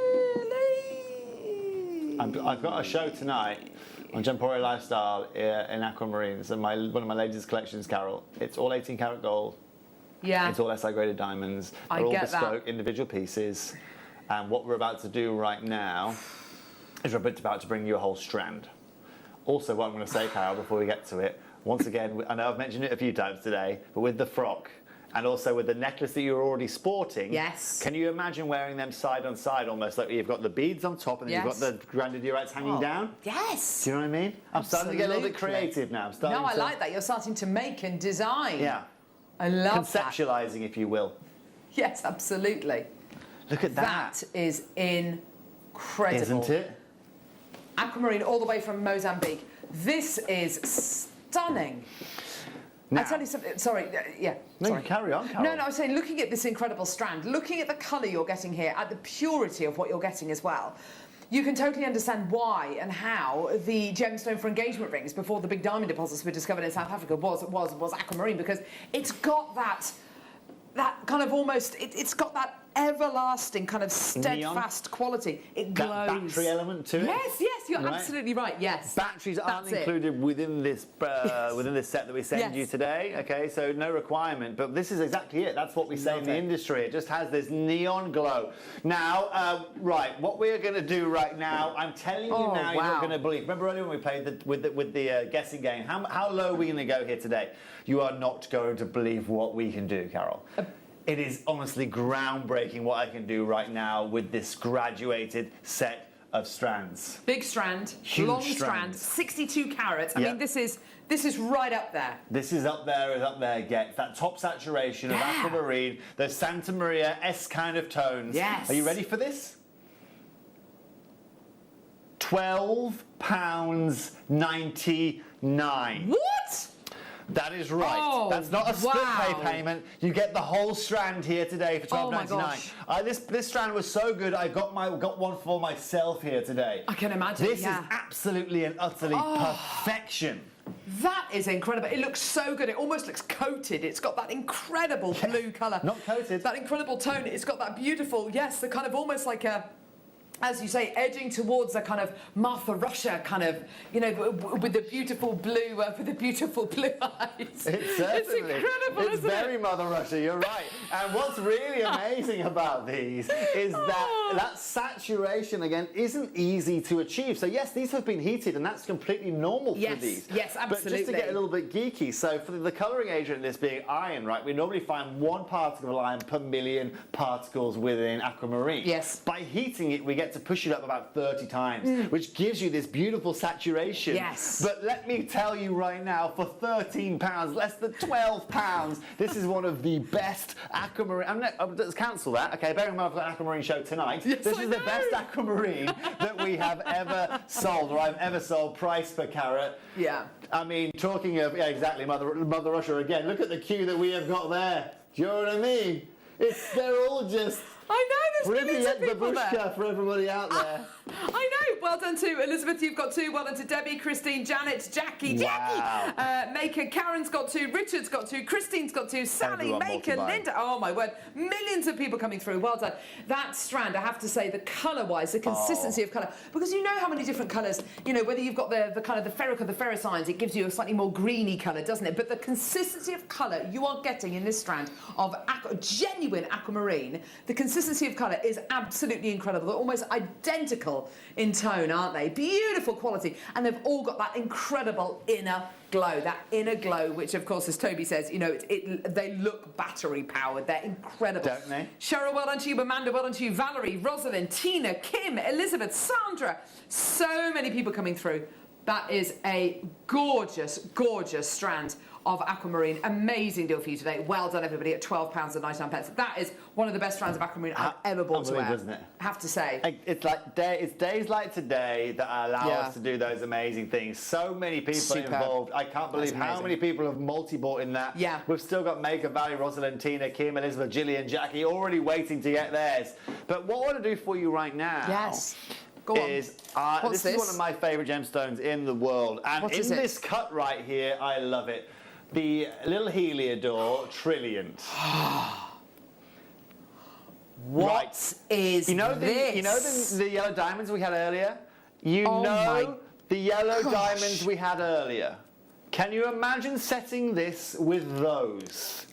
I've got a show tonight on Gemporia Lifestyle in Aquamarines, and one of my latest collections, Carol. It's all 18 karat gold. Yeah. It's all SI graded diamonds. They're all bespoke, individual pieces. And what we're about to do right now is we're about to bring you a whole strand. Also, what I'm going to say, Carol, before we get to it, once again, I know I've mentioned it a few times today, but with the frock and also with the necklace that you're already sporting. Yes. Can you imagine wearing them side on side, almost like you've got the beads on top and then you've got the Grandidierite hanging down? Yes. Do you know what I mean? I'm starting to get a little bit creative now. I like that. You're starting to make and design. Yeah. I love Conceptualizing, if you will. Yes, absolutely. Look at that. That is incredible. Isn't it? Aquamarine all the way from Mozambique. This is stunning. Now, I tell you something. Sorry. Yeah. No, sorry. carry on, Carol. No, I was saying, looking at this incredible strand, looking at the colour you're getting here, at the purity of what you're getting as well, you can totally understand why and how the gemstone for engagement rings before the big diamond deposits were discovered in South Africa was aquamarine, because it's got that kind of almost, it's got that everlasting kind of steadfast quality. It glows. That battery element to it. Yes, you're absolutely right. Yes. Batteries aren't included within this within this set that we send you today. Okay, so no requirement, but this is exactly it. That's what we say in the industry. It just has this neon glow. Now, right, what we're going to do right now, I'm telling you now, you're not going to believe. Remember earlier when we played with the guessing game? How low are we going to go here today? You are not going to believe what we can do, Carol. It is honestly groundbreaking what I can do right now with this graduated set of strands. Big strand, huge long strand, 62 carats. I mean, this is right up there. This is up there as up there gets. That top saturation of aquamarine, those Santa Maria-esque kind of tones. Yes. Are you ready for this? £12.99. What? That is right. Oh, that's not a split pay payment. You get the whole strand here today for £12.99. This strand was so good, I got one for myself here today. I can imagine. This is absolutely and utterly perfection. That is incredible. It looks so good. It almost looks coated. It's got that incredible blue colour. Not coated. That incredible tone. It's got that beautiful, the kind of almost like a, as you say, edging towards a kind of Martha Russia kind of, with the beautiful blue, eyes. It's incredible, It's isn't very Mother Russia, you're right. And what's really amazing about these is that saturation, again, isn't easy to achieve. So yes, these have been heated, and that's completely normal for these. Yes, absolutely. But just to get a little bit geeky, so for the colouring agent, this being iron, right, we normally find 1 particle of iron per million particles within aquamarine. Yes. By heating it, we get to push it up about 30 times, which gives you this beautiful saturation. Yes. But let me tell you right now, for £13, less than £12, this is one of the best aquamarine. Let's cancel that. Okay, bear in mind I've got an aquamarine show tonight. Yes, this is the best aquamarine that we have ever sold, or I've ever sold, price per carat. Yeah. I mean, talking of, exactly, Mother Russia again. Look at the queue that we have got there. Do you know what I mean? They're all just... I know, there's millions of people there. for everybody out there. I know. Well done to Elizabeth, you've got 2. Well done to Debbie, Christine, Janet, Jackie, Maker, Karen's got 2, Richard's got 2, Christine's got 2, Sally, Everyone Maker, Linda. Oh my word, millions of people coming through. Well done. That strand, I have to say, the colour-wise, the consistency of colour, because you know how many different colours, whether you've got the kind of the ferric or the ferrocyan's, it gives you a slightly more greeny colour, doesn't it? But the consistency of colour you are getting in this strand of genuine aquamarine, the consistency of colour is absolutely incredible. They're almost identical in tone, aren't they? Beautiful quality, and they've all got that incredible inner glow, which of course, as Toby says, they look battery powered. They're incredible. Don't they? Cheryl, well done to you. Amanda, well done to you. Valerie, Rosalind, Tina, Kim, Elizabeth, Sandra, so many people coming through. That is a gorgeous, gorgeous strand of aquamarine. Amazing deal for you today. Well done, everybody, at £12.99. That is one of the best strands of aquamarine I've ever bought to wear. Isn't it? I have to say. It's days like today that allow us to do those amazing things. So many people involved. I can't believe how many people have multi-bought in that. Yeah. We've still got Maker, Valley, Rosalind, Tina, Kim, Elizabeth, Gillian, Jackie, already waiting to get theirs. But what I want to do for you right now... Yes. This is one of my favourite gemstones in the world. And in this cut right here, I love it. The little Heliodor Trilliant. What is this? You know the yellow diamonds we had earlier? The yellow diamonds we had earlier. Can you imagine setting this with those?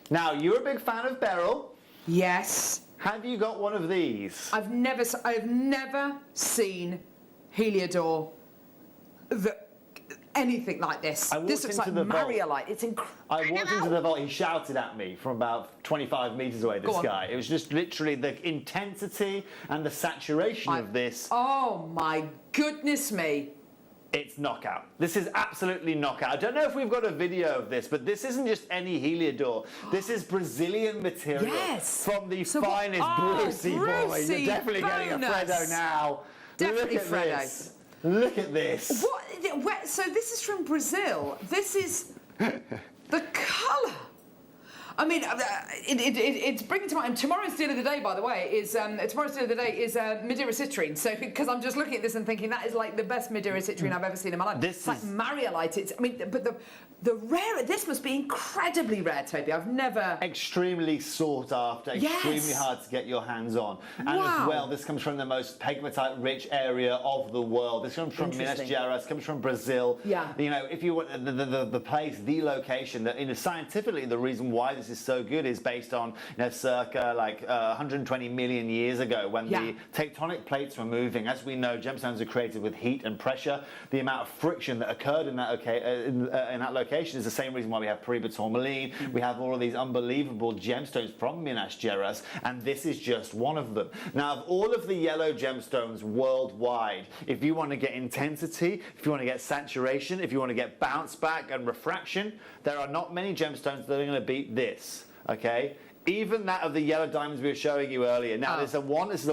Now, you're a big fan of beryl. Yes. Have you got one of these? I've never seen Heliodor anything like this. This looks like Mariolite. It's incredible. I walked into the vault. He shouted at me from about 25 metres away, this guy. It was just literally the intensity and the saturation of this. Oh, my goodness me. It's knockout. This is absolutely knockout. I don't know if we've got a video of this, but this isn't just any Heliodor. This is Brazilian material from the finest Brucey boy. You're definitely getting a Fredo now. Definitely Look at Fredo. this. Look at this. What? So this is from Brazil. This is the colour. I mean, it's bringing to mind. Tomorrow's deal of the day, by the way, is tomorrow's deal of the day is Madeira citrine. So, because I'm just looking at this and thinking that is like the best Madeira citrine I've ever seen in my life. It's like Mariolite. It's, I mean, but the rare. This must be incredibly rare, Toby. I've never. Extremely sought after. Extremely hard to get your hands on. And as well, this comes from the most pegmatite-rich area of the world. This comes from Minas Gerais. Comes from Brazil. Yeah. You know, if you want the place, the location, that scientifically, the reason why this is so good is based on, you know, circa like 120 million years ago when the tectonic plates were moving. As we know, gemstones are created with heat and pressure. The amount of friction that occurred in that location is the same reason why we have Paraiba tourmaline. We have all of these unbelievable gemstones from Minas Gerais, and this is just one of them. Now, of all of the yellow gemstones worldwide, if you want to get intensity, if you want to get saturation, if you want to get bounce back and refraction, there are not many gemstones that are going to beat this. Okay, even that of the yellow diamonds we were showing you earlier. Now, this is a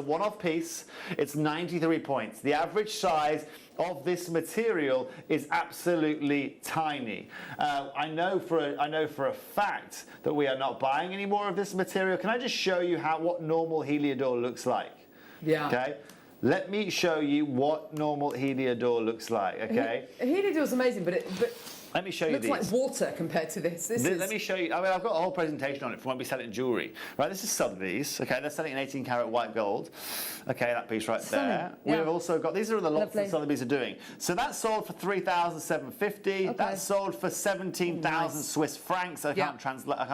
one-off piece. It's 93 points. The average size of this material is absolutely tiny. I know for a fact that we are not buying any more of this material. Can I just show you what normal Heliodor looks like? Yeah. Okay. Let me show you what normal Heliodor looks like. Okay. Heliodor's amazing, but let me show you these. Looks like water compared to this. Let me show you. I mean, I've got a whole presentation on it from when we sell it in jewellery. Right, this is Sotheby's. Okay, they're selling in 18 karat white gold. Okay, that piece right there. Yeah. We've also got, these are the lots that Sotheby's are doing. So that's sold for 3,750. That's sold for 17,000 Swiss francs. I can't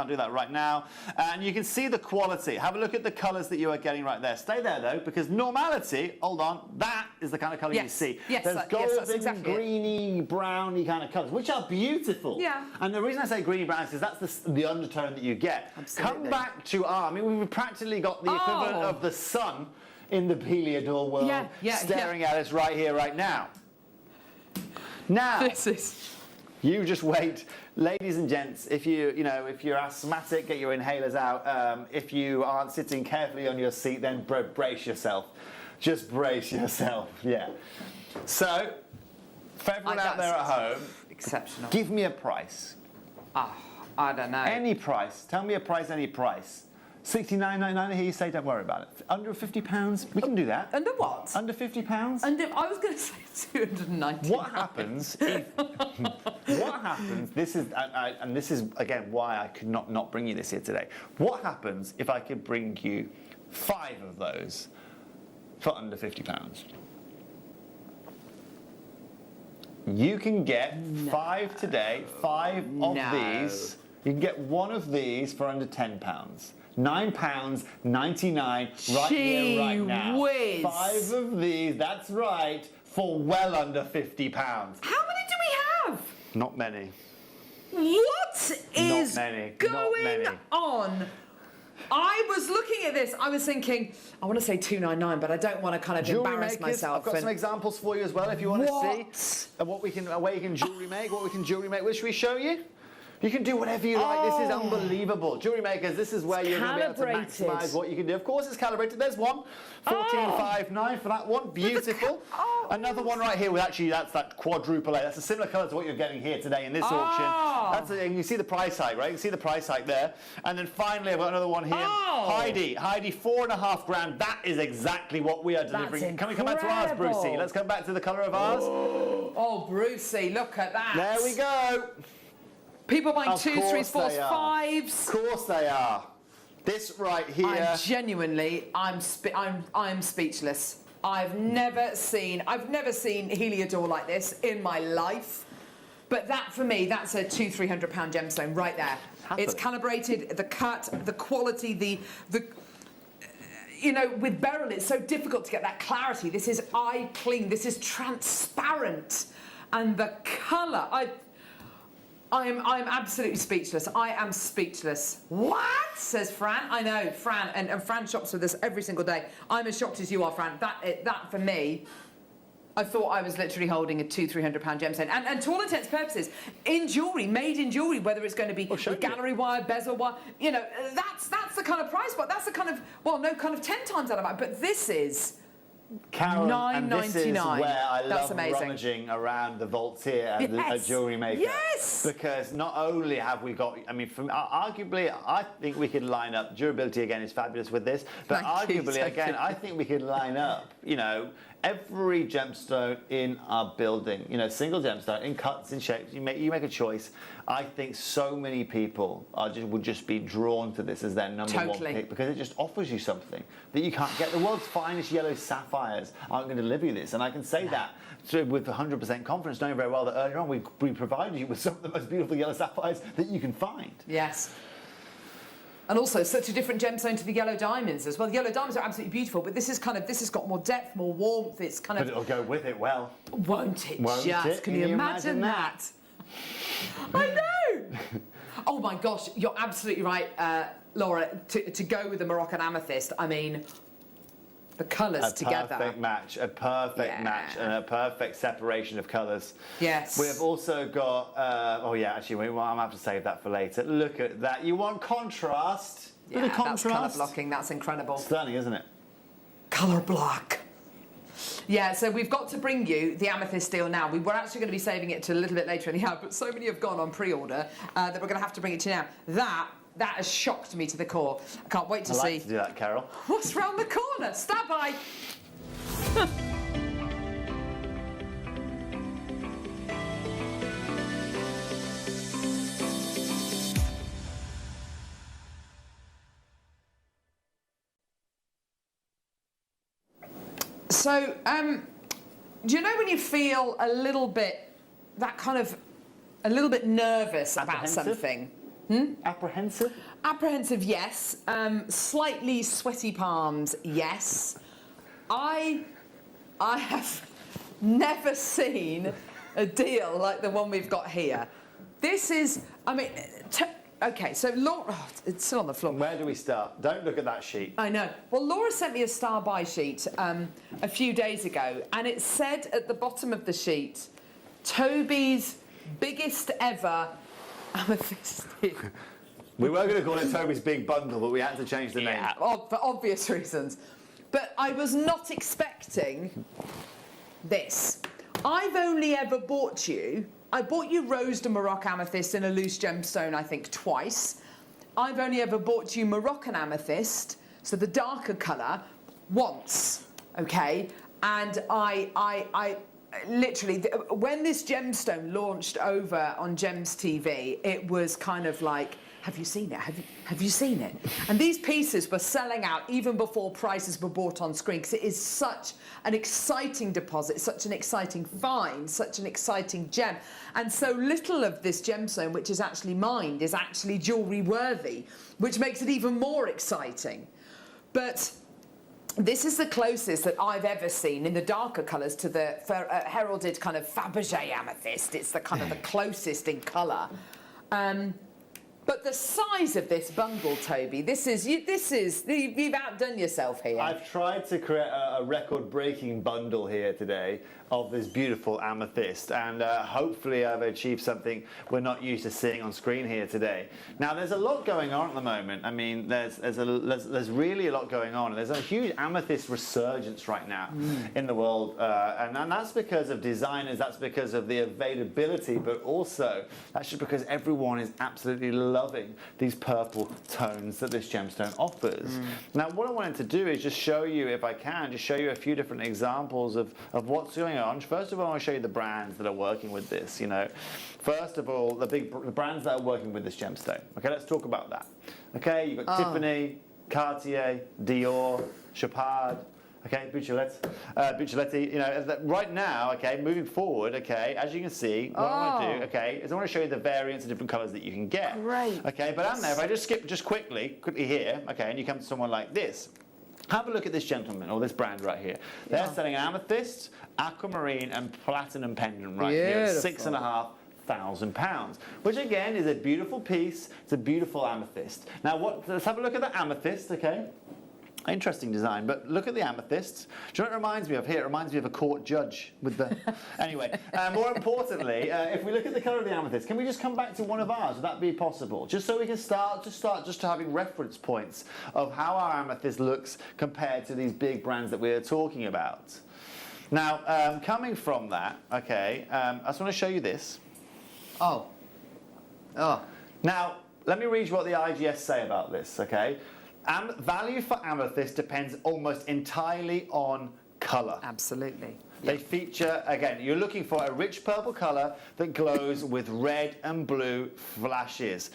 do that right now. And you can see the quality. Have a look at the colours that you are getting right there. Stay there though, because normality, hold on, that is the kind of colour you see. Yes, there's golden, greeny, browny kind of colours, which are beautiful. Yeah. And the reason I say greeny brown is because that's the undertone that you get. Absolutely. Come back to I mean, we've practically got the equivalent of the sun in the Heliodor world staring at us right here, right now. Now, you just wait. Ladies and gents, if you're asthmatic, get your inhalers out. If you aren't sitting carefully on your seat, then brace yourself. Just brace yourself, So, for everyone out there at home, exceptional. Give me a price. I don't know. Any price. Tell me a price, any price. £69.99, I hear you say, don't worry about it. Under £50, we can do that. Under what? Under £50? I was going to say 290. What happens if... what happens, this is, and this is, again, why I could not bring you this here today. What happens if I could bring you 5 of those for under £50? You can get 5 today, 5 of these. You can get 1 of these for under £10. £9.99 right here, right now. Whiz. 5 of these, that's right, for well under £50. How many do we have? Not many. What is going on? I was looking at this, I was thinking, I want to say 299, but I don't want to kind of embarrass myself. I've got some examples for you as well if you want to see where you can jewellery make, what we can jewellery make. Should we show you? You can do whatever you like. This is unbelievable. Jewellery makers, this is where you're going to be able to maximise what you can do. Of course, it's calibrated. There's one. 14.59 for that one. Beautiful. Another one right here with that's that quadruple A. That's a similar colour to what you're getting here today in this auction. And you see the price hike, right? You can see the price hike there. And then finally, I've got another one here. Heidi, 4.5 grand. That is exactly what we are delivering. Can we come back to ours, Brucey? Let's come back to the colour of ours. Oh, Brucey, look at that. There we go. People buying 2s, 3s, 4s, 5s. Of course they are. This right here. I'm speechless. I've never seen Heliodor like this in my life. But that, for me, that's a £200-300 gemstone right there. It's calibrated, the cut, the quality, the with beryl, it's so difficult to get that clarity. This is eye clean. This is transparent. And the colour, I'm absolutely speechless. I am speechless. What? Says Fran. I know, Fran, and Fran shops with us every single day. I'm as shocked as you are, Fran. That for me, I thought I was literally holding a £200-300 gemstone. And to all intents and purposes, in jewellery, made in jewellery, whether it's going to be with gallery wire, bezel wire, you know, that's the kind of price, but that's the kind of, well, no, kind of 10 times out of that. But this is Karen, and this is $9.99. where I That's love amazing. rummaging around the vaults here at Jewellery Maker. Yes! Because not only have we got, I mean, arguably, I think we could line up, durability again is fabulous with this, but arguably, again, I think we could line up, you know, every gemstone in our building, you know, single gemstone, in cuts, in shapes, you make a choice. I think so many people would just be drawn to this as their number one pick because it just offers you something that you can't get. The world's finest yellow sapphires aren't going to deliver you this, and I can say that with 100% confidence, knowing very well that earlier on we provided you with some of the most beautiful yellow sapphires that you can find. Yes. And also such a different gemstone to the yellow diamonds as well. The yellow diamonds are absolutely beautiful, but this has got more depth, more warmth. It's kind of. But it'll go with it well. Won't it? Won't it? Can you imagine that? I know. Oh my gosh, you're absolutely right, Laura. To go with the Moroccan amethyst, I mean, the colours together. A perfect match, and a perfect separation of colours. Yes. We have also got, I'm going to have to save that for later. Look at that. You want contrast? Yeah, bit of contrast. That's colour blocking. That's incredible. Stunning, isn't it? Colour block. Yeah, so we've got to bring you the amethyst steel now. We were actually going to be saving it to a little bit later in the hour, but so many have gone on pre-order that we're going to have to bring it to you now. That has shocked me to the core. I can't wait to see. I like to do that, Carol. What's round the corner? Stand by. So, do you know when you feel a little bit nervous about something? Apprehensive? Apprehensive, yes. Slightly sweaty palms, yes. I have never seen a deal like the one we've got here. This is, I mean, okay, so Laura, it's still on the floor. Where do we start? Don't look at that sheet. I know. Well, Laura sent me a star buy sheet a few days ago, and it said at the bottom of the sheet, Toby's biggest ever amethyst. We were going to call it Toby's Big Bundle, but we had to change the name. For obvious reasons. But I was not expecting this. I've only ever bought you... I bought you rose to Moroccan amethyst in a loose gemstone, I think, twice. I've only ever bought you Moroccan amethyst, so the darker colour, once, okay? And I literally, when this gemstone launched over on Gems TV, it was kind of like, have you seen it? Have you seen it? And these pieces were selling out even before prices were bought on screen, because it is such an exciting deposit, such an exciting find, such an exciting gem. And so little of this gemstone, which is actually mined, is actually jewellery worthy, which makes it even more exciting. But this is the closest that I've ever seen in the darker colours to the heralded kind of Fabergé amethyst. It's the kind of the closest in colour. But the size of this bundle, Toby, you've outdone yourself here. I've tried to create a record-breaking bundle here today of this beautiful amethyst, and hopefully I've achieved something we're not used to seeing on screen here today. Now, there's a lot going on at the moment. I mean, there's really a lot going on. There's a huge amethyst resurgence right now in the world, and that's because of designers, that's because of the availability, but also that's just because everyone is absolutely loving these purple tones that this gemstone offers. Now, what I wanted to do is just show you, if I can, just show you a few different examples of what's going on. First of all, I want to show you the brands that are working with this, you know. First of all, the brands that are working with this gemstone. Okay, let's talk about that. Okay, you've got Tiffany, Cartier, Dior, Chopard, okay, Buccellati, you know, right now, okay, moving forward, okay, as you can see, what I want to do, okay, is I want to show you the variants of different colours that you can get. Great. Okay, but on there, if I just skip quickly here, okay, and you come to someone like this, Have a look at this gentleman, or this brand right here. They're selling amethyst, aquamarine, and platinum pendant right here at £6,500, which again is a beautiful piece. It's a beautiful amethyst. Now, let's have a look at the amethyst, okay? Interesting design, but look at the amethyst. Do you know what it reminds me of here? It reminds me of a court judge with the... Anyway, more importantly, if we look at the colour of the amethyst, can we just come back to one of ours? Would that be possible? Just so we can start having reference points of how our amethyst looks compared to these big brands that we're talking about. Now, coming from that, okay, I just want to show you this. Oh. Now, let me read you what the IGS say about this, okay? Value for amethyst depends almost entirely on colour. Absolutely. They feature, again, you're looking for a rich purple colour that glows with red and blue flashes.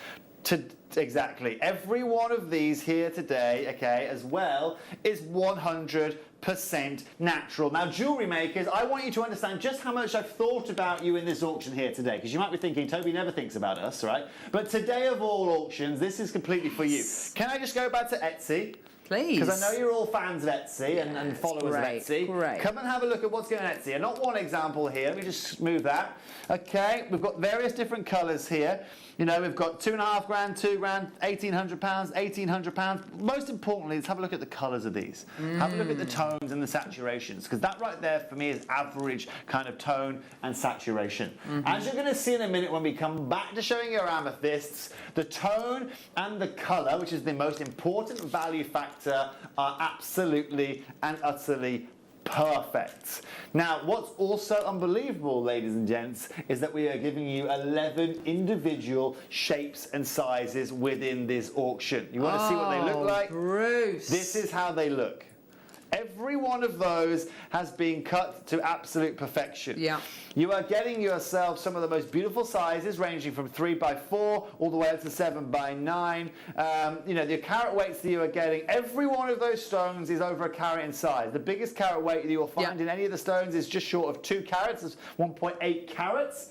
Exactly. Every one of these here today, okay, as well, is 100% natural. Now, jewellery makers, I want you to understand just how much I've thought about you in this auction here today, because you might be thinking, Toby never thinks about us, right? But today of all auctions, this is completely for you. Can I just go back to Etsy? Please. Because I know you're all fans of Etsy and followers of Etsy. Great. Come and have a look at what's going on Etsy. And not one example here. Let me just move that. Okay, we've got various different colours here. You know, we've got £2.5 grand, £2 grand, £1,800, £1,800. Most importantly, let's have a look at the colours of these. Have a look at the tones and the saturations, because that right there for me is average kind of tone and saturation. As you're going to see in a minute when we come back to showing you our amethysts, the tone and the colour, which is the most important value factor, are absolutely and utterly perfect. Now, what's also unbelievable, ladies and gents, is that we are giving you 11 individual shapes and sizes within this auction. You want to see what they look like? Bruce. This is how they look. Every one of those has been cut to absolute perfection. Yeah. You are getting yourself some of the most beautiful sizes, ranging from 3x4 all the way up to 7x9. You know, the carat weights that you are getting, every one of those stones is over a carat in size. The biggest carat weight that you'll find in any of the stones is just short of 2 carats. It's 1.8 carats.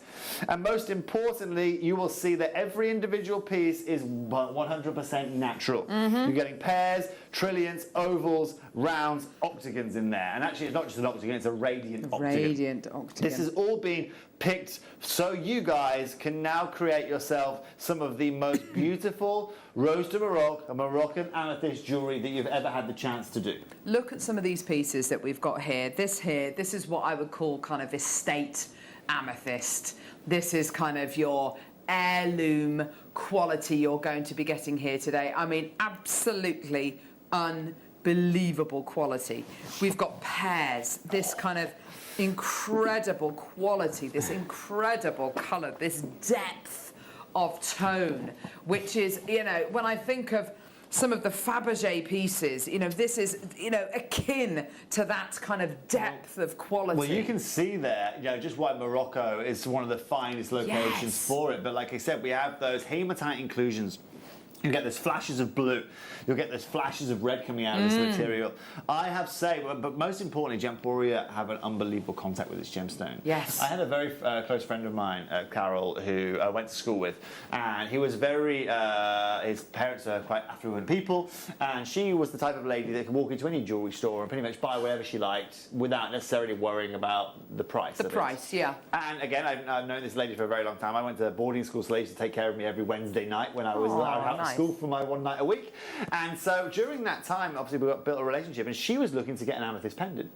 And most importantly, you will see that every individual piece is 100% natural. You're getting pairs, trillions, ovals, rounds, octagons in there. And actually, it's not just an octagon, it's a radiant octagon. Radiant octagon. This is all being picked so you guys can now create yourself some of the most beautiful Rose de Maroc and Moroccan amethyst jewellery that you've ever had the chance to do. Look at some of these pieces that we've got here. This is what I would call kind of estate amethyst. This is kind of your heirloom quality you're going to be getting here today. I mean, absolutely unbelievable quality. We've got pairs, this kind of incredible quality, this incredible colour, this depth of tone, which is, you know, when I think of some of the Fabergé pieces, you know, this is, you know, akin to that kind of depth of quality. Well, you can see there, you know, just why Morocco is one of the finest locations for it. But like I said, we have those hematite inclusions. You get those flashes of blue. You'll get those flashes of red coming out of this material. I have to say, but most importantly, Gemporia have an unbelievable contact with this gemstone. Yes. I had a very close friend of mine, Carol, who I went to school with, and he was very, his parents are quite affluent people, and she was the type of lady that could walk into any jewellery store and pretty much buy whatever she liked without necessarily worrying about the price of it. Yeah. And again, I've known this lady for a very long time. I went to boarding school, so they used to take care of me every Wednesday night when I was out of school for my one night a week. And so during that time, obviously we built a relationship, and she was looking to get an amethyst pendant.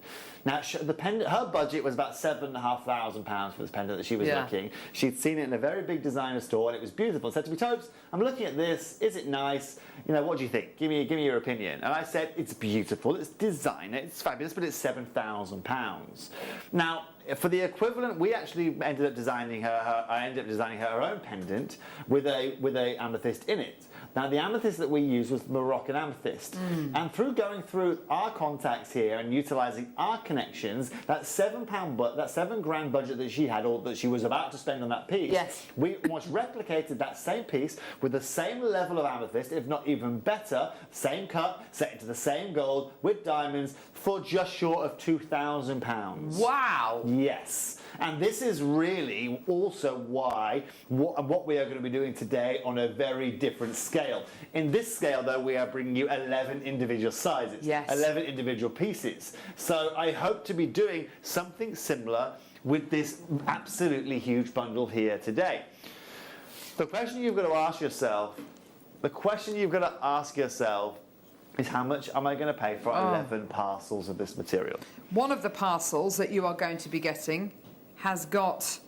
Now, the pendant, her budget was about £7,500 for this pendant that she was looking. She'd seen it in a very big designer store, and it was beautiful. And said to me, Tobes, I'm looking at this. Is it nice? You know, what do you think? Give me your opinion. And I said, it's beautiful. It's designer. It's fabulous, but it's £7,000. Now, for the equivalent, we actually ended up designing her. I ended up designing her own pendant with a amethyst in it. Now, the amethyst that we used was Moroccan amethyst. And through going through our contacts here and utilising our connections, that £7 grand budget that she had, or that she was about to spend on that piece, we almost replicated that same piece with the same level of amethyst, if not even better, same cut, set into the same gold with diamonds for just short of £2,000. Wow. Yes. And this is really also why what we are going to be doing today on a very different scale. In this scale, though, we are bringing you 11 individual sizes, 11 individual pieces. So I hope to be doing something similar with this absolutely huge bundle here today. The question you've got to ask yourself, is how much am I going to pay for 11 parcels of this material? One of the parcels that you are going to be getting has got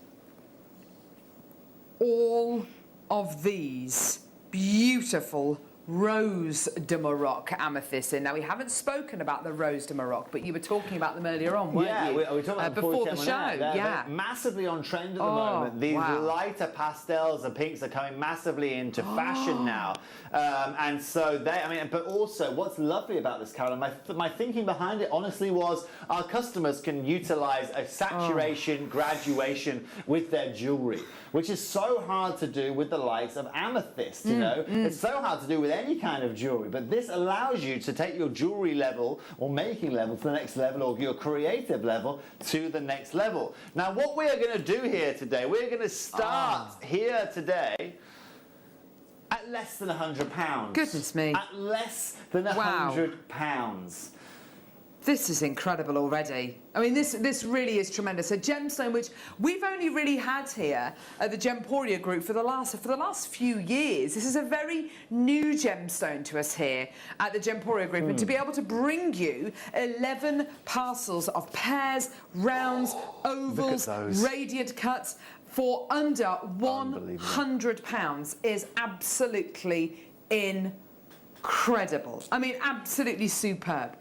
all of these beautiful Rose de Maroc amethyst in. Now, we haven't spoken about the Rose de Maroc, but you were talking about them earlier on, weren't you? We talked about before the show. They're massively on trend at the moment. These lighter pastels and pinks are coming massively into fashion now. And so but also what's lovely about this, Carol, my thinking behind it honestly was our customers can utilize a saturation graduation with their jewelry, which is so hard to do with the likes of amethyst, you know? It's so hard to do with any kind of jewelry, but this allows you to take your jewelry level or making level to the next level, or your creative level to the next level. Now, what we are going to do here today, we're going to start here today at less than £100. Goodness me. At less than £100. This is incredible already. I mean, this really is tremendous. A gemstone which we've only really had here at the Gemporia Group for the last few years. This is a very new gemstone to us here at the Gemporia Group, and to be able to bring you 11 parcels of pairs, rounds, ovals, radiant cuts for under £100 is absolutely incredible. I mean, absolutely superb.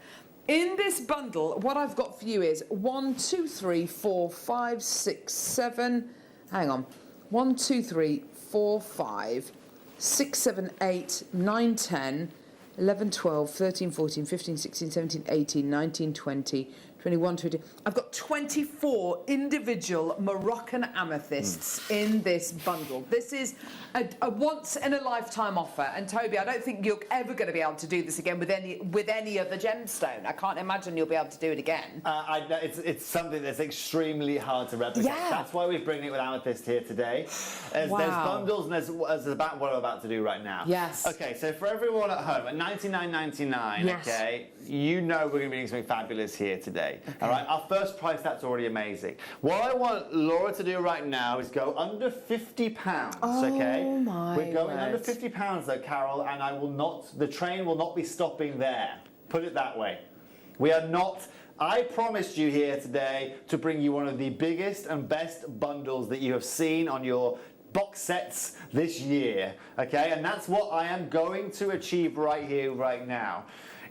In this bundle, what I've got for you is 1, 2, 3, 4, 5, 6, 7. Hang on. 1, 2, 3, 4, 5, 6, 7, 8, 9, 10, 11, 12, 13, 14, 15, 16, 17, 18, 19, 20, 21, 22. I've got 24 individual Moroccan amethysts in this bundle. This is a once-in-a-lifetime offer. And Toby, I don't think you're ever going to be able to do this again with any other gemstone. I can't imagine you'll be able to do it again. It's something that's extremely hard to replicate. Yeah. That's why we're bringing it with amethyst here today. There's bundles, and there's about what I'm about to do right now. Yes. Okay, so for everyone at home, at $99.99, okay, you know we're going to be doing something fabulous here today. Okay. All right, our first price, that's already amazing. What I want Laura to do right now is go under £50, okay? Oh my We're going word. under £50 though, Carol, and the train will not be stopping there. Put it that way. We are not... I promised you here today to bring you one of the biggest and best bundles that you have seen on your box sets this year, okay? And that's what I am going to achieve right here, right now.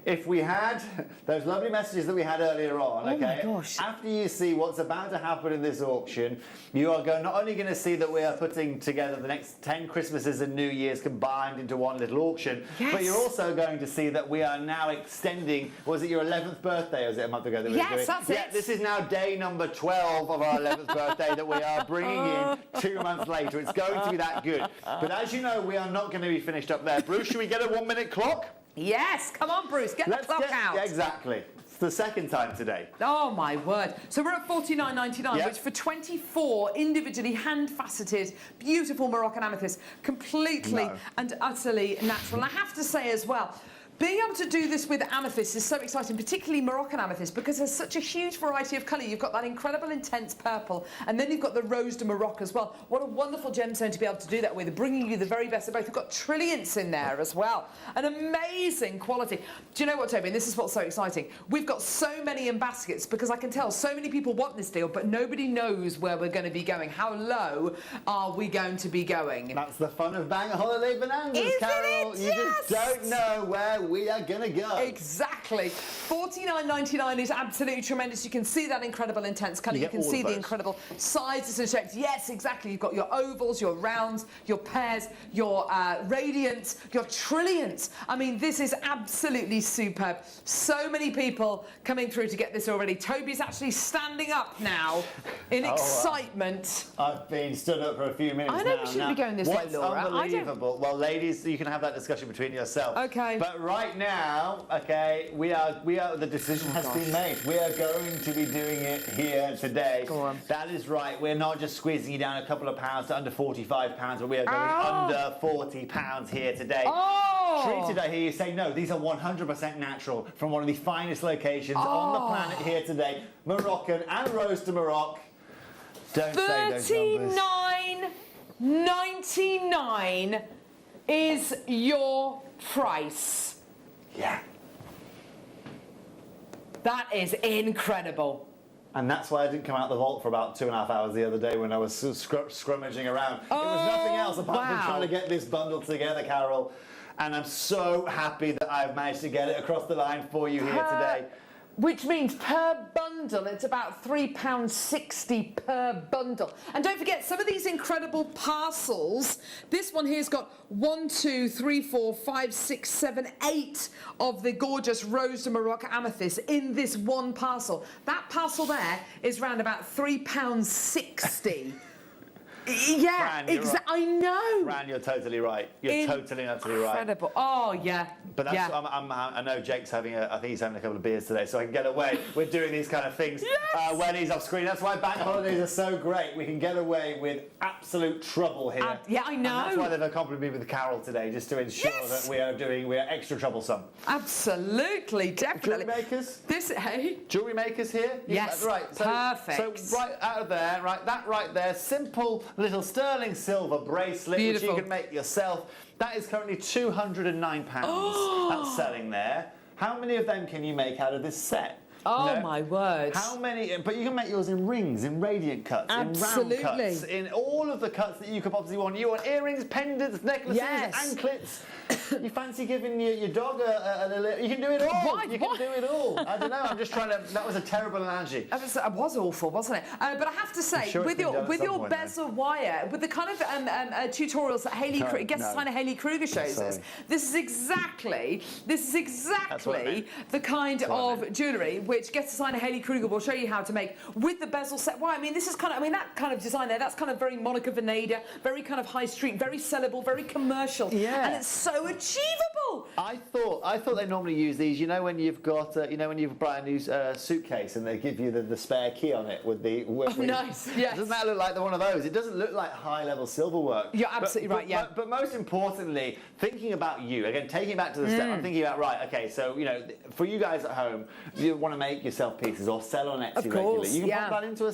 If we had those lovely messages that we had earlier on, okay, after you see what's about to happen in this auction, you are not only going to see that we are putting together the next 10 Christmases and New Years combined into one little auction, but you're also going to see that we are now extending, was it your 11th birthday, or was it a month ago that we were doing? Yes, that's it. This is now day number 12 of our 11th birthday that we are bringing in 2 months later. It's going to be that good. But as you know, we are not going to be finished up there. Bruce, should we get a 1-minute clock? Yes, come on, Bruce, get the clock out. Yeah, exactly. It's the second time today. Oh, my word. So we're at $49.99, which for 24 individually hand-faceted, beautiful Moroccan amethysts, completely and utterly natural. And I have to say as well, being able to do this with amethyst is so exciting, particularly Moroccan amethyst, because there's such a huge variety of colour. You've got that incredible intense purple, and then you've got the Rose de Maroc as well. What a wonderful gemstone to be able to do that with, bringing you the very best of both. We've got trilliants in there as well. An amazing quality. Do you know what, Toby? And this is what's so exciting. We've got so many in baskets, because I can tell so many people want this deal, but nobody knows where we're going to be going. How low are we going to be going? That's the fun of Bang Holiday Bonanzas, Carol. You just don't know where we are going to go. Exactly. $49.99 is absolutely tremendous. You can see that incredible intense colour. You can see the incredible sizes and shapes. Yes, exactly. You've got your ovals, your rounds, your pairs, your radiants, your trilliants. I mean, this is absolutely superb. So many people coming through to get this already. Toby's actually standing up now in excitement. I've been stood up for a few minutes now. I know we shouldn't be going this way, Laura. What's unbelievable? Well, ladies, you can have that discussion between yourselves. Okay. But right right now, okay, we are. The decision has been made. We are going to be doing it here today. Go on. That is right. We're not just squeezing you down a couple of pounds to under £45, but we are going under £40 here today. Treated, I hear you say, no, these are 100% natural from one of the finest locations on the planet here today. Moroccan and rose to Morocco. Don't say those numbers. $39.99 is your price. Yeah. That is incredible. And that's why I didn't come out the vault for about 2.5 hours the other day when I was scrummaging around. It was nothing else apart from trying to get this bundle together, Carol. And I'm so happy that I've managed to get it across the line for you here today. Which means per bundle, it's about £3.60 per bundle. And don't forget, some of these incredible parcels, this one here's got 1, 2, 3, 4, 5, 6, 7, 8 of the gorgeous Rose de Morocco amethyst in this one parcel. That parcel there is around about £3.60. Yeah, exactly. I know. Fran, you're totally right. You're totally right. Incredible. Oh, yeah. But that's, I know Jake's having I think he's having a couple of beers today, so I can get away with doing these kind of things when he's off screen. That's why bank holidays are so great. We can get away with absolute trouble here. Yeah, I know. And that's why they've accompanied me with Carol today, just to ensure that we are extra troublesome. Absolutely, definitely. Jewellery makers. Hey. Jewellery makers here. Yes. Right. So, perfect. So right out of there, that right there, simple little sterling silver bracelet, which you can make yourself. That is currently £209. That's selling there. How many of them can you make out of this set? Oh, my word. How many? But you can make yours in rings, in radiant cuts, in round cuts, in all of the cuts that you could possibly want. You want earrings, pendants, necklaces, anklets. You fancy giving your dog a little... You can do it all. You can do it all. I don't know. I'm just trying to... That was a terrible analogy. It was awful, wasn't it? But I have to say, with your bezel wire, with the kind of tutorials that Hayley designer Hayley Kruger shows us, this is exactly the kind of jewellery which guest designer Hayley Kruger will show you how to make with the bezel set wire. I mean, this is kind of... I mean, that kind of design there, that's kind of very Monica Vinader, very kind of high street, very sellable, very commercial. Yeah. And it's so achievable. I thought they normally use these. You know when you've got when you've bought a new suitcase and they give you the spare key on it with the. Nice. Yes. Doesn't that look like one of those? It doesn't look like high-level silver work. You're absolutely right. Yeah. But most importantly, thinking about you again, taking it back to the step. I'm thinking about okay. So for you guys at home, you want to make yourself pieces or sell on Etsy regularly. You can pop that into a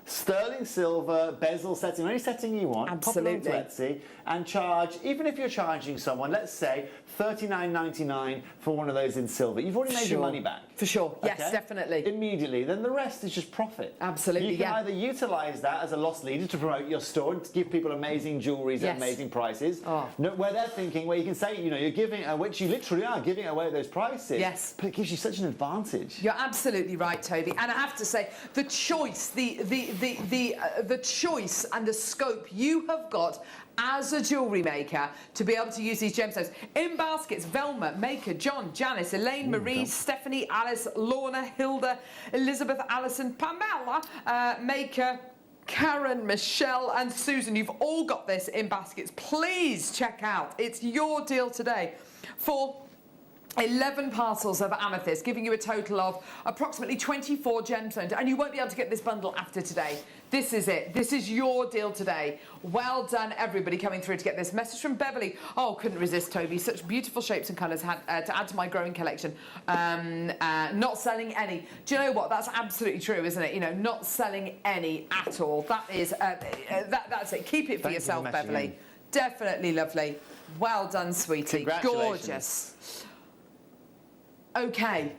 sterling silver bezel setting, any setting you want. Absolutely. Pop it onto Etsy and charge, even if you're charging someone, let's say $39.99 for one of those in silver. You've already made your money back. For sure. Okay? Yes, definitely. Immediately. Then the rest is just profit. Absolutely. You can either utilise that as a loss leader to promote your store and to give people amazing jewelleries at amazing prices. Where they're thinking, where you can say, you're giving, which you literally are giving away at those prices. Yes. But it gives you such an advantage. You're absolutely right, Toby. And I have to say, the choice, the choice and the scope you have got as a jewellery maker to be able to use these gemstones in baskets. Velma, Maker, John, Janice, Elaine, Marie, Stephanie, Alice, Lorna, Hilda, Elizabeth, Alison, Pamela, Maker, Karen, Michelle and Susan, you've all got this in baskets. Please check out. It's your deal today for 11 parcels of amethyst, giving you a total of approximately 24 gemstones, and you won't be able to get this bundle after today. This is it. This is your deal today. Well done, everybody coming through to get this. Message from Beverly. Oh, couldn't resist, Toby. Such beautiful shapes and colours to add to my growing collection. Not selling any. Do you know what? That's absolutely true, isn't it? Not selling any at all. That is, that's it. Keep it for yourself, Beverly. Definitely lovely. Well done, sweetie. Congratulations. Gorgeous. Okay.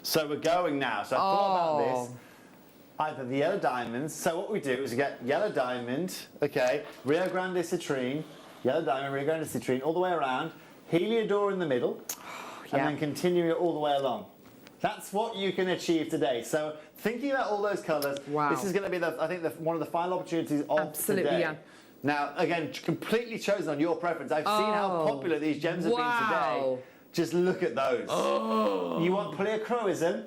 So we're going now. So I thought about this. Either the yellow diamonds. So what we do is we get yellow diamond, Rio Grande citrine, yellow diamond, Rio Grande citrine, all the way around, Heliodor in the middle, and then continuing it all the way along. That's what you can achieve today. So thinking about all those colours, this is going to be, one of the final opportunities of today. Yeah. Now, again, completely chosen on your preference. I've seen how popular these gems have been today. Just look at those. You want pleochroism?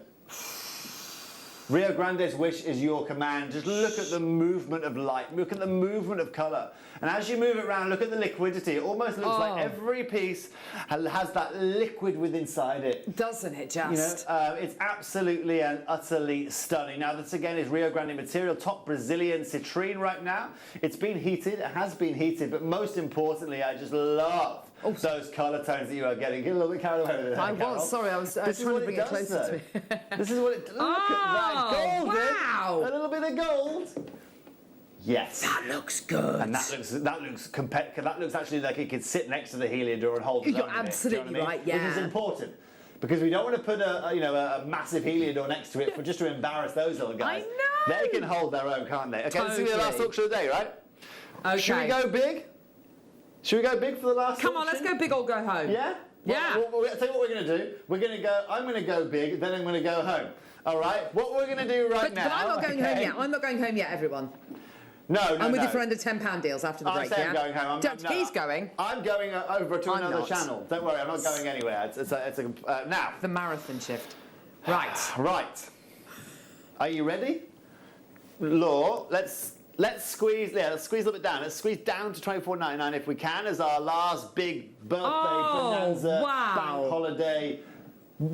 Rio Grande's wish is your command. Just look at the movement of light, look at the movement of colour. And as you move it around, look at the liquidity. It almost looks like every piece has that liquid within inside it. Doesn't it just? You know, it's absolutely and utterly stunning. Now, this again is Rio Grande material, top Brazilian citrine right now. It's been heated, it has been heated, but most importantly, I just love those colour tones that you are getting. Get a little bit carried away with it. I was, sorry, I was trying to bring it closer to me. This is what it, look at that, golden. Wow. A little bit of gold. Yes. That looks good. And that looks actually like it could sit next to the Heliodor and hold it. You're absolutely right, yeah. Which is important. Because we don't want to put a massive Heliodor next to it just to embarrass those little guys. I know. They can hold their own, can't they? Okay, Totally. this is the last auction of the day, right? Okay. Should we go big? Should we go big for the last Come on, auction? let's go big or go home. Yeah? Yeah. Well, I'll tell you what we're going to do. I'm going to go big, then I'm going to go home. All right? What we're going to do now... But I'm not going home yet. I'm not going home yet, everyone. No. I'm with you for under £10 deals after the break, I'm going home. He's going. I'm going over to another channel. Don't worry, I'm not going anywhere. Now. The marathon shift. Right. Right. Are you ready? Law, let's squeeze. Yeah, let's squeeze a little bit down. Let's squeeze down to $24.99 if we can, as our last big birthday bonanza bank holiday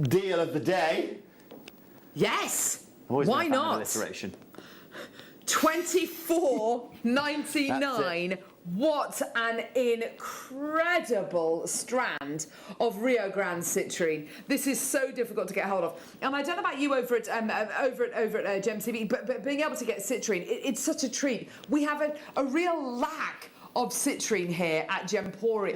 deal of the day. Yes. Why not? Alliteration. $24.99. What an incredible strand of Rio Grande citrine. This is so difficult to get hold of. And I don't know about you over at GemCB, but being able to get citrine, it's such a treat. We have a real lack of citrine here at Jewellery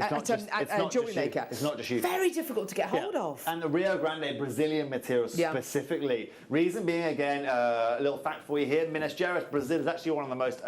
Maker. It's not just you. Very difficult to get hold of. And the Rio Grande Brazilian material specifically. Reason being, again, a little fact for you here, Minas Gerais, Brazil is actually one of the most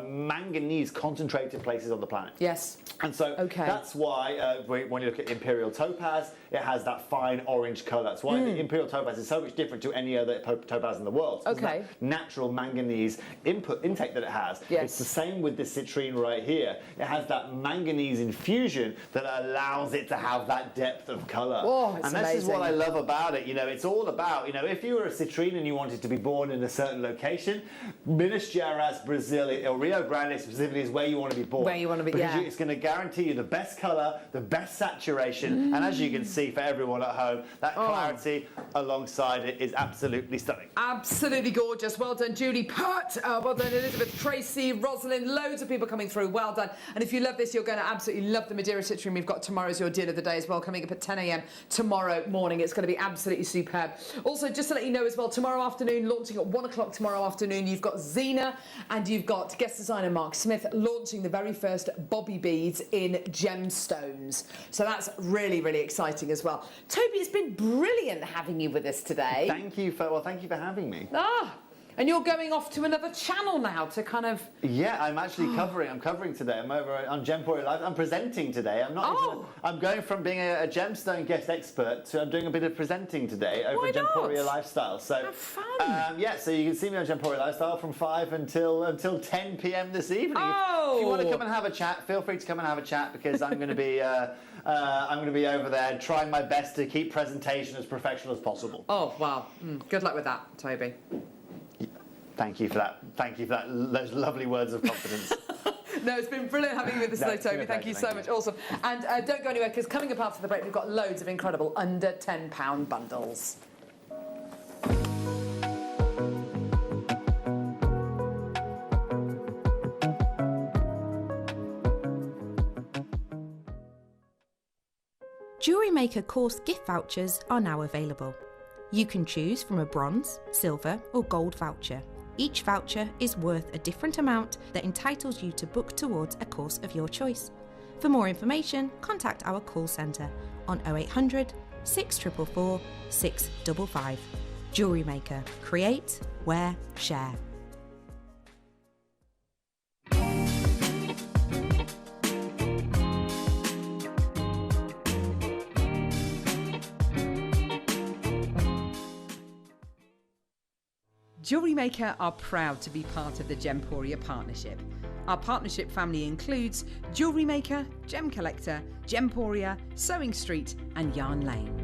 manganese concentrated places on the planet. Yes. And so that's why when you look at Imperial Topaz, it has that fine orange colour. That's why the Imperial Topaz is so much different to any other topaz in the world. Okay. That natural manganese intake that it has. Yes. It's the same with this citrine right here. It has that manganese infusion that allows it to have that depth of colour. Oh, it's and this is what I love about it. You know, it's all about, you know, if you were a citrine and you wanted to be born in a certain location, Minas Gerais, Brazil, or Rio Grande specifically is where you want to be born. Where you want to be, because it's going to guarantee you the best colour, the best saturation, and as you can see for everyone at home, that clarity alongside it is absolutely stunning. Absolutely gorgeous. Well done, Julie Pert. Well done, Elizabeth, Tracy, Rosalind. Loads of people coming through. Well done. And if you love this, you're going to absolutely love the Madeira citrine we've got tomorrow as your deal of the day as well, coming up at 10 a.m. tomorrow morning. It's going to be absolutely superb. Also, just to let you know as well, tomorrow afternoon, launching at 1 o'clock tomorrow afternoon, you've got Zena and you've got guest designer Mark Smith launching the very first Bobby beads in Gemstones. So that's really, really exciting as well. Toby, it's been brilliant having you with us today. Thank you for having me. And you're going off to another channel now to kind of... Yeah, I'm actually covering today. I'm over on Gemporia Live. I'm presenting today. I'm going from being a gemstone guest expert to I'm doing a bit of presenting today over Gemporia Lifestyle. So have fun. So you can see me on Gemporia Lifestyle from 5 until 10 p.m. this evening. If you want to come and have a chat, feel free to come and have a chat because I'm going to be over there trying my best to keep presentation as professional as possible. Oh wow! Good luck with that, Toby. Thank you for that. Thank you for those lovely words of confidence. No, it's been brilliant having you with us today, Toby. Thank you so much. Awesome. And don't go anywhere because coming up after the break, we've got loads of incredible under £10 bundles. Jewellery Maker course gift vouchers are now available. You can choose from a bronze, silver or gold voucher. Each voucher is worth a different amount that entitles you to book towards a course of your choice. For more information, contact our call centre on 0800 644 655. Jewellery Maker. Create, wear, share. Jewellery Maker are proud to be part of the Gemporia partnership. Our partnership family includes Jewellery Maker, Gem Collector, Gemporia, Sewing Street and Yarn Lane.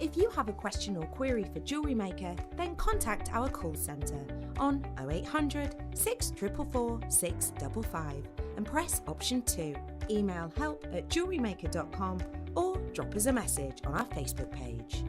If you have a question or query for Jewellery Maker, then contact our call centre on 0800 644 655 and press option 2. Email help@jewellerymaker.com or drop us a message on our Facebook page.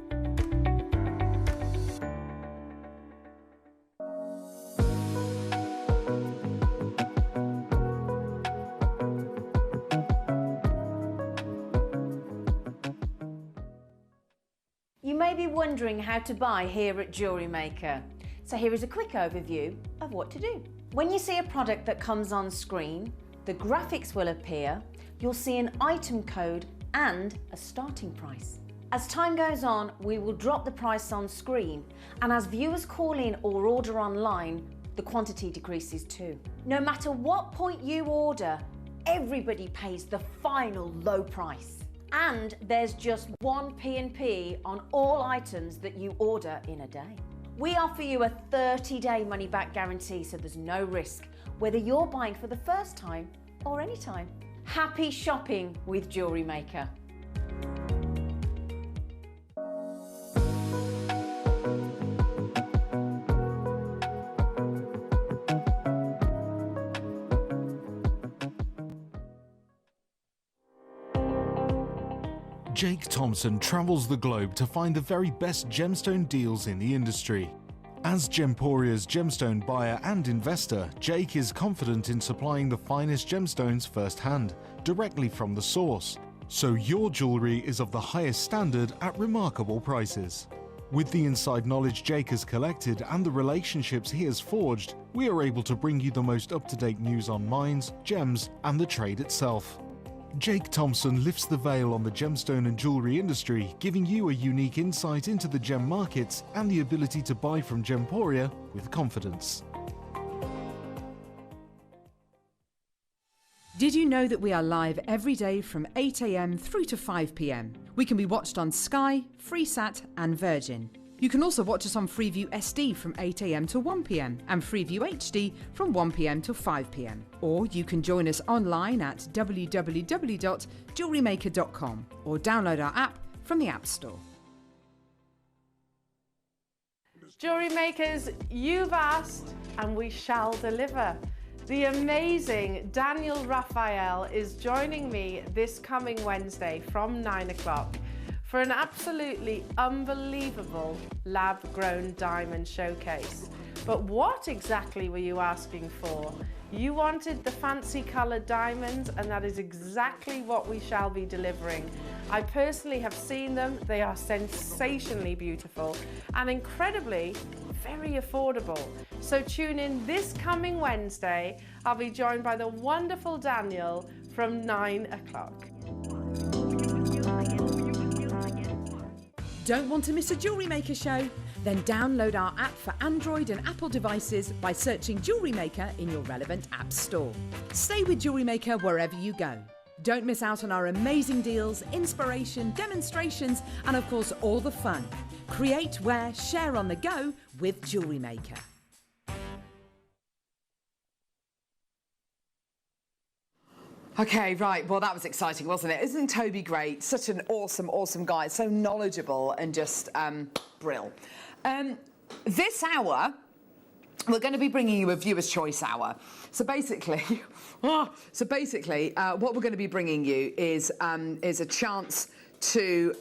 You may be wondering how to buy here at Jewellery Maker. So here is a quick overview of what to do. When you see a product that comes on screen, the graphics will appear, you'll see an item code and a starting price. As time goes on, we will drop the price on screen, and as viewers call in or order online, the quantity decreases too. No matter what point you order, everybody pays the final low price. And there's just one P&P on all items that you order in a day. We offer you a 30-day money-back guarantee, so there's no risk, whether you're buying for the first time or any time. Happy shopping with Jewellery Maker. Jake Thompson travels the globe to find the very best gemstone deals in the industry. As Gemporia's gemstone buyer and investor, Jake is confident in supplying the finest gemstones firsthand, directly from the source, so your jewellery is of the highest standard at remarkable prices. With the inside knowledge Jake has collected and the relationships he has forged, we are able to bring you the most up-to-date news on mines, gems, and the trade itself. Jake Thompson lifts the veil on the gemstone and jewellery industry, giving you a unique insight into the gem markets and the ability to buy from Gemporia with confidence. Did you know that we are live every day from 8 a.m. through to 5 p.m? We can be watched on Sky, Freesat and Virgin. You can also watch us on Freeview SD from 8 a.m. to 1 p.m. and Freeview HD from 1 p.m. to 5 p.m. Or you can join us online at www.jewellerymaker.com or download our app from the App Store. Jewellery Makers, you've asked and we shall deliver. The amazing Daniel Raphael is joining me this coming Wednesday from 9 o'clock. For an absolutely unbelievable lab-grown diamond showcase. But what exactly were you asking for? You wanted the fancy coloured diamonds, and that is exactly what we shall be delivering. I personally have seen them. They are sensationally beautiful and incredibly very affordable. So tune in this coming Wednesday. I'll be joined by the wonderful Daniel from 9 o'clock. Don't want to miss a Jewellery Maker show? Then download our app for Android and Apple devices by searching Jewellery Maker in your relevant app store. Stay with Jewellery Maker wherever you go. Don't miss out on our amazing deals, inspiration, demonstrations, and of course all the fun. Create, wear, share on the go with Jewellery Maker. Okay, right. Well, that was exciting, wasn't it? Isn't Toby great? Such an awesome, awesome guy. So knowledgeable and just brill. This hour, we're going to be bringing you a viewer's choice hour. So basically, what we're going to be bringing you is a chance to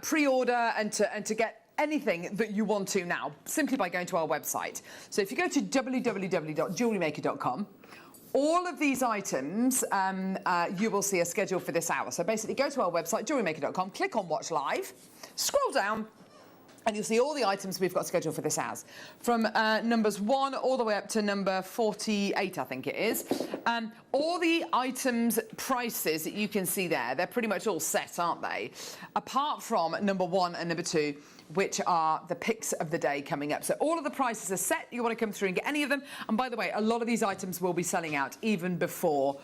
pre-order and to get anything that you want to now, simply by going to our website. So if you go to www.jewellerymaker.com, all of these items, you will see a schedule for this hour. So basically go to our website, jewellerymaker.com, click on Watch Live, scroll down, and you'll see all the items we've got scheduled for this hour. From numbers 1 all the way up to number 48, I think it is. All the items prices that you can see there, they're pretty much all set, aren't they? Apart from number 1 and number 2, which are the picks of the day coming up. So all of the prices are set. You want to come through and get any of them. And by the way, a lot of these items will be selling out even before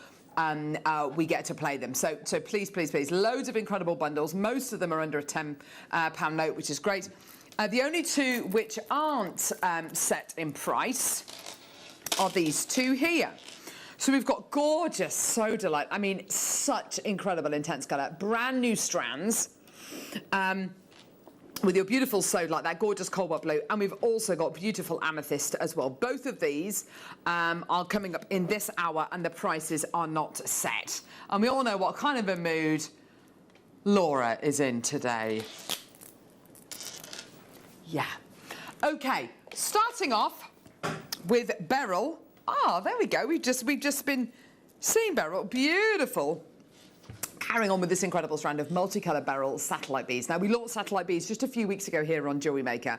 we get to play them. So please, please, please, loads of incredible bundles. Most of them are under a £10 note, which is great. The only two which aren't set in price are these two here. So we've got gorgeous Sodalite. I mean, such incredible intense colour. Brand new strands. with your beautiful sewed like that, gorgeous cobalt blue, and we've also got beautiful amethyst as well. Both of these are coming up in this hour, and the prices are not set. And we all know what kind of a mood Laura is in today. Yeah. Okay, starting off with beryl. Ah, there we go. We've just been seeing beryl. Beautiful. Carrying on with this incredible strand of multicolour beryl satellite beads. Now, we launched satellite beads just a few weeks ago here on Jewellery Maker.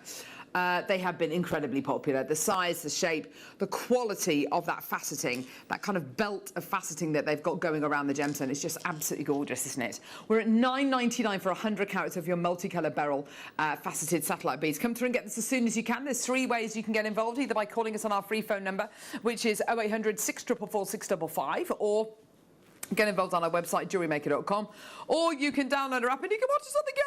They have been incredibly popular. The size, the shape, the quality of that faceting, that kind of belt of faceting that they've got going around the gemstone is just absolutely gorgeous, isn't it? We're at $9.99 for 100 carats of your multicolour beryl faceted satellite beads. Come through and get this as soon as you can. There's 3 ways you can get involved, either by calling us on our free phone number, which is 0800 644 655, or get involved on our website, JewelleryMaker.com, or you can download our app and you can watch us on the go.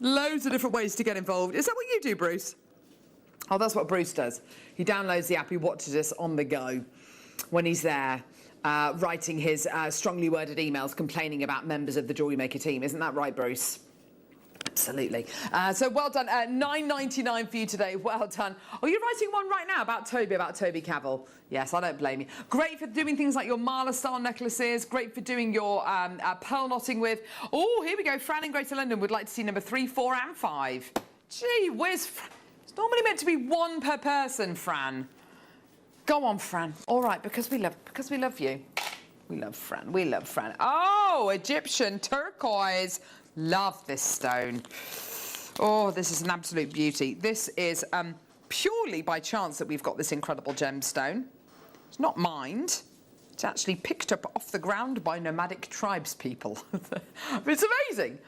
Loads of different ways to get involved. Is that what you do, Bruce? Oh, that's what Bruce does. He downloads the app, he watches us on the go when he's there, writing his strongly worded emails complaining about members of the Jewellery Maker team. Isn't that right, Bruce? Absolutely. So well done. $9.99 for you today. Well done. Oh, you're writing one right now about Toby Cavill. Yes, I don't blame you. Great for doing things like your Marla style necklaces. Great for doing your pearl knotting with. Oh, here we go. Fran in Greater London would like to see number 3, 4 and 5. Gee whiz. It's normally meant to be 1 per person, Fran. Go on, Fran. All right, because we love you. We love Fran. We love Fran. Oh, Egyptian turquoise. Love this stone. Oh, this is an absolute beauty. This is purely by chance that we've got this incredible gemstone. It's not mined. It's actually picked up off the ground by nomadic tribes people. It's amazing.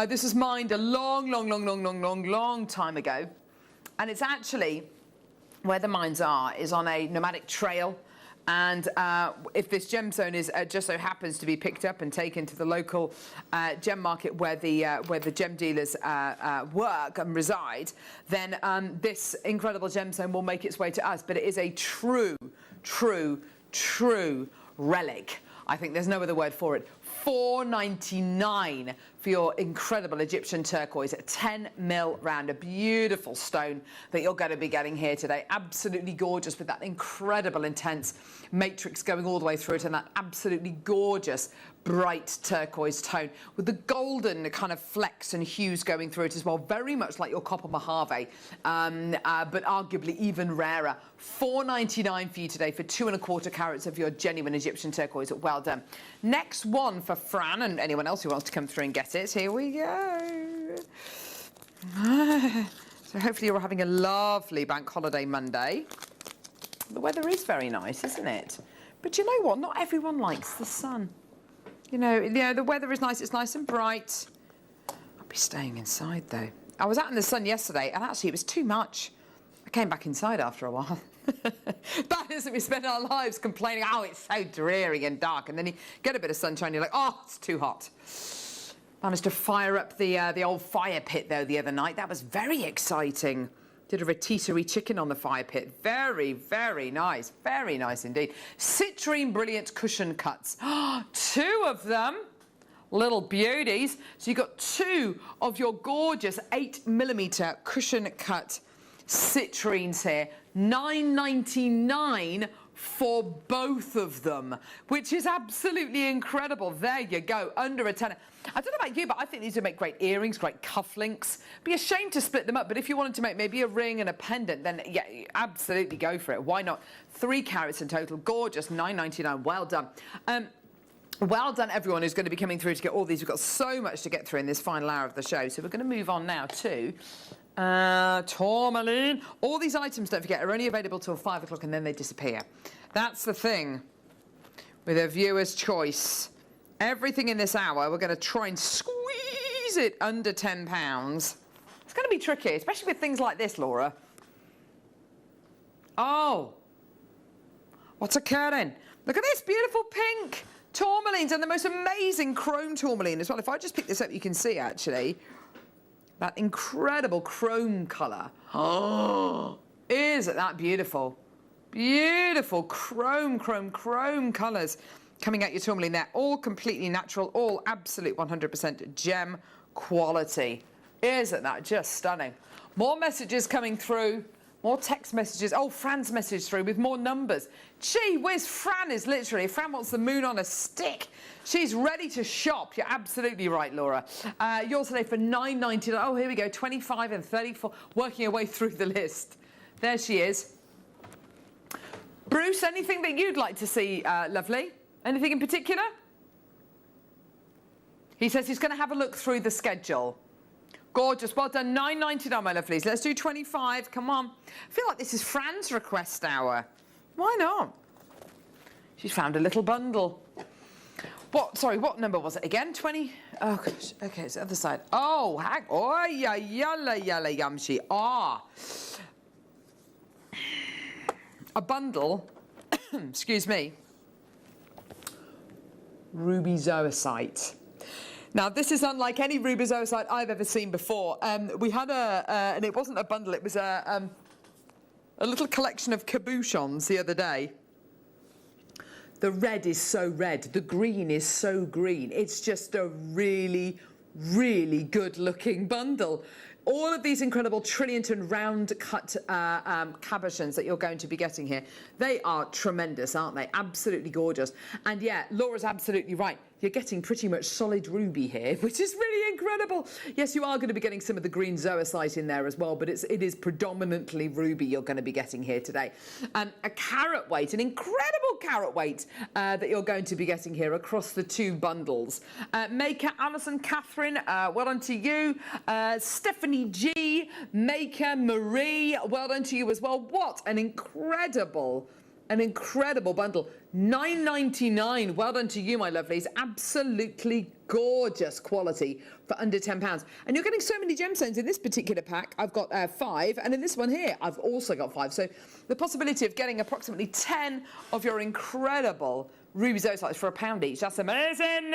This was mined a long time ago. And it's actually, where the mines are, is on a nomadic trail. And if this gemstone is just so happens to be picked up and taken to the local gem market where the gem dealers work and reside, then this incredible gemstone will make its way to us. But it is a true relic. I think there's no other word for it. $4.99 for your incredible Egyptian turquoise, a 10 mil round, a beautiful stone that you're going to be getting here today. Absolutely gorgeous with that incredible intense matrix going all the way through it, and that absolutely gorgeous bright turquoise tone with the golden kind of flecks and hues going through it as well, very much like your copper Mojave, but arguably even rarer. $4.99 for you today for 2 1/4 carats of your genuine Egyptian turquoise. Well done. Next one for Fran and anyone else who wants to come through and get it. Here we go. So hopefully you're having a lovely bank holiday Monday. The weather is very nice, isn't it? But you know what? Not everyone likes the sun. You know, the weather is nice. It's nice and bright. I'll be staying inside, though. I was out in the sun yesterday, and actually it was too much. I came back inside after a while. That is that we spend our lives complaining, oh, it's so dreary and dark, and then you get a bit of sunshine, you're like, oh, it's too hot. Managed to fire up the old fire pit, though, the other night. That was very exciting. Did a rotisserie chicken on the fire pit. Very, very nice. Very nice indeed. Citrine Brilliant Cushion Cuts. 2 of them. Little beauties. So you've got 2 of your gorgeous 8mm cushion cut citrines here. $9.99 for both of them, which is absolutely incredible. There you go, under a tenner. I don't know about you, but I think these would make great earrings, great cufflinks. Be a shame to split them up, but if you wanted to make maybe a ring and a pendant, then yeah, absolutely go for it. Why not? 3 carats in total, gorgeous, $9.99. Well done. Well done, everyone who's going to be coming through to get all these. We've got so much to get through in this final hour of the show, so we're going to move on now to Tourmaline. All these items, don't forget, are only available till 5 o'clock and then they disappear. That's the thing with a viewer's choice. Everything in this hour, we're going to try and squeeze it under £10. It's going to be tricky, especially with things like this, Laura. Oh, what's occurring? Look at this beautiful pink tourmalines and the most amazing chrome tourmaline as well. If I just pick this up, you can see actually that incredible chrome colour. Oh, isn't that beautiful? Beautiful chrome colours coming out your tourmaline there. All completely natural, all absolute 100% gem quality. Isn't that just stunning? More messages coming through. More text messages. Oh, Fran's message through with more numbers. Gee whiz, Fran is literally, Fran wants the moon on a stick. She's ready to shop. You're absolutely right, Laura. Yours today for $9.99. Oh, here we go, 25 and 34. Working her way through the list. There she is. Bruce, anything that you'd like to see, lovely? Anything in particular? He says he's going to have a look through the schedule. Gorgeous. Well done. $9.99, my lovelies. Let's do 25. Come on. I feel like this is Fran's request hour. Why not? She's found a little bundle. What number was it again? 20? Oh, gosh. Okay, it's the other side. Oh, hang. Oh, yalla, yumshi. Ah. A bundle. Excuse me. Ruby zoisite. Now, this is unlike any ruby zoisite I've ever seen before. We had and it wasn't a bundle, it was a little collection of cabochons the other day. The red is so red, the green is so green. It's just a really, really good-looking bundle. All of these incredible trillion-ton round-cut cabochons that you're going to be getting here, they are tremendous, aren't they? Absolutely gorgeous. And yeah, Laura's absolutely right. You're getting pretty much solid ruby here, which is really incredible. Yes, you are going to be getting some of the green zoisite in there as well, but it is predominantly ruby you're going to be getting here today. A carat weight, an incredible carat weight that you're going to be getting here across the two bundles. Maker, Alison, Catherine, well done to you. Stephanie G, Maker, Marie, well done to you as well. What an incredible bundle. $9.99. Well done to you, my lovelies. Absolutely gorgeous quality for under £10. And you're getting so many gemstones in this particular pack. I've got 5, and in this one here, I've also got 5. So the possibility of getting approximately 10 of your incredible ruby zoisites for £1 each. That's amazing.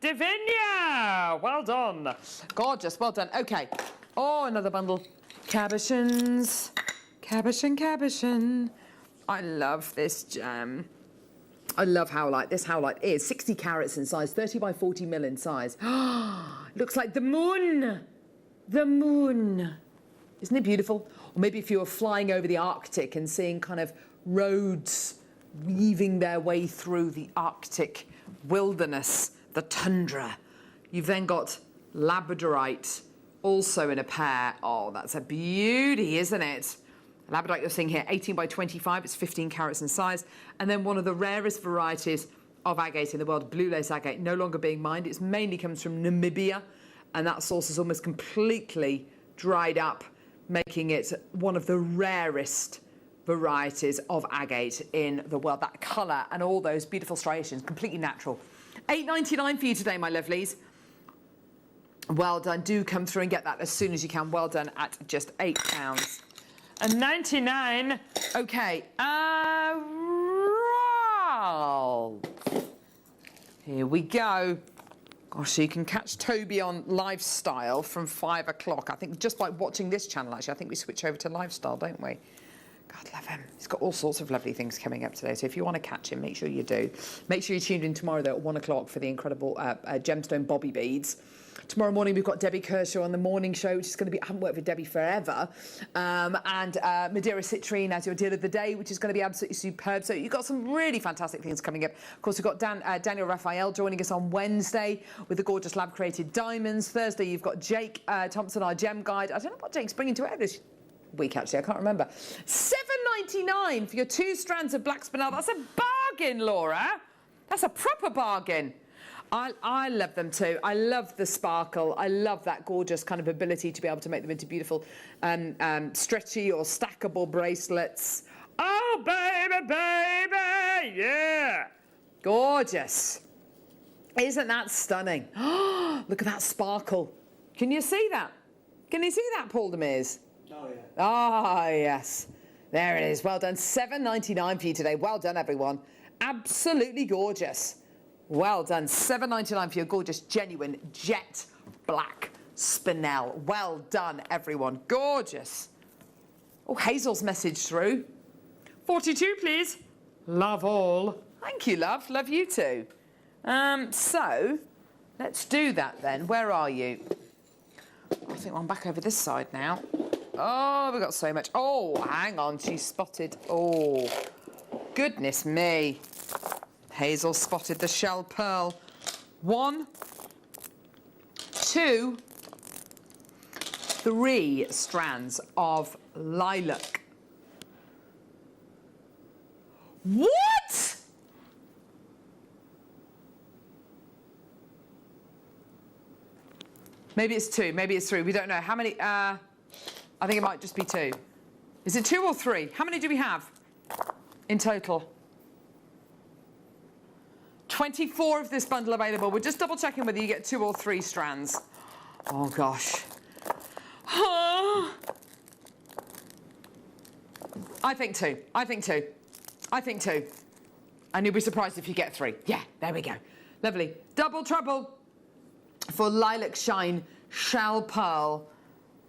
Divinia, well done. Gorgeous, well done. Okay. Oh, another bundle. Cabochons. Cabochon. I love this gem. I love howlite. This howlite is 60 carats in size, 30 by 40 mil in size. Looks like the moon. The moon. Isn't it beautiful? Or maybe if you were flying over the Arctic and seeing kind of roads weaving their way through the Arctic wilderness, the tundra. You've then got labradorite also in a pair. Oh, that's a beauty, isn't it? Labradorite you're seeing here, 18 by 25, it's 15 carats in size. And then one of the rarest varieties of agate in the world, blue lace agate, no longer being mined. It mainly comes from Namibia, and that source is almost completely dried up, making it one of the rarest varieties of agate in the world. That colour and all those beautiful striations, completely natural. $8.99 for you today, my lovelies. Well done. Do come through and get that as soon as you can. Well done at just £8. And 99. Okay. Here we go. Gosh, so you can catch Toby on Lifestyle from 5 o'clock. I think just by watching this channel, actually, I think we switch over to Lifestyle, don't we? God love him. He's got all sorts of lovely things coming up today. So if you want to catch him, make sure you do. Make sure you're tuned in tomorrow, though, at 1 o'clock for the incredible gemstone bobby beads. Tomorrow morning, we've got Debbie Kershaw on the morning show, which is going to be, I haven't worked with Debbie forever, and Madeira Citrine as your deal of the day, which is going to be absolutely superb. So you've got some really fantastic things coming up. Of course, we've got Daniel Raphael joining us on Wednesday with the gorgeous lab-created diamonds. Thursday, you've got Jake Thompson, our gem guide. I don't know what Jake's bringing to air this week, actually. I can't remember. $7.99 for your 2 strands of black spinel. That's a bargain, Laura. That's a proper bargain. I love them too. I love the sparkle. I love that gorgeous kind of ability to be able to make them into beautiful stretchy or stackable bracelets. Oh, baby, baby, yeah. Gorgeous. Isn't that stunning? Look at that sparkle. Can you see that? Can you see that, Paul Demers? Oh, yeah. Ah, yes. There it is. Well done. $7.99 for you today. Well done, everyone. Absolutely gorgeous. Well done. $7.99 for your gorgeous, genuine jet black spinel. Well done, everyone. Gorgeous. Oh, Hazel's message through. 42, please. Love all. Thank you, love. Love you too. So, let's do that then. Where are you? I think I'm back over this side now. Oh, we've got so much. Oh, hang on, she's spotted. Oh, goodness me. Hazel spotted the shell pearl. 1, 2, 3 strands of lilac. What? Maybe it's 2, maybe it's 3. We don't know. How many? I think it might just be 2. Is it 2 or 3? How many do we have in total? 24 of this bundle available. We're just double checking whether you get 2 or 3 strands. Oh gosh. I think 2. I think 2. I think 2. And you'll be surprised if you get 3. Yeah, there we go. Lovely. Double trouble for Lilac Shine Shell Pearl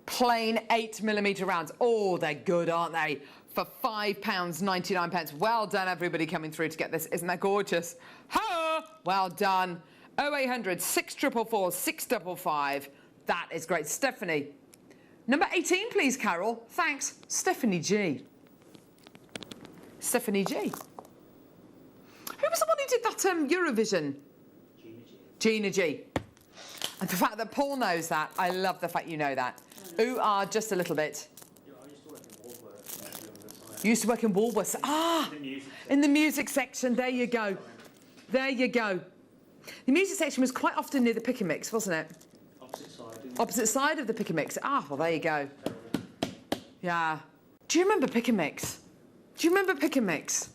plain 8mm rounds. Oh, they're good, aren't they? For £5.99. Well done, everybody coming through to get this. Isn't that gorgeous? Ha! Well done. 0800 644 655. That is great. Stephanie. Number 18, please, Carol. Thanks. Stephanie G. Stephanie G. Who was the one who did that Eurovision? Gina G. And the fact that Paul knows that, I love the fact you know that. Ooh, just a little bit. You used to work in Woolworths. Ah, in the music section. There you go. There you go. The music section was quite often near the pick and mix, wasn't it? Opposite side. Opposite side of the pick and mix. Ah, well, there you go. Yeah. Do you remember pick and mix? Do you remember pick and mix?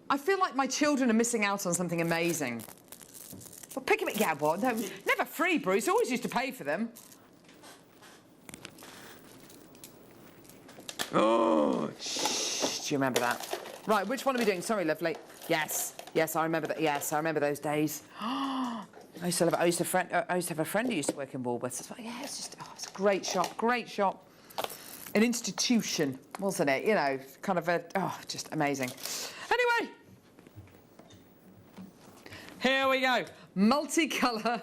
I feel like my children are missing out on something amazing. Well, pick and mix, yeah, what? No, never free, Bruce. Always used to pay for them. Oh, shh, do you remember that? Right, which one are we doing? Sorry, lovely. Yes, yes, I remember that. Yes, I remember those days. I used to have a friend who used to work in Woolworths as well. Yeah, it's just, it's a great shop, great shop. An institution, wasn't it? You know, kind of a, just amazing. Anyway, here we go. Multicolour.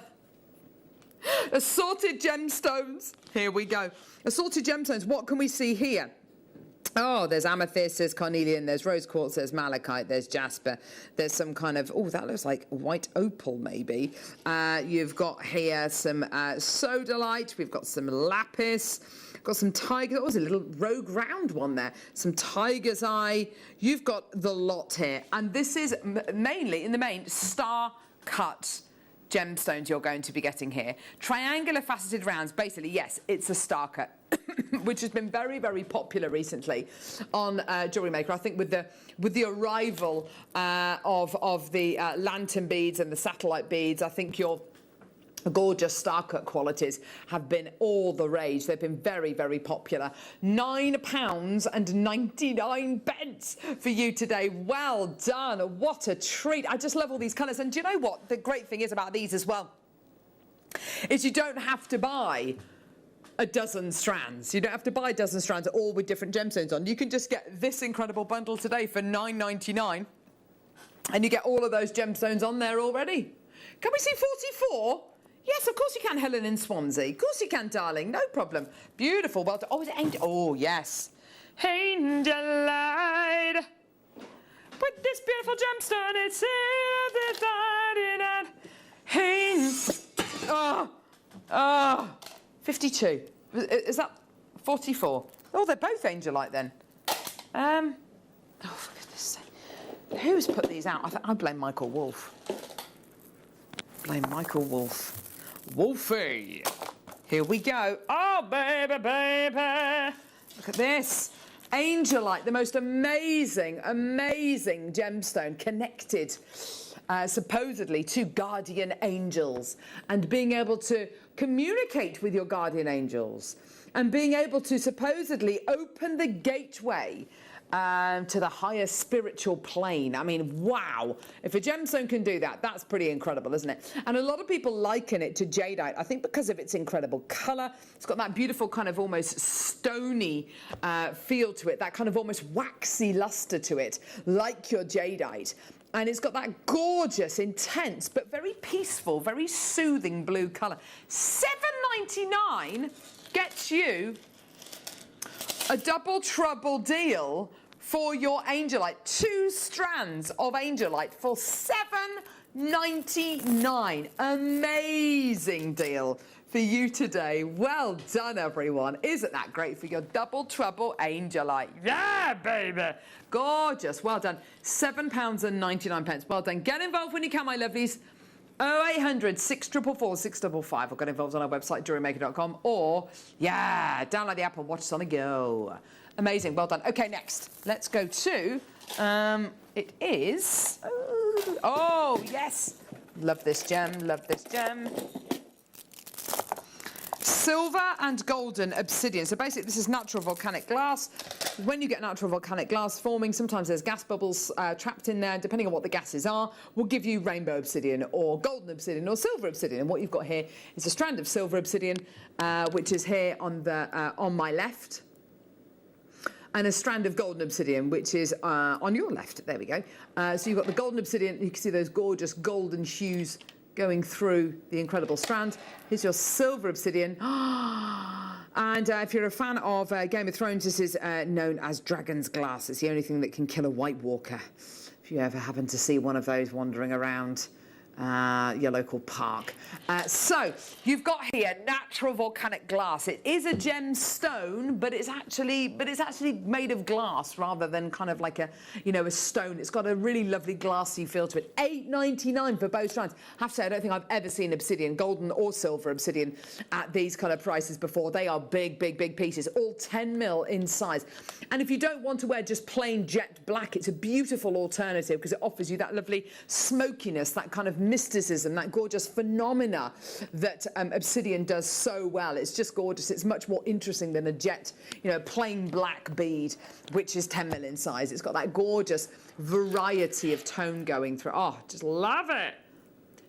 Assorted gemstones. Here we go. Assorted gemstones. What can we see here? Oh, there's amethyst, there's carnelian, there's rose quartz, there's malachite, there's jasper, there's some kind of, oh, that looks like white opal maybe. You've got here some sodalite, we've got some lapis, got some tiger, oh, there's a little rogue round one there, some tiger's eye. You've got the lot here. And this is mainly, in the main, star-cut gemstones you're going to be getting here. Triangular faceted rounds, basically, yes, it's a star cut, which has been very, very popular recently on Jewellery Maker. I think with the arrival of the lantern beads and the satellite beads, I think your gorgeous star cut qualities have been all the rage. They've been very, very popular. £9.99 for you today. Well done. What a treat. I just love all these colours. And do you know what the great thing is about these as well? Is you don't have to buy a dozen strands. You don't have to buy a dozen strands all with different gemstones on. You can just get this incredible bundle today for £9.99 and you get all of those gemstones on there already. Can we see 44? Yes, of course you can, Helen in Swansea. Of course you can, darling. No problem. Beautiful. Well done. Oh, is it Angel? Oh, yes. Angel light. With this beautiful gemstone, it's everything. 52. Is that 44? Oh, they're both Angel light then. Oh, for goodness sake. Who's put these out? I blame Michael Wolff. Blame Michael Wolff. Wolfie, here we go. Oh, baby, baby. Look at this. Angelite, the most amazing, amazing gemstone connected supposedly to guardian angels and being able to communicate with your guardian angels and being able to supposedly open the gateway to the higher spiritual plane. I mean, wow. If a gemstone can do that, that's pretty incredible, isn't it? And a lot of people liken it to jadeite, I think because of its incredible colour. It's got that beautiful kind of almost stony feel to it, that kind of almost waxy lustre to it, like your jadeite. And it's got that gorgeous, intense, but very peaceful, very soothing blue colour. £8.99 gets you a double trouble deal for your Angelite. 2 strands of Angelite for £7.99. Amazing deal for you today. Well done, everyone. Isn't that great for your double trouble Angelite? Yeah, baby. Gorgeous. Well done. £7.99. Well done. Get involved when you can, my lovelies. 0800 644 655 or get involved on our website, JewelleryMaker.com, or, download the app and watch us on the go. Amazing. Well done. Okay, next. Let's go to, it is, oh, yes. Love this gem. Love this gem. Silver and golden obsidian. So basically this is natural volcanic glass. When you get natural volcanic glass forming, sometimes there's gas bubbles trapped in there. Depending on what the gases are, will give you rainbow obsidian or golden obsidian or silver obsidian. And what you've got here is a strand of silver obsidian, which is here on the on my left, and a strand of golden obsidian, which is on your left. There we go. So you've got the golden obsidian. You can see those gorgeous golden hues going through the incredible strand. Here's your silver obsidian. And if you're a fan of Game of Thrones, this is known as Dragon's Glass. It's the only thing that can kill a White Walker. If you ever happen to see one of those wandering around your local park. So you've got here natural volcanic glass. It is a gemstone, but it's actually made of glass rather than kind of like a stone. It's got a really lovely glassy feel to it. £8.99 for both strands. I have to say, I don't think I've ever seen obsidian, golden or silver obsidian, at these kind of prices before. They are big, big, big pieces, all 10 mil in size. And if you don't want to wear just plain jet black, it's a beautiful alternative because it offers you that lovely smokiness, that kind of mysticism, that gorgeous phenomena that obsidian does so well. It's just gorgeous. It's much more interesting than a jet, plain black bead, which is 10 mil in size. It's got that gorgeous variety of tone going through. Oh, just love it.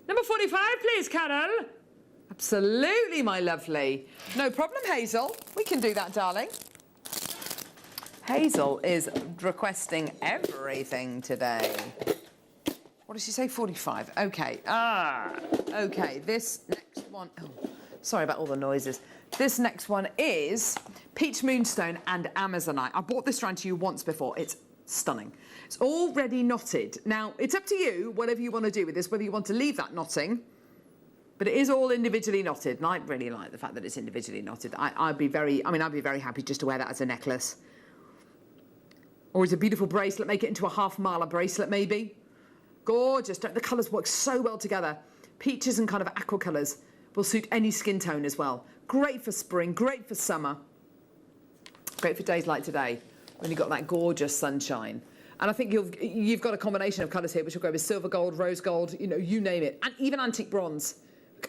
Number 45, please, Carol. Absolutely, my lovely. No problem, Hazel. We can do that, darling. Hazel is requesting everything today. What did she say? 45. Okay. Okay. This next one. Oh, sorry about all the noises. This next one is Peach Moonstone and Amazonite. I bought this strand to you once before. It's stunning. It's already knotted. Now, it's up to you, whatever you want to do with this, whether you want to leave that knotting, but it is all individually knotted, and I really like the fact that it's individually knotted. I'd be very happy just to wear that as a necklace. Or as a beautiful bracelet, make it into a half mala bracelet, maybe. Gorgeous. The colours work so well together. Peaches and kind of aqua colours will suit any skin tone as well. Great for spring, great for summer. Great for days like today, when you've got that gorgeous sunshine. And I think you've got a combination of colours here, which will go with silver gold, rose gold, you name it. And even antique bronze.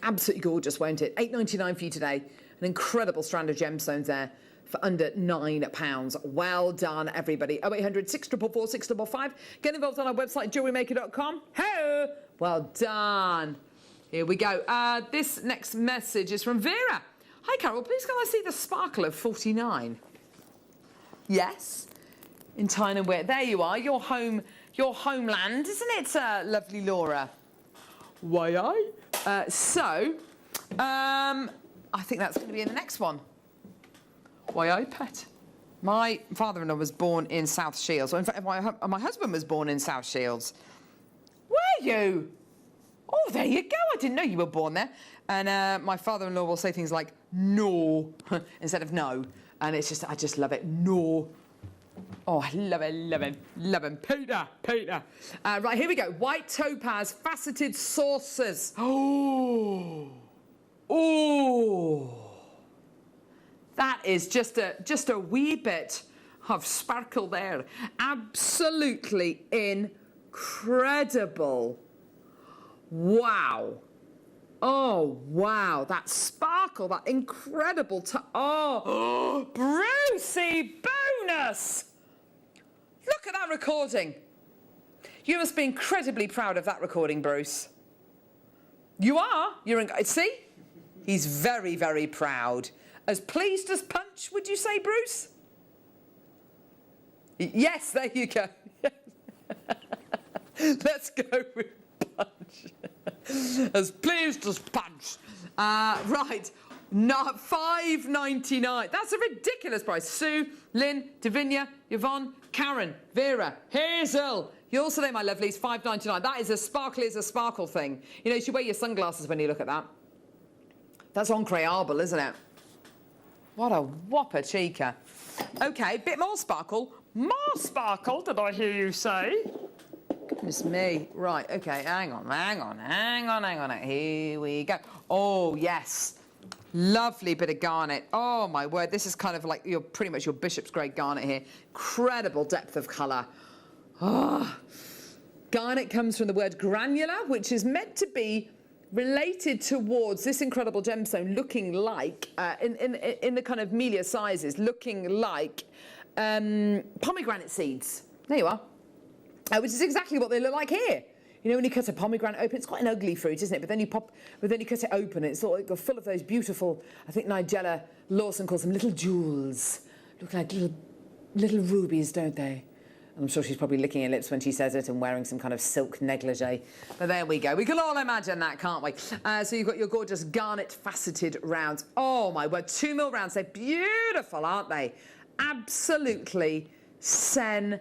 Absolutely gorgeous, won't it? £8.99 for you today. An incredible strand of gemstones there for under £9. Well done, everybody. 0800 644 655. Get involved on our website, JewelleryMaker.com. Hey! Well done. Here we go. This next message is from Vera. Hi, Carol. Please can I see the sparkle of 49? Yes. In Tyne and Wear. There you are. Your homeland, isn't it, lovely Laura? Why, I think that's going to be in the next one. Why, I pet. My father-in-law was born in South Shields. In fact, my husband was born in South Shields. Were you? Oh, there you go. I didn't know you were born there. And my father-in-law will say things like, no, instead of no. And it's just, I just love it. No. Oh, I love it, love him, love him. Peter. Right, here we go. White topaz, faceted saucers. Oh. That is just a wee bit of sparkle there. Absolutely incredible. Wow. Oh, wow. That sparkle, that incredible... Brucey bonus! Look at that recording. You must be incredibly proud of that recording, Bruce. You are? See? He's very, very proud. As pleased as punch, would you say, Bruce? Yes, there you go. Let's go with punch. As pleased as punch. Right. Not $5.99. That's a ridiculous price. Sue, Lynn, Davinia, Yvonne, Karen, Vera, Hazel. Yours today, my lovelies, $5.99. That is as sparkly as a sparkle thing. You know, you should wear your sunglasses when you look at that. That's incredible, isn't it? What a whopper chica. Okay, bit more sparkle. More sparkle, did I hear you say? Goodness me. Right, okay, hang on. Here we go. Oh, yes. Lovely bit of garnet. Oh, my word. This is kind of like pretty much your bishop's grade garnet here. Incredible depth of colour. Oh. Garnet comes from the word granular, which is meant to be related towards this incredible gemstone looking like, in the kind of melia sizes, looking like pomegranate seeds. There you are. Which is exactly what they look like here. You know, when you cut a pomegranate open, it's quite an ugly fruit, isn't it? But then you cut it open, and it's sort of full of those beautiful, I think Nigella Lawson calls them little jewels. Look like little rubies, don't they? And I'm sure she's probably licking her lips when she says it and wearing some kind of silk negligee. But there we go. We can all imagine that, can't we? So you've got your gorgeous garnet faceted rounds. Oh, my word, 2 mil rounds. They're beautiful, aren't they? Absolutely sensational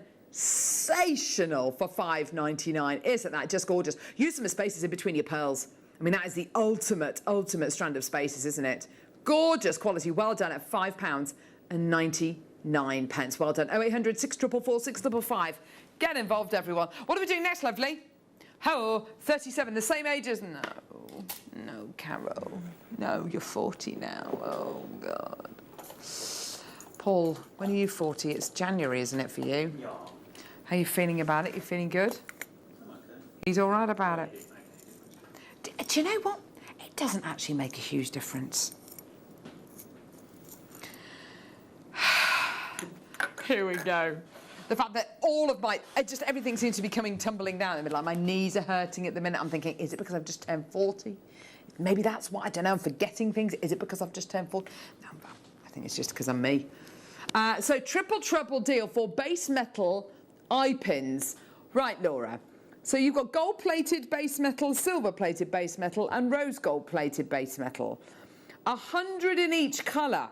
for $5.99. Isn't that just gorgeous? Use some spaces in between your pearls. I mean, that is the ultimate strand of spaces, isn't it? Gorgeous quality. Well done at £5.99. Well done. 0800 644 655. Get involved, everyone. What are we doing next, lovely? Oh, 37, the same age as... No, Carol. No, you're 40 now. Oh, God. Paul, when are you 40? It's January, isn't it, for you? Yeah. How are you feeling about it? You feeling good? I'm okay. He's all right about it? Do you know what? It doesn't actually make a huge difference. Here we go. The fact that all of everything seems to be tumbling down in the middle. Like my knees are hurting at the minute. I'm thinking, is it because I've just turned 40? Maybe that's what, I don't know, I'm forgetting things. Is it because I've just turned 40? No, I think it's just because I'm me. So triple deal for base metal eye pins. Right, Laura. So you've got gold-plated base metal, silver-plated base metal, and rose gold-plated base metal. 100 in each colour.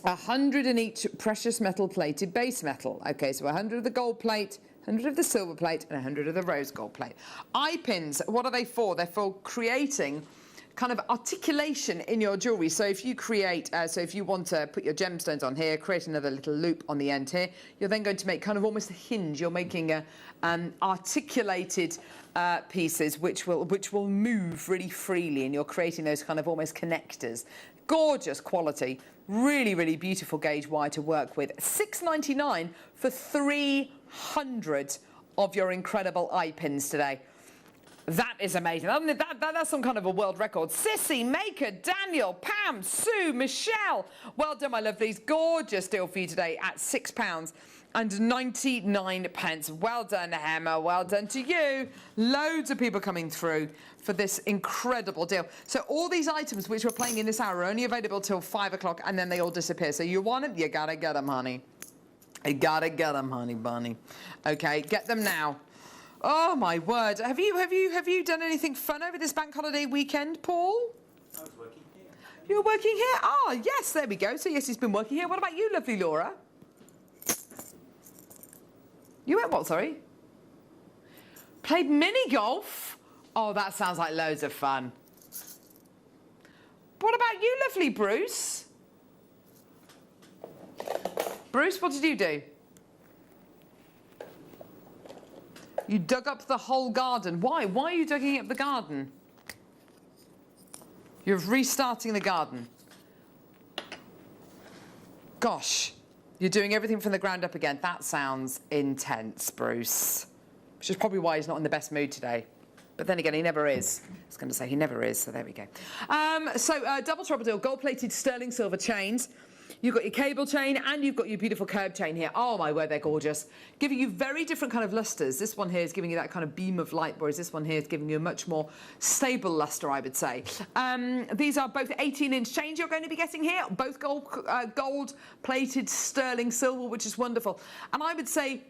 100 in each precious metal plated base metal. Okay, so 100 of the gold plate, 100 of the silver plate, and 100 of the rose gold plate. Eye pins, what are they for? They're for creating kind of articulation in your jewellery. So if you create, if you want to put your gemstones on here, create another little loop on the end here, you're then going to make kind of almost a hinge. You're making articulated pieces which will move really freely, and you're creating those kind of almost connectors. Gorgeous quality. Really, really beautiful gauge wire to work with. $6.99 for 300 of your incredible eye pins today. That is amazing. That's some kind of a world record. Sissy, Maker, Daniel, Pam, Sue, Michelle. Well done, my lovelies. Gorgeous deal for you today at £6.99. Well done, Emma. Well done to you. Loads of people coming through for this incredible deal. So all these items which we're playing in this hour are only available till 5 o'clock, and then they all disappear. So you want them, you gotta get them, honey. You gotta get them, honey bunny. Okay, get them now. Oh my word! Have you done anything fun over this bank holiday weekend, Paul? I was working here. You're working here? Ah, yes, there we go. So yes, he's been working here. What about you, lovely Laura? You went what, sorry? Played mini golf? Oh, that sounds like loads of fun. What about you, lovely Bruce? Bruce, what did you do? You dug up the whole garden. Why? Why are you digging up the garden? You're restarting the garden. Gosh, you're doing everything from the ground up again. That sounds intense, Bruce. Which is probably why he's not in the best mood today. But then again, he never is. I was going to say he never is, so there we go. Double trouble deal, gold-plated sterling silver chains. You've got your cable chain and you've got your beautiful curb chain here. Oh my word, they're gorgeous. Giving you very different kind of lustres. This one here is giving you that kind of beam of light, whereas this one here is giving you a much more stable lustre, I would say. These are both 18-inch chains you're going to be getting here. Both gold-plated sterling silver, which is wonderful. And I would say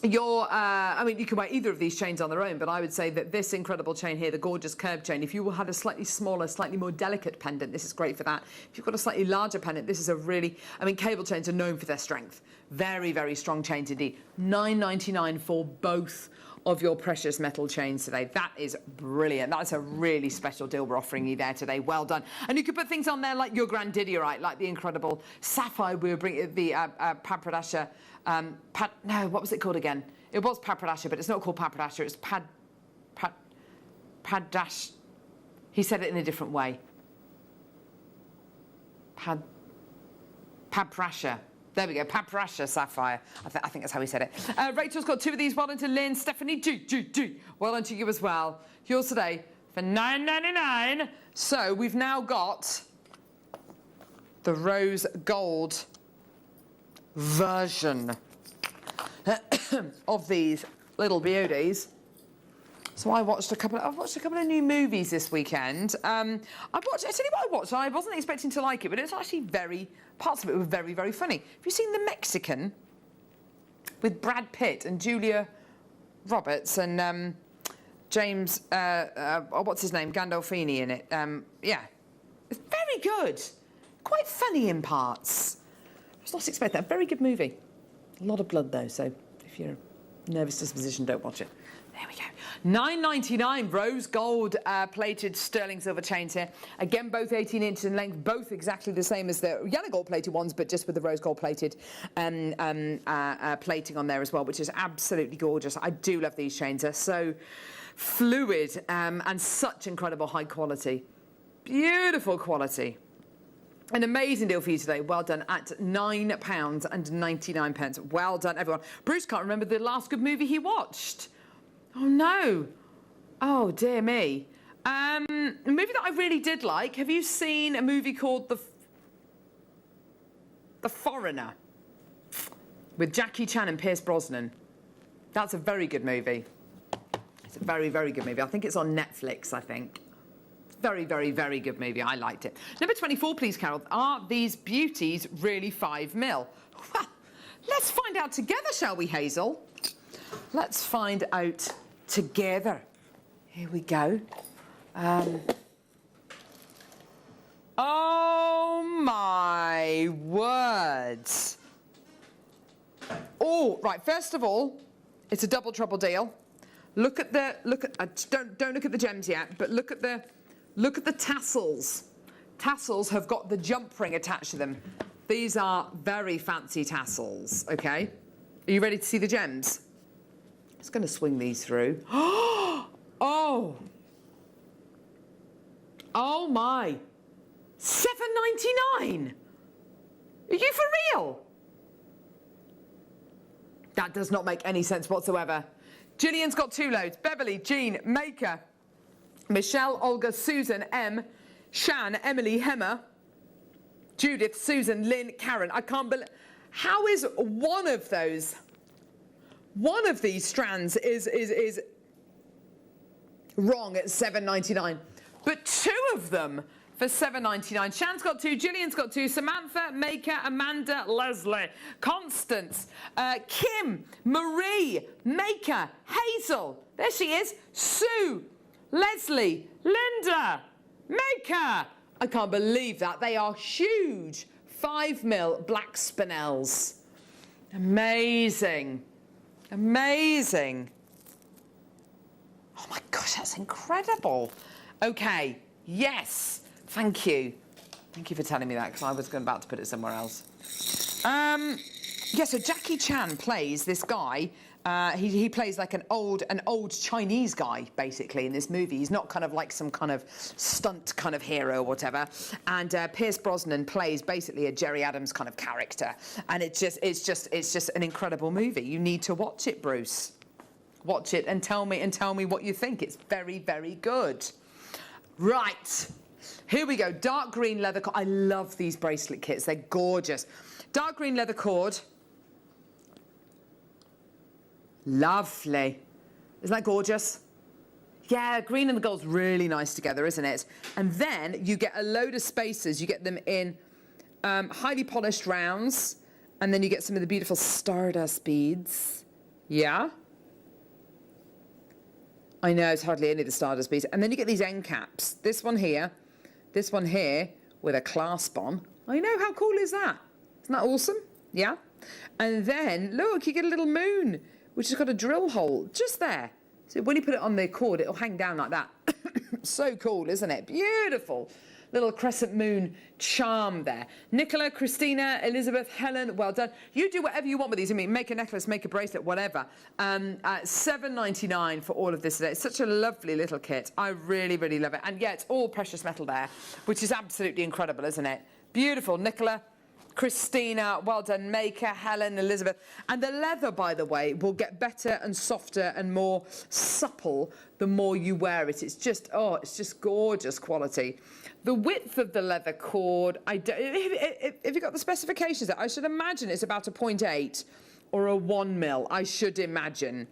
I mean, you can wear either of these chains on their own, but I would say that this incredible chain here, the gorgeous curved chain, if you had a slightly smaller, slightly more delicate pendant, this is great for that. If you've got a slightly larger pendant, this is a really, I mean, cable chains are known for their strength. Very, very strong chains indeed. $9.99 for both of your precious metal chains today. That is brilliant. That's a really special deal we're offering you there today. Well done. And you could put things on there like your Grandidierite, like the incredible sapphire we were bringing, the Papradasha. No, what was it called again? It was Papradasha, but it's not called Papradasha. It's Padash. He said it in a different way. Paprasha. There we go, Paprasha Sapphire. I think that's how he said it. Rachel's got 2 of these. Well done to Lynn. Stephanie, G. Well done to you as well. Yours today for $9.99. So we've now got the rose gold version of these little beauties. So I've watched a couple of new movies this weekend. I tell you what I watched. I wasn't expecting to like it, but it's actually parts of it were very, very funny. Have you seen The Mexican with Brad Pitt and Julia Roberts and James, what's his name, Gandolfini in it? Yeah, it's very good. Quite funny in parts. I was not expecting that. Very good movie. A lot of blood though, so if you're a nervous disposition, don't watch it. There we go. $9.99 rose gold plated sterling silver chains here. Again, both 18 inches in length, both exactly the same as the yellow gold plated ones, but just with the rose gold plated plating on there as well, which is absolutely gorgeous. I do love these chains. They're so fluid and such incredible high quality. Beautiful quality. An amazing deal for you today. Well done at £9.99. Well done, everyone. Bruce can't remember the last good movie he watched. Oh, no. Oh, dear me. A movie that I really did like. Have you seen a movie called The Foreigner? With Jackie Chan and Pierce Brosnan. That's a very good movie. It's a very, very good movie. I think it's on Netflix, I think. Very, very, very good movie. I liked it. Number 24, please, Carol. Are these beauties really 5mm? Well, let's find out together, shall we, Hazel? Let's find out together. Here we go. Oh my words. Oh, right, first of all, it's a double trouble deal. Don't look at the gems yet, but look at the tassels. Tassels have got the jump ring attached to them. These are very fancy tassels, okay? Are you ready to see the gems? Just going to swing these through. Oh my. $7.99. Are you for real? That does not make any sense whatsoever. Gillian's got 2 loads. Beverly, Jean, Maker, Michelle, Olga, Susan, M, Shan, Emily, Hemmer, Judith, Susan, Lynn, Karen. I can't believe. How is one of these strands is wrong at $7.99, but 2 of them for $7.99. Shan's got 2, Gillian's got 2, Samantha, Maker, Amanda, Leslie, Constance, Kim, Marie, Maker, Hazel. There she is. Sue, Leslie, Linda, Maker. I can't believe that. They are huge 5mm black spinels. Amazing. Amazing. Oh my gosh, that's incredible. Okay, yes. Thank you. Thank you for telling me that, because I was about to put it somewhere else. Yeah, so Jackie Chan plays this guy. He plays like an old Chinese guy, basically, in this movie. He's not kind of like some kind of stunt kind of hero or whatever. And Pierce Brosnan plays basically a Jerry Adams kind of character. And it's just an incredible movie. You need to watch it, Bruce. Watch it and tell me what you think. It's very, very good. Right. Here we go. Dark green leather cord. I love these bracelet kits. They're gorgeous. Dark green leather cord. Lovely. Isn't that gorgeous? Yeah, green and the gold's really nice together, isn't it? And then you get a load of spacers. You get them in highly polished rounds, and then you get some of the beautiful stardust beads. Yeah. I know, it's hardly any of the Stardust beads. And then you get these end caps. This one here with a clasp on. I know, how cool is that? Isn't that awesome? Yeah. And then, look, you get a little moon, which has got a drill hole just there. So when you put it on the cord, it'll hang down like that. So cool, isn't it? Beautiful. Little crescent moon charm there. Nicola, Christina, Elizabeth, Helen, well done. You do whatever you want with these. I mean, make a necklace, make a bracelet, whatever. $7.99 for all of this today. It's such a lovely little kit. I really, really love it. And yeah, it's all precious metal there, which is absolutely incredible, isn't it? Beautiful. Nicola, Christina, well done. Maker, Helen, Elizabeth. And the leather, by the way, will get better and softer and more supple the more you wear it. It's just, oh, it's just gorgeous quality. The width of the leather cord, if you got the specifications, I should imagine it's about a 0.8 or a 1 mil, I should imagine.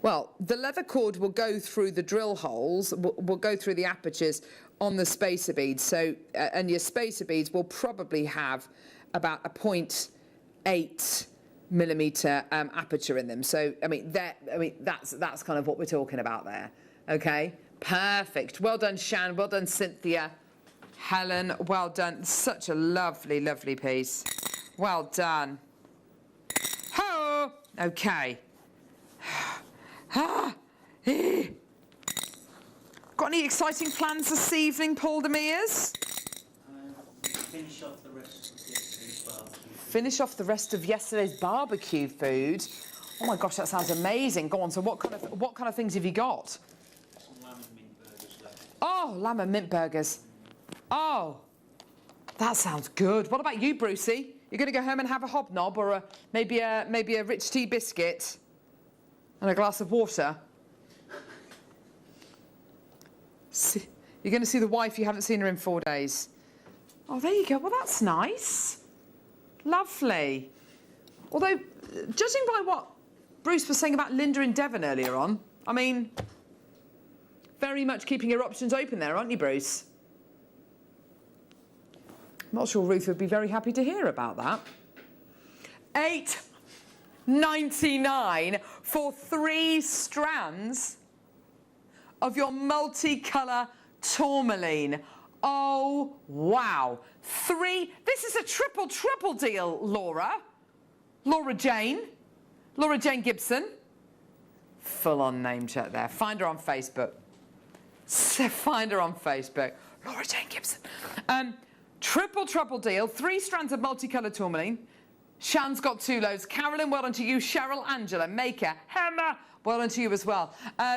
Well, the leather cord will go through the drill holes, will go through the apertures on the spacer beads. So, and your spacer beads will probably have about a 0.8 millimeter aperture in them. So, I mean, that's kind of what we're talking about there. Okay. Perfect. Well done, Shan. Well done, Cynthia. Helen, well done. Such a lovely, lovely piece. Well done. Ho! Okay. Got any exciting plans this evening, Paul Demirs? Finish off the rest of yesterday's barbecue. Finish off the rest of yesterday's barbecue food. Oh my gosh, that sounds amazing. Go on. So what kind of things have you got? Oh, lamb and mint burgers. Oh, that sounds good. What about you, Brucey? You're going to go home and have a hobnob or maybe a rich tea biscuit and a glass of water? You're going to see the wife, you haven't seen her in 4 days. Oh, there you go. Well, that's nice. Lovely. Although, judging by what Bruce was saying about Linda in Devon earlier on, I mean, very much keeping your options open there, aren't you, Bruce? I'm not sure Ruth would be very happy to hear about that. $8.99 for 3 strands of your multicolour tourmaline. Oh, wow. 3. This is a triple deal, Laura. Laura Jane Gibson. Full-on name check there. Find her on Facebook. Find her on Facebook. Laura Jane Gibson. Triple deal. 3 strands of multicoloured tourmaline. Shan's got 2 loads. Carolyn, well done to you. Cheryl, Angela, Maker, Emma, well done to you as well.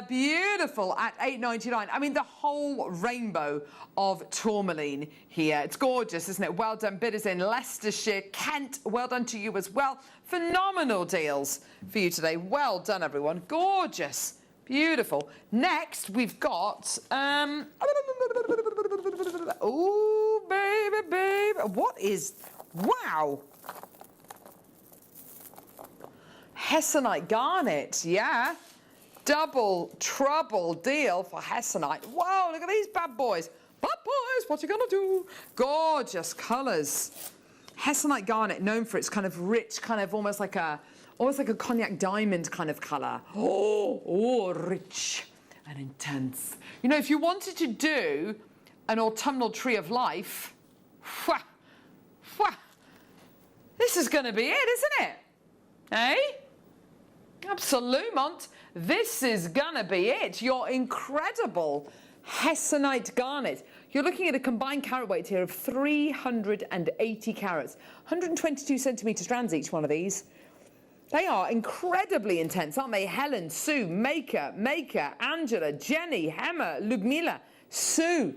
Beautiful at $8.99. I mean, the whole rainbow of tourmaline here. It's gorgeous, isn't it? Well done, bidders in Leicestershire, Kent, well done to you as well. Phenomenal deals for you today. Well done, everyone. Gorgeous. Beautiful. Next, we've got... oh, baby. What is... Wow. Hessonite garnet, yeah. Double trouble deal for Hessonite. Whoa, look at these bad boys. Bad boys, what you gonna do? Gorgeous colours. Hessonite garnet, known for its kind of rich, kind of almost like a cognac diamond kind of colour. Oh, rich and intense. You know, if you wanted to do an autumnal tree of life, this is going to be it, isn't it? Eh? Absolument. This is going to be it. Your incredible Hessonite garnet. You're looking at a combined carat weight here of 380 carats. 122 centimetre strands each one of these. They are incredibly intense, aren't they? Helen, Sue, Maker, Angela, Jenny, Hema, Ludmila, Sue.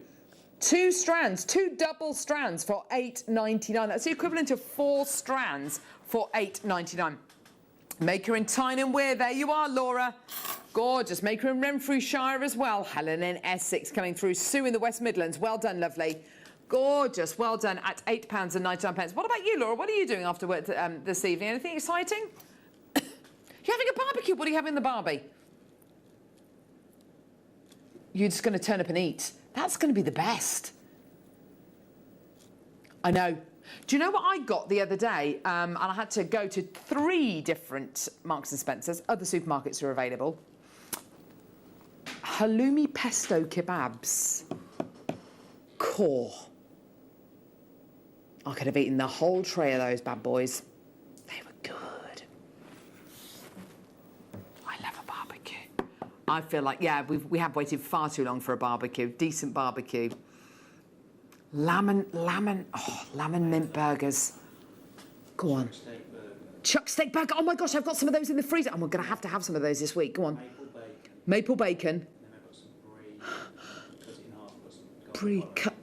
2 strands, 2 double strands for $8.99. That's the equivalent of 4 strands for $8.99. Maker in Tyne and Wear. There you are, Laura. Gorgeous. Maker in Renfrewshire as well. Helen in Essex coming through. Sue in the West Midlands. Well done, lovely. Gorgeous. Well done at £8.99. What about you, Laura? What are you doing after work this evening? Anything exciting? You're having a barbecue. What are you having in the barbie? You're just going to turn up and eat. That's going to be the best. I know. Do you know what I got the other day? And I had to go to 3 different Marks and Spencer's. Other supermarkets are available. Halloumi pesto kebabs. Core. I could have eaten the whole tray of those bad boys. They were good. I love a barbecue. I feel like, yeah, we have waited far too long for a barbecue. Decent barbecue. Lamb and mint burgers. Go on. Chuck steak burger. Oh my gosh, I've got some of those in the freezer. I'm going to have some of those this week. Go on. Maple bacon. Brie cut.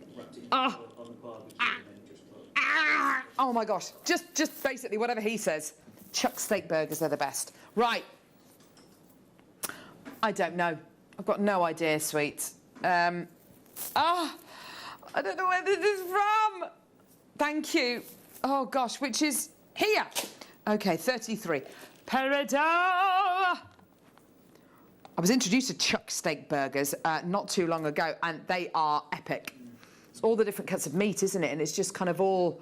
Oh my gosh. Just basically whatever he says. Chuck steak burgers are the best. Right. I don't know. I've got no idea, sweets. I don't know where this is from. Thank you. Oh, gosh, which is here. OK, 33. Peridot. I was introduced to chuck steak burgers not too long ago, and they are epic. It's all the different cuts of meat, isn't it? And it's just kind of all...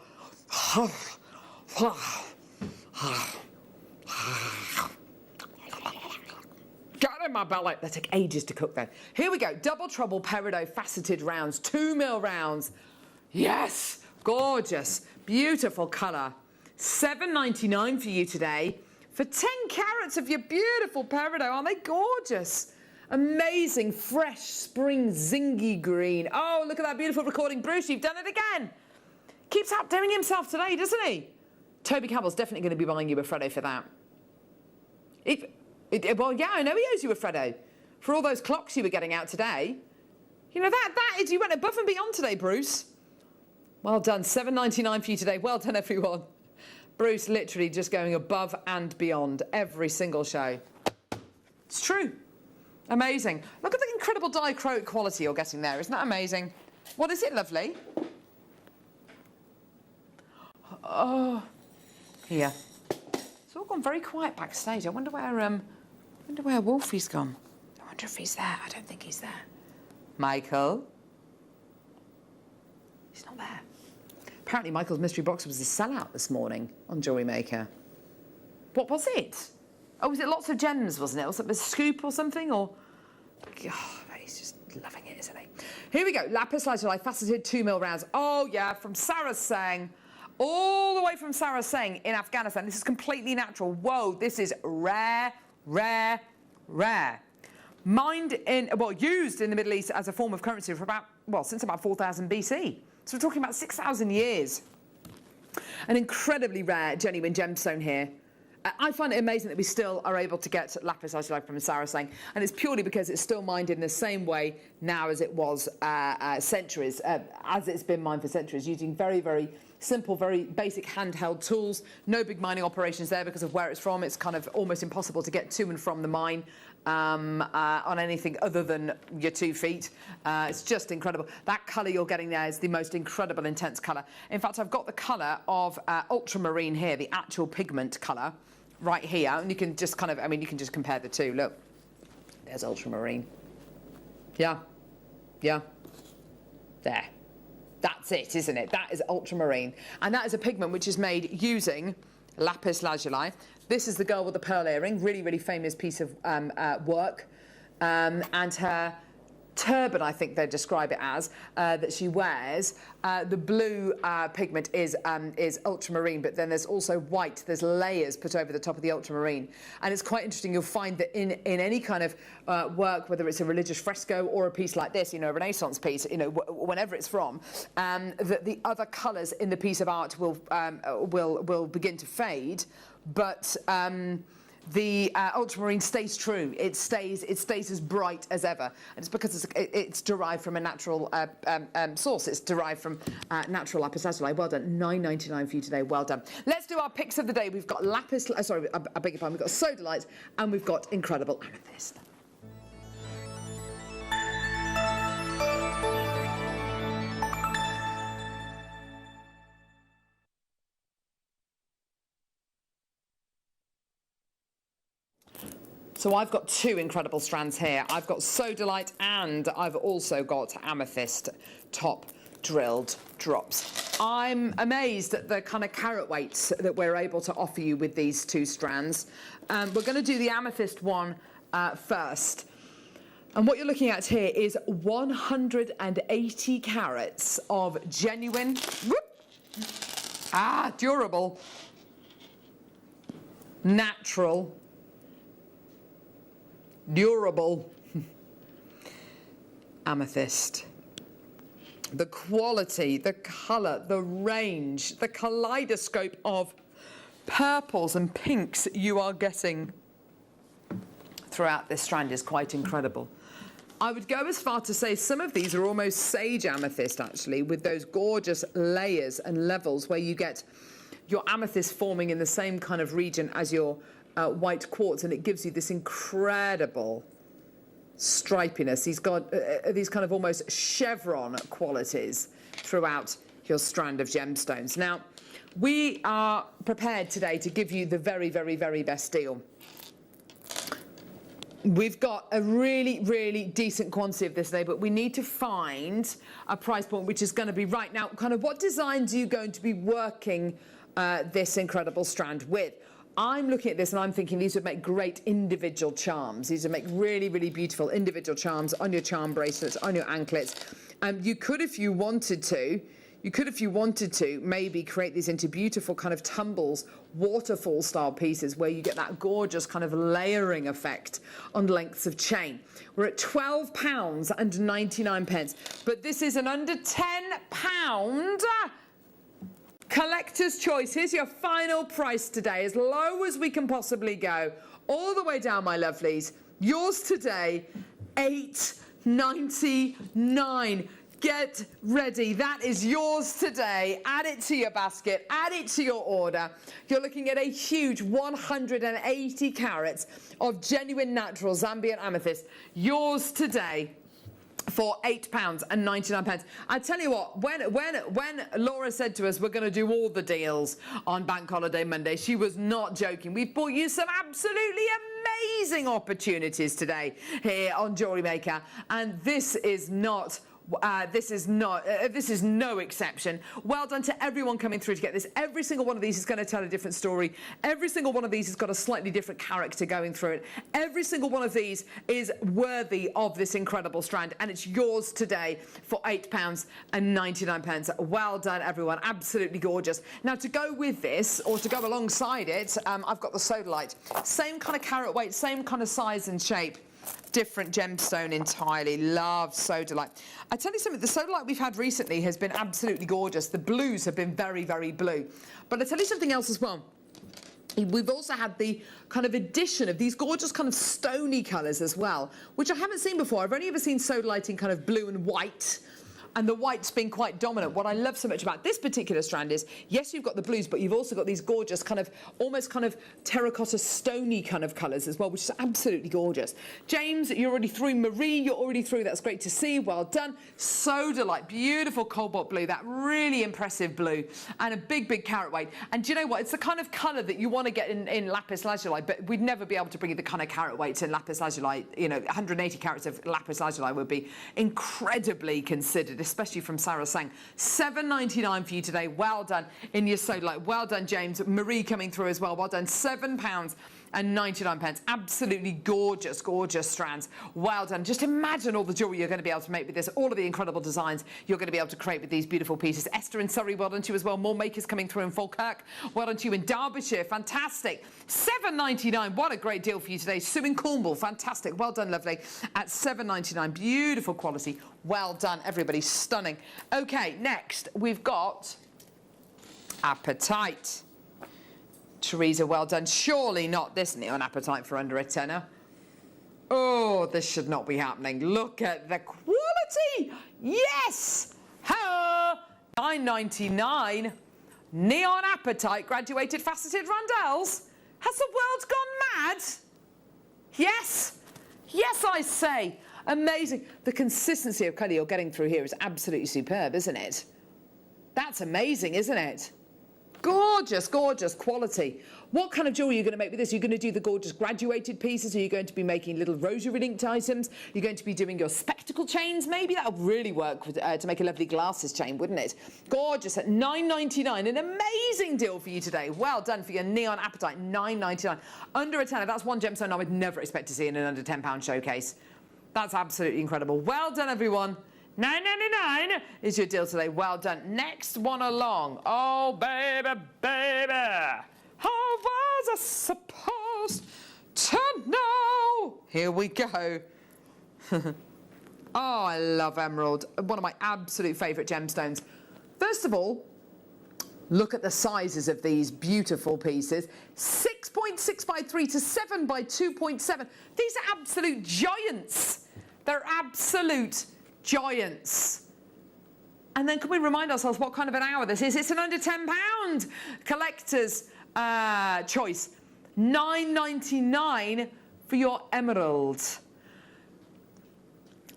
Get in my belly. They take ages to cook, though. Here we go. Double Trouble Peridot faceted rounds, 2mm rounds. Yes, gorgeous, beautiful colour. $7.99 for you today for 10 carats of your beautiful peridot. Aren't they gorgeous? Amazing, fresh, spring, zingy green. Oh, look at that beautiful recording. Bruce, you've done it again. Keeps outdoing himself today, doesn't he? Toby Cabell's definitely going to be buying you a Freddo for that. Well, yeah, I know he owes you a Freddo for all those clocks you were getting out today. You know, that is, you went above and beyond today, Bruce. Well done, $7.99 for you today. Well done, everyone. Bruce literally just going above and beyond every single show. It's true. Amazing. Look at the incredible dichroic quality you're getting there. Isn't that amazing? What is it, lovely? Oh, here. It's all gone very quiet backstage. I wonder where Wolfie's gone. I wonder if he's there. I don't think he's there. Michael? He's not there. Apparently Michael's mystery box was a sellout this morning on Jewellery Maker. What was it? Oh, was it lots of gems, wasn't it? Was it a scoop or something? Or... God, he's just loving it, isn't he? Here we go. Lapis lazuli faceted 2mm rounds. Oh, yeah, from Sarah Singh. All the way from Sarah Singh in Afghanistan. This is completely natural. Whoa, this is rare, rare, rare. Used in the Middle East as a form of currency for since about 4000 BC. So we're talking about 6,000 years. An incredibly rare, genuine gemstone here. I find it amazing that we still are able to get lapis lazuli from Sarah Singh, and it's purely because it's still mined in the same way now as it was centuries, as it's been mined for centuries, using very, very simple, very basic handheld tools. No big mining operations there because of where it's from. It's kind of almost impossible to get to and from the mine on anything other than your 2 feet. It's just incredible. That colour you're getting there is the most incredible, intense colour. In fact, I've got the colour of ultramarine here, the actual pigment colour, right here. And you can just you can just compare the two. Look, there's ultramarine. Yeah. Yeah. There. That's it, isn't it? That is ultramarine. And that is a pigment which is made using lapis lazuli. This is the girl with the pearl earring, really, really famous piece of work. And her turban, I think they describe it as, that she wears. The blue pigment is ultramarine, but then there's also white. There's layers put over the top of the ultramarine. And it's quite interesting. You'll find that in any kind of work, whether it's a religious fresco or a piece like this, a Renaissance piece, whenever it's from, that the other colours in the piece of art will begin to fade, but the ultramarine stays true. It stays as bright as ever, and it's because it's derived from a natural source. It's derived from natural lapis lazuli. Well done, $9.99 for you today. Well done. Let's do our picks of the day. We've got I beg your pardon. We've got sodalite and we've got incredible amethyst. So I've got 2 incredible strands here. I've got sodalite and I've also got amethyst top drilled drops. I'm amazed at the kind of carat weights that we're able to offer you with these 2 strands. We're going to do the amethyst one first. And what you're looking at here is 180 carats of genuine, durable, natural, durable amethyst. The quality, the colour, the range, the kaleidoscope of purples and pinks you are getting throughout this strand is quite incredible. I would go as far to say some of these are almost sage amethyst, actually, with those gorgeous layers and levels where you get your amethyst forming in the same kind of region as your white quartz, and it gives you this incredible stripiness. He's got these kind of almost chevron qualities throughout your strand of gemstones. Now, we are prepared today to give you the very, very, very best deal. We've got a really, really decent quantity of this today, but we need to find a price point which is going to be right. Now, kind of what designs are you going to be working this incredible strand with? I'm looking at this and I'm thinking these would make great individual charms. These would make really, really beautiful individual charms on your charm bracelets, on your anklets. You could, if you wanted to, maybe create these into beautiful kind of tumbles, waterfall style pieces where you get that gorgeous kind of layering effect on lengths of chain. We're at £12.99, but this is an under £10 collector's choice. Here's your final price today, as low as we can possibly go, all the way down, my lovelies. Yours today, £8.99. Get ready. That is yours today. Add it to your basket. Add it to your order. You're looking at a huge 180 carats of genuine natural Zambian amethyst. Yours today for £8.99. I tell you what, when Laura said to us we're going to do all the deals on Bank Holiday Monday, she was not joking. We've brought you some absolutely amazing opportunities today here on Jewellery Maker, and this is no exception. Well done to everyone coming through to get this. Every single one of these is going to tell a different story. Every single one of these has got a slightly different character going through it. Every single one of these is worthy of this incredible strand, and it's yours today for £8.99. Well done, everyone. Absolutely gorgeous. Now, to go with this, or to go alongside it, I've got the sodalite. Same kind of carat weight, same kind of size and shape. Different gemstone entirely. Love sodalite. I tell you something, the sodalite we've had recently has been absolutely gorgeous. The blues have been very, very blue. But I tell you something else as well. We've also had the kind of addition of these gorgeous kind of stony colours as well, which I haven't seen before. I've only ever seen sodalite in kind of blue and white, and the white's been quite dominant. What I love so much about this particular strand is, yes, you've got the blues, but you've also got these gorgeous kind of, almost kind of terracotta stony kind of colours as well, which is absolutely gorgeous. James, you're already through. Marie, you're already through. That's great to see. Well done. Sodalite, beautiful cobalt blue, that really impressive blue, and a big, big carat weight. And do you know what? It's the kind of colour that you want to get in lapis lazuli, but we'd never be able to bring you the kind of carat weights in lapis lazuli. You know, 180 carats of lapis lazuli would be incredibly considered, especially from Sarah Sang. £7.99 for you today. Well done in your sodalite. Well done, James. Marie coming through as well. Well done. £7.99. Absolutely gorgeous, gorgeous strands. Well done. Just imagine all the jewellery you're going to be able to make with this, all of the incredible designs you're going to be able to create with these beautiful pieces. Esther in Surrey, well done to you as well. More makers coming through in Falkirk. Well done to you in Derbyshire. Fantastic. £7.99. What a great deal for you today. Sue in Cornwall. Fantastic. Well done, lovely. At £7.99. Beautiful quality. Well done, everybody. Stunning. Okay, next we've got apatite. Teresa, well done. Surely not this neon apatite for under a tenner. Oh, this should not be happening. Look at the quality. Yes. £9.99. Neon apatite graduated faceted rondelles. Has the world gone mad? Yes. Yes, I say. Amazing. The consistency of colour you're getting through here is absolutely superb, isn't it? That's amazing, isn't it? Gorgeous, gorgeous quality. What kind of jewellery are you going to make with this? Are you going to do the gorgeous graduated pieces? Are you going to be making little rosary linked items? You're going to be doing your spectacle chains? Maybe that would really work with, to make a lovely glasses chain, wouldn't it? Gorgeous at $9.99. An amazing deal for you today. Well done for your neon apatite, $9.99. Under a tenner. That's one gemstone I would never expect to see in an under £10 showcase. That's absolutely incredible. Well done, everyone. $9.99 is your deal today. Well done. Next one along. Oh, baby, baby. How was I supposed to know? Here we go. Oh, I love emerald. One of my absolute favourite gemstones. First of all, look at the sizes of these beautiful pieces. 6.6 by 3 to 7 by 2.7. These are absolute giants. They're absolute giants. And then can we remind ourselves what kind of an hour this is? It's an under £10 collector's choice. $9.99 for your emerald.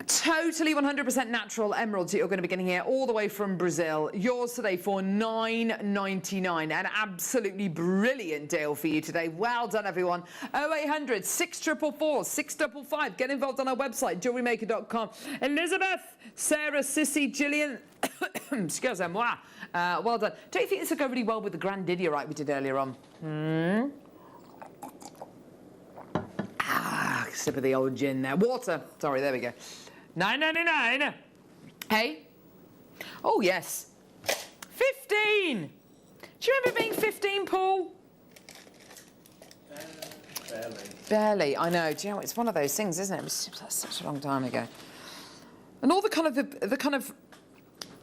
Totally 100% natural emeralds that you're going to be getting here all the way from Brazil. Yours today for $9.99. An absolutely brilliant deal for you today. Well done, everyone. 0800 644 655. Get involved on our website, jewellerymaker.com. Elizabeth, Sarah, Sissy, Gillian. Excusez-moi. Well done. Don't you think this would go really well with the Grandidierite we did earlier on? Sip of the old gin there. Water. Sorry, there we go. $9.99. Hey? Oh, yes. 15. Do you remember being 15, Paul? Barely. Barely, I know. Do you know, it's one of those things, isn't it? It was such a long time ago. And all the kind of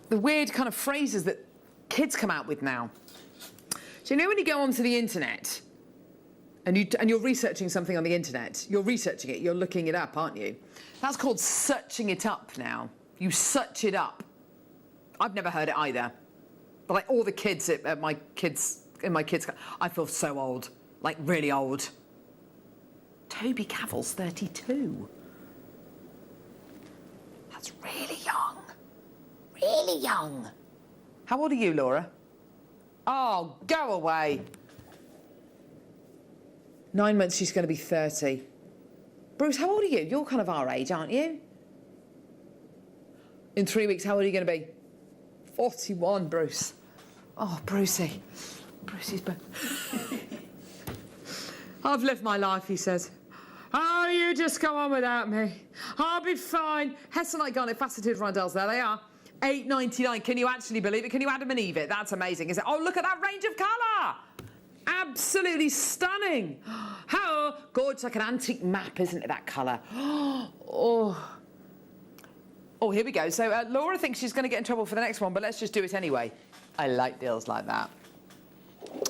the weird kind of phrases that kids come out with now. So you know when you go onto the internet and you're researching something on the internet, you're researching it, you're looking it up, aren't you? That's called searching it up now. You search it up. I've never heard it either. But like all the kids in my kids' I feel so old, like really old. Toby Cavill's 32. That's really young. Really young. How old are you, Laura? Oh, go away. 9 months, she's going to be 30. Bruce, how old are you? You're kind of our age, aren't you? In 3 weeks, how old are you going to be? 41, Bruce. Oh, Brucey. Brucey's been... I've lived my life, he says. Oh, you just go on without me. I'll be fine. Hessenite garnet faceted rondelles, there they are. $8.99. Can you actually believe it? Can you Adam and Eve it? That's amazing, isn't it? Oh, look at that range of colour. Absolutely stunning. How gorgeous, like an antique map, isn't it, that colour? Oh, here we go. So Laura thinks she's going to get in trouble for the next one, but let's just do it anyway. I like deals like that.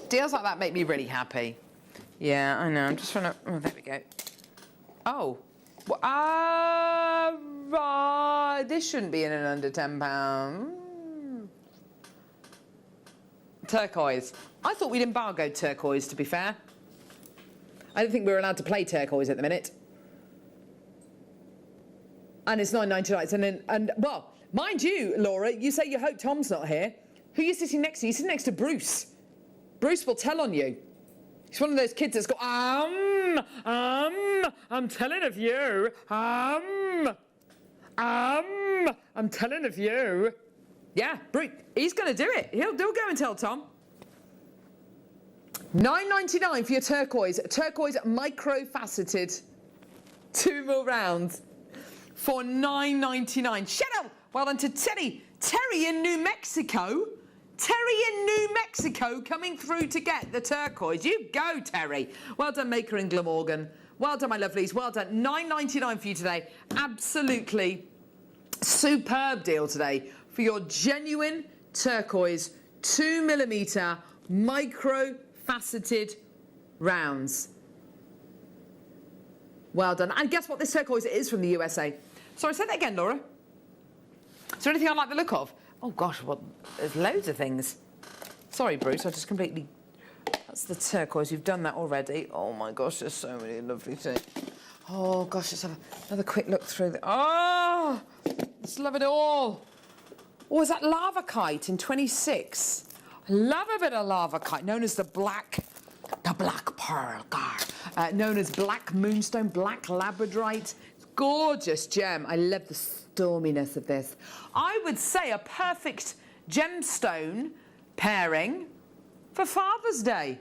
Deals like that make me really happy. Yeah, I know. I'm just trying to... Oh, there we go. Oh. Well, right. This shouldn't be in an under £10. Turquoise. I thought we'd embargoed turquoise, to be fair. I don't think we were allowed to play turquoise at the minute. And it's $9.99. And well, mind you, Laura, you say you hope Tom's not here. Who are you sitting next to? You're sitting next to Bruce. Bruce will tell on you. He's one of those kids that's got, I'm telling of you. I'm telling of you. Yeah, Bruce, he's going to do it. He'll go and tell Tom. $9.99 for your turquoise. Turquoise micro-faceted. 2 more rounds for $9.99. Shut up! Well done to Terry. Terry in New Mexico. Terry in New Mexico coming through to get the turquoise. You go, Terry. Well done, Maker in Glamorgan. Well done, my lovelies. Well done. $9.99 for you today. Absolutely superb deal today for your genuine turquoise 2mm micro-faceted rounds. Well done. And guess what this turquoise is from the USA? Sorry, say that again, Laura. Is there anything I like the look of? Oh, gosh, well, there's loads of things. Sorry, Bruce, I just completely... That's the turquoise. You've done that already. Oh, my gosh, there's so many lovely things. Oh, gosh, let's have another quick look through the... Oh, let's love it all. Oh, is that Lavakite in 26? I love a bit of Lavakite, known as the black black pearl, known as black moonstone, black labradorite. It's gorgeous gem. I love the storminess of this. I would say a perfect gemstone pairing for Father's Day.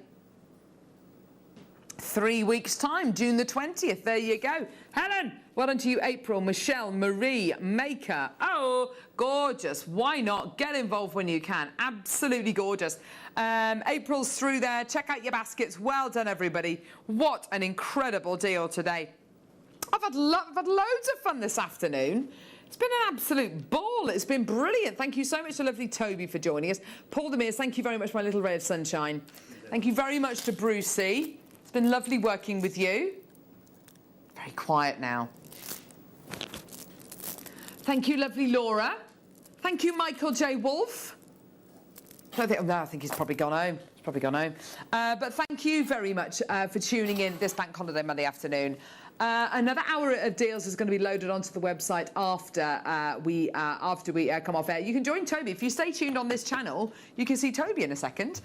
3 weeks' time, June the 20th. There you go. Helen, well done to you. April, Michelle, Marie, Maker. Oh, gorgeous. Why not? Get involved when you can. Absolutely gorgeous. April's through there. Check out your baskets. Well done, everybody. What an incredible deal today. I've had loads of fun this afternoon. It's been an absolute ball. It's been brilliant. Thank you so much to lovely Toby for joining us. Paul Demers, thank you very much, my little ray of sunshine. Thank you very much to Brucey. It's been lovely working with you. Very quiet now. Thank you, lovely Laura. Thank you, Michael J. Wolfe. I think he's probably gone home. He's probably gone home. But thank you very much for tuning in this Bank Holiday Monday afternoon. Another hour of deals is going to be loaded onto the website after we come off air. You can join Toby. If you stay tuned on this channel, you can see Toby in a second.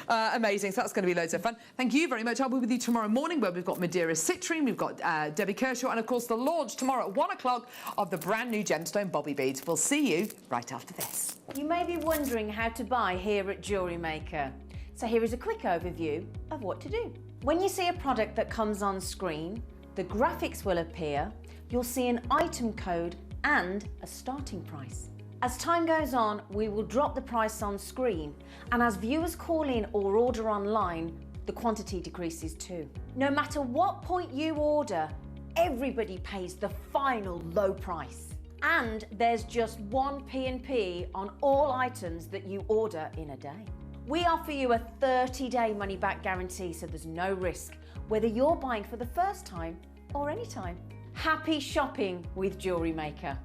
Amazing. So that's going to be loads of fun. Thank you very much. I'll be with you tomorrow morning where we've got Madeira Citrine, we've got Debbie Kershaw, and of course the launch tomorrow at 1 o'clock of the brand new Gemstone Bobby Beads. We'll see you right after this. You may be wondering how to buy here at Jewellery Maker. So here is a quick overview of what to do. When you see a product that comes on screen, the graphics will appear, you'll see an item code and a starting price. As time goes on, we will drop the price on screen, and as viewers call in or order online, the quantity decreases too. No matter what point you order, everybody pays the final low price. And there's just one P&P on all items that you order in a day. We offer you a 30-day money-back guarantee, so there's no risk, whether you're buying for the first time or any time. Happy shopping with Jewellery Maker.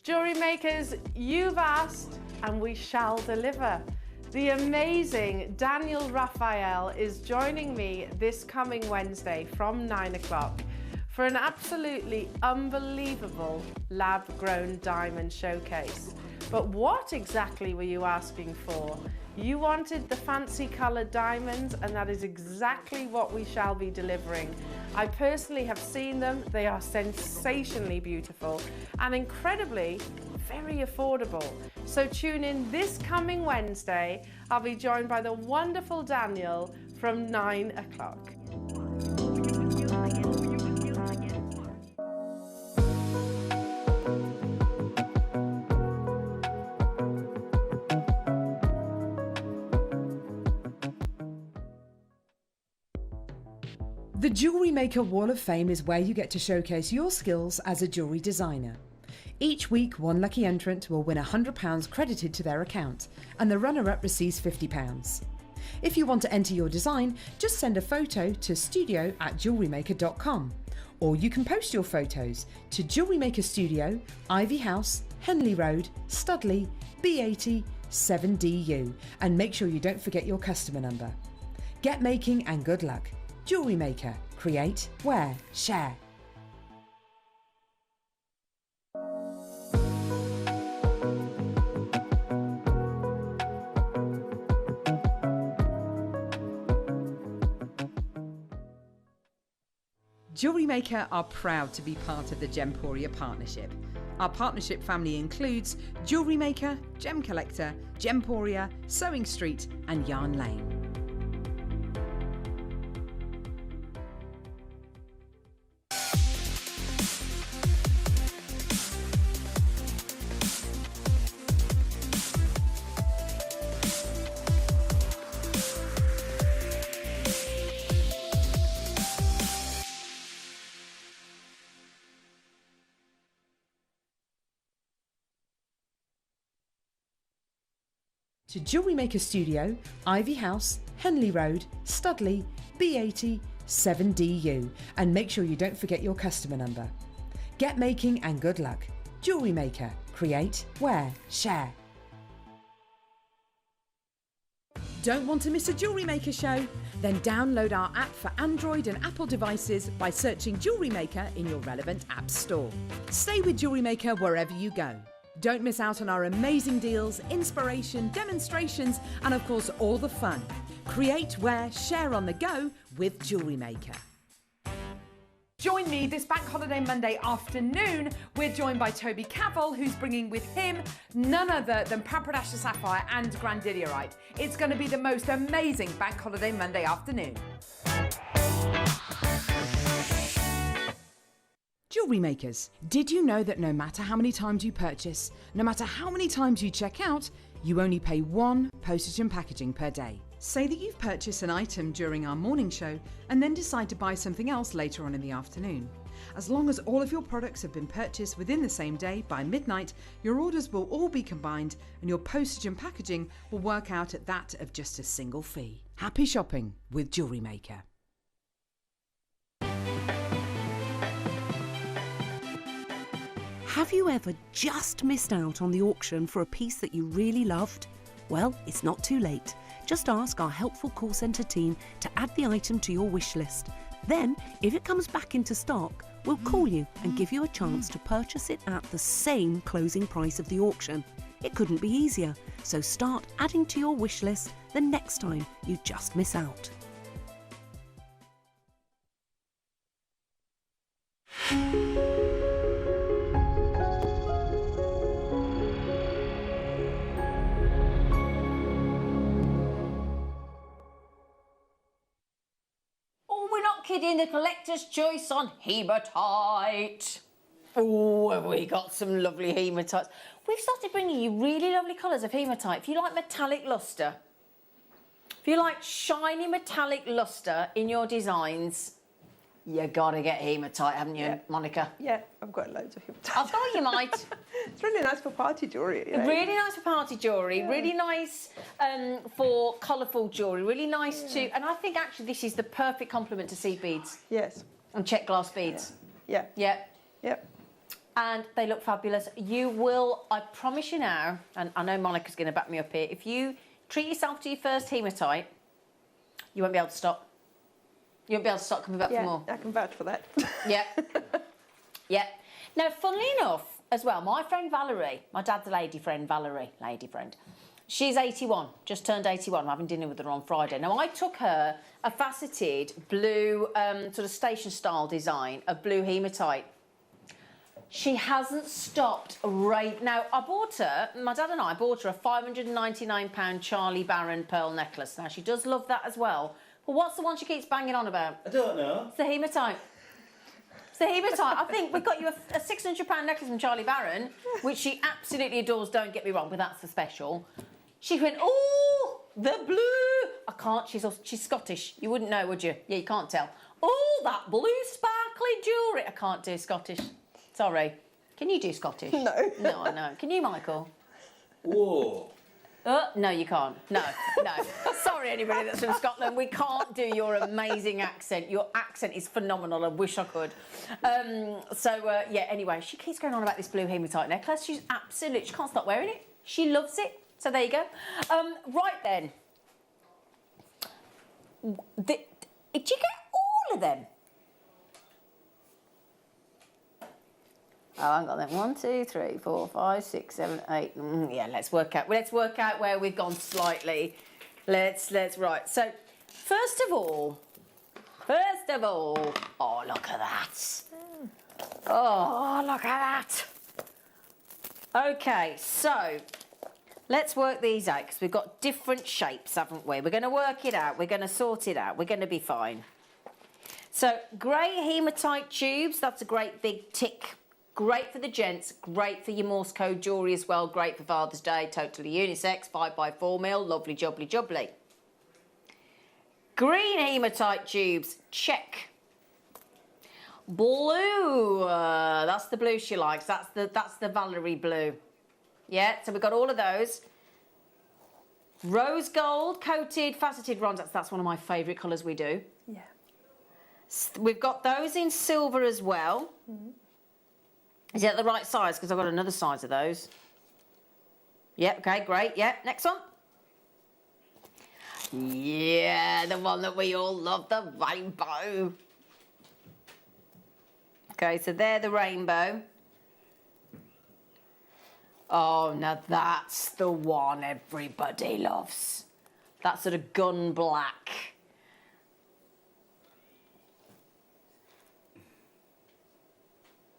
Jewellery Makers, you've asked and we shall deliver. The amazing Daniel Raphael is joining me this coming Wednesday from 9 o'clock for an absolutely unbelievable lab-grown diamond showcase. But what exactly were you asking for? You wanted the fancy coloured diamonds, and that is exactly what we shall be delivering. I personally have seen them. They are sensationally beautiful and incredibly very affordable. So tune in this coming Wednesday. I'll be joined by the wonderful Daniel from 9 o'clock. The Jewellery Maker Wall of Fame is where you get to showcase your skills as a jewellery designer. Each week, one lucky entrant will win £100 credited to their account, and the runner-up receives £50. If you want to enter your design, just send a photo to studio@jewellerymaker.com, or you can post your photos to Jewellery Maker Studio, Ivy House, Henley Road, Studley, B80 7DU, and make sure you don't forget your customer number. Get making and good luck. Jewellery Maker. Create, wear, share. Jewellery Maker are proud to be part of the Gemporia partnership. Our partnership family includes Jewellery Maker, Gem Collector, Gemporia, Sewing Street and Yarn Lane. To Jewellery Maker Studio, Ivy House, Henley Road, Studley, B80 7DU, and make sure you don't forget your customer number. Get making and good luck. Jewellery Maker. Create, wear, share. Don't want to miss a Jewellery Maker show? Then download our app for Android and Apple devices by searching Jewellery Maker in your relevant app store. Stay with Jewellery Maker wherever you go. Don't miss out on our amazing deals, inspiration, demonstrations, and of course all the fun. Create, wear, share on the go with Jewellery Maker. Join me this Bank Holiday Monday afternoon. We're joined by Toby Cavell, who's bringing with him none other than Papradash Sapphire and Grandidierite. It's going to be the most amazing Bank Holiday Monday afternoon. Jewellery makers, did you know that no matter how many times you purchase, no matter how many times you check out, you only pay one postage and packaging per day? Say that you've purchased an item during our morning show and then decide to buy something else later on in the afternoon. As long as all of your products have been purchased within the same day by midnight, your orders will all be combined and your postage and packaging will work out at that of just a single fee. Happy shopping with Jewellery Maker. Have you ever just missed out on the auction for a piece that you really loved? Well, it's not too late. Just ask our helpful call centre team to add the item to your wish list. Then, if it comes back into stock, we'll call you and give you a chance to purchase it at the same closing price of the auction. It couldn't be easier, so start adding to your wish list the next time you just miss out. In the collector's choice on hematite. Oh, have we got some lovely hematites. We've started bringing you really lovely colours of hematite. If you like metallic lustre, if you like shiny metallic lustre in your designs, you gotta get hematite, haven't you, Monica? Yeah, I've got loads of hematite. I thought you might. It's really nice for party jewellery. You know? Really nice for party jewellery, really nice for colourful jewellery, really nice to... And I think actually this is the perfect complement to seed beads. Yes. And check glass beads. Yeah. Yep. And they look fabulous. You will, I promise you now, and I know Monica's going to back me up here, if you treat yourself to your first hematite, you won't be able to stop. You won't be able to stop coming back for more. I can vouch for that. Yeah. Now, funnily enough, as well, my friend Valerie, my dad's lady friend, she's 81, just turned 81. I'm having dinner with her on Friday. Now, I took her a faceted blue sort of station style design of blue hematite. She hasn't stopped now. I bought her, my dad and I bought her a £599 Charlie Barron pearl necklace. Now, she does love that as well. But what's the one she keeps banging on about? I don't know. It's the hematite. It's the hematite. I think we've got you a £600 necklace from Charlie Barron, which she absolutely adores, don't get me wrong, but that's the special. She went, oh, the blue. I can't, she's Scottish. You wouldn't know, would you? Yeah, you can't tell. Oh, that blue sparkly jewellery. I can't do Scottish. Sorry. Can you do Scottish? No. No, I know. Can you, Michael? Whoa. No, you can't. No. Sorry, anybody that's from Scotland. We can't do your amazing accent. Your accent is phenomenal. I wish I could. Anyway, she keeps going on about this blue hematite necklace. She can't stop wearing it. She loves it. So there you go. Right then. Did you get all of them? Oh, I've got them. 1, 2, 3, 4, 5, 6, 7, 8. Yeah, let's work out where we've gone slightly. Let's right. So, first of all, oh, look at that. Oh, look at that. Okay, so let's work these out because we've got different shapes, haven't we? We're going to work it out. We're going to sort it out. We're going to be fine. So, grey hematite tubes. That's a great big tick. Great for the gents, great for your Morse code jewellery as well, great for Father's Day, totally unisex, 5x4mm, lovely jubbly. Green hematite tubes, check. Blue, that's the blue she likes, that's the Valerie blue. Yeah, so we've got all of those. Rose gold, coated, faceted bronze, that's one of my favourite colours we do. Yeah. We've got those in silver as well. Mm-hmm. Is it the right size? Because I've got another size of those. Yeah, okay, great. Yeah, next one. Yeah, the one that we all love, the rainbow. Okay, so they're the rainbow. Oh, now that's the one everybody loves. That sort of gun black.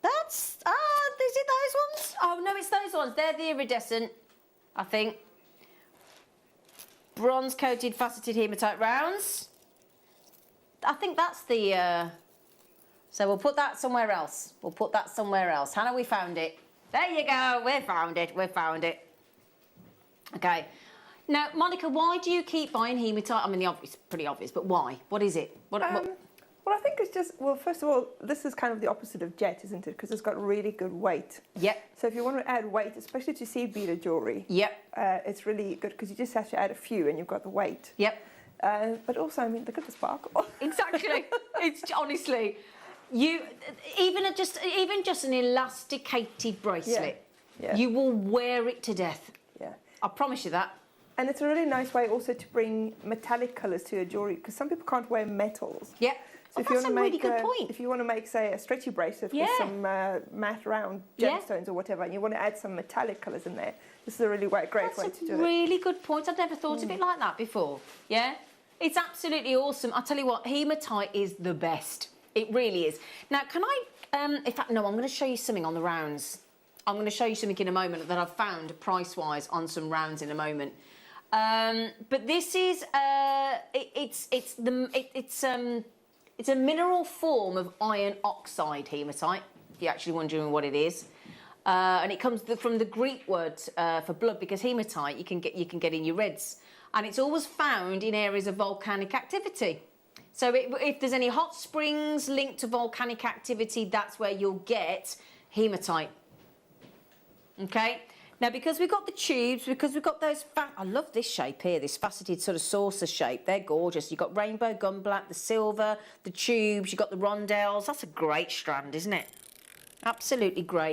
That's, is it those ones? Oh, no, it's those ones. They're the iridescent, I think. Bronze-coated faceted hematite rounds. I think that's the, so we'll put that somewhere else. We'll put that somewhere else. Hannah, we found it. There you go, we found it, we found it. Okay. Now, Monica, why do you keep buying hematite? I mean, the obvious, pretty obvious, but why? What is it? Well, I think it's just, well, first of all, this is kind of the opposite of jet, isn't it? Because it's got really good weight. Yep. So if you want to add weight, especially to seed beader jewellery, yep, it's really good because you just have to add a few and you've got the weight. Yep. But also, I mean, look at the sparkle. Exactly. It's honestly, you even just an elasticated bracelet, yeah. You will wear it to death. Yeah. I promise you that. And it's a really nice way also to bring metallic colours to your jewellery because some people can't wear metals. Yeah. So that's a really good point. If you want to make, say, a stretchy bracelet with some matte round gemstones or whatever, and you want to add some metallic colours in there, this is a really great way to do it. That's a really good point. I've never thought of it like that before. Yeah? It's absolutely awesome. I'll tell you what, hematite is the best. It really is. Now, can I... in fact, no, I'm going to show you something on the rounds. I'm going to show you something in a moment that I've found price-wise on some rounds in a moment. But this is... It's a mineral form of iron oxide hematite, if you're actually wondering what it is. And it comes from the Greek word for blood, because hematite you can get in your reds. And it's always found in areas of volcanic activity. So if there's any hot springs linked to volcanic activity, that's where you'll get hematite. Okay? Now, because we've got the tubes, because we've got those... I love this shape here, this faceted sort of saucer shape. They're gorgeous. You've got rainbow gun black, the silver, the tubes, you've got the rondelles. That's a great strand, isn't it? Absolutely great.